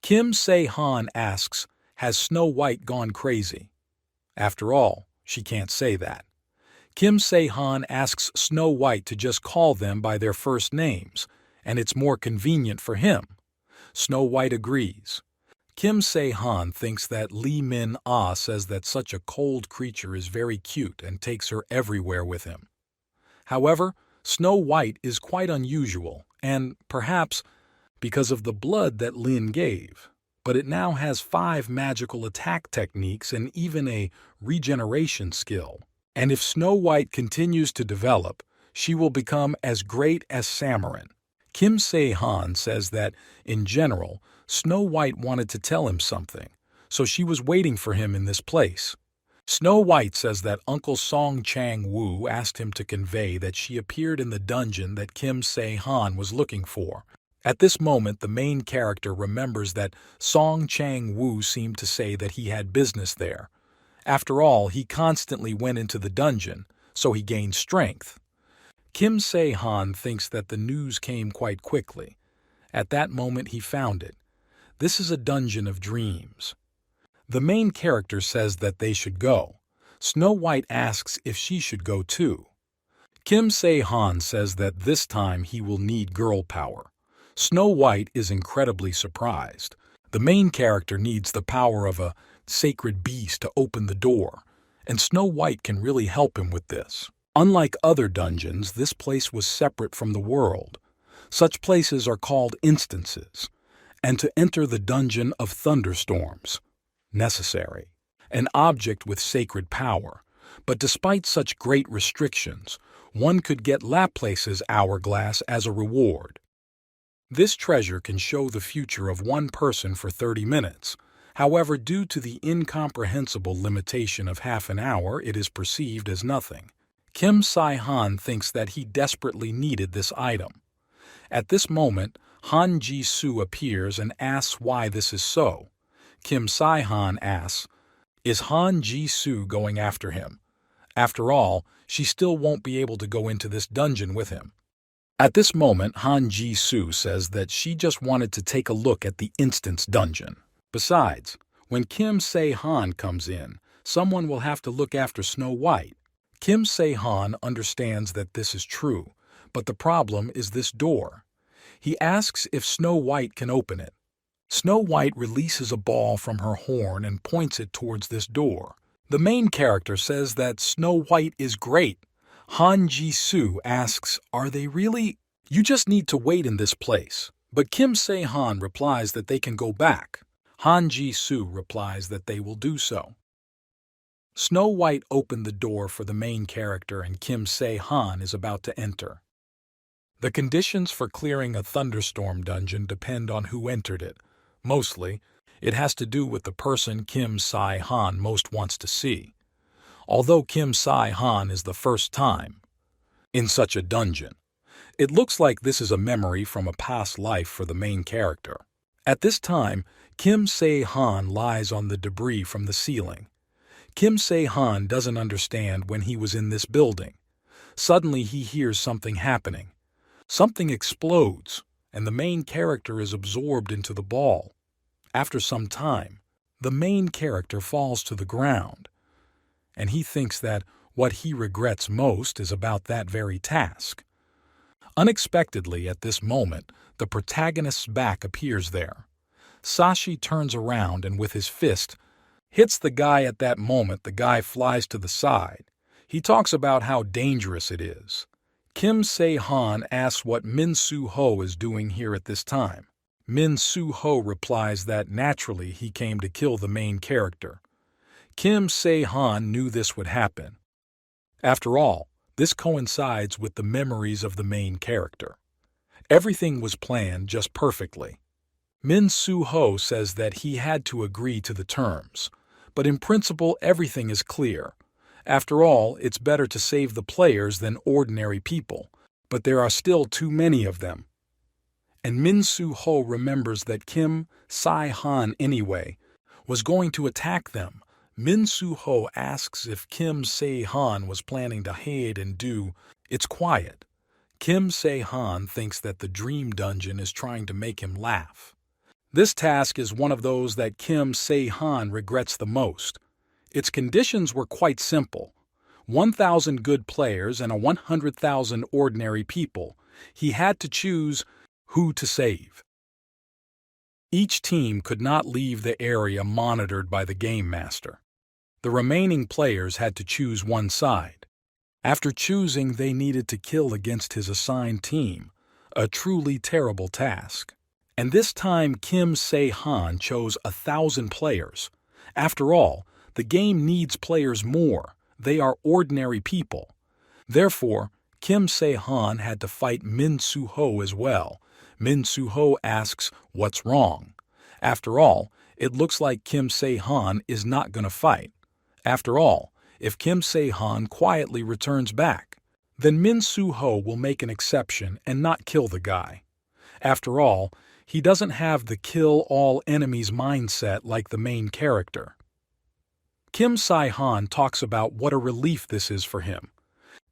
Kim Se-han asks, has Snow White gone crazy? After all, she can't say that. Kim Se-han asks Snow White to just call them by their first names, and it's more convenient for him. Snow White agrees. Kim Se-han thinks that Lee Min-ah says that such a cold creature is very cute and takes her everywhere with him. However, Snow White is quite unusual, and perhaps because of the blood that Lin gave, but it now has 5 magical attack techniques and even a regeneration skill. And if Snow White continues to develop, she will become as great as Samarin. Kim Se-han says that, in general, Snow White wanted to tell him something, so she was waiting for him in this place. Snow White says that Uncle Song Chang-woo asked him to convey that she appeared in the dungeon that Kim Se-han was looking for. At this moment, the main character remembers that Song Chang-woo seemed to say that he had business there. After all, he constantly went into the dungeon, so he gained strength. Kim Se-han thinks that the news came quite quickly. At that moment, he found it. This is a dungeon of dreams. The main character says that they should go. Snow White asks if she should go too. Kim Se-han says that this time he will need girl power. Snow White is incredibly surprised. The main character needs the power of a sacred beast to open the door, and Snow White can really help him with this. Unlike other dungeons, this place was separate from the world. Such places are called instances, and to enter the dungeon of thunderstorms, necessary, an object with sacred power. But despite such great restrictions, one could get Laplace's hourglass as a reward. This treasure can show the future of one person for 30 minutes. However, due to the incomprehensible limitation of half an hour, it is perceived as nothing. Kim Se-han thinks that he desperately needed this item. At this moment, Han Ji-soo appears and asks why this is so. Kim Se-han asks, "Is Han Ji-soo going after him? After all, she still won't be able to go into this dungeon with him." At this moment, Han Ji-soo says that she just wanted to take a look at the instance dungeon. Besides, when Kim Se-han comes in, someone will have to look after Snow White. Kim Se-han understands that this is true, but the problem is this door. He asks if Snow White can open it. Snow White releases a ball from her horn and points it towards this door. The main character says that Snow White is great. Han Ji-soo asks, "Are they really? You just need to wait in this place." But Kim Se-han replies that they can go back. Han Ji-soo replies that they will do so. Snow White opened the door for the main character and Kim Se-han is about to enter. The conditions for clearing a thunderstorm dungeon depend on who entered it. Mostly, it has to do with the person Kim Se-han most wants to see. Although Kim Se-han is the first time in such a dungeon, it looks like this is a memory from a past life for the main character. At this time, Kim Se-han lies on the debris from the ceiling. Kim Se-han doesn't understand when he was in this building. Suddenly he hears something happening. Something explodes, and the main character is absorbed into the ball. After some time, the main character falls to the ground, and he thinks that what he regrets most is about that very task. Unexpectedly, at this moment, the protagonist's back appears there. Sashi turns around and with his fist hits the guy. At that moment, the guy flies to the side. He talks about how dangerous it is. Kim Se-han asks what Min Soo-ho is doing here at this time. Min Soo-ho replies that naturally he came to kill the main character. Kim Se-han knew this would happen. After all, this coincides with the memories of the main character. Everything was planned just perfectly. Min Soo-ho says that he had to agree to the terms, but in principle everything is clear. After all, it's better to save the players than ordinary people, but there are still too many of them. And Min Soo-ho remembers that Kim Se-han anyway was going to attack them. Min Soo-ho asks if Kim Se-han was planning to hide and do. It's quiet. Kim Se-han thinks that the dream dungeon is trying to make him laugh. This task is one of those that Kim Se-han regrets the most. Its conditions were quite simple. 1,000 good players and 100,000 ordinary people. He had to choose who to save. Each team could not leave the area monitored by the game master. The remaining players had to choose one side. After choosing, they needed to kill against his assigned team, a truly terrible task. And this time Kim Se-han chose 1,000 players. After all, the game needs players more. They are ordinary people. Therefore, Kim Se-han had to fight Min Soo-ho as well. Min Soo-ho asks, "What's wrong?" After all, it looks like Kim Se-han is not going to fight. After all, if Kim Se-han quietly returns back, then Min Soo-ho will make an exception and not kill the guy. After all, he doesn't have the kill all enemies mindset like the main character. Kim Se-han talks about what a relief this is for him.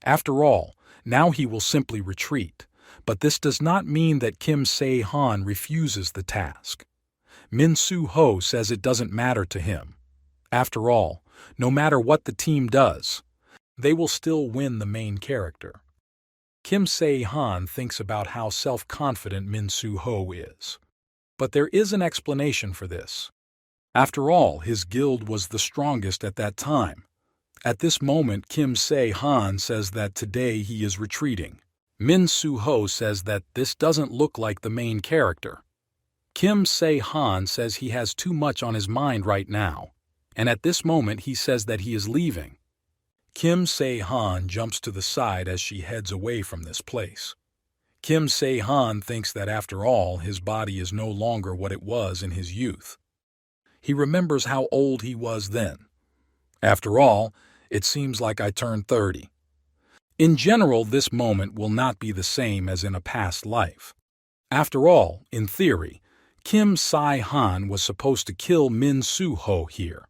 After all, now he will simply retreat, but this does not mean that Kim Se-han refuses the task. Min Soo-ho says it doesn't matter to him. After all, no matter what the team does, they will still win the main character. Kim Se-han thinks about how self-confident Min Soo-ho is. But there is an explanation for this. After all, his guild was the strongest at that time. At this moment, Kim Se-han says that today he is retreating. Min Soo-ho says that this doesn't look like the main character. Kim Se-han says he has too much on his mind right now, and at this moment he says that he is leaving. Kim Se-han jumps to the side as she heads away from this place. Kim Se-han thinks that after all, his body is no longer what it was in his youth. He remembers how old he was then. After all, it seems like I turned 30. In general, this moment will not be the same as in a past life. After all, in theory, Kim Se-han was supposed to kill Min Soo-ho here.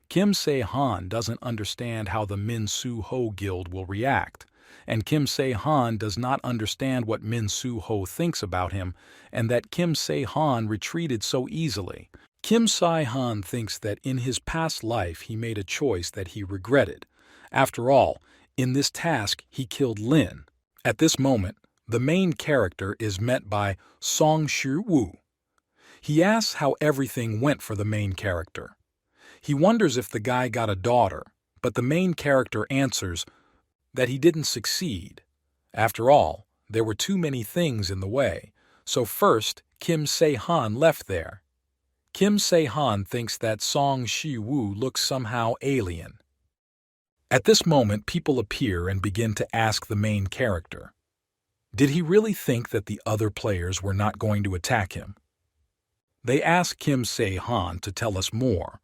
Kim Se-han doesn't understand how the Min Soo-ho guild will react, and Kim Se-han does not understand what Min Soo-ho thinks about him and that Kim Se-han retreated so easily. Kim Se-han thinks that in his past life he made a choice that he regretted. After all, in this task he killed Lin. At this moment, the main character is met by Song Shi-woo. He asks how everything went for the main character. He wonders if the guy got a daughter, but the main character answers that he didn't succeed. After all, there were too many things in the way, so first Kim Se-han left there. Kim Se-han thinks that Song Shi-woo looks somehow alien. At this moment, people appear and begin to ask the main character, did he really think that the other players were not going to attack him? They ask Kim Se-han to tell us more.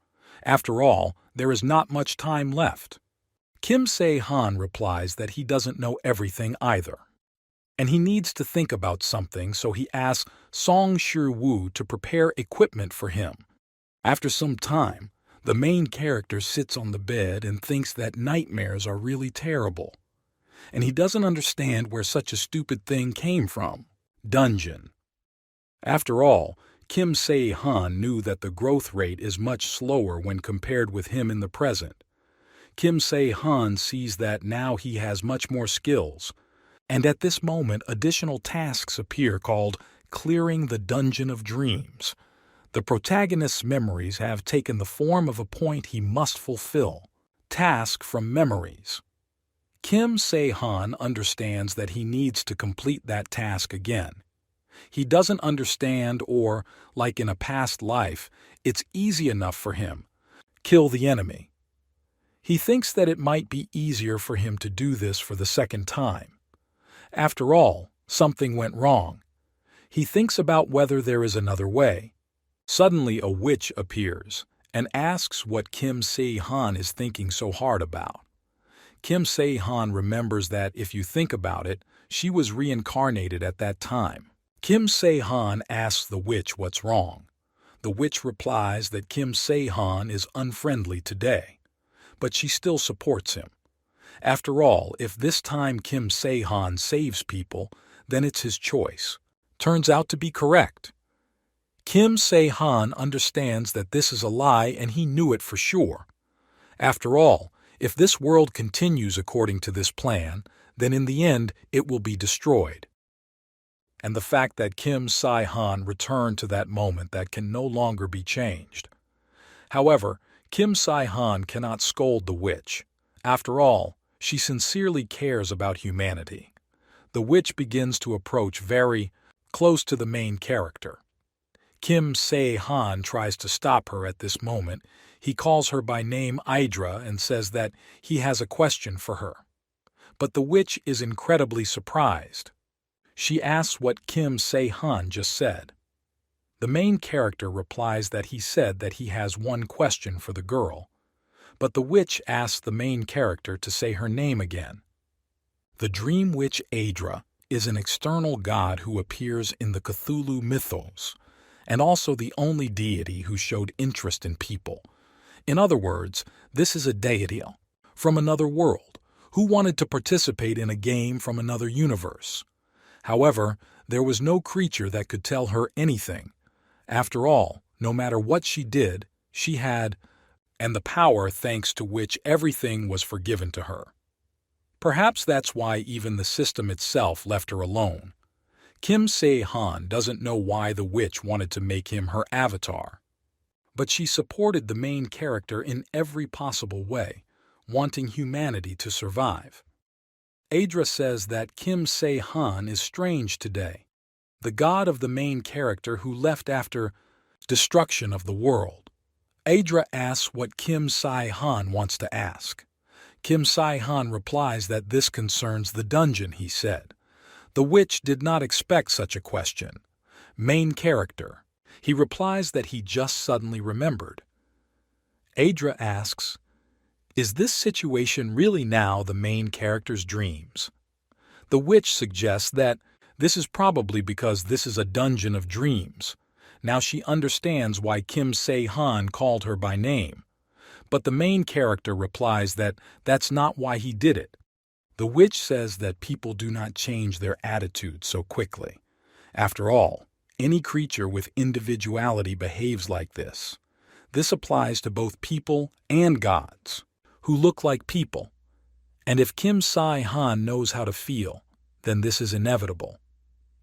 After all, there is not much time left. Kim Se-han replies that he doesn't know everything either, and he needs to think about something, so he asks Song Shi-woo to prepare equipment for him. After some time, the main character sits on the bed and thinks that nightmares are really terrible, and he doesn't understand where such a stupid thing came from. Dungeon. After all, Kim Se-han knew that the growth rate is much slower when compared with him in the present. Kim Se-han sees that now he has much more skills, and at this moment additional tasks appear called Clearing the Dungeon of Dreams. The protagonist's memories have taken the form of a point he must fulfill. Task from Memories. Kim Se-han understands that he needs to complete that task again. He doesn't understand, or, like in a past life, it's easy enough for him. Kill the enemy. He thinks that it might be easier for him to do this for the second time. After all, something went wrong. He thinks about whether there is another way. Suddenly a witch appears and asks what Kim Se-han is thinking so hard about. Kim Se-han remembers that if you think about it, she was reincarnated at that time. Kim Se-han asks the witch what's wrong. The witch replies that Kim Se-han is unfriendly today, but she still supports him. After all, if this time Kim Se-han saves people, then it's his choice. Turns out to be correct. Kim Se-han understands that this is a lie and he knew it for sure. After all, if this world continues according to this plan, then in the end it will be destroyed. And the fact that Kim Se-han returned to that moment that can no longer be changed. However, Kim Se-han cannot scold the witch. After all, she sincerely cares about humanity. The witch begins to approach very close to the main character. Kim Se-han tries to stop her at this moment. He calls her by name Idra and says that he has a question for her. But the witch is incredibly surprised. She asks what Kim Se-han just said. The main character replies that he said that he has one question for the girl. but the witch asks the main character to say her name again. The dream witch Aedra is an external god who appears in the Cthulhu mythos, and also the only deity who showed interest in people. In other words, this is a deity from another world who wanted to participate in a game from another universe. However, there was no creature that could tell her anything. After all, no matter what she did, she had, and the power thanks to which everything was forgiven to her. Perhaps that's why even the system itself left her alone. Kim Se-han doesn't know why the witch wanted to make him her avatar. But she supported the main character in every possible way, wanting humanity to survive. Aedra says that Kim Se-han is strange today, the god of the main character who left after destruction of the world. Aedra asks what Kim Se-han wants to ask. Kim Se-han replies that this concerns the dungeon, he said. The witch did not expect such a question. Main character. He replies that he just suddenly remembered. Aedra asks, is this situation really now the main character's dreams? The witch suggests that this is probably because this is a dungeon of dreams. Now she understands why Kim Se-han called her by name. But the main character replies that that's not why he did it. The witch says that people do not change their attitude so quickly. After all, any creature with individuality behaves like this. This applies to both people and gods, who look like people. And if Kim Se-han knows how to feel, then this is inevitable.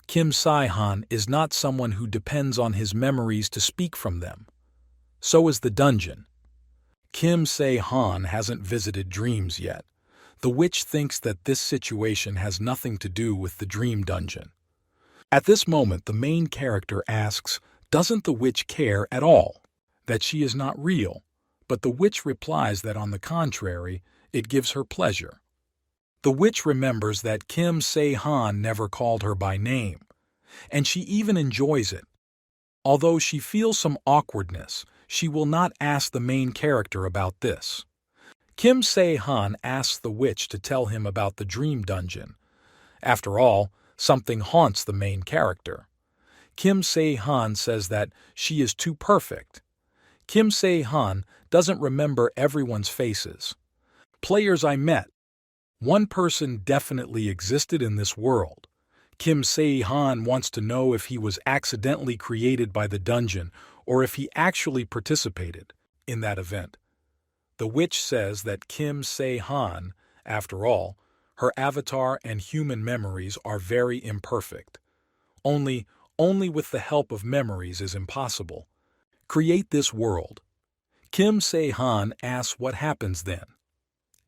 Kim Se-han is not someone who depends on his memories to speak from them. So is the dungeon. Kim Se-han hasn't visited dreams yet. The witch thinks that this situation has nothing to do with the dream dungeon. At this moment, the main character asks, doesn't the witch care at all? That she is not real, but the witch replies that on the contrary, it gives her pleasure. The witch remembers that Kim Se-han never called her by name, and she even enjoys it. Although she feels some awkwardness, she will not ask the main character about this. Kim Se-han asks the witch to tell him about the dream dungeon. After all, something haunts the main character. Kim Se-han says that she is too perfect. Kim Se-han doesn't remember everyone's faces. Players I met. One person definitely existed in this world. Kim Se-han wants to know if he was accidentally created by the dungeon or if he actually participated in that event. The witch says that Kim Se-han, after all, her avatar and human memories are very imperfect. Only with the help of memories is impossible. Create this world. Kim Se-han asks what happens then.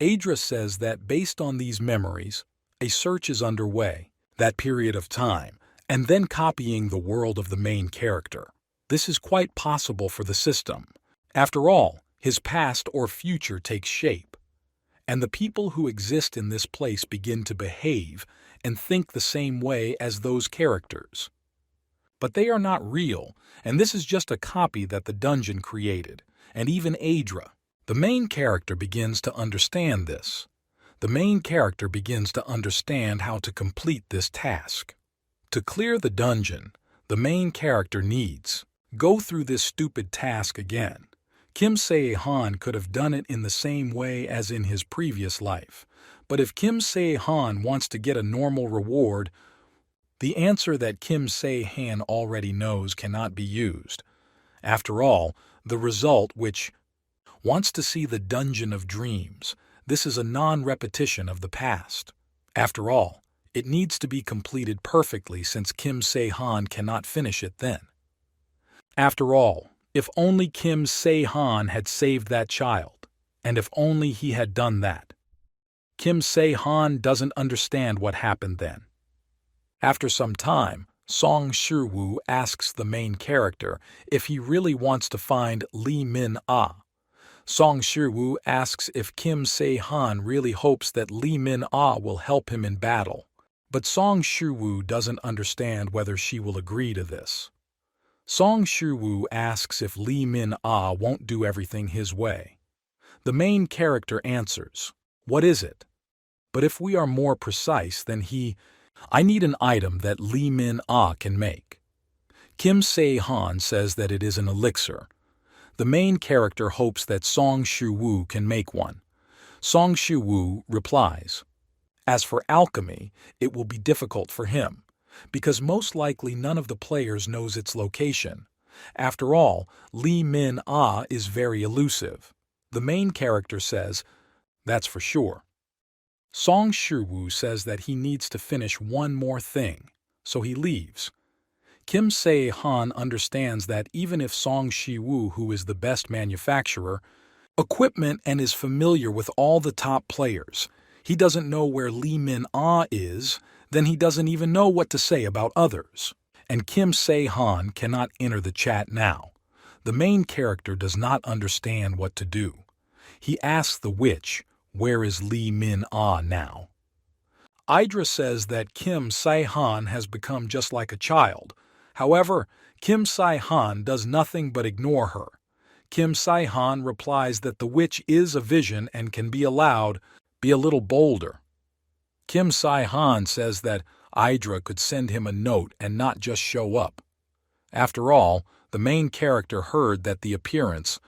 Aedra says that based on these memories, a search is underway, that period of time, and then copying the world of the main character. This is quite possible for the system. After all, his past or future takes shape, and the people who exist in this place begin to behave and think the same way as those characters. But they are not real, and this is just a copy that the dungeon created, and even Aedra. The main character begins to understand this. The main character begins to understand how to complete this task. To clear the dungeon, the main character needs go through this stupid task again. Kim Se-han could have done it in the same way as in his previous life, but if Kim Se-han wants to get a normal reward, the answer that Kim Se-han already knows cannot be used. After all, the result which wants to see the dungeon of dreams, this is a non-repetition of the past. After all, it needs to be completed perfectly since Kim Se-han cannot finish it then. After all, if only Kim Se-han had saved that child, and if only he had done that. Kim Se-han doesn't understand what happened then. After some time, Song Shi-woo asks the main character if he really wants to find Lee Min-ah. Song Shi-woo asks if Kim Se-han really hopes that Lee Min-ah will help him in battle, but Song Shi-woo doesn't understand whether she will agree to this. Song Shi-woo asks if Lee Min-ah won't do everything his way. The main character answers, "What is it?" But if we are more precise, then I need an item that Lee Min-ah can make. Kim Se-han says that it is an elixir. The main character hopes that Song Shi-woo can make one. Song Shi-woo replies, "As for alchemy, it will be difficult for him, because most likely none of the players knows its location. After all, Lee Min-ah is very elusive." The main character says, "That's for sure." Song Shi-woo says that he needs to finish one more thing, so he leaves. Kim Se-han understands that even if Song Shi-woo, who is the best manufacturer, equipment and is familiar with all the top players, he doesn't know where Lee Min-ah is, then he doesn't even know what to say about others. And Kim Se-han cannot enter the chat now. The main character does not understand what to do. He asks the witch, "Where is Lee Min-ah now?" Idra says that Kim Se-han has become just like a child. However, Kim Se-han does nothing but ignore her. Kim Se-han replies that the witch is a vision and can be allowed be a little bolder. Kim Se-han says that Idra could send him a note and not just show up. After all, the main character heard that the appearance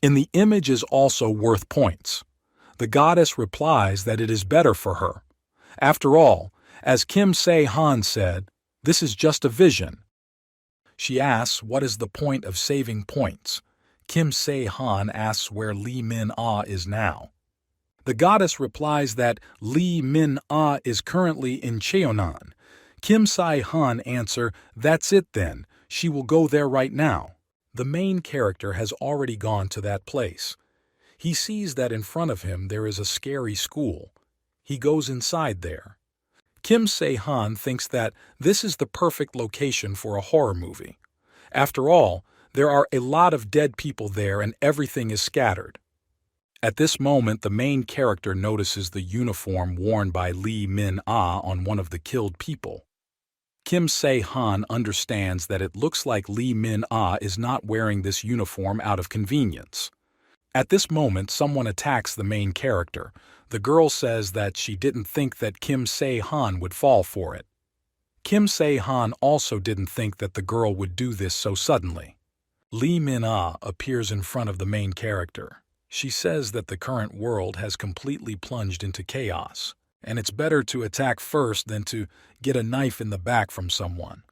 in the image is also worth points. The goddess replies that it is better for her. After all, as Kim Se-han said, this is just a vision. She asks what is the point of saving points. Kim Se-han asks where Lee Min-ah is now. The goddess replies that Lee Min-ah is currently in Cheonan. Kim Se-han answers, "That's it then, she will go there right now." The main character has already gone to that place. He sees that in front of him there is a scary school. He goes inside there. Kim Se-han thinks that this is the perfect location for a horror movie. After all, there are a lot of dead people there and everything is scattered. At this moment, the main character notices the uniform worn by Lee Min-ah on one of the killed people. Kim Se-han understands that it looks like Lee Min-ah is not wearing this uniform out of convenience. At this moment, someone attacks the main character. The girl says that she didn't think that Kim Se-han would fall for it. Kim Se-han also didn't think that the girl would do this so suddenly. Lee Min-ah appears in front of the main character. She says that the current world has completely plunged into chaos, and it's better to attack first than to get a knife in the back from someone.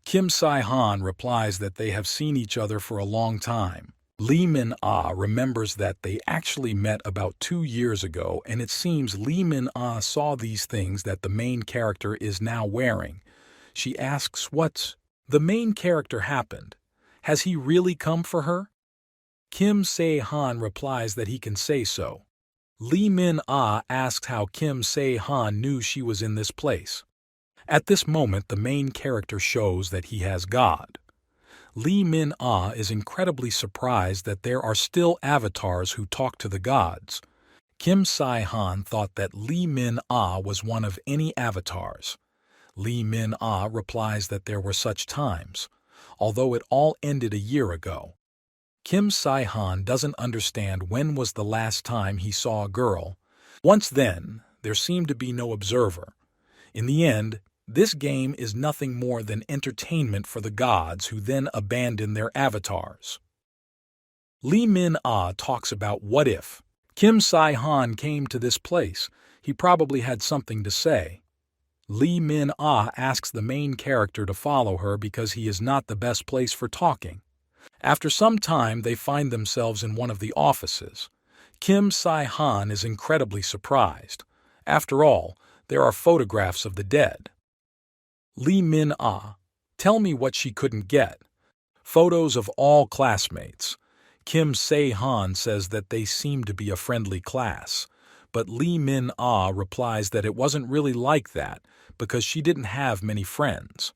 Kim Se-han replies that they have seen each other for a long time. Lee Min-ah remembers that they actually met about 2 years ago, and it seems Lee Min-ah saw these things that the main character is now wearing. She asks what's the main character happened. Has he really come for her? Kim Se-han replies that he can say so. Lee Min-ah asks how Kim Se-han knew she was in this place. At this moment, the main character shows that he has God. Lee Min-ah is incredibly surprised that there are still avatars who talk to the gods. Kim Se-han thought that Lee Min-ah was one of any avatars. Lee Min-ah replies that there were such times, although it all ended a year ago. Kim Se-han doesn't understand when was the last time he saw a girl. Once then, there seemed to be no observer. In the end, this game is nothing more than entertainment for the gods who then abandon their avatars. Lee Min-ah talks about what if Kim Se-han came to this place. He probably had something to say. Lee Min-ah asks the main character to follow her because he is not the best place for talking. After some time, they find themselves in one of the offices. Kim Se-han is incredibly surprised. After all, there are photographs of the dead. Lee Min-ah, tell me what she couldn't get. Photos of all classmates. Kim Se-han says that they seem to be a friendly class, but Lee Min-ah replies that it wasn't really like that because she didn't have many friends.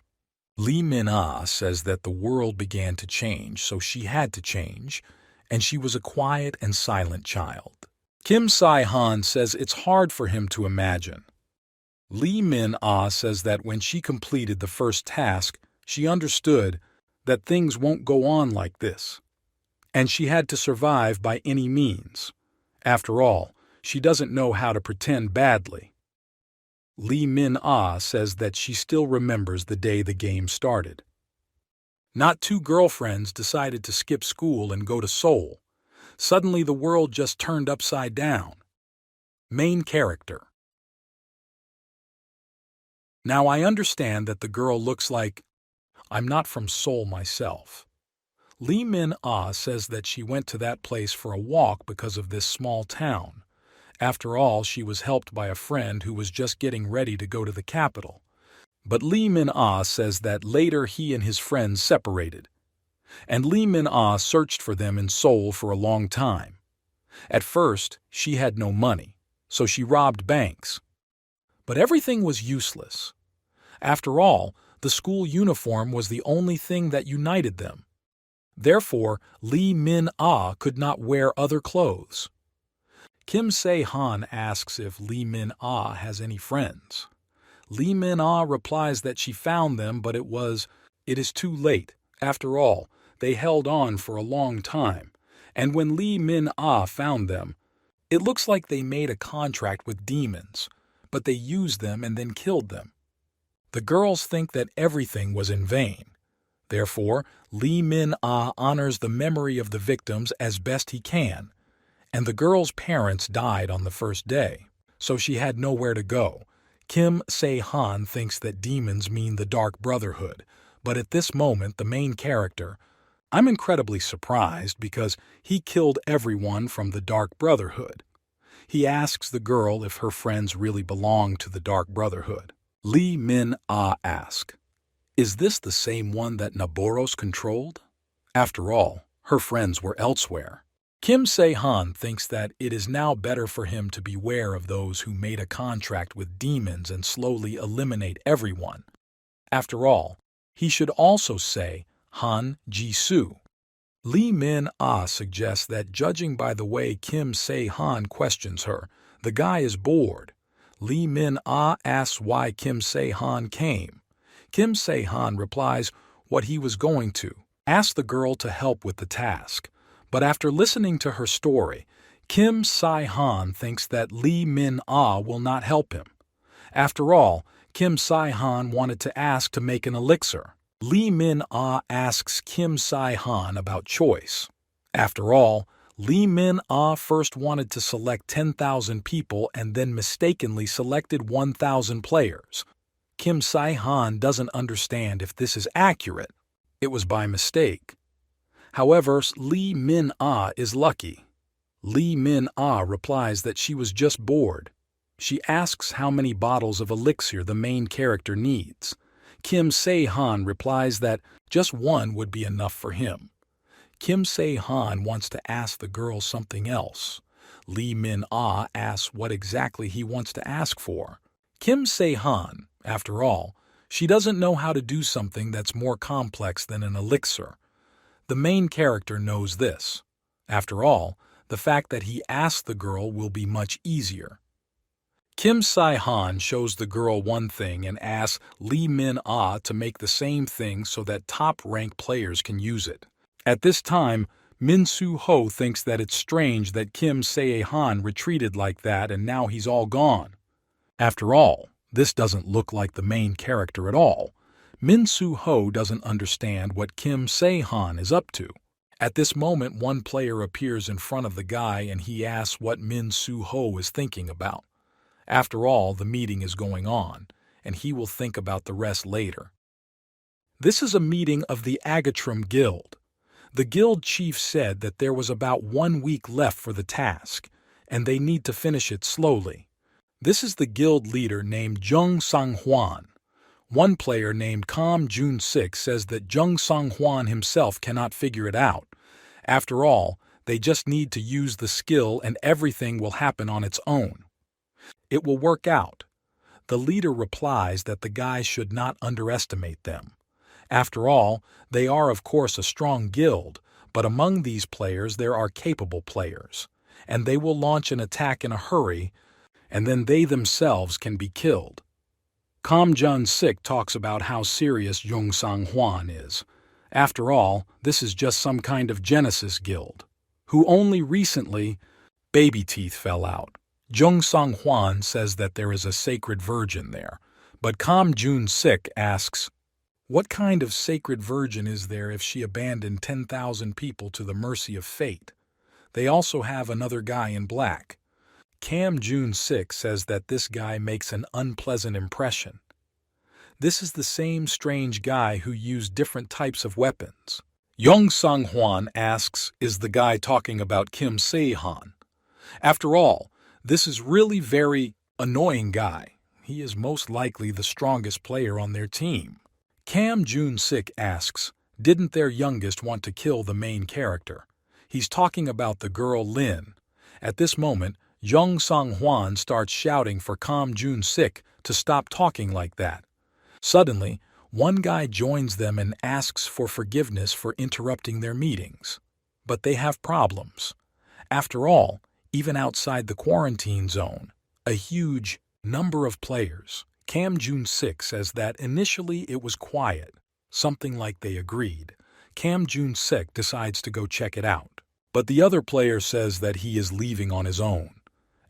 Lee Min-ah says that the world began to change, so she had to change, and she was a quiet and silent child. Kim Se-han says it's hard for him to imagine. Lee Min-ah says that when she completed the first task, she understood that things won't go on like this, and she had to survive by any means. After all, she doesn't know how to pretend badly. Lee Min-ah says that she still remembers the day the game started. Not two girlfriends decided to skip school and go to Seoul. Suddenly the world just turned upside down. Main character. Now I understand that the girl looks like, I'm not from Seoul myself. Lee Min-ah says that she went to that place for a walk because of this small town. After all, she was helped by a friend who was just getting ready to go to the capital. But Lee Min-ah says that later he and his friends separated. And Lee Min-ah searched for them in Seoul for a long time. At first, she had no money, so she robbed banks. But everything was useless. After all, the school uniform was the only thing that united them. Therefore, Lee Min-ah could not wear other clothes. Kim Se-han asks if Lee Min-ah has any friends. Lee Min-ah replies that she found them, but it is too late. After all, they held on for a long time, and when Lee Min-ah found them, it looks like they made a contract with demons, but they used them and then killed them. The girls think that everything was in vain. Therefore, Lee Min-ah honors the memory of the victims as best he can, and the girl's parents died on the first day, so she had nowhere to go. Kim Se-han thinks that demons mean the Dark Brotherhood, but at this moment the main character, I'm incredibly surprised because he killed everyone from the Dark Brotherhood. He asks the girl if her friends really belong to the Dark Brotherhood. Lee Min-ah asks, is this the same one that Naboros controlled? After all, her friends were elsewhere. Kim Se-han thinks that it is now better for him to beware of those who made a contract with demons and slowly eliminate everyone. After all, he should also say Han Ji-soo. Lee Min-ah suggests that judging by the way Kim Se-han questions her, the guy is bored. Lee Min-ah asks why Kim Se-han came. Kim Se-han replies what he was going to, ask the girl to help with the task. But after listening to her story, Kim Se-han thinks that Lee Min-ah will not help him. After all, Kim Se-han wanted to ask to make an elixir. Lee Min-ah asks Kim Se-han about choice. After all, Lee Min-ah first wanted to select 10,000 people and then mistakenly selected 1,000 players. Kim Se-han doesn't understand if this is accurate. It was by mistake. However, Lee Min-ah is lucky. Lee Min-ah replies that she was just bored. She asks how many bottles of elixir the main character needs. Kim Se-han replies that just one would be enough for him. Kim Se-han wants to ask the girl something else. Lee Min-ah asks what exactly he wants to ask for. Kim Se-han, after all, she doesn't know how to do something that's more complex than an elixir. The main character knows this. After all, the fact that he asked the girl will be much easier. Kim Se-han shows the girl one thing and asks Lee Min-ah to make the same thing so that top-ranked players can use it. At this time, Min Soo-ho thinks that it's strange that Kim Se-han retreated like that and now he's all gone. After all, this doesn't look like the main character at all. Min Soo-ho doesn't understand what Kim Se-han is up to. At this moment, one player appears in front of the guy and he asks what Min Soo-ho is thinking about. After all, the meeting is going on, and he will think about the rest later. This is a meeting of the Agatram Guild. The guild chief said that there was about 1 week left for the task, and they need to finish it slowly. This is the guild leader named Jung Sang-hwan. One player named Kam Jun-sik says that Jung Sang-hwan himself cannot figure it out. After all, they just need to use the skill and everything will happen on its own. It will work out. The leader replies that the guys should not underestimate them. After all, they are of course a strong guild, but among these players there are capable players, and they will launch an attack in a hurry, and then they themselves can be killed. Kam Jun-sik talks about how serious Jung Sang-hwan is. After all, this is just some kind of Genesis guild, who only recently baby teeth fell out. Jung Sung-hwan says that there is a sacred virgin there, but Kam Jun-sik asks, what kind of sacred virgin is there if she abandoned 10,000 people to the mercy of fate? They also have another guy in black. Kam Jun-sik says that this guy makes an unpleasant impression. This is the same strange guy who used different types of weapons. Jung Sung-hwan asks, is the guy talking about Kim Se-han? After all, this is really very annoying guy. He is most likely the strongest player on their team. Kam Jun-sik asks, didn't their youngest want to kill the main character? He's talking about the girl Lin. At this moment, Jung Sung-hwan starts shouting for Kam Jun-sik to stop talking like that. Suddenly, one guy joins them and asks for forgiveness for interrupting their meetings. But they have problems. After all, even outside the quarantine zone, a huge number of players. Kam Jun-sik says that initially it was quiet, something like they agreed. Kam Jun-sik decides to go check it out. But the other player says that he is leaving on his own.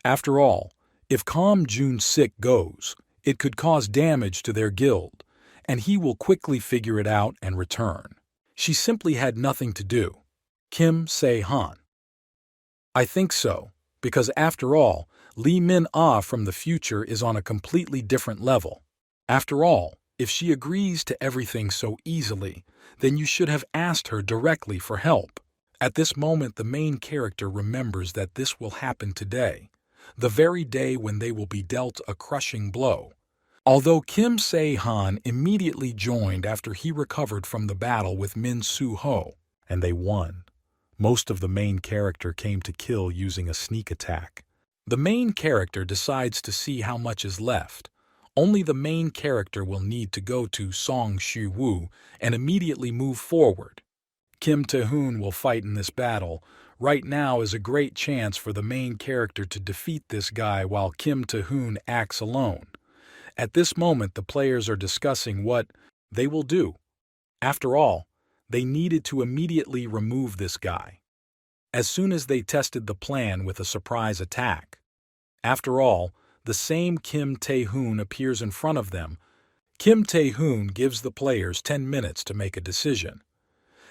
After all, if Kam Jun-sik goes, it could cause damage to their guild, and he will quickly figure it out and return. She simply had nothing to do. Kim Se-han. I think so, because after all, Lee Min-ah from the future is on a completely different level. After all, if she agrees to everything so easily, then you should have asked her directly for help. At this moment, the main character remembers that this will happen today, the very day when they will be dealt a crushing blow. Although Kim Se-han immediately joined after he recovered from the battle with Min Soo-ho, and they won. Most of the main character came to kill using a sneak attack. The main character decides to see how much is left. Only the main character will need to go to Song Shi-woo and immediately move forward. Kim Tae-hoon will fight in this battle. Right now is a great chance for the main character to defeat this guy while Kim Tae-hoon acts alone. At this moment, the players are discussing what they will do. After all, they needed to immediately remove this guy. As soon as they tested the plan with a surprise attack. After all, the same Kim Tae-hoon appears in front of them. Kim Tae-hoon gives the players 10 minutes to make a decision.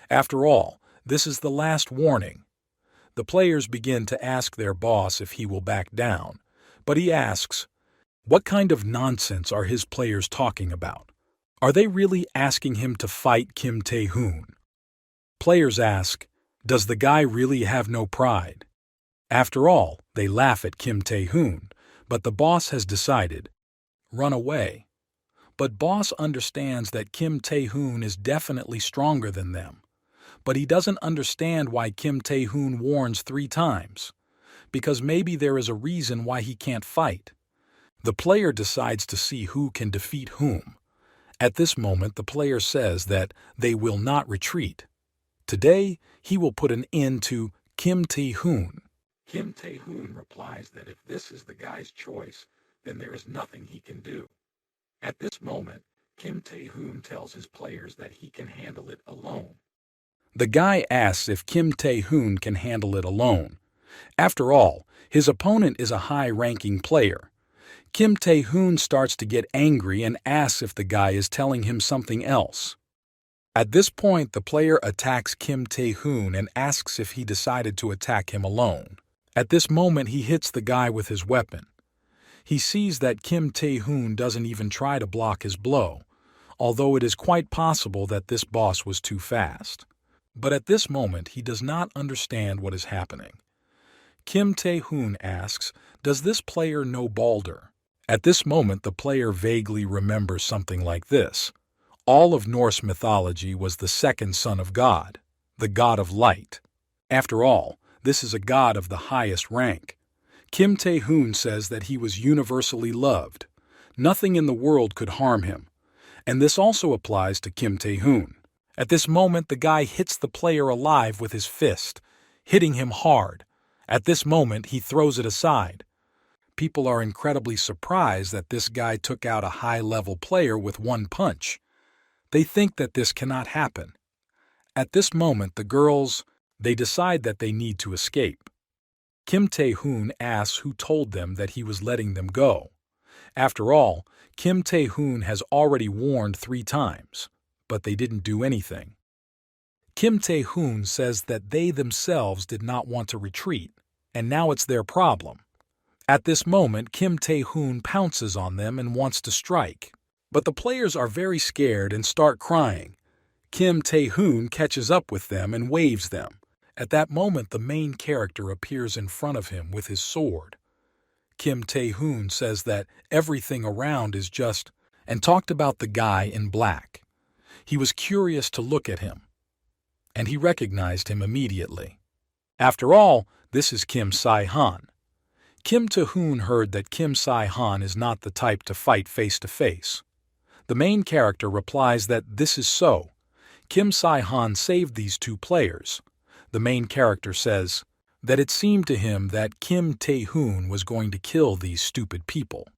After all, this is the last warning. The players begin to ask their boss if he will back down, but he asks, what kind of nonsense are his players talking about? Are they really asking him to fight Kim Tae-hoon? Players ask, does the guy really have no pride? After all, they laugh at Kim Tae-hoon, but the boss has decided, run away. But boss understands that Kim Tae-hoon is definitely stronger than them. But he doesn't understand why Kim Tae-hoon warns 3 times. Because maybe there is a reason why he can't fight. The player decides to see who can defeat whom. At this moment, the player says that they will not retreat. Today, he will put an end to Kim Tae-hoon. Kim Tae-hoon replies that if this is the guy's choice, then there is nothing he can do. At this moment, Kim Tae-hoon tells his players that he can handle it alone. The guy asks if Kim Tae-hoon can handle it alone. After all, his opponent is a high-ranking player. Kim Tae-hoon starts to get angry and asks if the guy is telling him something else. At this point, the player attacks Kim Tae-hoon and asks if he decided to attack him alone. At this moment, he hits the guy with his weapon. He sees that Kim Tae-hoon doesn't even try to block his blow, although it is quite possible that this boss was too fast. But at this moment, he does not understand what is happening. Kim Tae-hoon asks, does this player know Balder? At this moment, the player vaguely remembers something like this. All of Norse mythology was the second son of God, the god of light. After all, this is a god of the highest rank. Kim Tae-hoon says that he was universally loved. Nothing in the world could harm him. And this also applies to Kim Tae-hoon. At this moment, the guy hits the player alive with his fist, hitting him hard. At this moment, he throws it aside. People are incredibly surprised that this guy took out a high-level player with one punch. They think that this cannot happen. At this moment, the girls, they decide that they need to escape. Kim Tae-hoon asks who told them that he was letting them go. After all, Kim Tae-hoon has already warned 3 times, but they didn't do anything. Kim Tae-hoon says that they themselves did not want to retreat, and now it's their problem. At this moment, Kim Tae-hoon pounces on them and wants to strike. But the players are very scared and start crying. Kim Tae-hoon catches up with them and waves them. At that moment, the main character appears in front of him with his sword. Kim Tae-hoon says that everything around is just, and talked about the guy in black. He was curious to look at him, and he recognized him immediately. After all, this is Kim Sae-han. Kim Tae-hoon heard that Kim Sae-han is not the type to fight face-to-face. The main character replies that this is so. Kim Sae-han saved these 2 players. The main character says that it seemed to him that Kim Tae-hoon was going to kill these stupid people.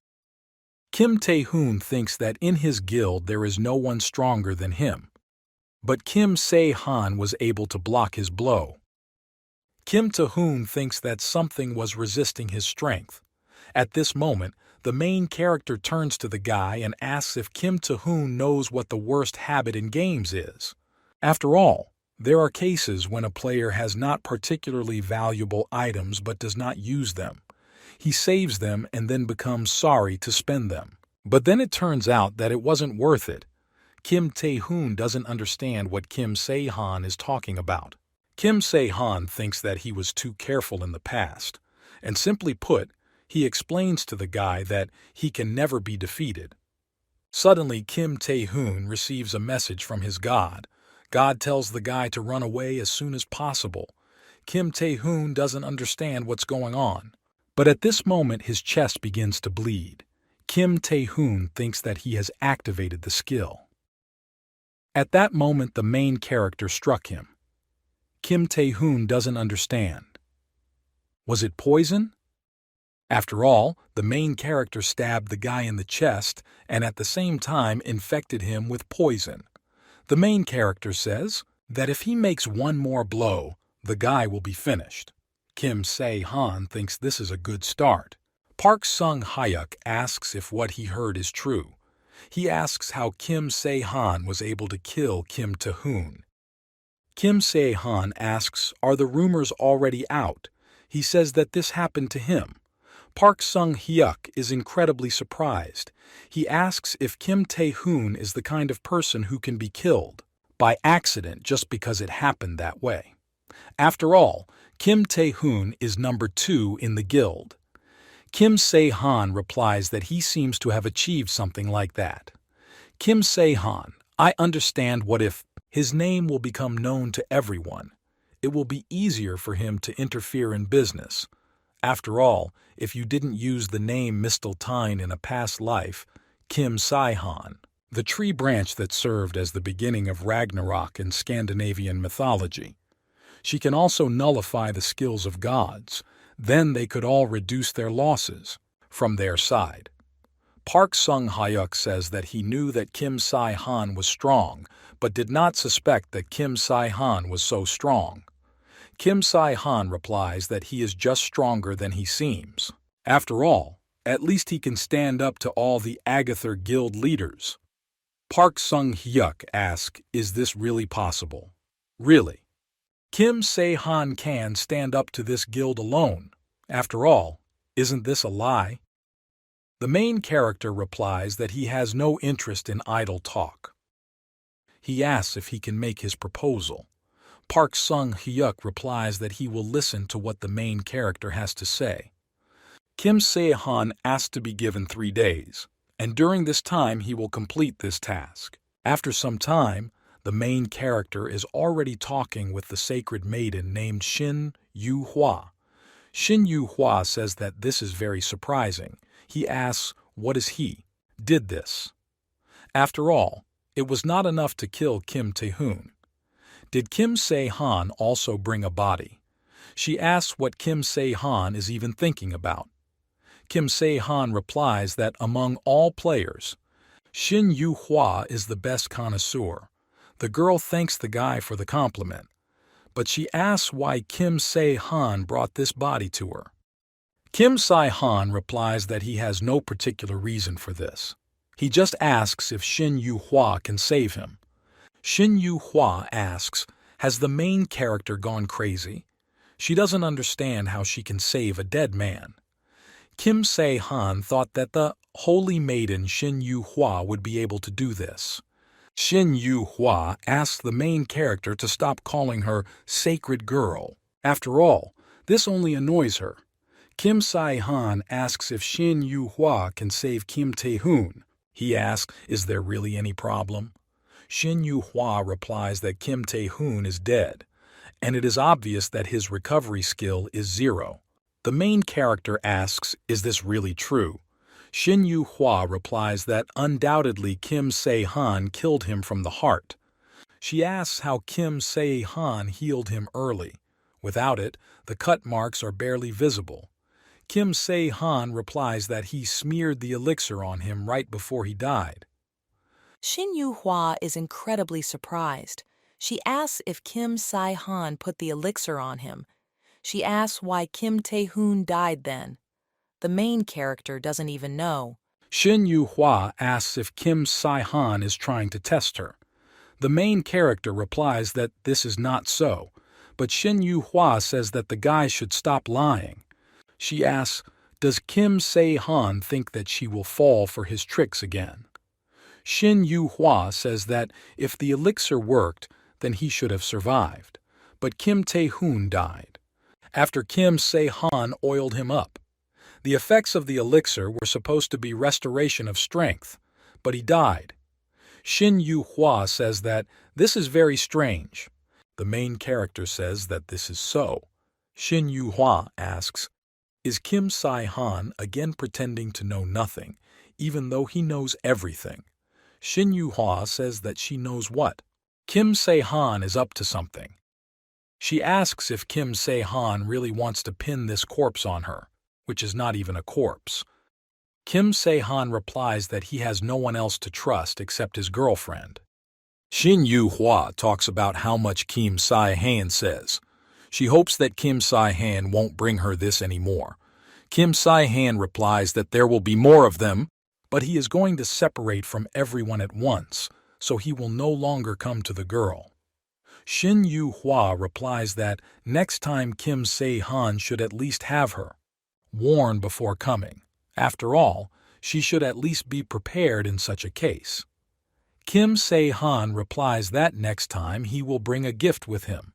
Kim Tae-hoon thinks that in his guild there is no one stronger than him. But Kim Sae-han was able to block his blow. Kim Tae-hoon thinks that something was resisting his strength. At this moment, the main character turns to the guy and asks if Kim Tae-hoon knows what the worst habit in games is. After all, there are cases when a player has not particularly valuable items but does not use them. He saves them and then becomes sorry to spend them. But then it turns out that it wasn't worth it. Kim Tae-hoon doesn't understand what Kim Sae-han is talking about. Kim Sae-han thinks that he was too careful in the past, and simply put, he explains to the guy that he can never be defeated. Suddenly, Kim Tae-hoon receives a message from his god. God tells the guy to run away as soon as possible. Kim Tae-hoon doesn't understand what's going on. But at this moment, his chest begins to bleed. Kim Tae-hoon thinks that he has activated the skill. At that moment, the main character struck him. Kim Tae-hoon doesn't understand. Was it poison? After all, the main character stabbed the guy in the chest and at the same time infected him with poison. The main character says that if he makes one more blow, the guy will be finished. Kim Sae-han thinks this is a good start. Park Sung-hyuk asks if what he heard is true. He asks how Kim Sae-han was able to kill Kim Tae-hoon. Kim Sae-han asks, are the rumors already out? He says that this happened to him. Park Sung-hyuk is incredibly surprised. He asks if Kim Tae-hoon is the kind of person who can be killed by accident just because it happened that way. After all, Kim Tae-hoon is number 2 in the guild. Kim Sae-han replies that he seems to have achieved something like that. Kim Sae-han, I understand what if his name will become known to everyone. It will be easier for him to interfere in business. After all, if you didn't use the name Misteltein in a past life, Kim Sae-han, the tree branch that served as the beginning of Ragnarok in Scandinavian mythology. She can also nullify the skills of gods. Then they could all reduce their losses from their side. Park Sung-hyuk says that he knew that Kim Sae-han was strong, but did not suspect that Kim Sae-han was so strong. Kim Sae-han replies that he is just stronger than he seems. After all, at least he can stand up to all the Agather Guild leaders. Park Sung-hyuk asks, is this really possible? Really? Kim Sae-han can stand up to this guild alone. After all, isn't this a lie? The main character replies that he has no interest in idle talk. He asks if he can make his proposal. Park Sung-hyuk replies that he will listen to what the main character has to say. Kim Sae-han asks to be given 3 days, and during this time he will complete this task. After some time, the main character is already talking with the sacred maiden named Shin Yu-hwa. Shin Yu-hwa says that this is very surprising. He asks, what is he? Did this? After all, it was not enough to kill Kim Tae-hoon. Did Kim Sae-han also bring a body? She asks what Kim Sae-han is even thinking about. Kim Sae-han replies that among all players, Shin Yu-hwa is the best connoisseur. The girl thanks the guy for the compliment. but she asks why Kim Se-han brought this body to her. Kim Se-han replies that he has no particular reason for this. He just asks if Shin Yu-hwa can save him. Shin Yu-hwa asks, has the main character gone crazy? She doesn't understand how she can save a dead man. Kim Se-han thought that the holy maiden Shin Yu-hwa would be able to do this. Shin Yu-hwa asks the main character to stop calling her sacred girl. After all, this only annoys her. Kim Se-han asks if Shin Yu-hwa can save Kim Tae-hoon. He asks, is there really any problem? Shin Yu-hwa replies that Kim Tae-hoon is dead, and it is obvious that his recovery skill is 0. The main character asks, is this really true? Shin Yu-hwa replies that undoubtedly Kim Se-han killed him from the heart. She asks how Kim Se-han healed him early. Without it, the cut marks are barely visible. Kim Se-han replies that he smeared the elixir on him right before he died. Shin Yu-hwa is incredibly surprised. She asks if Kim Se-han put the elixir on him. She asks why Kim Tae-hoon died then. The main character doesn't even know. Shin Yu-hwa asks if Kim Se-han is trying to test her. The main character replies that this is not so, but Shin Yu-hwa says that the guy should stop lying. She asks, does Kim Se-han think that she will fall for his tricks again? Shin Yu-hwa says that if the elixir worked, then he should have survived. But Kim Tae-hoon died after Kim Se-han oiled him up. The effects of the elixir were supposed to be restoration of strength, but he died. Shin Yu-hwa says that this is very strange. The main character says that this is so. Shin Yu-hwa asks, is Kim Se-han again pretending to know nothing, even though he knows everything? Shin Yu-hwa says that she knows what. Kim Se-han is up to something. She asks if Kim Se-han really wants to pin this corpse on her, which is not even a corpse. Kim Se-han replies that he has no one else to trust except his girlfriend. Shin Yu-hwa talks about how much Kim Se-han says. She hopes that Kim Se-han won't bring her this anymore. Kim Se-han replies that there will be more of them, but he is going to separate from everyone at once, so he will no longer come to the girl. Shin Yu-hwa replies that next time Kim Se-han should at least have her. Warn before coming. After all, she should at least be prepared in such a case. Kim Se-han replies that next time he will bring a gift with him.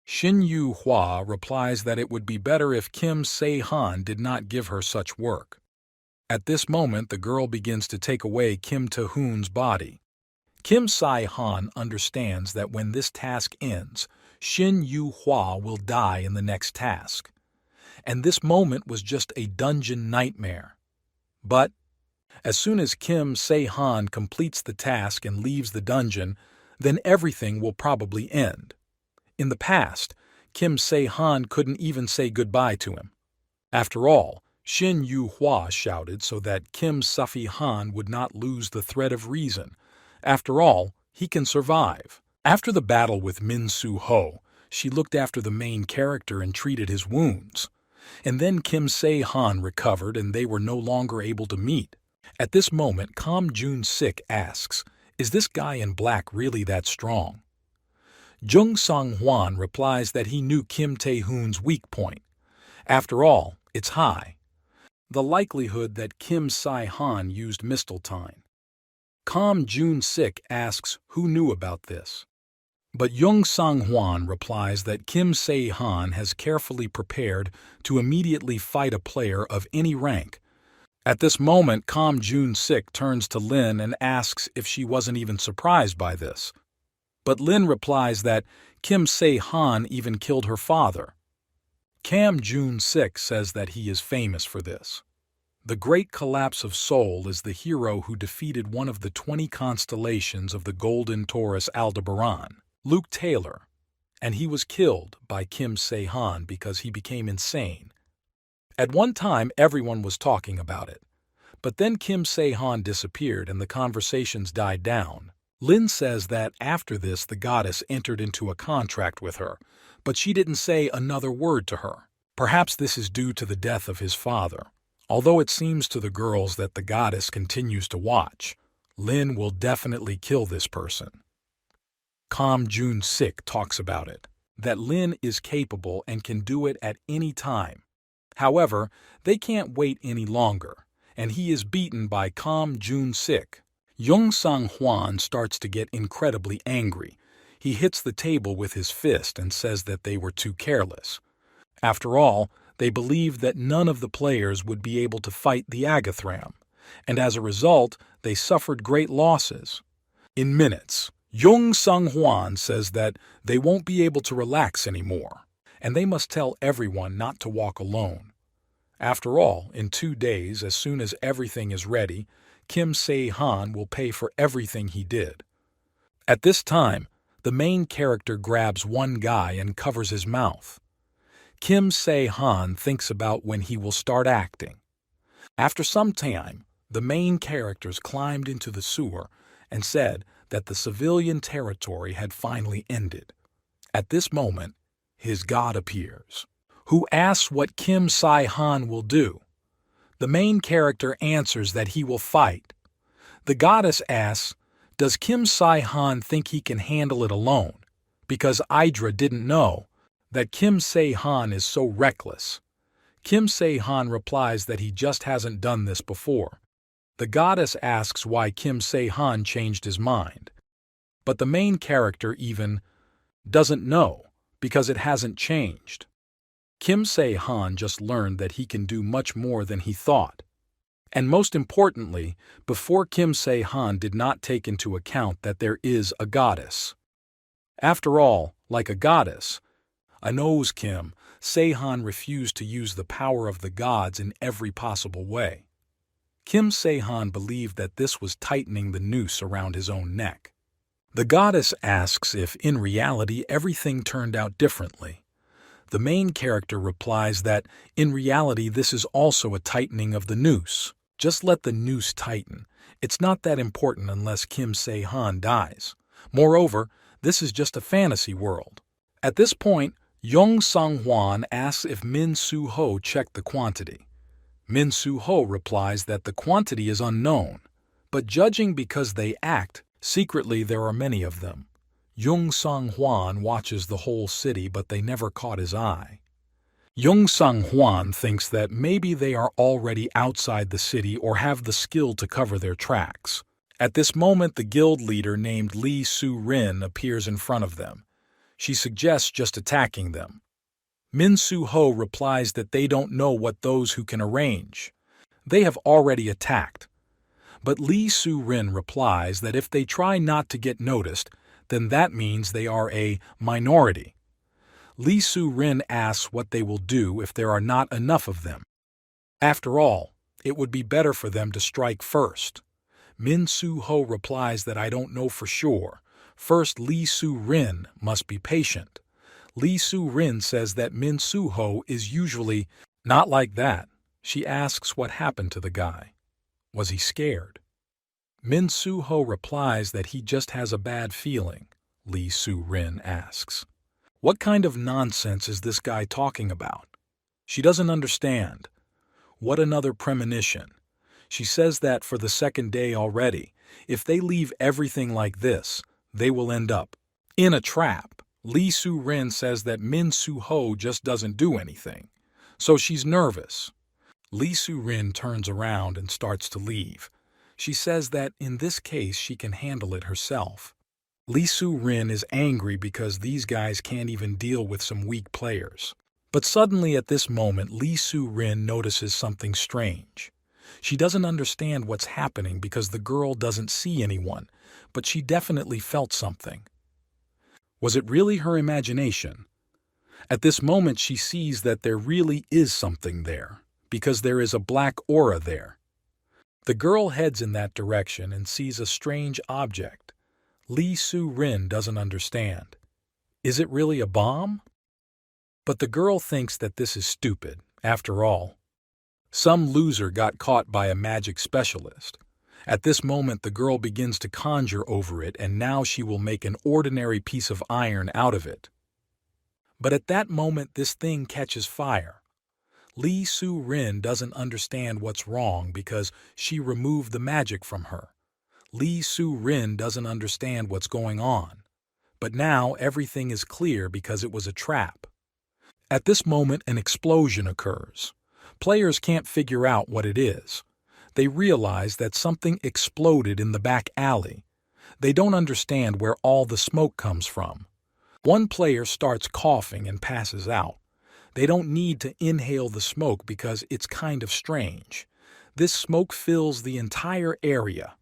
Shin Yu-hwa replies that it would be better if Kim Se-han did not give her such work. At this moment, the girl begins to take away Kim Tae-hoon's body. Kim Se-han understands that when this task ends, Shin Yu-hwa will die in the next task. And this moment was just a dungeon nightmare. But as soon as Kim Se-han completes the task and leaves the dungeon, then everything will probably end. In the past, Kim Se-han couldn't even say goodbye to him. After all, Shin Yu-hwa shouted so that Kim Se-han would not lose the thread of reason. After all, he can survive. After the battle with Min Soo-ho, she looked after the main character and treated his wounds. And then Kim Se-han recovered and they were no longer able to meet. At this moment, Kam Jun-sik asks, is this guy in black really that strong? Jung Sung-hwan replies that he knew Kim Tae-hoon's weak point. After all, it's high. The likelihood that Kim Se-han used Misteltein. Kam Jun-sik asks who knew about this. But Jung Sung-hwan replies that Kim Se-han has carefully prepared to immediately fight a player of any rank. At this moment, Kam Jun-sik turns to Lin and asks if she wasn't even surprised by this. But Lin replies that Kim Se-han even killed her father. Kam Jun-sik says that he is famous for this. The Great Collapse of Seoul is the hero who defeated one of the 20 constellations of the Golden Taurus Aldebaran, Luke Taylor, and he was killed by Kim Se-han because he became insane. At one time, everyone was talking about it, but then Kim Se-han disappeared and the conversations died down. Lin says that after this the goddess entered into a contract with her, but she didn't say another word to her. Perhaps this is due to the death of his father. Although it seems to the girls that the goddess continues to watch, Lin will definitely kill this person. Kam Jun-sik talks about it, that Lin is capable and can do it at any time. However, they can't wait any longer, and he is beaten by Kam Jun-sik. Young Sang-hwan starts to get incredibly angry. He hits the table with his fist and says that they were too careless. After all, they believed that none of the players would be able to fight the Agathram, and as a result, they suffered great losses. In minutes, Young Sang-hwan says that they won't be able to relax anymore, and they must tell everyone not to walk alone. After all, in 2 days, as soon as everything is ready, Kim Se-han will pay for everything he did. At this time, the main character grabs one guy and covers his mouth. Kim Se-han thinks about when he will start acting. After some time, the main characters climbed into the sewer and said that the civilian territory had finally ended. At this moment, his god appears, who asks what Kim Se-han will do. The main character answers that he will fight. The goddess asks, does Kim Se-han think he can handle it alone? Because Idra didn't know that Kim Se-han is so reckless. Kim Se-han replies that he just hasn't done this before. The goddess asks why Kim Se-han changed his mind. But the main character even doesn't know because it hasn't changed. Kim Se-han just learned that he can do much more than he thought. And most importantly, before Kim Se-han did not take into account that there is a goddess. After all, like a goddess, knows Kim Se-han refused to use the power of the gods in every possible way. Kim Se-han believed that this was tightening the noose around his own neck. The goddess asks if in reality everything turned out differently. The main character replies that, in reality, this is also a tightening of the noose. Just let the noose tighten. It's not that important unless Kim Se-han dies. Moreover, this is just a fantasy world. At this point, Young Sang-hwan asks if Min Soo-ho checked the quantity. Min Soo-ho replies that the quantity is unknown, but judging because they act, secretly there are many of them. Young Sang-hwan watches the whole city, but they never caught his eye. Young Sang-hwan thinks that maybe they are already outside the city or have the skill to cover their tracks. At this moment, the guild leader named Lee Soo-rin appears in front of them. She suggests just attacking them. Min Soo-ho replies that they don't know what those who can arrange. They have already attacked. But Lee Soo-rin replies that if they try not to get noticed, then that means they are a minority. Lee Soo-rin asks what they will do if there are not enough of them. After all, it would be better for them to strike first. Min Soo-ho replies that I don't know for sure. First, Lee Soo-rin must be patient. Lee Soo-rin says that Min Soo-ho is usually not like that. She asks what happened to the guy. Was he scared? Min Soo-ho replies that he just has a bad feeling. Lee Soo-rin asks, what kind of nonsense is this guy talking about? She doesn't understand. What another premonition. She says that for the second day already, if they leave everything like this, they will end up in a trap. Lee Soo-rin says that Min Soo-ho just doesn't do anything, so she's nervous. Lee Soo-rin turns around and starts to leave. She says that in this case she can handle it herself. Lee Soo-rin is angry because these guys can't even deal with some weak players. But suddenly at this moment, Lee Soo-rin notices something strange. She doesn't understand what's happening because the girl doesn't see anyone, but she definitely felt something. Was it really her imagination? At this moment she sees that there really is something there, because there is a black aura there. The girl heads in that direction and sees a strange object. Lee Soo-rin doesn't understand. Is it really a bomb? But the girl thinks that this is stupid, after all. Some loser got caught by a magic specialist. At this moment, the girl begins to conjure over it, and now she will make an ordinary piece of iron out of it. But at that moment, this thing catches fire. Lee Soo-rin doesn't understand what's wrong because she removed the magic from her. Lee Soo-rin doesn't understand what's going on. But now everything is clear because it was a trap. At this moment, an explosion occurs. Players can't figure out what it is. They realize that something exploded in the back alley. They don't understand where all the smoke comes from. One player starts coughing and passes out. They don't need to inhale the smoke because it's kind of strange. This smoke fills the entire area.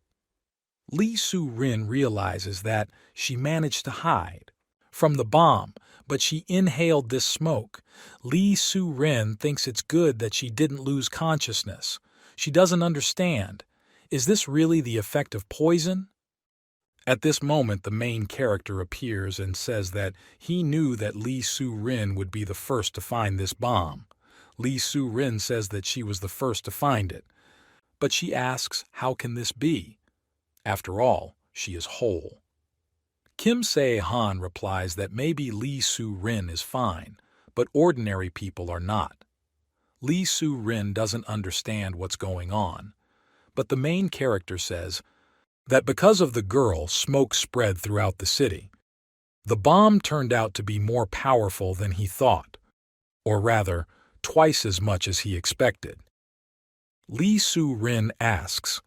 Lee Soo-rin realizes that she managed to hide from the bomb, but she inhaled this smoke. Lee Soo-rin thinks it's good that she didn't lose consciousness. She doesn't understand. Is this really the effect of poison? At this moment, the main character appears and says that he knew that Lee Soo-rin would be the first to find this bomb. Lee Soo-rin says that she was the first to find it. But she asks, how can this be? After all, she is whole. Kim Se-han replies that maybe Lee Soo-rin is fine, but ordinary people are not. Lee Soo-rin doesn't understand what's going on. But the main character says that because of the girl, smoke spread throughout the city. The bomb turned out to be more powerful than he thought, or rather, twice as much as he expected. Lee Soo-rin asks,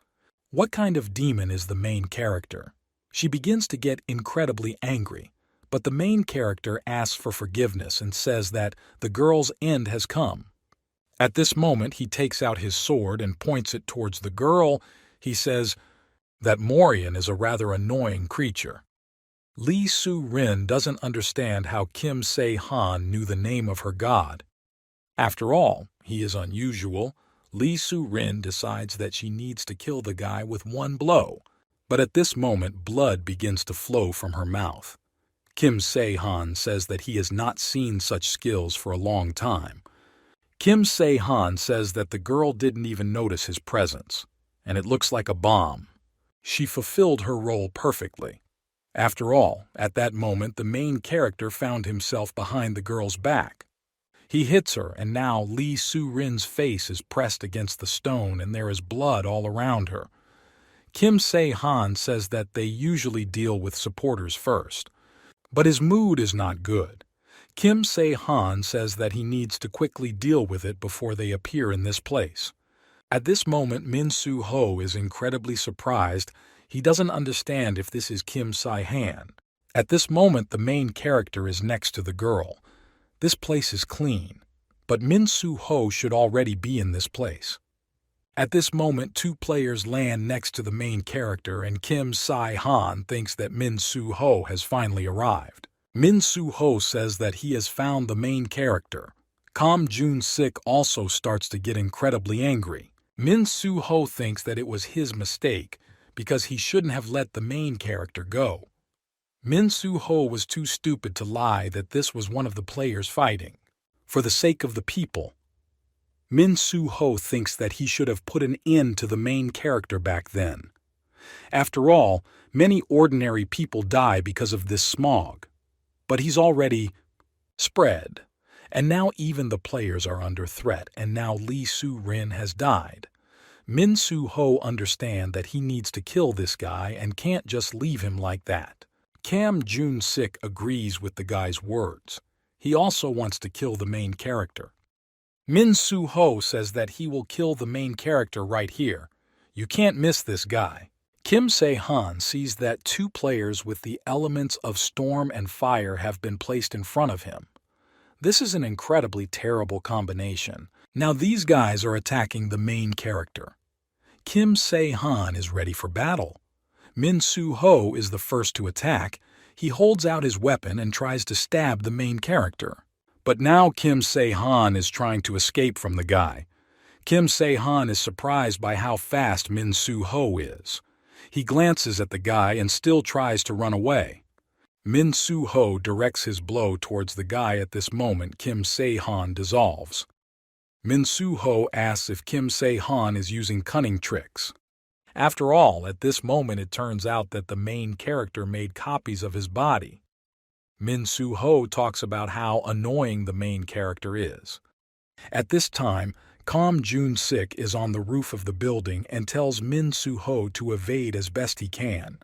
what kind of demon is the main character? She begins to get incredibly angry, but the main character asks for forgiveness and says that the girl's end has come. At this moment, he takes out his sword and points it towards the girl. He says that Morian is a rather annoying creature. Lee Soo-rin doesn't understand how Kim Se-han knew the name of her god. After all, he is unusual. Lee Soo-rin decides that she needs to kill the guy with one blow. But at this moment, blood begins to flow from her mouth. Kim Se-han says that he has not seen such skills for a long time. Kim Se-han says that the girl didn't even notice his presence, and it looks like a bomb. She fulfilled her role perfectly. After all, at that moment, the main character found himself behind the girl's back. He hits her, and now Lee Soo-rin's face is pressed against the stone, and there is blood all around her. Kim Se-han says that they usually deal with supporters first. But his mood is not good. Kim Se-han says that he needs to quickly deal with it before they appear in this place. At this moment, Min Soo-ho is incredibly surprised. He doesn't understand if this is Kim Se-han. At this moment, the main character is next to the girl. This place is clean, but Min Soo-ho should already be in this place. At this moment, two players land next to the main character, and Kim Se-han thinks that Min Soo-ho has finally arrived. Min Soo-ho says that he has found the main character. Kam Jun-sik also starts to get incredibly angry. Min Soo-ho thinks that it was his mistake because he shouldn't have let the main character go. Min Soo-ho was too stupid to lie that this was one of the players fighting. For the sake of the people, Min Soo-ho thinks that he should have put an end to the main character back then. After all, many ordinary people die because of this smog. But he's already spread. And now even the players are under threat, and now Lee Soo-rin has died. Min Soo-ho understands that he needs to kill this guy and can't just leave him like that. Kam Jun-sik agrees with the guy's words. He also wants to kill the main character. Min Soo-ho says that he will kill the main character right here. You can't miss this guy. Kim Se-han sees that two players with the elements of storm and fire have been placed in front of him. This is an incredibly terrible combination. Now these guys are attacking the main character. Kim Se-han is ready for battle. Min Soo-ho is the first to attack. He holds out his weapon and tries to stab the main character. But now Kim Se-han is trying to escape from the guy. Kim Se-han is surprised by how fast Min Soo-ho is. He glances at the guy and still tries to run away. Min Soo-ho directs his blow towards the guy. At this moment, Kim Se-han dissolves. Min Soo-ho asks if Kim Se-han is using cunning tricks. After all, at this moment it turns out that the main character made copies of his body. Min Soo Ho talks about how annoying the main character is. At this time, Kam Jun Sik is on the roof of the building and tells Min Soo Ho to evade as best he can.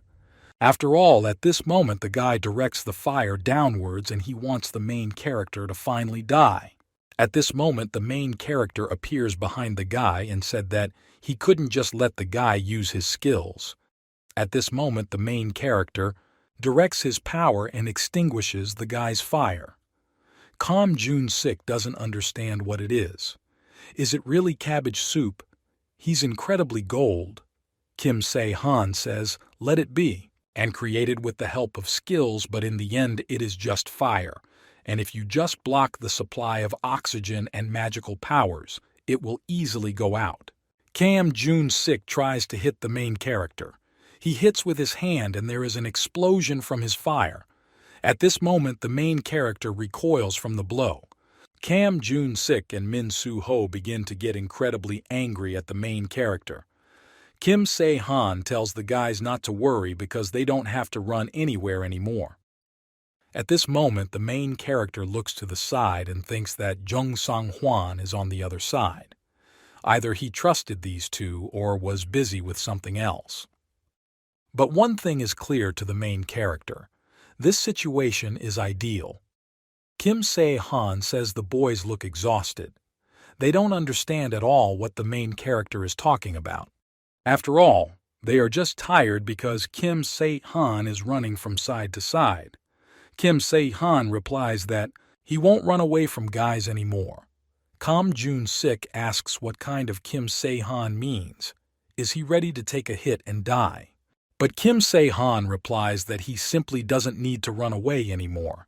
After all, at this moment the guy directs the fire downwards and he wants the main character to finally die. At this moment the main character appears behind the guy and said that he couldn't just let the guy use his skills. At this moment the main character directs his power and extinguishes the guy's fire. Kam Jun Sik doesn't understand what it is. Is it really cabbage soup? He's incredibly gold. Kim Se-han says, let it be, and created with the help of skills, but in the end it is just fire, and if you just block the supply of oxygen and magical powers, it will easily go out. Kam Jun Sik tries to hit the main character. He hits with his hand and there is an explosion from his fire. At this moment the main character recoils from the blow. Kam Jun Sik and Min Soo Ho begin to get incredibly angry at the main character. Kim Se-han tells the guys not to worry because they don't have to run anywhere anymore. At this moment the main character looks to the side and thinks that Jung Sang-hwan is on the other side. Either he trusted these two or was busy with something else. But one thing is clear to the main character. This situation is ideal. Kim Se-han says the boys look exhausted. They don't understand at all what the main character is talking about. After all, they are just tired because Kim Se-han is running from side to side. Kim Se-han replies that he won't run away from guys anymore. Kam Jun Sik asks what kind of Kim Se-han means. Is he ready to take a hit and die? But Kim Se-han replies that he simply doesn't need to run away anymore.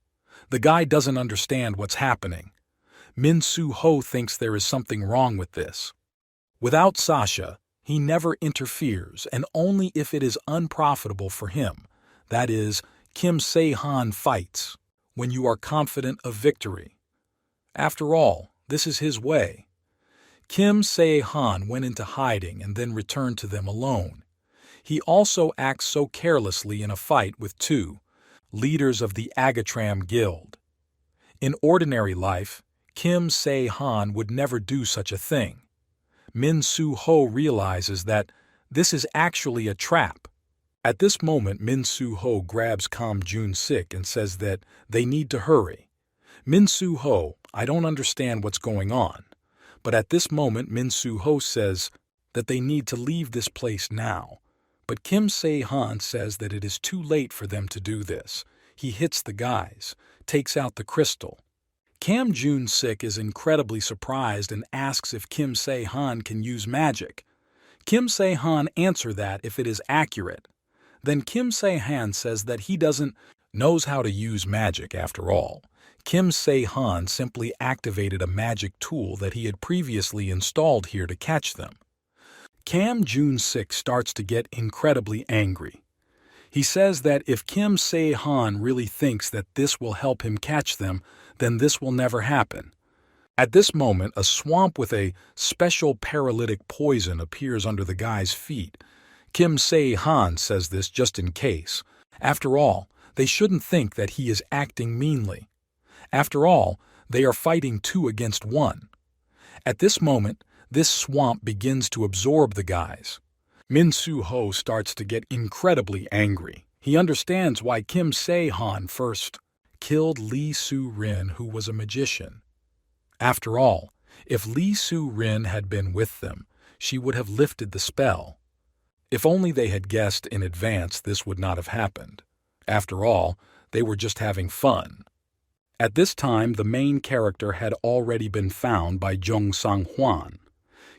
The guy doesn't understand what's happening. Min Soo Ho thinks there is something wrong with this. Without Sasha, he never interferes, and only if it is unprofitable for him. That is, Kim Se-han fights, when you are confident of victory. After all, this is his way. Kim Se-han went into hiding and then returned to them alone. He also acts so carelessly in a fight with two leaders of the Agatram Guild. In ordinary life, Kim Se-han would never do such a thing. Min Soo Ho realizes that this is actually a trap. At this moment, Min Soo Ho grabs Kam Jun Sik and says that they need to hurry. Min Soo Ho, I don't understand what's going on. But at this moment, Min Soo Ho says that they need to leave this place now. But Kim Se-han says that it is too late for them to do this. He hits the guys, takes out the crystal. Kam Jun Sik is incredibly surprised and asks if Kim Se-han can use magic. Kim Se-han answers that if it is accurate. Then Kim Se-han says that he knows how to use magic after all. Kim Se-han simply activated a magic tool that he had previously installed here to catch them. Kam Jun Sik starts to get incredibly angry. He says that if Kim Se-han really thinks that this will help him catch them, then this will never happen. At this moment, a swamp with a special paralytic poison appears under the guy's feet. Kim Se-han says this just in case. After all, they shouldn't think that he is acting meanly. After all, they are fighting 2 against 1. At this moment, this swamp begins to absorb the guys. Min Soo Ho starts to get incredibly angry. He understands why Kim Se-han first killed Lee Soo-rin, who was a magician. After all, if Lee Soo-rin had been with them, she would have lifted the spell. If only they had guessed in advance, this would not have happened. After all, they were just having fun. At this time, the main character had already been found by Jung Sang-hwan.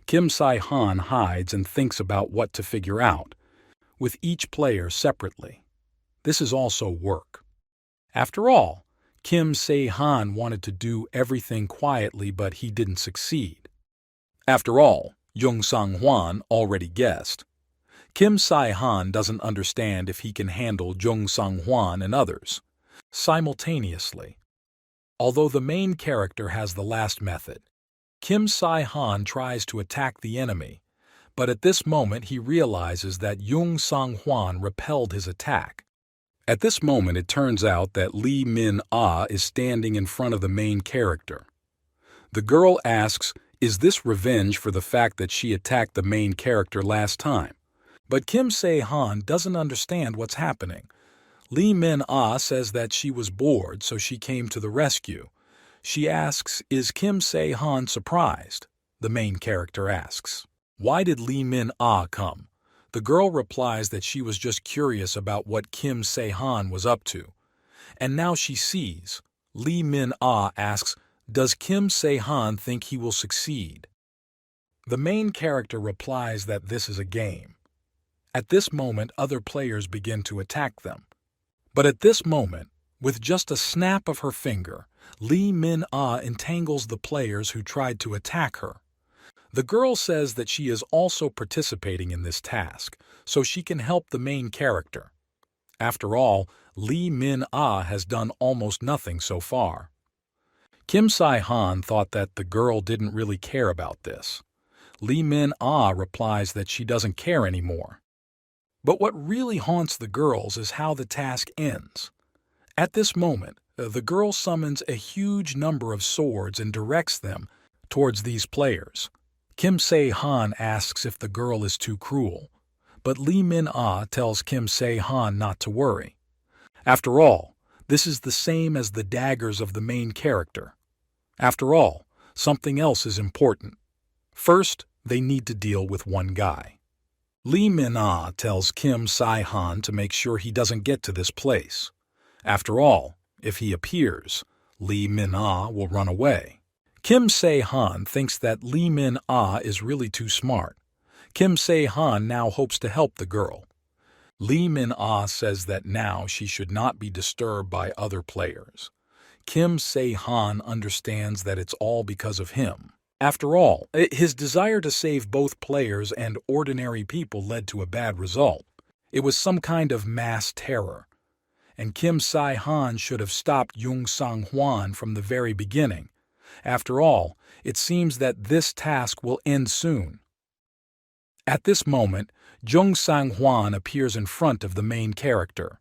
Kim Se-han hides and thinks about what to figure out, with each player separately. This is also work. After all, Kim Se-han wanted to do everything quietly, but he didn't succeed. After all, Jung Sang-hwan already guessed. Kim Se-han doesn't understand if he can handle Jung Sang-hwan and others simultaneously. Although the main character has the last method, Kim Se-han tries to attack the enemy, but at this moment he realizes that Jung Sang-hwan repelled his attack. At this moment it turns out that Lee Min-ah is standing in front of the main character. The girl asks, is this revenge for the fact that she attacked the main character last time? But Kim Se-han doesn't understand what's happening. Lee Min-ah says that she was bored, so she came to the rescue. She asks, is Kim Se-han surprised? The main character asks, why did Lee Min-ah come? The girl replies that she was just curious about what Kim Se-han was up to. And now she sees. Lee Min-ah asks, does Kim Se-han think he will succeed? The main character replies that this is a game. At this moment, other players begin to attack them. But at this moment, with just a snap of her finger, Lee Min-ah entangles the players who tried to attack her. The girl says that she is also participating in this task, so she can help the main character. After all, Lee Min-ah has done almost nothing so far. Kim Se-han thought that the girl didn't really care about this. Lee Min-ah replies that she doesn't care anymore. But what really haunts the girls is how the task ends. At this moment, the girl summons a huge number of swords and directs them towards these players. Kim Se-han asks if the girl is too cruel, but Lee Min-ah tells Kim Se-han not to worry. After all, this is the same as the daggers of the main character. After all, something else is important. First, they need to deal with one guy. Lee Min-ah tells Kim Se-han to make sure he doesn't get to this place. After all, if he appears, Lee Min-ah will run away. Kim Se-han thinks that Lee Min-ah is really too smart. Kim Se-han now hopes to help the girl. Lee Min-ah says that now she should not be disturbed by other players. Kim Se-han understands that it's all because of him. After all, his desire to save both players and ordinary people led to a bad result. It was some kind of mass terror. And Kim Se-han should have stopped Jung Sang-hwan from the very beginning. After all, it seems that this task will end soon. At this moment, Jung Sang-hwan appears in front of the main character.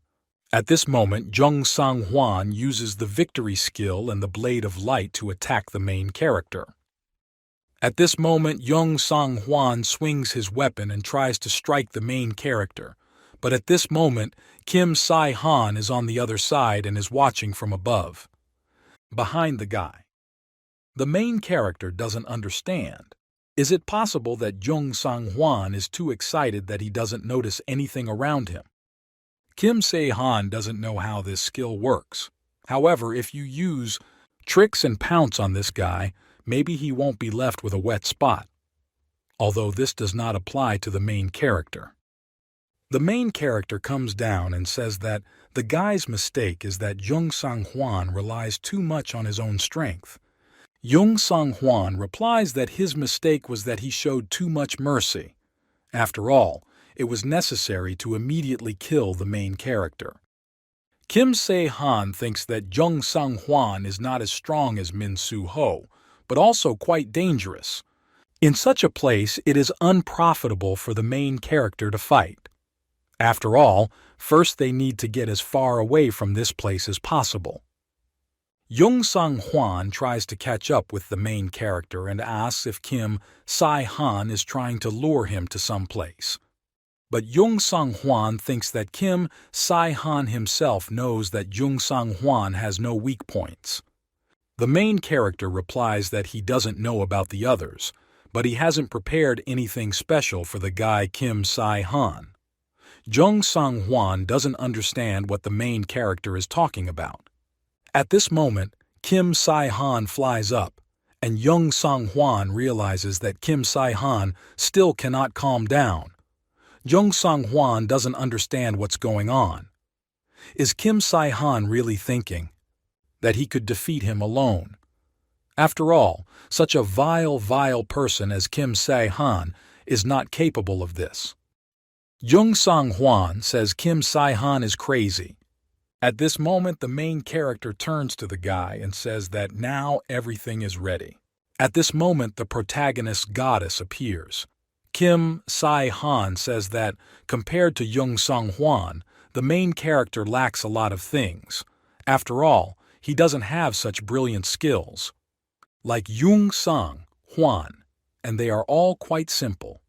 At this moment, Jung Sang-hwan uses the victory skill and the blade of light to attack the main character. At this moment, Jung Sang-hwan swings his weapon and tries to strike the main character. But at this moment, Kim Se-han is on the other side and is watching from above, behind the guy. The main character doesn't understand. Is it possible that Jung Sang-hwan is too excited that he doesn't notice anything around him? Kim Se-han doesn't know how this skill works. However, if you use tricks and pounce on this guy, maybe he won't be left with a wet spot. Although this does not apply to the main character. The main character comes down and says that the guy's mistake is that Jung Sang-hwan relies too much on his own strength. Jung Sang-hwan replies that his mistake was that he showed too much mercy. After all, it was necessary to immediately kill the main character. Kim Se-han thinks that Jung Sang-hwan is not as strong as Min Soo-ho, but also quite dangerous. In such a place, it is unprofitable for the main character to fight. After all, first they need to get as far away from this place as possible. Jung Sang-hwan tries to catch up with the main character and asks if Kim Se-han is trying to lure him to some place. But Jung Sang-hwan thinks that Kim Se-han himself knows that Jung Sang-hwan has no weak points. The main character replies that he doesn't know about the others, but he hasn't prepared anything special for the guy Kim Se-han. Jung Sang-hwan doesn't understand what the main character is talking about. At this moment, Kim Se-han flies up, and Jung Sang-hwan realizes that Kim Se-han still cannot calm down. Jung Sang-hwan doesn't understand what's going on. Is Kim Se-han really thinking that he could defeat him alone? After all, such a vile person as Kim Se-han is not capable of this. Jung Sang-hwan says Kim Se-han is crazy. At this moment, the main character turns to the guy and says that now everything is ready. At this moment, the protagonist's goddess appears. Kim Sai-han says that, compared to Jung Sung-hwan, the main character lacks a lot of things. After all, he doesn't have such brilliant skills. Like Jung Sung-hwan, and they are all quite simple.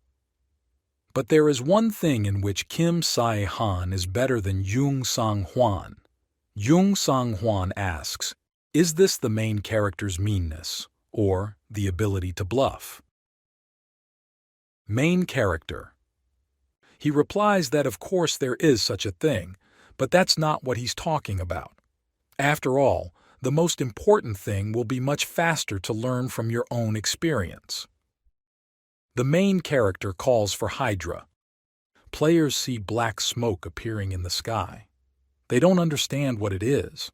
But there is one thing in which Kim Sai-han is better than Jung Sung-hwan. Jung Sung-hwan asks, is this the main character's meanness, or the ability to bluff? Main character. He replies that of course there is such a thing, but that's not what he's talking about. After all, the most important thing will be much faster to learn from your own experience. The main character calls for Hydra. Players see black smoke appearing in the sky. They don't understand what it is.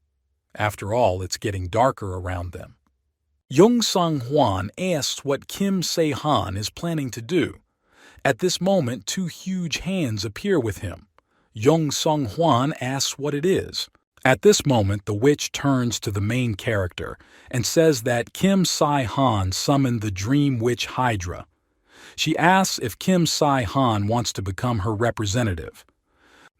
After all, it's getting darker around them. Jung Sung-hwan asks what Kim Se-han is planning to do. At this moment, two huge hands appear with him. Jung Sung-hwan asks what it is. At this moment, the witch turns to the main character and says that Kim Sai-han summoned the dream witch Hydra. She asks if Kim Sai-han wants to become her representative.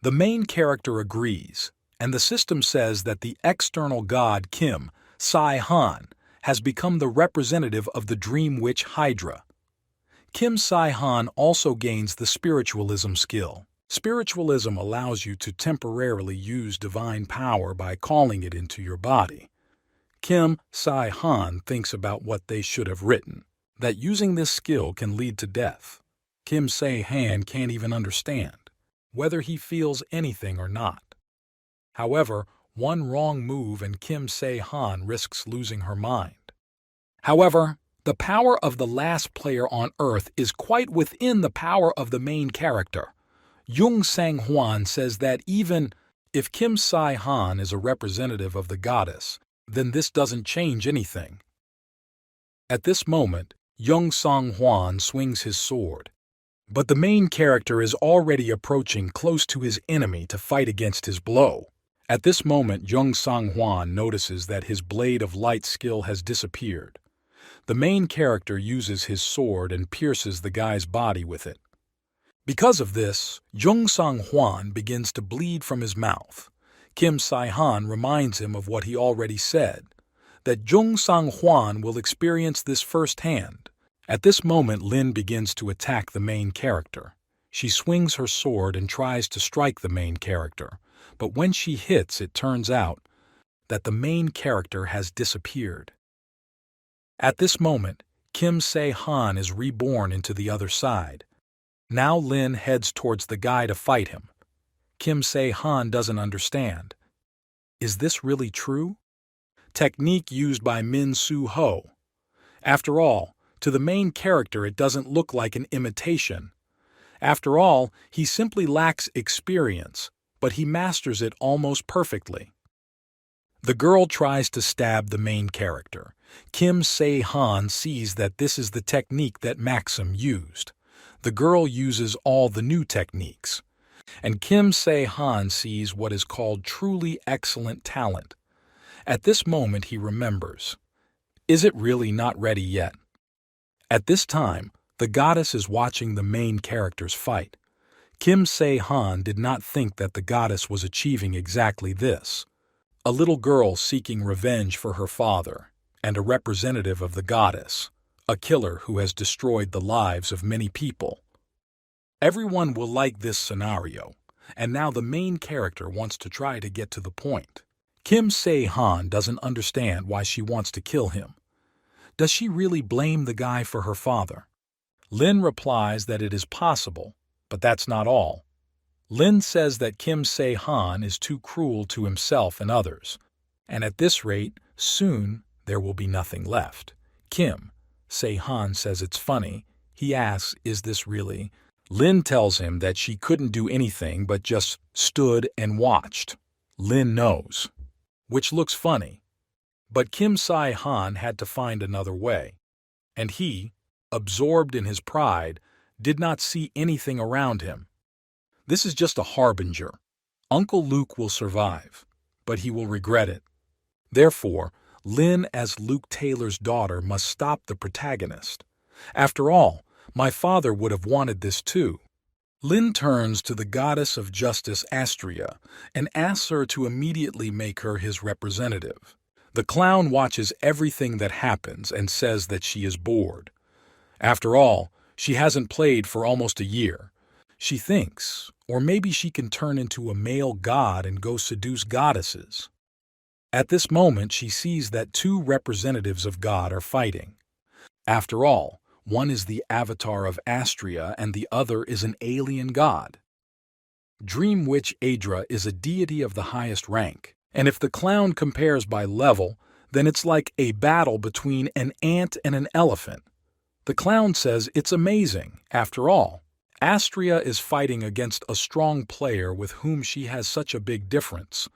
The main character agrees, and the system says that the external god Kim Sai-han has become the representative of the dream witch Hydra. Kim Sai-han also gains the spiritualism skill. Spiritualism allows you to temporarily use divine power by calling it into your body. Kim Sai-han thinks about what they should have written, that using this skill can lead to death. Kim Se-han can't even understand whether he feels anything or not. However, one wrong move and Kim Se-han risks losing her mind. However, the power of the last player on Earth is quite within the power of the main character. Jung Sang-hwan says that even if Kim Sai-han is a representative of the goddess, then this doesn't change anything. At this moment, Jung Sang-hwan swings his sword. But the main character is already approaching close to his enemy to fight against his blow. At this moment, Jung Sang-hwan notices that his blade of light skill has disappeared. The main character uses his sword and pierces the guy's body with it. Because of this, Jung Sang-hwan begins to bleed from his mouth. Kim Sai-han reminds him of what he already said, that Jung Sang-hwan will experience this firsthand. At this moment, Lin begins to attack the main character. She swings her sword and tries to strike the main character, but when she hits, it turns out that the main character has disappeared. At this moment, Kim Se-han is reborn into the other side. Now Lin heads towards the guy to fight him. Kim Se-han doesn't understand. Is this really true? Technique used by Min Soo-ho. After all, to the main character it doesn't look like an imitation. After all, he simply lacks experience, but he masters it almost perfectly. The girl tries to stab the main character. Kim Se-han sees that this is the technique that Maxim used. The girl uses all the new techniques. And Kim Se-han sees what is called truly excellent talent. At this moment he remembers. Is it really not ready yet? At this time, the goddess is watching the main character's fight. Kim Se-han did not think that the goddess was achieving exactly this. A little girl seeking revenge for her father, and a representative of the goddess, a killer who has destroyed the lives of many people. Everyone will like this scenario, and now the main character wants to try to get to the point. Kim Se-han doesn't understand why she wants to kill him. Does she really blame the guy for her father? Lin replies that it is possible, but that's not all. Lin says that Kim Se-han is too cruel to himself and others, and at this rate, soon there will be nothing left. Kim Se-han says it's funny. He asks, is this really? Lin tells him that she couldn't do anything but just stood and watched. Lin knows, which looks funny. But Kim Se-han had to find another way, and he, absorbed in his pride, did not see anything around him. This is just a harbinger. Uncle Luke will survive, but he will regret it. Therefore, Lin as Luke Taylor's daughter must stop the protagonist. After all, My father would have wanted this too. Lin turns to the goddess of justice Astria and asks her to immediately make her his representative. The clown watches everything that happens and says that she is bored. After all, she hasn't played for almost a year. She thinks, or maybe she can turn into a male god and go seduce goddesses. At this moment, she sees that two representatives of God are fighting. After all, one is the avatar of Astria and the other is an alien god. Dream Witch Adra is a deity of the highest rank, and if the clown compares by level, then it's like a battle between an ant and an elephant. The clown says it's amazing. After all, Astria is fighting against a strong player with whom she has such a big difference.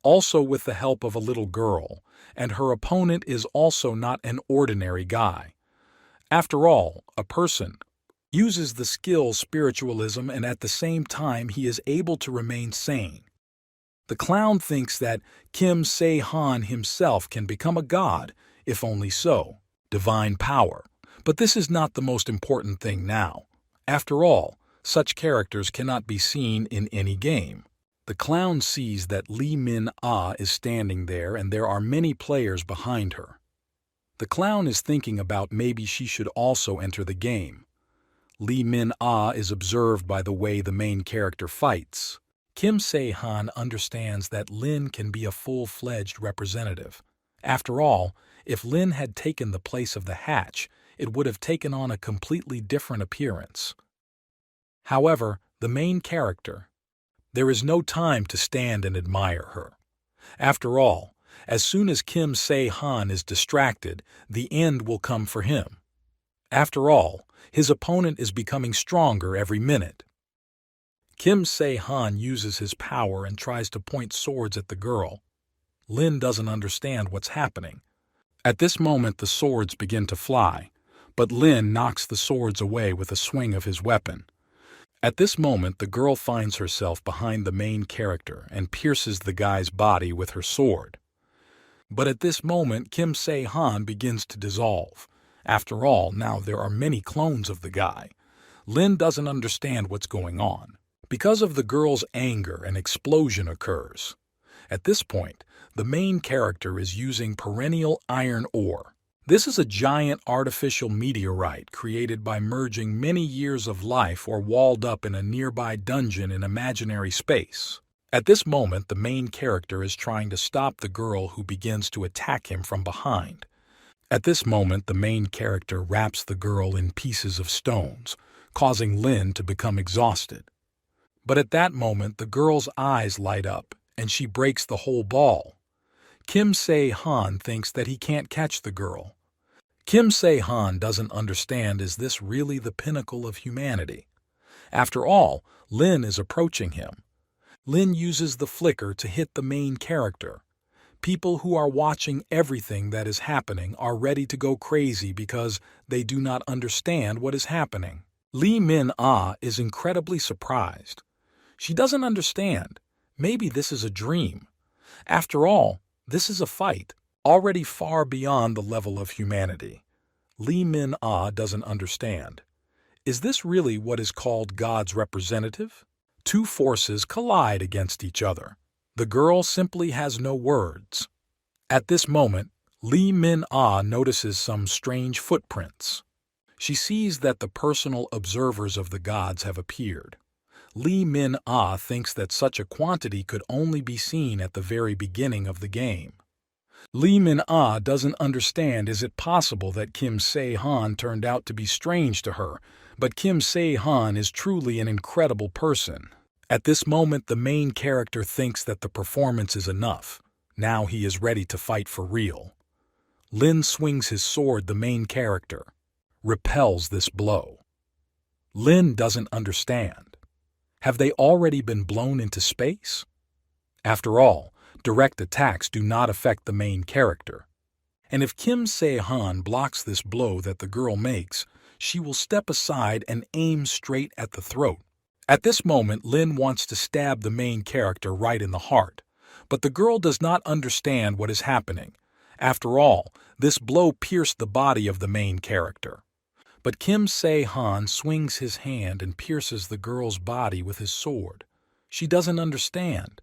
Also with the help of a little girl, and her opponent is also not an ordinary guy. After all, a person uses the skill spiritualism and at the same time he is able to remain sane. The clown thinks that Kim Se-han himself can become a god, if only so, divine power. But this is not the most important thing now. After all, such characters cannot be seen in any game. The clown sees that Lee Min-ah is standing there and there are many players behind her. The clown is thinking about maybe she should also enter the game. Lee Min-ah is observed by the way the main character fights. Kim Se-han understands that Lin can be a full-fledged representative. After all, if Lin had taken the place of the hatch, it would have taken on a completely different appearance. However, the main character, there is no time to stand and admire her. After all, as soon as Kim Se-han is distracted, the end will come for him. After all, his opponent is becoming stronger every minute. Kim Se-han uses his power and tries to point swords at the girl. Lin doesn't understand what's happening. At this moment the swords begin to fly, but Lin knocks the swords away with a swing of his weapon. At this moment the girl finds herself behind the main character and pierces the guy's body with her sword. But at this moment Kim Se-han begins to dissolve. After all, now there are many clones of the guy. Lin doesn't understand what's going on. Because of the girl's anger, an explosion occurs. At this point, the main character is using perennial iron ore. This is a giant artificial meteorite created by merging many years of life or walled up in a nearby dungeon in imaginary space. At this moment, the main character is trying to stop the girl who begins to attack him from behind. At this moment, the main character wraps the girl in pieces of stones, causing Lin to become exhausted. But at that moment, the girl's eyes light up, and she breaks the whole ball. Kim Se-han thinks that he can't catch the girl. Kim Se-han doesn't understand, is this really the pinnacle of humanity? After all, Lin is approaching him. Lin uses the flicker to hit the main character. People who are watching everything that is happening are ready to go crazy because they do not understand what is happening. Lee Min-ah is incredibly surprised. She doesn't understand. Maybe this is a dream. After all, this is a fight, already far beyond the level of humanity. Lee Min-ah doesn't understand. Is this really what is called God's representative? Two forces collide against each other. The girl simply has no words. At this moment, Lee Min-ah notices some strange footprints. She sees that the personal observers of the gods have appeared. Lee Min-ah thinks that such a quantity could only be seen at the very beginning of the game. Lee Min-ah doesn't understand, is it possible that Kim Se-han turned out to be strange to her, but Kim Se-han is truly an incredible person. At this moment the main character thinks that the performance is enough. Now he is ready to fight for real. Lin swings his sword, the main character repels this blow. Lin doesn't understand. Have they already been blown into space? After all, direct attacks do not affect the main character. And if Kim Se-han blocks this blow that the girl makes, she will step aside and aim straight at the throat. At this moment, Lin wants to stab the main character right in the heart, but the girl does not understand what is happening. After all, this blow pierced the body of the main character. But Kim Se-han swings his hand and pierces the girl's body with his sword. She doesn't understand.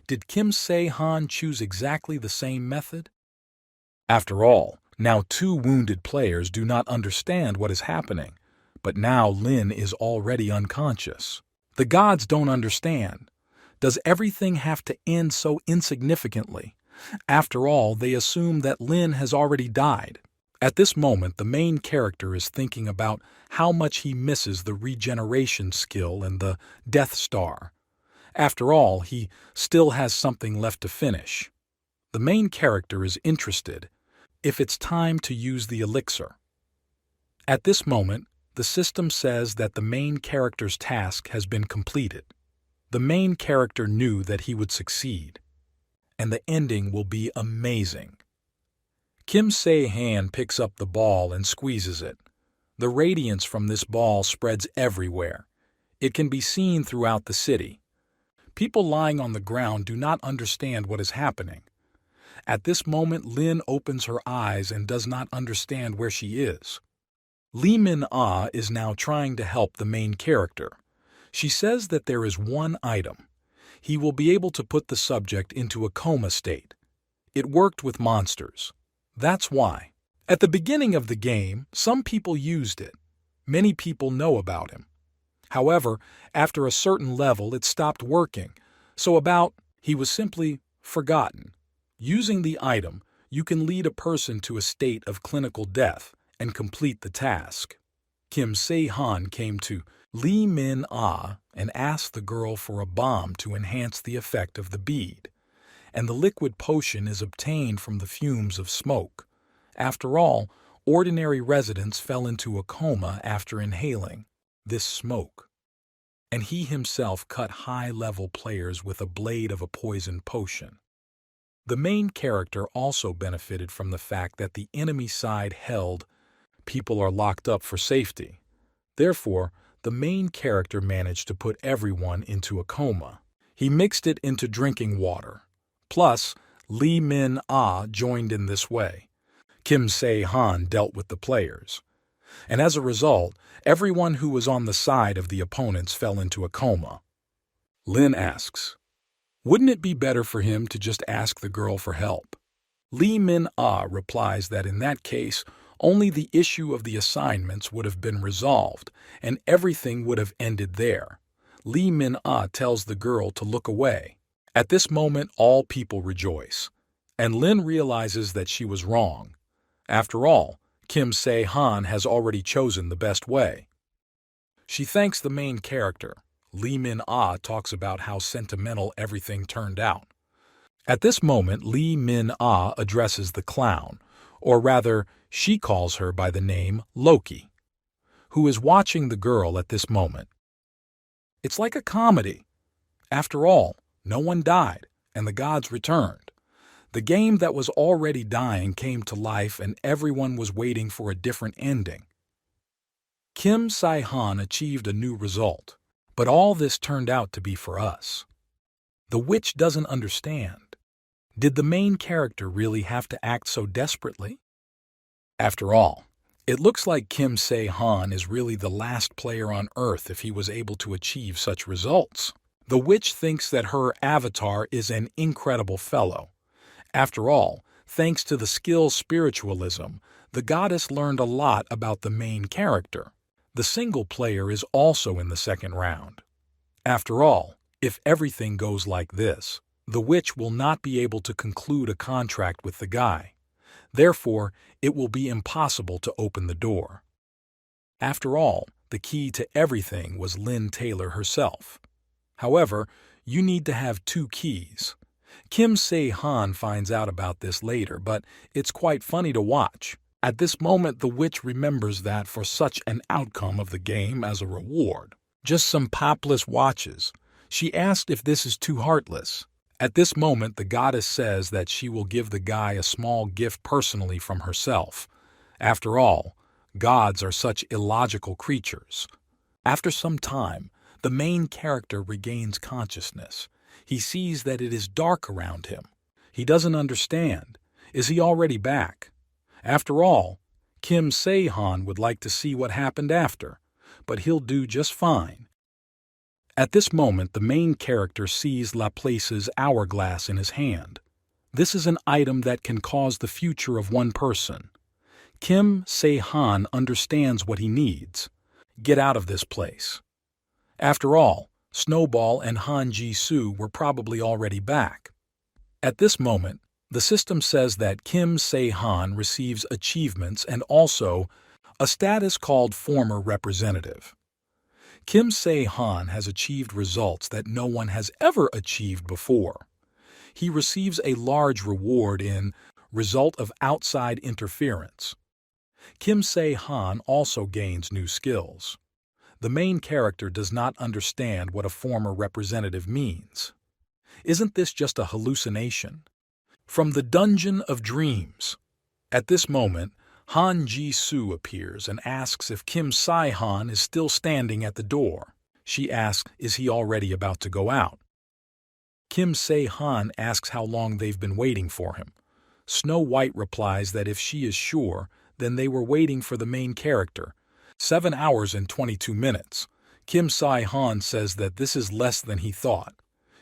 Did Kim Se-han choose exactly the same method? After all, now two wounded players do not understand what is happening, but now Lin is already unconscious. The gods don't understand. Does everything have to end so insignificantly? After all, they assume that Lin has already died. At this moment, the main character is thinking about how much he misses the regeneration skill and the Death Star. After all, he still has something left to finish. The main character is interested if it's time to use the elixir. At this moment, the system says that the main character's task has been completed. The main character knew that he would succeed, and the ending will be amazing. Kim Se-han picks up the ball and squeezes it. The radiance from this ball spreads everywhere. It can be seen throughout the city. People lying on the ground do not understand what is happening. At this moment, Lin opens her eyes and does not understand where she is. Lee Min-ah is now trying to help the main character. She says that there is one item. He will be able to put the subject into a coma state. It worked with monsters. That's why. At the beginning of the game, some people used it. Many people know about him. However, after a certain level, it stopped working. He was simply forgotten. Using the item, you can lead a person to a state of clinical death and complete the task. Kim Se-han came to Lee Min-ah and asked the girl for a bomb to enhance the effect of the bead, and the liquid potion is obtained from the fumes of smoke. After all, ordinary residents fell into a coma after inhaling this smoke, and he himself cut high-level players with a blade of a poison potion. The main character also benefited from the fact that the enemy side held people are locked up for safety. Therefore, the main character managed to put everyone into a coma. He mixed it into drinking water. Plus, Lee Min-ah joined in this way. Kim Se-han dealt with the players. And as a result, everyone who was on the side of the opponents fell into a coma. Lin asks, wouldn't it be better for him to just ask the girl for help? Lee Min-ah replies that in that case, only the issue of the assignments would have been resolved, and everything would have ended there. Lee Min-ah tells the girl to look away. At this moment, all people rejoice, and Lin realizes that she was wrong. After all, Kim Se-han has already chosen the best way. She thanks the main character. Lee Min-ah talks about how sentimental everything turned out. At this moment, Lee Min-ah addresses the clown, or rather, she calls her by the name Loki, who is watching the girl at this moment. It's like a comedy. After all, no one died, and the gods returned. The game that was already dying came to life, and everyone was waiting for a different ending. Kim Se-han achieved a new result, but all this turned out to be for us. The witch doesn't understand. Did the main character really have to act so desperately? After all, it looks like Kim Se-han is really the last player on Earth if he was able to achieve such results. The witch thinks that her avatar is an incredible fellow. After all, thanks to the skill spiritualism, the goddess learned a lot about the main character. The single player is also in the second round. After all, if everything goes like this, the witch will not be able to conclude a contract with the guy. Therefore, it will be impossible to open the door. After all, the key to everything was Lynn Taylor herself. However, you need to have two keys. Kim Se-han finds out about this later, but it's quite funny to watch. At this moment, the witch remembers that for such an outcome of the game as a reward, just some popless watches, she asked if this is too heartless. At this moment, the goddess says that she will give the guy a small gift personally from herself. After all, gods are such illogical creatures. After some time, the main character regains consciousness. He sees that it is dark around him. He doesn't understand. Is he already back? After all, Kim Se-han would like to see what happened after, but he'll do just fine. At this moment, the main character sees Laplace's hourglass in his hand. This is an item that can cause the future of one person. Kim Se-han understands what he needs. Get out of this place. After all, Snowball and Han Ji-soo were probably already back. At this moment, the system says that Kim Se-han receives achievements and also a status called former representative. Kim Se-han has achieved results that no one has ever achieved before. He receives a large reward in result of outside interference. Kim Se-han also gains new skills. The main character does not understand what a former representative means. Isn't this just a hallucination? From the Dungeon of Dreams. At this moment, Han Ji-soo appears and asks if Kim Se-han is still standing at the door. She asks, is he already about to go out? Kim Se-han asks how long they've been waiting for him. Snow White replies that if she is sure, then they were waiting for the main character. 7 hours and 22 minutes. Kim Se-han says that this is less than he thought.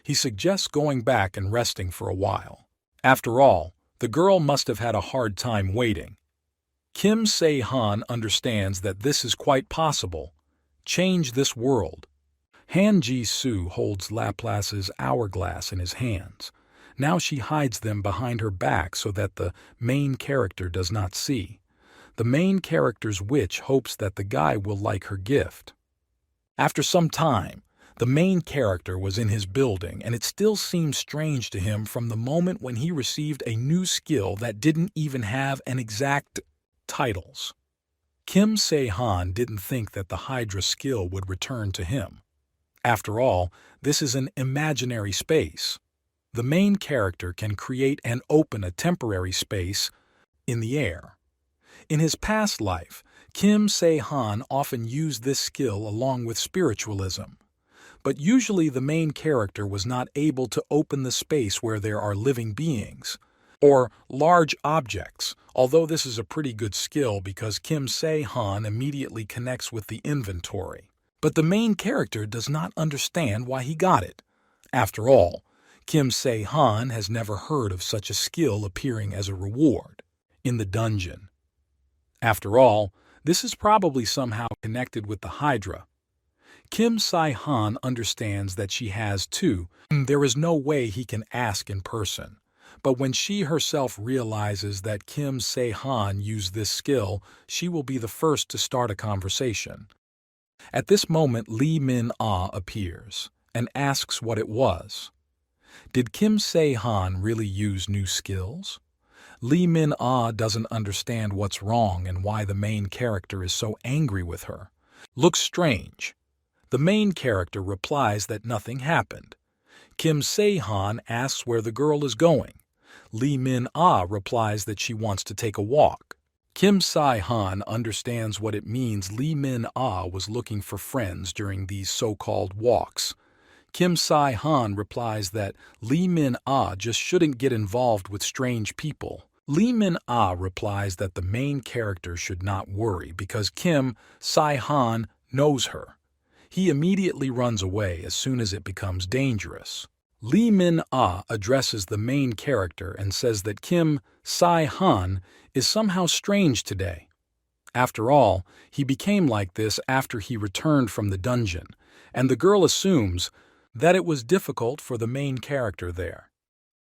He suggests going back and resting for a while. After all, the girl must have had a hard time waiting. Kim Se-han understands that this is quite possible. Change this world. Han Ji-soo holds Laplace's hourglass in his hands. Now she hides them behind her back so that the main character does not see. The main character's witch hopes that the guy will like her gift. After some time, the main character was in his building, and it still seemed strange to him from the moment when he received a new skill that didn't even have an exact titles. Kim Se-han didn't think that the Hydra skill would return to him. After all, this is an imaginary space. The main character can create and open a temporary space in the air. In his past life, Kim Se-han often used this skill along with spiritualism. But usually the main character was not able to open the space where there are living beings, or large objects, although this is a pretty good skill because Kim Se-han immediately connects with the inventory. But the main character does not understand why he got it. After all, Kim Se-han has never heard of such a skill appearing as a reward in the dungeon. After all, this is probably somehow connected with the Hydra. Kim Se-han understands that she has too. There is no way he can ask in person. But when she herself realizes that Kim Se-han used this skill, she will be the first to start a conversation. At this moment, Lee Min-ah appears and asks what it was. Did Kim Se-han really use new skills? Lee Min-ah doesn't understand what's wrong and why the main character is so angry with her. Looks strange. The main character replies that nothing happened. Kim Se-han asks where the girl is going. Lee Min-ah replies that she wants to take a walk. Kim Se-han understands what it means Lee Min-ah was looking for friends during these so-called walks. Kim Se-han replies that Lee Min-ah just shouldn't get involved with strange people. Lee Min-ah replies that the main character should not worry because Kim Se-han knows her. He immediately runs away as soon as it becomes dangerous. Lee Min-ah addresses the main character and says that Kim Se-han is somehow strange today. After all, he became like this after he returned from the dungeon, and the girl assumes that it was difficult for the main character there.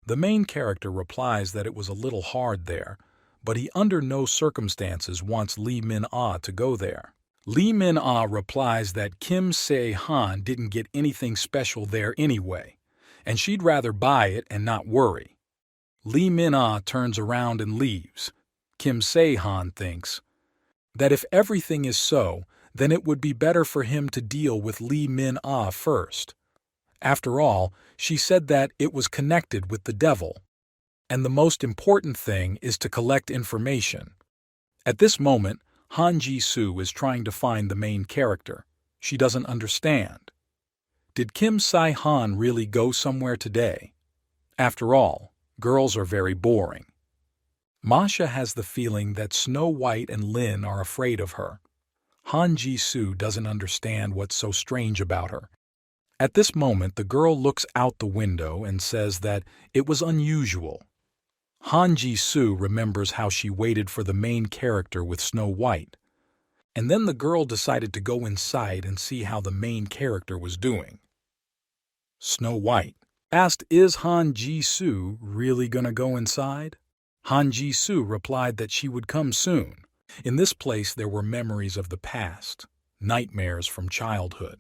The main character replies that it was a little hard there, but he under no circumstances wants Lee Min-ah to go there. Lee Min-ah replies that Kim Se-han didn't get anything special there anyway, and she'd rather buy it and not worry. Lee Min-ah turns around and leaves. Kim Se-han thinks that if everything is so, then it would be better for him to deal with Lee Min-ah first. After all, she said that it was connected with the devil, and the most important thing is to collect information. At this moment, Han Ji-soo is trying to find the main character. She doesn't understand. Did Kim Se-han really go somewhere today? After all, girls are very boring. Masha has the feeling that Snow White and Lin are afraid of her. Han Ji-soo doesn't understand what's so strange about her. At this moment, the girl looks out the window and says that it was unusual. Han Ji-soo remembers how she waited for the main character with Snow White. And then the girl decided to go inside and see how the main character was doing. Snow White asked, "Is Han Ji-soo really gonna go inside?" Han Ji-soo replied that she would come soon. In this place there were memories of the past, nightmares from childhood.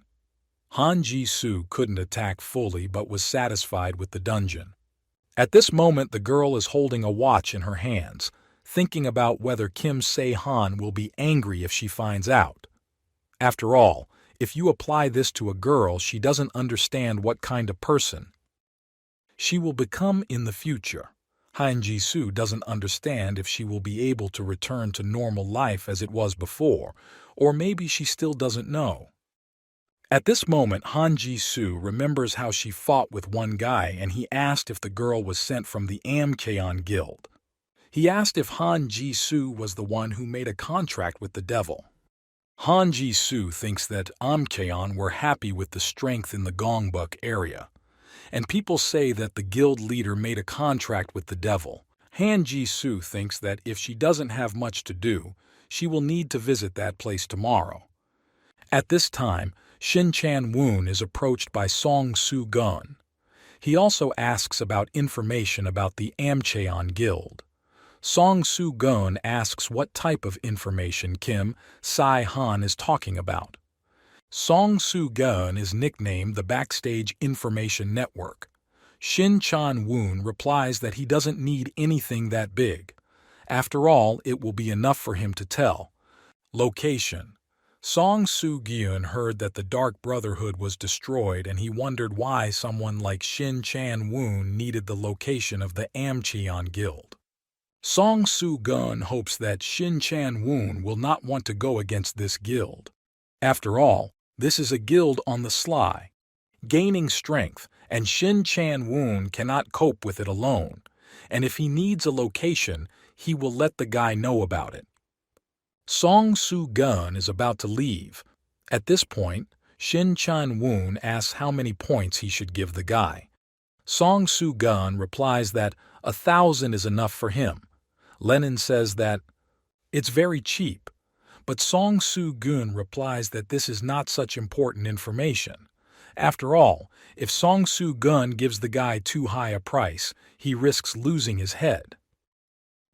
Han Ji-soo couldn't attack fully but was satisfied with the dungeon. At this moment the girl is holding a watch in her hands, thinking about whether Kim Se-han will be angry if she finds out. After all, if you apply this to a girl, she doesn't understand what kind of person she will become in the future. Han Ji-soo doesn't understand if she will be able to return to normal life as it was before, or maybe she still doesn't know. At this moment, Han Ji-soo remembers how she fought with one guy and he asked if the girl was sent from the Amcheon Guild. He asked if Han Ji-soo was the one who made a contract with the devil. Han Ji-soo thinks that Amcheon were happy with the strength in the Gongbuk area, and people say that the guild leader made a contract with the devil. Han Ji-soo thinks that if she doesn't have much to do, she will need to visit that place tomorrow. At this time, Shin Chan-woon is approached by Song Soo-gun. He also asks about information about the Amcheon Guild. Song Soo-gun asks what type of information Kim Se-han is talking about. Song Soo-gun is nicknamed the Backstage Information Network. Shin Chan-woon replies that he doesn't need anything that big. After all, it will be enough for him to tell. Location. Song Soo-gyun heard that the Dark Brotherhood was destroyed and he wondered why someone like Shin Chan-woon needed the location of the Amcheon Guild. Song Soo-gun hopes that Shin Chan-woon will not want to go against this guild. After all, this is a guild on the sly, gaining strength, and Shin Chan-woon cannot cope with it alone, and if he needs a location, he will let the guy know about it. Song Soo-gun is about to leave. At this point, Shin Chan-woon asks how many points he should give the guy. Song Soo-gun replies that 1,000 is enough for him. Lennon says that it's very cheap, but Song Soo-gun replies that this is not such important information. After all, if Song Soo-gun gives the guy too high a price, he risks losing his head.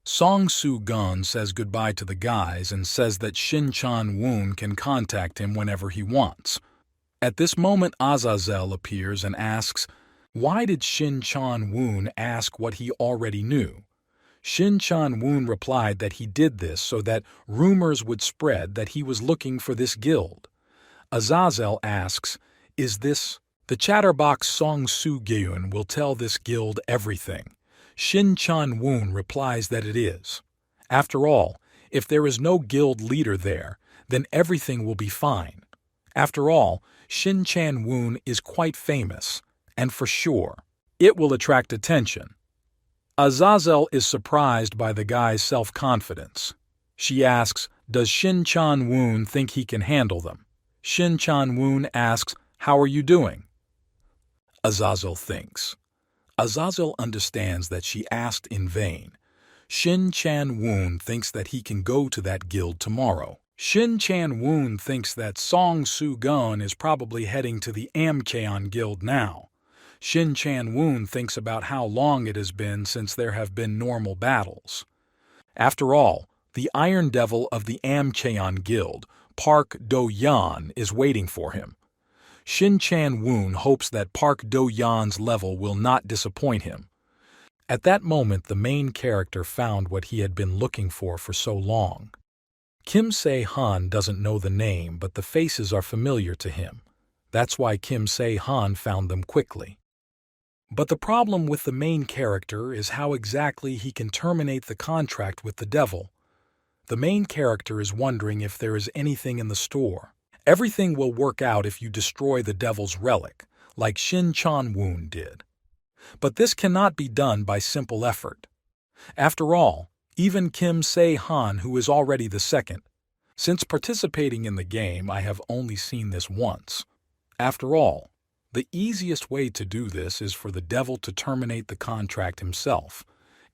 Song Soo-gun says goodbye to the guys and says that Shin Chan-woon can contact him whenever he wants. At this moment, Azazel appears and asks, why did Shin Chan-woon ask what he already knew? Shin Chan-woon replied that he did this so that rumors would spread that he was looking for this guild. Azazel asks, is this? The chatterbox Song Soo-gyun will tell this guild everything. Shin Chan-woon replies that it is. After all, if there is no guild leader there, then everything will be fine. After all, Shin Chan-woon is quite famous, and for sure, it will attract attention. Azazel is surprised by the guy's self-confidence. She asks, does Shin Chan-woon think he can handle them? Shin Chan-woon asks, how are you doing? Azazel thinks. Azazel understands that she asked in vain. Shin Chan-woon thinks that he can go to that guild tomorrow. Shin Chan-woon thinks that Song Soo-gun is probably heading to the Amcheon Guild now. Shin Chan-woon thinks about how long it has been since there have been normal battles. After all, the Iron Devil of the Amcheon Guild, Park Do-yeon, is waiting for him. Shin Chan-woon hopes that Park Do-yeon's level will not disappoint him. At that moment, the main character found what he had been looking for so long. Kim Se-han doesn't know the name, but the faces are familiar to him. That's why Kim Se-han found them quickly. But the problem with the main character is how exactly he can terminate the contract with the devil. The main character is wondering if there is anything in the store. Everything will work out if you destroy the devil's relic, like Shin Chan-woon did. But this cannot be done by simple effort. After all, Even Kim Se-han, who is already the second. Since participating in the game, I have only seen this once. After all, the easiest way to do this is for the devil to terminate the contract himself.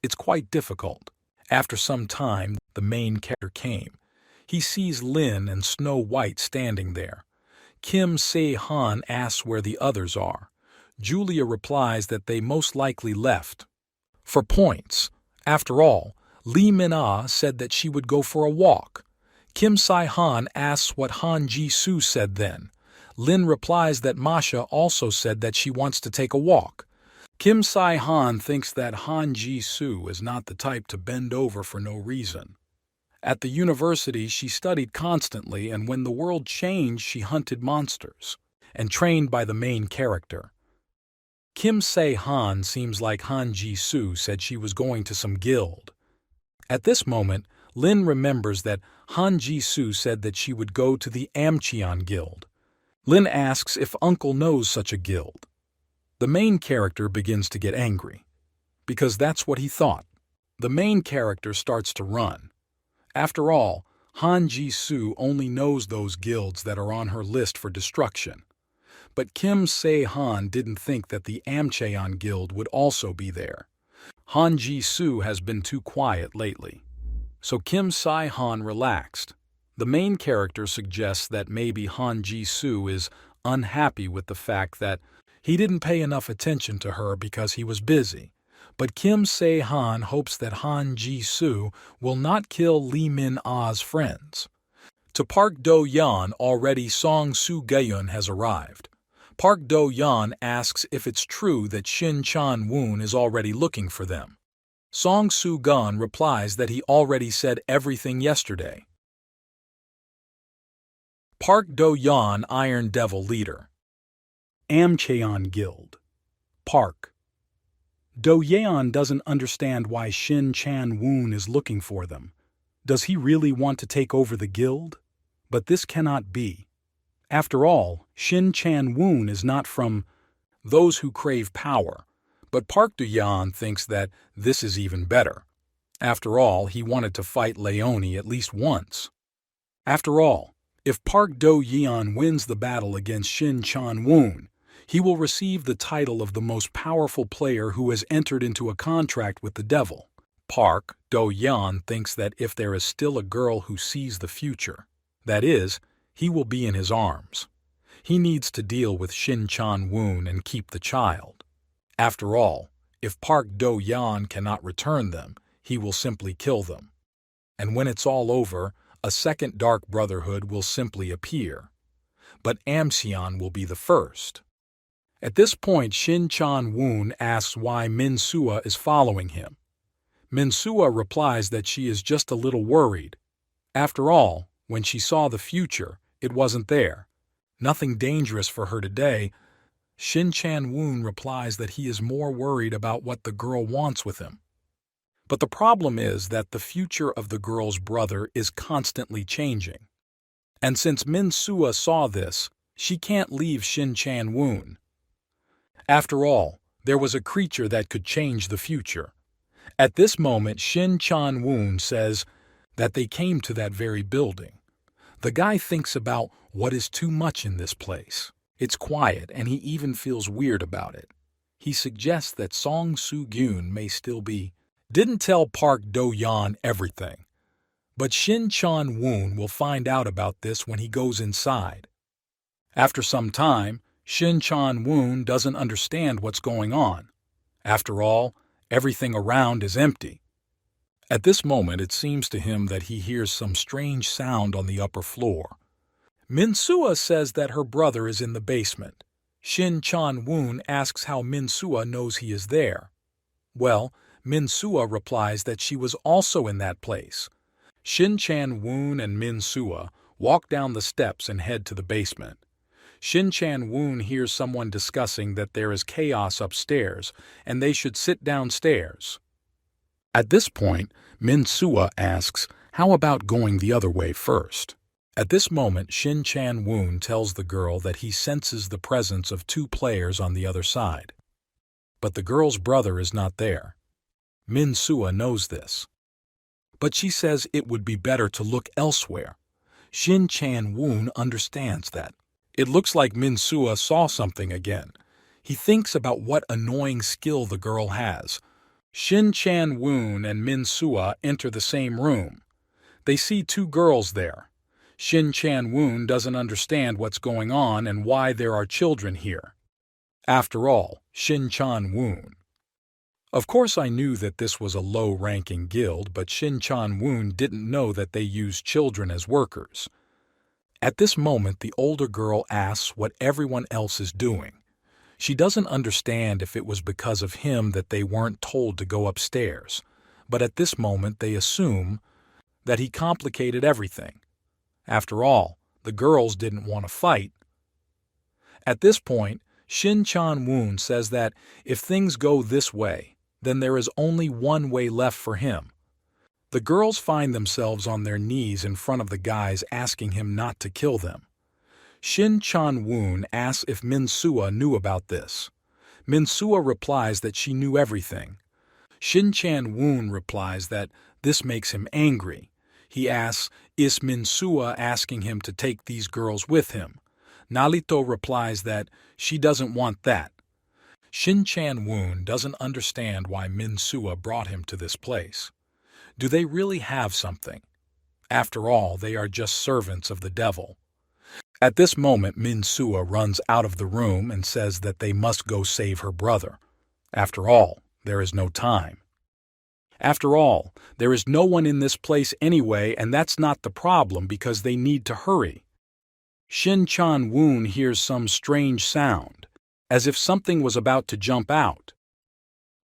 It's quite difficult. After some time, the main character came. He sees Lin and Snow White standing there. Kim Se-han asks where the others are. Julia replies that they most likely left. For points. After all, Lee Min-ah said that she would go for a walk. Kim Se-han asks what Han Ji-soo said then. Lin replies that Masha also said that she wants to take a walk. Kim Se-han thinks that Han Ji-soo is not the type to bend over for no reason. At the university, she studied constantly, and when the world changed, she hunted monsters and trained by the main character. Kim Se-han seems like Han Ji-soo said she was going to some guild. At this moment, Lin remembers that Han Ji-soo said that she would go to the Amcheon Guild. Lin asks if Uncle knows such a guild. The main character begins to get angry, because that's what he thought. The main character starts to run. After all, Han Ji-soo only knows those guilds that are on her list for destruction. But Kim Se-han didn't think that the Amcheon Guild would also be there. Han Ji-soo has been too quiet lately. So Kim Se-han relaxed. The main character suggests that maybe Han Ji-soo is unhappy with the fact that he didn't pay enough attention to her because he was busy. But Kim Se-han hopes that Han Ji-soo will not kill Lee Min-ah's friends. To Park Do-yeon, already Song Soo-geun has arrived. Park Do-yeon asks if it's true that Shin Chan-woon is already looking for them. Song Soo-geun replies that he already said everything yesterday. Park Do-yeon, Iron Devil leader. Amcheon Guild. Park. Do-yeon doesn't understand why Shin Chan-woon is looking for them. Does he really want to take over the guild? But this cannot be. After all, Shin Chan-woon is not from those who crave power, but Park Do-yeon thinks that this is even better. After all, he wanted to fight Leonie at least once. After all, if Park Do-yeon wins the battle against Shin Chan-woon, he will receive the title of the most powerful player who has entered into a contract with the devil. Park Do-yeon thinks that if there is still a girl who sees the future, that is, he will be in his arms. He needs to deal with Shin Chan-woon and keep the child. After all, if Park Do-yeon cannot return them, he will simply kill them. And when it's all over, a second Dark Brotherhood will simply appear. But Amcheon will be the first. At this point, Shin Chan-woon asks why Min-sua is following him. Min-sua replies that she is just a little worried. After all, when she saw the future, it wasn't there. Nothing dangerous for her today. Shin Chan-woon replies that he is more worried about what the girl wants with him. But the problem is that the future of the girl's brother is constantly changing. And since Min-sua saw this, she can't leave Shin Chan-woon. After all, there was a creature that could change the future. At this moment, Shin Chan-woon says that they came to that very building. The guy thinks about what is too much in this place. It's quiet, and he even feels weird about it. He suggests that Song Soo-geun may still be. Didn't tell Park Do-yeon everything. But Shin Chan-woon will find out about this when he goes inside. After some time, Shin Chan-woon doesn't understand what's going on. After all, everything around is empty. At this moment, it seems to him that he hears some strange sound on the upper floor. Min-sua says that her brother is in the basement. Shin Chan-woon asks how Min-sua knows he is there. Well, Min-sua replies that she was also in that place. Shin Chan-woon and Min-sua walk down the steps and head to the basement. Shin Chan-woon hears someone discussing that there is chaos upstairs and they should sit downstairs. At this point, Min-sua asks, how about going the other way first? At this moment, Shin Chan-woon tells the girl that he senses the presence of two players on the other side. But the girl's brother is not there. Min-sua knows this. but she says it would be better to look elsewhere. Shin Chan-woon understands that. It looks like Min-sua saw something again. He thinks about what annoying skill the girl has. Shin Chan-woon and Min-sua enter the same room. They see two girls there. Shin Chan-woon doesn't understand what's going on and why there are children here. After all, Shin Chan-woon. Of course I knew that this was a low-ranking guild, but Shin Chan-woon didn't know that they used children as workers. At this moment, the older girl asks what everyone else is doing. She doesn't understand if it was because of him that they weren't told to go upstairs, but at this moment they assume that he complicated everything. After all, the girls didn't want to fight. At this point, Shin Chan-woon says that if things go this way, then there is only one way left for him. The girls find themselves on their knees in front of the guys asking him not to kill them. Shin Chan-woon asks if Min-sua knew about this. Min-sua replies that she knew everything. Shin Chan-woon replies that this makes him angry. He asks, is Min-sua asking him to take these girls with him? Nalito replies that she doesn't want that. Shin Chan-woon doesn't understand why Min-sua brought him to this place. Do they really have something? After all, they are just servants of the devil. At this moment, Min-sua runs out of the room and says that they must go save her brother. After all, there is no time. After all, there is no one in this place anyway, and that's not the problem because they need to hurry. Shin Chan-woon hears some strange sound, as if something was about to jump out.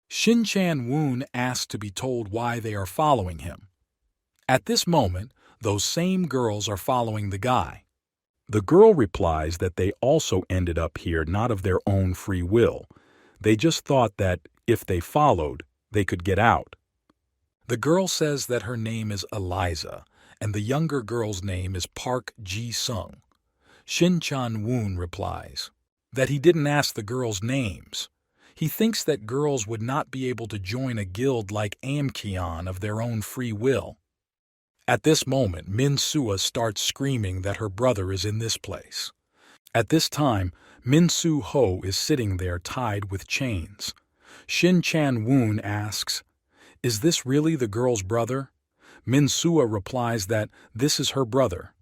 Shin Chan-woon asks to be told why they are following him. At this moment, those same girls are following the guy. The girl replies that they also ended up here not of their own free will. They just thought that if they followed, they could get out. The girl says that her name is Eliza, and the younger girl's name is Park Ji-sung. Shin Chan-woon replies that he didn't ask the girls' names. He thinks that girls would not be able to join a guild like Amkion of their own free will. At this moment, Min-sua starts screaming that her brother is in this place. At this time, Min-soo-ho is sitting there tied with chains. Shin Chan-woon asks, is this really the girl's brother? Min-sua replies that this is her brother.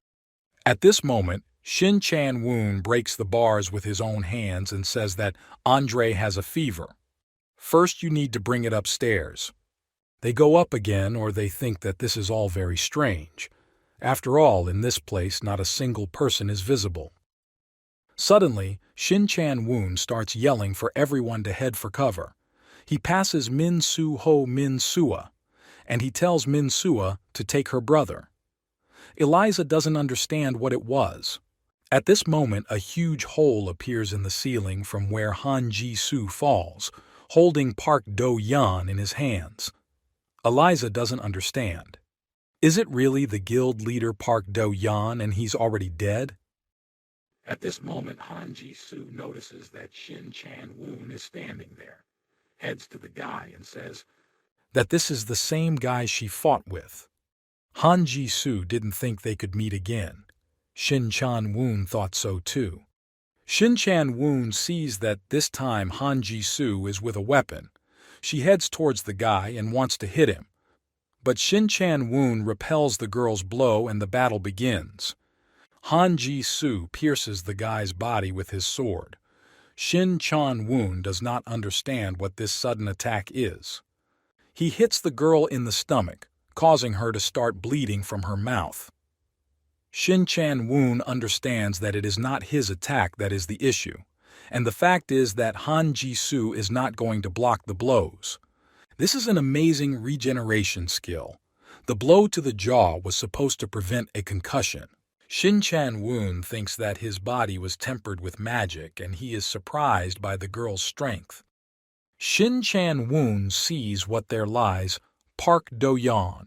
At this moment, Shin Chan-woon breaks the bars with his own hands and says that Andre has a fever. First, you need to bring it upstairs. They go up again, or they think that this is all very strange. After all, in this place, not a single person is visible. Suddenly, Shin Chan-woon starts yelling for everyone to head for cover. He passes Min-soo-ho Min-sua, and he tells Min-sua to take her brother. Eliza doesn't understand what it was. At this moment, a huge hole appears in the ceiling from where Han Ji-soo falls, holding Park Do-yeon in his hands. Eliza doesn't understand. Is it really the guild leader Park Do-yeon and he's already dead? At this moment, Han Ji-soo notices that Shin Chan-woon is standing there, heads to the guy and says that this is the same guy she fought with. Han Ji-soo didn't think they could meet again. Shin Chan-woon thought so too. Shin Chan-woon sees that this time Han Ji-soo is with a weapon. She heads towards the guy and wants to hit him. But Shin Chan-woon repels the girl's blow and the battle begins. Han Ji-soo pierces the guy's body with his sword. Shin Chan-woon does not understand what this sudden attack is. He hits the girl in the stomach, causing her to start bleeding from her mouth. Shin Chan-woon understands that it is not his attack that is the issue, and the fact is that Han Ji-soo is not going to block the blows. This is an amazing regeneration skill. The blow to the jaw was supposed to prevent a concussion. Shin Chan-woon thinks that his body was tempered with magic and he is surprised by the girl's strength. Shin Chan-woon sees what there lies, Park Do-yeon.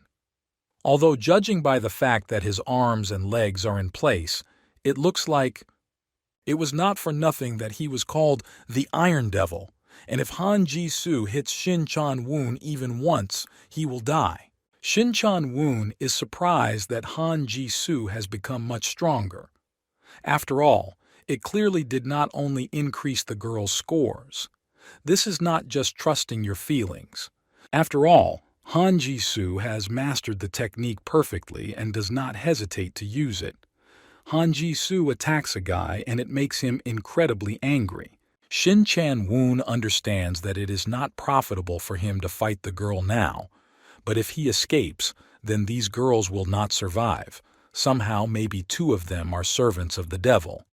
Although judging by the fact that his arms and legs are in place, it looks like it was not for nothing that he was called the Iron Devil, and if Han Ji-soo hits Shin Chan-woon even once, he will die. Shin Chan-woon is surprised that Han Ji-soo has become much stronger. After all, it clearly did not only increase the girl's scores. This is not just trusting your feelings. After all, Han Ji-soo has mastered the technique perfectly and does not hesitate to use it. Han Ji-soo attacks a guy and it makes him incredibly angry. Shin Chan-woon understands that it is not profitable for him to fight the girl now, but if he escapes, then these girls will not survive. Somehow maybe two of them are servants of the devil.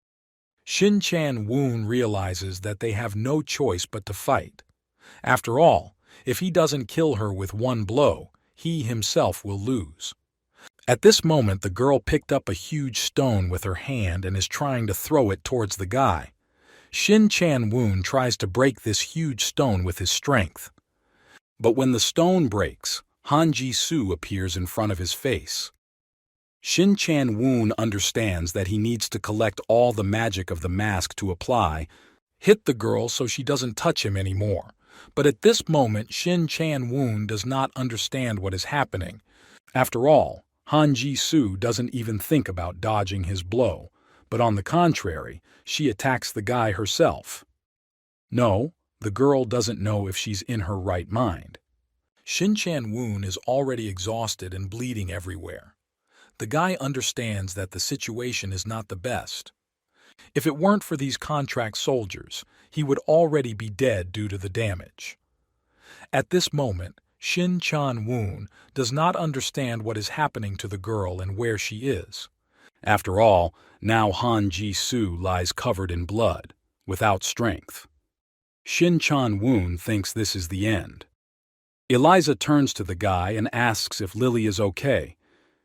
Shin Chan-woon realizes that they have no choice but to fight. After all, if he doesn't kill her with one blow, he himself will lose. At this moment, the girl picked up a huge stone with her hand and is trying to throw it towards the guy. Shin Chan-woon tries to break this huge stone with his strength. But when the stone breaks, Han Ji-soo appears in front of his face. Shin Chan-woon understands that he needs to collect all the magic of the mask to apply, hit the girl so she doesn't touch him anymore. But at this moment, Shin Chan-woon does not understand what is happening. After all, Han Ji-soo doesn't even think about dodging his blow, but on the contrary, she attacks the guy herself. No, the girl doesn't know if she's in her right mind. Shin Chan-woon is already exhausted and bleeding everywhere. The guy understands that the situation is not the best. If it weren't for these contract soldiers, he would already be dead due to the damage. At this moment, Shin Chan-woon does not understand what is happening to the girl and where she is. After all, now Han Ji-soo lies covered in blood, without strength. Shin Chan-woon thinks this is the end. Eliza turns to the guy and asks if Lily is okay.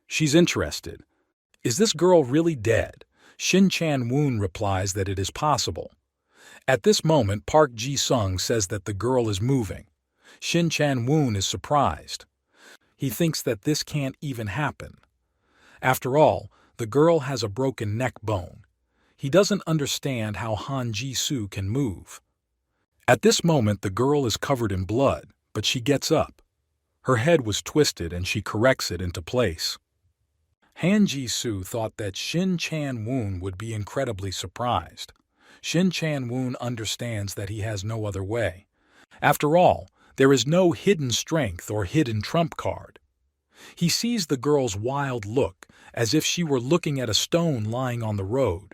She's interested. Is this girl really dead? Shin Chan-woon replies that it is possible. At this moment, Park Ji-sung says that the girl is moving. Shin Chan-woon is surprised. He thinks that this can't even happen. After all, the girl has a broken neck bone. He doesn't understand how Han Ji-soo can move. At this moment, the girl is covered in blood, but she gets up. Her head was twisted and she corrects it into place. Han Ji-soo thought that Shin Chan-woon would be incredibly surprised. Shin Chan-woon understands that he has no other way. After all, there is no hidden strength or hidden trump card. He sees the girl's wild look, as if she were looking at a stone lying on the road.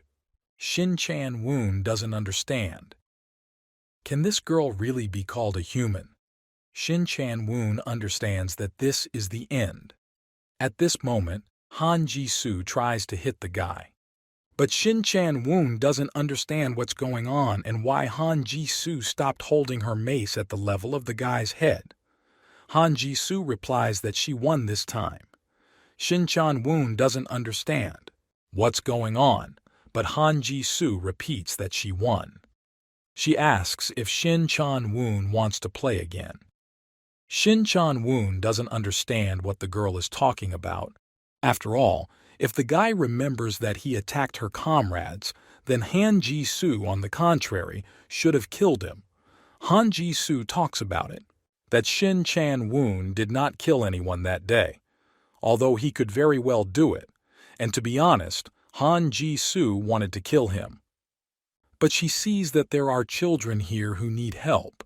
Shin Chan-woon doesn't understand. Can this girl really be called a human? Shin Chan-woon understands that this is the end. At this moment, Han Ji-soo tries to hit the guy. But Shin Chan-woon doesn't understand what's going on and why Han Ji-soo stopped holding her mace at the level of the guy's head. Han Ji-soo replies that she won this time. Shin Chan-woon doesn't understand what's going on, but Han Ji-soo repeats that she won. She asks if Shin Chan-woon wants to play again. Shin Chan-woon doesn't understand what the girl is talking about. After all, if the guy remembers that he attacked her comrades, then Han Ji-soo, on the contrary, should have killed him. Han Ji-soo talks about it, that Shin Chan-woon did not kill anyone that day, although he could very well do it, and to be honest, Han Ji-soo wanted to kill him. But she sees that there are children here who need help.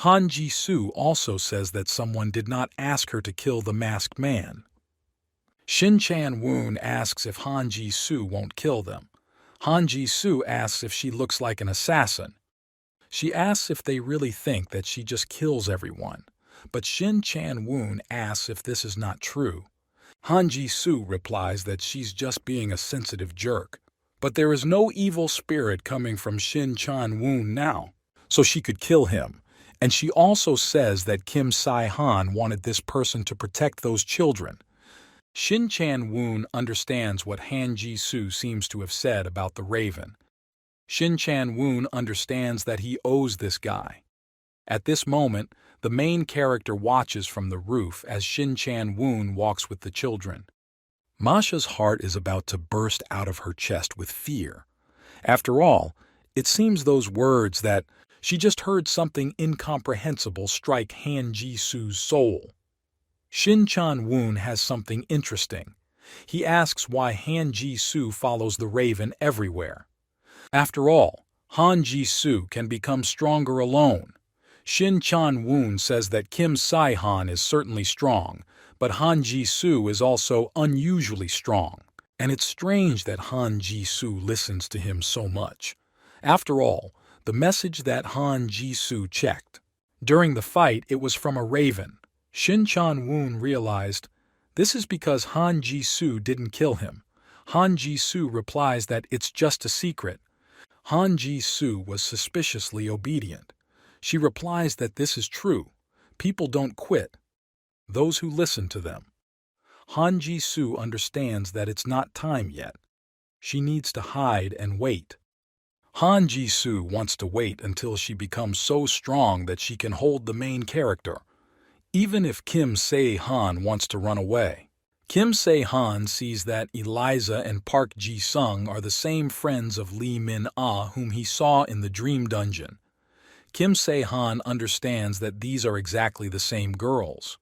Han Ji-soo also says that someone did not ask her to kill the masked man. Shin Chan-woon asks if Han Ji-soo won't kill them. Han Ji-soo asks if she looks like an assassin. She asks if they really think that she just kills everyone, but Shin Chan-woon asks if this is not true. Han Ji-soo replies that she's just being a sensitive jerk. But there is no evil spirit coming from Shin Chan-woon now, so she could kill him. And she also says that Kim Si-han wanted this person to protect those children. Shin Chan-woon understands what Han Ji-soo seems to have said about the raven. Shin Chan-woon understands that he owes this guy. At this moment, the main character watches from the roof as Shin Chan-woon walks with the children. Masha's heart is about to burst out of her chest with fear. After all, it seems those words that she just heard something incomprehensible strike Han Ji-soo's soul. Shin Chan-woon has something interesting. He asks why Han Ji-soo follows the raven everywhere. After all, Han Ji-soo can become stronger alone. Shin Chan-woon says that Kim Sae-han is certainly strong, but Han Ji-soo is also unusually strong. And it's strange that Han Ji-soo listens to him so much. After all, the message that Han Ji-soo checked. During the fight, it was from a raven. Shin Chan-woon realized, this is because Han Ji-soo didn't kill him. Han Ji-soo replies that it's just a secret. Han Ji-soo was suspiciously obedient. She replies that this is true. People don't quit. Those who listen to them. Han Ji-soo understands that it's not time yet. She needs to hide and wait. Han Ji-soo wants to wait until she becomes so strong that she can hold the main character, even if Kim Sae-han wants to run away. Kim Sae-han sees that Eliza and Park Ji-sung are the same friends of Lee Min-ah whom he saw in the dream dungeon. Kim Sae-han understands that these are exactly the same girls.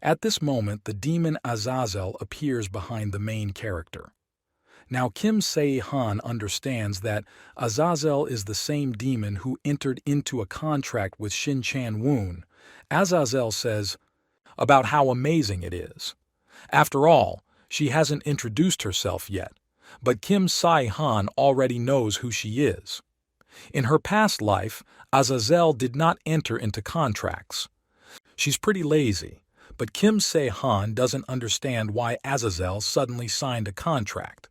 At this moment, the demon Azazel appears behind the main character. Now Kim Sae-han understands that Azazel is the same demon who entered into a contract with Shin Chan-woon. Azazel says about how amazing it is. After all, she hasn't introduced herself yet, but Kim Sae-han already knows who she is. In her past life, Azazel did not enter into contracts. She's pretty lazy, but Kim Sae-han doesn't understand why Azazel suddenly signed a contract.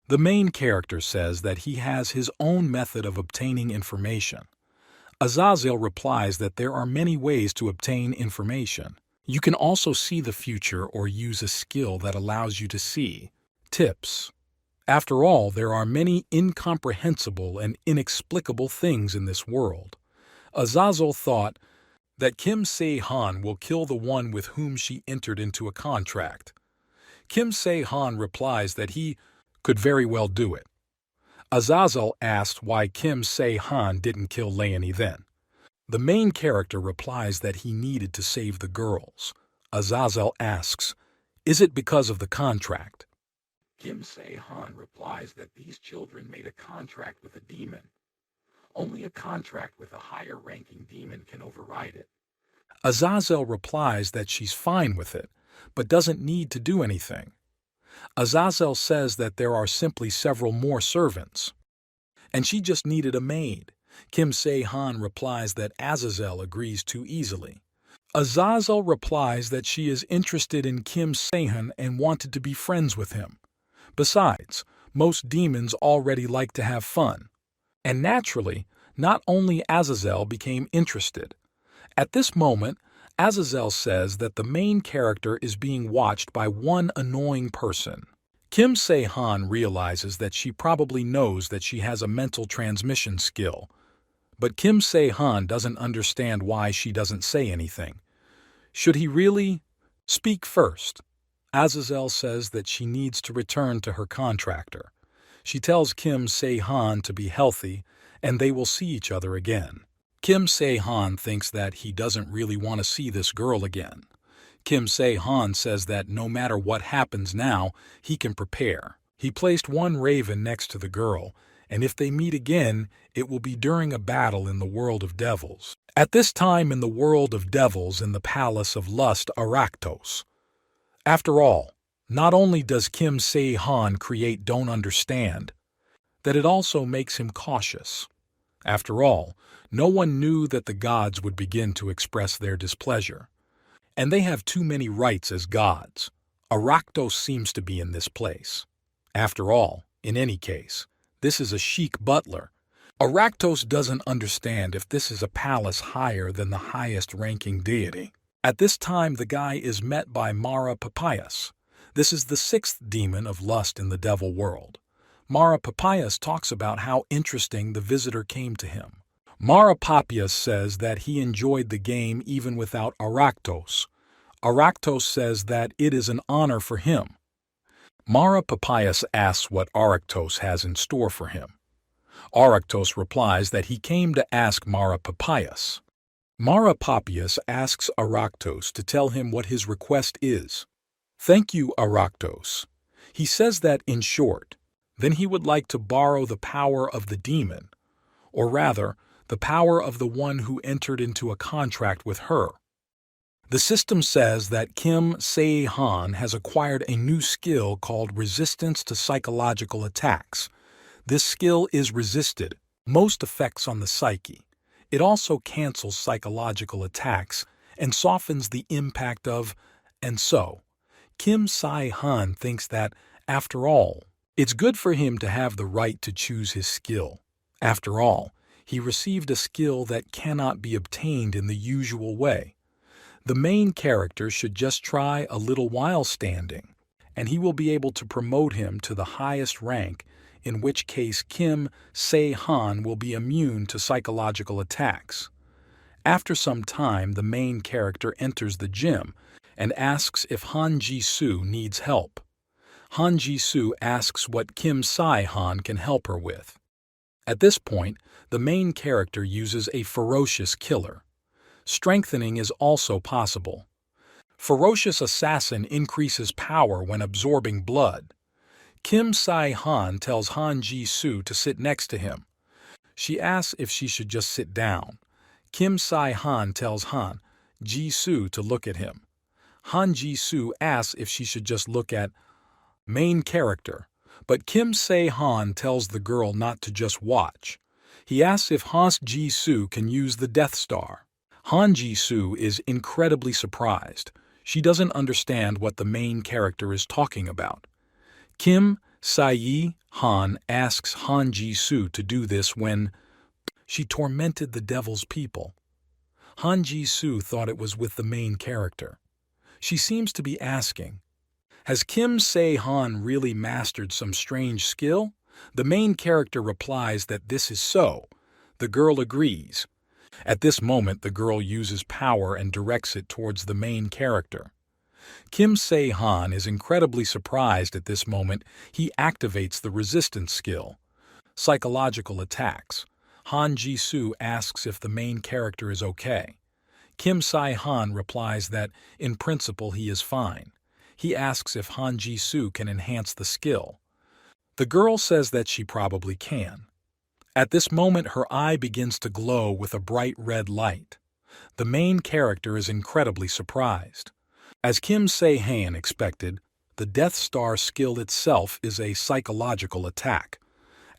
The main character says that he has his own method of obtaining information. Azazel replies that there are many ways to obtain information. You can also see the future or use a skill that allows you to see. Tips. After all, there are many incomprehensible and inexplicable things in this world. Azazel thought that Kim Sae-han will kill the one with whom she entered into a contract. Kim Sae-han replies that he could very well do it. Azazel asked why Kim Sae-han didn't kill Leonie then. The main character replies that he needed to save the girls. Azazel asks, is it because of the contract? Kim Sae-han replies that these children made a contract with a demon. Only a contract with a higher-ranking demon can override it. Azazel replies that she's fine with it, but doesn't need to do anything. Azazel says that there are simply several more servants, and she just needed a maid. Kim Sae-han replies that Azazel agrees too easily. Azazel replies that she is interested in Kim Sae-han and wanted to be friends with him. Besides, most demons already like to have fun. And naturally, not only Azazel became interested. At this moment, Azazel says that the main character is being watched by one annoying person. Kim Sae-han realizes that she probably knows that she has a mental transmission skill. But Kim Sae-han doesn't understand why she doesn't say anything. Should he really speak first? Azazel says that she needs to return to her contractor. She tells Kim Sae-han to be healthy, and they will see each other again. Kim Sae-han thinks that he doesn't really want to see this girl again. Kim Sae-han says that no matter what happens now, he can prepare. He placed one raven next to the girl, and if they meet again, it will be during a battle in the world of devils. At this time in the world of devils in the palace of lust Arachtos. After all, not only does Kim Sae-han create Don't Understand, that it also makes him cautious. After all, no one knew that the gods would begin to express their displeasure. And they have too many rights as gods. Arachtos seems to be in this place. After all, in any case, this is a chic butler. Arachtos doesn't understand if this is a palace higher than the highest-ranking deity. At this time, the guy is met by Mara Papayas. This is the sixth demon of lust in the devil world. Mara Papayas talks about how interesting the visitor came to him. Mara Papayas says that he enjoyed the game even without Arachtos. Arachtos says that it is an honor for him. Mara Papayas asks what Arachtos has in store for him. Arachtos replies that he came to ask Mara Papayas Mara Papias asks Aractos to tell him what his request is. Thank you, Aractos. He says that, in short, then he would like to borrow the power of the demon, or rather, the power of the one who entered into a contract with her. The system says that Kim Se-han has acquired a new skill called resistance to psychological attacks. This skill is resisted most effects on the psyche. It also cancels psychological attacks and softens the impact of, and so, Kim Se-han thinks that, after all, it's good for him to have the right to choose his skill. After all, he received a skill that cannot be obtained in the usual way. The main character should just try a little while standing, and he will be able to promote him to the highest rank, in which case Kim Se-han will be immune to psychological attacks. After some time, the main character enters the gym and asks if Han Ji-soo needs help. Han Ji-soo asks what Kim Se-han can help her with. At this point, the main character uses a ferocious killer. Strengthening is also possible. Ferocious assassin increases power when absorbing blood. Kim Se-han tells Han Ji-soo to sit next to him. She asks if she should just sit down. Kim Se-han tells Han Ji-soo to look at him. Han Ji-soo asks if she should just look at main character, but Kim Se-han tells the girl not to just watch. He asks if Han Ji-soo can use the Death Star. Han Ji-soo is incredibly surprised. She doesn't understand what the main character is talking about. Kim Se-han asks Han Ji-soo to do this when she tormented the devil's people. Han Ji-soo thought it was with the main character. She seems to be asking, has Kim Se-han really mastered some strange skill? The main character replies that this is so. The girl agrees. At this moment, the girl uses power and directs it towards the main character. Kim Se-han is incredibly surprised at this moment. He activates the resistance skill. Psychological attacks. Han Ji-soo asks if the main character is okay. Kim Se-han replies that, in principle, he is fine. He asks if Han Ji-soo can enhance the skill. The girl says that she probably can. At this moment, her eye begins to glow with a bright red light. The main character is incredibly surprised. As Kim Se-han expected, the Death Star skill itself is a psychological attack.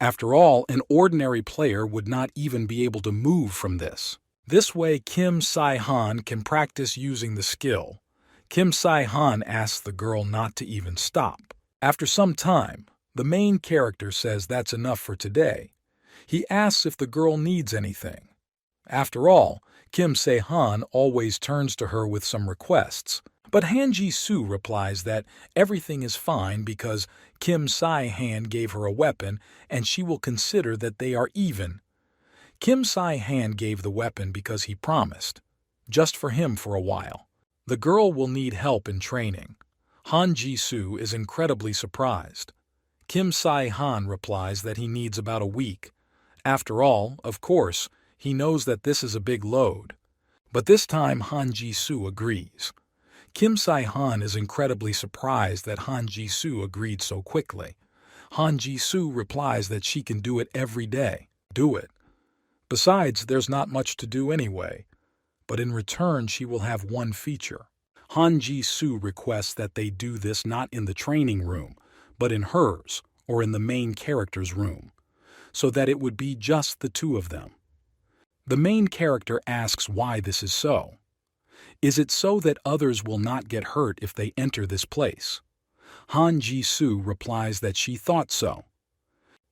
After all, an ordinary player would not even be able to move from this. This way, Kim Se-han can practice using the skill. Kim Se-han asks the girl not to even stop. After some time, the main character says that's enough for today. He asks if the girl needs anything. After all, Kim Se-han always turns to her with some requests. But Han Ji-soo replies that everything is fine because Kim Se-han gave her a weapon and she will consider that they are even. Kim Se-han gave the weapon because he promised, just for him for a while. The girl will need help in training. Han Ji-soo is incredibly surprised. Kim Se-han replies that he needs about a week. After all, of course, he knows that this is a big load. But this time Han Ji-soo agrees. Kim Se-han is incredibly surprised that Han Ji-soo agreed so quickly. Han Ji-soo replies that she can do it every day. Do it. Besides, there's not much to do anyway. But in return, she will have one feature. Han Ji-soo requests that they do this not in the training room, but in hers, or in the main character's room, so that it would be just the two of them. The main character asks why this is so. Is it so that others will not get hurt if they enter this place? Han Ji-soo replies that she thought so.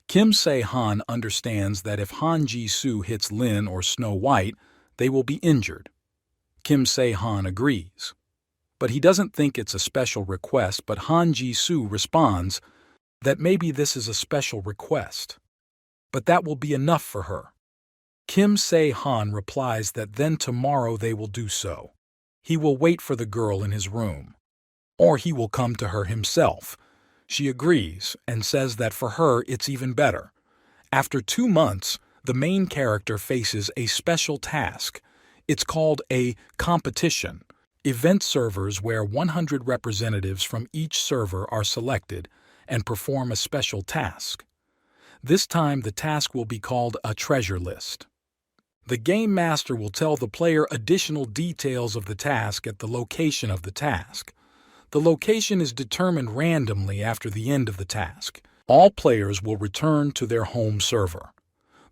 Kim Se-han understands that if Han Ji-soo hits Lin or Snow White, they will be injured. Kim Se-han agrees. But he doesn't think it's a special request, but Han Ji-soo responds that maybe this is a special request. But that will be enough for her. Kim Se-han replies that then tomorrow they will do so. He will wait for the girl in his room. Or he will come to her himself. She agrees and says that for her it's even better. After 2 months, the main character faces a special task. It's called a competition. Event servers where 100 representatives from each server are selected and perform a special task. This time the task will be called a treasure list. The game master will tell the player additional details of the task at the location of the task. The location is determined randomly after the end of the task. All players will return to their home server.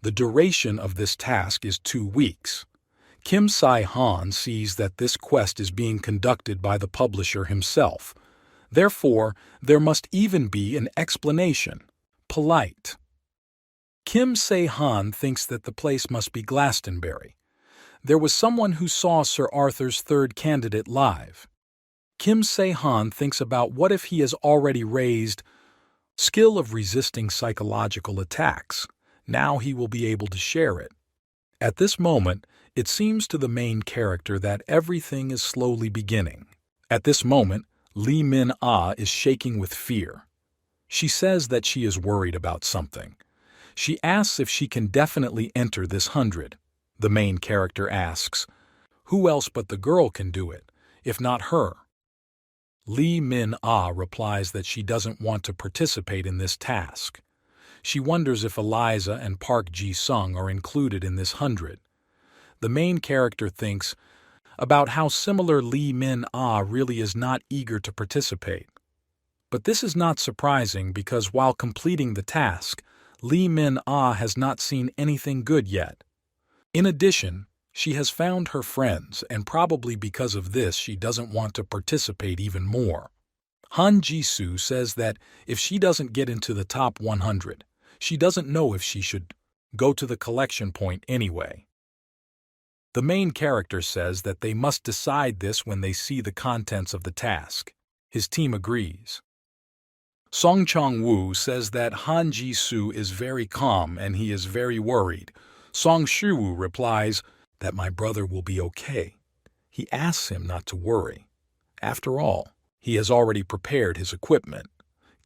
The duration of this task is 2 weeks. Kim Se-han sees that this quest is being conducted by the publisher himself. Therefore, there must even be an explanation. Polite. Kim Se-han thinks that the place must be Glastonbury. There was someone who saw Sir Arthur's third candidate live. Kim Se-han thinks about what if he has already raised skill of resisting psychological attacks. Now he will be able to share it. At this moment, it seems to the main character that everything is slowly beginning. At this moment, Lee Min-ah is shaking with fear. She says that she is worried about something. She asks if she can definitely enter this 100. The main character asks, who else but the girl can do it, if not her? Lee Min-ah replies that she doesn't want to participate in this task. She wonders if Eliza and Park Ji-sung are included in this 100. The main character thinks about how similar Lee Min-ah really is not eager to participate. But this is not surprising because while completing the task, Lee Min-ah has not seen anything good yet. In addition, she has found her friends, and probably because of this she doesn't want to participate even more. Han Ji-soo says that if she doesn't get into the top 100, she doesn't know if she should go to the collection point anyway. The main character says that they must decide this when they see the contents of the task. His team agrees. Song Chang-woo says that Han Ji-soo is very calm and he is very worried. Song Shi-woo replies that my brother will be okay. He asks him not to worry. After all, he has already prepared his equipment.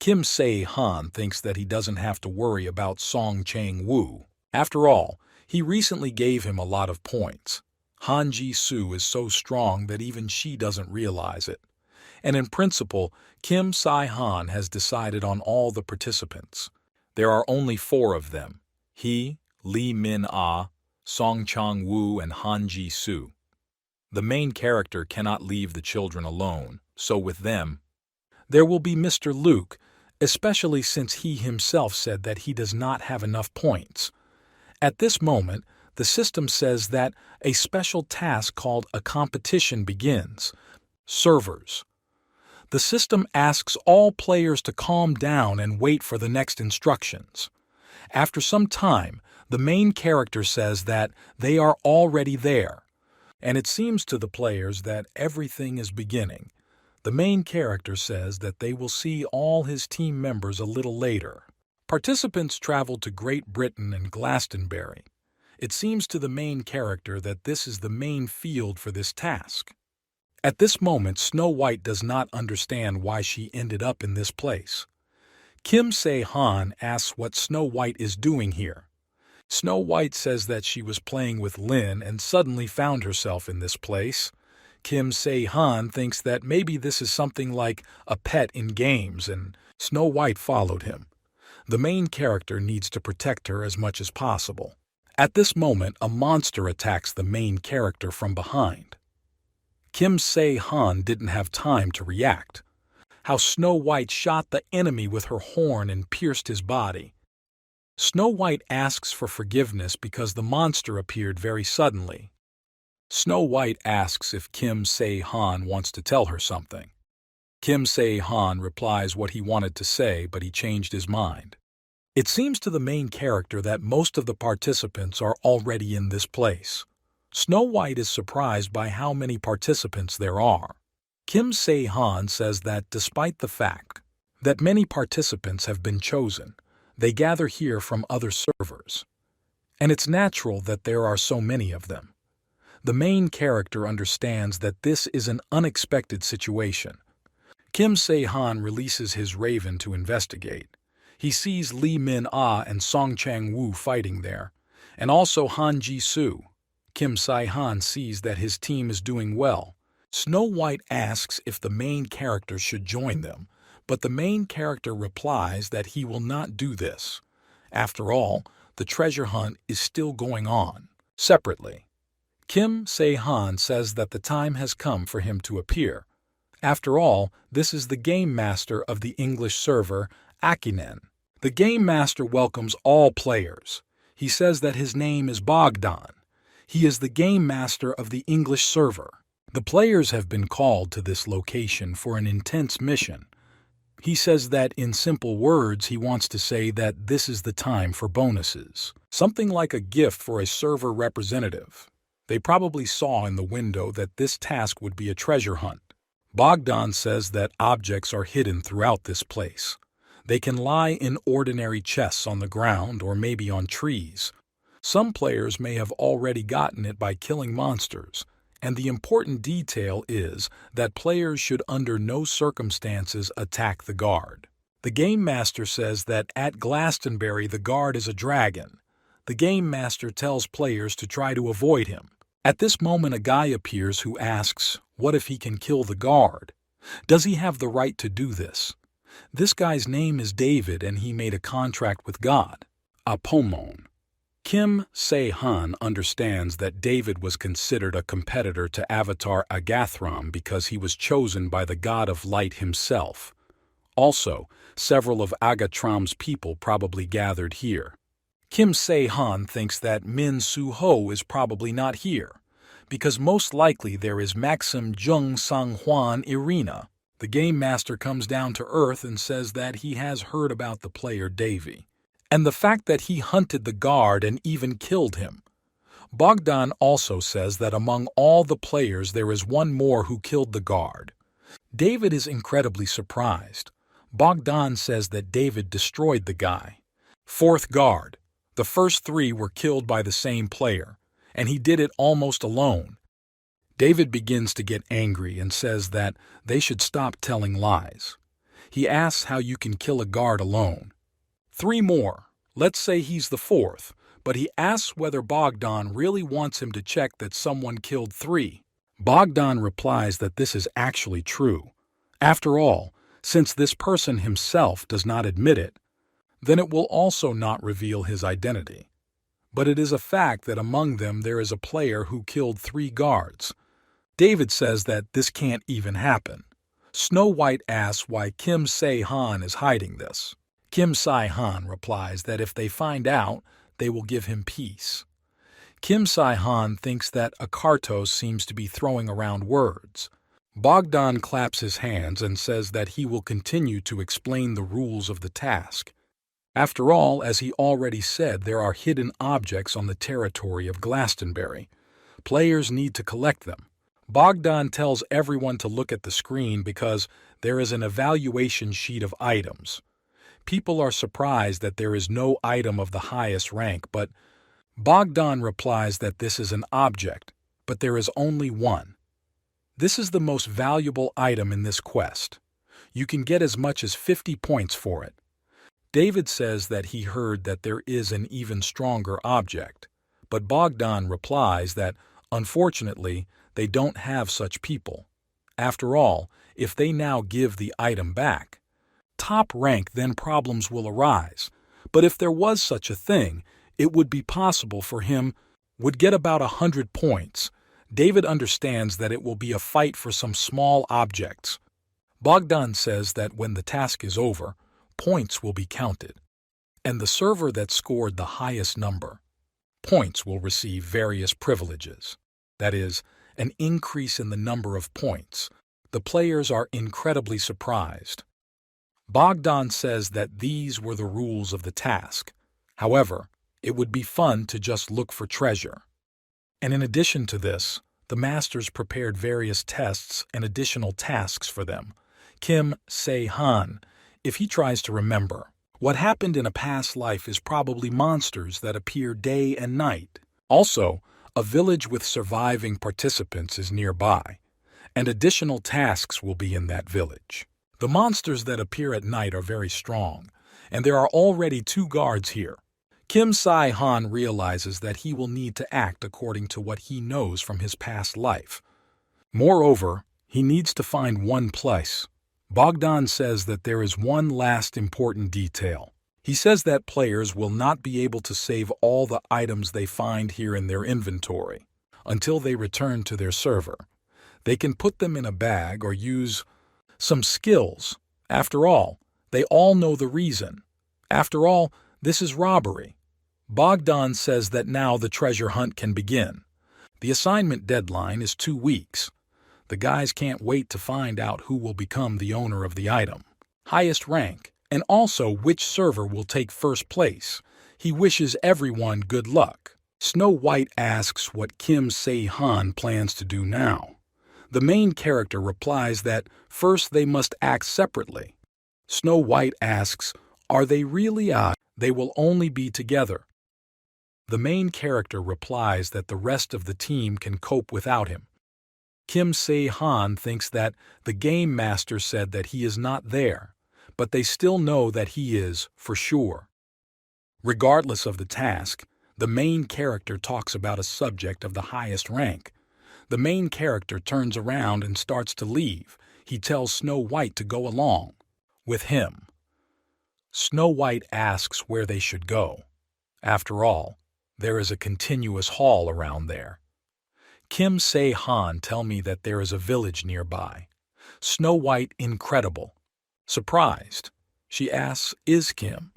Kim Se-han thinks that he doesn't have to worry about Song Chang-woo. After all, he recently gave him a lot of points. Han Ji-soo is so strong that even she doesn't realize it. And in principle, Kim Se-han has decided on all the participants. There are only 4 of them. He, Lee Min-ah, Song Chang-woo, and Han Ji-soo. The main character cannot leave the children alone, so with them, there will be Mr. Luke, especially since he himself said that he does not have enough points. At this moment, the system says that a special task called a competition begins. Servers. The system asks all players to calm down and wait for the next instructions. After some time, the main character says that they are already there, and it seems to the players that everything is beginning. The main character says that they will see all his team members a little later. Participants travel to Great Britain and Glastonbury. It seems to the main character that this is the main field for this task. At this moment, Snow White does not understand why she ended up in this place. Kim Se-han asks what Snow White is doing here. Snow White says that she was playing with Lin and suddenly found herself in this place. Kim Se-han thinks that maybe this is something like a pet in games, and Snow White followed him. The main character needs to protect her as much as possible. At this moment, a monster attacks the main character from behind. Kim Se-han didn't have time to react. How Snow White shot the enemy with her horn and pierced his body. Snow White asks for forgiveness because the monster appeared very suddenly. Snow White asks if Kim Se-han wants to tell her something. Kim Se-han replies what he wanted to say, but he changed his mind. It seems to the main character that most of the participants are already in this place. Snow White is surprised by how many participants there are. Kim Se-han says that despite the fact that many participants have been chosen, they gather here from other servers. And it's natural that there are so many of them. The main character understands that this is an unexpected situation. Kim Se-han releases his raven to investigate. He sees Lee Min-ah and Song Chang-woo fighting there, and also Han Ji-soo. Kim Se-han sees that his team is doing well. Snow White asks if the main character should join them, but the main character replies that he will not do this. After all, the treasure hunt is still going on. Separately, Kim Se-han says that the time has come for him to appear. After all, this is the game master of the English server, Akinen. The game master welcomes all players. He says that his name is Bogdan. He is the game master of the English server. The players have been called to this location for an intense mission. He says that in simple words he wants to say that this is the time for bonuses. Something like a gift for a server representative. They probably saw in the window that this task would be a treasure hunt. Bogdan says that objects are hidden throughout this place. They can lie in ordinary chests on the ground or maybe on trees. Some players may have already gotten it by killing monsters, and the important detail is that players should under no circumstances attack the guard. The game master says that at Glastonbury the guard is a dragon. The game master tells players to try to avoid him. At this moment a guy appears who asks, what if he can kill the guard? Does he have the right to do this? This guy's name is David and he made a contract with God. Apomon. Kim Se-han understands that David was considered a competitor to Avatar Agathram because he was chosen by the god of light himself. Also, several of Agatram's people probably gathered here. Kim Se-han thinks that Min Su-ho is probably not here, because most likely there is Maxim Jung Sang-hwan Irina. The game master comes down to earth and says that he has heard about the player Davy, and the fact that he hunted the guard and even killed him. Bogdan also says that among all the players there is one more who killed the guard. David is incredibly surprised. Bogdan says that David destroyed the guy. Fourth guard. The first three were killed by the same player, and he did it almost alone. David begins to get angry and says that they should stop telling lies. He asks how you can kill a guard alone. Three more. Let's say he's the fourth, but he asks whether Bogdan really wants him to check that someone killed three. Bogdan replies that this is actually true. After all, since this person himself does not admit it, then it will also not reveal his identity. But it is a fact that among them there is a player who killed 3 guards. David says that this can't even happen. Snow White asks why Kim Se-han is hiding this. Kim Se-han replies that if they find out, they will give him peace. Kim Se-han thinks that Akartos seems to be throwing around words. Bogdan claps his hands and says that he will continue to explain the rules of the task. After all, as he already said, there are hidden objects on the territory of Glastonbury. Players need to collect them. Bogdan tells everyone to look at the screen because there is an evaluation sheet of items. People are surprised that there is no item of the highest rank, but Bogdan replies that this is an object, but there is only one. This is the most valuable item in this quest. You can get as much as 50 points for it. David says that he heard that there is an even stronger object, but Bogdan replies that, unfortunately, they don't have such people. After all, if they now give the item back, top rank, then problems will arise. But if there was such a thing, it would be possible for him, would get about 100 points. David understands that it will be a fight for some small objects. Bogdan says that when the task is over, points will be counted, and the server that scored the highest number points will receive various privileges. That is, an increase in the number of points. The players are incredibly surprised. Bogdan says that these were the rules of the task. However, it would be fun to just look for treasure. And in addition to this, the masters prepared various tests and additional tasks for them. Kim Se-han, if he tries to remember, what happened in a past life is probably monsters that appear day and night. Also, a village with surviving participants is nearby, and additional tasks will be in that village. The monsters that appear at night are very strong, and there are already 2 guards here. Kim Se-han realizes that he will need to act according to what he knows from his past life. Moreover, he needs to find one place. Bogdan says that there is one last important detail. He says that players will not be able to save all the items they find here in their inventory until they return to their server. They can put them in a bag or use some skills. After all, they all know the reason. After all, this is robbery. Bogdan says that now the treasure hunt can begin. The assignment deadline is 2 weeks. The guys can't wait to find out who will become the owner of the item, highest rank, and also which server will take first place. He wishes everyone good luck. Snow White asks what Kim Se-han plans to do now. The main character replies that first they must act separately. Snow White asks, are they really? They will only be together. The main character replies that the rest of the team can cope without him. Kim Se-han thinks that the game master said that he is not there, but they still know that he is, for sure. Regardless of the task, the main character talks about a subject of the highest rank. The main character turns around and starts to leave. He tells Snow White to go along with him. Snow White asks where they should go. After all, there is a continuous hall around there. Kim Se-han tell me that there is a village nearby. Snow White incredible. Surprised, she asks, is Kim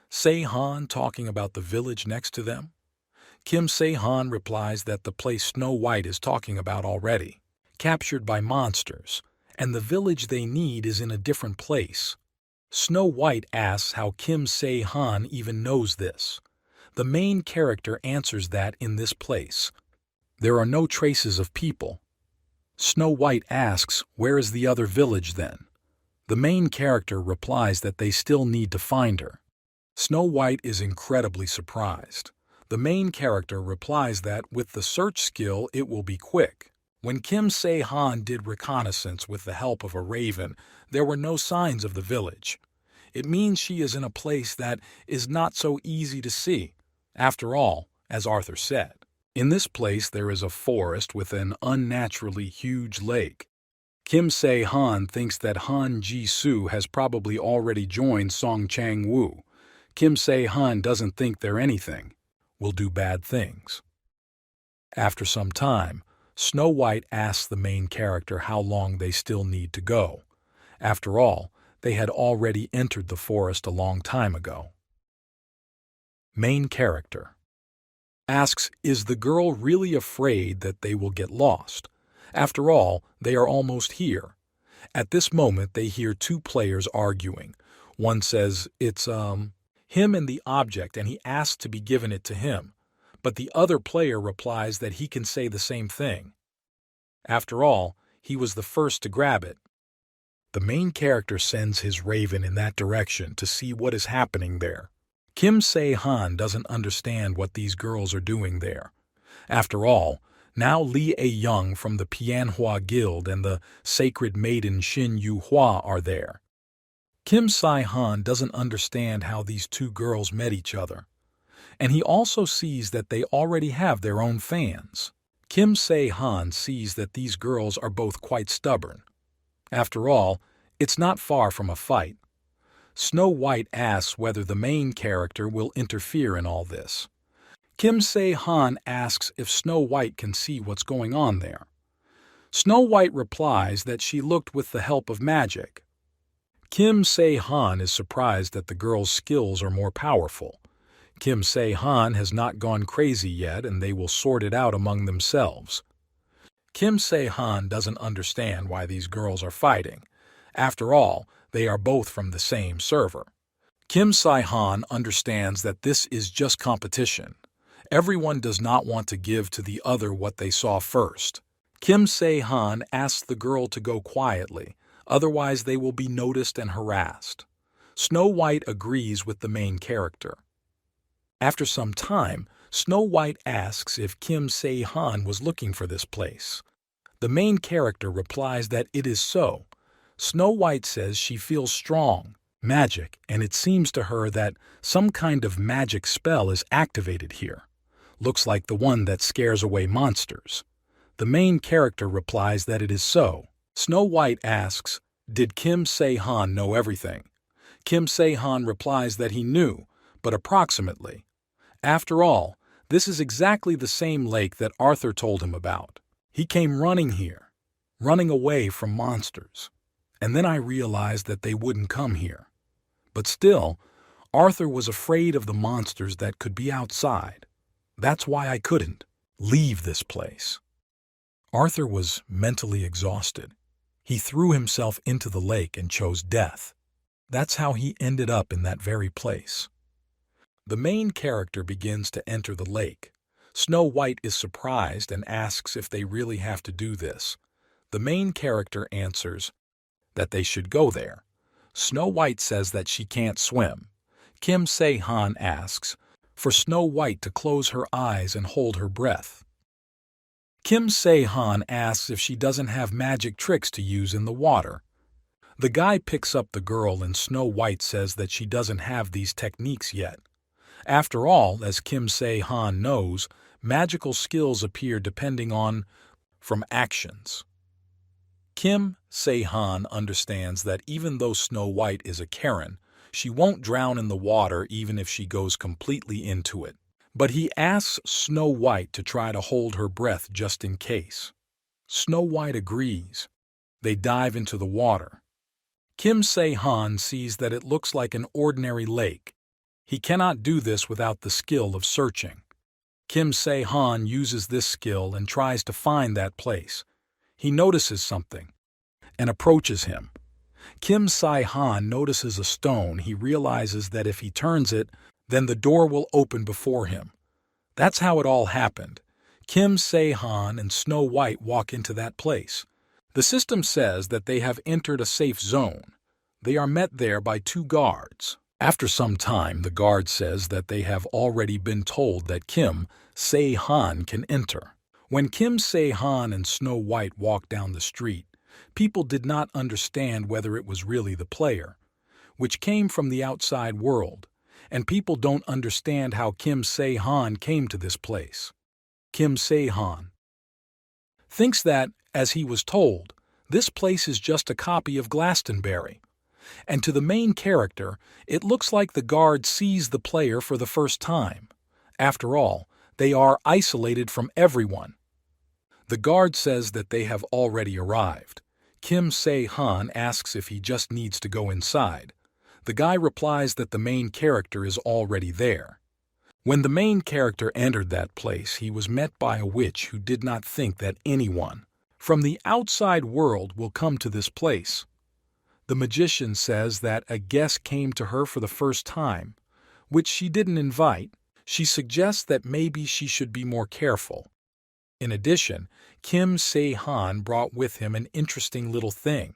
Se-han talking about the village next to them? Kim Se-han replies that the place Snow White is talking about already, captured by monsters, and the village they need is in a different place. Snow White asks how Kim Se-han even knows this. The main character answers that in this place there are no traces of people. Snow White asks, where is the other village then? The main character replies that they still need to find her. Snow White is incredibly surprised. The main character replies that with the search skill it will be quick. When Kim Se-han did reconnaissance with the help of a raven, there were no signs of the village. It means she is in a place that is not so easy to see. After all, as Arthur said, in this place there is a forest with an unnaturally huge lake. Kim Se-han thinks that Han Ji-soo has probably already joined Song Chang-woo. Kim Se-han doesn't think they're anything, will do bad things. After some time, Snow White asks the main character how long they still need to go. After all, they had already entered the forest a long time ago. Main character asks, is the girl really afraid that they will get lost? After all, they are almost here. At this moment, they hear 2 players arguing. One says it's him and the object, and he asks to be given it to him. But the other player replies that he can say the same thing. After all, he was the first to grab it. The main character sends his raven in that direction to see what is happening there. Kim Se-han doesn't understand what these girls are doing there. After all, now Lee A-young from the Manhwa Guild and the sacred maiden Shin Yu-hwa are there. Kim Se-han doesn't understand how these 2 girls met each other. And he also sees that they already have their own fans. Kim Se-han sees that these girls are both quite stubborn. After all, it's not far from a fight. Snow White asks whether the main character will interfere in all this. Kim Se-han asks if Snow White can see what's going on there. Snow White replies that she looked with the help of magic. Kim Se-han is surprised that the girl's skills are more powerful. Kim Se-han has not gone crazy yet, and they will sort it out among themselves. Kim Se-han doesn't understand why these girls are fighting. After all, they are both from the same server. Kim Se-han understands that this is just competition. Everyone does not want to give to the other what they saw first. Kim Se-han asks the girl to go quietly, otherwise they will be noticed and harassed. Snow White agrees with the main character. After some time, Snow White asks if Kim Se-han was looking for this place. The main character replies that it is so. Snow White says she feels strong, magic, and it seems to her that some kind of magic spell is activated here. Looks like the one that scares away monsters. The main character replies that it is so. Snow White asks, "Did Kim Se-han know everything?" Kim Se-han replies that he knew, but approximately. After all, this is exactly the same lake that Arthur told him about. He came running here, running away from monsters. And then I realized that they wouldn't come here. But still, Arthur was afraid of the monsters that could be outside. That's why I couldn't leave this place. Arthur was mentally exhausted. He threw himself into the lake and chose death. That's how he ended up in that very place. The main character begins to enter the lake. Snow White is surprised and asks if they really have to do this. The main character answers that they should go there. Snow White says that she can't swim. Kim Se-han asks for Snow White to close her eyes and hold her breath. Kim Se-han asks if she doesn't have magic tricks to use in the water. The guy picks up the girl and Snow White says that she doesn't have these techniques yet. After all, as Kim Se-han knows, magical skills appear depending on from actions. Kim Se-han understands that even though Snow White is a Karen, she won't drown in the water even if she goes completely into it. But he asks Snow White to try to hold her breath just in case. Snow White agrees. They dive into the water. Kim Se-han sees that it looks like an ordinary lake. He cannot do this without the skill of searching. Kim Se-han uses this skill and tries to find that place. He notices something and approaches him. Kim Se-han notices a stone. He realizes that if he turns it, then the door will open before him. That's how it all happened. Kim Se-han and Snow White walk into that place. The system says that they have entered a safe zone. They are met there by two guards. After some time, the guard says that they have already been told that Kim Se-han can enter. When Kim Se-han and Snow White walked down the street, people did not understand whether it was really the player, which came from the outside world, and people don't understand how Kim Se-han came to this place. Kim Se-han thinks that, as he was told, this place is just a copy of Glastonbury. And to the main character, it looks like the guard sees the player for the first time. After all, they are isolated from everyone. The guard says that they have already arrived. Kim Se-han asks if he just needs to go inside. The guy replies that the main character is already there. When the main character entered that place, he was met by a witch who did not think that anyone from the outside world will come to this place. The magician says that a guest came to her for the first time, which she didn't invite. She suggests that maybe she should be more careful. In addition, Kim Se-han brought with him an interesting little thing.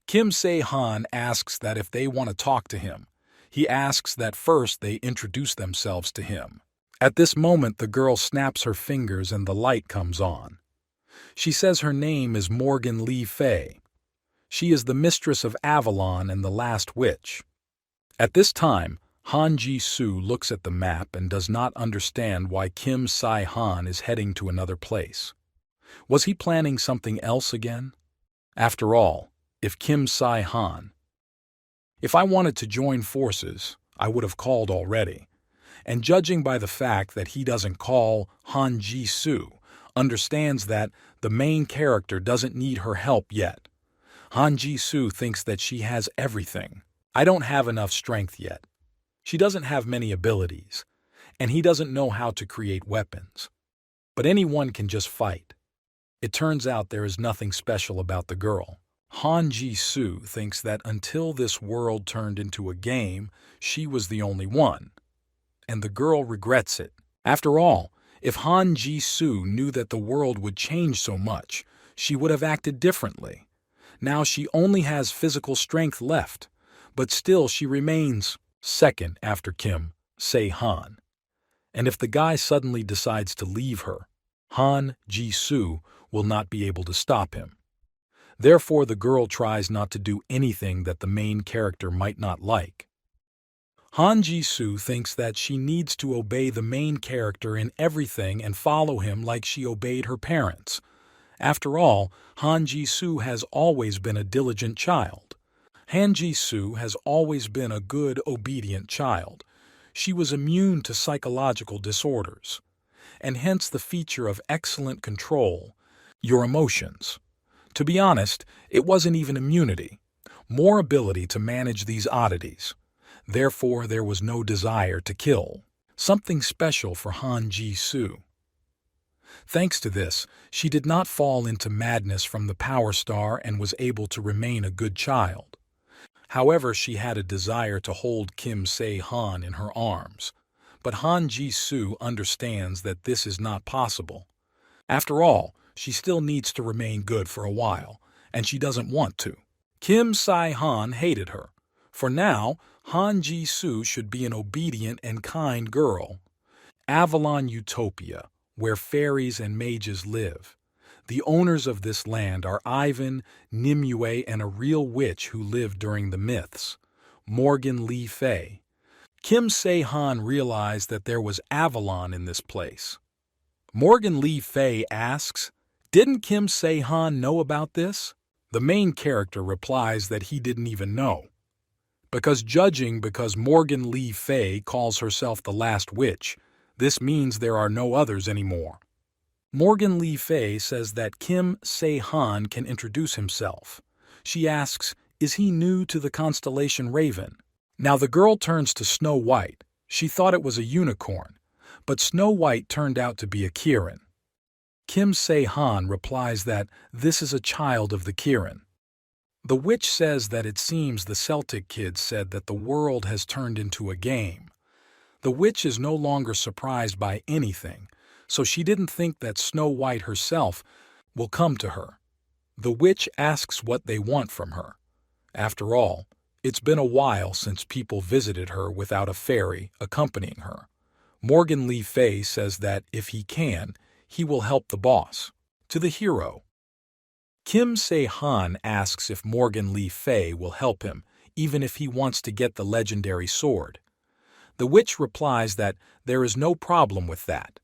Kim Se-han asks that if they want to talk to him, he asks that first they introduce themselves to him. At this moment, the girl snaps her fingers and the light comes on. She says her name is Morgan Lee Fei. She is the mistress of Avalon and the last witch. At this time, Han Ji-soo looks at the map and does not understand why Kim Se-han is heading to another place. Was he planning something else again? After all, if I wanted to join forces, I would have called already. And judging by the fact that he doesn't call, Han Ji-soo understands that the main character doesn't need her help yet. Han Ji-soo thinks that she has everything. I don't have enough strength yet. She doesn't have many abilities, and he doesn't know how to create weapons. But anyone can just fight. It turns out there is nothing special about the girl. Han Ji-soo thinks that until this world turned into a game, she was the only one. And the girl regrets it. After all, if Han Ji-soo knew that the world would change so much, she would have acted differently. Now she only has physical strength left, but still she remains second after Kim Se-han. And if the guy suddenly decides to leave her, Han Ji-soo will not be able to stop him. Therefore, the girl tries not to do anything that the main character might not like. Han Ji-soo thinks that she needs to obey the main character in everything and follow him like she obeyed her parents. After all, Han Ji-soo has always been a diligent child. Han Ji-soo has always been a good, obedient child. She was immune to psychological disorders, and hence the feature of excellent control, your emotions. To be honest, it wasn't even immunity, more ability to manage these oddities. Therefore, there was no desire to kill. Something special for Han Ji-soo. Thanks to this, she did not fall into madness from the Power Star and was able to remain a good child. However, she had a desire to hold Kim Se-han in her arms. But Han Ji-soo understands that this is not possible. After all, she still needs to remain good for a while, and she doesn't want to. Kim Se-han hated her. For now, Han Ji-soo should be an obedient and kind girl. Avalon Utopia, where fairies and mages live. The owners of this land are Ivan, Nimue, and a real witch who lived during the myths, Morgan Le Fay. Kim Se-han realized that there was Avalon in this place. Morgan Le Fay asks, "Didn't Kim Se-han know about this?" The main character replies that he didn't even know. Because Morgan Le Fay calls herself the last witch, this means there are no others anymore. Morgan Le Fay says that Kim Se-han can introduce himself. She asks, is he new to the constellation Raven? Now the girl turns to Snow White. She thought it was a unicorn, but Snow White turned out to be a Kirin. Kim Se-han replies that this is a child of the Kirin. The witch says that it seems the Celtic kids said that the world has turned into a game. The witch is no longer surprised by anything, so she didn't think that Snow White herself will come to her. The witch asks what they want from her. After all, it's been a while since people visited her without a fairy accompanying her. Morgan Le Fay says that if he can, he will help the boss. To the hero. Kim Se-han asks if Morgan Le Fay will help him, even if he wants to get the legendary sword. The witch replies that there is no problem with that.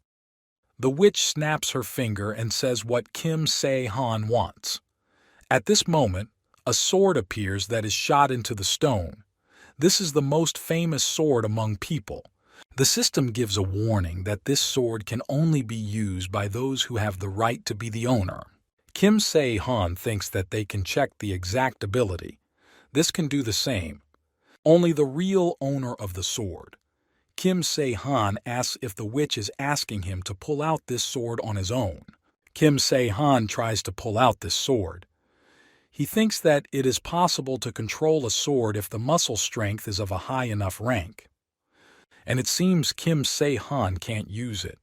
The witch snaps her finger and says what Kim Se-han wants. At this moment, a sword appears that is shot into the stone. This is the most famous sword among people. The system gives a warning that this sword can only be used by those who have the right to be the owner. Kim Se-han thinks that they can check the exact ability. This can do the same. Only the real owner of the sword. Kim Se-han asks if the witch is asking him to pull out this sword on his own. Kim Se-han tries to pull out this sword. He thinks that it is possible to control a sword if the muscle strength is of a high enough rank. And it seems Kim Se-han can't use it.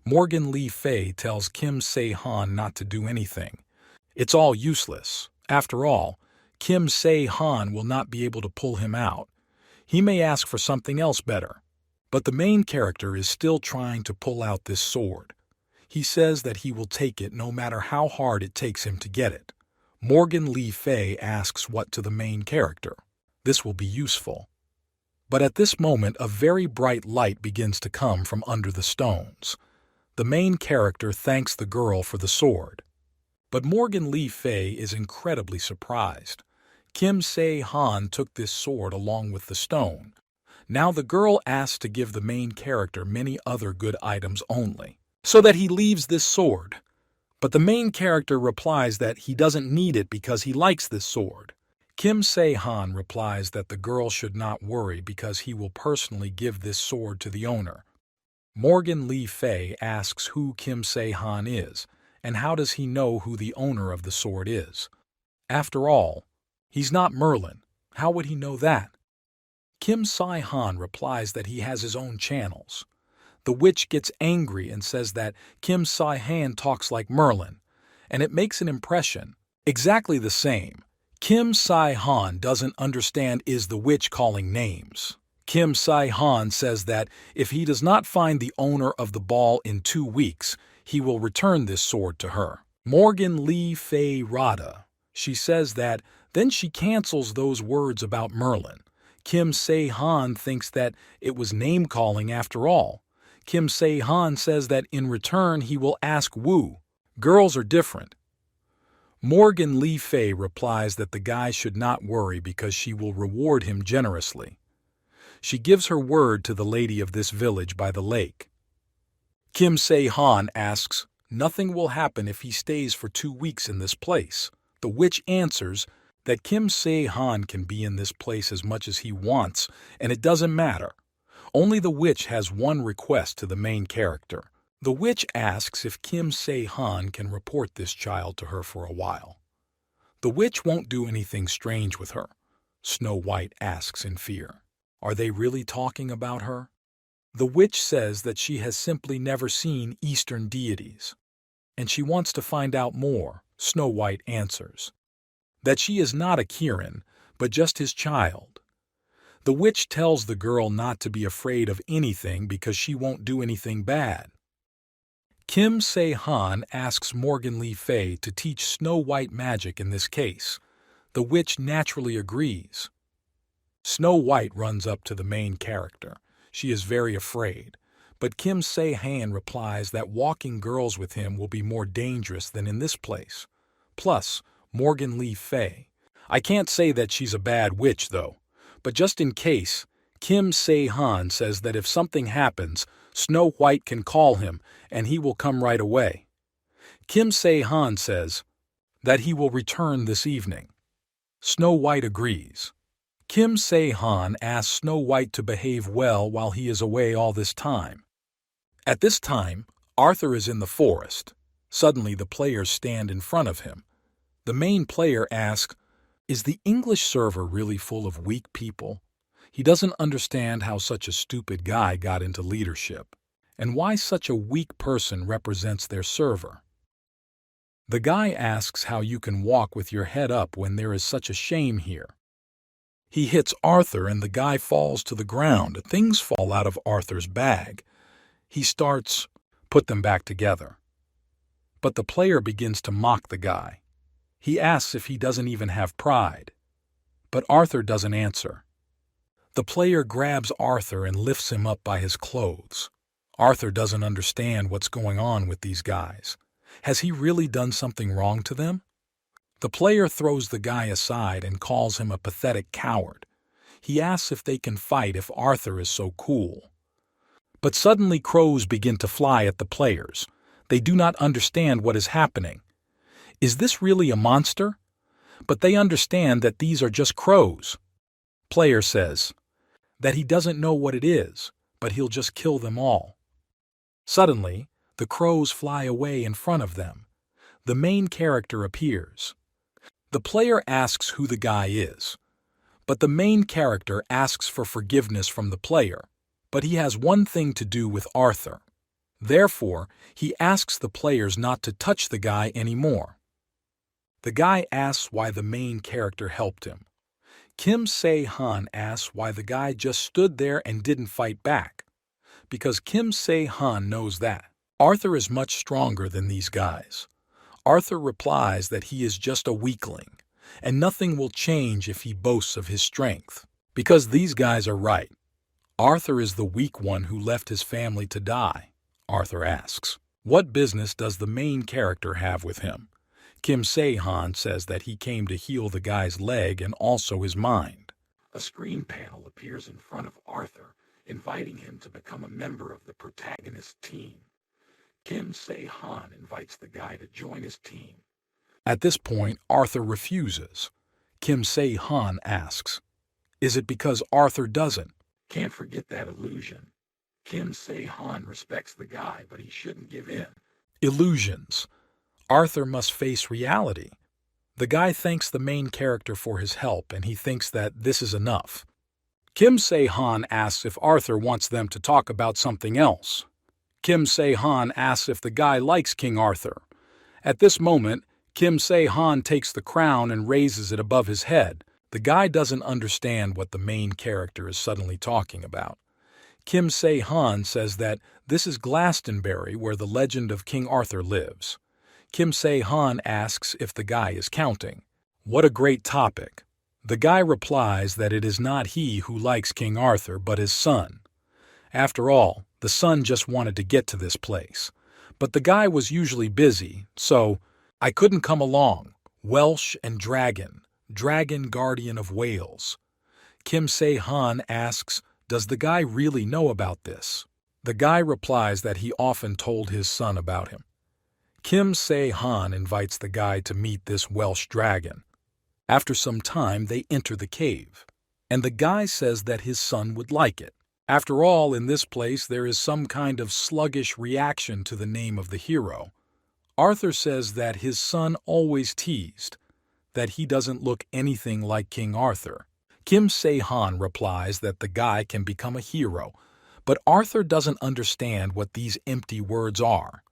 Morgan Le Fay tells Kim Se-han not to do anything. It's all useless. After all, Kim Se-han will not be able to pull him out. He may ask for something else better. But the main character is still trying to pull out this sword. He says that he will take it no matter how hard it takes him to get it. Morgan Le Fay asks what to the main character. This will be useful. But at this moment a very bright light begins to come from under the stones. The main character thanks the girl for the sword. But Morgan Le Fay is incredibly surprised. Kim Se-han took this sword along with the stone. Now the girl asks to give the main character many other good items only, so that he leaves this sword. But the main character replies that he doesn't need it because he likes this sword. Kim Se-han replies that the girl should not worry because he will personally give this sword to the owner. Morgan Le Fay asks who Kim Se-han is, and how does he know who the owner of the sword is? After all, he's not Merlin. How would he know that? Kim Se-han replies that he has his own channels. The witch gets angry and says that Kim Se-han talks like Merlin, and it makes an impression. Exactly the same. Kim Se-han doesn't understand is the witch calling names. Kim Se-han says that if he does not find the owner of the ball in 2 weeks, he will return this sword to her. Morgan Le Fay Rada. She says that, then she cancels those words about Merlin. Kim Se-han thinks that it was name-calling after all. Kim Se-han says that in return he will ask Woo. Girls are different. Morgan Lee Fei replies that the guy should not worry because she will reward him generously. She gives her word to the lady of this village by the lake. Kim Se-han asks, nothing will happen if he stays for 2 weeks in this place. The witch answers that Kim Se-han can be in this place as much as he wants, and it doesn't matter. Only the witch has one request to the main character. The witch asks if Kim Se-han can report this child to her for a while. The witch won't do anything strange with her. Snow White asks in fear. Are they really talking about her? The witch says that she has simply never seen Eastern deities, and she wants to find out more. Snow White answers that she is not a Kirin, but just his child. The witch tells the girl not to be afraid of anything because she won't do anything bad. Kim Se-han asks Morgan Lee Fei to teach Snow White magic in this case. The witch naturally agrees. Snow White runs up to the main character. She is very afraid, but Kim Se-han replies that walking girls with him will be more dangerous than in this place. Plus, Morgan Lee Fei. I can't say that she's a bad witch, though, but just in case, Kim Se-han says that if something happens, Snow White can call him and he will come right away. Kim Se-han says that he will return this evening. Snow White agrees. Kim Se-han asks Snow White to behave well while he is away all this time. At this time, Arthur is in the forest. Suddenly the players stand in front of him. The main player asks, is the English server really full of weak people? He doesn't understand how such a stupid guy got into leadership, and why such a weak person represents their server. The guy asks how you can walk with your head up when there is such a shame here. He hits Arthur and the guy falls to the ground. Things fall out of Arthur's bag. He starts, put them back together. But the player begins to mock the guy. He asks if he doesn't even have pride. But Arthur doesn't answer. The player grabs Arthur and lifts him up by his clothes. Arthur doesn't understand what's going on with these guys. Has he really done something wrong to them? The player throws the guy aside and calls him a pathetic coward. He asks if they can fight if Arthur is so cool. But suddenly crows begin to fly at the players. They do not understand what is happening. Is this really a monster? But they understand that these are just crows. Player says that he doesn't know what it is, but he'll just kill them all. Suddenly, the crows fly away in front of them. The main character appears. The player asks who the guy is, but the main character asks for forgiveness from the player, but he has one thing to do with Arthur. Therefore, he asks the players not to touch the guy anymore. The guy asks why the main character helped him. Kim Se-han asks why the guy just stood there and didn't fight back. Because Kim Se-han knows that Arthur is much stronger than these guys. Arthur replies that he is just a weakling, and nothing will change if he boasts of his strength. Because these guys are right. Arthur is the weak one who left his family to die. Arthur asks, what business does the main character have with him? Kim Se-han says that he came to heal the guy's leg and also his mind. A screen panel appears in front of Arthur, inviting him to become a member of the protagonist team. Kim Se-han invites the guy to join his team. At this point, Arthur refuses. Kim Se-han asks, is it because Arthur doesn't? Can't forget that illusion. Kim Se-han respects the guy, but he shouldn't give in. Illusions. Arthur must face reality. The guy thanks the main character for his help, and he thinks that this is enough. Kim Se-han asks if Arthur wants them to talk about something else. Kim Se-han asks if the guy likes King Arthur. At this moment, Kim Se-han takes the crown and raises it above his head. The guy doesn't understand what the main character is suddenly talking about. Kim Se-han says that this is Glastonbury, where the legend of King Arthur lives. Kim Se-han asks if the guy is counting. What a great topic. The guy replies that it is not he who likes King Arthur but his son. After all, the son just wanted to get to this place. But the guy was usually busy, so I couldn't come along. Welsh and dragon, dragon guardian of Wales. Kim Se-han asks, does the guy really know about this? The guy replies that he often told his son about him. Kim Se-han invites the guy to meet this Welsh dragon. After some time, they enter the cave, and the guy says that his son would like it. After all, in this place there is some kind of sluggish reaction to the name of the hero. Arthur says that his son always teased, that he doesn't look anything like King Arthur. Kim Se-han replies that the guy can become a hero, but Arthur doesn't understand what these empty words are.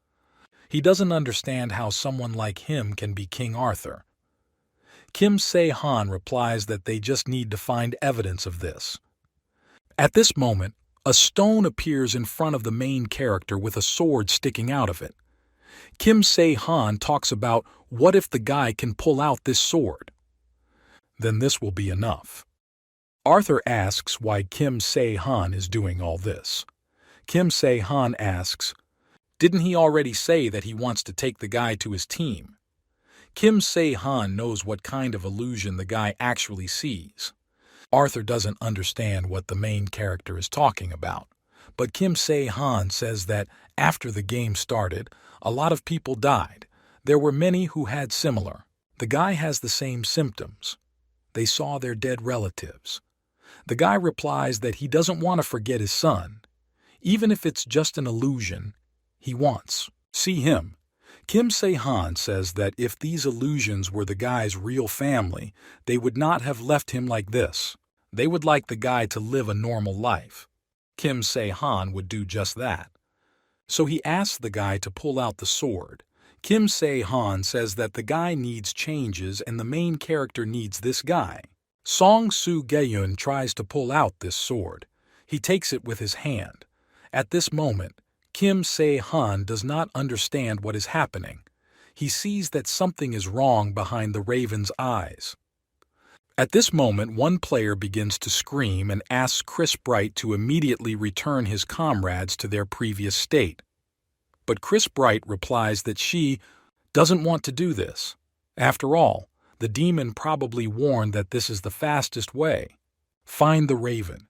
He doesn't understand how someone like him can be King Arthur. Kim Se-han replies that they just need to find evidence of this. At this moment, a stone appears in front of the main character with a sword sticking out of it. Kim Se-han talks about what if the guy can pull out this sword. Then this will be enough. Arthur asks why Kim Se-han is doing all this. Kim Se-han asks, didn't he already say that he wants to take the guy to his team? Kim Se-han knows what kind of illusion the guy actually sees. Arthur doesn't understand what the main character is talking about, but Kim Se-han says that after the game started, a lot of people died. There were many who had similar. The guy has the same symptoms. They saw their dead relatives. The guy replies that he doesn't want to forget his son. Even if it's just an illusion, he wants. See him. Kim Se-han says that if these illusions were the guy's real family, they would not have left him like this. They would like the guy to live a normal life. Kim Se-han would do just that. So he asks the guy to pull out the sword. Kim Se-han says that the guy needs changes and the main character needs this guy. Song Soo-geun tries to pull out this sword. He takes it with his hand. At this moment, Kim Se-han does not understand what is happening. He sees that something is wrong behind the raven's eyes. At this moment, one player begins to scream and asks Chris Bright to immediately return his comrades to their previous state. But Chris Bright replies that she doesn't want to do this. After all, the demon probably warned that this is the fastest way. Find the raven.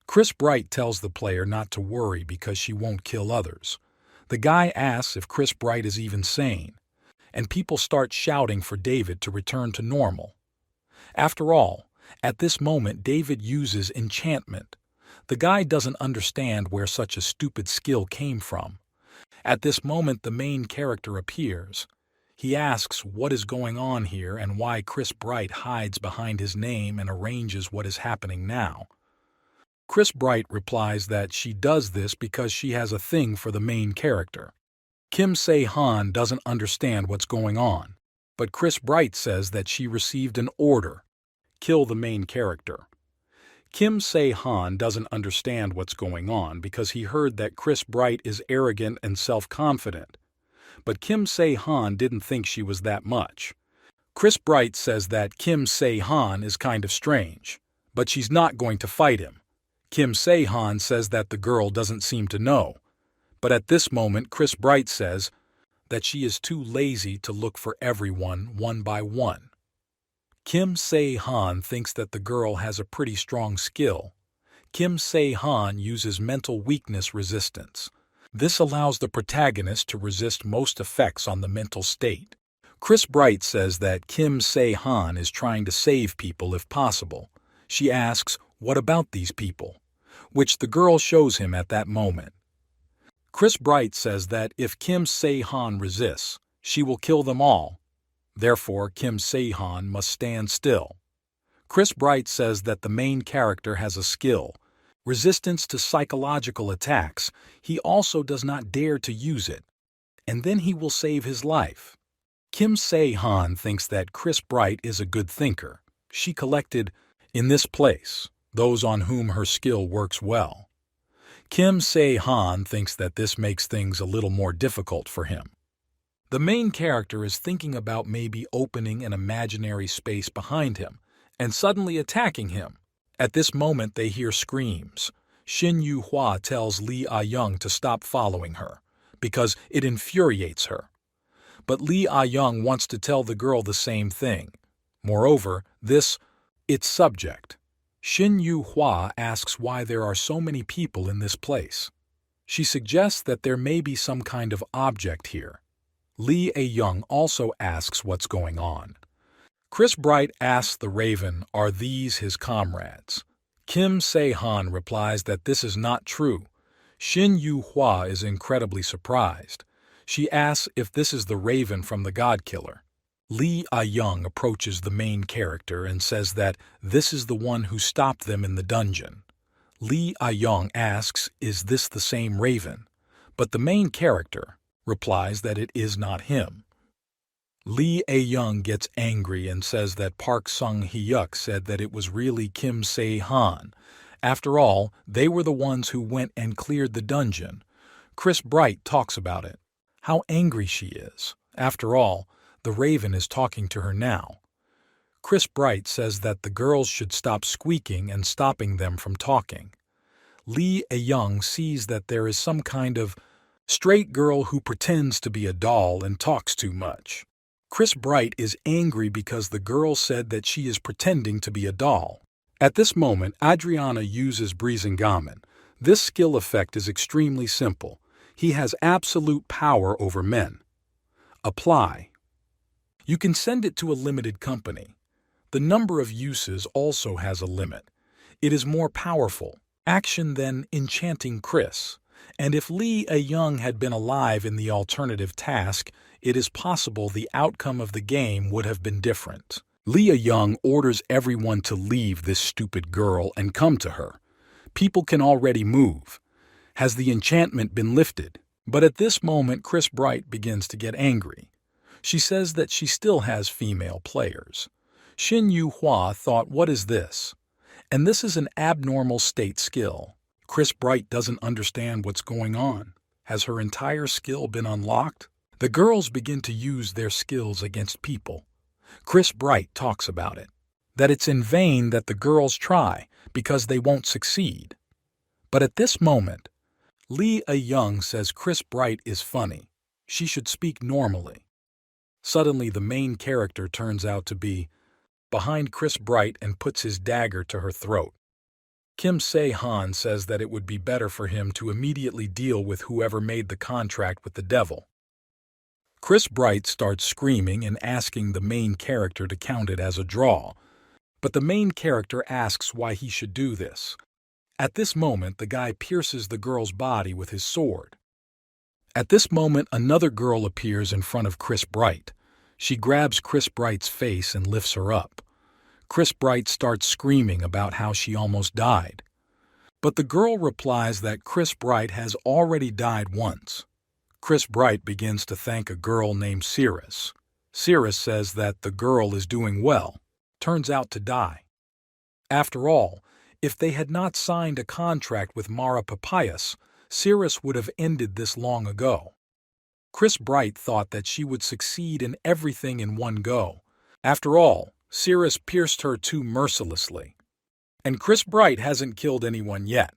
Chris Bright tells the player not to worry because she won't kill others. The guy asks if Chris Bright is even sane, and people start shouting for David to return to normal. After all, at this moment David uses enchantment. The guy doesn't understand where such a stupid skill came from. At this moment the main character appears. He asks what is going on here and why Chris Bright hides behind his name and arranges what is happening now. Chris Bright replies that she does this because she has a thing for the main character. Kim Se-han doesn't understand what's going on, but Chris Bright says that she received an order: kill the main character. Kim Se-han doesn't understand what's going on because he heard that Chris Bright is arrogant and self-confident. But Kim Se-han didn't think she was that much. Chris Bright says that Kim Se-han is kind of strange, but she's not going to fight him. Kim Se-han says that the girl doesn't seem to know. But at this moment, Chris Bright says that she is too lazy to look for everyone one by one. Kim Se-han thinks that the girl has a pretty strong skill. Kim Se-han uses mental weakness resistance. This allows the protagonist to resist most effects on the mental state. Chris Bright says that Kim Se-han is trying to save people if possible. She asks, what about these people? Which the girl shows him at that moment. Chris Bright says that if Kim Se-han resists, she will kill them all. Therefore, Kim Se-han must stand still. Chris Bright says that the main character has a skill, resistance to psychological attacks. He also does not dare to use it, and then he will save his life. Kim Se-han thinks that Chris Bright is a good thinker. She collected, in this place, those on whom her skill works well. Kim Se-han thinks that this makes things a little more difficult for him. The main character is thinking about maybe opening an imaginary space behind him and suddenly attacking him. At this moment they hear screams. Shin Yu-hwa tells Lee Ah-young to stop following her, because it infuriates her. But Lee Ah-young wants to tell the girl the same thing. Moreover, its subject. Shin Yu-hwa asks why there are so many people in this place. She suggests that there may be some kind of object here. Lee Ah-young also asks what's going on. Chris Bright asks the Raven, are these his comrades? Kim Se-han replies that this is not true. Shin Yu-hwa is incredibly surprised. She asks if this is the Raven from the God Killer. Lee Ah-young approaches the main character and says that this is the one who stopped them in the dungeon. Lee Ah-young asks, is this the same Raven? But the main character replies that it is not him. Lee Ah-young gets angry and says that Park Sung-hyuk said that it was really Kim Se-han. After all, they were the ones who went and cleared the dungeon. Chris Bright talks about it. How angry she is. After all, the Raven is talking to her now. Chris Bright says that the girls should stop squeaking and stopping them from talking. Lee Ah-young sees that there is some kind of straight girl who pretends to be a doll and talks too much. Chris Bright is angry because the girl said that she is pretending to be a doll. At this moment, Adriana uses Brisengamen. This skill effect is extremely simple. He has absolute power over men. Apply. You can send it to a limited company. The number of uses also has a limit. It is more powerful action than enchanting Chris. And if Lee Ah-young had been alive in the alternative task, it is possible the outcome of the game would have been different. Lee Ah-young orders everyone to leave this stupid girl and come to her. People can already move. Has the enchantment been lifted? But at this moment, Chris Bright begins to get angry. She says that she still has female players. Shin Yu-hwa thought, what is this? And this is an abnormal state skill. Chris Bright doesn't understand what's going on. Has her entire skill been unlocked? The girls begin to use their skills against people. Chris Bright talks about it, that it's in vain that the girls try because they won't succeed. But at this moment, Lee Ah-young says Chris Bright is funny. She should speak normally. Suddenly, the main character turns out to be behind Chris Bright and puts his dagger to her throat. Kim Se-han says that it would be better for him to immediately deal with whoever made the contract with the devil. Chris Bright starts screaming and asking the main character to count it as a draw, but the main character asks why he should do this. At this moment, the guy pierces the girl's body with his sword. At this moment, another girl appears in front of Chris Bright. She grabs Chris Bright's face and lifts her up. Chris Bright starts screaming about how she almost died. But the girl replies that Chris Bright has already died once. Chris Bright begins to thank a girl named Cirrus. Cirrus says that the girl is doing well, turns out to die. After all, if they had not signed a contract with Mara Papayas, Cirrus would have ended this long ago. Chris Bright thought that she would succeed in everything in one go. After all, Cirrus pierced her too mercilessly. And Chris Bright hasn't killed anyone yet.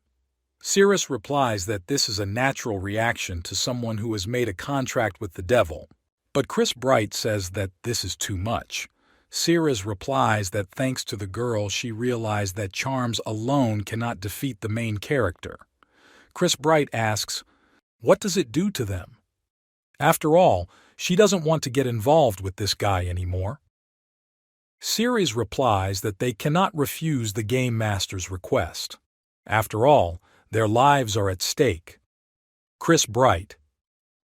Cirrus replies that this is a natural reaction to someone who has made a contract with the devil. But Chris Bright says that this is too much. Cirrus replies that thanks to the girl, she realized that charms alone cannot defeat the main character. Chris Bright asks, what does it do to them? After all, she doesn't want to get involved with this guy anymore. Cirrus replies that they cannot refuse the Game Master's request. After all, their lives are at stake. Chris Bright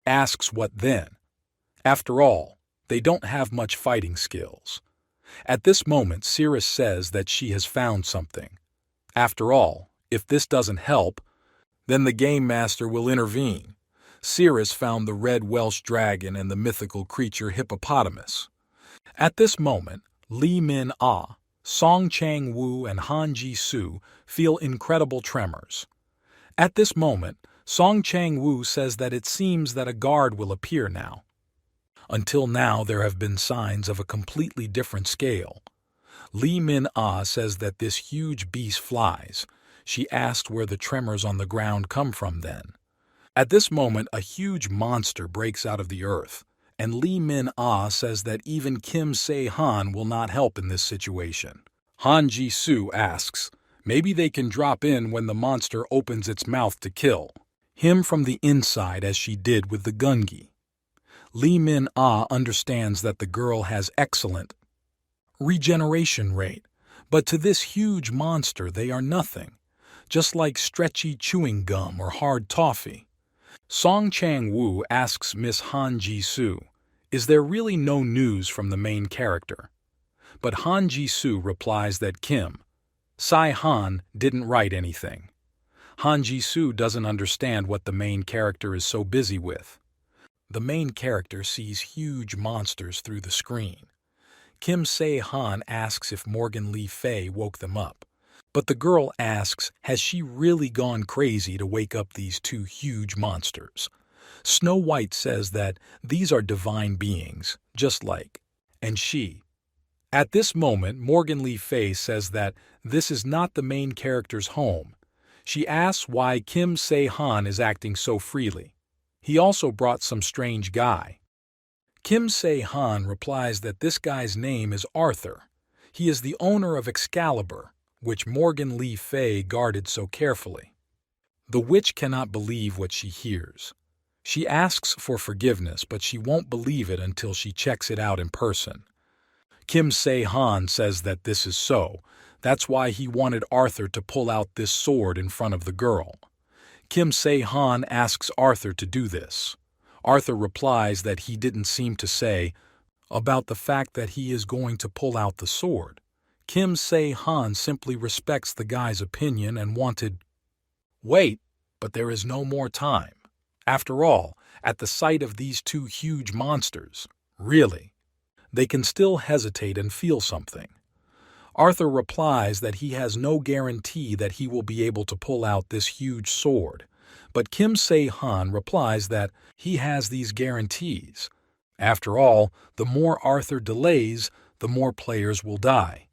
asks what then? After all, they don't have much fighting skills. At this moment, Cirrus says that she has found something. After all, if this doesn't help, then the Game Master will intervene. Cirrus found the red Welsh dragon and the mythical creature hippopotamus. At this moment, Lee Min-ah, Song Chang-woo, and Han Ji-soo feel incredible tremors. At this moment, Song Chang-woo says that it seems that a guard will appear now. Until now, there have been signs of a completely different scale. Lee Min-ah says that this huge beast flies. She asked where the tremors on the ground come from then. At this moment, a huge monster breaks out of the earth, and Lee Min-ah says that even Kim Se-han will not help in this situation. Han Ji-soo asks, maybe they can drop in when the monster opens its mouth to kill him from the inside as she did with the gungi. Lee Min-ah understands that the girl has excellent regeneration rate, but to this huge monster they are nothing, just like stretchy chewing gum or hard toffee. Song Chang-woo asks Miss Han Ji-soo, is there really no news from the main character? But Han Ji-soo replies that Kim Se-han didn't write anything. Han Ji-soo doesn't understand what the main character is so busy with. The main character sees huge monsters through the screen. Kim Se-han asks if Morgan Lee Fei woke them up, but the girl asks, has she really gone crazy to wake up these two huge monsters? Snow White says that these are divine beings, just like, and she. At this moment, Morgan Lee Fei says that this is not the main character's home. She asks why Kim Se-han is acting so freely. He also brought some strange guy. Kim Se-han replies that this guy's name is Arthur. He is the owner of Excalibur, which Morgan Lee Fei guarded so carefully. The witch cannot believe what she hears. She asks for forgiveness, but she won't believe it until she checks it out in person. Kim Se-han says that this is so. That's why he wanted Arthur to pull out this sword in front of the girl. Kim Se-han asks Arthur to do this. Arthur replies that he didn't seem to say about the fact that he is going to pull out the sword. Kim Se-han simply respects the guy's opinion and wanted, wait, but there is no more time. After all, at the sight of these two huge monsters, really, they can still hesitate and feel something. Arthur replies that he has no guarantee that he will be able to pull out this huge sword, but Kim Se-han replies that he has these guarantees. After all, the more Arthur delays, the more players will die.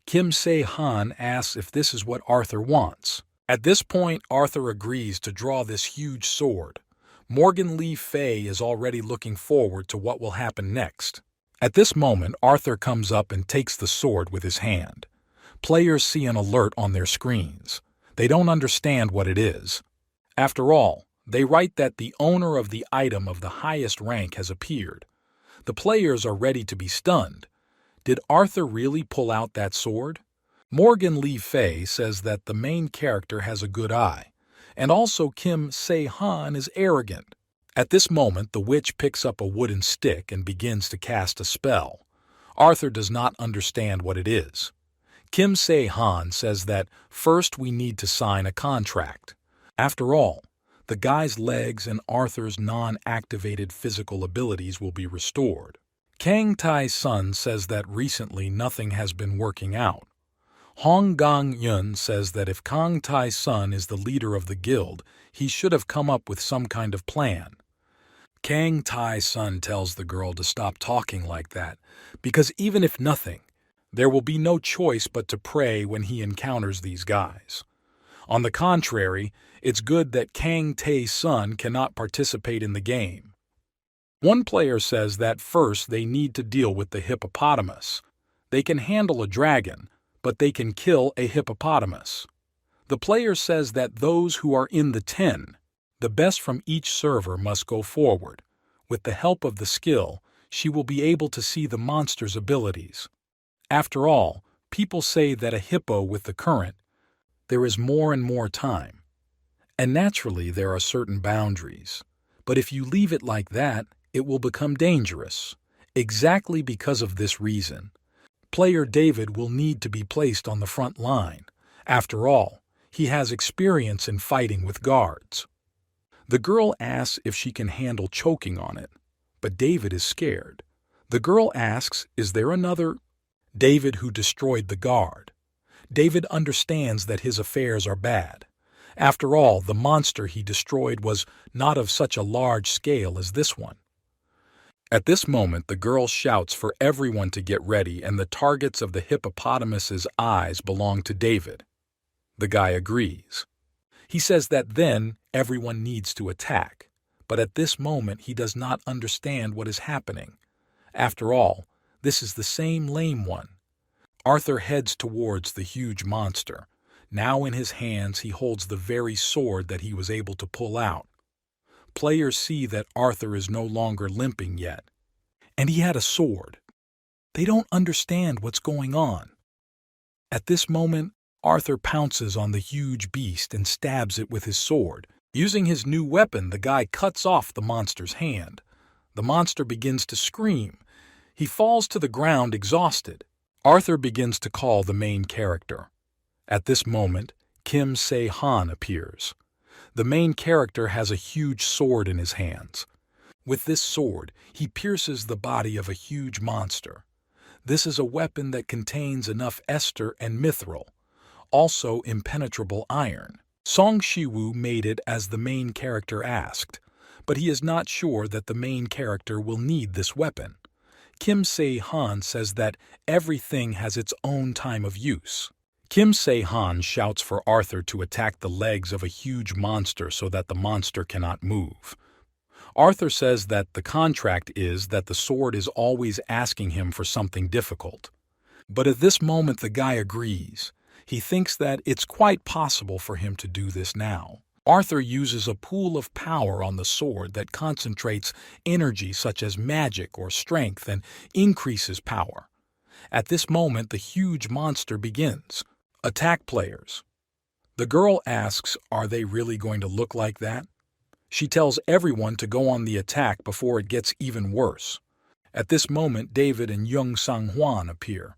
Kim Se-han asks if this is what Arthur wants. At this point, Arthur agrees to draw this huge sword. Morgan Lee Fei is already looking forward to what will happen next. At this moment, Arthur comes up and takes the sword with his hand. Players see an alert on their screens. They don't understand what it is. After all, they write that the owner of the item of the highest rank has appeared. The players are ready to be stunned. Did Arthur really pull out that sword? Morgan Lee Fei says that the main character has a good eye, and also Kim Se-han is arrogant. At this moment, the witch picks up a wooden stick and begins to cast a spell. Arthur does not understand what it is. Kim Se-han says that first we need to sign a contract. After all, the guy's legs and Arthur's non-activated physical abilities will be restored. Kang Tae-sun says that recently nothing has been working out. Hong Gang-yun says that if Kang Tae-sun is the leader of the guild, he should have come up with some kind of plan. Kang Tae-sun tells the girl to stop talking like that, because even if nothing, there will be no choice but to pray when he encounters these guys. On the contrary, it's good that Kang Tae-sun cannot participate in the game. One player says that first they need to deal with the hippopotamus. They can handle a dragon, but they can kill a hippopotamus. The player says that those who are in the 10, the best from each server, must go forward. With the help of the skill, she will be able to see the monster's abilities. After all, people say that a hippo with the current, there is more and more time. And naturally, there are certain boundaries. But if you leave it like that, it will become dangerous. Exactly because of this reason, player David will need to be placed on the front line. After all, he has experience in fighting with guards. The girl asks if she can handle choking on it, but David is scared. The girl asks, is there another David who destroyed the guard? David understands that his affairs are bad. After all, the monster he destroyed was not of such a large scale as this one. At this moment, the girl shouts for everyone to get ready, and the targets of the hippopotamus's eyes belong to David. The guy agrees. He says that then everyone needs to attack, but at this moment he does not understand what is happening. After all, this is the same lame one. Arthur heads towards the huge monster. Now in his hands he holds the very sword that he was able to pull out. Players see that Arthur is no longer limping yet, and he had a sword. They don't understand what's going on. At this moment, Arthur pounces on the huge beast and stabs it with his sword. Using his new weapon, the guy cuts off the monster's hand. The monster begins to scream. He falls to the ground exhausted. Arthur begins to call the main character. At this moment, Kim Se-han appears. The main character has a huge sword in his hands. With this sword, he pierces the body of a huge monster. This is a weapon that contains enough ester and mithril, also impenetrable iron. Song Shiwoo made it as the main character asked, but he is not sure that the main character will need this weapon. Kim Se-han says that everything has its own time of use. Kim Se-han shouts for Arthur to attack the legs of a huge monster so that the monster cannot move. Arthur says that the contract is that the sword is always asking him for something difficult. But at this moment the guy agrees. He thinks that it's quite possible for him to do this now. Arthur uses a pool of power on the sword that concentrates energy such as magic or strength and increases power. At this moment the huge monster begins. Attack players. The girl asks, are they really going to look like that? She tells everyone to go on the attack before it gets even worse. At this moment, David and Young Sang-hwan appear.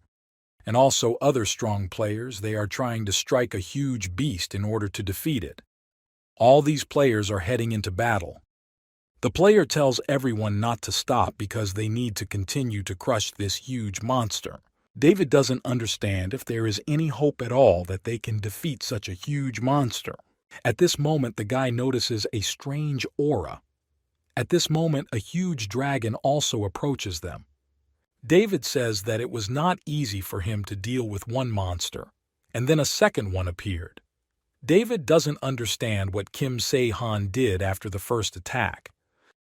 And also other strong players. They are trying to strike a huge beast in order to defeat it. All these players are heading into battle. The player tells everyone not to stop because they need to continue to crush this huge monster. David doesn't understand if there is any hope at all that they can defeat such a huge monster. At this moment, the guy notices a strange aura. At this moment, a huge dragon also approaches them. David says that it was not easy for him to deal with one monster, and then a second one appeared. David doesn't understand what Kim Se-han did after the first attack.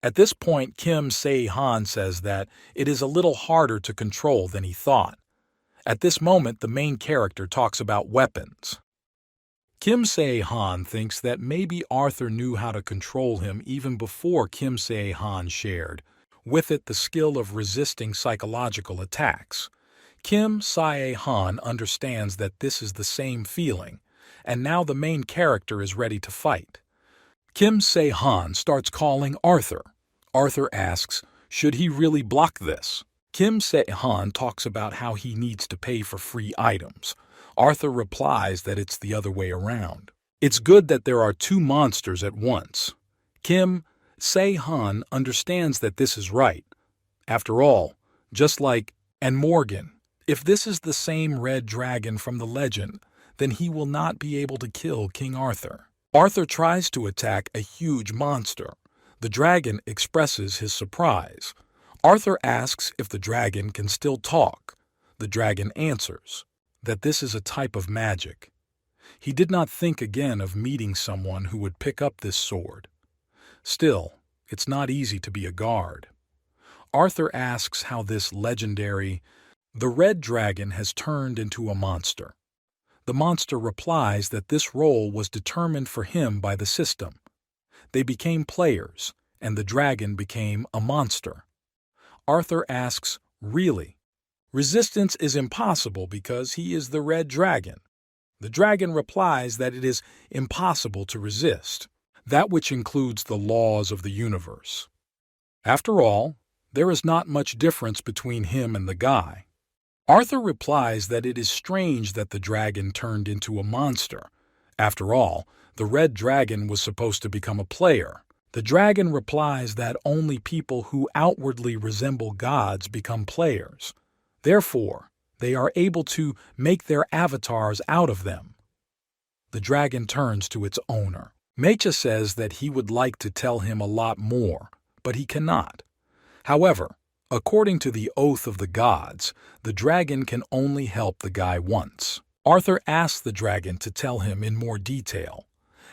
At this point, Kim Se-han says that it is a little harder to control than he thought. At this moment, the main character talks about weapons. Kim Se-han thinks that maybe Arthur knew how to control him even before Kim Se-han shared, with it the skill of resisting psychological attacks. Kim Se-han understands that this is the same feeling, and now the main character is ready to fight. Kim Se-han starts calling Arthur. Arthur asks, should he really block this? Kim Se-han talks about how he needs to pay for free items. Arthur replies that it's the other way around. It's good that there are two monsters at once. Kim Se-han understands that this is right. After all, just like and Morgan, if this is the same red dragon from the legend, then he will not be able to kill King Arthur. Arthur tries to attack a huge monster. The dragon expresses his surprise. Arthur asks if the dragon can still talk. The dragon answers that this is a type of magic. He did not think again of meeting someone who would pick up this sword. Still, it's not easy to be a guard. Arthur asks how this legendary, the red dragon has turned into a monster. The monster replies that this role was determined for him by the system. They became players, and the dragon became a monster. Arthur asks, really? Resistance is impossible because he is the red dragon. The dragon replies that it is impossible to resist, that which includes the laws of the universe. After all, there is not much difference between him and the guy. Arthur replies that it is strange that the dragon turned into a monster. After all, the red dragon was supposed to become a player. The dragon replies that only people who outwardly resemble gods become players. Therefore, they are able to make their avatars out of them. The dragon turns to its owner. Mecha says that he would like to tell him a lot more, but he cannot. However, according to the oath of the gods, the dragon can only help the guy once. Arthur asks the dragon to tell him in more detail.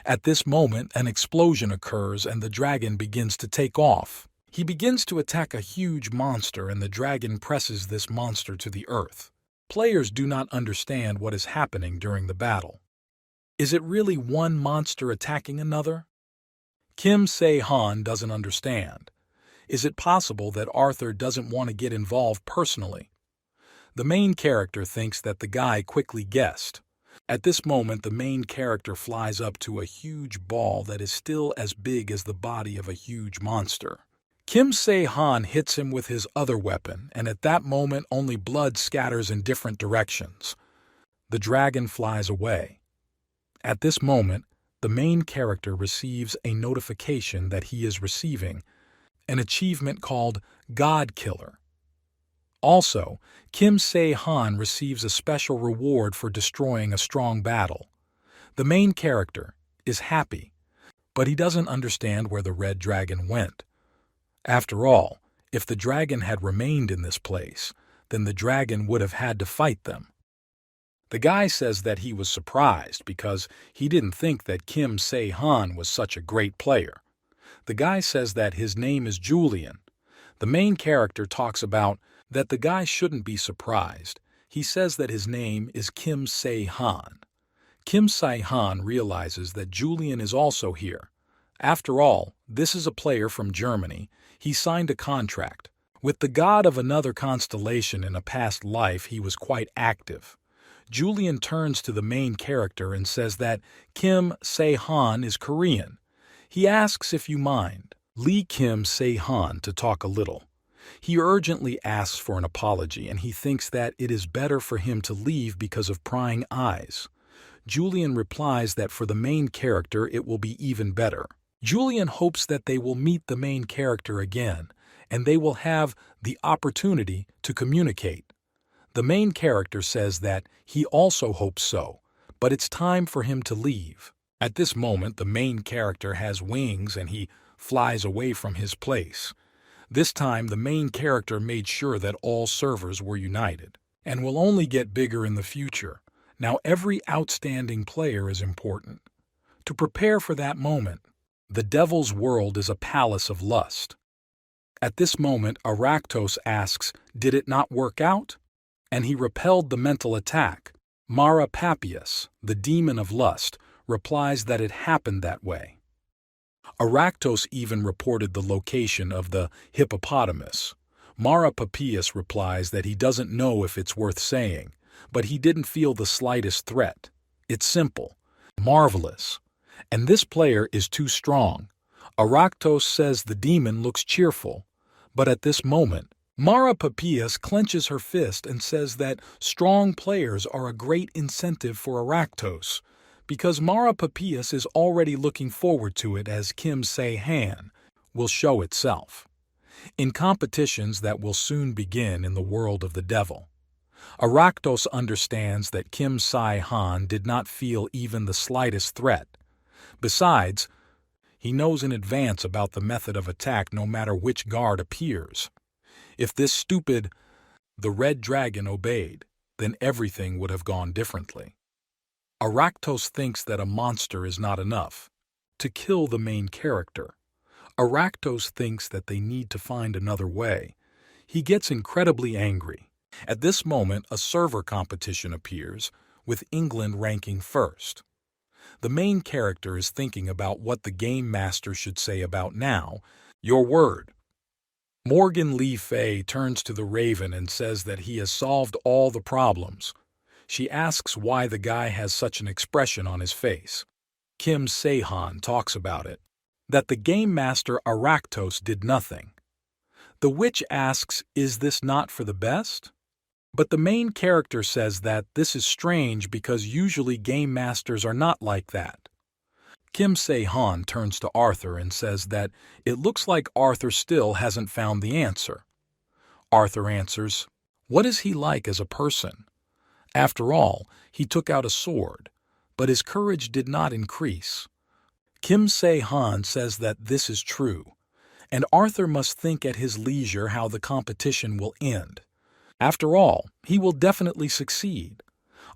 At this moment, an explosion occurs and the dragon begins to take off. He begins to attack a huge monster and the dragon presses this monster to the earth. Players do not understand what is happening during the battle. Is it really one monster attacking another? Kim Se-han doesn't understand. Is it possible that Arthur doesn't want to get involved personally? The main character thinks that the guy quickly guessed. At this moment, the main character flies up to a huge ball that is still as big as the body of a huge monster. Kim Se-han hits him with his other weapon, and at that moment only blood scatters in different directions. The dragon flies away. At this moment, the main character receives a notification that he is receiving an achievement called God Killer. Also, Kim Se-han receives a special reward for destroying a strong battle. The main character is happy, but he doesn't understand where the red dragon went. After all, if the dragon had remained in this place, then the dragon would have had to fight them. The guy says that he was surprised because he didn't think that Kim Se-han was such a great player. The guy says that his name is Julian. The main character talks about that the guy shouldn't be surprised. He says that his name is Kim Se-han. Kim Se-han realizes that Julian is also here. After all, this is a player from Germany. He signed a contract. With the god of another constellation in a past life, he was quite active. Julian turns to the main character and says that Kim Se-han is Korean. He asks if you mind. Lee Kim Se-han to talk a little. He urgently asks for an apology and he thinks that it is better for him to leave because of prying eyes. Julian replies that for the main character it will be even better. Julian hopes that they will meet the main character again, and they will have the opportunity to communicate. The main character says that he also hopes so, but it's time for him to leave. At this moment, the main character has wings and he flies away from his place. This time, the main character made sure that all servers were united, and will only get bigger in the future. Now every outstanding player is important. To prepare for that moment, the devil's world is a palace of lust. At this moment, Arachtos asks, "Did it not work out?" And he repelled the mental attack. Mara Papias, the demon of lust, replies that it happened that way. Arachtos even reported the location of the hippopotamus. Mara Papias replies that he doesn't know if it's worth saying, but he didn't feel the slightest threat. It's simple, marvelous. And this player is too strong. Arachtos says the demon looks cheerful, but at this moment, Mara Papias clenches her fist and says that strong players are a great incentive for Arachtos, because Mara Papias is already looking forward to it as Kim Se-han will show itself. In competitions that will soon begin in the world of the devil. Arachtos understands that Kim Se-han did not feel even the slightest threat. Besides, he knows in advance about the method of attack no matter which guard appears. If this stupid, the red dragon obeyed, then everything would have gone differently. Arachtos thinks that a monster is not enough to kill the main character. Arachtos thinks that they need to find another way. He gets incredibly angry. At this moment, a server competition appears, with England ranking first. The main character is thinking about what the game master should say about now. Your word. Morgan Le Fay turns to the Raven and says that he has solved all the problems. She asks why the guy has such an expression on his face. Kim Se-han talks about it, that the game master Arachtos did nothing. The witch asks, is this not for the best? But the main character says that this is strange because usually game masters are not like that. Kim Se-han turns to Arthur and says that it looks like Arthur still hasn't found the answer. Arthur answers, what is he like as a person? After all, he took out a sword, but his courage did not increase. Kim Se-han says that this is true, and Arthur must think at his leisure how the competition will end. After all, he will definitely succeed.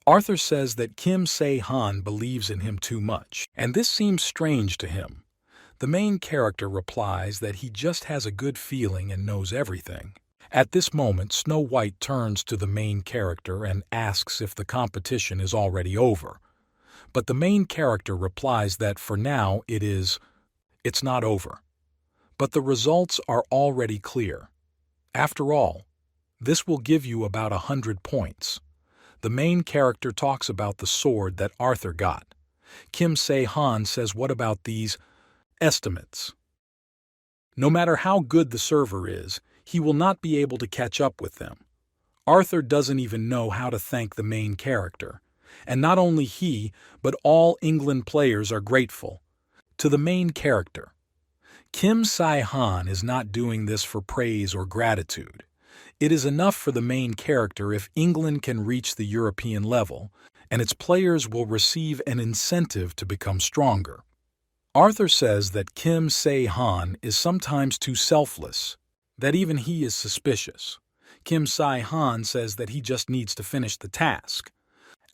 Arthur says that Kim Se-han believes in him too much, and this seems strange to him. The main character replies that he just has a good feeling and knows everything. At this moment, Snow White turns to the main character and asks if the competition is already over. But the main character replies that for now it's not over. But the results are already clear. After all, this will give you about 100 points. The main character talks about the sword that Arthur got. Kim Se-han says, what about these estimates? No matter how good the server is, he will not be able to catch up with them. Arthur doesn't even know how to thank the main character. And not only he, but all England players are grateful to the main character. Kim Se-han is not doing this for praise or gratitude. It is enough for the main character if England can reach the European level, and its players will receive an incentive to become stronger. Arthur says that Kim Se-han is sometimes too selfless, that even he is suspicious. Kim Se-han says that he just needs to finish the task.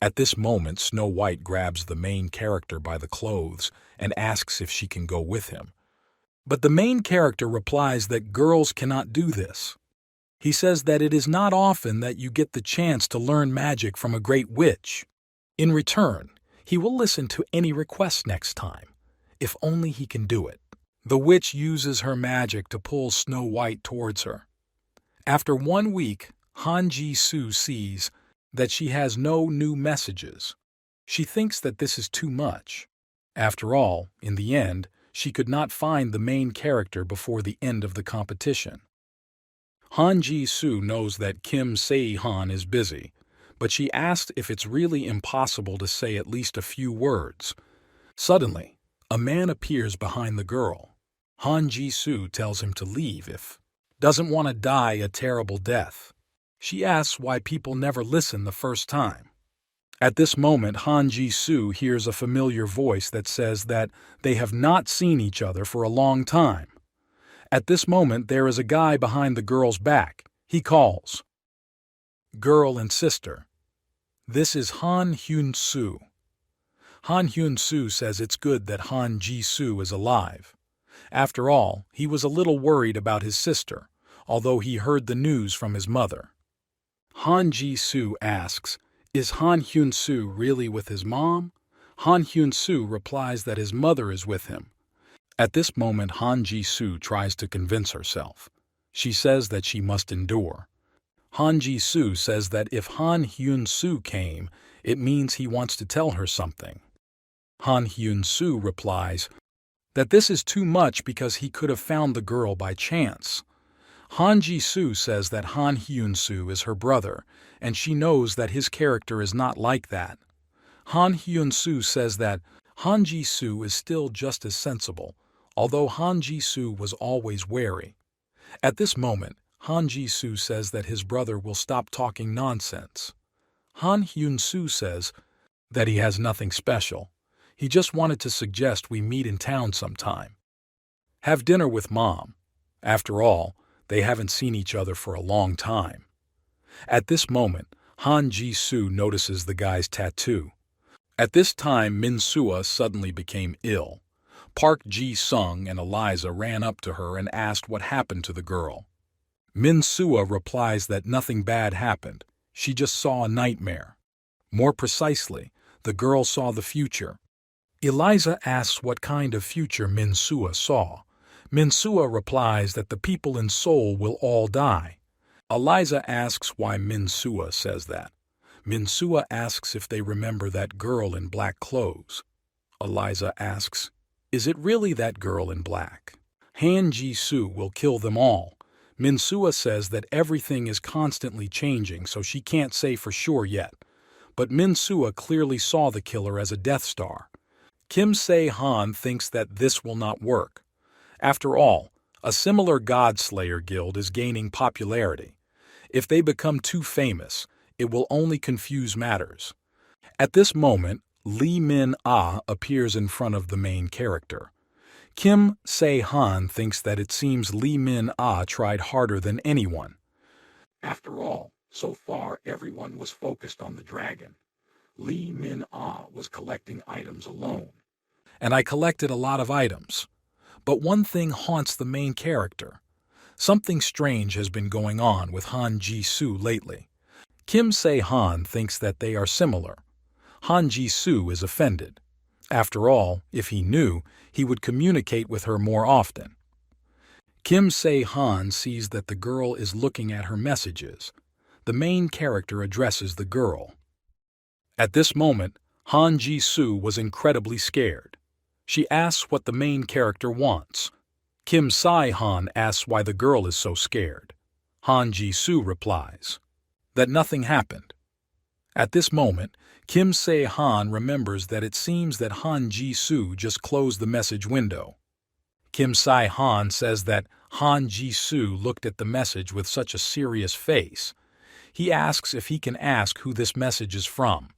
At this moment, Snow White grabs the main character by the clothes and asks if she can go with him. But the main character replies that girls cannot do this. He says that it is not often that you get the chance to learn magic from a great witch. In return, he will listen to any request next time, if only he can do it. The witch uses her magic to pull Snow White towards her. After 1 week, Han Ji-soo sees that she has no new messages. She thinks that this is too much. After all, in the end, she could not find the main character before the end of the competition. Han Ji-soo knows that Kim Se-han is busy, but she asks if it's really impossible to say at least a few words. Suddenly, a man appears behind the girl. Han Ji-soo tells him to leave if doesn't want to die a terrible death. She asks why people never listen the first time. At this moment, Han Ji-soo hears a familiar voice that says that they have not seen each other for a long time. At this moment, there is a guy behind the girl's back. He calls, "Girl and sister." This is Han Hyun-soo. Han Hyun-soo says it's good that Han Ji-soo is alive. After all, he was a little worried about his sister, although he heard the news from his mother. Han Ji-soo asks, is Han Hyun-soo really with his mom? Han Hyun-soo replies that his mother is with him. At this moment, Han Ji-soo tries to convince herself. She says that she must endure. Han Ji-soo says that if Han Hyun-soo came, it means he wants to tell her something. Han Hyun-soo replies that this is too much because he could have found the girl by chance. Han Ji-soo says that Han Hyun-soo is her brother, and she knows that his character is not like that. Han Hyun-soo says that Han Ji-soo is still just as sensible, although Han Ji-soo was always wary. At this moment, Han Ji-soo says that his brother will stop talking nonsense. Han Hyun-soo says that he has nothing special. He just wanted to suggest we meet in town sometime. Have dinner with Mom. After all, they haven't seen each other for a long time. At this moment, Han Ji-soo notices the guy's tattoo. At this time, Min-sua suddenly became ill. Park Ji-sung and Eliza ran up to her and asked what happened to the girl. Min-sua replies that nothing bad happened. She just saw a nightmare. More precisely, the girl saw the future. Eliza asks what kind of future Min-sua saw. Min-sua replies that the people in Seoul will all die. Eliza asks why Min-sua says that. Min-sua asks if they remember that girl in black clothes. Eliza asks, is it really that girl in black? Han Ji-soo will kill them all. Min-sua says that everything is constantly changing, so she can't say for sure yet. But Min-sua clearly saw the killer as a Death Star. Kim Se-han thinks that this will not work. After all, a similar God Slayer guild is gaining popularity. If they become too famous, it will only confuse matters. At this moment, Lee Min-ah appears in front of the main character. Kim Se-han thinks that it seems Lee Min-ah tried harder than anyone. After all, so far everyone was focused on the dragon. Lee Min-ah was collecting items alone. And I collected a lot of items. But one thing haunts the main character. Something strange has been going on with Han Ji-soo lately. Kim Se-han thinks that they are similar. Han Ji-soo is offended. After all, if he knew, he would communicate with her more often. Kim Se-han sees that the girl is looking at her messages. The main character addresses the girl. At this moment, Han Ji-soo was incredibly scared. She asks what the main character wants. Kim Se-han asks why the girl is so scared. Han Ji-soo replies that nothing happened. At this moment, Kim Se-han remembers that it seems that Han Ji-soo just closed the message window. Kim Se-han says that Han Ji-soo looked at the message with such a serious face. He asks if he can ask who this message is from.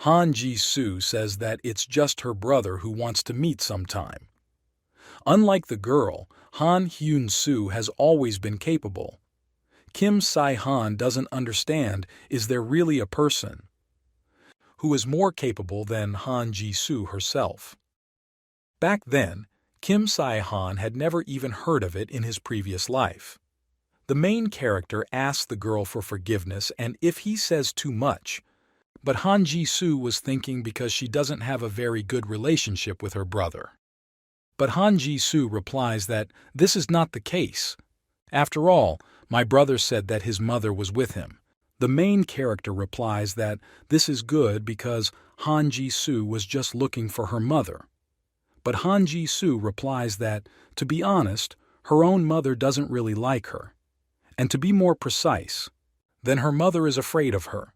Han Ji-soo says that it's just her brother who wants to meet sometime. Unlike the girl, Han Hyun-soo has always been capable. Kim Se-han doesn't understand, is there really a person who is more capable than Han Ji-soo herself? Back then, Kim Se-han had never even heard of it in his previous life. The main character asks the girl for forgiveness, and if he says too much, but Han Ji-soo was thinking because she doesn't have a very good relationship with her brother. But Han Ji-soo replies that this is not the case. After all, my brother said that his mother was with him. The main character replies that this is good because Han Ji-soo was just looking for her mother. But Han Ji-soo replies that, to be honest, her own mother doesn't really like her. And to be more precise, then her mother is afraid of her.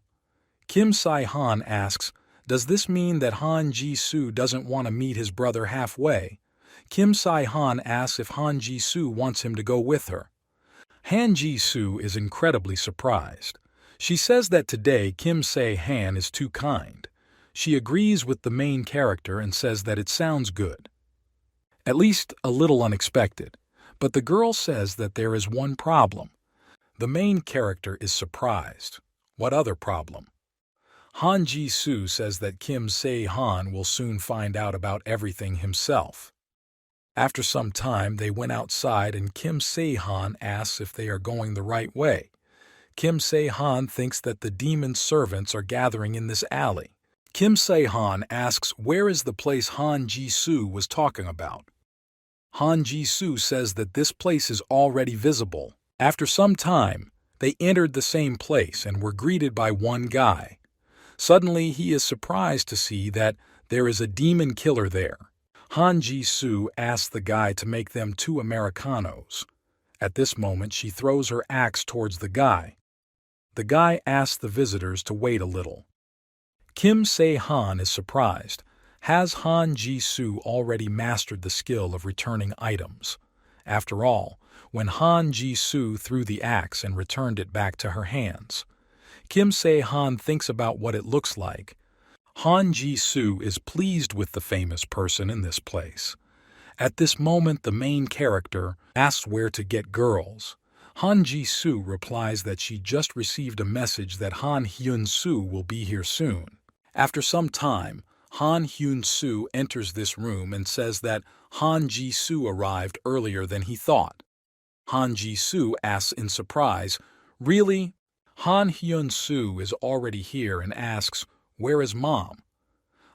Kim Se-han asks, does this mean that Han Ji-soo doesn't want to meet his brother halfway? Kim Se-han asks if Han Ji-soo wants him to go with her. Han Ji-soo is incredibly surprised. She says that today Kim Se-han is too kind. She agrees with the main character and says that it sounds good. At least a little unexpected. But the girl says that there is one problem. The main character is surprised. What other problem? Han Ji-soo says that Kim Se-han will soon find out about everything himself. After some time, they went outside and Kim Se-han asks if they are going the right way. Kim Se-han thinks that the demon servants are gathering in this alley. Kim Se-han asks where is the place Han Ji-soo was talking about. Han Ji-soo says that this place is already visible. After some time, they entered the same place and were greeted by one guy. Suddenly, he is surprised to see that there is a demon killer there. Han Ji-soo asks the guy to make them 2 Americanos. At this moment, she throws her axe towards the guy. The guy asks the visitors to wait a little. Kim Se-han is surprised. Has Han Ji-soo already mastered the skill of returning items? After all, when Han Ji-soo threw the axe and returned it back to her hands, Kim Se-han thinks about what it looks like. Han Ji-soo is pleased with the famous person in this place. At this moment, the main character asks where to get girls. Han Ji-soo replies that she just received a message that Han Hyun-soo will be here soon. After some time, Han Hyun-soo enters this room and says that Han Ji-soo arrived earlier than he thought. Han Ji-soo asks in surprise, "Really?" Han Hyun-soo is already here and asks, "Where is Mom?"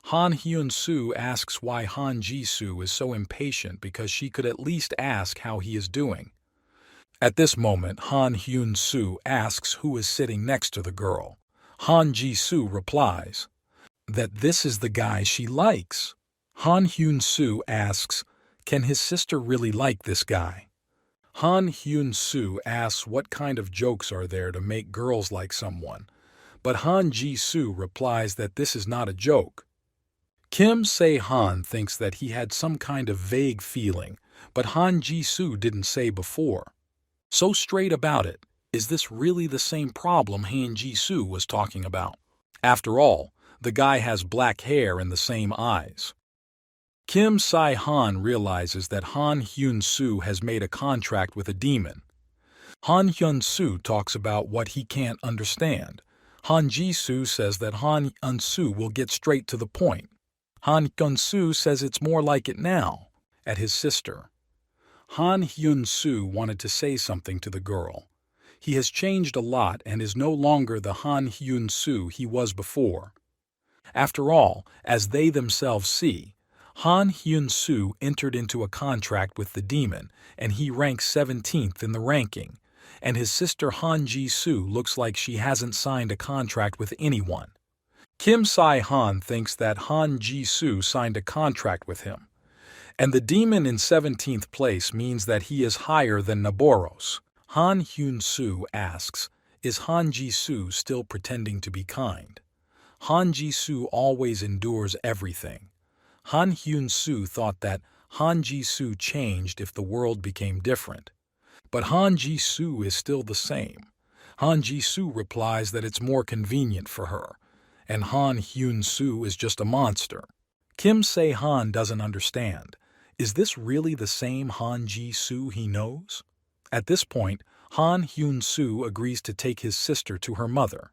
Han Hyun-soo asks why Han Ji-soo is so impatient because she could at least ask how he is doing. At this moment, Han Hyun-soo asks who is sitting next to the girl. Han Ji-soo replies that this is the guy she likes. Han Hyun-soo asks, can his sister really like this guy? Han Hyun-soo asks what kind of jokes are there to make girls like someone, but Han Ji-soo replies that this is not a joke. Kim Se-han thinks that he had some kind of vague feeling, but Han Ji-soo didn't say before. So straight about it, is this really the same problem Han Ji-soo was talking about? After all, the guy has black hair and the same eyes. Kim Sai-han realizes that Han Hyun-soo has made a contract with a demon. Han Hyun-soo talks about what he can't understand. Han Ji-soo says that Han Hyun-soo will get straight to the point. Han Hyun-soo says it's more like it now, at his sister. Han Hyun-soo wanted to say something to the girl. He has changed a lot and is no longer the Han Hyun-soo he was before. After all, as they themselves see, Han Hyun-soo entered into a contract with the demon, and he ranks 17th in the ranking, and his sister Han Ji-soo looks like she hasn't signed a contract with anyone. Kim Sai-han thinks that Han Ji-soo signed a contract with him, and the demon in 17th place means that he is higher than Naboros. Han Hyun-soo asks, is Han Ji-soo still pretending to be kind? Han Ji-soo always endures everything. Han Hyun-soo thought that Han Ji-soo changed if the world became different. But Han Ji-soo is still the same. Han Ji-soo replies that it's more convenient for her, and Han Hyun-soo is just a monster. Kim Se-han doesn't understand. Is this really the same Han Ji-soo he knows? At this point, Han Hyun-soo agrees to take his sister to her mother.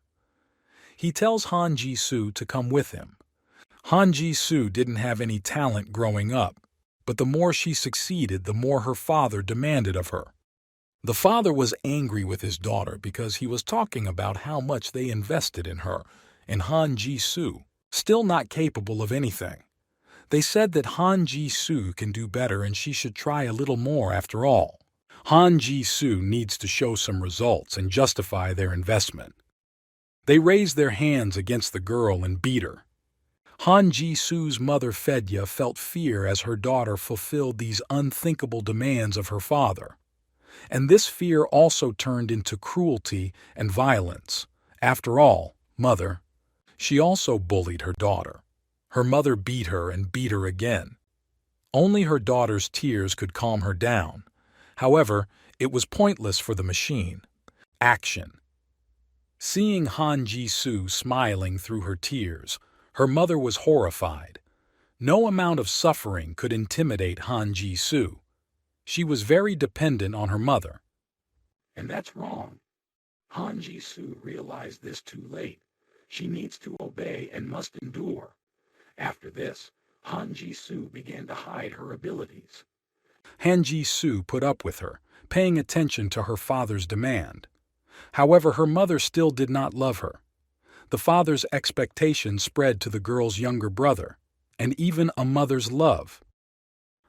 He tells Han Ji-soo to come with him. Han Ji-soo didn't have any talent growing up, but the more she succeeded, the more her father demanded of her. The father was angry with his daughter because he was talking about how much they invested in her, and Han Ji-soo, still not capable of anything. They said that Han Ji-soo can do better and she should try a little more after all. Han Ji-soo needs to show some results and justify their investment. They raised their hands against the girl and beat her. Han Ji-soo's mother Fedya felt fear as her daughter fulfilled these unthinkable demands of her father. And this fear also turned into cruelty and violence. After all, mother. She also bullied her daughter. Her mother beat her and beat her again. Only her daughter's tears could calm her down. However, it was pointless for the machine. Action. Seeing Han Ji-soo smiling through her tears, her mother was horrified. No amount of suffering could intimidate Han Ji-soo. She was very dependent on her mother. And that's wrong. Han Ji-soo realized this too late. She needs to obey and must endure. After this, Han Ji-soo began to hide her abilities. Han Ji-soo put up with her, paying attention to her father's demand. However, her mother still did not love her. The father's expectations spread to the girl's younger brother, and even a mother's love.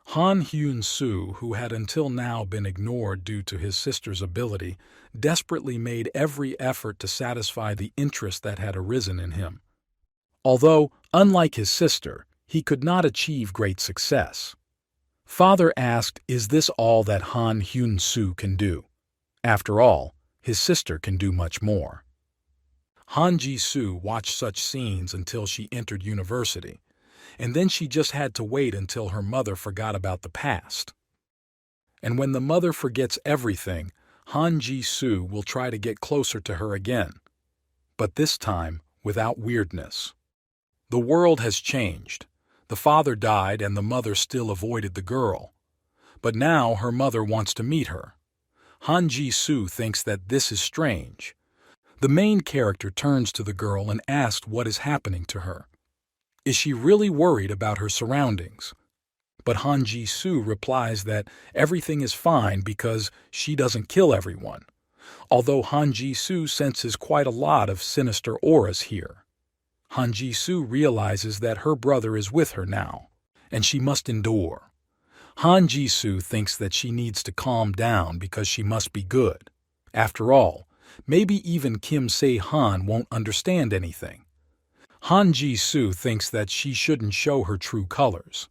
Han Hyun-soo, who had until now been ignored due to his sister's ability, desperately made every effort to satisfy the interest that had arisen in him. Although, unlike his sister, he could not achieve great success. Father asked, is this all that Han Hyun-soo can do? After all, his sister can do much more. Han Ji-soo watched such scenes until she entered university, and then she just had to wait until her mother forgot about the past. And when the mother forgets everything, Han Ji-soo will try to get closer to her again, but this time without weirdness. The world has changed. The father died and the mother still avoided the girl. But now her mother wants to meet her. Han Ji-soo thinks that this is strange. The main character turns to the girl and asks what is happening to her. Is she really worried about her surroundings? But Han Ji-soo replies that everything is fine because she doesn't kill everyone, although Han Ji-soo senses quite a lot of sinister auras here. Han Ji-soo realizes that her brother is with her now, and she must endure. Han Ji-soo thinks that she needs to calm down because she must be good. After all, maybe even Kim Se-han won't understand anything. Han Ji-soo thinks that she shouldn't show her true colors.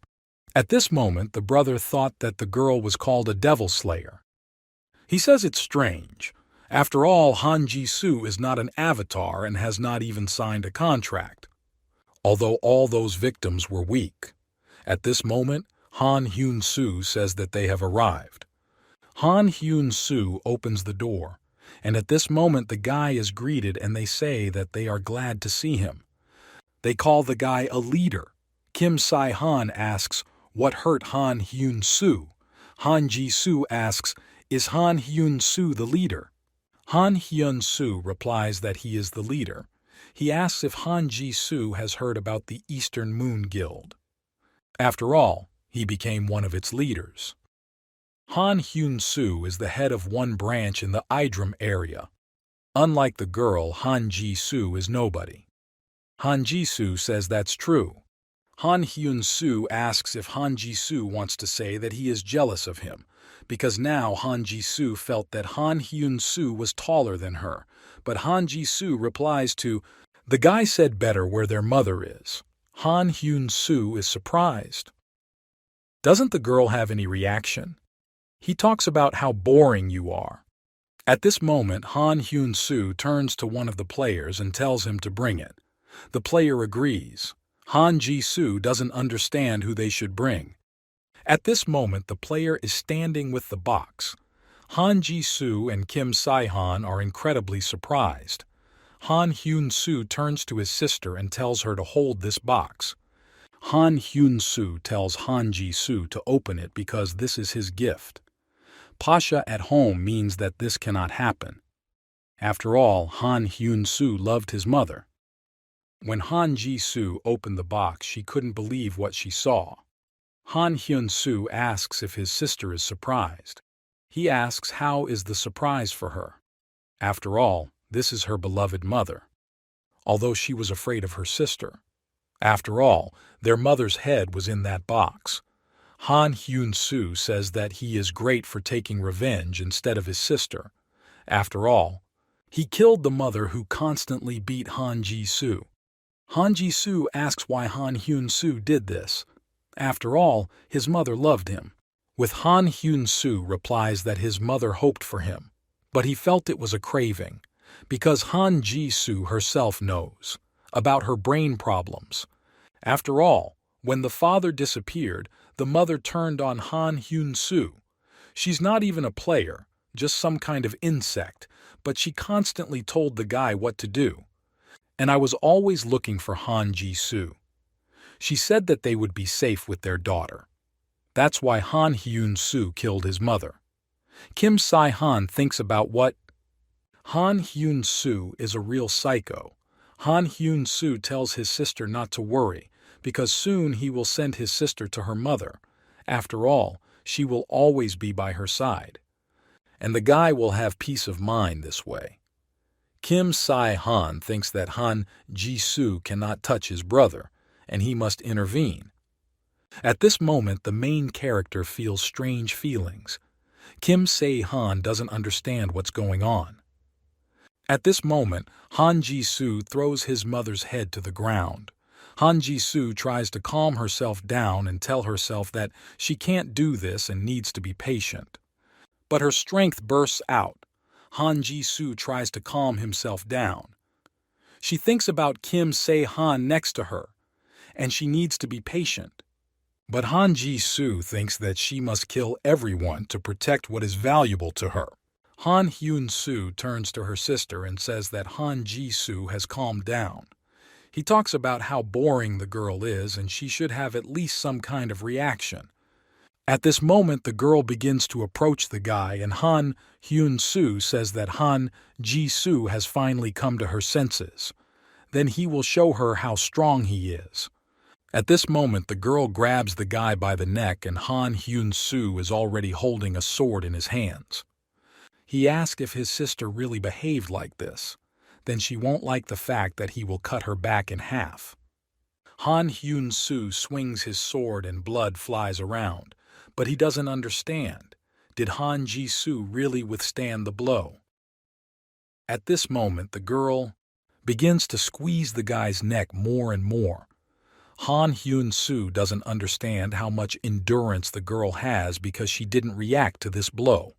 At this moment, the brother thought that the girl was called a devil slayer. He says it's strange. After all, Han Ji-soo is not an avatar and has not even signed a contract. Although all those victims were weak. At this moment, Han Hyun-soo says that they have arrived. Han Hyun-soo opens the door, and at this moment the guy is greeted and they say that they are glad to see him. They call the guy a leader. Kim Se-han asks, What hurt Han Hyun-soo? Han Ji-soo asks, is Han Hyun-soo the leader? Han Hyun-soo replies that he is the leader. He asks if Han Ji-soo has heard about the Eastern Moon Guild. After all, he became one of its leaders. Han Hyun-soo is the head of one branch in the Idrum area. Unlike the girl, Han Ji-soo is nobody. Han Ji-soo says that's true. Han Hyun-soo asks if Han Ji-soo wants to say that he is jealous of him, because now Han Ji-soo felt that Han Hyun-soo was taller than her, but Han Ji-soo replies to, the guy said better where their mother is. Han Hyun-soo is surprised. Doesn't the girl have any reaction? He talks about how boring you are. At this moment, Han Hyun-soo turns to one of the players and tells him to bring it. The player agrees. Han Ji-soo doesn't understand who they should bring. At this moment, the player is standing with the box. Han Ji-soo and Kim Se-han are incredibly surprised. Han Hyun-soo turns to his sister and tells her to hold this box. Han Hyun-soo tells Han Ji-soo to open it because this is his gift. Pasha at home means that this cannot happen. After all, Han Hyun-soo loved his mother. When Han Ji-soo opened the box, she couldn't believe what she saw. Han Hyun-soo asks if his sister is surprised. He asks how is the surprise for her. After all, this is her beloved mother. Although she was afraid of her sister. After all, their mother's head was in that box. Han Hyun-soo says that he is great for taking revenge instead of his sister. After all, he killed the mother who constantly beat Han Ji-soo. Han Ji-soo asks why Han Hyun-soo did this. After all, his mother loved him. With Han Hyun-soo replies that his mother hoped for him, but he felt it was a craving, because Han Ji-soo herself knows about her brain problems. After all, when the father disappeared, the mother turned on Han Hyun-soo. She's not even a player, just some kind of insect, but she constantly told the guy what to do. And I was always looking for Han Ji-soo. She said that they would be safe with their daughter. That's why Han Hyun-soo killed his mother. Kim Se-han thinks about what? Han Hyun-soo is a real psycho. Han Hyun-soo tells his sister not to worry, because soon he will send his sister to her mother. After all, she will always be by her side. And the guy will have peace of mind this way. Kim Se-han thinks that Han Ji-soo cannot touch his brother, and he must intervene. At this moment, the main character feels strange feelings. Kim Se-han doesn't understand what's going on. At this moment, Han Ji-soo throws his mother's head to the ground. Han Ji-soo tries to calm herself down and tell herself that she can't do this and needs to be patient. But her strength bursts out. Han Ji-soo tries to calm himself down. She thinks about Kim Se-han next to her, and she needs to be patient. But Han Ji-soo thinks that she must kill everyone to protect what is valuable to her. Han Hyun-soo turns to her sister and says that Han Ji-soo has calmed down. He talks about how boring the girl is and she should have at least some kind of reaction. At this moment, the girl begins to approach the guy, and Han Hyun-soo says that Han Ji-soo has finally come to her senses. Then he will show her how strong he is. At this moment, the girl grabs the guy by the neck, and Han Hyun-soo is already holding a sword in his hands. He asks if his sister really behaved like this. Then she won't like the fact that he will cut her back in half. Han Hyun-soo swings his sword and blood flies around, but he doesn't understand. Did Han Ji-soo really withstand the blow? At this moment, the girl begins to squeeze the guy's neck more and more. Han Hyun-soo doesn't understand how much endurance the girl has because she didn't react to this blow.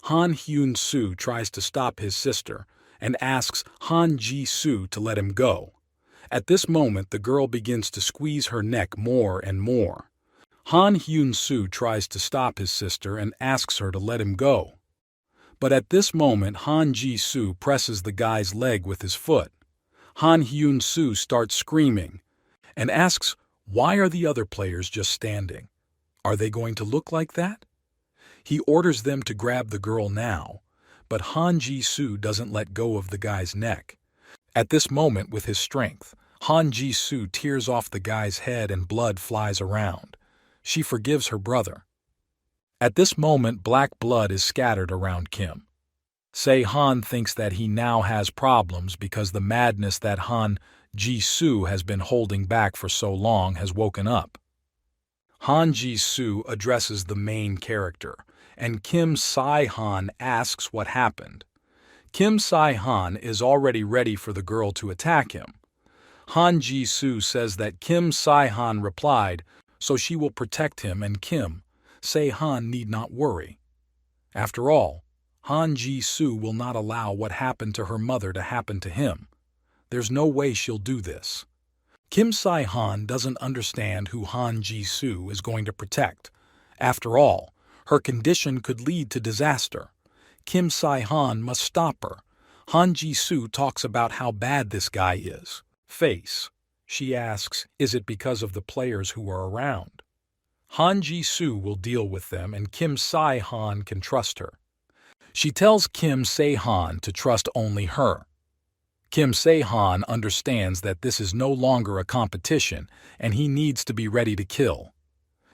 Han Hyun-soo tries to stop his sister and asks Han Ji-soo to let him go. At this moment, the girl begins to squeeze her neck more and more. Han Hyun-soo tries to stop his sister and asks her to let him go. But at this moment, Han Ji-soo presses the guy's leg with his foot. Han Hyun-soo starts screaming and asks Why are the other players just standing? Are they going to look like that? He orders them to grab the girl now, but Han Ji-soo doesn't let go of the guy's neck. At this moment, with his strength, Han Ji-soo tears off the guy's head and blood flies around. She forgives her brother. At this moment, black blood is scattered around Kim. Se-han thinks that he now has problems because the madness that Han Ji-soo has been holding back for so long has woken up. Han Ji-soo addresses the main character, and Kim Se-han asks what happened. Kim Se-han is already ready for the girl to attack him. Han Ji-soo says that Kim Se-han replied, so she will protect him and Kim Se-han need not worry. After all, Han Ji-soo will not allow what happened to her mother to happen to him. There's no way she'll do this. Kim Se-han doesn't understand who Han Ji-soo is going to protect. After all, her condition could lead to disaster. Kim Se-han must stop her. Han Ji-soo talks about how bad this guy is. Face. She asks, is it because of the players who are around? Han Ji-soo will deal with them and Kim Se-han can trust her. She tells Kim Se-han to trust only her. Kim Se-han understands that this is no longer a competition and he needs to be ready to kill.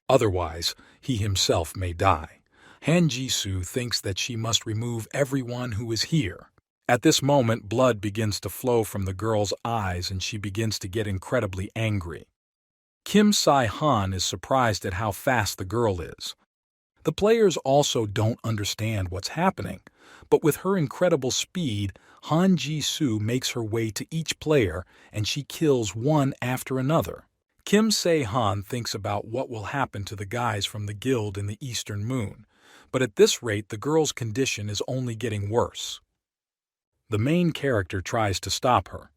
Otherwise, he himself may die. Han Ji-soo thinks that she must remove everyone who is here. At this moment, blood begins to flow from the girl's eyes and she begins to get incredibly angry. Kim Se-han is surprised at how fast the girl is. The players also don't understand what's happening, but with her incredible speed, Han Ji-soo makes her way to each player and she kills one after another. Kim Se-han thinks about what will happen to the guys from the guild in the Eastern Moon, but at this rate the girl's condition is only getting worse. The main character tries to stop her.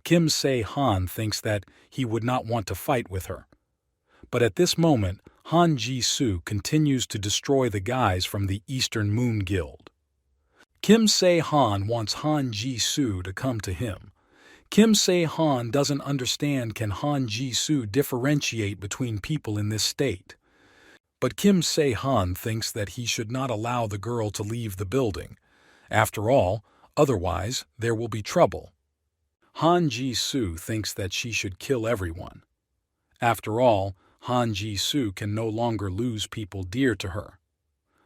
Kim Se-han thinks that he would not want to fight with her. But at this moment, Han Ji-soo continues to destroy the guys from the Eastern Moon Guild. Kim Se-han wants Han Ji-soo to come to him. Kim Se-han doesn't understand can Han Ji-soo differentiate between people in this state. But Kim Se-han thinks that he should not allow the girl to leave the building. After all, otherwise there will be trouble. Han Ji-soo thinks that she should kill everyone. After all, Han Ji-soo can no longer lose people dear to her.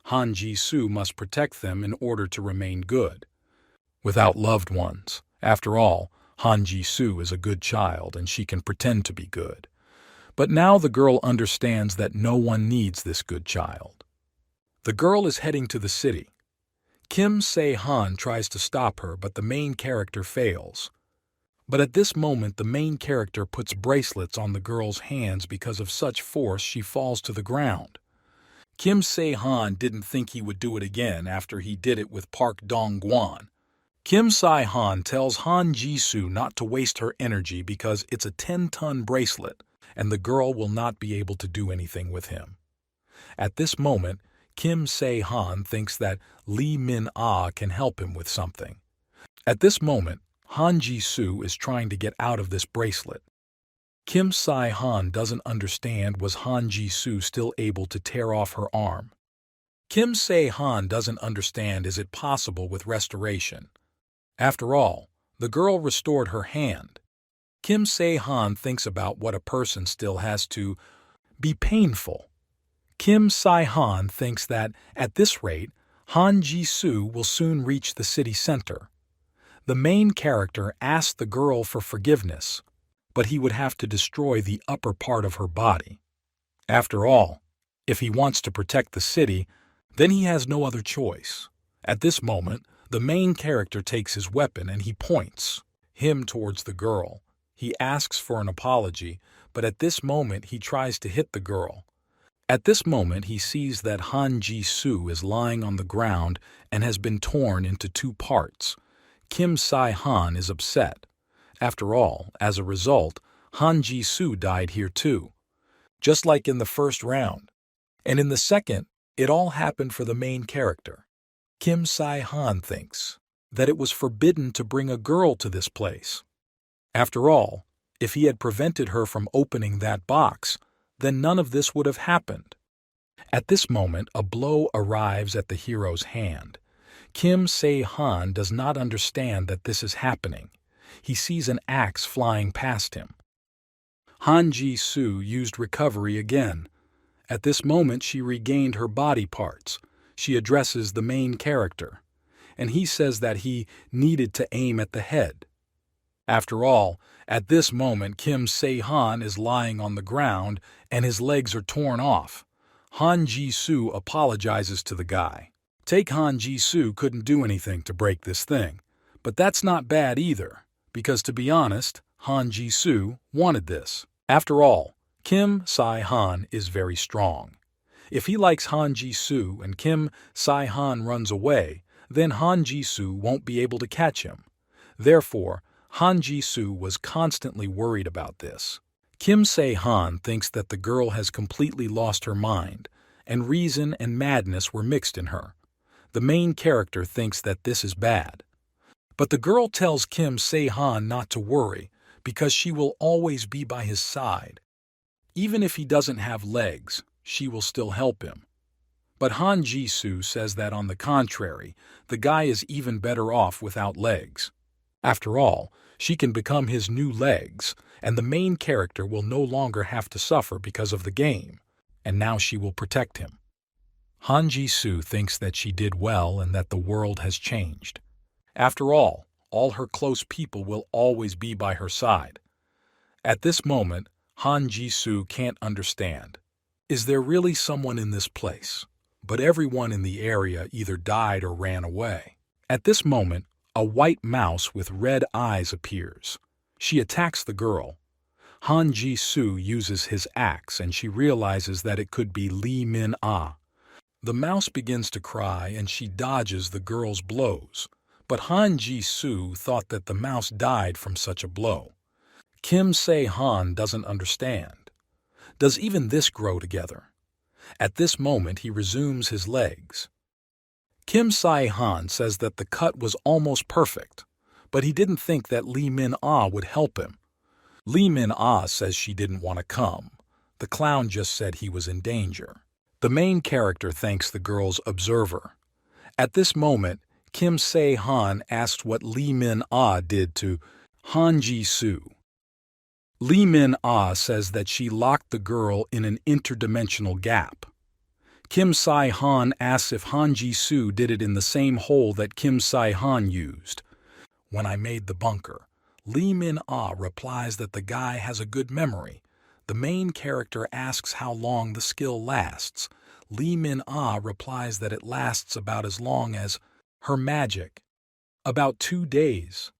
Han Ji-soo must protect them in order to remain good. Without loved ones, after all, Han Ji-soo is a good child and she can pretend to be good. But now the girl understands that no one needs this good child. The girl is heading to the city. Kim Se-han tries to stop her, but the main character fails. But at this moment, the main character puts bracelets on the girl's hands because of such force she falls to the ground. Kim Se-han didn't think he would do it again after he did it with Park Dong-gwan. Kim Se-han tells Han Ji-soo not to waste her energy because it's a 10-ton bracelet and the girl will not be able to do anything with him. At this moment, Kim Se-han thinks that Lee Min-ah can help him with something. At this moment, Han Ji-soo is trying to get out of this bracelet. Kim Se-han doesn't understand was Han Ji-soo still able to tear off her arm. Kim Se-han doesn't understand is it possible with restoration. After all, the girl restored her hand. Kim Se-han thinks about what a person still has to be painful. Kim Se-han thinks that, at this rate, Han Ji-soo will soon reach the city center. The main character asks the girl for forgiveness, but he would have to destroy the upper part of her body. After all, if he wants to protect the city, then he has no other choice. At this moment, the main character takes his weapon and he points him towards the girl. He asks for an apology, but at this moment he tries to hit the girl. At this moment he sees that Han Ji-soo is lying on the ground and has been torn into 2 parts. Kim Se-han is upset. After all, as a result, Han Ji-soo died here too, just like in the first round. And in the second, it all happened for the main character. Kim Se-han thinks that it was forbidden to bring a girl to this place. After all, If he had prevented her from opening that box, then none of this would have happened. At this moment, a blow arrives at the hero's hand. Kim Se-han does not understand that this is happening. He sees an axe flying past him. Han Ji-soo used recovery again. At this moment, she regained her body parts. She addresses the main character, and he says that he needed to aim at the head. After all, at this moment, Kim Se-han is lying on the ground and his legs are torn off. Han Ji-soo apologizes to the guy. Han Ji-soo couldn't do anything to break this thing, but that's not bad either, because to be honest, Han Ji-soo wanted this. After all, Kim Se-han is very strong. If he likes Han Ji-soo and Kim Se-han runs away, then Han Ji-soo won't be able to catch him. Therefore, Han Ji-soo was constantly worried about this. Kim Se-han thinks that the girl has completely lost her mind, and reason and madness were mixed in her. The main character thinks that this is bad. But the girl tells Kim Se-han not to worry, because she will always be by his side. Even if he doesn't have legs, she will still help him. But Han Ji-soo says that on the contrary, the guy is even better off without legs. After all, she can become his new legs, and the main character will no longer have to suffer because of the game, and now she will protect him. Han Ji-soo thinks that she did well and that the world has changed. After all her close people will always be by her side. At this moment, Han Ji-soo can't understand. Is there really someone in this place? But everyone in the area either died or ran away. At this moment, a white mouse with red eyes appears. She attacks the girl. Han Ji-soo uses his axe and she realizes that it could be Lee Min-ah. The mouse begins to cry and she dodges the girl's blows. But Han Ji-soo thought that the mouse died from such a blow. Kim Se-han doesn't understand. Does even this grow together? At this moment, he resumes his legs. Kim Se-han says that the cut was almost perfect, but he didn't think that Lee Min-ah would help him. Lee Min-ah says she didn't want to come. The clown just said he was in danger. The main character thanks the girl's observer. At this moment, Kim Se-han asks what Lee Min-ah did to Han Ji-soo. Lee Min-ah says that she locked the girl in an interdimensional gap. Kim Se-han asks if Han Ji-soo did it in the same hole that Kim Se-han used. When I made the bunker, Lee Min-ah replies that the guy has a good memory. The main character asks how long the skill lasts. Lee Min-ah replies that it lasts about as long as her magic. About 2 days.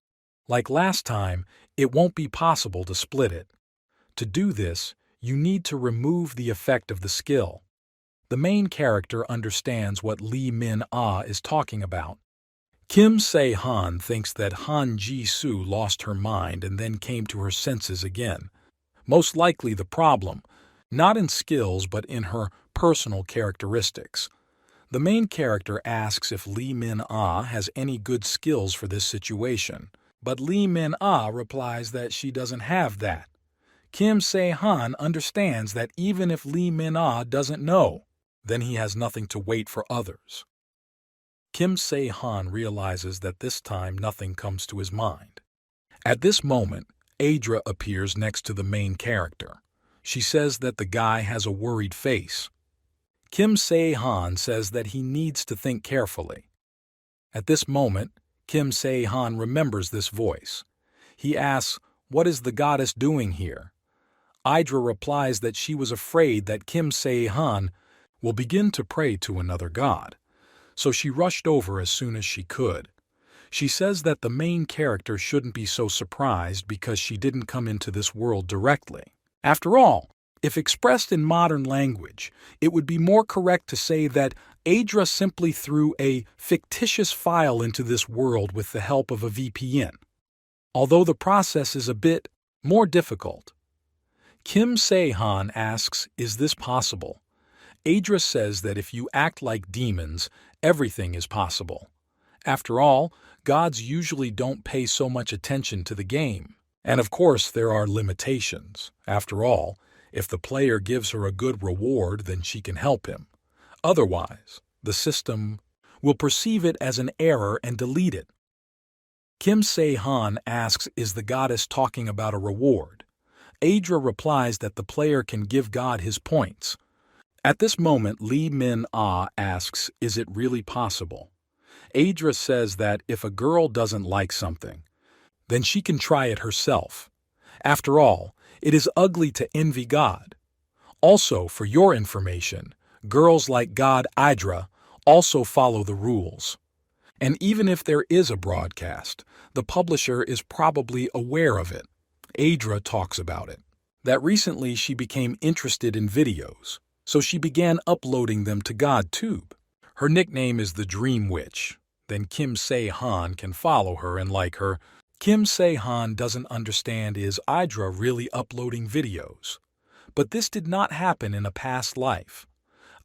Like last time, it won't be possible to split it. To do this, you need to remove the effect of the skill. The main character understands what Lee Min-ah is talking about. Kim Se-han thinks that Han Ji-soo lost her mind and then came to her senses again. Most likely the problem, not in skills but in her personal characteristics. The main character asks if Lee Min-ah has any good skills for this situation, but Lee Min-ah replies that she doesn't have that. Kim Se-han understands that even if Lee Min-ah doesn't know, then he has nothing to wait for others. Kim Se-han realizes that this time nothing comes to his mind. At this moment, Adra appears next to the main character. She says that the guy has a worried face. Kim Se-han says that he needs to think carefully. At this moment, Kim Se-han remembers this voice. He asks, "What is the goddess doing here?" Adra replies that she was afraid that Kim Se-han will begin to pray to another god, so she rushed over as soon as she could. She says that the main character shouldn't be so surprised because she didn't come into this world directly. After all, if expressed in modern language, it would be more correct to say that Adra simply threw a fictitious file into this world with the help of a VPN, although the process is a bit more difficult. Kim Se-han asks, "Is this possible?" Adra says that if you act like demons, everything is possible. After all, gods usually don't pay so much attention to the game. And of course, there are limitations. After all, if the player gives her a good reward, then she can help him. Otherwise, the system will perceive it as an error and delete it. Kim Se-han asks, is the goddess talking about a reward? Adra replies that the player can give God his points. At this moment, Lee Min-ah asks, is it really possible? Adra says that if a girl doesn't like something, then she can try it herself. After all, it is ugly to envy God. Also, for your information, girls like God Idra also follow the rules. And even if there is a broadcast, the publisher is probably aware of it. Adra talks about it. That recently she became interested in videos, so she began uploading them to GodTube. Her nickname is the Dream Witch. Then Kim Se-han can follow her and like her. Kim Se-han doesn't understand, is Idra really uploading videos? But this did not happen in a past life.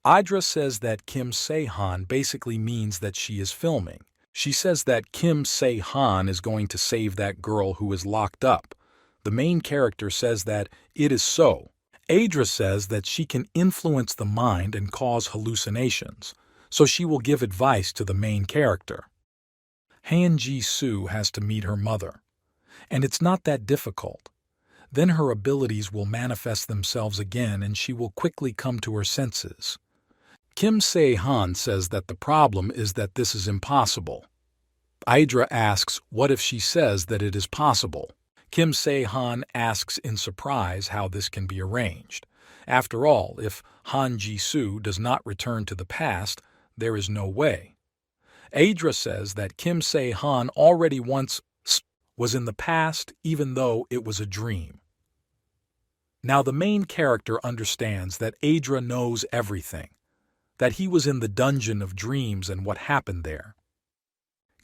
Idra says that Kim Se-han basically means that she is filming. She says that Kim Se-han is going to save that girl who is locked up. The main character says that it is so. Adra says that she can influence the mind and cause hallucinations, so she will give advice to the main character. Han Ji-soo has to meet her mother, and it's not that difficult. Then her abilities will manifest themselves again and she will quickly come to her senses. Kim Se-han says that the problem is that this is impossible. Idra asks, what if she says that it is possible? Kim Se-han asks in surprise how this can be arranged. After all, if Han Ji-soo does not return to the past, there is no way. Adra says that Kim Se-han already once was in the past, even though it was a dream. Now the main character understands that Adra knows everything, that he was in the dungeon of dreams and what happened there.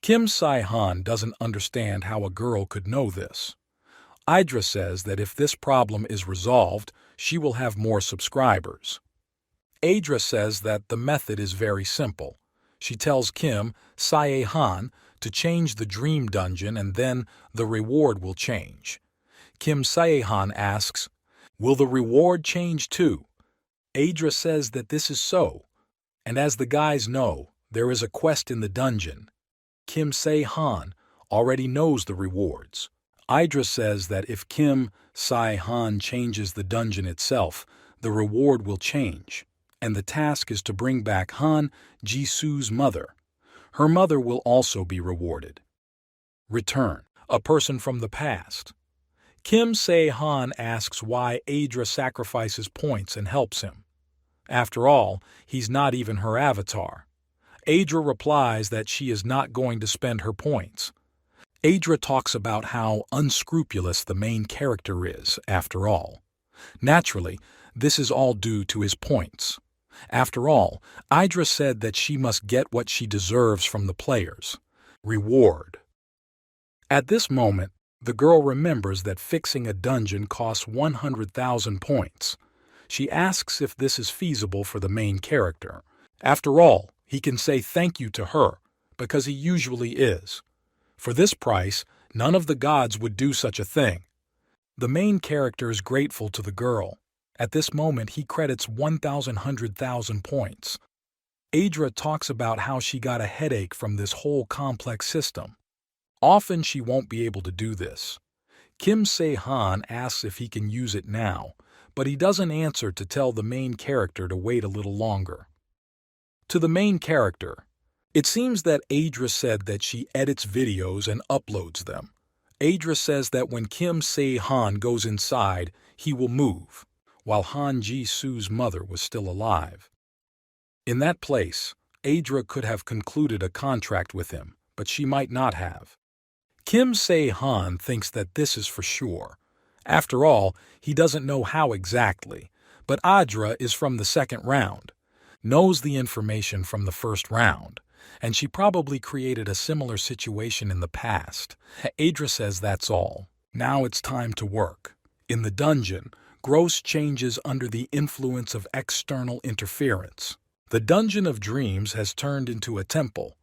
Kim Se-han doesn't understand how a girl could know this. Idra says that if this problem is resolved, she will have more subscribers. Adra says that the method is very simple. She tells Kim Se-han to change the dream dungeon and then the reward will change. Kim Se-han asks, will the reward change too? Adra says that this is so. And as the guys know, there is a quest in the dungeon. Kim Se-han already knows the rewards. Idra says that if Kim Se-han changes the dungeon itself, the reward will change, and the task is to bring back Han Ji-soo's mother. Her mother will also be rewarded. Return, a person from the past. Kim Se-han asks why Adra sacrifices points and helps him. After all, he's not even her avatar. Adra replies that she is not going to spend her points. Adra talks about how unscrupulous the main character is, after all. Naturally, this is all due to his points. After all, Idra said that she must get what she deserves from the players. Reward. At this moment, the girl remembers that fixing a dungeon costs 100,000 points. She asks if this is feasible for the main character. After all, he can say thank you to her, because he usually is. For this price, none of the gods would do such a thing. The main character is grateful to the girl. At this moment, he credits 1,100,000 points. Adra talks about how she got a headache from this whole complex system. Often she won't be able to do this. Kim Se-han asks if he can use it now, but he doesn't answer to tell the main character to wait a little longer. To the main character, it seems that Adra said that she edits videos and uploads them. Adra says that when Kim Se-han goes inside, he will move, while Han Ji-soo's mother was still alive. In that place, Adra could have concluded a contract with him, but she might not have. Kim Se-han thinks that this is for sure. After all, he doesn't know how exactly, but Adra is from the second round, knows the information from the first round, and she probably created a similar situation in the past. Adra says that's all. Now it's time to work. In the dungeon, gross changes under the influence of external interference. The dungeon of dreams has turned into a temple,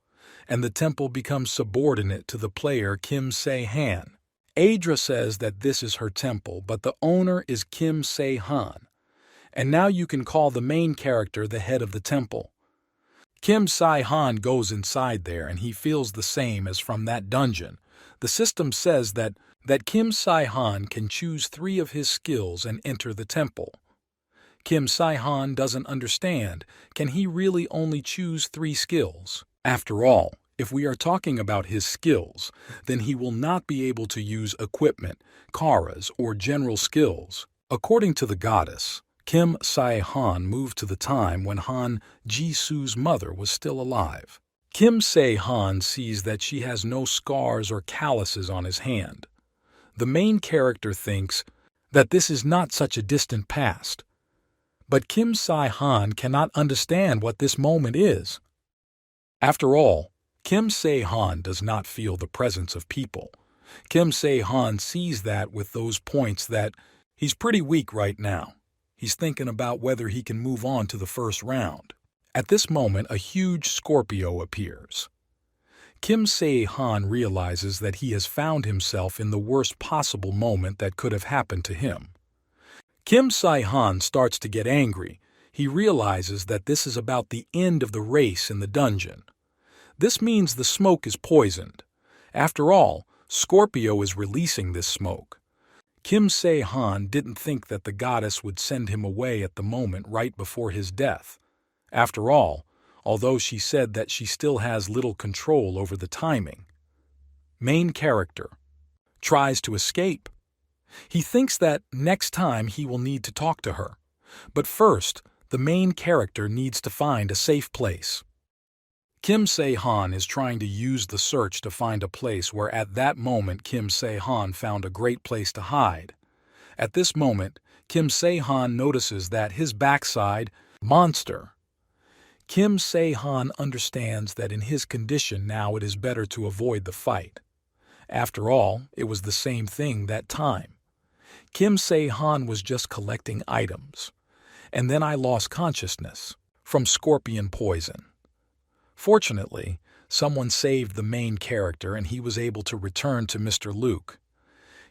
and the temple becomes subordinate to the player Kim Se-han. Adra says that this is her temple, but the owner is Kim Se-han. And now you can call the main character the head of the temple. Kim Se-han goes inside there and he feels the same as from that dungeon. The system says that Kim Se-han can choose 3 of his skills and enter the temple. Kim Se-han doesn't understand. Can he really only choose 3 skills? After all, if we are talking about his skills, then he will not be able to use equipment, karas, or general skills. According to the goddess, Kim Se-han moved to the time when Han Ji-soo's mother was still alive. Kim Se-han sees that she has no scars or calluses on his hand. The main character thinks that this is not such a distant past. But Kim Se-han cannot understand what this moment is. After all, Kim Se-han does not feel the presence of people. Kim Se-han sees that with those points that he's pretty weak right now. He's thinking about whether he can move on to the first round. At this moment, a huge Scorpio appears. Kim Se-han realizes that he has found himself in the worst possible moment that could have happened to him. Kim Se-han starts to get angry. He realizes that this is about the end of the race in the dungeon. This means the smoke is poisoned. After all, Scorpio is releasing this smoke. Kim Se-han didn't think that the goddess would send him away at the moment right before his death. After all, although she said that she still has little control over the timing. Main character tries to escape. He thinks that next time he will need to talk to her. But first, the main character needs to find a safe place. Kim Se-han is trying to use the search to find a place where at that moment Kim Se-han found a great place to hide. At this moment, Kim Se-han notices that his backside, monster. Kim Se-han understands that in his condition now it is better to avoid the fight. After all, it was the same thing that time. Kim Se-han was just collecting items. And then I lost consciousness from scorpion poison. Fortunately, someone saved the main character and he was able to return to Mr. Luke.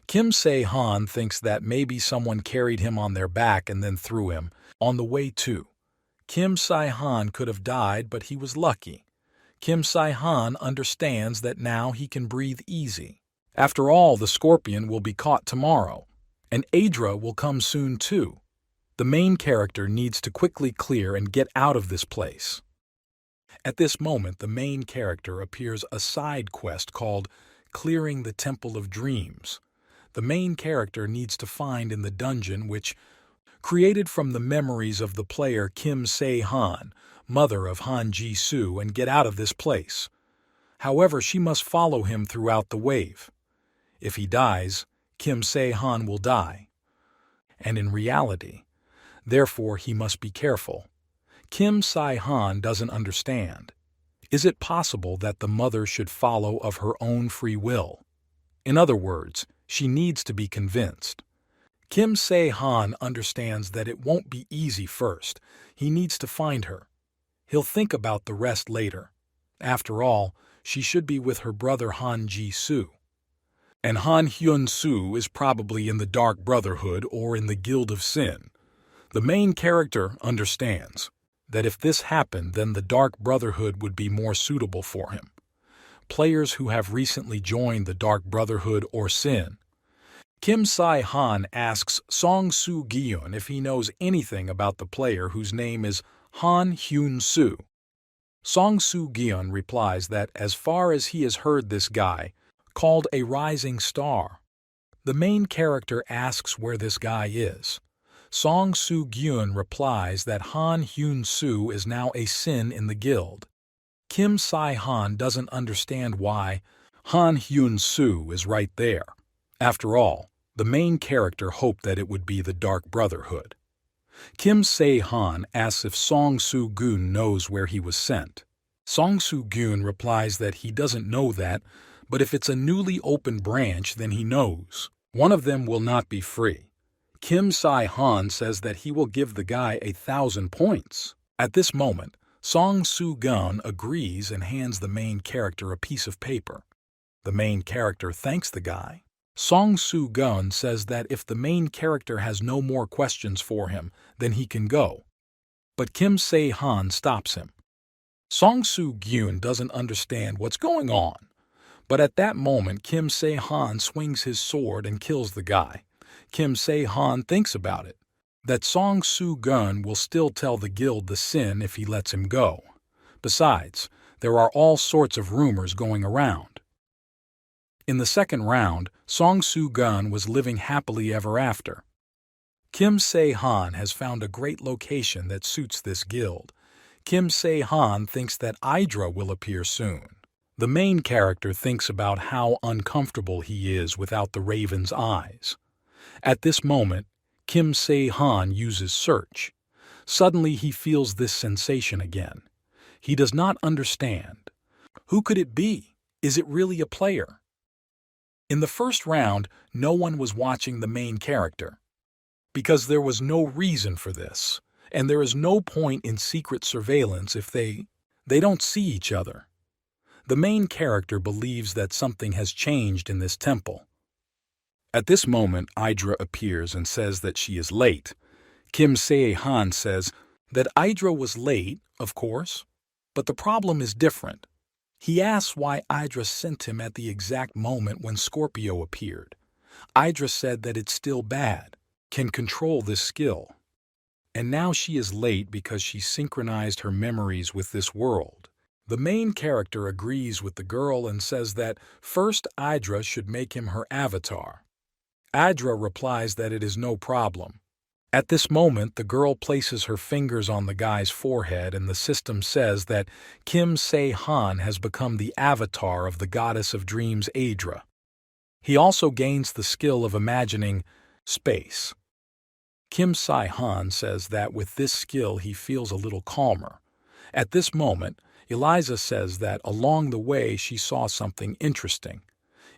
Kim Se-han thinks that maybe someone carried him on their back and then threw him on the way too. Kim Se-han could have died, but he was lucky. Kim Se-han understands that now he can breathe easy. After all, the scorpion will be caught tomorrow, and Adra will come soon too. The main character needs to quickly clear and get out of this place. At this moment, the main character appears a side quest called Clearing the Temple of Dreams. The main character needs to find in the dungeon which created from the memories of the player Kim Se-han, mother of Han Ji-soo, and get out of this place. However, she must follow him throughout the wave. If he dies, Kim Se-han will die. And in reality, therefore he must be careful. Kim Se-han doesn't understand. Is it possible that the mother should follow of her own free will? In other words, she needs to be convinced. Kim Se-han understands that it won't be easy first. He needs to find her. He'll think about the rest later. After all, she should be with her brother Han Ji-soo. And Han Hyun-soo is probably in the Dark Brotherhood or in the Guild of Sin. The main character understands that if this happened, then the Dark Brotherhood would be more suitable for him. Players who have recently joined the Dark Brotherhood or Sin. Kim Se-han asks Song Soo-gyun if he knows anything about the player whose name is Han Hyun-soo. Song Soo-gyun replies that as far as he has heard this guy, called a rising star. The main character asks where this guy is. Song Soo-gyun replies that Han Hyun-soo is now a Sin in the guild. Kim Se-han doesn't understand why Han Hyun-soo is right there. After all, the main character hoped that it would be the Dark Brotherhood. Kim Se-han asks if Song Soo-gyun knows where he was sent. Song Soo-gyun replies that he doesn't know that, but if it's a newly opened branch, then he knows. One of them will not be free. Kim Se-han says that he will give the guy 1,000 points. At this moment, Song Soo-gyun agrees and hands the main character a piece of paper. The main character thanks the guy. Song Soo-gun says that if the main character has no more questions for him, then he can go. But Kim Se-han stops him. Song Soo-gyun doesn't understand what's going on. But at that moment, Kim Se-han swings his sword and kills the guy. Kim Se-han thinks about it, that Song Soo-gun will still tell the guild the sin if he lets him go. Besides, there are all sorts of rumors going around. In the second round, Song Soo-gun was living happily ever after. Kim Se-han has found a great location that suits this guild. Kim Se-han thinks that Idra will appear soon. The main character thinks about how uncomfortable he is without the raven's eyes. At this moment, Kim Se-han uses search. Suddenly he feels this sensation again. He does not understand. Who could it be? Is it really a player? In the first round, no one was watching the main character, because there was no reason for this, and there is no point in secret surveillance if they don't see each other. The main character believes that something has changed in this temple. At this moment, Idra appears and says that she is late. Kim Se-han says that Idra was late, of course, but the problem is different. He asks why Idra sent him at the exact moment when Scorpio appeared. Idra said that it's still bad, can control this skill. And now she is late because she synchronized her memories with this world. The main character agrees with the girl and says that first Idra should make him her avatar. Idra replies that it is no problem. At this moment, the girl places her fingers on the guy's forehead and the system says that Kim Se-han has become the avatar of the goddess of dreams Idra. He also gains the skill of imagining space. Kim Se-han says that with this skill he feels a little calmer. At this moment, Eliza says that along the way she saw something interesting.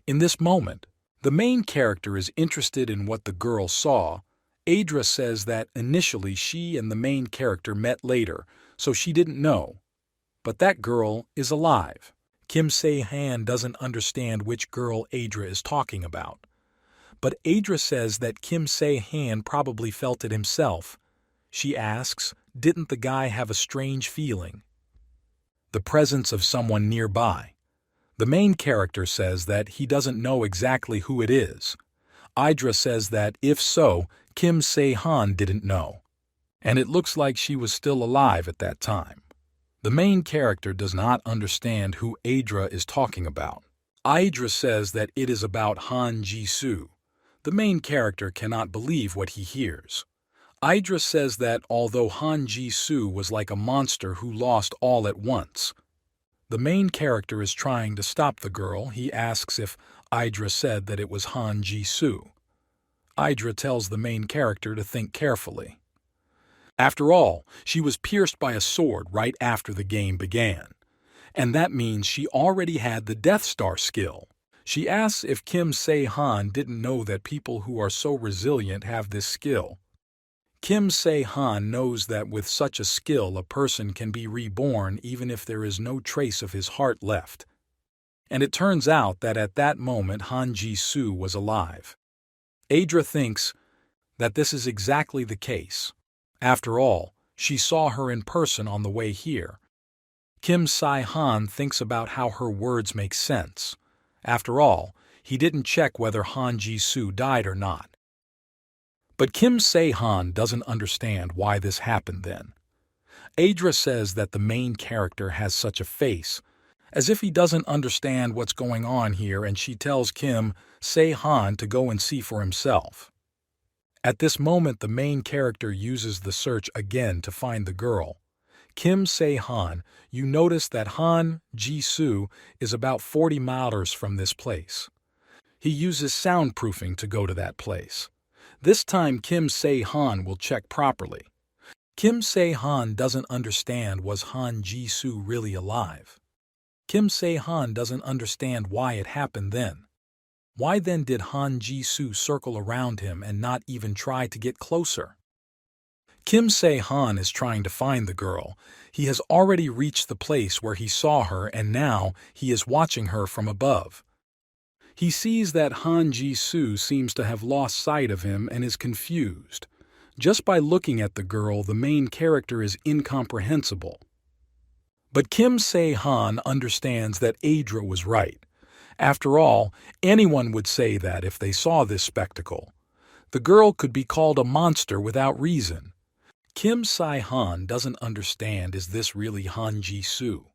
In this moment, the main character is interested in what the girl saw. Idra says that initially she and the main character met later, so she didn't know. But that girl is alive. Kim Se-han doesn't understand which girl Idra is talking about. But Idra says that Kim Se-han probably felt it himself. She asks, didn't the guy have a strange feeling? The presence of someone nearby. The main character says that he doesn't know exactly who it is. Idra says that if so, Kim Se-han didn't know. And it looks like she was still alive at that time. The main character does not understand who Idra is talking about. Idra says that it is about Han Ji-soo. The main character cannot believe what he hears. Idra says that although Han Ji-soo was like a monster who lost all at once, the main character is trying to stop the girl. He asks if Idra said that it was Han Ji-soo. Idra tells the main character to think carefully. After all, she was pierced by a sword right after the game began, and that means she already had the Death Star skill. She asks if Kim Se-han didn't know that people who are so resilient have this skill. Kim Se-han knows that with such a skill a person can be reborn even if there is no trace of his heart left. And it turns out that at that moment Han Ji-soo was alive. Idra thinks that this is exactly the case. After all, she saw her in person on the way here. Kim Se-han thinks about how her words make sense. After all, he didn't check whether Han Ji-soo died or not. But Kim Se-han doesn't understand why this happened then. Idra says that the main character has such a face, as if he doesn't understand what's going on here, and she tells Kim Se-han to go and see for himself. At this moment, the main character uses the search again to find the girl. Kim Se-han, you notice that Han Ji-soo is about 40 miles from this place. He uses soundproofing to go to that place. This time Kim Se-han will check properly. Kim Se-han doesn't understand was Han Ji-soo really alive. Kim Se-han doesn't understand why it happened then. Why then did Han Ji-soo circle around him and not even try to get closer? Kim Se-han is trying to find the girl. He has already reached the place where he saw her and now he is watching her from above. He sees that Han Ji-soo seems to have lost sight of him and is confused. Just by looking at the girl, the main character is incomprehensible. But Kim Se-han understands that Adra was right. After all, anyone would say that if they saw this spectacle. The girl could be called a monster without reason. Kim Se-han doesn't understand, is this really Han Ji-soo?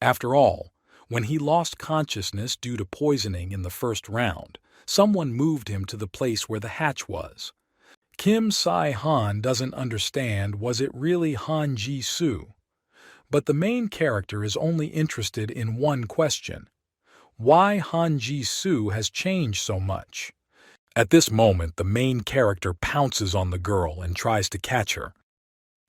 After all, when he lost consciousness due to poisoning in the first round, someone moved him to the place where the hatch was. Kim Se-han doesn't understand, was it really Han Ji-soo? But the main character is only interested in one question: why Han Ji-soo has changed so much. At this moment, the main character pounces on the girl and tries to catch her.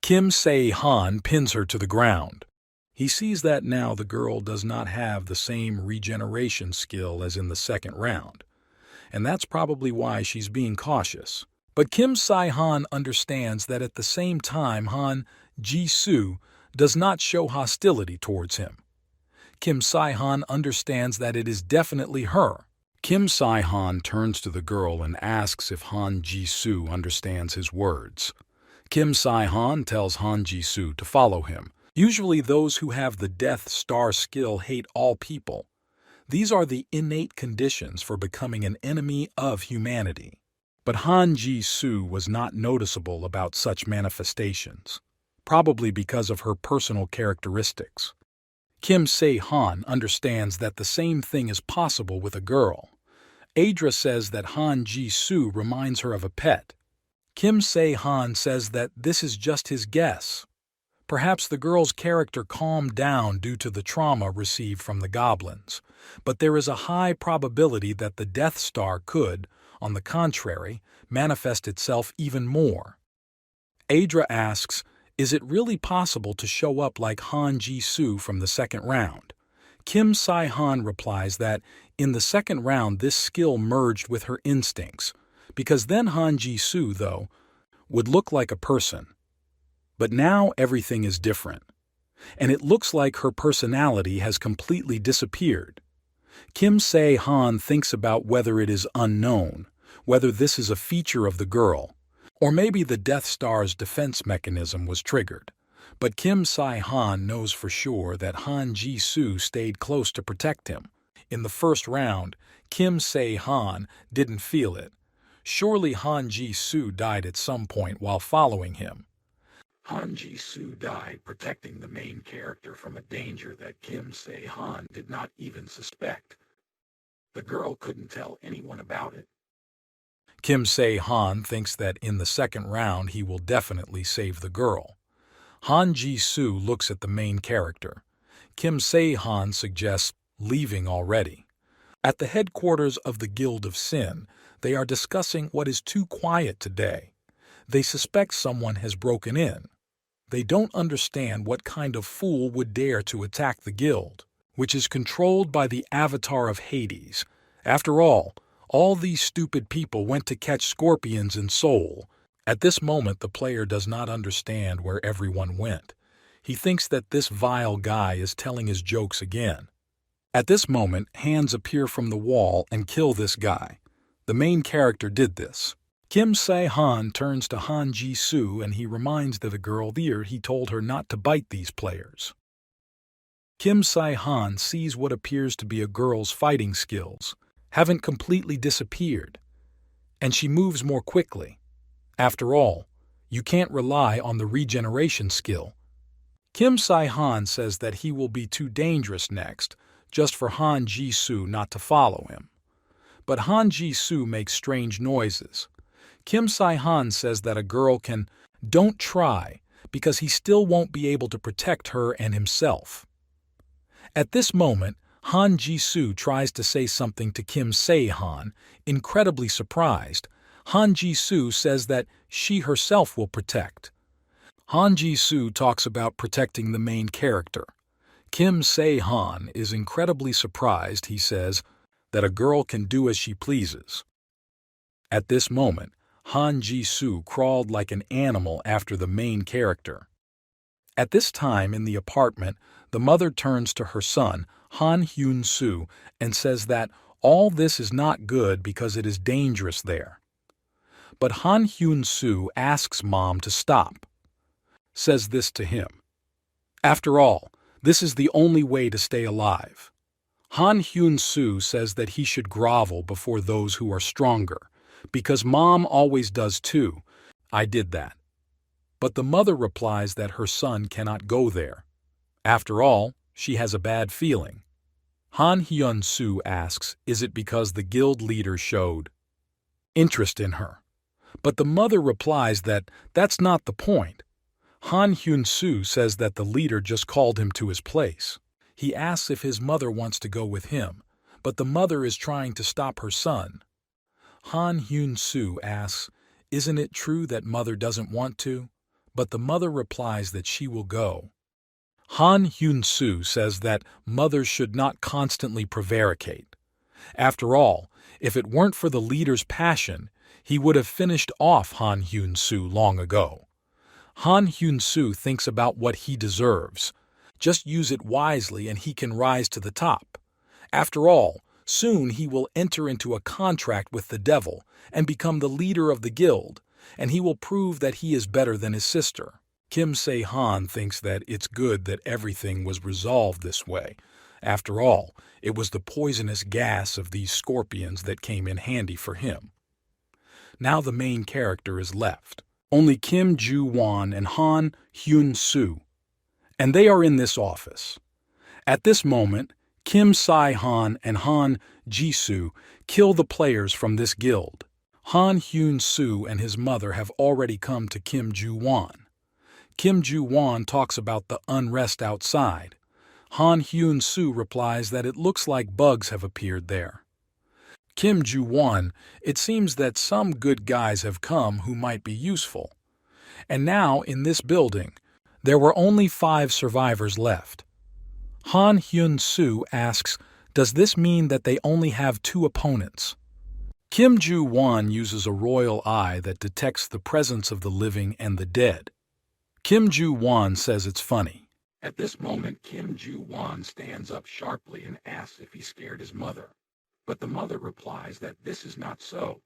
Kim Se-han pins her to the ground. He sees that now the girl does not have the same regeneration skill as in the second round, and that's probably why she's being cautious. But Kim Se-han understands that at the same time Han Ji-soo does not show hostility towards him. Kim Se-han understands that it is definitely her. Kim Se-han turns to the girl and asks if Han Ji-soo understands his words. Kim Se-han tells Han Ji-soo to follow him. Usually those who have the Death Star skill hate all people. These are the innate conditions for becoming an enemy of humanity. But Han Ji-soo was not noticeable about such manifestations, probably because of her personal characteristics. Kim Se-han understands that the same thing is possible with a girl. Adra says that Han Ji-soo reminds her of a pet. Kim Se-han says that this is just his guess. Perhaps the girl's character calmed down due to the trauma received from the goblins, but there is a high probability that the Death Star could, on the contrary, manifest itself even more. Adra asks, is it really possible to show up like Han Ji-soo from the second round? Kim Se-han replies that in the second round this skill merged with her instincts, because then Han Ji-soo, though, would look like a person. But now everything is different, and it looks like her personality has completely disappeared. Kim Se-han thinks about whether it is unknown, whether this is a feature of the girl, or maybe the Death Star's defense mechanism was triggered. But Kim Se-han knows for sure that Han Ji-soo stayed close to protect him. In the first round, Kim Se-han didn't feel it. Surely Han Ji-soo died at some point while following him. Han Ji-soo died protecting the main character from a danger that Kim Se-han did not even suspect. The girl couldn't tell anyone about it. Kim Se-han thinks that in the second round he will definitely save the girl. Han Ji-soo looks at the main character. Kim Se-han suggests leaving already. At the headquarters of the Guild of Sin, they are discussing what is too quiet today. They suspect someone has broken in. They don't understand what kind of fool would dare to attack the guild, which is controlled by the avatar of Hades. After all these stupid people went to catch scorpions in Seoul. At this moment, the player does not understand where everyone went. He thinks that this vile guy is telling his jokes again. At this moment, hands appear from the wall and kill this guy. The main character did this. Kim Se-han turns to Han Ji-soo and he reminds the girl there he told her not to bite these players. Kim Se-han sees what appears to be a girl's fighting skills haven't completely disappeared, and she moves more quickly. After all, you can't rely on the regeneration skill. Kim Se-han says that he will be too dangerous next, just for Han Ji-soo not to follow him. But Han Ji-soo makes strange noises. Kim Se-han says that a girl can don't try because he still won't be able to protect her and himself. At this moment, Han Ji-soo tries to say something to Kim Se-han. Incredibly surprised, Han Ji-soo says that she herself will protect. Han Ji-soo talks about protecting the main character. Kim Se-han is incredibly surprised, he says, that a girl can do as she pleases. At this moment, Han Ji-soo crawled like an animal after the main character. At this time in the apartment, the mother turns to her son, Han Hyun-soo, and says that All this is not good because it is dangerous there. But Han Hyun-soo asks Mom to stop, says this to him. After all, this is the only way to stay alive. Han Hyun-soo says that he should grovel before those who are stronger, because Mom always does too. I did that. But the mother replies that her son cannot go there. After all, she has a bad feeling. Han Hyun-soo asks, is it because the guild leader showed interest in her? But the mother replies that that's not the point. Han Hyun-soo says that the leader just called him to his place. He asks if his mother wants to go with him, but the mother is trying to stop her son. Han Hyun-soo asks, isn't it true that mother doesn't want to? But the mother replies that she will go. Han Hyun-soo says that mothers should not constantly prevaricate. After all, if it weren't for the leader's passion, he would have finished off Han Hyun-soo long ago. Han Hyun-soo thinks about what he deserves. Just use it wisely and he can rise to the top. After all, soon he will enter into a contract with the devil and become the leader of the guild, and he will prove that he is better than his sister. Kim Se-han thinks that it's good that everything was resolved this way. After all, it was the poisonous gas of these scorpions that came in handy for him. Now the main character is left. Only Kim Ju-won and Han Hyun-soo. And they are in this office. At this moment, Kim Se-han and Han Ji-soo kill the players from this guild. Han Hyun-soo and his mother have already come to Kim Ju-won. Kim Ju-won talks about the unrest outside. Han Hyun-soo replies that it looks like bugs have appeared there. Kim Ju-won, it seems that some good guys have come who might be useful. And now, in this building, there were only 5 survivors left. Han Hyun-soo asks, does this mean that they only have 2 opponents? Kim Ju-won uses a royal eye that detects the presence of the living and the dead. Kim Ju-won says it's funny. At this moment, Kim Ju-won stands up sharply and asks if he scared his mother. But the mother replies that this is not so.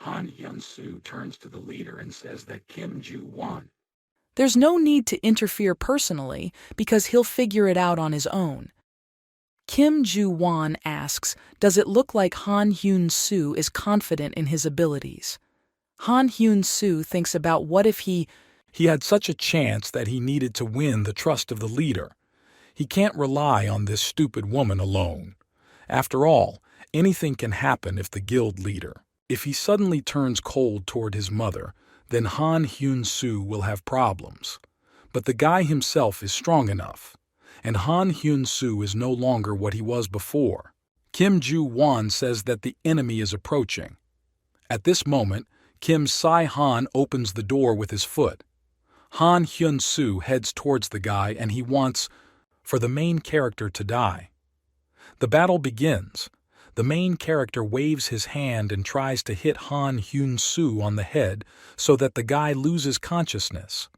Han Hyun-soo turns to the leader and says that Kim Ju-won. There's no need to interfere personally because he'll figure it out on his own. Kim Ju-won asks, does it look like Han Hyun-soo is confident in his abilities? Han Hyun-soo thinks about what if he had such a chance that he needed to win the trust of the leader. He can't rely on this stupid woman alone. After all, anything can happen if the guild leader, if he suddenly turns cold toward his mother, then Han Hyun-soo will have problems. But the guy himself is strong enough, and Han Hyun-soo is no longer what he was before. Kim Ju-won says that the enemy is approaching. At this moment, Kim Se-han opens the door with his foot. Han Hyun-soo heads towards the guy and he wants for the main character to die. The battle begins. The main character waves his hand and tries to hit Han Hyun-soo on the head so that the guy loses consciousness.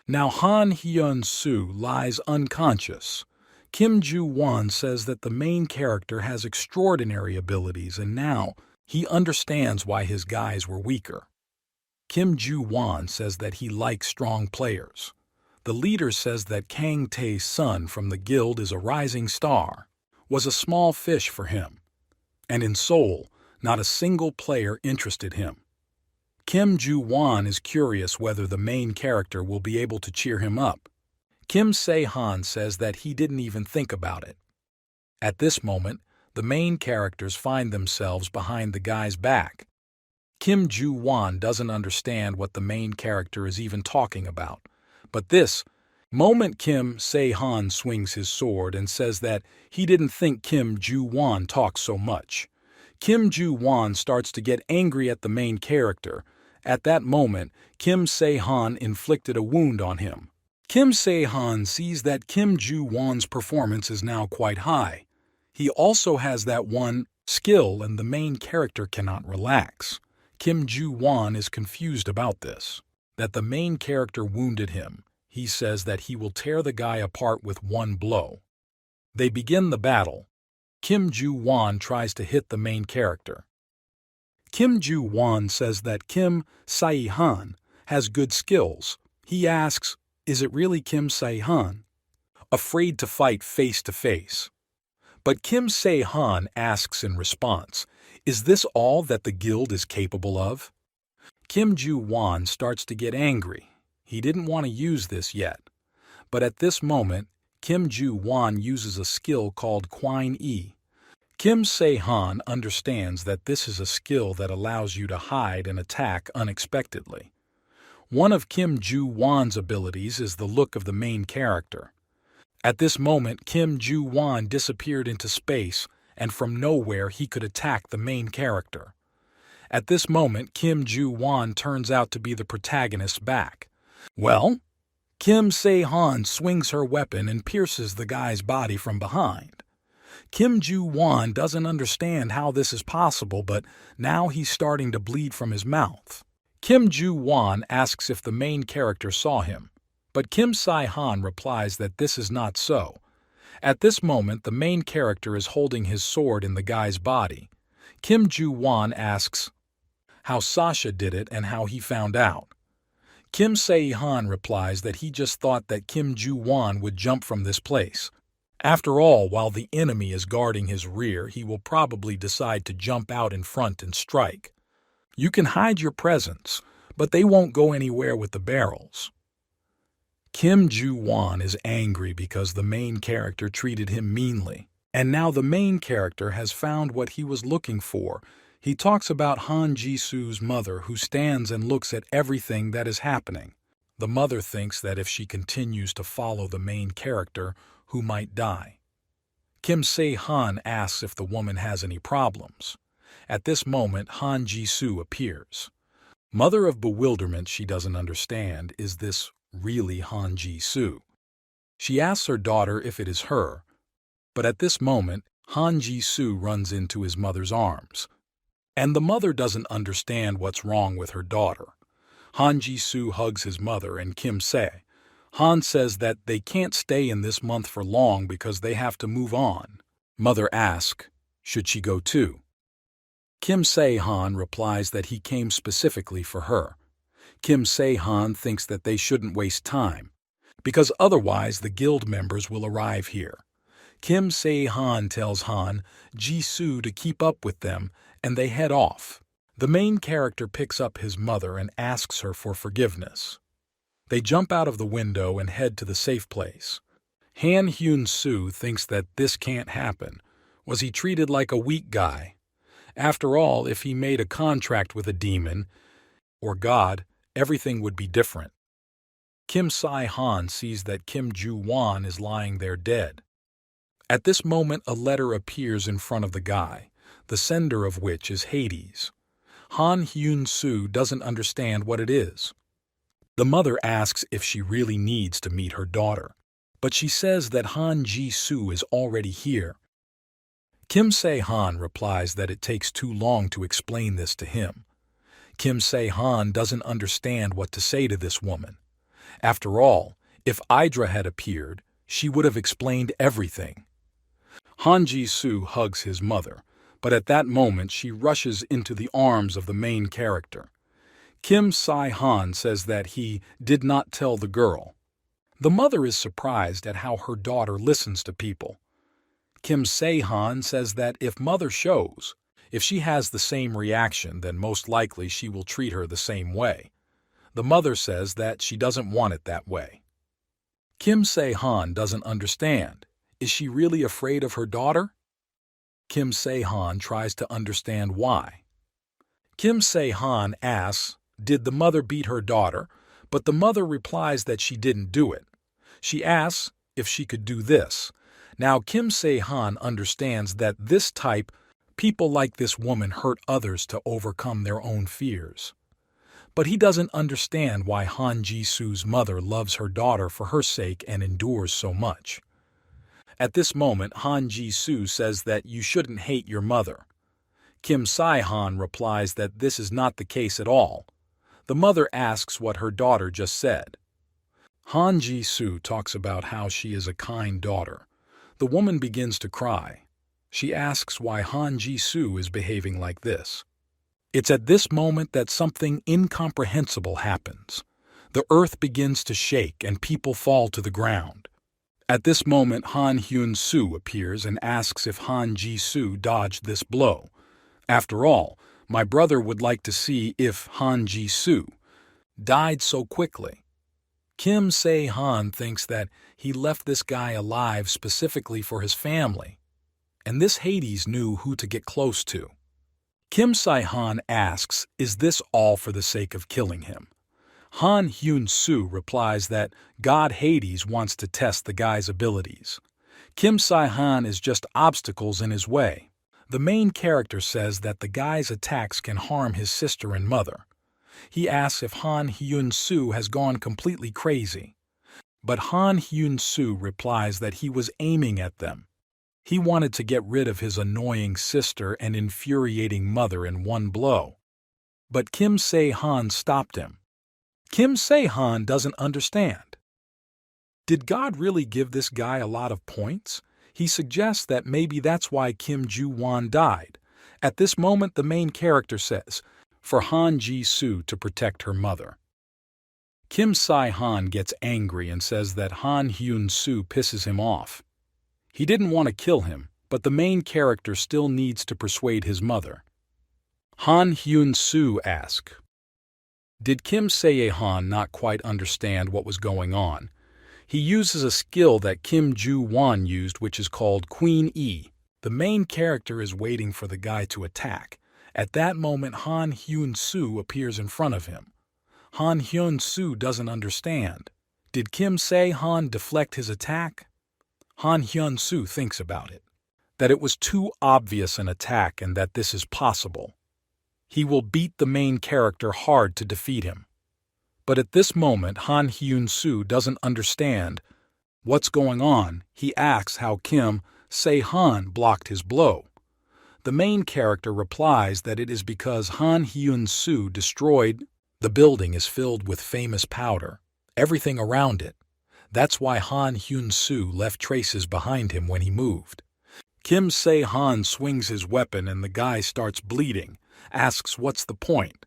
Now Han Hyun-soo lies unconscious. Kim Ju-won says that the main character has extraordinary abilities and now he understands why his guys were weaker. Kim Ju-won says that he likes strong players. The leader says that Kang Tae's son from the guild is a rising star, was a small fish for him. And in Seoul, not a single player interested him. Kim Ju-won is curious whether the main character will be able to cheer him up. Kim Se-han says that he didn't even think about it. At this moment, the main characters find themselves behind the guy's back. Kim Ju-won doesn't understand what the main character is even talking about. But this moment Kim Se-han swings his sword and says that he didn't think Kim Ju-won talks so much. Kim Ju-won starts to get angry at the main character. At that moment, Kim Se-han inflicted a wound on him. Kim Se-han sees that Kim Ju-won's performance is now quite high. He also has that one skill and the main character cannot relax. Kim Ju-won is confused about this, that the main character wounded him. He says that he will tear the guy apart with one blow. They begin the battle. Kim Ju-won tries to hit the main character. Kim Ju-won says that Kim Se-han has good skills. He asks, is it really Kim Se-han? Afraid to fight face to face. But Kim Se-han asks in response, is this all that the guild is capable of? Kim Ju-won starts to get angry. He didn't want to use this yet. But at this moment, Kim Ju-won uses a skill called Kwine-e. Kim Se-han understands that this is a skill that allows you to hide and attack unexpectedly. One of Kim Ju-won's abilities is the look of the main character. At this moment, Kim Ju-won disappeared into space, and from nowhere he could attack the main character. At this moment, Kim Ju-won turns out to be the protagonist's back. Well, Kim Se-han swings her weapon and pierces the guy's body from behind. Kim Ju-won doesn't understand how this is possible, but now he's starting to bleed from his mouth. Kim Ju-won asks if the main character saw him, but Kim Se-han replies that this is not so. At this moment, the main character is holding his sword in the guy's body. Kim Ju-won asks how Sasha did it and how he found out. Kim Se-han replies that he just thought that Kim Ju-won would jump from this place. After all, while the enemy is guarding his rear, he will probably decide to jump out in front and strike. You can hide your presence, but they won't go anywhere with the barrels. Kim Ju-won is angry because the main character treated him meanly, and now the main character has found what he was looking for. He talks about Han Ji-soo's mother, who stands and looks at everything that is happening. The mother thinks that if she continues to follow the main character, who might die. Kim Se-han asks if the woman has any problems. At this moment, Han Ji-soo appears. Mother of bewilderment, she doesn't understand, is this really Han Ji-soo? She asks her daughter if it is her, but at this moment, Han Ji-soo runs into his mother's arms. And the mother doesn't understand what's wrong with her daughter. Han Ji-soo hugs his mother and Kim Se-han says that they can't stay in this month for long because they have to move on. Mother asks, should she go too? Kim Se-han replies that he came specifically for her. Kim Se-han thinks that they shouldn't waste time, because otherwise the guild members will arrive here. Kim Se-han tells Han Ji-soo to keep up with them, and they head off. The main character picks up his mother and asks her for forgiveness. They jump out of the window and head to the safe place. Han Hyun-soo thinks that this can't happen. Was he treated like a weak guy? After all, if he made a contract with a demon or God, everything would be different. Kim Se-han sees that Kim Ju-won is lying there dead. At this moment, a letter appears in front of the guy, the sender of which is Hades. Han Hyun-soo doesn't understand what it is. The mother asks if she really needs to meet her daughter, but she says that Han Ji-soo is already here. Kim Se-han replies that it takes too long to explain this to him. Kim Se-han doesn't understand what to say to this woman. After all, if Idra had appeared, she would have explained everything. Han Ji-soo hugs his mother, but at that moment she rushes into the arms of the main character. Kim Se-han says that he did not tell the girl. The mother is surprised at how her daughter listens to people. Kim Se-han says that if mother shows, if she has the same reaction, then most likely she will treat her the same way. The mother says that she doesn't want it that way. Kim Se-han doesn't understand. Is she really afraid of her daughter? Kim Se-han tries to understand why. Kim Se-han asks, did the mother beat her daughter? But the mother replies that she didn't do it. She asks if she could do this. Now Kim Se-han understands that this type, people like this woman hurt others to overcome their own fears. But he doesn't understand why Han Ji-soo's mother loves her daughter for her sake and endures so much. At this moment, Han Ji-soo says that you shouldn't hate your mother. Kim Se-han replies that this is not the case at all. The mother asks what her daughter just said. Han Ji-soo talks about how she is a kind daughter. The woman begins to cry. She asks why Han Ji-soo is behaving like this. It's at this moment that something incomprehensible happens. The earth begins to shake and people fall to the ground. At this moment, Han Hyun-soo appears and asks if Han Ji-soo dodged this blow. After all, my brother would like to see if Han Ji-soo died so quickly. Kim Se-han thinks that he left this guy alive specifically for his family, and this Hades knew who to get close to. Kim Se-han asks, is this all for the sake of killing him? Han Hyun-soo replies that God Hades wants to test the guy's abilities. Kim Se-han is just obstacles in his way. The main character says that the guy's attacks can harm his sister and mother. He asks if Han Hyun-soo has gone completely crazy. But Han Hyun-soo replies that he was aiming at them. He wanted to get rid of his annoying sister and infuriating mother in one blow. But Kim Se-han stopped him. Kim Se-han doesn't understand. Did God really give this guy a lot of points? He suggests that maybe that's why Kim Ju-won died. At this moment, the main character says, for Han Ji-soo to protect her mother. Kim Se-han gets angry and says that Han Hyun-soo pisses him off. He didn't want to kill him, but the main character still needs to persuade his mother. Han Hyun-soo asks, did Kim Se-han not quite understand what was going on? He uses a skill that Kim Ju-won used, which is called Queen E. The main character is waiting for the guy to attack. At that moment, Han Hyun-soo appears in front of him. Han Hyun-soo doesn't understand. Did Kim Se-han deflect his attack? Han Hyun-soo thinks about it, that it was too obvious an attack and that this is possible. He will beat the main character hard to defeat him. But at this moment, Han Hyun-soo doesn't understand what's going on. He asks how Kim Se-han blocked his blow. The main character replies that it is because Han Hyun-soo destroyed. The building is filled with famous powder, everything around it. That's why Han Hyun-soo left traces behind him when he moved. Kim Se-han swings his weapon and the guy starts bleeding, asks what's the point.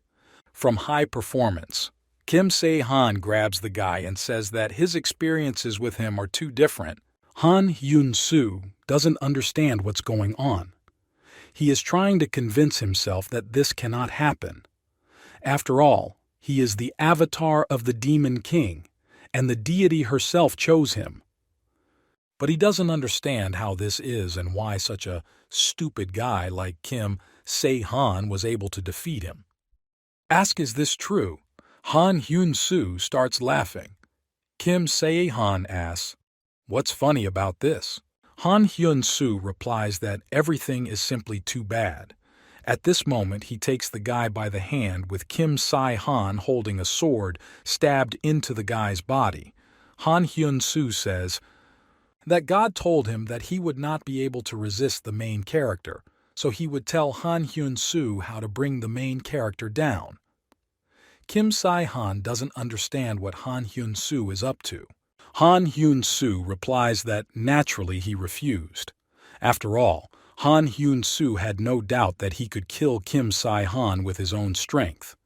From high performance, Kim Se-han grabs the guy and says that his experiences with him are too different. Han Hyun-soo doesn't understand what's going on. He is trying to convince himself that this cannot happen. After all, he is the avatar of the Demon King, and the deity herself chose him. But he doesn't understand how this is and why such a stupid guy like Kim Se-han was able to defeat him. Ask, is this true? Han Hyun-soo starts laughing. Kim Se-han asks, what's funny about this? Han Hyun-soo replies that everything is simply too bad. At this moment, he takes the guy by the hand with Kim Se-han holding a sword stabbed into the guy's body. Han Hyun-soo says that God told him that he would not be able to resist the main character, so he would tell Han Hyun-soo how to bring the main character down. Kim Se-han doesn't understand what Han Hyun-soo is up to. Han Hyun-soo replies that naturally he refused. After all, Han Hyun-soo had no doubt that he could kill Kim Se-han with his own strength.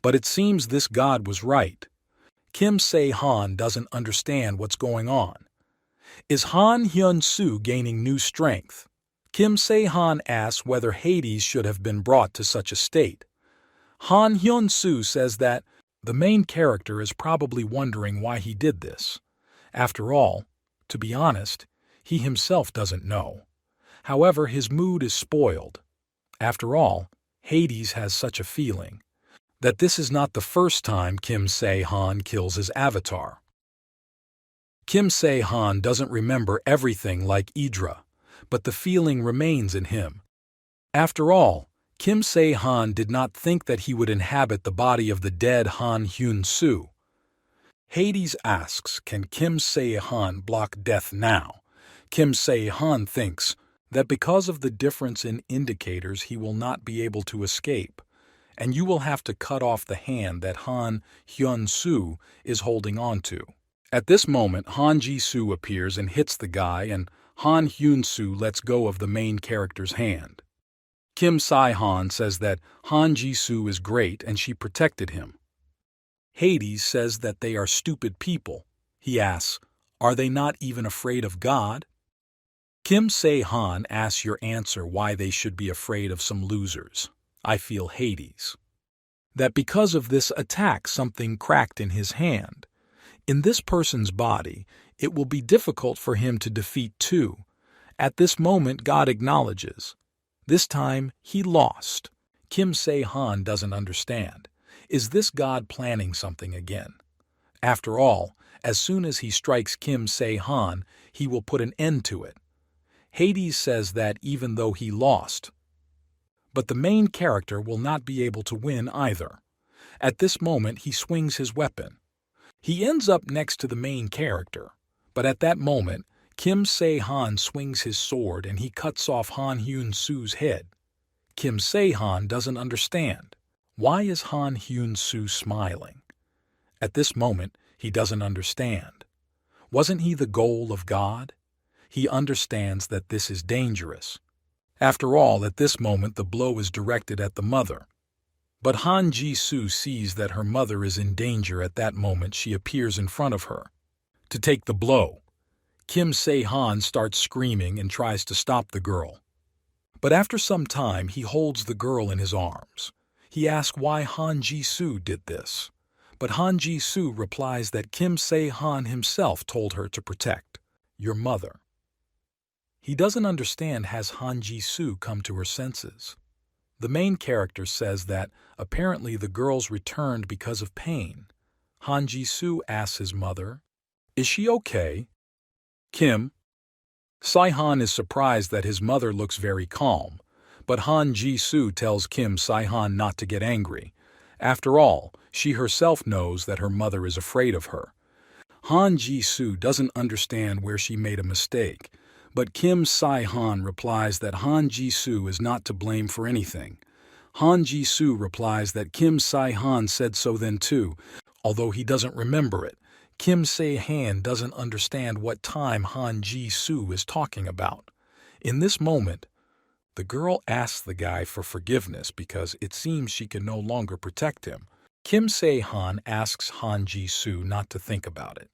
But it seems this god was right. Kim Se-han doesn't understand what's going on. Is Han Hyun-soo gaining new strength? Kim Se-han asks whether Hades should have been brought to such a state. Han Hyun-soo says that the main character is probably wondering why he did this. After all, to be honest, he himself doesn't know. However, his mood is spoiled. After all, Hades has such a feeling that this is not the first time Kim Se-han kills his avatar. Kim Se-han doesn't remember everything like Idra, but the feeling remains in him. After all, Kim Se-han did not think that he would inhabit the body of the dead Han Hyun-soo. Hades asks, can Kim Se-han block death now? Kim Se-han thinks that because of the difference in indicators he will not be able to escape, and you will have to cut off the hand that Han Hyun-soo is holding on to. At this moment, Han Ji-soo appears and hits the guy, and Han Hyun-soo lets go of the main character's hand. Kim Si-han says that Han Ji-soo is great and she protected him. Hades says that they are stupid people. He asks, are they not even afraid of God? Kim Se-han asks your answer why they should be afraid of some losers. I feel Hades. That because of this attack something cracked in his hand. In this person's body, it will be difficult for him to defeat two. At this moment God acknowledges. This time he lost. Kim Se-han doesn't understand. Is this God planning something again? After all, as soon as he strikes Kim Se-han, he will put an end to it. Hades says that even though he lost, but the main character will not be able to win either. At this moment he swings his weapon. He ends up next to the main character, but at that moment Kim Se-han swings his sword and he cuts off Han Hyun-soo's head. Kim Se-han doesn't understand. Why is Han Hyun-soo smiling? At this moment he doesn't understand. Wasn't he the goal of God? He understands that this is dangerous. After all, at this moment the blow is directed at the mother. But Han Ji-soo sees that her mother is in danger. At that moment she appears in front of her to take the blow. Kim Se-han starts screaming and tries to stop the girl. But after some time he holds the girl in his arms. He asks why Han Ji-soo did this. But Han Ji-soo replies that Kim Se-han himself told her to protect your mother. He doesn't understand. Has Han Ji-soo come to her senses? The main character says that apparently the girls returned because of pain. Han Ji-soo asks his mother, is she okay? Kim Si-han is surprised that his mother looks very calm, but Han Ji-soo tells Kim Si-han not to get angry. After all, she herself knows that her mother is afraid of her. Han Ji-soo doesn't understand where she made a mistake, but Kim Si-han replies that Han Ji-soo is not to blame for anything. Han Ji-soo replies that Kim Si-han said so then too, although he doesn't remember it. Kim Se-han doesn't understand what time Han Ji-soo is talking about. In this moment, the girl asks the guy for forgiveness because it seems she can no longer protect him. Kim Se-han asks Han Ji-soo not to think about it.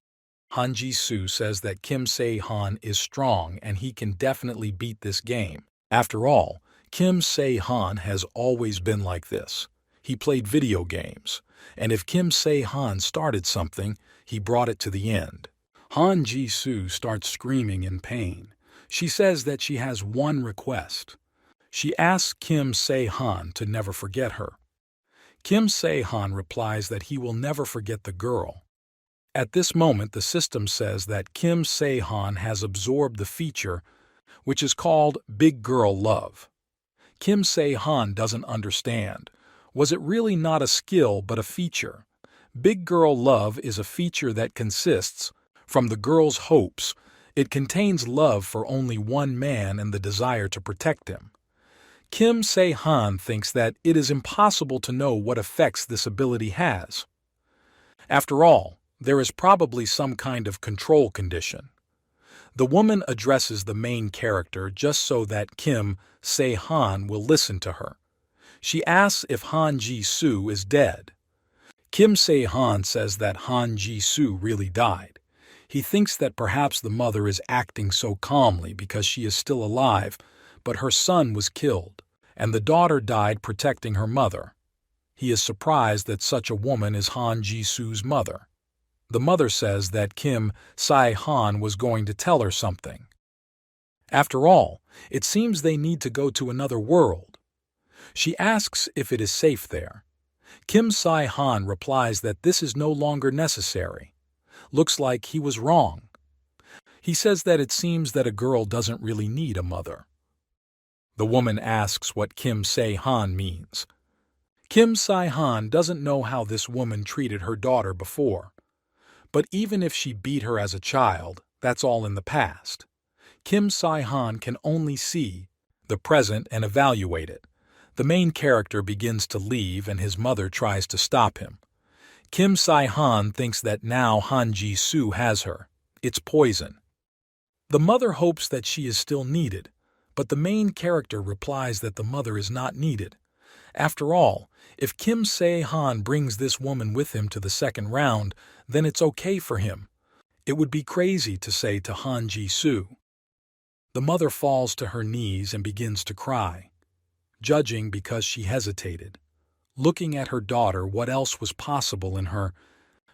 Han Ji-soo says that Kim Se-han is strong and he can definitely beat this game. After all, Kim Se-han has always been like this. He played video games, and if Kim Se-han started something, he brought it to the end. Han Ji-soo starts screaming in pain. She says that she has one request. She asks Kim Se-han to never forget her. Kim Se-han replies that he will never forget the girl. At this moment, the system says that Kim Se-han has absorbed the feature, which is called Big Girl Love. Kim Se-han doesn't understand. Was it really not a skill but a feature? Big Girl Love is a feature that consists from the girl's hopes. It contains love for only one man and the desire to protect him. Kim Se-han thinks that it is impossible to know what effects this ability has. After all, there is probably some kind of control condition. The woman addresses the main character just so that Kim Se-han will listen to her. She asks if Han Ji-soo is dead. Kim Se-han says that Han Ji-soo really died. He thinks that perhaps the mother is acting so calmly because she is still alive, but her son was killed, and the daughter died protecting her mother. He is surprised that such a woman is Han Ji-soo's mother. The mother says that Kim Si-han was going to tell her something. After all, it seems they need to go to another world. She asks if it is safe there. Kim Si-han replies that this is no longer necessary. Looks like he was wrong. He says that it seems that a girl doesn't really need a mother. The woman asks what Kim Se-han means. Kim Si-han doesn't know how this woman treated her daughter before. But even if she beat her as a child, that's all in the past. Kim Si-han can only see the present and evaluate it. The main character begins to leave and his mother tries to stop him. Kim Si-han thinks that now Han Ji-soo has her. It's poison. The mother hopes that she is still needed, but the main character replies that the mother is not needed. After all, if Kim Se-han brings this woman with him to the second round, then it's okay for him. It would be crazy to say to Han Ji-soo. The mother falls to her knees and begins to cry, judging because she hesitated. Looking at her daughter, what else was possible in her?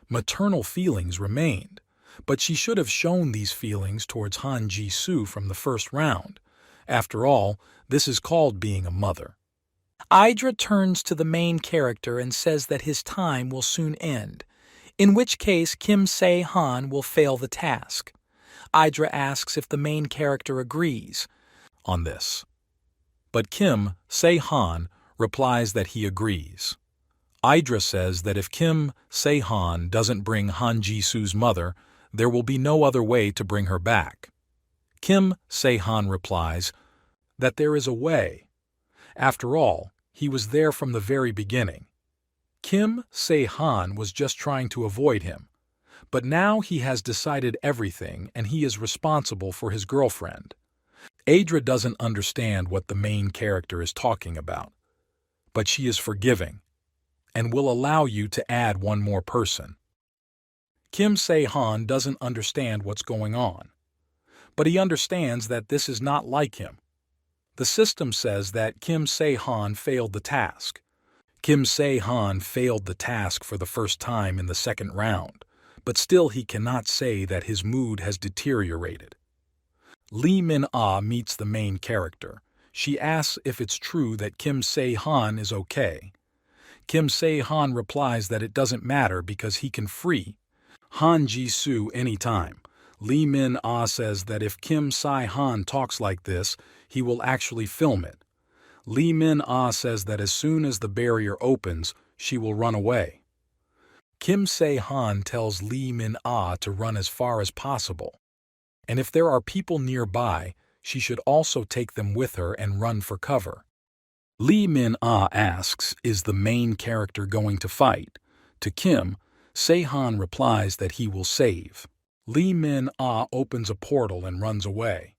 Maternal feelings remained, but she should have shown these feelings towards Han Ji-soo from the first round. After all, this is called being a mother. Idra turns to the main character and says that his time will soon end, in which case Kim Se-han will fail the task. Idra asks if the main character agrees on this, but Kim Se-han replies that he agrees. Idra says that if Kim Se-han doesn't bring Han Ji-soo's mother, there will be no other way to bring her back. Kim Se-han replies that there is a way. After all, he was there from the very beginning. Kim Se-han was just trying to avoid him, but now he has decided everything and he is responsible for his girlfriend. Idra doesn't understand what the main character is talking about, but she is forgiving and will allow you to add one more person. Kim Se-han doesn't understand what's going on, but he understands that this is not like him. The system says that Kim Se-han failed the task. Kim Se-han failed the task for the first time in the second round, but still he cannot say that his mood has deteriorated. Lee Min-ah meets the main character. She asks if it's true that Kim Se-han is okay. Kim Se-han replies that it doesn't matter because he can free Han Ji-soo anytime. Lee Min-ah says that if Kim Se-han talks like this, he will actually film it. Lee Min-ah says that as soon as the barrier opens, she will run away. Kim Se-han tells Lee Min-ah to run as far as possible, and if there are people nearby, she should also take them with her and run for cover. Lee Min-ah asks, is the main character going to fight? To Kim, Se-han replies that he will save. Lee Min-ah opens a portal and runs away.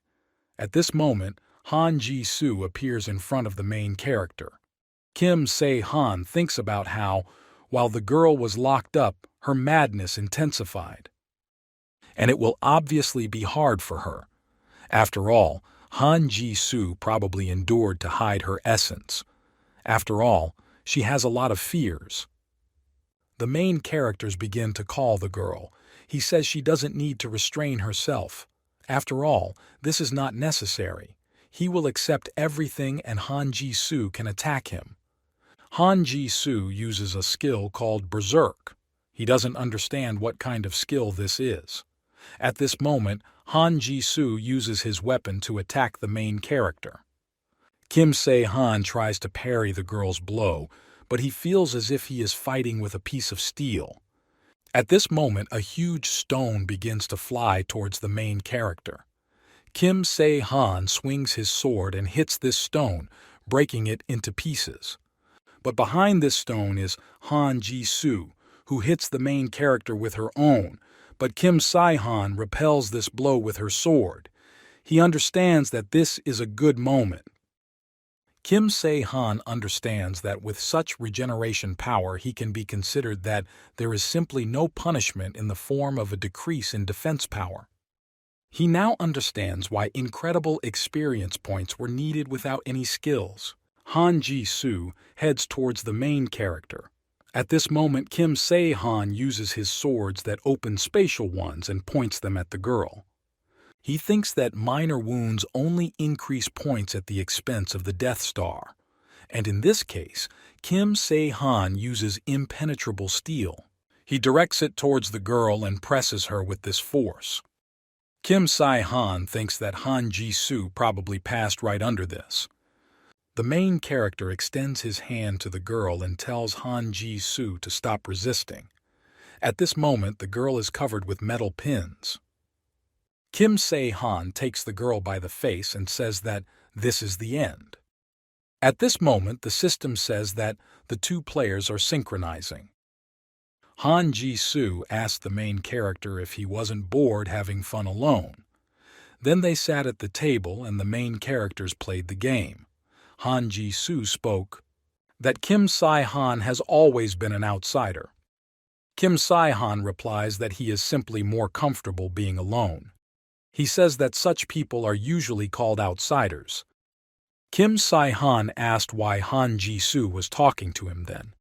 At this moment, Han Ji-soo appears in front of the main character. Kim Se-han thinks about how, while the girl was locked up, her madness intensified. And it will obviously be hard for her. After all, Han Ji-soo probably endured to hide her essence. After all, she has a lot of fears. The main characters begin to call the girl. He says she doesn't need to restrain herself. After all, this is not necessary. He will accept everything and Han Ji-soo can attack him. Han Ji-soo uses a skill called Berserk. He doesn't understand what kind of skill this is. At this moment, Han Ji-soo uses his weapon to attack the main character. Kim Se-han tries to parry the girl's blow, but he feels as if he is fighting with a piece of steel. At this moment, a huge stone begins to fly towards the main character. Kim Se-han swings his sword and hits this stone, breaking it into pieces. But behind this stone is Han Ji-soo, who hits the main character with her own, but Kim Se-han repels this blow with her sword. He understands that this is a good moment. Kim Se-han understands that with such regeneration power he can be considered that there is simply no punishment in the form of a decrease in defense power. He now understands why incredible experience points were needed without any skills. Han Ji-soo heads towards the main character. At this moment, Kim Se-han uses his swords that open spatial ones and points them at the girl. He thinks that minor wounds only increase points at the expense of the Death Star, and in this case, Kim Se-han uses impenetrable steel. He directs it towards the girl and presses her with this force. Kim Se-han thinks that Han Ji-soo probably passed right under this. The main character extends his hand to the girl and tells Han Ji-soo to stop resisting. At this moment, the girl is covered with metal pins. Kim Se-han takes the girl by the face and says that this is the end. At this moment, the system says that the two players are synchronizing. Han Ji-soo asks the main character if he wasn't bored having fun alone. Then they sat at the table and the main characters played the game. Han Ji-soo spoke that Kim Si-han has always been an outsider. Kim Si-han replies that he is simply more comfortable being alone. He says that such people are usually called outsiders. Kim Si-han asked why Han Ji-soo was talking to him then.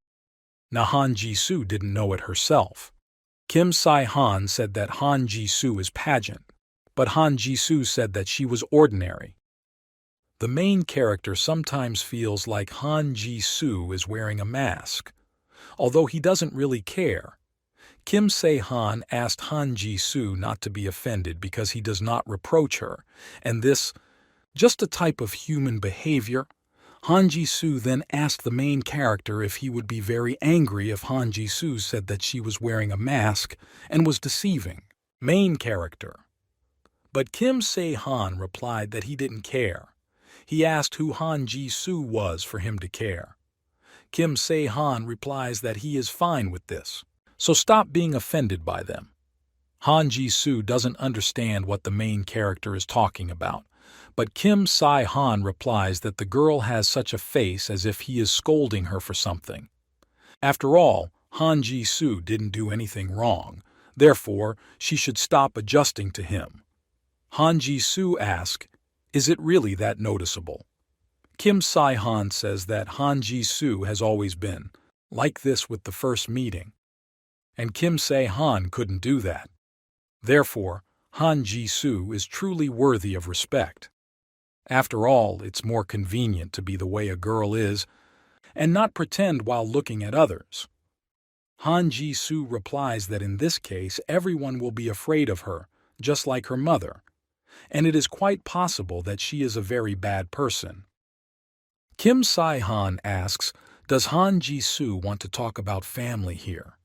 Now Han Ji-soo didn't know it herself. Kim Si-han said that Han Ji-soo is pageant, but Han Ji-soo said that she was ordinary. The main character sometimes feels like Han Ji-soo is wearing a mask, although he doesn't really care. Kim Se-han asked Han Ji-soo not to be offended because he does not reproach her, and this, just a type of human behavior. Han Ji-soo then asked the main character if he would be very angry if Han Ji-soo said that she was wearing a mask and was deceiving. Main character. But Kim Se-han replied that he didn't care. He asked who Han Ji-soo was for him to care. Kim Se-han replies that he is fine with this, so stop being offended by them. Han Ji-soo doesn't understand what the main character is talking about, but Kim Si-han replies that the girl has such a face as if he is scolding her for something. After all, Han Ji-soo didn't do anything wrong, therefore she should stop adjusting to him. Han Ji-soo asks, "Is it really that noticeable?" Kim Si-han says that Han Ji-soo has always been like this with the first meeting, and Kim Se-han couldn't do that. Therefore, Han Ji-soo is truly worthy of respect. After all, it's more convenient to be the way a girl is and not pretend while looking at others. Han Ji-soo replies that in this case everyone will be afraid of her, just like her mother, and it is quite possible that she is a very bad person. Kim Si-han asks, does Han Ji-soo want to talk about family here?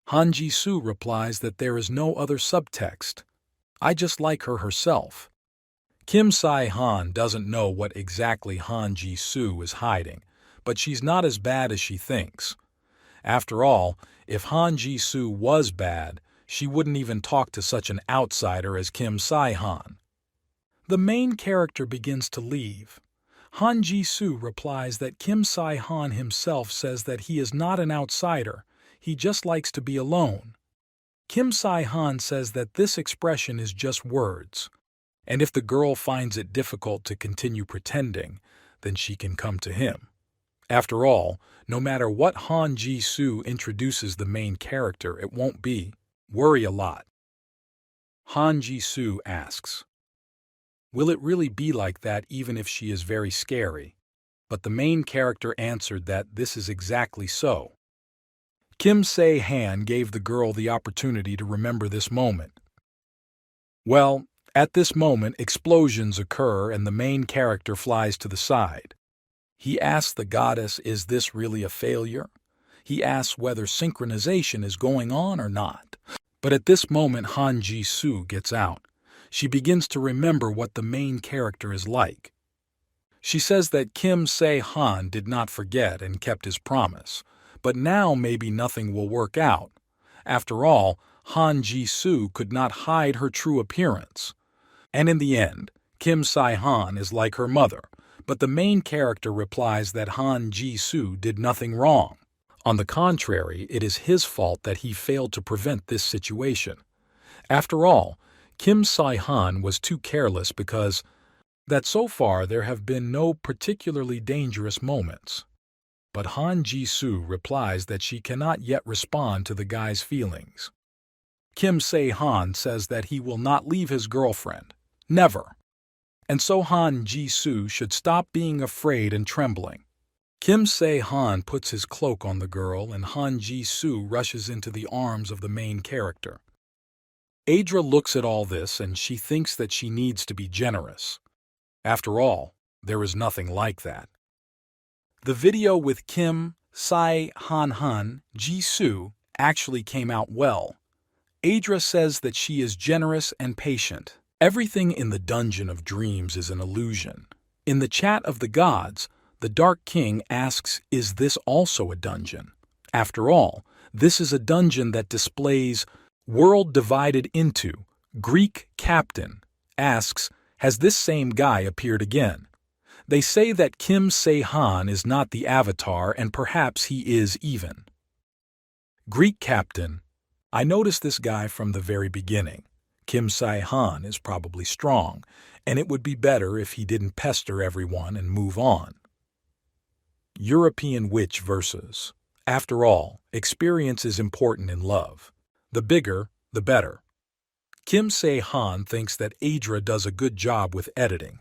Han Ji-soo replies that there is no other subtext. I just like her herself. Kim Si-han doesn't know what exactly Han Ji-soo is hiding, but she's not as bad as she thinks. After all, if Han Ji-soo was bad, she wouldn't even talk to such an outsider as Kim Si-han. The main character begins to leave. Han Ji-soo replies that Kim Si-han himself says that he is not an outsider, he just likes to be alone. Kim Si-han says that this expression is just words, and if the girl finds it difficult to continue pretending, then she can come to him. After all, no matter what Han Ji-soo introduces the main character, it won't be worry a lot. Han Ji-soo asks, will it really be like that even if she is very scary? But the main character answered that this is exactly so. Kim Se-han gave the girl the opportunity to remember this moment. Well, at this moment explosions occur and the main character flies to the side. He asks the goddess, is this really a failure? He asks whether synchronization is going on or not. But at this moment Han Ji-soo gets out. She begins to remember what the main character is like. She says that Kim Se-han did not forget and kept his promise, but now maybe nothing will work out. After all, Han Ji-soo could not hide her true appearance. And in the end, Kim Si-han is like her mother, but the main character replies that Han Ji-soo did nothing wrong. On the contrary, it is his fault that he failed to prevent this situation. After all, Kim Si-han was too careless because that so far there have been no particularly dangerous moments. But Han Ji-soo replies that she cannot yet respond to the guy's feelings. Kim Se-han says that he will not leave his girlfriend. Never. And so Han Ji-soo should stop being afraid and trembling. Kim Se-han puts his cloak on the girl and Han Ji-soo rushes into the arms of the main character. Adra looks at all this and she thinks that she needs to be generous. After all, there is nothing like that. The video with Kim Si-han Ji-soo actually came out well. Adra says that she is generous and patient. Everything in the Dungeon of Dreams is an illusion. In the Chat of the Gods, the Dark King asks, is this also a dungeon? After all, this is a dungeon that displays world divided into Greek captain, asks, has this same guy appeared again? They say that Kim Se-han is not the avatar and perhaps he is even. Greek captain, I noticed this guy from the very beginning. Kim Se-han is probably strong, and it would be better if he didn't pester everyone and move on. European witch versus. After all, experience is important in love. The bigger, the better. Kim Se-han thinks that Adra does a good job with editing.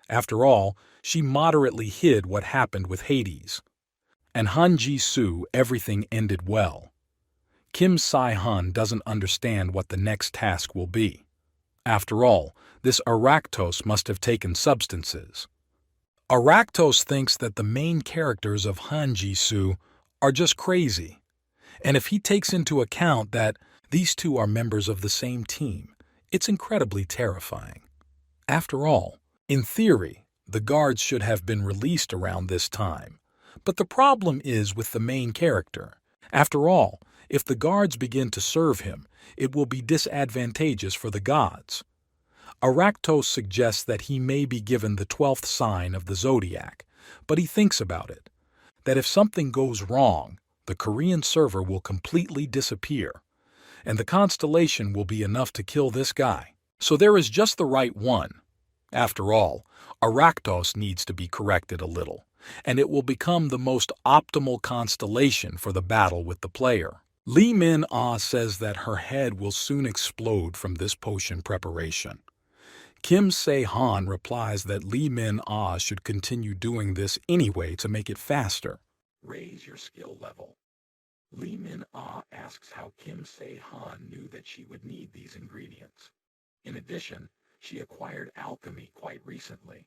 After all, she moderately hid what happened with Hades. And Han Ji-soo, everything ended well. Kim Se-han doesn't understand what the next task will be. After all, this Arachtos must have taken substances. Arachtos thinks that the main characters of Han Ji-soo are just crazy. And if he takes into account that these two are members of the same team, it's incredibly terrifying. After all, in theory, the guards should have been released around this time. But the problem is with the main character. After all, if the guards begin to serve him, it will be disadvantageous for the gods. Arachtos suggests that he may be given the 12th sign of the zodiac, but he thinks about it, that if something goes wrong, the Korean server will completely disappear, and the constellation will be enough to kill this guy. So there is just the right one. After all, Arachtos needs to be corrected a little, and it will become the most optimal constellation for the battle with the player. Lee Min-ah says that her head will soon explode from this potion preparation. Kim Se-han replies that Lee Min-ah should continue doing this anyway to make it faster. Raise your skill level. Lee Min-ah asks how Kim Se-han knew that she would need these ingredients. In addition, she acquired alchemy quite recently.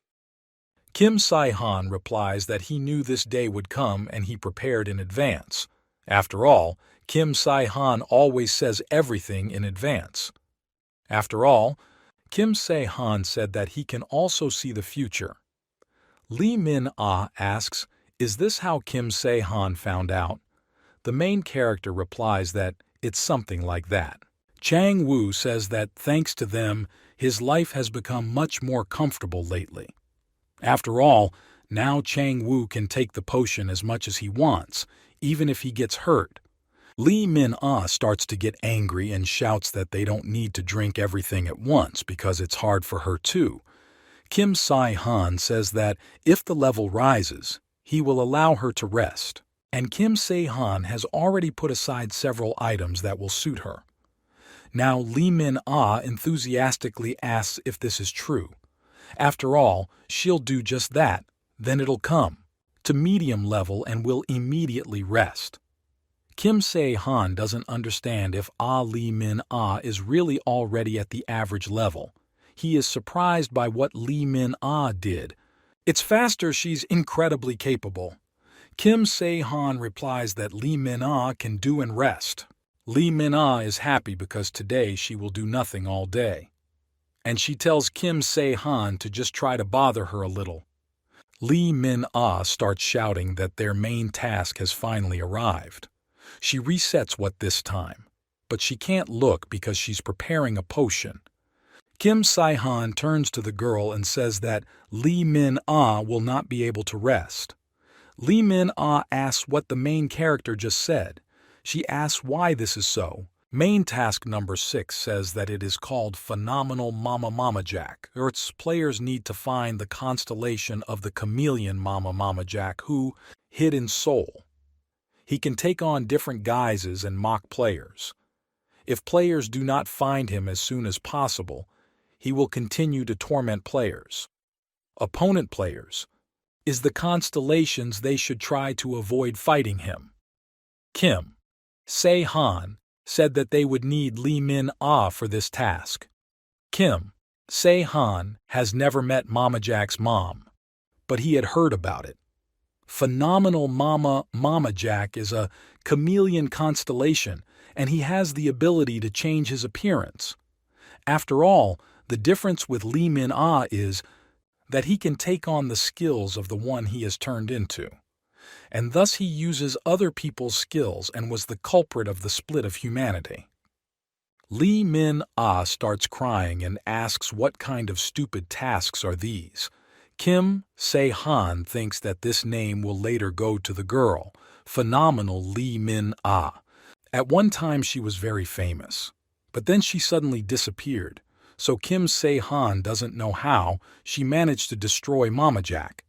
Kim Se-han replies that he knew this day would come and he prepared in advance. After all, Kim Se-han always says everything in advance. After all, Kim Se-han said that he can also see the future. Lee Min-ah asks, is this how Kim Se-han found out? The main character replies that it's something like that. Chang Woo says that thanks to them, his life has become much more comfortable lately. After all, now Chang Woo can take the potion as much as he wants, even if he gets hurt. Lee Min-ah starts to get angry and shouts that they don't need to drink everything at once because it's hard for her too. Kim Se-han says that if the level rises, he will allow her to rest. And Kim Se-han has already put aside several items that will suit her. Now Lee Min-ah enthusiastically asks if this is true. After all, she'll do just that, then it'll come to medium level and will immediately rest. Kim Se-han doesn't understand if Lee Min-ah is really already at the average level. He is surprised by what Lee Min-ah did. It's faster, she's incredibly capable. Kim Se-han replies that Lee Min-ah can do and rest. Lee Min-ah is happy because today she will do nothing all day. And she tells Kim Se-han to just try to bother her a little. Lee Min-ah starts shouting that their main task has finally arrived. She resets what this time, but she can't look because she's preparing a potion. Kim Se-han turns to the girl and says that Lee Min-ah will not be able to rest. Lee Min-ah asks what the main character just said. She asks why this is so. Main task number 6 says that it is called Phenomenal Mama-Mama-Jack, or its players need to find the constellation of the chameleon Mama-Mama-Jack who, hid in soul. He can take on different guises and mock players. If players do not find him as soon as possible, he will continue to torment players. Opponent players is the constellations they should try to avoid fighting him. Kim Se-han said that they would need Lee Min-ah for this task. Kim Se-han has never met Mama Jack's mom, but he had heard about it. Phenomenal Mama Jack is a chameleon constellation, and he has the ability to change his appearance. After all, the difference with Lee Min-ah is that he can take on the skills of the one he has turned into, and thus he uses other people's skills and was the culprit of the split of humanity. Lee Min-ah starts crying and asks what kind of stupid tasks are these. Kim Se-han thinks that this name will later go to the girl, phenomenal Lee Min-ah. At one time she was very famous, but then she suddenly disappeared, so Kim Se-han doesn't know how she managed to destroy Mama Jack.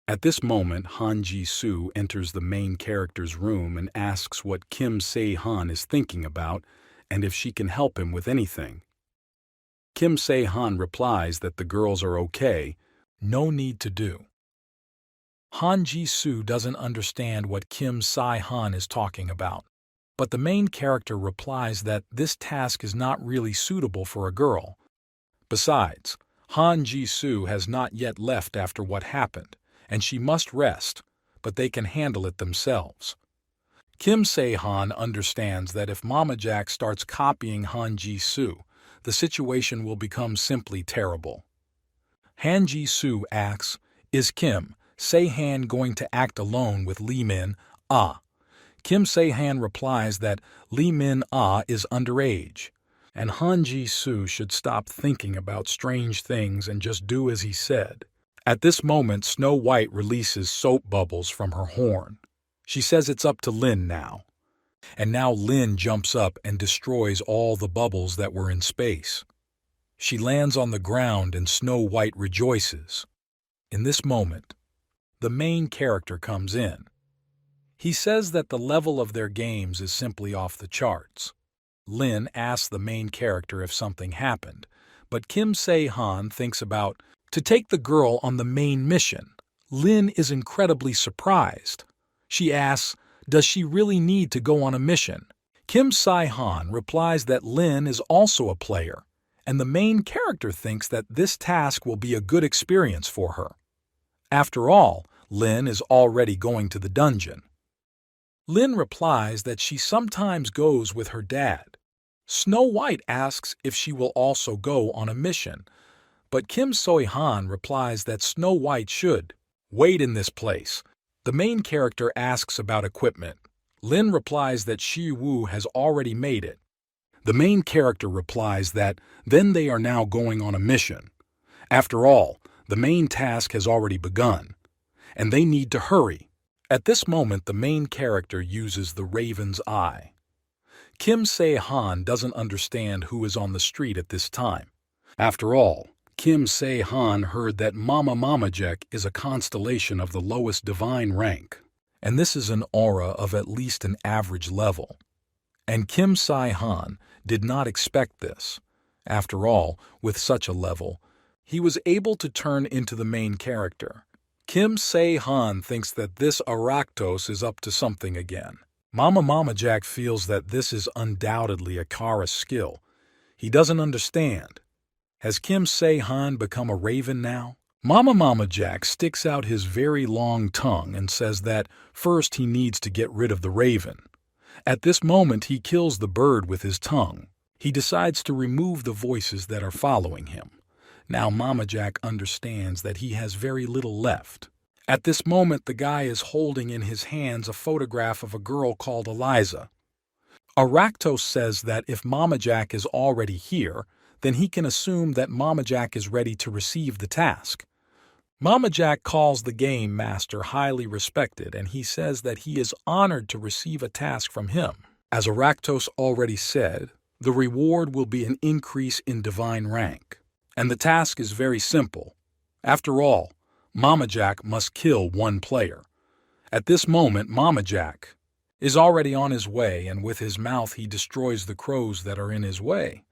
At this moment, Han Ji-soo enters the main character's room and asks what Kim Se-han is thinking about and if she can help him with anything. Kim Se-han replies that the girls are okay, no need to do. Han Ji-soo doesn't understand what Kim Se-han is talking about, but the main character replies that this task is not really suitable for a girl. Besides, Han Ji-soo has not yet left after what happened, and she must rest, but they can handle it themselves. Kim Se-han understands that if Mama Jack starts copying Han Ji-soo, the situation will become simply terrible. Han Ji-soo asks, "Is Kim Se-han going to act alone with Lee Min-ah?" Kim Se-han replies that Lee Min-ah is underage, and Han Ji-soo should stop thinking about strange things and just do as he said. At this moment, Snow White releases soap bubbles from her horn. She says it's up to Lin now. And now Lin jumps up and destroys all the bubbles that were in space. She lands on the ground and Snow White rejoices. In this moment, the main character comes in. He says that the level of their games is simply off the charts. Lin asks the main character if something happened, but Kim Se-han thinks about to take the girl on the main mission. Lin is incredibly surprised. She asks, does she really need to go on a mission? Kim Se-han replies that Lin is also a player, and the main character thinks that this task will be a good experience for her. After all, Lin is already going to the dungeon. Lin replies that she sometimes goes with her dad. Snow White asks if she will also go on a mission, but Kim Se-han replies that Snow White should wait in this place. The main character asks about equipment. Lin replies that Shi Wu has already made it. The main character replies that then they are now going on a mission. After all, the main task has already begun, and they need to hurry. At this moment, the main character uses the Raven's Eye. Kim Se-han doesn't understand who is on the street at this time. After all, Kim Se-han heard that Mama Jack is a constellation of the lowest divine rank, and this is an aura of at least an average level. And Kim Se-han did not expect this. After all, with such a level, he was able to turn into the main character. Kim Se-han thinks that this Aractos is up to something again. Mama Jack feels that this is undoubtedly a Kara skill. He doesn't understand. Has Kim Se-han become a raven now? Mama Jack sticks out his very long tongue and says that first he needs to get rid of the raven. At this moment he kills the bird with his tongue. He decides to remove the voices that are following him. Now Mama Jack understands that he has very little left. At this moment the guy is holding in his hands a photograph of a girl called Eliza. Aractos says that if Mama Jack is already here, then he can assume that Mama Jack is ready to receive the task. Mama Jack calls the game master highly respected, and he says that he is honored to receive a task from him. As Aractos already said, the reward will be an increase in divine rank. And the task is very simple. After all, Mama Jack must kill one player. At this moment, Mama Jack is already on his way, and with his mouth he destroys the crows that are in his way.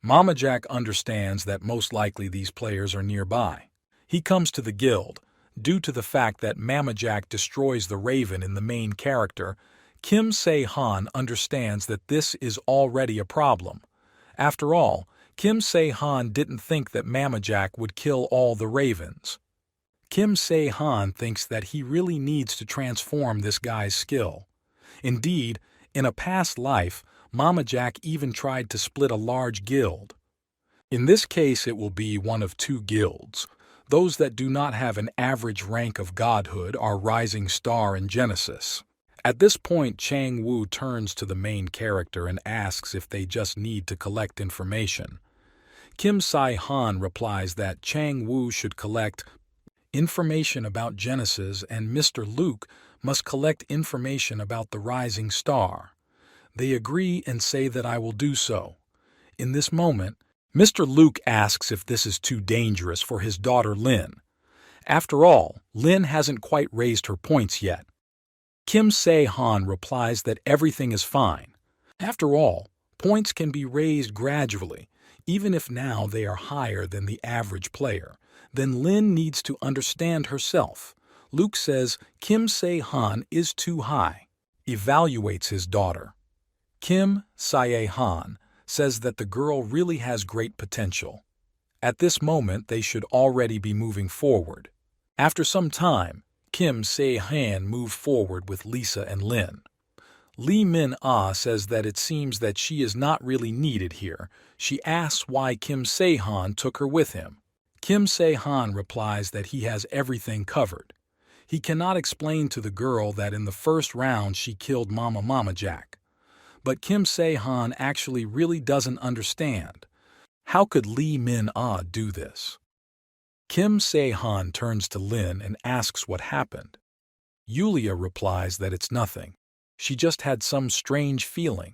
Mama Jack understands that most likely these players are nearby. He comes to the guild. Due to the fact that Mama Jack destroys the raven in the main character, Kim Se-han understands that this is already a problem. After all, Kim Se-han didn't think that Mama Jack would kill all the ravens. Kim Se-han thinks that he really needs to transform this guy's skill. Indeed, in a past life, Mama Jack even tried to split a large guild. In this case, it will be one of two guilds. Those that do not have an average rank of godhood are Rising Star and Genesis. At this point, Chang Woo turns to the main character and asks if they just need to collect information. Kim Se-han replies that Chang Woo should collect information about Genesis and Mr. Luke must collect information about the rising star. They agree and say that I will do so. In this moment, Mr. Luke asks if this is too dangerous for his daughter Lin. After all, Lin hasn't quite raised her points yet. Kim Se-han replies that everything is fine. After all, points can be raised gradually, even if now they are higher than the average player. Then Lin needs to understand herself. Luke says Kim Se-han is too high, evaluates his daughter. Kim Se-han says that the girl really has great potential. At this moment, they should already be moving forward. After some time, Kim Se-han moved forward with Lisa and Lin. Lee Min-ah says that it seems that she is not really needed here. She asks why Kim Se-han took her with him. Kim Se-han replies that he has everything covered. He cannot explain to the girl that in the first round she killed Mama Jack. But Kim Se-han actually really doesn't understand. How could Lee Min-ah do this? Kim Se-han turns to Lin and asks what happened. Yulia replies that it's nothing. She just had some strange feeling.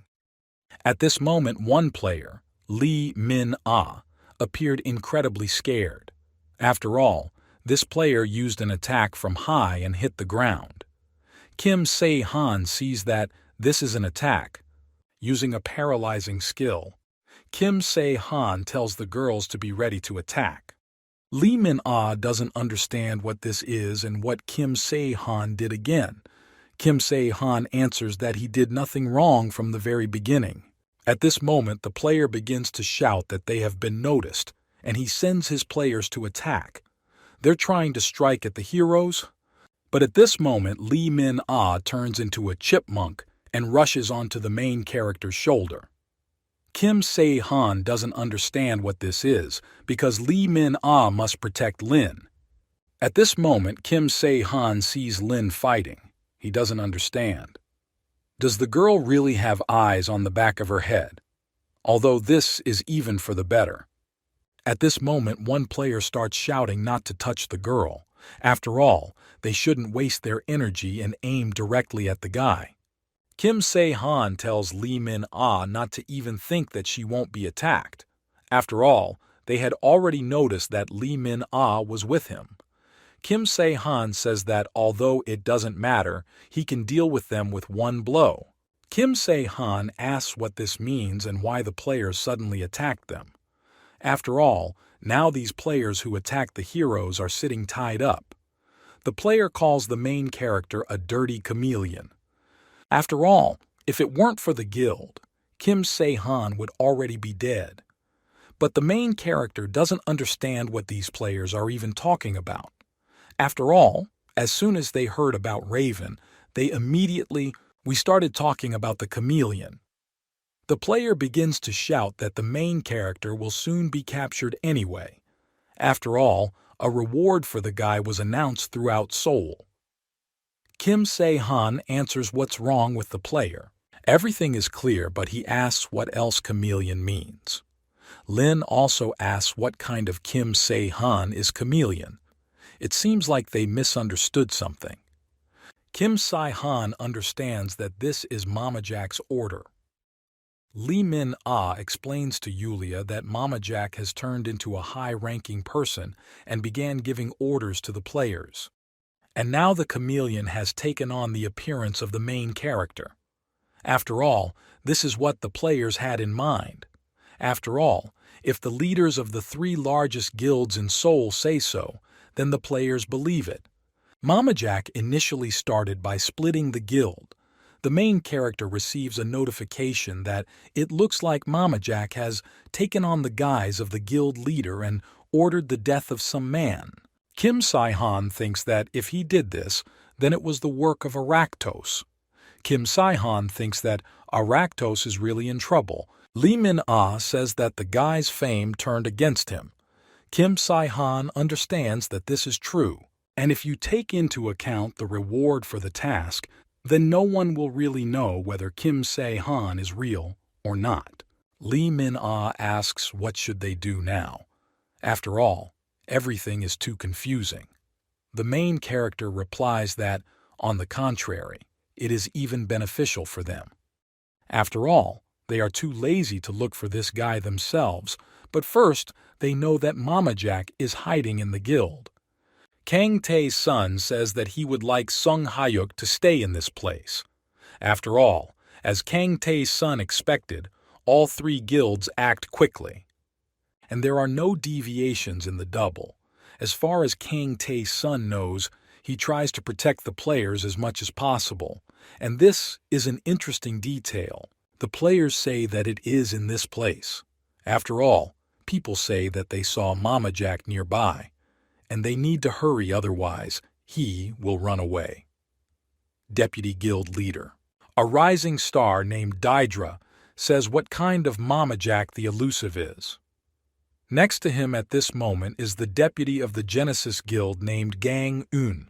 At this moment, one player, Lee Min-ah, appeared incredibly scared. After all, this player used an attack from high and hit the ground. Kim Se-han sees that this is an attack. Using a paralyzing skill, Kim Se-han tells the girls to be ready to attack. Lee Min-ah doesn't understand what this is and what Kim Se-han did again. Kim Se-han answers that he did nothing wrong from the very beginning. At this moment, the player begins to shout that they have been noticed, and he sends his players to attack. They're trying to strike at the heroes, but at this moment, Lee Min-ah turns into a chipmunk and rushes onto the main character's shoulder. Kim Se-han doesn't understand what this is because Lee Min-ah must protect Lin. At this moment, Kim Se-han sees Lin fighting. He doesn't understand. Does the girl really have eyes on the back of her head? Although this is even for the better. At this moment, one player starts shouting not to touch the girl. After all, they shouldn't waste their energy and aim directly at the guy. Kim Se-han tells Lee Min-ah not to even think that she won't be attacked. After all, they had already noticed that Lee Min-ah was with him. Kim Se-han says that although it doesn't matter, he can deal with them with one blow. Kim Se-han asks what this means and why the players suddenly attacked them. After all, now these players who attack the heroes are sitting tied up. The player calls the main character a dirty chameleon. After all, if it weren't for the guild, Kim Se-han would already be dead. But the main character doesn't understand what these players are even talking about. After all, as soon as they heard about Raven, we started talking about the chameleon. The player begins to shout that the main character will soon be captured anyway. After all, a reward for the guy was announced throughout Seoul. Kim Se-han answers what's wrong with the player. Everything is clear, but he asks what else chameleon means. Lin also asks what kind of Kim Se-han is chameleon. It seems like they misunderstood something. Kim Se-han understands that this is Mama Jack's order. Lee Min-ah explains to Yulia that Mama Jack has turned into a high-ranking person and began giving orders to the players. And now the chameleon has taken on the appearance of the main character. After all, this is what the players had in mind. After all, if the leaders of the 3 largest guilds in Seoul say so, then the players believe it. Mama Jack initially started by splitting the guild. The main character receives a notification that it looks like Mama Jack has taken on the guise of the guild leader and ordered the death of some man. Kim Se-han thinks that if he did this, then it was the work of Aractos. Kim Se-han thinks that Aractos is really in trouble. Lee Min-ah says that the guy's fame turned against him. Kim Se-han understands that this is true, and if you take into account the reward for the task, then no one will really know whether Kim Se-han is real or not. Lee Min-ah asks what should they do now. After all, everything is too confusing. The main character replies that, on the contrary, it is even beneficial for them. After all, they are too lazy to look for this guy themselves, but first they know that Mama Jack is hiding in the guild. Kang Tae's son says that he would like Sung Hayuk to stay in this place. After all, as Kang Tae's son expected, all three guilds act quickly. And there are no deviations in the double. As far as Kang Tae's son knows, he tries to protect the players as much as possible. And this is an interesting detail. The players say that it is in this place. After all, people say that they saw Mama Jack nearby, and they need to hurry, otherwise he will run away. Deputy Guild Leader. A rising star named Daedra says what kind of Mama Jack the elusive is. Next to him at this moment is the deputy of the Genesis Guild named Gang Eun.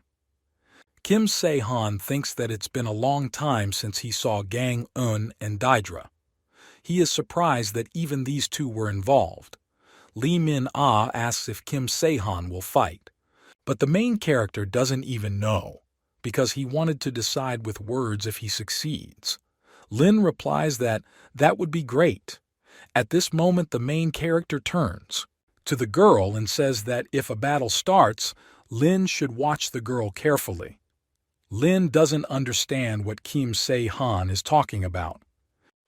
Kim Se-han thinks that it's been a long time since he saw Gang Eun and Daedra. He is surprised that even these two were involved. Lee Min-ah asks if Kim Se-han will fight. But the main character doesn't even know, because he wanted to decide with words if he succeeds. Lin replies that would be great. At this moment the main character turns to the girl and says that if a battle starts, Lin should watch the girl carefully. Lin doesn't understand what Kim Se-han is talking about.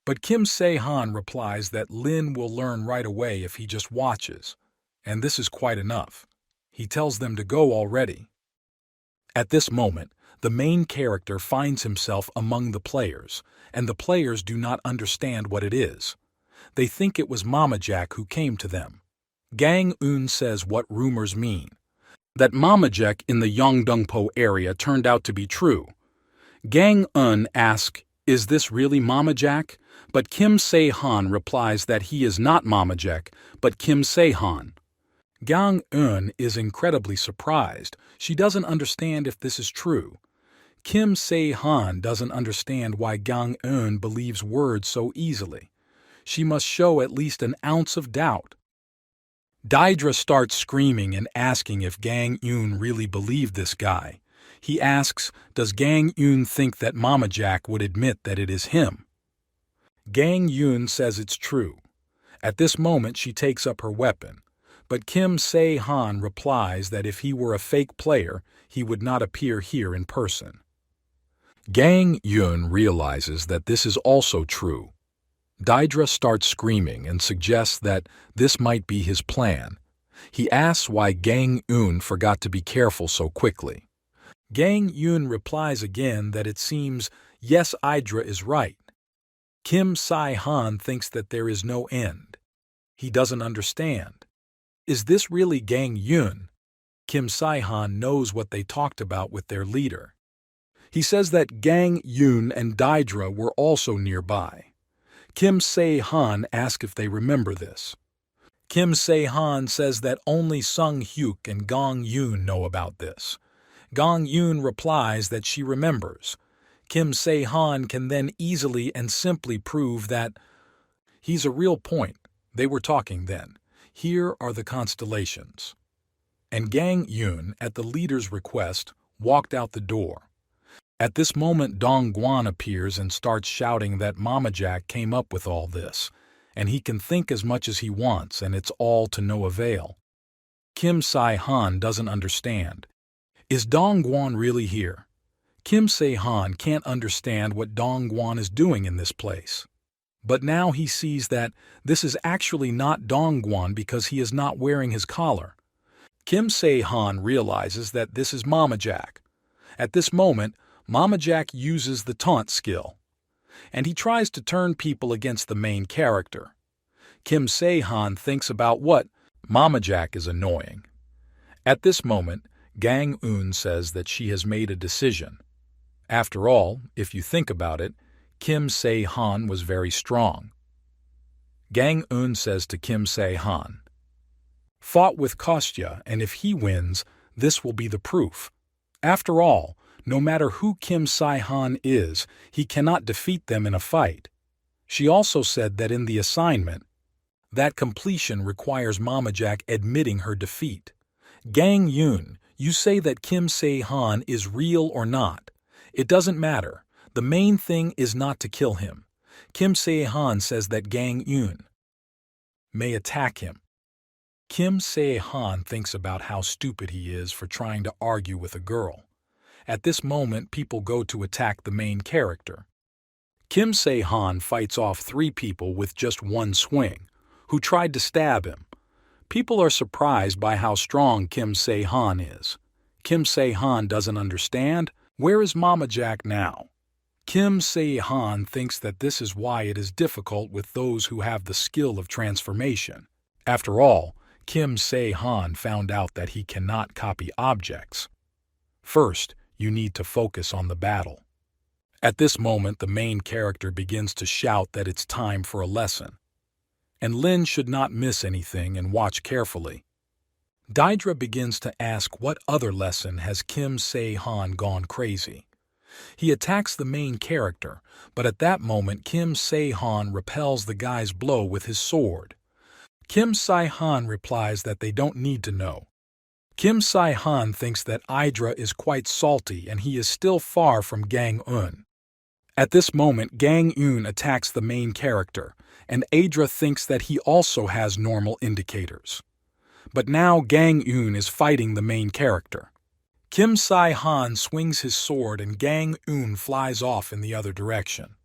But Kim Se-han replies that Lin will learn right away if he just watches, and this is quite enough. He tells them to go already. At this moment, the main character finds himself among the players, and the players do not understand what it is. They think it was Mama Jack who came to them. Gang Eun says what rumors mean. That Mama Jack in the Yeongdongpo area turned out to be true. Gang Eun asks, "Is this really Mama Jack?" But Kim Se-han replies that he is not Mama Jack, but Kim Se-han. Gang Eun is incredibly surprised. She doesn't understand if this is true. Kim Se-han doesn't understand why Gang Eun believes words so easily. She must show at least an ounce of doubt. Daedra starts screaming and asking if Gang Eun really believed this guy. He asks, does Gang Eun think that Mama Jack would admit that it is him? Gang Eun says it's true. At this moment she takes up her weapon, but Kim Se-han replies that if he were a fake player, he would not appear here in person. Gang Eun realizes that this is also true. Daedra starts screaming and suggests that this might be his plan. He asks why Gang Eun forgot to be careful so quickly. Gang Eun replies again that it seems, yes, Daedra is right. Kim Se-han thinks that there is no end. He doesn't understand. Is this really Gang Eun? Kim Se-han knows what they talked about with their leader. He says that Gang Eun and Daedra were also nearby. Kim Se-han asks if they remember this. Kim Se-han says that only Sung Hyuk and Gang Eun know about this. Gang Eun replies that she remembers. Kim Se-han can then easily and simply prove that he's a real point. They were talking then. Here are the constellations. And Gang Eun, at the leader's request, walked out the door. At this moment Dong Guan appears and starts shouting that Mama Jack came up with all this, and he can think as much as he wants and it's all to no avail. Kim Se-han doesn't understand. Is Dong Guan really here? Kim Se-han can't understand what Dong Guan is doing in this place. But now he sees that this is actually not Dong Guan because he is not wearing his collar. Kim Se-han realizes that this is Mama Jack. At this moment, Mama Jack uses the taunt skill, and he tries to turn people against the main character. Kim Se-han thinks about what Mama Jack is annoying. At this moment, Gang Eun says that she has made a decision. After all, if you think about it, Kim Se-han was very strong. Gang Eun says to Kim Se-han, "Fought with Kostya, and if he wins, this will be the proof. After all, No matter who Kim Se-han is, he cannot defeat them in a fight. She also said that in the assignment, that completion requires Mama Jack admitting her defeat. Gang Yoon, you say that Kim Se-han is real or not. It doesn't matter. The main thing is not to kill him. Kim Se-han says that Gang Yoon may attack him. Kim Se-han thinks about how stupid he is for trying to argue with a girl. At this moment, people go to attack the main character. Kim Se-han fights off 3 people with just one swing, who tried to stab him. People are surprised by how strong Kim Se-han is. Kim Se-han doesn't understand. Where is Mama Jack now? Kim Se-han thinks that this is why it is difficult with those who have the skill of transformation. After all, Kim Se-han found out that he cannot copy objects. First, you need to focus on the battle. At this moment, the main character begins to shout that it's time for a lesson. And Lin should not miss anything and watch carefully. Daedra begins to ask what other lesson has Kim Se-han gone crazy. He attacks the main character, but at that moment Kim Se-han repels the guy's blow with his sword. Kim Se-han replies that they don't need to know. Kim Se-han thinks that Daedra is quite salty and he is still far from Gang Eun. At this moment, Gang Eun attacks the main character, and Daedra thinks that he also has normal indicators. But now Gang Eun is fighting the main character. Kim Se-han swings his sword and Gang Eun flies off in the other direction.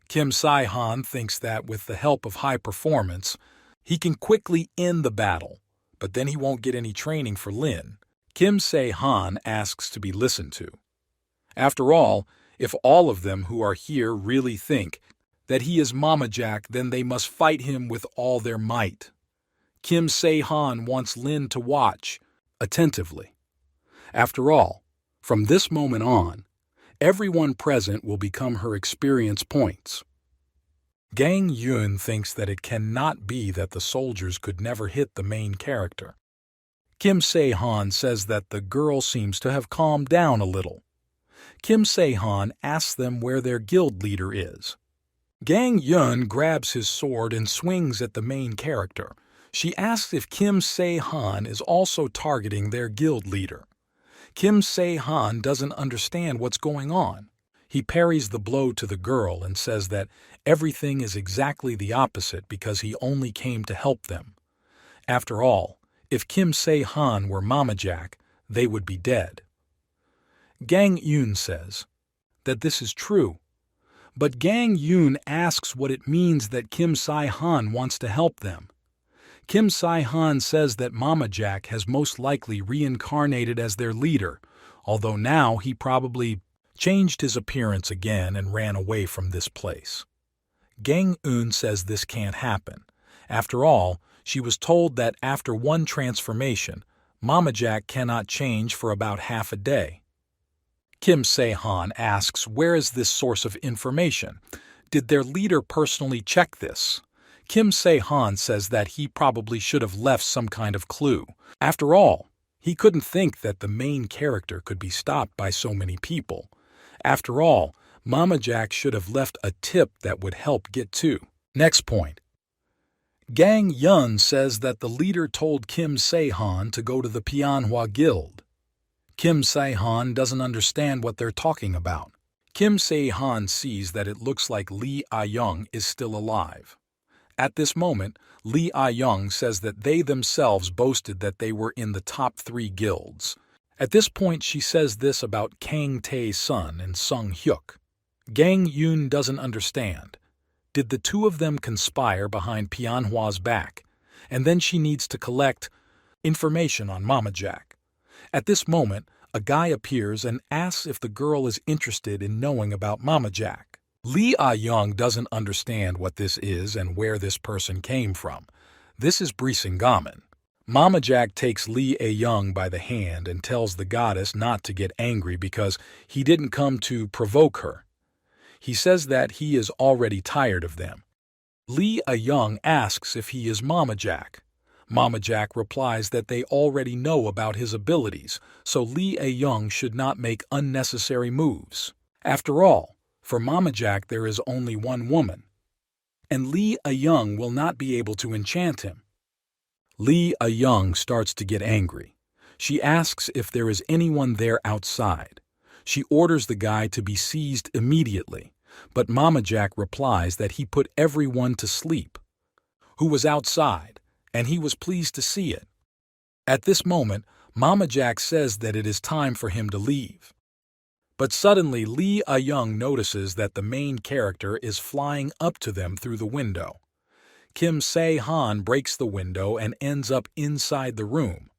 Kim Se-han thinks that with the help of high performance, he can quickly end the battle, but then he won't get any training for Lin. Kim Se-han asks to be listened to. After all, if all of them who are here really think that he is Mama Jack, then they must fight him with all their might. Kim Se-han wants Lin to watch attentively. After all, from this moment on, everyone present will become her experience points. Gang Eun thinks that it cannot be that the soldiers could never hit the main character. Kim Se-han says that the girl seems to have calmed down a little. Kim Se-han asks them where their guild leader is. Gang Eun grabs his sword and swings at the main character. She asks if Kim Se-han is also targeting their guild leader. Kim Se-han doesn't understand what's going on. He parries the blow to the girl and says that everything is exactly the opposite because he only came to help them. After all, if Kim Se-han were Mama Jack, they would be dead. Gang Eun says that this is true, but Gang Eun asks what it means that Kim Se-han wants to help them. Kim Se-han says that Mama Jack has most likely reincarnated as their leader, although now he probably changed his appearance again and ran away from this place. Gang Eun says this can't happen. After all, she was told that after one transformation, Mama Jack cannot change for about half a day. Kim Se-han asks where is this source of information? Did their leader personally check this? Kim Se-han says that he probably should have left some kind of clue. After all, he couldn't think that the main character could be stopped by so many people. After all, Mama Jack should have left a tip that would help get to. Next point. Gang Eun says that the leader told Kim Se-han to go to the Manhwa Guild. Kim Se-han doesn't understand what they're talking about. Kim Se-han sees that it looks like Lee Ah-young is still alive. At this moment, Lee Ah-young says that they themselves boasted that they were in the top 3 guilds. At this point, she says this about Kang Tae-sun and Sung Hyuk. Gang Eun doesn't understand. Did the two of them conspire behind Pianhwa's back? And then she needs to collect information on Mama Jack. At this moment, a guy appears and asks if the girl is interested in knowing about Mama Jack. Lee Ah-young doesn't understand what this is and where this person came from. This is Brisingamen. Mama Jack takes Lee Ah-young by the hand and tells the goddess not to get angry because he didn't come to provoke her. He says that he is already tired of them. Lee Ah-young asks if he is Mama Jack. Mama Jack replies that they already know about his abilities, so Lee A-young should not make unnecessary moves. After all, for Mama Jack there is only one woman, and Lee A-young will not be able to enchant him. Lee A-young starts to get angry. She asks if there is anyone there outside. She orders the guy to be seized immediately, but Mama Jack replies that he put everyone to sleep who was outside, and he was pleased to see it. At this moment, Mama Jack says that it is time for him to leave. But suddenly Lee A-young notices that the main character is flying up to them through the window. Kim Se-han breaks the window and ends up inside the room.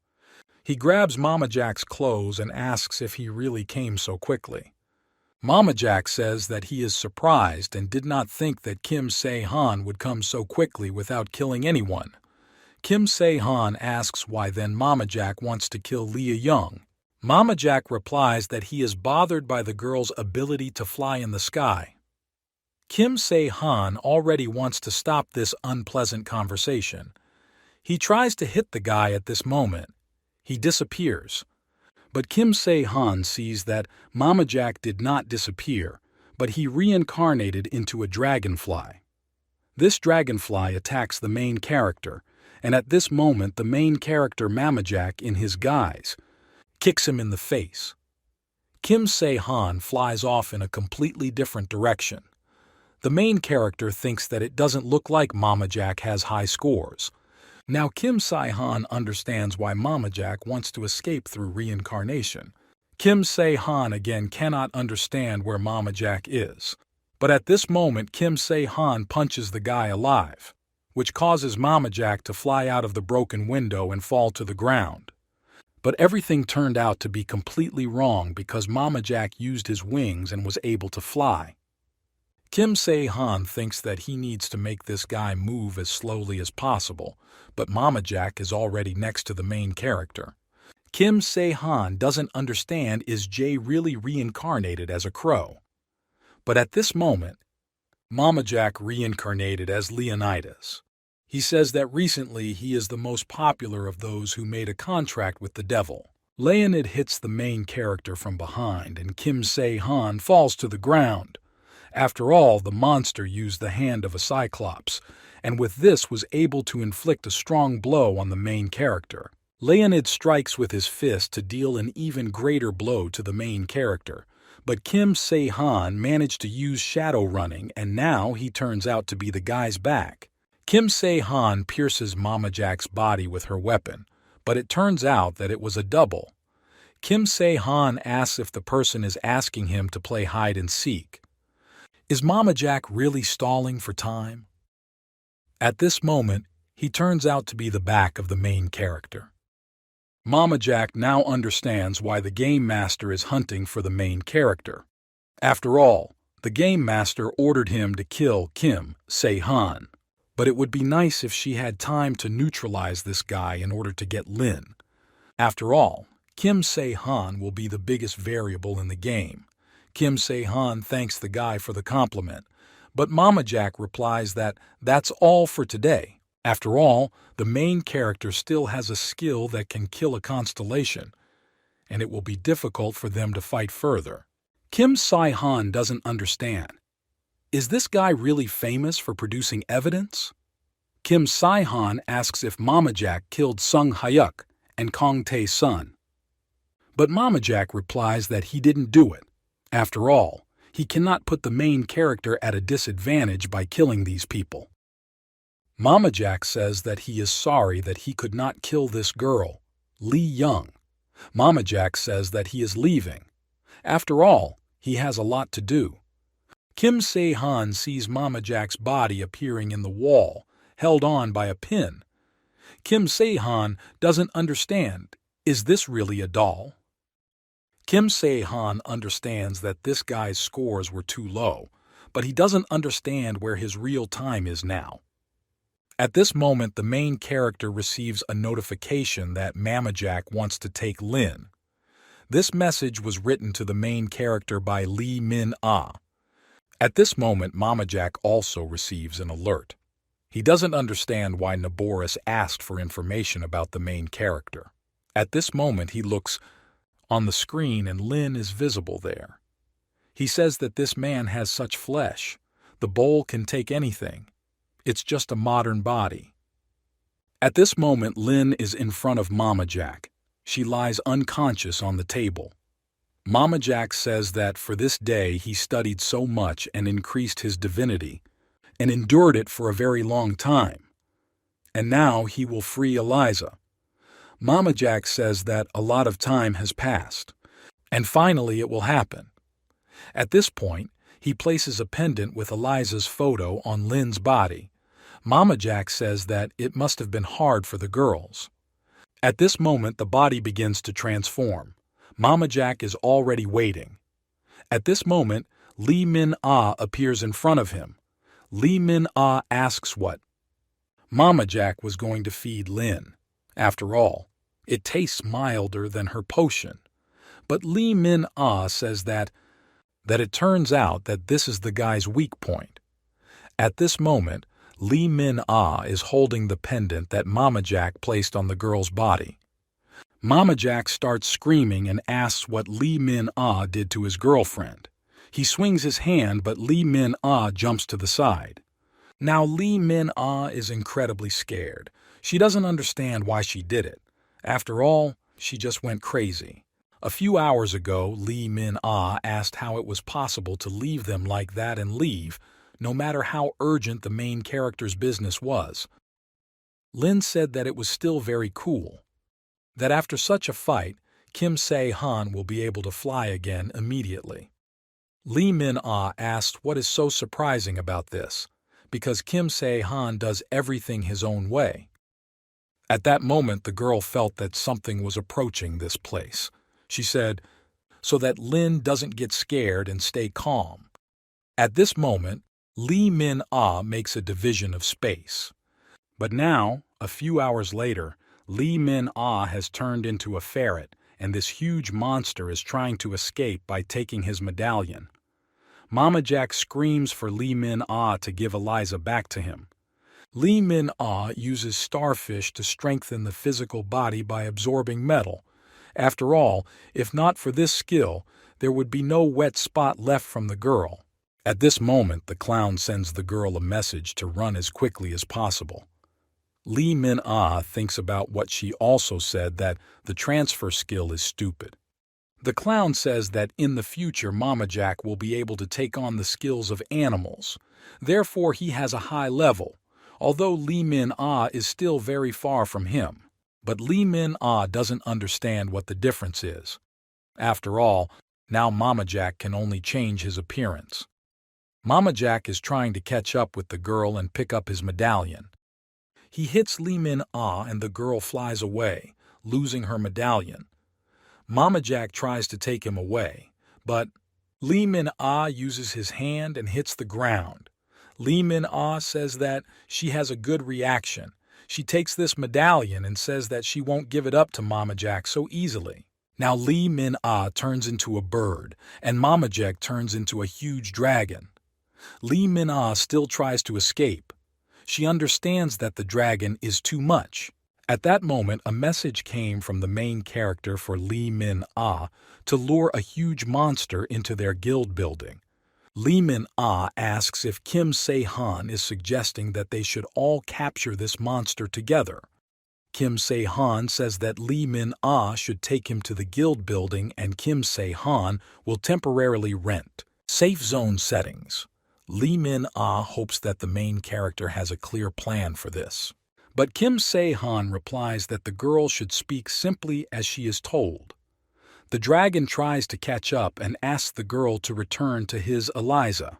He grabs Mama Jack's clothes and asks if he really came so quickly. Mama Jack says that he is surprised and did not think that Kim Se-han would come so quickly without killing anyone. Kim Se-han asks why then Mama Jack wants to kill Lee A-young. Mama Jack replies that he is bothered by the girl's ability to fly in the sky. Kim Se-han already wants to stop this unpleasant conversation. He tries to hit the guy at this moment. He disappears. But Kim Se-han sees that Mama Jack did not disappear, but he reincarnated into a dragonfly. This dragonfly attacks the main character, and at this moment the main character Mama Jack in his guise kicks him in the face. Kim Se-han flies off in a completely different direction. The main character thinks that it doesn't look like Mama Jack has high scores. Now Kim Se-han understands why Mama Jack wants to escape through reincarnation. Kim Se-han again cannot understand where Mama Jack is. But at this moment Kim Se-han punches the guy alive, which causes Mama Jack to fly out of the broken window and fall to the ground. But everything turned out to be completely wrong because Mama Jack used his wings and was able to fly. Kim Se-han thinks that he needs to make this guy move as slowly as possible, but Mama Jack is already next to the main character. Kim Se-han doesn't understand is Jay really reincarnated as a crow. But at this moment, Mama Jack reincarnated as Leonidas. He says that recently he is the most popular of those who made a contract with the devil. Leonid hits the main character from behind and Kim Se-han falls to the ground. After all, the monster used the hand of a cyclops, and with this was able to inflict a strong blow on the main character. Leonid strikes with his fist to deal an even greater blow to the main character, but Kim Se-han managed to use shadow running and now he turns out to be the guy's back. Kim Se-han pierces Mama Jack's body with her weapon, but it turns out that it was a double. Kim Se-han asks if the person is asking him to play hide and seek. Is Mama Jack really stalling for time? At this moment, he turns out to be the back of the main character. Mama Jack now understands why the Game Master is hunting for the main character. After all, the Game Master ordered him to kill Kim Se-han. But it would be nice if she had time to neutralize this guy in order to get Lin. After all, Kim Se-han will be the biggest variable in the game. Kim Se-han thanks the guy for the compliment, but Mama Jack replies that that's all for today. After all, the main character still has a skill that can kill a constellation, and it will be difficult for them to fight further. Kim Se-han doesn't understand. Is this guy really famous for producing evidence? Kim Se-han asks if Mama Jack killed Sung Hyuk and Kong Tae-sun. But Mama Jack replies that he didn't do it. After all, he cannot put the main character at a disadvantage by killing these people. Mama Jack says that he is sorry that he could not kill this girl, Lee Young. Mama Jack says that he is leaving. After all, he has a lot to do. Kim Se-han sees Mama Jack's body appearing in the wall, held on by a pin. Kim Se-han doesn't understand. Is this really a doll? Kim Se-han understands that this guy's scores were too low, but he doesn't understand where his real time is now. At this moment, the main character receives a notification that Mama Jack wants to take Lin. This message was written to the main character by Lee Min-ah. At this moment, Mama Jack also receives an alert. He doesn't understand why Naboris asked for information about the main character. At this moment, he looks on the screen and Lin is visible there. He says that this man has such flesh. The bowl can take anything. It's just a modern body. At this moment, Lin is in front of Mama Jack. She lies unconscious on the table. Mama Jack says that for this day he studied so much and increased his divinity, and endured it for a very long time. And now he will free Eliza. Mama Jack says that a lot of time has passed, and finally it will happen. At this point, he places a pendant with Eliza's photo on Lin's body. Mama Jack says that it must have been hard for the girls. At this moment, the body begins to transform. Mama Jack is already waiting. At this moment, Lee Min-ah appears in front of him. Lee Min-ah asks what Mama Jack was going to feed Lin. After all, it tastes milder than her potion. But Lee Min-ah says that it turns out that this is the guy's weak point. At this moment, Lee Min-ah is holding the pendant that Mama Jack placed on the girl's body. Mama Jack starts screaming and asks what Lee Min-ah did to his girlfriend. He swings his hand, but Lee Min-ah jumps to the side. Now Lee Min-ah is incredibly scared. She doesn't understand why she did it. After all, she just went crazy. A few hours ago, Lee Min-ah asked how it was possible to leave them like that and leave, no matter how urgent the main character's business was. Lin said that it was still very cool, that after such a fight, Kim Se-han will be able to fly again immediately. Lee Min-ah asked what is so surprising about this, because Kim Se-han does everything his own way. At that moment, the girl felt that something was approaching this place. She said, so that Lin doesn't get scared and stay calm. At this moment, Lee Min-ah makes a division of space. But now, a few hours later, Lee Min-ah has turned into a ferret, and this huge monster is trying to escape by taking his medallion. Mama Jack screams for Lee Min-ah to give Eliza back to him. Lee Min-ah uses starfish to strengthen the physical body by absorbing metal. After all, if not for this skill, there would be no wet spot left from the girl. At this moment, the clown sends the girl a message to run as quickly as possible. Lee Min-ah thinks about what she also said, that the transfer skill is stupid. The clown says that in the future Mama Jack will be able to take on the skills of animals. Therefore, he has a high level, although Lee Min-ah is still very far from him. But Lee Min-ah doesn't understand what the difference is. After all, now Mama Jack can only change his appearance. Mama Jack is trying to catch up with the girl and pick up his medallion. He hits Lee Min-ah and the girl flies away, losing her medallion. Mama Jack tries to take him away, but Lee Min-ah uses his hand and hits the ground. Lee Min-ah says that she has a good reaction. She takes this medallion and says that she won't give it up to Mama Jack so easily. Now Lee Min-ah turns into a bird, and Mama Jack turns into a huge dragon. Lee Min-ah still tries to escape. She understands that the dragon is too much. At that moment, a message came from the main character for Lee Min-ah to lure a huge monster into their guild building. Lee Min-ah asks if Kim Se-han is suggesting that they should all capture this monster together. Kim Se-han says that Lee Min-ah should take him to the guild building and Kim Se-han will temporarily rent. Safe zone settings. Lee Min-ah hopes that the main character has a clear plan for this. But Kim Se-han replies that the girl should speak simply as she is told. The dragon tries to catch up and asks the girl to return to his Eliza.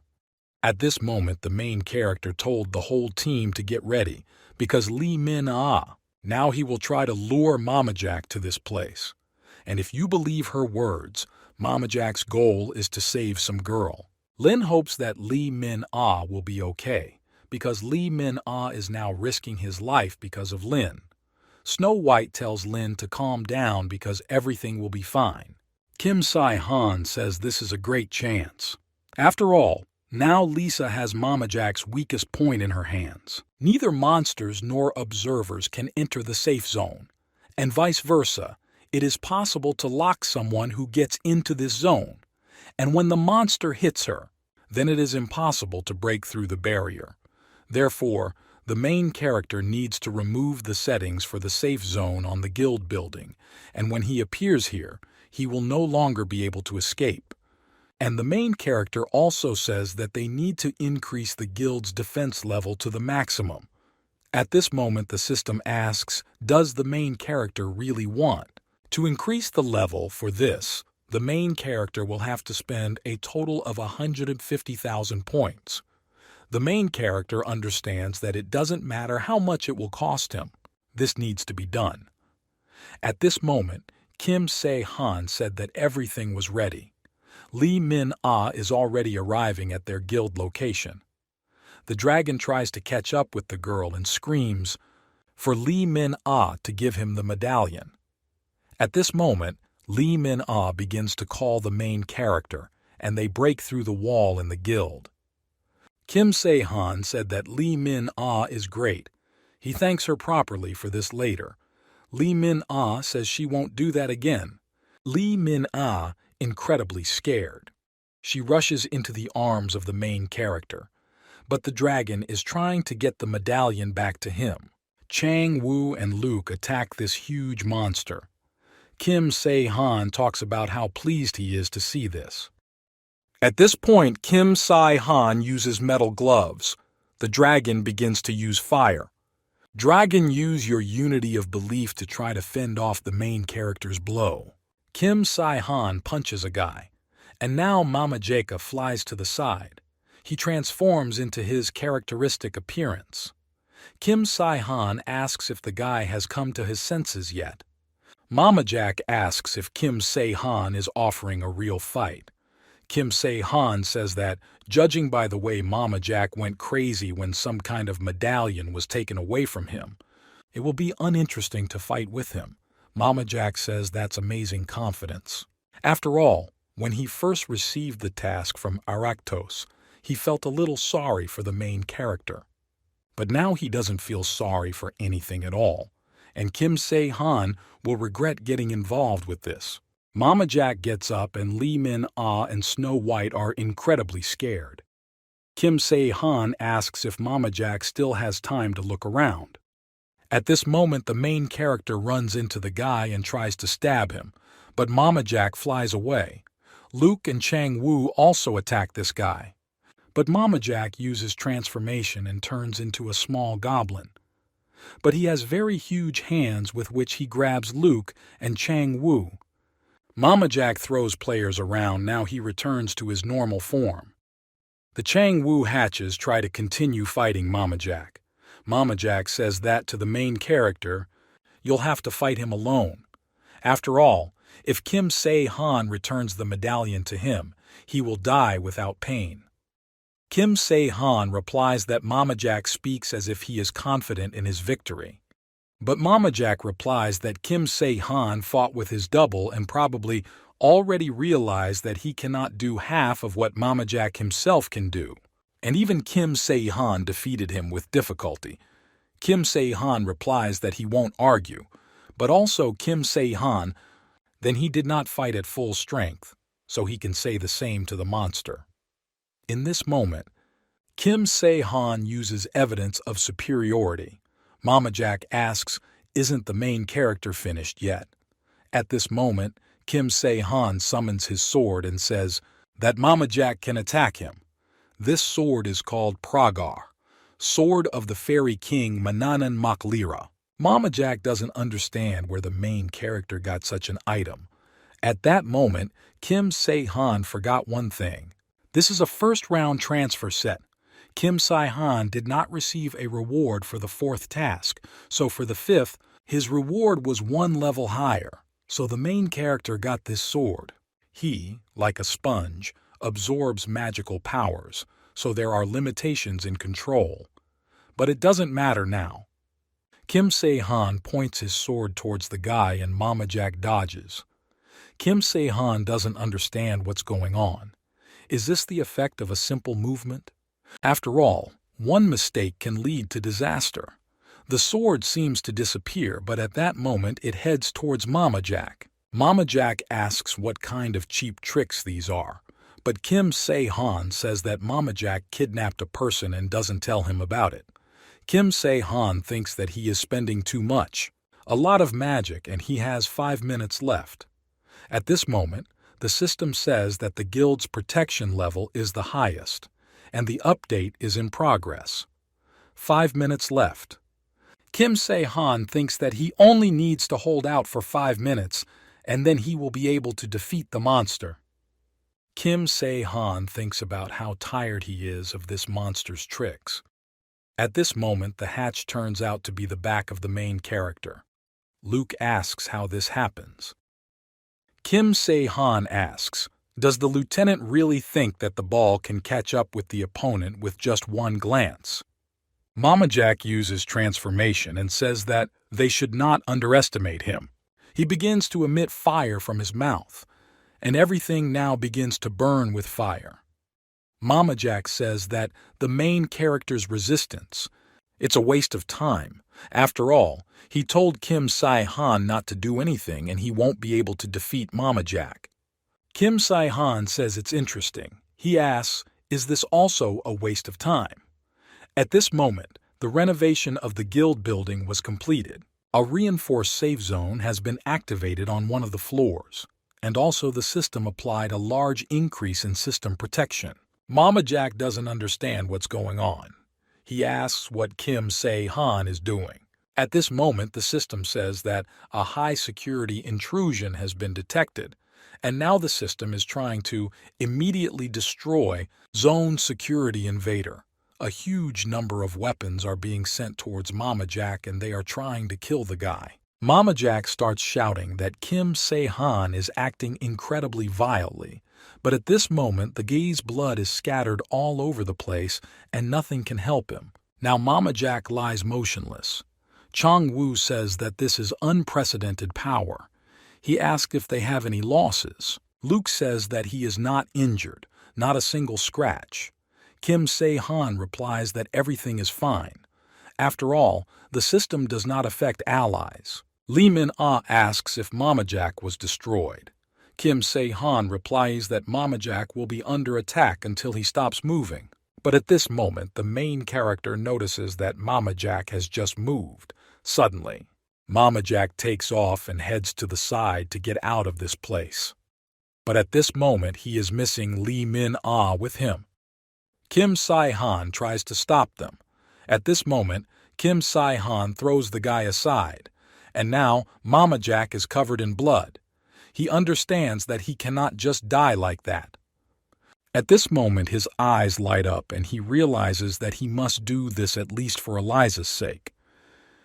At this moment, the main character told the whole team to get ready, because Lee Min-ah, now he will try to lure Mama Jack to this place. And if you believe her words, Mama Jack's goal is to save some girl. Lin hopes that Lee Min-ah will be okay, because Lee Min-ah is now risking his life because of Lin. Snow White tells Lin to calm down because everything will be fine. Kim Se-han says this is a great chance. After all, Now Lisa has Mama Jack's weakest point in her hands. Neither monsters nor observers can enter the safe zone, and vice versa. It is possible to lock someone who gets into this zone, and when the monster hits her, then it is impossible to break through the barrier. Therefore, the main character needs to remove the settings for the safe zone on the guild building, and when he appears here, he will no longer be able to escape. And the main character also says that they need to increase the guild's defense level to the maximum. At this moment, the system asks, does the main character really want? To increase the level for this, the main character will have to spend a total of 150,000 points. The main character understands that it doesn't matter how much it will cost him. This needs to be done. At this moment, Kim Se-han said that everything was ready. Lee Min-ah is already arriving at their guild location. The dragon tries to catch up with the girl and screams for Lee Min-ah to give him the medallion. At this moment, Lee Min-ah begins to call the main character, and they break through the wall in the guild. Kim Se-han said that Lee Min-ah is great. He thanks her properly for this later. Lee Min-ah says she won't do that again. Lee Min-ah incredibly scared. She rushes into the arms of the main character, but the dragon is trying to get the medallion back to him. Chang Woo and Luke attack this huge monster. Kim Se-han talks about how pleased he is to see this. At this point, Kim Se-han uses metal gloves. The dragon begins to use fire. Dragon, use your unity of belief to try to fend off the main character's blow. Kim Se-han punches a guy, and now Mama Jacob flies to the side. He transforms into his characteristic appearance. Kim Se-han asks if the guy has come to his senses yet. Mama Jack asks if Kim Se-han is offering a real fight. Kim Se-han says that, judging by the way Mama Jack went crazy when some kind of medallion was taken away from him, it will be uninteresting to fight with him. Mama Jack says that's amazing confidence. After all, when he first received the task from Aractos, he felt a little sorry for the main character. But now he doesn't feel sorry for anything at all, and Kim Se-han will regret getting involved with this. Mama Jack gets up and Lee Min-ah and Snow White are incredibly scared. Kim Se-han asks if Mama Jack still has time to look around. At this moment, the main character runs into the guy and tries to stab him, but Mama Jack flies away. Luke and Chang Woo also attack this guy, but Mama Jack uses transformation and turns into a small goblin. But he has very huge hands with which he grabs Luke and Chang Woo. Mama Jack throws players around. Now he returns to his normal form. The Chang Woo hatches try to continue fighting Mama Jack. Mama Jack says that to the main character, you'll have to fight him alone. After all, if Kim Se-han returns the medallion to him, he will die without pain. Kim Se-han replies that Mama Jack speaks as if he is confident in his victory. But Mama Jack replies that Kim Se-han fought with his double and probably already realized that he cannot do half of what Mama Jack himself can do. And even Kim Se-han defeated him with difficulty. Kim Se-han replies that he won't argue, but also Kim Se-han, then he did not fight at full strength, so he can say the same to the monster. In this moment, Kim Se-han uses evidence of superiority. Mama Jack asks, isn't the main character finished yet? At this moment, Kim Se-han summons his sword and says that Mama Jack can attack him. This sword is called Pragar, Sword of the Fairy King Mananan Maklira. Mama Jack doesn't understand where the main character got such an item. At that moment, Kim Se-han forgot one thing. This is a first-round transfer set. Kim Se-han did not receive a reward for the fourth task, so for the fifth, his reward was one level higher. So the main character got this sword. He, like a sponge, absorbs magical powers, so there are limitations in control. But it doesn't matter now. Kim Se-han points his sword towards the guy and Mama Jack dodges. Kim Se-han doesn't understand what's going on. Is this the effect of a simple movement? After all, one mistake can lead to disaster. The sword seems to disappear, but at that moment it heads towards Mama Jack. Mama Jack asks what kind of cheap tricks these are, but Kim Se-han says that Mama Jack kidnapped a person and doesn't tell him about it. Kim Se-han thinks that he is spending too much, a lot of magic, and he has 5 minutes left. At this moment, the system says that the guild's protection level is the highest, and the update is in progress. 5 minutes left. Kim Se-han thinks that he only needs to hold out for 5 minutes, and then he will be able to defeat the monster. Kim Se-han thinks about how tired he is of this monster's tricks. At this moment, the hatch turns out to be the back of the main character. Luke asks how this happens. Kim Se-han asks, does the lieutenant really think that the ball can catch up with the opponent with just one glance? Mama Jack uses transformation and says that they should not underestimate him. He begins to emit fire from his mouth, and everything now begins to burn with fire. Mama Jack says that the main character's resistance, it's a waste of time. After all, he told Kim Se-han not to do anything and he won't be able to defeat Mama Jack. Kim Se-han says it's interesting. He asks, is this also a waste of time? At this moment, the renovation of the guild building was completed. A reinforced safe zone has been activated on one of the floors, and also the system applied a large increase in system protection. Mama Jack doesn't understand what's going on. He asks what Kim Se-han is doing. At this moment, the system says that a high-security intrusion has been detected, and now the system is trying to immediately destroy Zone Security Invader. A huge number of weapons are being sent towards Mama Jack and they are trying to kill the guy. Mama Jack starts shouting that Kim Se-han is acting incredibly vilely, but at this moment the guy's blood is scattered all over the place and nothing can help him. Now Mama Jack lies motionless. Chong-woo says that this is unprecedented power. He asks if they have any losses. Luke says that he is not injured, not a single scratch. Kim Se-han replies that everything is fine. After all, the system does not affect allies. Lee Min-ah asks if Mama Jack was destroyed. Kim Se-han replies that Mama Jack will be under attack until he stops moving. But at this moment, the main character notices that Mama Jack has just moved. Suddenly, Mama Jack takes off and heads to the side to get out of this place. But at this moment, he is missing Lee Min-ah with him. Kim Se-han tries to stop them. At this moment, Kim Se-han throws the guy aside, and now Mama Jack is covered in blood. He understands that he cannot just die like that. At this moment, his eyes light up and he realizes that he must do this at least for Eliza's sake.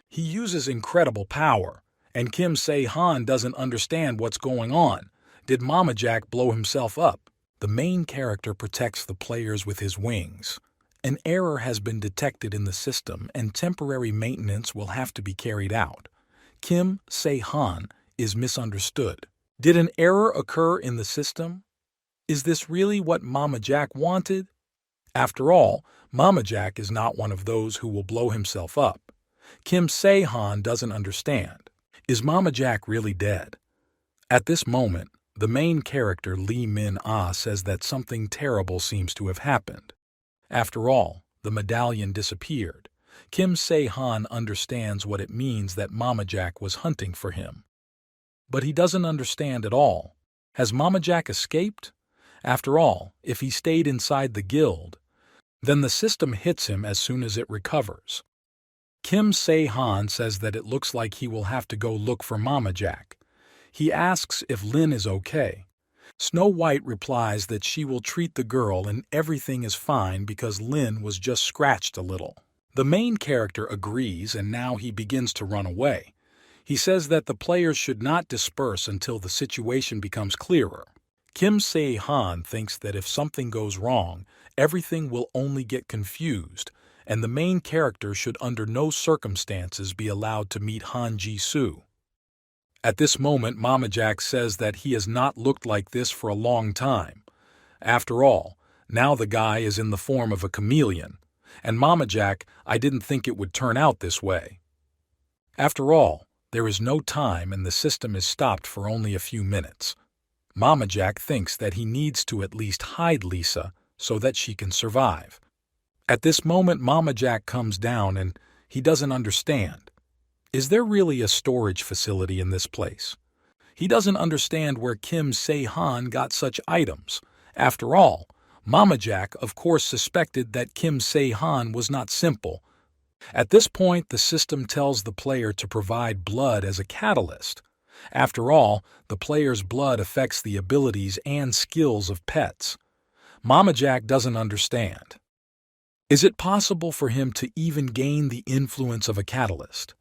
He uses incredible power, and Kim Se-han doesn't understand what's going on. Did Mama Jack blow himself up? The main character protects the players with his wings. An error has been detected in the system and temporary maintenance will have to be carried out. Kim Se-han is misunderstood. Did an error occur in the system? Is this really what Mama Jack wanted? After all, Mama Jack is not one of those who will blow himself up. Kim Se-han doesn't understand. Is Mama Jack really dead? At this moment, the main character Lee Min-ah says that something terrible seems to have happened. After all, the medallion disappeared. Kim Se-han understands what it means that Mama Jack was hunting for him. But he doesn't understand at all. Has Mama Jack escaped? After all, if he stayed inside the guild, then the system hits him as soon as it recovers. Kim Se-han says that it looks like he will have to go look for Mama Jack. He asks if Lin is okay. Snow White replies that she will treat the girl and everything is fine because Lin was just scratched a little. The main character agrees and now he begins to run away. He says that the players should not disperse until the situation becomes clearer. Kim Se-han thinks that if something goes wrong, everything will only get confused, and the main character should under no circumstances be allowed to meet Han Ji-soo. At this moment, Mama Jack says that he has not looked like this for a long time. After all, now the guy is in the form of a chameleon, and Mama Jack, I didn't think it would turn out this way. After all, there is no time and the system is stopped for only a few minutes. Mama Jack thinks that he needs to at least hide Lisa so that she can survive. At this moment, Mama Jack comes down and he doesn't understand. Is there really a storage facility in this place? He doesn't understand where Kim Se-han got such items. After all, Mama Jack, of course, suspected that Kim Se-han was not simple. At this point, the system tells the player to provide blood as a catalyst. After all, the player's blood affects the abilities and skills of pets. Mama Jack doesn't understand. Is it possible for him to even gain the influence of a catalyst?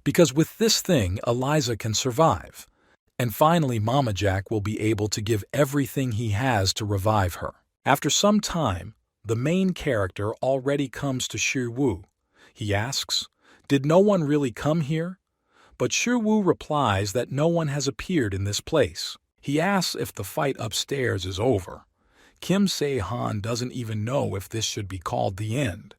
Because with this thing, Eliza can survive. And finally, Mama Jack will be able to give everything he has to revive her. After some time, the main character already comes to Shiwu. He asks, "Did no one really come here?" But Shiwu replies that no one has appeared in this place. He asks if the fight upstairs is over. Kim Se-han doesn't even know if this should be called the end.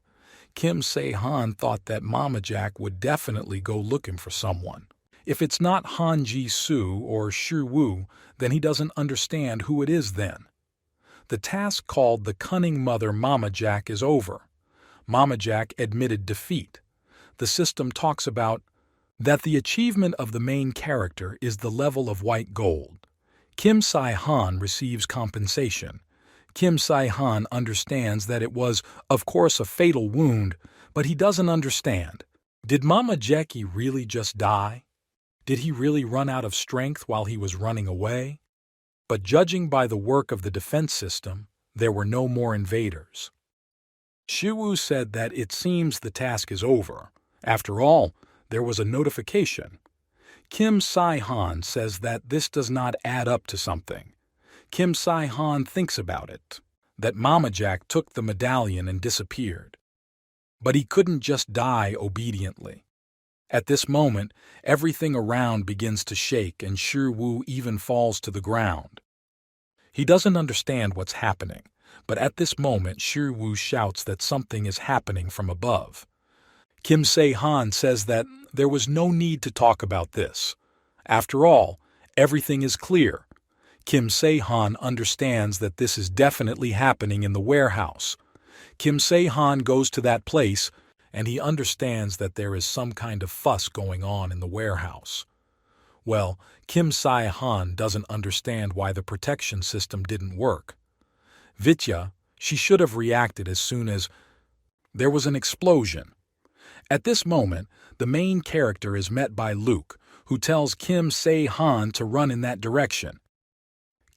Kim Se-han thought that Mama Jack would definitely go looking for someone. If it's not Han Ji-soo or Shiwu, then he doesn't understand who it is then. The task called the Cunning Mother Mama Jack is over. Mama Jack admitted defeat. The system talks about that the achievement of the main character is the level of white gold. Kim Se-han receives compensation. Kim Se-han understands that it was, of course, a fatal wound, but he doesn't understand. Did Mama Jackie really just die? Did he really run out of strength while he was running away? But judging by the work of the defense system, there were no more invaders. Shiwu said that it seems the task is over. After all, there was a notification. Kim Se-han says that this does not add up to something. Kim Se-han thinks about it, that Mama Jack took the medallion and disappeared. But he couldn't just die obediently. At this moment, everything around begins to shake and Shiwu even falls to the ground. He doesn't understand what's happening, but at this moment Shiwu shouts that something is happening from above. Kim Se-han says that there was no need to talk about this. After all, everything is clear. Kim Se-han understands that this is definitely happening in the warehouse. Kim Se-han goes to that place, and he understands that there is some kind of fuss going on in the warehouse. Well, Kim Se-han doesn't understand why the protection system didn't work. Vitya, she should have reacted as soon as there was an explosion. At this moment, the main character is met by Luke, who tells Kim Se-han to run in that direction.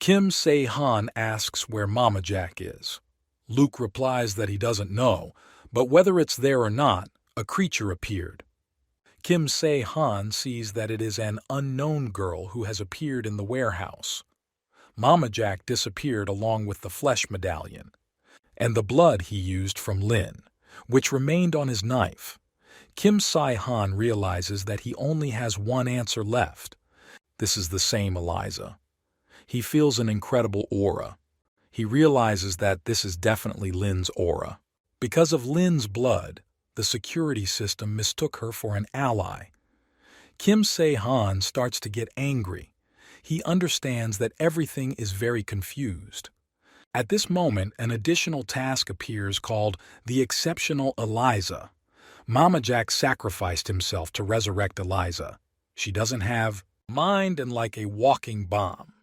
Kim Se-han asks where Mama Jack is. Luke replies that he doesn't know, but whether it's there or not, a creature appeared. Kim Se-han sees that it is an unknown girl who has appeared in the warehouse. Mama Jack disappeared along with the flesh medallion, and the blood he used from Lin, which remained on his knife. Kim Se-han realizes that he only has one answer left. This is the same Eliza. He feels an incredible aura. He realizes that this is definitely Lin's aura. Because of Lin's blood, the security system mistook her for an ally. Kim Se-han starts to get angry. He understands that everything is very confused. At this moment, an additional task appears called the Exceptional Eliza. Mama Jack sacrificed himself to resurrect Eliza. She doesn't have mind and like a walking bomb.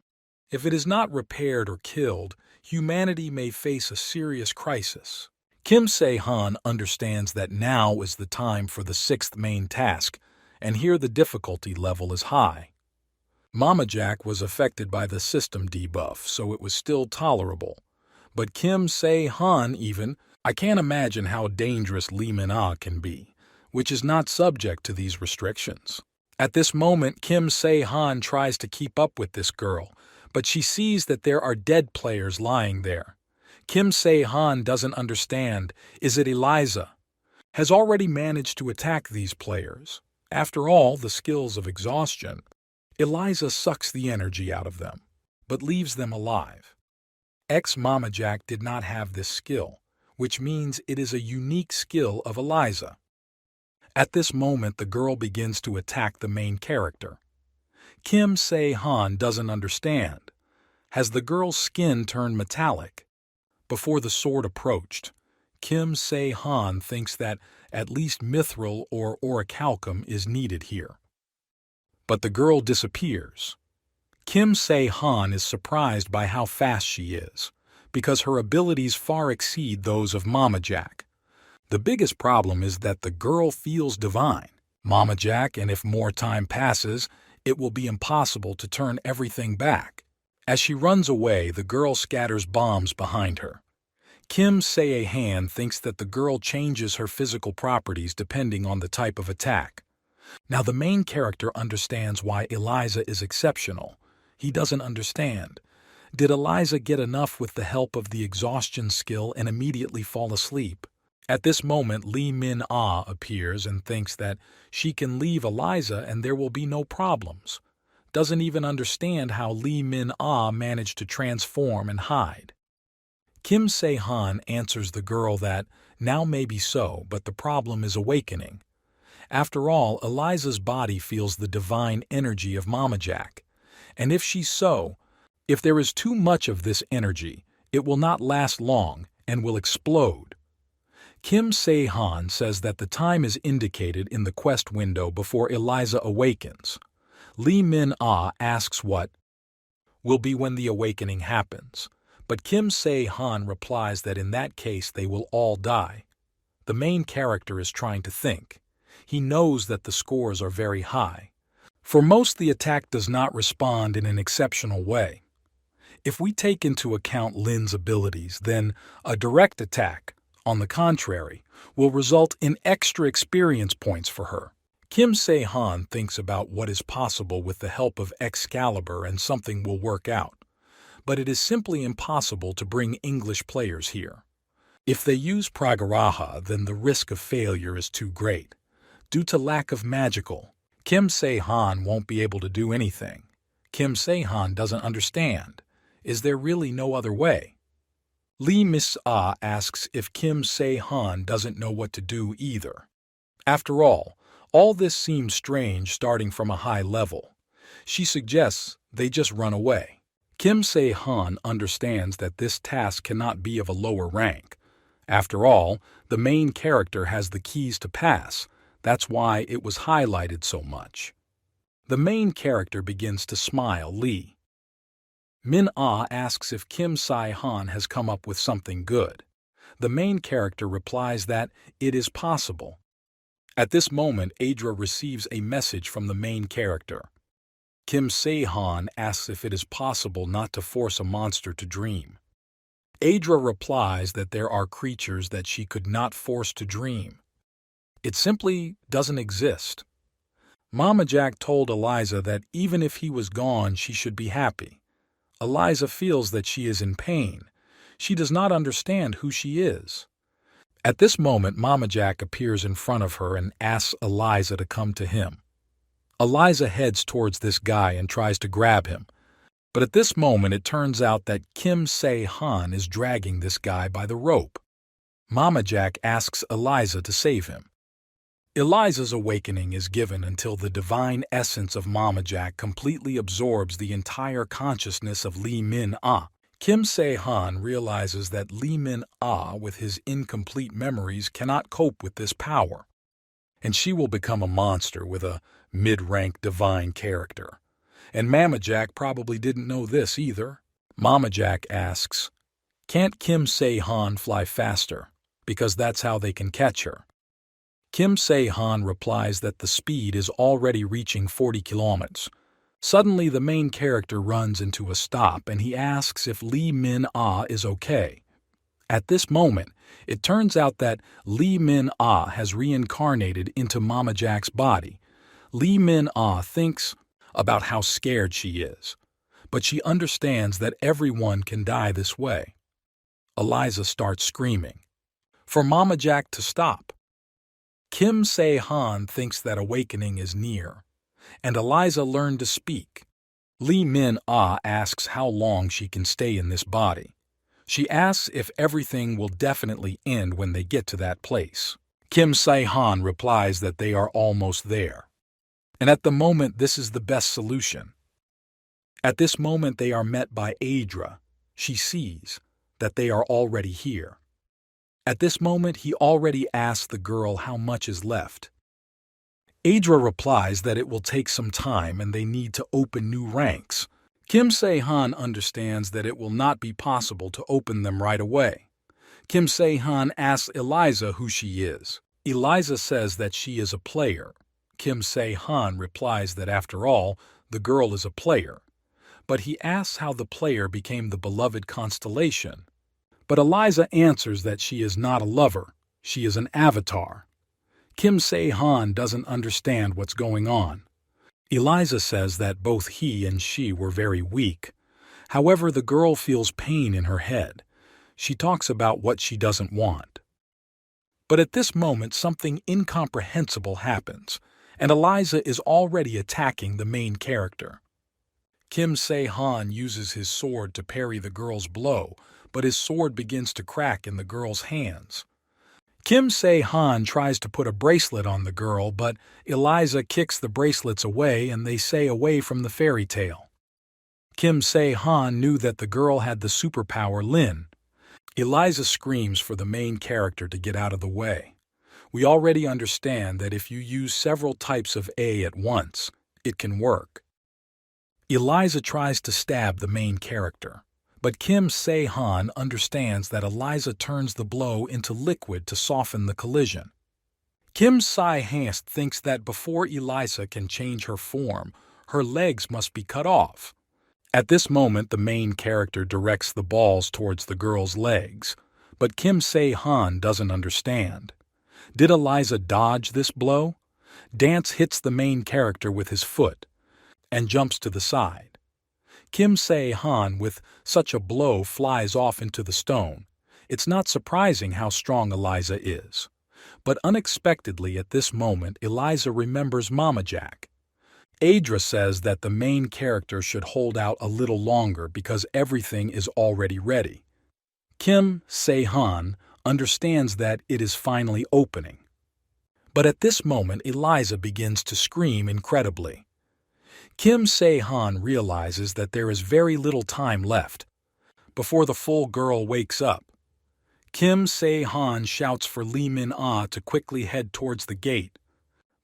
If it is not repaired or killed, humanity may face a serious crisis. Kim Se-han understands that now is the time for the sixth main task, and here the difficulty level is high. Mama Jack was affected by the system debuff, so it was still tolerable. But Kim Se-han I can't imagine how dangerous Lee Min-ah can be, which is not subject to these restrictions. At this moment, Kim Se-han tries to keep up with this girl, but she sees that there are dead players lying there. Kim Se-han doesn't understand, is it Eliza? Has already managed to attack these players. After all, the skills of exhaustion. Eliza sucks the energy out of them, but leaves them alive. Ex-Mama Jack did not have this skill, which means it is a unique skill of Eliza. At this moment, the girl begins to attack the main character. Kim Se-han doesn't understand. Has the girl's skin turned metallic? Before the sword approached, Kim Se-han thinks that at least mithril or orichalcum is needed here. But the girl disappears. Kim Se-han is surprised by how fast she is, because her abilities far exceed those of Mama Jack. The biggest problem is that the girl feels divine, Mama Jack, and if more time passes, it will be impossible to turn everything back. As she runs away, the girl scatters bombs behind her. Kim Se-han thinks that the girl changes her physical properties depending on the type of attack. Now the main character understands why Eliza is exceptional. He doesn't understand. Did Eliza get enough with the help of the exhaustion skill and immediately fall asleep? At this moment, Lee Min-ah appears and thinks that she can leave Eliza and there will be no problems. Doesn't even understand how Lee Min-ah managed to transform and hide. Kim Se-han answers the girl that now may be so, but the problem is awakening. After all, Eliza's body feels the divine energy of Mama Jack. And if there is too much of this energy, it will not last long and will explode. Kim Se-han says that the time is indicated in the quest window before Eliza awakens. Lee Min-ah asks what will be when the awakening happens, but Kim Se-han replies that in that case they will all die. The main character is trying to think. He knows that the scores are very high. For most, the attack does not respond in an exceptional way. If we take into account Lin's abilities, then a direct attack, on the contrary, will result in extra experience points for her. Kim Se-han thinks about what is possible with the help of Excalibur and something will work out. But it is simply impossible to bring English players here. If they use Pragaraha, then the risk of failure is too great. Due to lack of magical, Kim Se-han won't be able to do anything. Kim Se-han doesn't understand. Is there really no other way? Lee Mis-ah asks if Kim Se-han doesn't know what to do either. After all this seems strange starting from a high level. She suggests they just run away. Kim Se-han understands that this task cannot be of a lower rank. After all, the main character has the keys to pass. That's why it was highlighted so much. The main character begins to smile. Lee Min-ah asks if Kim Se-han has come up with something good. The main character replies that it is possible. At this moment, Adra receives a message from the main character. Kim Se-han asks if it is possible not to force a monster to dream. Adra replies that there are creatures that she could not force to dream. It simply doesn't exist. Mama Jack told Eliza that even if he was gone, she should be happy. Eliza feels that she is in pain. She does not understand who she is. At this moment, Mama Jack appears in front of her and asks Eliza to come to him. Eliza heads towards this guy and tries to grab him. But at this moment, it turns out that Kim Se-han is dragging this guy by the rope. Mama Jack asks Eliza to save him. Eliza's awakening is given until the divine essence of Mama Jack completely absorbs the entire consciousness of Lee Min-ah. Kim Se-han realizes that Lee Min-ah, with his incomplete memories, cannot cope with this power, and she will become a monster with a mid-rank divine character. And Mama Jack probably didn't know this either. Mama Jack asks, "Can't Kim Se-han fly faster? Because that's how they can catch her." Kim Se-han replies that the speed is already reaching 40 kilometers. Suddenly, the main character runs into a stop and he asks if Lee Min-ah is okay. At this moment, it turns out that Lee Min-ah has reincarnated into Mama Jack's body. Lee Min-ah thinks about how scared she is, but she understands that everyone can die this way. Eliza starts screaming for Mama Jack to stop. Kim Se-han thinks that awakening is near, and Eliza learned to speak. Lee Min-ah asks how long she can stay in this body. She asks if everything will definitely end when they get to that place. Kim Se-han replies that they are almost there. And at the moment, this is the best solution. At this moment, they are met by Adra. She sees that they are already here. At this moment, he already asks the girl how much is left. Adra replies that it will take some time and they need to open new ranks. Kim Se-han understands that it will not be possible to open them right away. Kim Se-han asks Eliza who she is. Eliza says that she is a player. Kim Se-han replies that after all, the girl is a player. But he asks how the player became the beloved constellation. But Eliza answers that she is not a lover, she is an avatar. Kim Se-han doesn't understand what's going on. Eliza says that both he and she were very weak. However, the girl feels pain in her head. She talks about what she doesn't want. But at this moment, something incomprehensible happens, and Eliza is already attacking the main character. Kim Se-han uses his sword to parry the girl's blow, but his sword begins to crack in the girl's hands. Kim Se-han tries to put a bracelet on the girl, but Eliza kicks the bracelets away and they say away from the fairy tale. Kim Se-han knew that the girl had the superpower Lin. Eliza screams for the main character to get out of the way. We already understand that if you use several types of A at once, it can work. Eliza tries to stab the main character, but Kim Se-han understands that Eliza turns the blow into liquid to soften the collision. Kim Se-han thinks that before Eliza can change her form, her legs must be cut off. At this moment, the main character directs the balls towards the girl's legs, but Kim Se-han doesn't understand. Did Eliza dodge this blow? Dance hits the main character with his foot and jumps to the side. Kim Se-han with such a blow flies off into the stone. It's not surprising how strong Eliza is. But unexpectedly at this moment, Eliza remembers Mama Jack. Adra says that the main character should hold out a little longer because everything is already ready. Kim Se-han understands that it is finally opening. But at this moment, Eliza begins to scream incredibly. Kim Se-han realizes that there is very little time left before the full girl wakes up. Kim Se-han shouts for Lee Min-ah to quickly head towards the gate.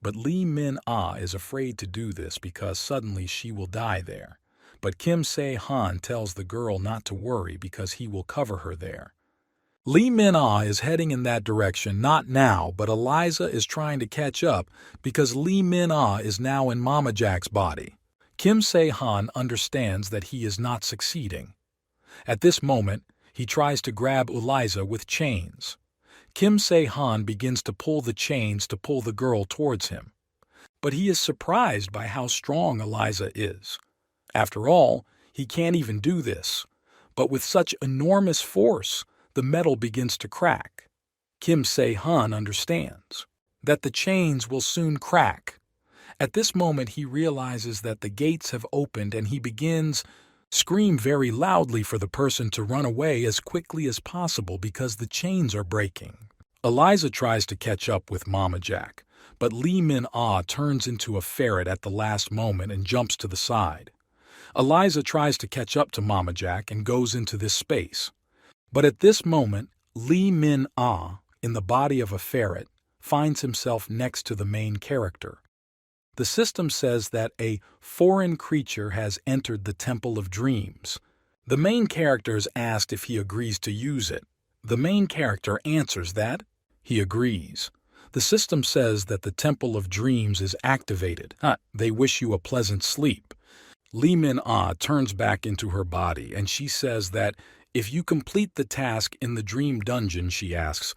But Lee Min-ah is afraid to do this because suddenly she will die there. But Kim Se-han tells the girl not to worry because he will cover her there. Lee Min-ah is heading in that direction not now, but Eliza is trying to catch up because Lee Min-ah is now in Mama Jack's body. Kim Se-han understands that he is not succeeding. At this moment, he tries to grab Eliza with chains. Kim Se-han begins to pull the chains to pull the girl towards him. But he is surprised by how strong Eliza is. After all, he can't even do this. But with such enormous force, the metal begins to crack. Kim Se-han understands that the chains will soon crack. At this moment, he realizes that the gates have opened and he begins scream very loudly for the person to run away as quickly as possible because the chains are breaking. Eliza tries to catch up with Mama Jack, but Lee Min-ah turns into a ferret at the last moment and jumps to the side. Eliza tries to catch up to Mama Jack and goes into this space. But at this moment, Lee Min-ah, in the body of a ferret, finds himself next to the main character. The system says that a foreign creature has entered the Temple of Dreams. The main character is asked if he agrees to use it. The main character answers that he agrees. The system says that the Temple of Dreams is activated. They wish you a pleasant sleep. Lee Min-ah turns back into her body and she says that if you complete the task in the dream dungeon, she asks,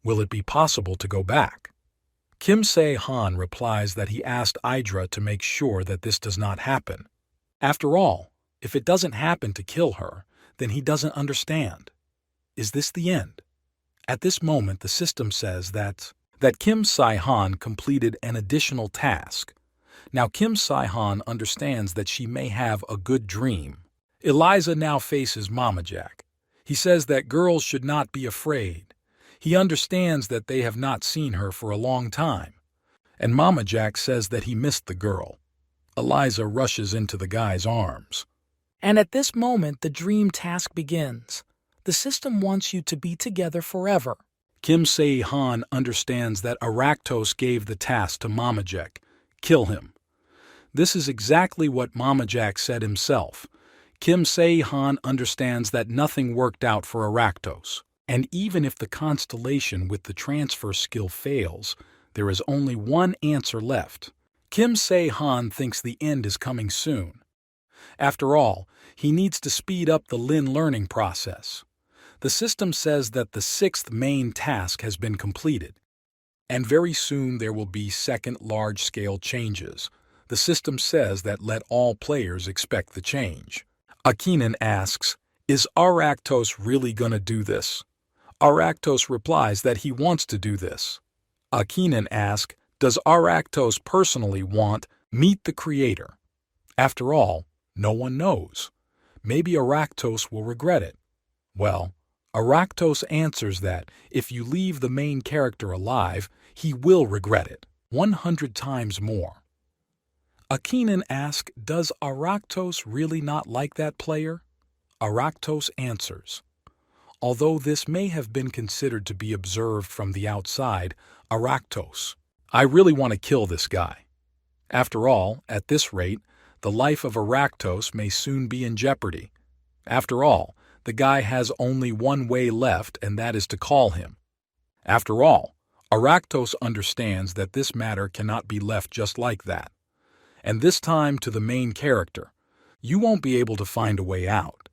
will it be possible to go back? Kim Se-han replies that he asked Adra to make sure that this does not happen. After all, if it doesn't happen to kill her, then he doesn't understand. Is this the end? At this moment, the system says that Kim Se-han completed an additional task. Now Kim Se-han understands that she may have a good dream. Eliza now faces Mama Jack. He says that girls should not be afraid. He understands that they have not seen her for a long time. And Mama Jack says that he missed the girl. Eliza rushes into the guy's arms. And at this moment, the dream task begins. The system wants you to be together forever. Kim Se-han understands that Aractos gave the task to Mama Jack. Kill him. This is exactly what Mama Jack said himself. Kim Se-han understands that nothing worked out for Aractos. And even if the constellation with the transfer skill fails, there is only one answer left. Kim Se-han thinks the end is coming soon. After all, he needs to speed up the Lin learning process. The system says that the 6th main task has been completed. And very soon there will be second large-scale changes. The system says that let all players expect the change. Akinan asks, is Aractos really gonna do this? Aractos replies that he wants to do this. Akinan asks, does Aractos personally want meet the creator? After all, no one knows. Maybe Aractos will regret it. Well, Aractos answers that if you leave the main character alive, he will regret it 100 times more. Akinan asks, does Aractos really not like that player? Aractos answers, although this may have been considered to be observed from the outside, Aractos, I really want to kill this guy. After all, at this rate, the life of Aractos may soon be in jeopardy. After all, the guy has only one way left, and that is to call him. After all, Aractos understands that this matter cannot be left just like that. And this time to the main character, you won't be able to find a way out.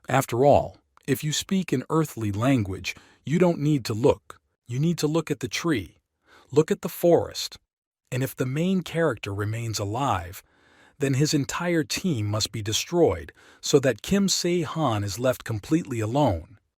After all, if you speak an earthly language, you don't need to look. You need to look at the tree. Look at the forest. And if the main character remains alive, then his entire team must be destroyed so that Kim Se-han is left completely alone.